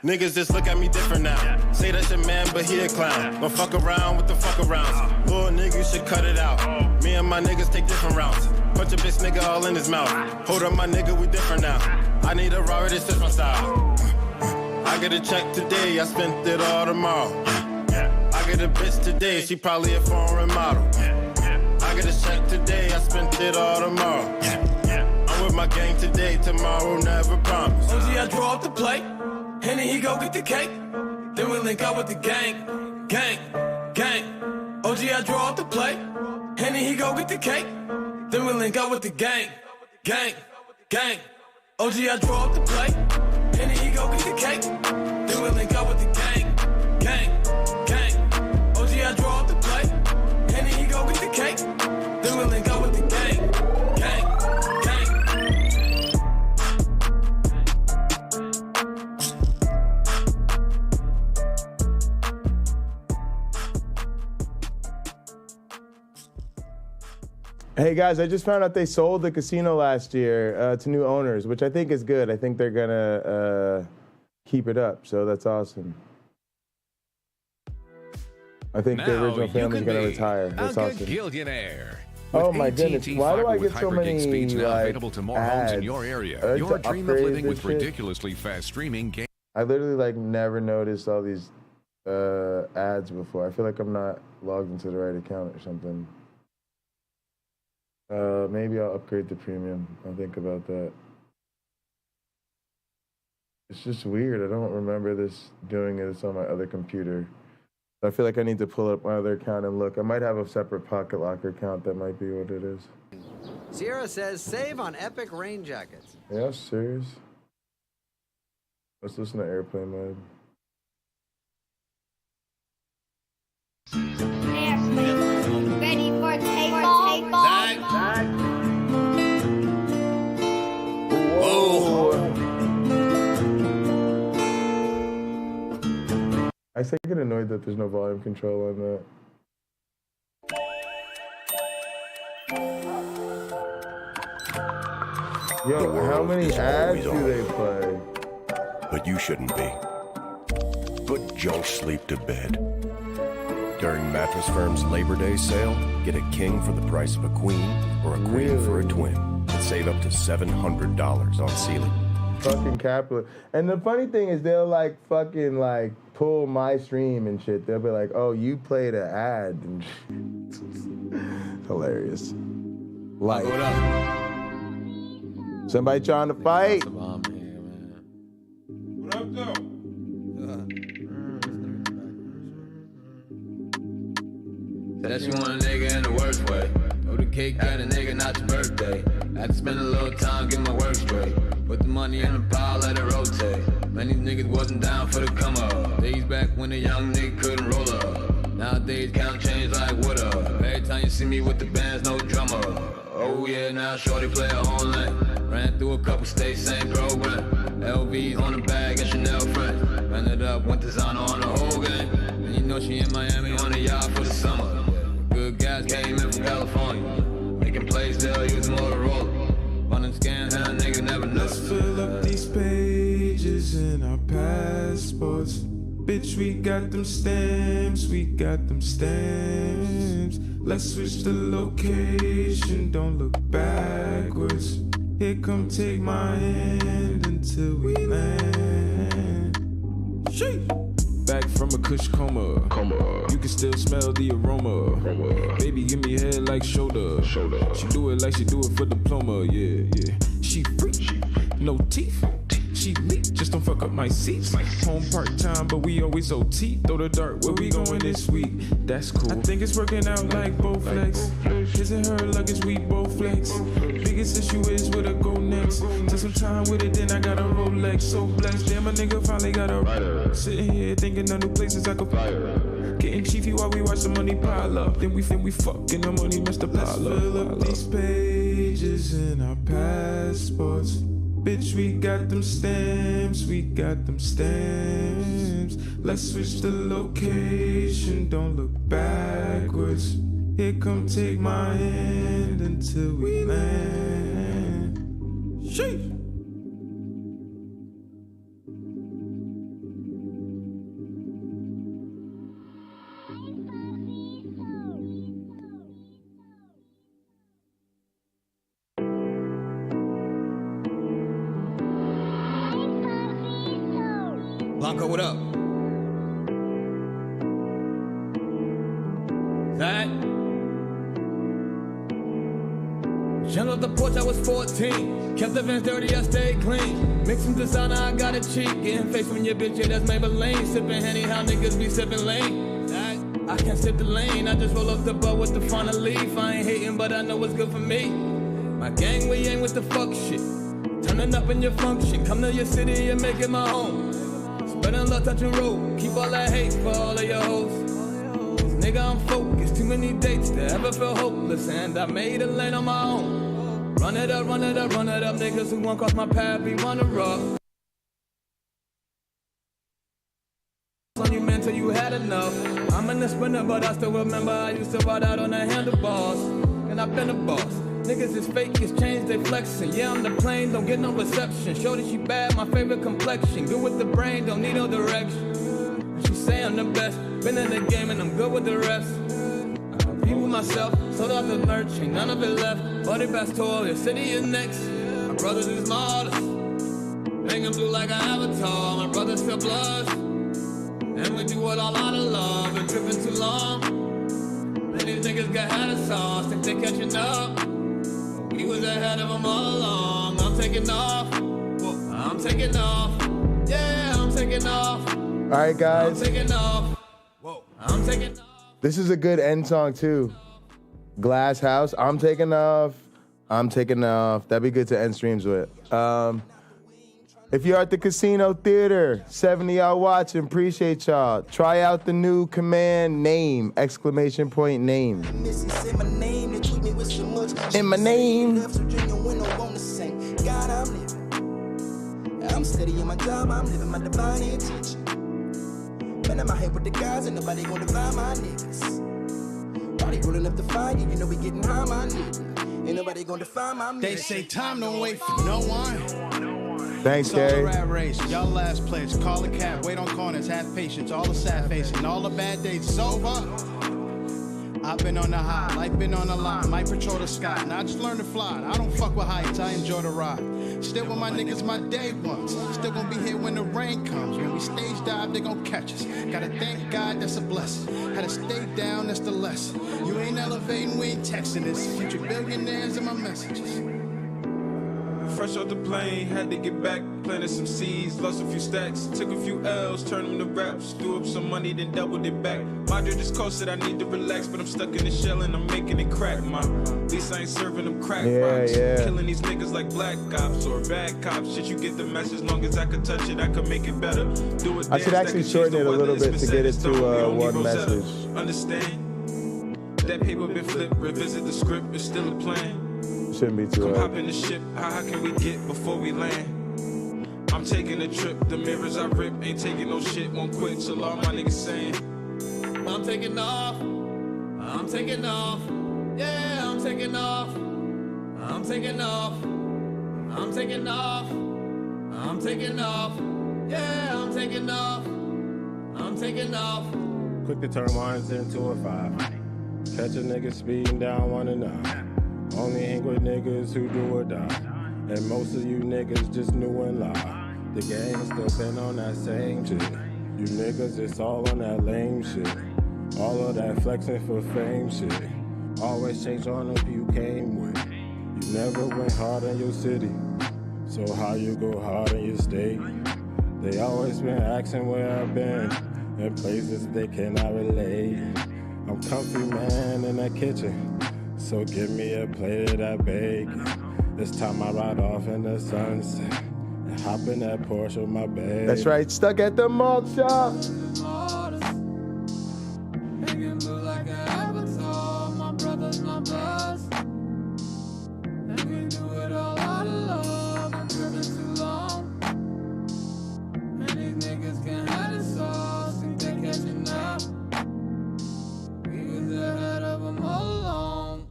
Niggas just look at me different now. Say that's your man, but he a clown. Don't fuck around with the fuck arounds. Little nigga, you should cut it out. Me and my niggas take different routes. Punch a bitch nigga all in his mouth. Hold up my nigga, we different now. I need a Robert, this is my style. I get a check today, I spent it all tomorrow. I get a bitch today, she probably a foreign model. I get a check today, I spent it all tomorrow. I'm with my gang today, tomorrow never promise. OG, I draw up the plate, and then he go get the cake. Then we link up with the gang, gang, gang. OG, I draw up the plate, and then he go get the cake. Then we link up with the gang, gang, gang. OG, I draw up the plate, and then he go get the cake. Then we link up with the gang, gang, gang. OG, I draw up the plate, and then he go get the cake. Then we link up with the gang, gang, gang. Hey guys, I just found out they sold the casino last year to new owners, which I think is good. I think they're gonna keep it up, so that's awesome. I think the original family's gonna retire. That's awesome. Gillionaire. Oh my goodness! Why do I get so many speeds now like, available to more ads? homes in your area? Your dream of living with ridiculously fast streaming game. I literally like never noticed all these ads before. I feel like I'm not logged into the right account or something. Maybe I'll upgrade to premium. I'll think about that. It's just weird. I don't remember doing this on my other computer. I feel like I need to pull up my other account and look. I might have a separate Pocket Locker account. That might be what it is. Sierra says save on epic rain jackets. Yeah, serious. Let's listen to airplane mode. Ready for takeoff? Whoa. I still get annoyed that there's no volume control on that. Yo, how many ads do they play? But you shouldn't be. Put junk sleep to bed. During Mattress Firm's Labor Day sale, get a king for the price of a queen or a queen for a twin. And save up to $700 on ceiling. Fucking capital. And the funny thing is they'll like fucking like pull my stream and shit. They'll be like, oh, you played an ad and shit. Hilarious. Like somebody trying to fight. What up, though? Said you want a nigga in the worst way. Know the cake got a nigga, not your birthday. I had to spend a little time, get my work straight. Put the money in the pile, let it rotate. Many niggas wasn't down for the come up. Days back when a young nigga couldn't roll up. Nowadays count change like what up. Every time you see me with the bands, no drummer. Oh yeah, now shorty play her own lane. Ran through a couple states, same program. LV's on the bag and Chanel front. Ran it up, went to Zana on the whole game. And you know she in Miami on the yacht for the summer. Good guys came in from California. Making plays still using Motorola. Running Bitch, we got them stamps, we got them stamps. Let's switch the location, don't look backwards. Here, come take my hand until we land. Sheesh. Back from a kush coma. You can still smell the aroma. Baby, give me head like shoulder. She do it like she do it for diploma. Yeah, yeah. She freak, no teeth. She leak, just don't fuck up my seats. Home part-time, but we always OT. Throw the dart, where we going this week? That's cool. I think it's working out like both legs. His and her luggage, we both flex. Biggest issue is where to go next. Took some time with it, then I got a Rolex. So blessed, damn, a nigga finally got a rider. Sitting here thinking of new places I could fire. Getting chiefy while we watch the money pile up. Then we think we fucking the money messed up. Let's fill up these pages in our passports. Bitch, we got them stamps, we got them stamps. Let's switch the location, don't look backwards. Here, come take my hand until we land. Sheesh. Blanco, what up? That jumped off the porch, I was 14. Kept the vents dirty, I stayed clean. Mixing designer, I got a cheek. Getting faced when your bitch, yeah, that's Maybelline. Sipping Henny, how niggas be sipping lane. I can't sip the lane, I just roll up the boat with the front of leaf. I ain't hating, but I know what's good for me. My gang, we ain't with the fuck shit. Turning up in your function, come to your city and make it my home. Spreading love, touching road. Keep all that hate for all of your hoes. Cause nigga, I'm focused. Too many dates to ever feel hopeless. And I made a lane on my own. Run it up, run it up, run it up. Niggas who won't cross my path be runner up. On you, man, till you had enough. I'm in the sprinter, but I still remember I used to ride out on the handlebars. And I've been a boss. Niggas is fake, it's changed, they flexing. Yeah, I'm the plane, don't get no reception. Shorty, she bad, my favorite complexion. Good with the brain, don't need no direction. She say I'm the best, been in the game and I'm good with the rest. I be with myself, sold out the merch, ain't none of it left. Buddy Pastor, your city is next. My brothers is modest, hanging blue like an avatar. My brothers feel blood, and we do it all out of love. Been tripping too long, and these niggas got had a sauce, think they catching up. We was ahead of them all along. I'm taking off. I'm taking off. Yeah, I'm taking off. All right, guys. I'm taking off. Whoa, I'm taking off. This is a good end song, too. Glass House. I'm taking off. I'm taking off. That'd be good to end streams with. If you're at the Casino Theater, 70 y'all watching, appreciate y'all. Try out the new Command name, ! Name. In my name. God, I'm living. I'm steady in my job, I'm living my divine intention. Man, I'm out here with the guys, and nobody gonna divide my niggas. Body rolling up the fire, you know we getting high, my nigga. Ain't nobody gonna define my niggas. They say time don't wait for no one. Thanks, Gary. Rat race, y'all last place. Call a cab, wait on corners, have patience. All the sad facing, all the bad days is over. I've been on the high, life been on the line. Might patrol the sky, now I just learn to fly. I don't fuck with heights, I enjoy the ride. Still with my niggas, my day ones. Still gonna be here when the rain comes. When we stage dive, they gon' catch us. Gotta thank God, that's a blessing. Had to stay down, that's the lesson. You ain't elevating, we ain't texting this. Future billionaires in my messages. Fresh off the plane, had to get back, planted some seeds, lost a few stacks, took a few L's, turned them to raps, threw up some money, then doubled it back. My dream just coasted, I need to relax, but I'm stuck in the shell and I'm making it crack. At least I ain't serving them crack rocks. Killing these niggas like black cops or bad cops. Shit, you get the message, long as I could touch it, I could make it better. Do it. I should actually shorten it a little bit to get it to one message. Understand? That paper been flipped, revisit the script, it's still a plan. Shouldn't be too Come hop in the ship, how can we get before we land? I'm taking a trip, the mirrors I rip, ain't taking no shit, won't quit till all my niggas saying I'm taking off, I'm taking off, yeah, I'm taking off, I'm taking off, I'm taking off, I'm taking off, yeah, I'm taking off, I'm I'm taking off. Quick to turn ones into a 5. Catch a nigga speeding down 1 and 9. Only hang with niggas who do or die. And most of you niggas just knew and lie. The gang still been on that same shit. You niggas, it's all on that lame shit. All of that flexing for fame shit. Always change on who you came with. You never went hard in your city. So how you go hard in your state? They always been asking where I've been. In places they cannot relate. I'm comfy, man, in that kitchen. So give me a plate of that bacon. This time I ride off in the sunset. And hop in that Porsche with my baby. That's right, stuck at the malt shop. Making look like an avatar. My brother's my boss. And we do it all out of love. I'm driven too long. And these niggas can't have the sauce. Think they're catching up. We was ahead of them all along.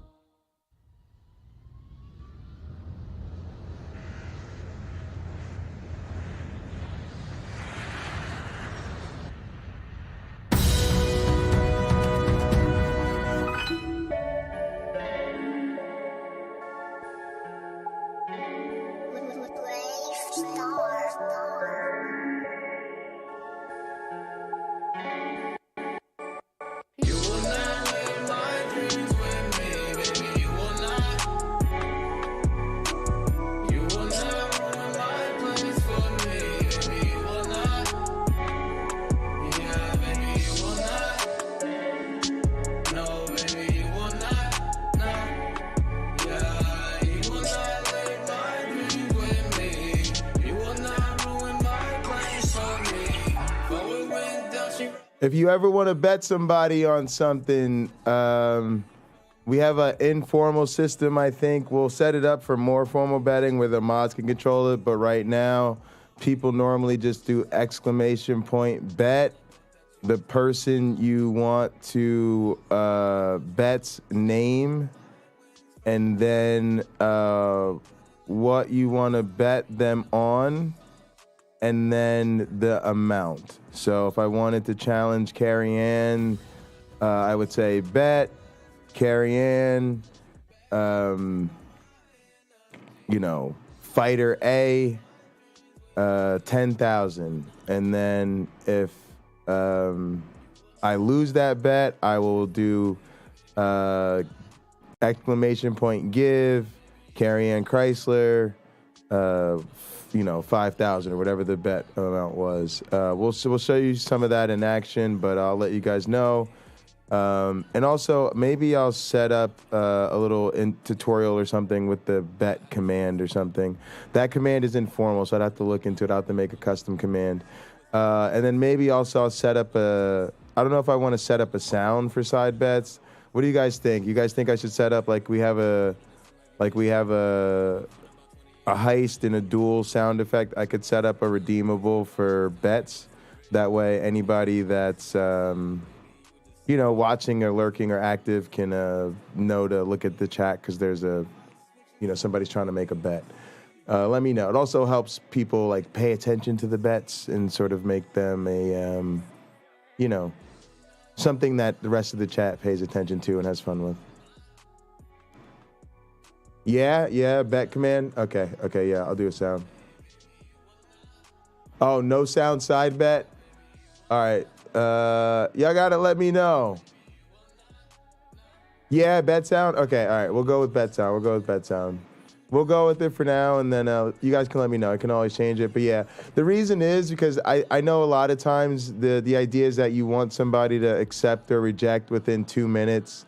You will not live my dreams with me, baby. You will not. You will not ruin my plans for me, baby. You will not. Yeah, baby, you will not. No, baby, you will not. No. Yeah, you will not live my dreams with me. You will not ruin my plans for me. But we went down, she. If you ever want to bet somebody on something, we have an informal system, I think. We'll set it up for more formal betting where the mods can control it. But right now, people normally just do exclamation point bet. The person you want to bet's name, and then what you want to bet them on, and then the amount. So if I wanted to challenge Carrie Ann, I would say bet Carrie Ann, fighter A, 10,000. And then if I lose that bet, I will do exclamation point give Carrie Ann Chrysler, 5,000 or whatever the bet amount was. We'll show you some of that in action, but I'll let you guys know. And also, maybe I'll set up a little tutorial or something with the bet command or something. That command is informal, so I'd have to look into it. I'll have to make a custom command. And then maybe also I'll set up I don't know if I want to set up a sound for side bets. What do you guys think? You guys think I should set up like we have a heist and a duel sound effect? I could set up a redeemable for bets. That way anybody that's watching or lurking or active can know to look at the chat because there's somebody's trying to make a bet. Let me know. It also helps people like pay attention to the bets and sort of make them a something that the rest of the chat pays attention to and has fun with. Yeah, bet command. Okay, yeah, I'll do a sound. Oh, no sound side bet? All right. Y'all gotta let me know. Yeah, bet sound? Okay, all right, we'll go with bet sound. We'll go with it for now, and then you guys can let me know. I can always change it. But yeah, the reason is because I know a lot of times the idea is that you want somebody to accept or reject within 2 minutes.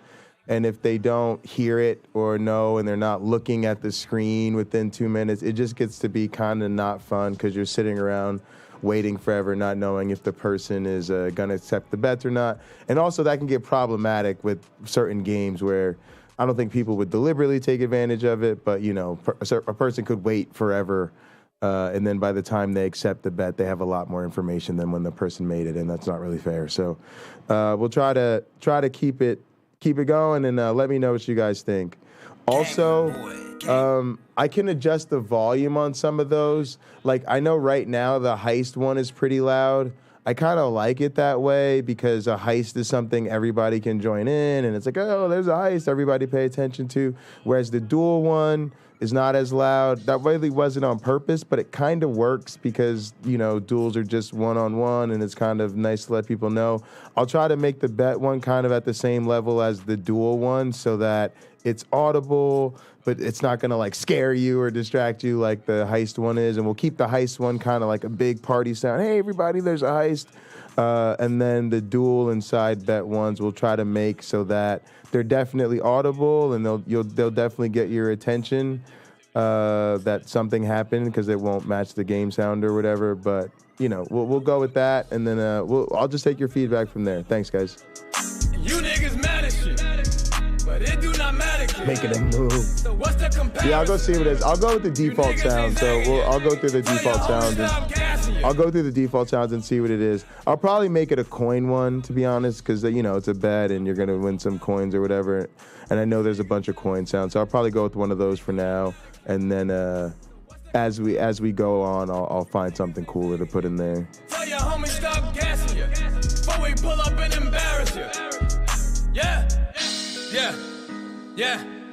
And if they don't hear it or know and they're not looking at the screen within 2 minutes, it just gets to be kind of not fun because you're sitting around waiting forever, not knowing if the person is going to accept the bet or not. And also that can get problematic with certain games where I don't think people would deliberately take advantage of it, but, a person could wait forever. And then by the time they accept the bet, they have a lot more information than when the person made it. And that's not really fair. So we'll try to keep it going, and let me know what you guys think. Also, I can adjust the volume on some of those. Like, I know right now the heist one is pretty loud. I kind of like it that way because a heist is something everybody can join in, and it's like, oh, there's a heist, everybody pay attention to. Whereas the duel one is not as loud. That really wasn't on purpose, but it kind of works because, you know, duels are just one-on-one, and it's kind of nice to let people know. I'll try to make the bet one kind of at the same level as the duel one so that it's audible, but it's not gonna like scare you or distract you like the heist one is. And we'll keep the heist one kind of like a big party sound. Hey, everybody, there's a heist. And then the duel and side bet ones we'll try to make so that they're definitely audible and they'll definitely get your attention that something happened because it won't match the game sound or whatever. But you know, we'll go with that, and then I'll just take your feedback from there. Thanks, guys. You niggas mad as shit, but it do not matter. Making a move. So what's the comparison? Yeah, I'll go see what it is. I'll go with the default sound. So I'll go through the default sounds. I'll go through the default sounds and see what it is. I'll probably make it a coin one, to be honest, because you know it's a bet and you're gonna win some coins or whatever. And I know there's a bunch of coin sounds, so I'll probably go with one of those for now. And then as we go on, I'll find something cooler to put in there. Tell your homie stop gassing you before we pull up and embarrass you. Yeah.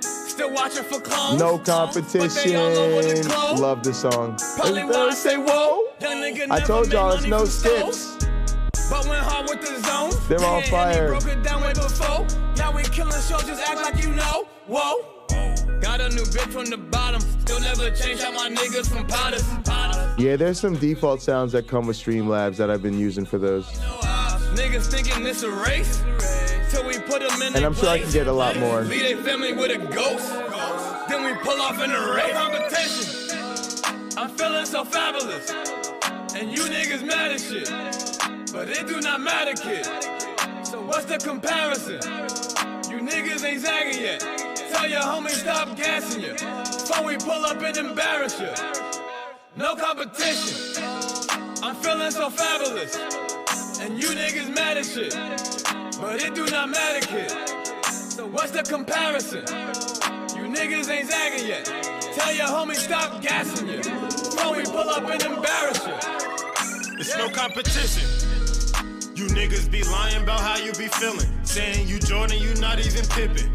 Still watching for clones. No competition. Love the song. Probably wanna say whoa. I told y'all it's no skips. But went hard with the zone. They're on fire. Broke it down way before. Now we killing shows, just act like you know. Whoa. Got a new bitch from the bottom. Still never change out my niggas from potters. Yeah, there's some default sounds that come with Streamlabs that I've been using for those. Niggas thinking this a race. Till we put them in. And I'm sure I can get a lot more. Lead a family with a ghost. Then we pull off in a race. Competition. I'm feeling so fabulous. And you niggas mad as shit. But it do not matter, kid. So what's the comparison? You niggas ain't zagging yet. Tell your homie stop gassing you before we pull up and embarrass you. No competition. I'm feeling so fabulous. And you niggas mad as shit. But it do not matter, kid. So what's the comparison? You niggas ain't zagging yet. Tell your homie stop gassing you before we pull up and embarrass you. It's no competition. You niggas be lying about how you be feeling. Saying you Jordan, you not even Pippen.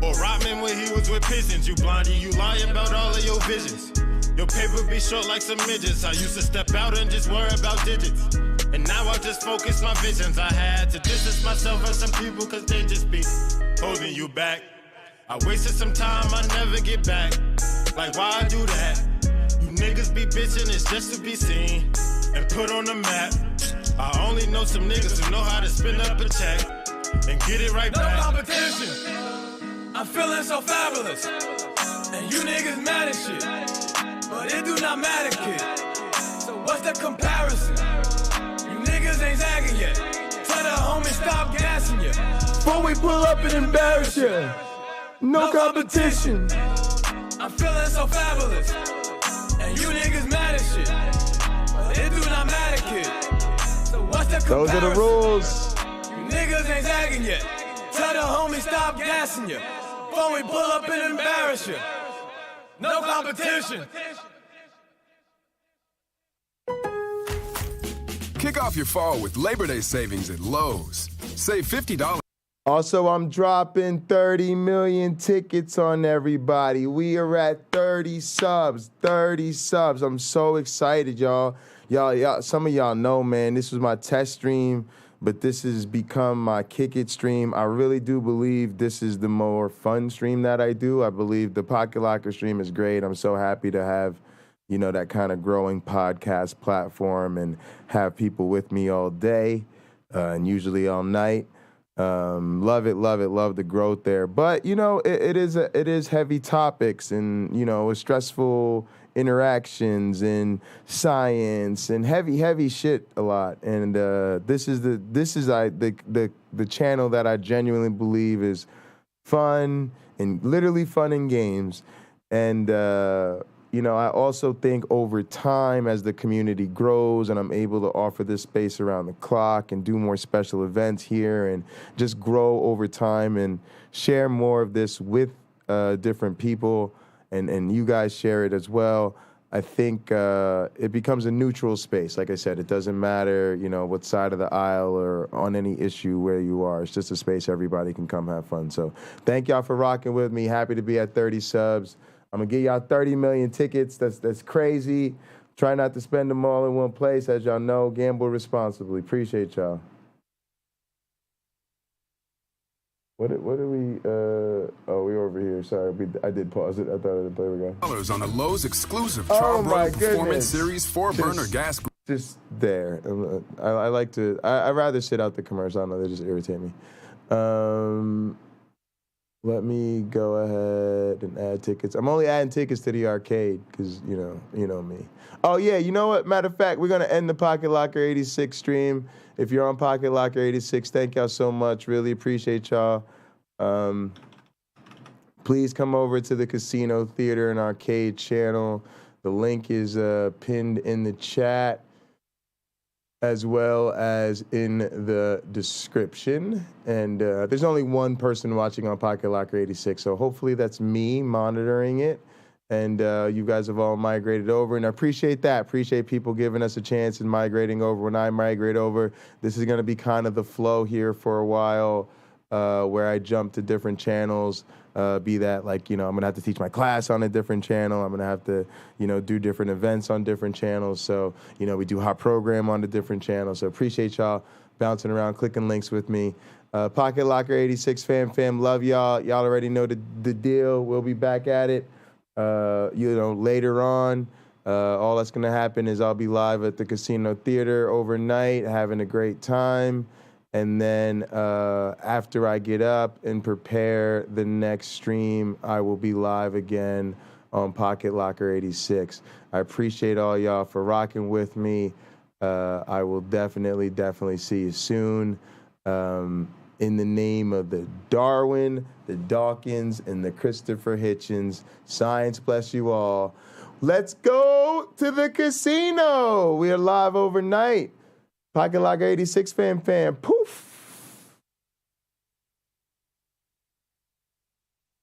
Or Rodman when he was with Pistons. You blondie, you lying about all of your visions. Your paper be short like some midgets. I used to step out and just worry about digits. And now I just focus my visions. I had to distance myself from some people cause they just be holding you back. I wasted some time, I never get back. Like why I do that? You niggas be bitching, it's just to be seen and put on the map. I only know some niggas who know how to spin up a check and get it right back. No competition. I'm feeling so fabulous. And you niggas mad as shit. But it do not matter, kid. So what's the comparison? You niggas ain't zagging yet. Tell the homie stop gassing you before we pull up and embarrass you. No competition. I'm feeling so fabulous. And you niggas mad as shit. But it do not matter, kid. So what's the comparison? Those are the rules. You niggas ain't zagging yet. Tell the homie stop gassing you before we pull up and embarrass you. No competition. Kick off your fall with Labor Day savings at Lowe's. Save $50. Also, I'm dropping 30 million tickets on everybody. We are at 30 subs. 30 subs. I'm so excited, y'all. Y'all, some of y'all know, man, this was my test stream, but this has become my Kick It stream. I really do believe this is the more fun stream that I do. I believe the Pocket Locker stream is great. I'm so happy to have, you know, that kind of growing podcast platform and have people with me all day and usually all night. Love it, love the growth there. But, you know, it is heavy topics and, you know, stressful interactions and science and heavy shit a lot. And this is the channel that I genuinely believe is fun and literally fun in games. And you know, I also think over time as the community grows and I'm able to offer this space around the clock and do more special events here and just grow over time and share more of this with different people and you guys share it as well. I think it becomes a neutral space. Like I said, it doesn't matter, what side of the aisle or on any issue where you are. It's just a space everybody can come have fun. So thank y'all for rocking with me. Happy to be at 30 subs. I'm going to get y'all 30 million tickets. That's crazy. Try not to spend them all in one place. As y'all know, gamble responsibly. Appreciate y'all. What are we? We're over here. Sorry, I did pause it. I thought there we go. On the Lowe's exclusive Charbroil Performance Series 4-burner gas. Just there. I like to. I'd rather sit out the commercial. I don't know. They just irritate me. Let me go ahead and add tickets. I'm only adding tickets to the arcade because you know me. Oh yeah, you know what? Matter of fact, we're gonna end the Pocket Locker 86 stream. If you're on Pocket Locker 86, thank y'all so much. Really appreciate y'all. Please come over to the Casino Theater and Arcade channel. The link is pinned in the chat as well as in the description. And there's only one person watching on Pocket Locker 86, so hopefully that's me monitoring it. And you guys have all migrated over, and I appreciate that. Appreciate people giving us a chance and migrating over. When I migrate over, this is going to be kind of the flow here for a while, where I jump to different channels. Be that like, I'm going to have to teach my class on a different channel. I'm going to have to, do different events on different channels. So, we do hot program on the different channels. So appreciate y'all bouncing around, clicking links with me. Pocket Locker 86 fam, love y'all. Y'all already know the deal. We'll be back at it. Later on, all that's going to happen is I'll be live at the Casino Theater overnight, having a great time. And then after I get up and prepare the next stream, I will be live again on Pocket Locker 86. I appreciate all y'all for rocking with me. I will definitely see you soon. In the name of the Darwin, the Dawkins, and the Christopher Hitchens, science bless you all. Let's go to the casino. We are live overnight. Pocket Locker 86 fam.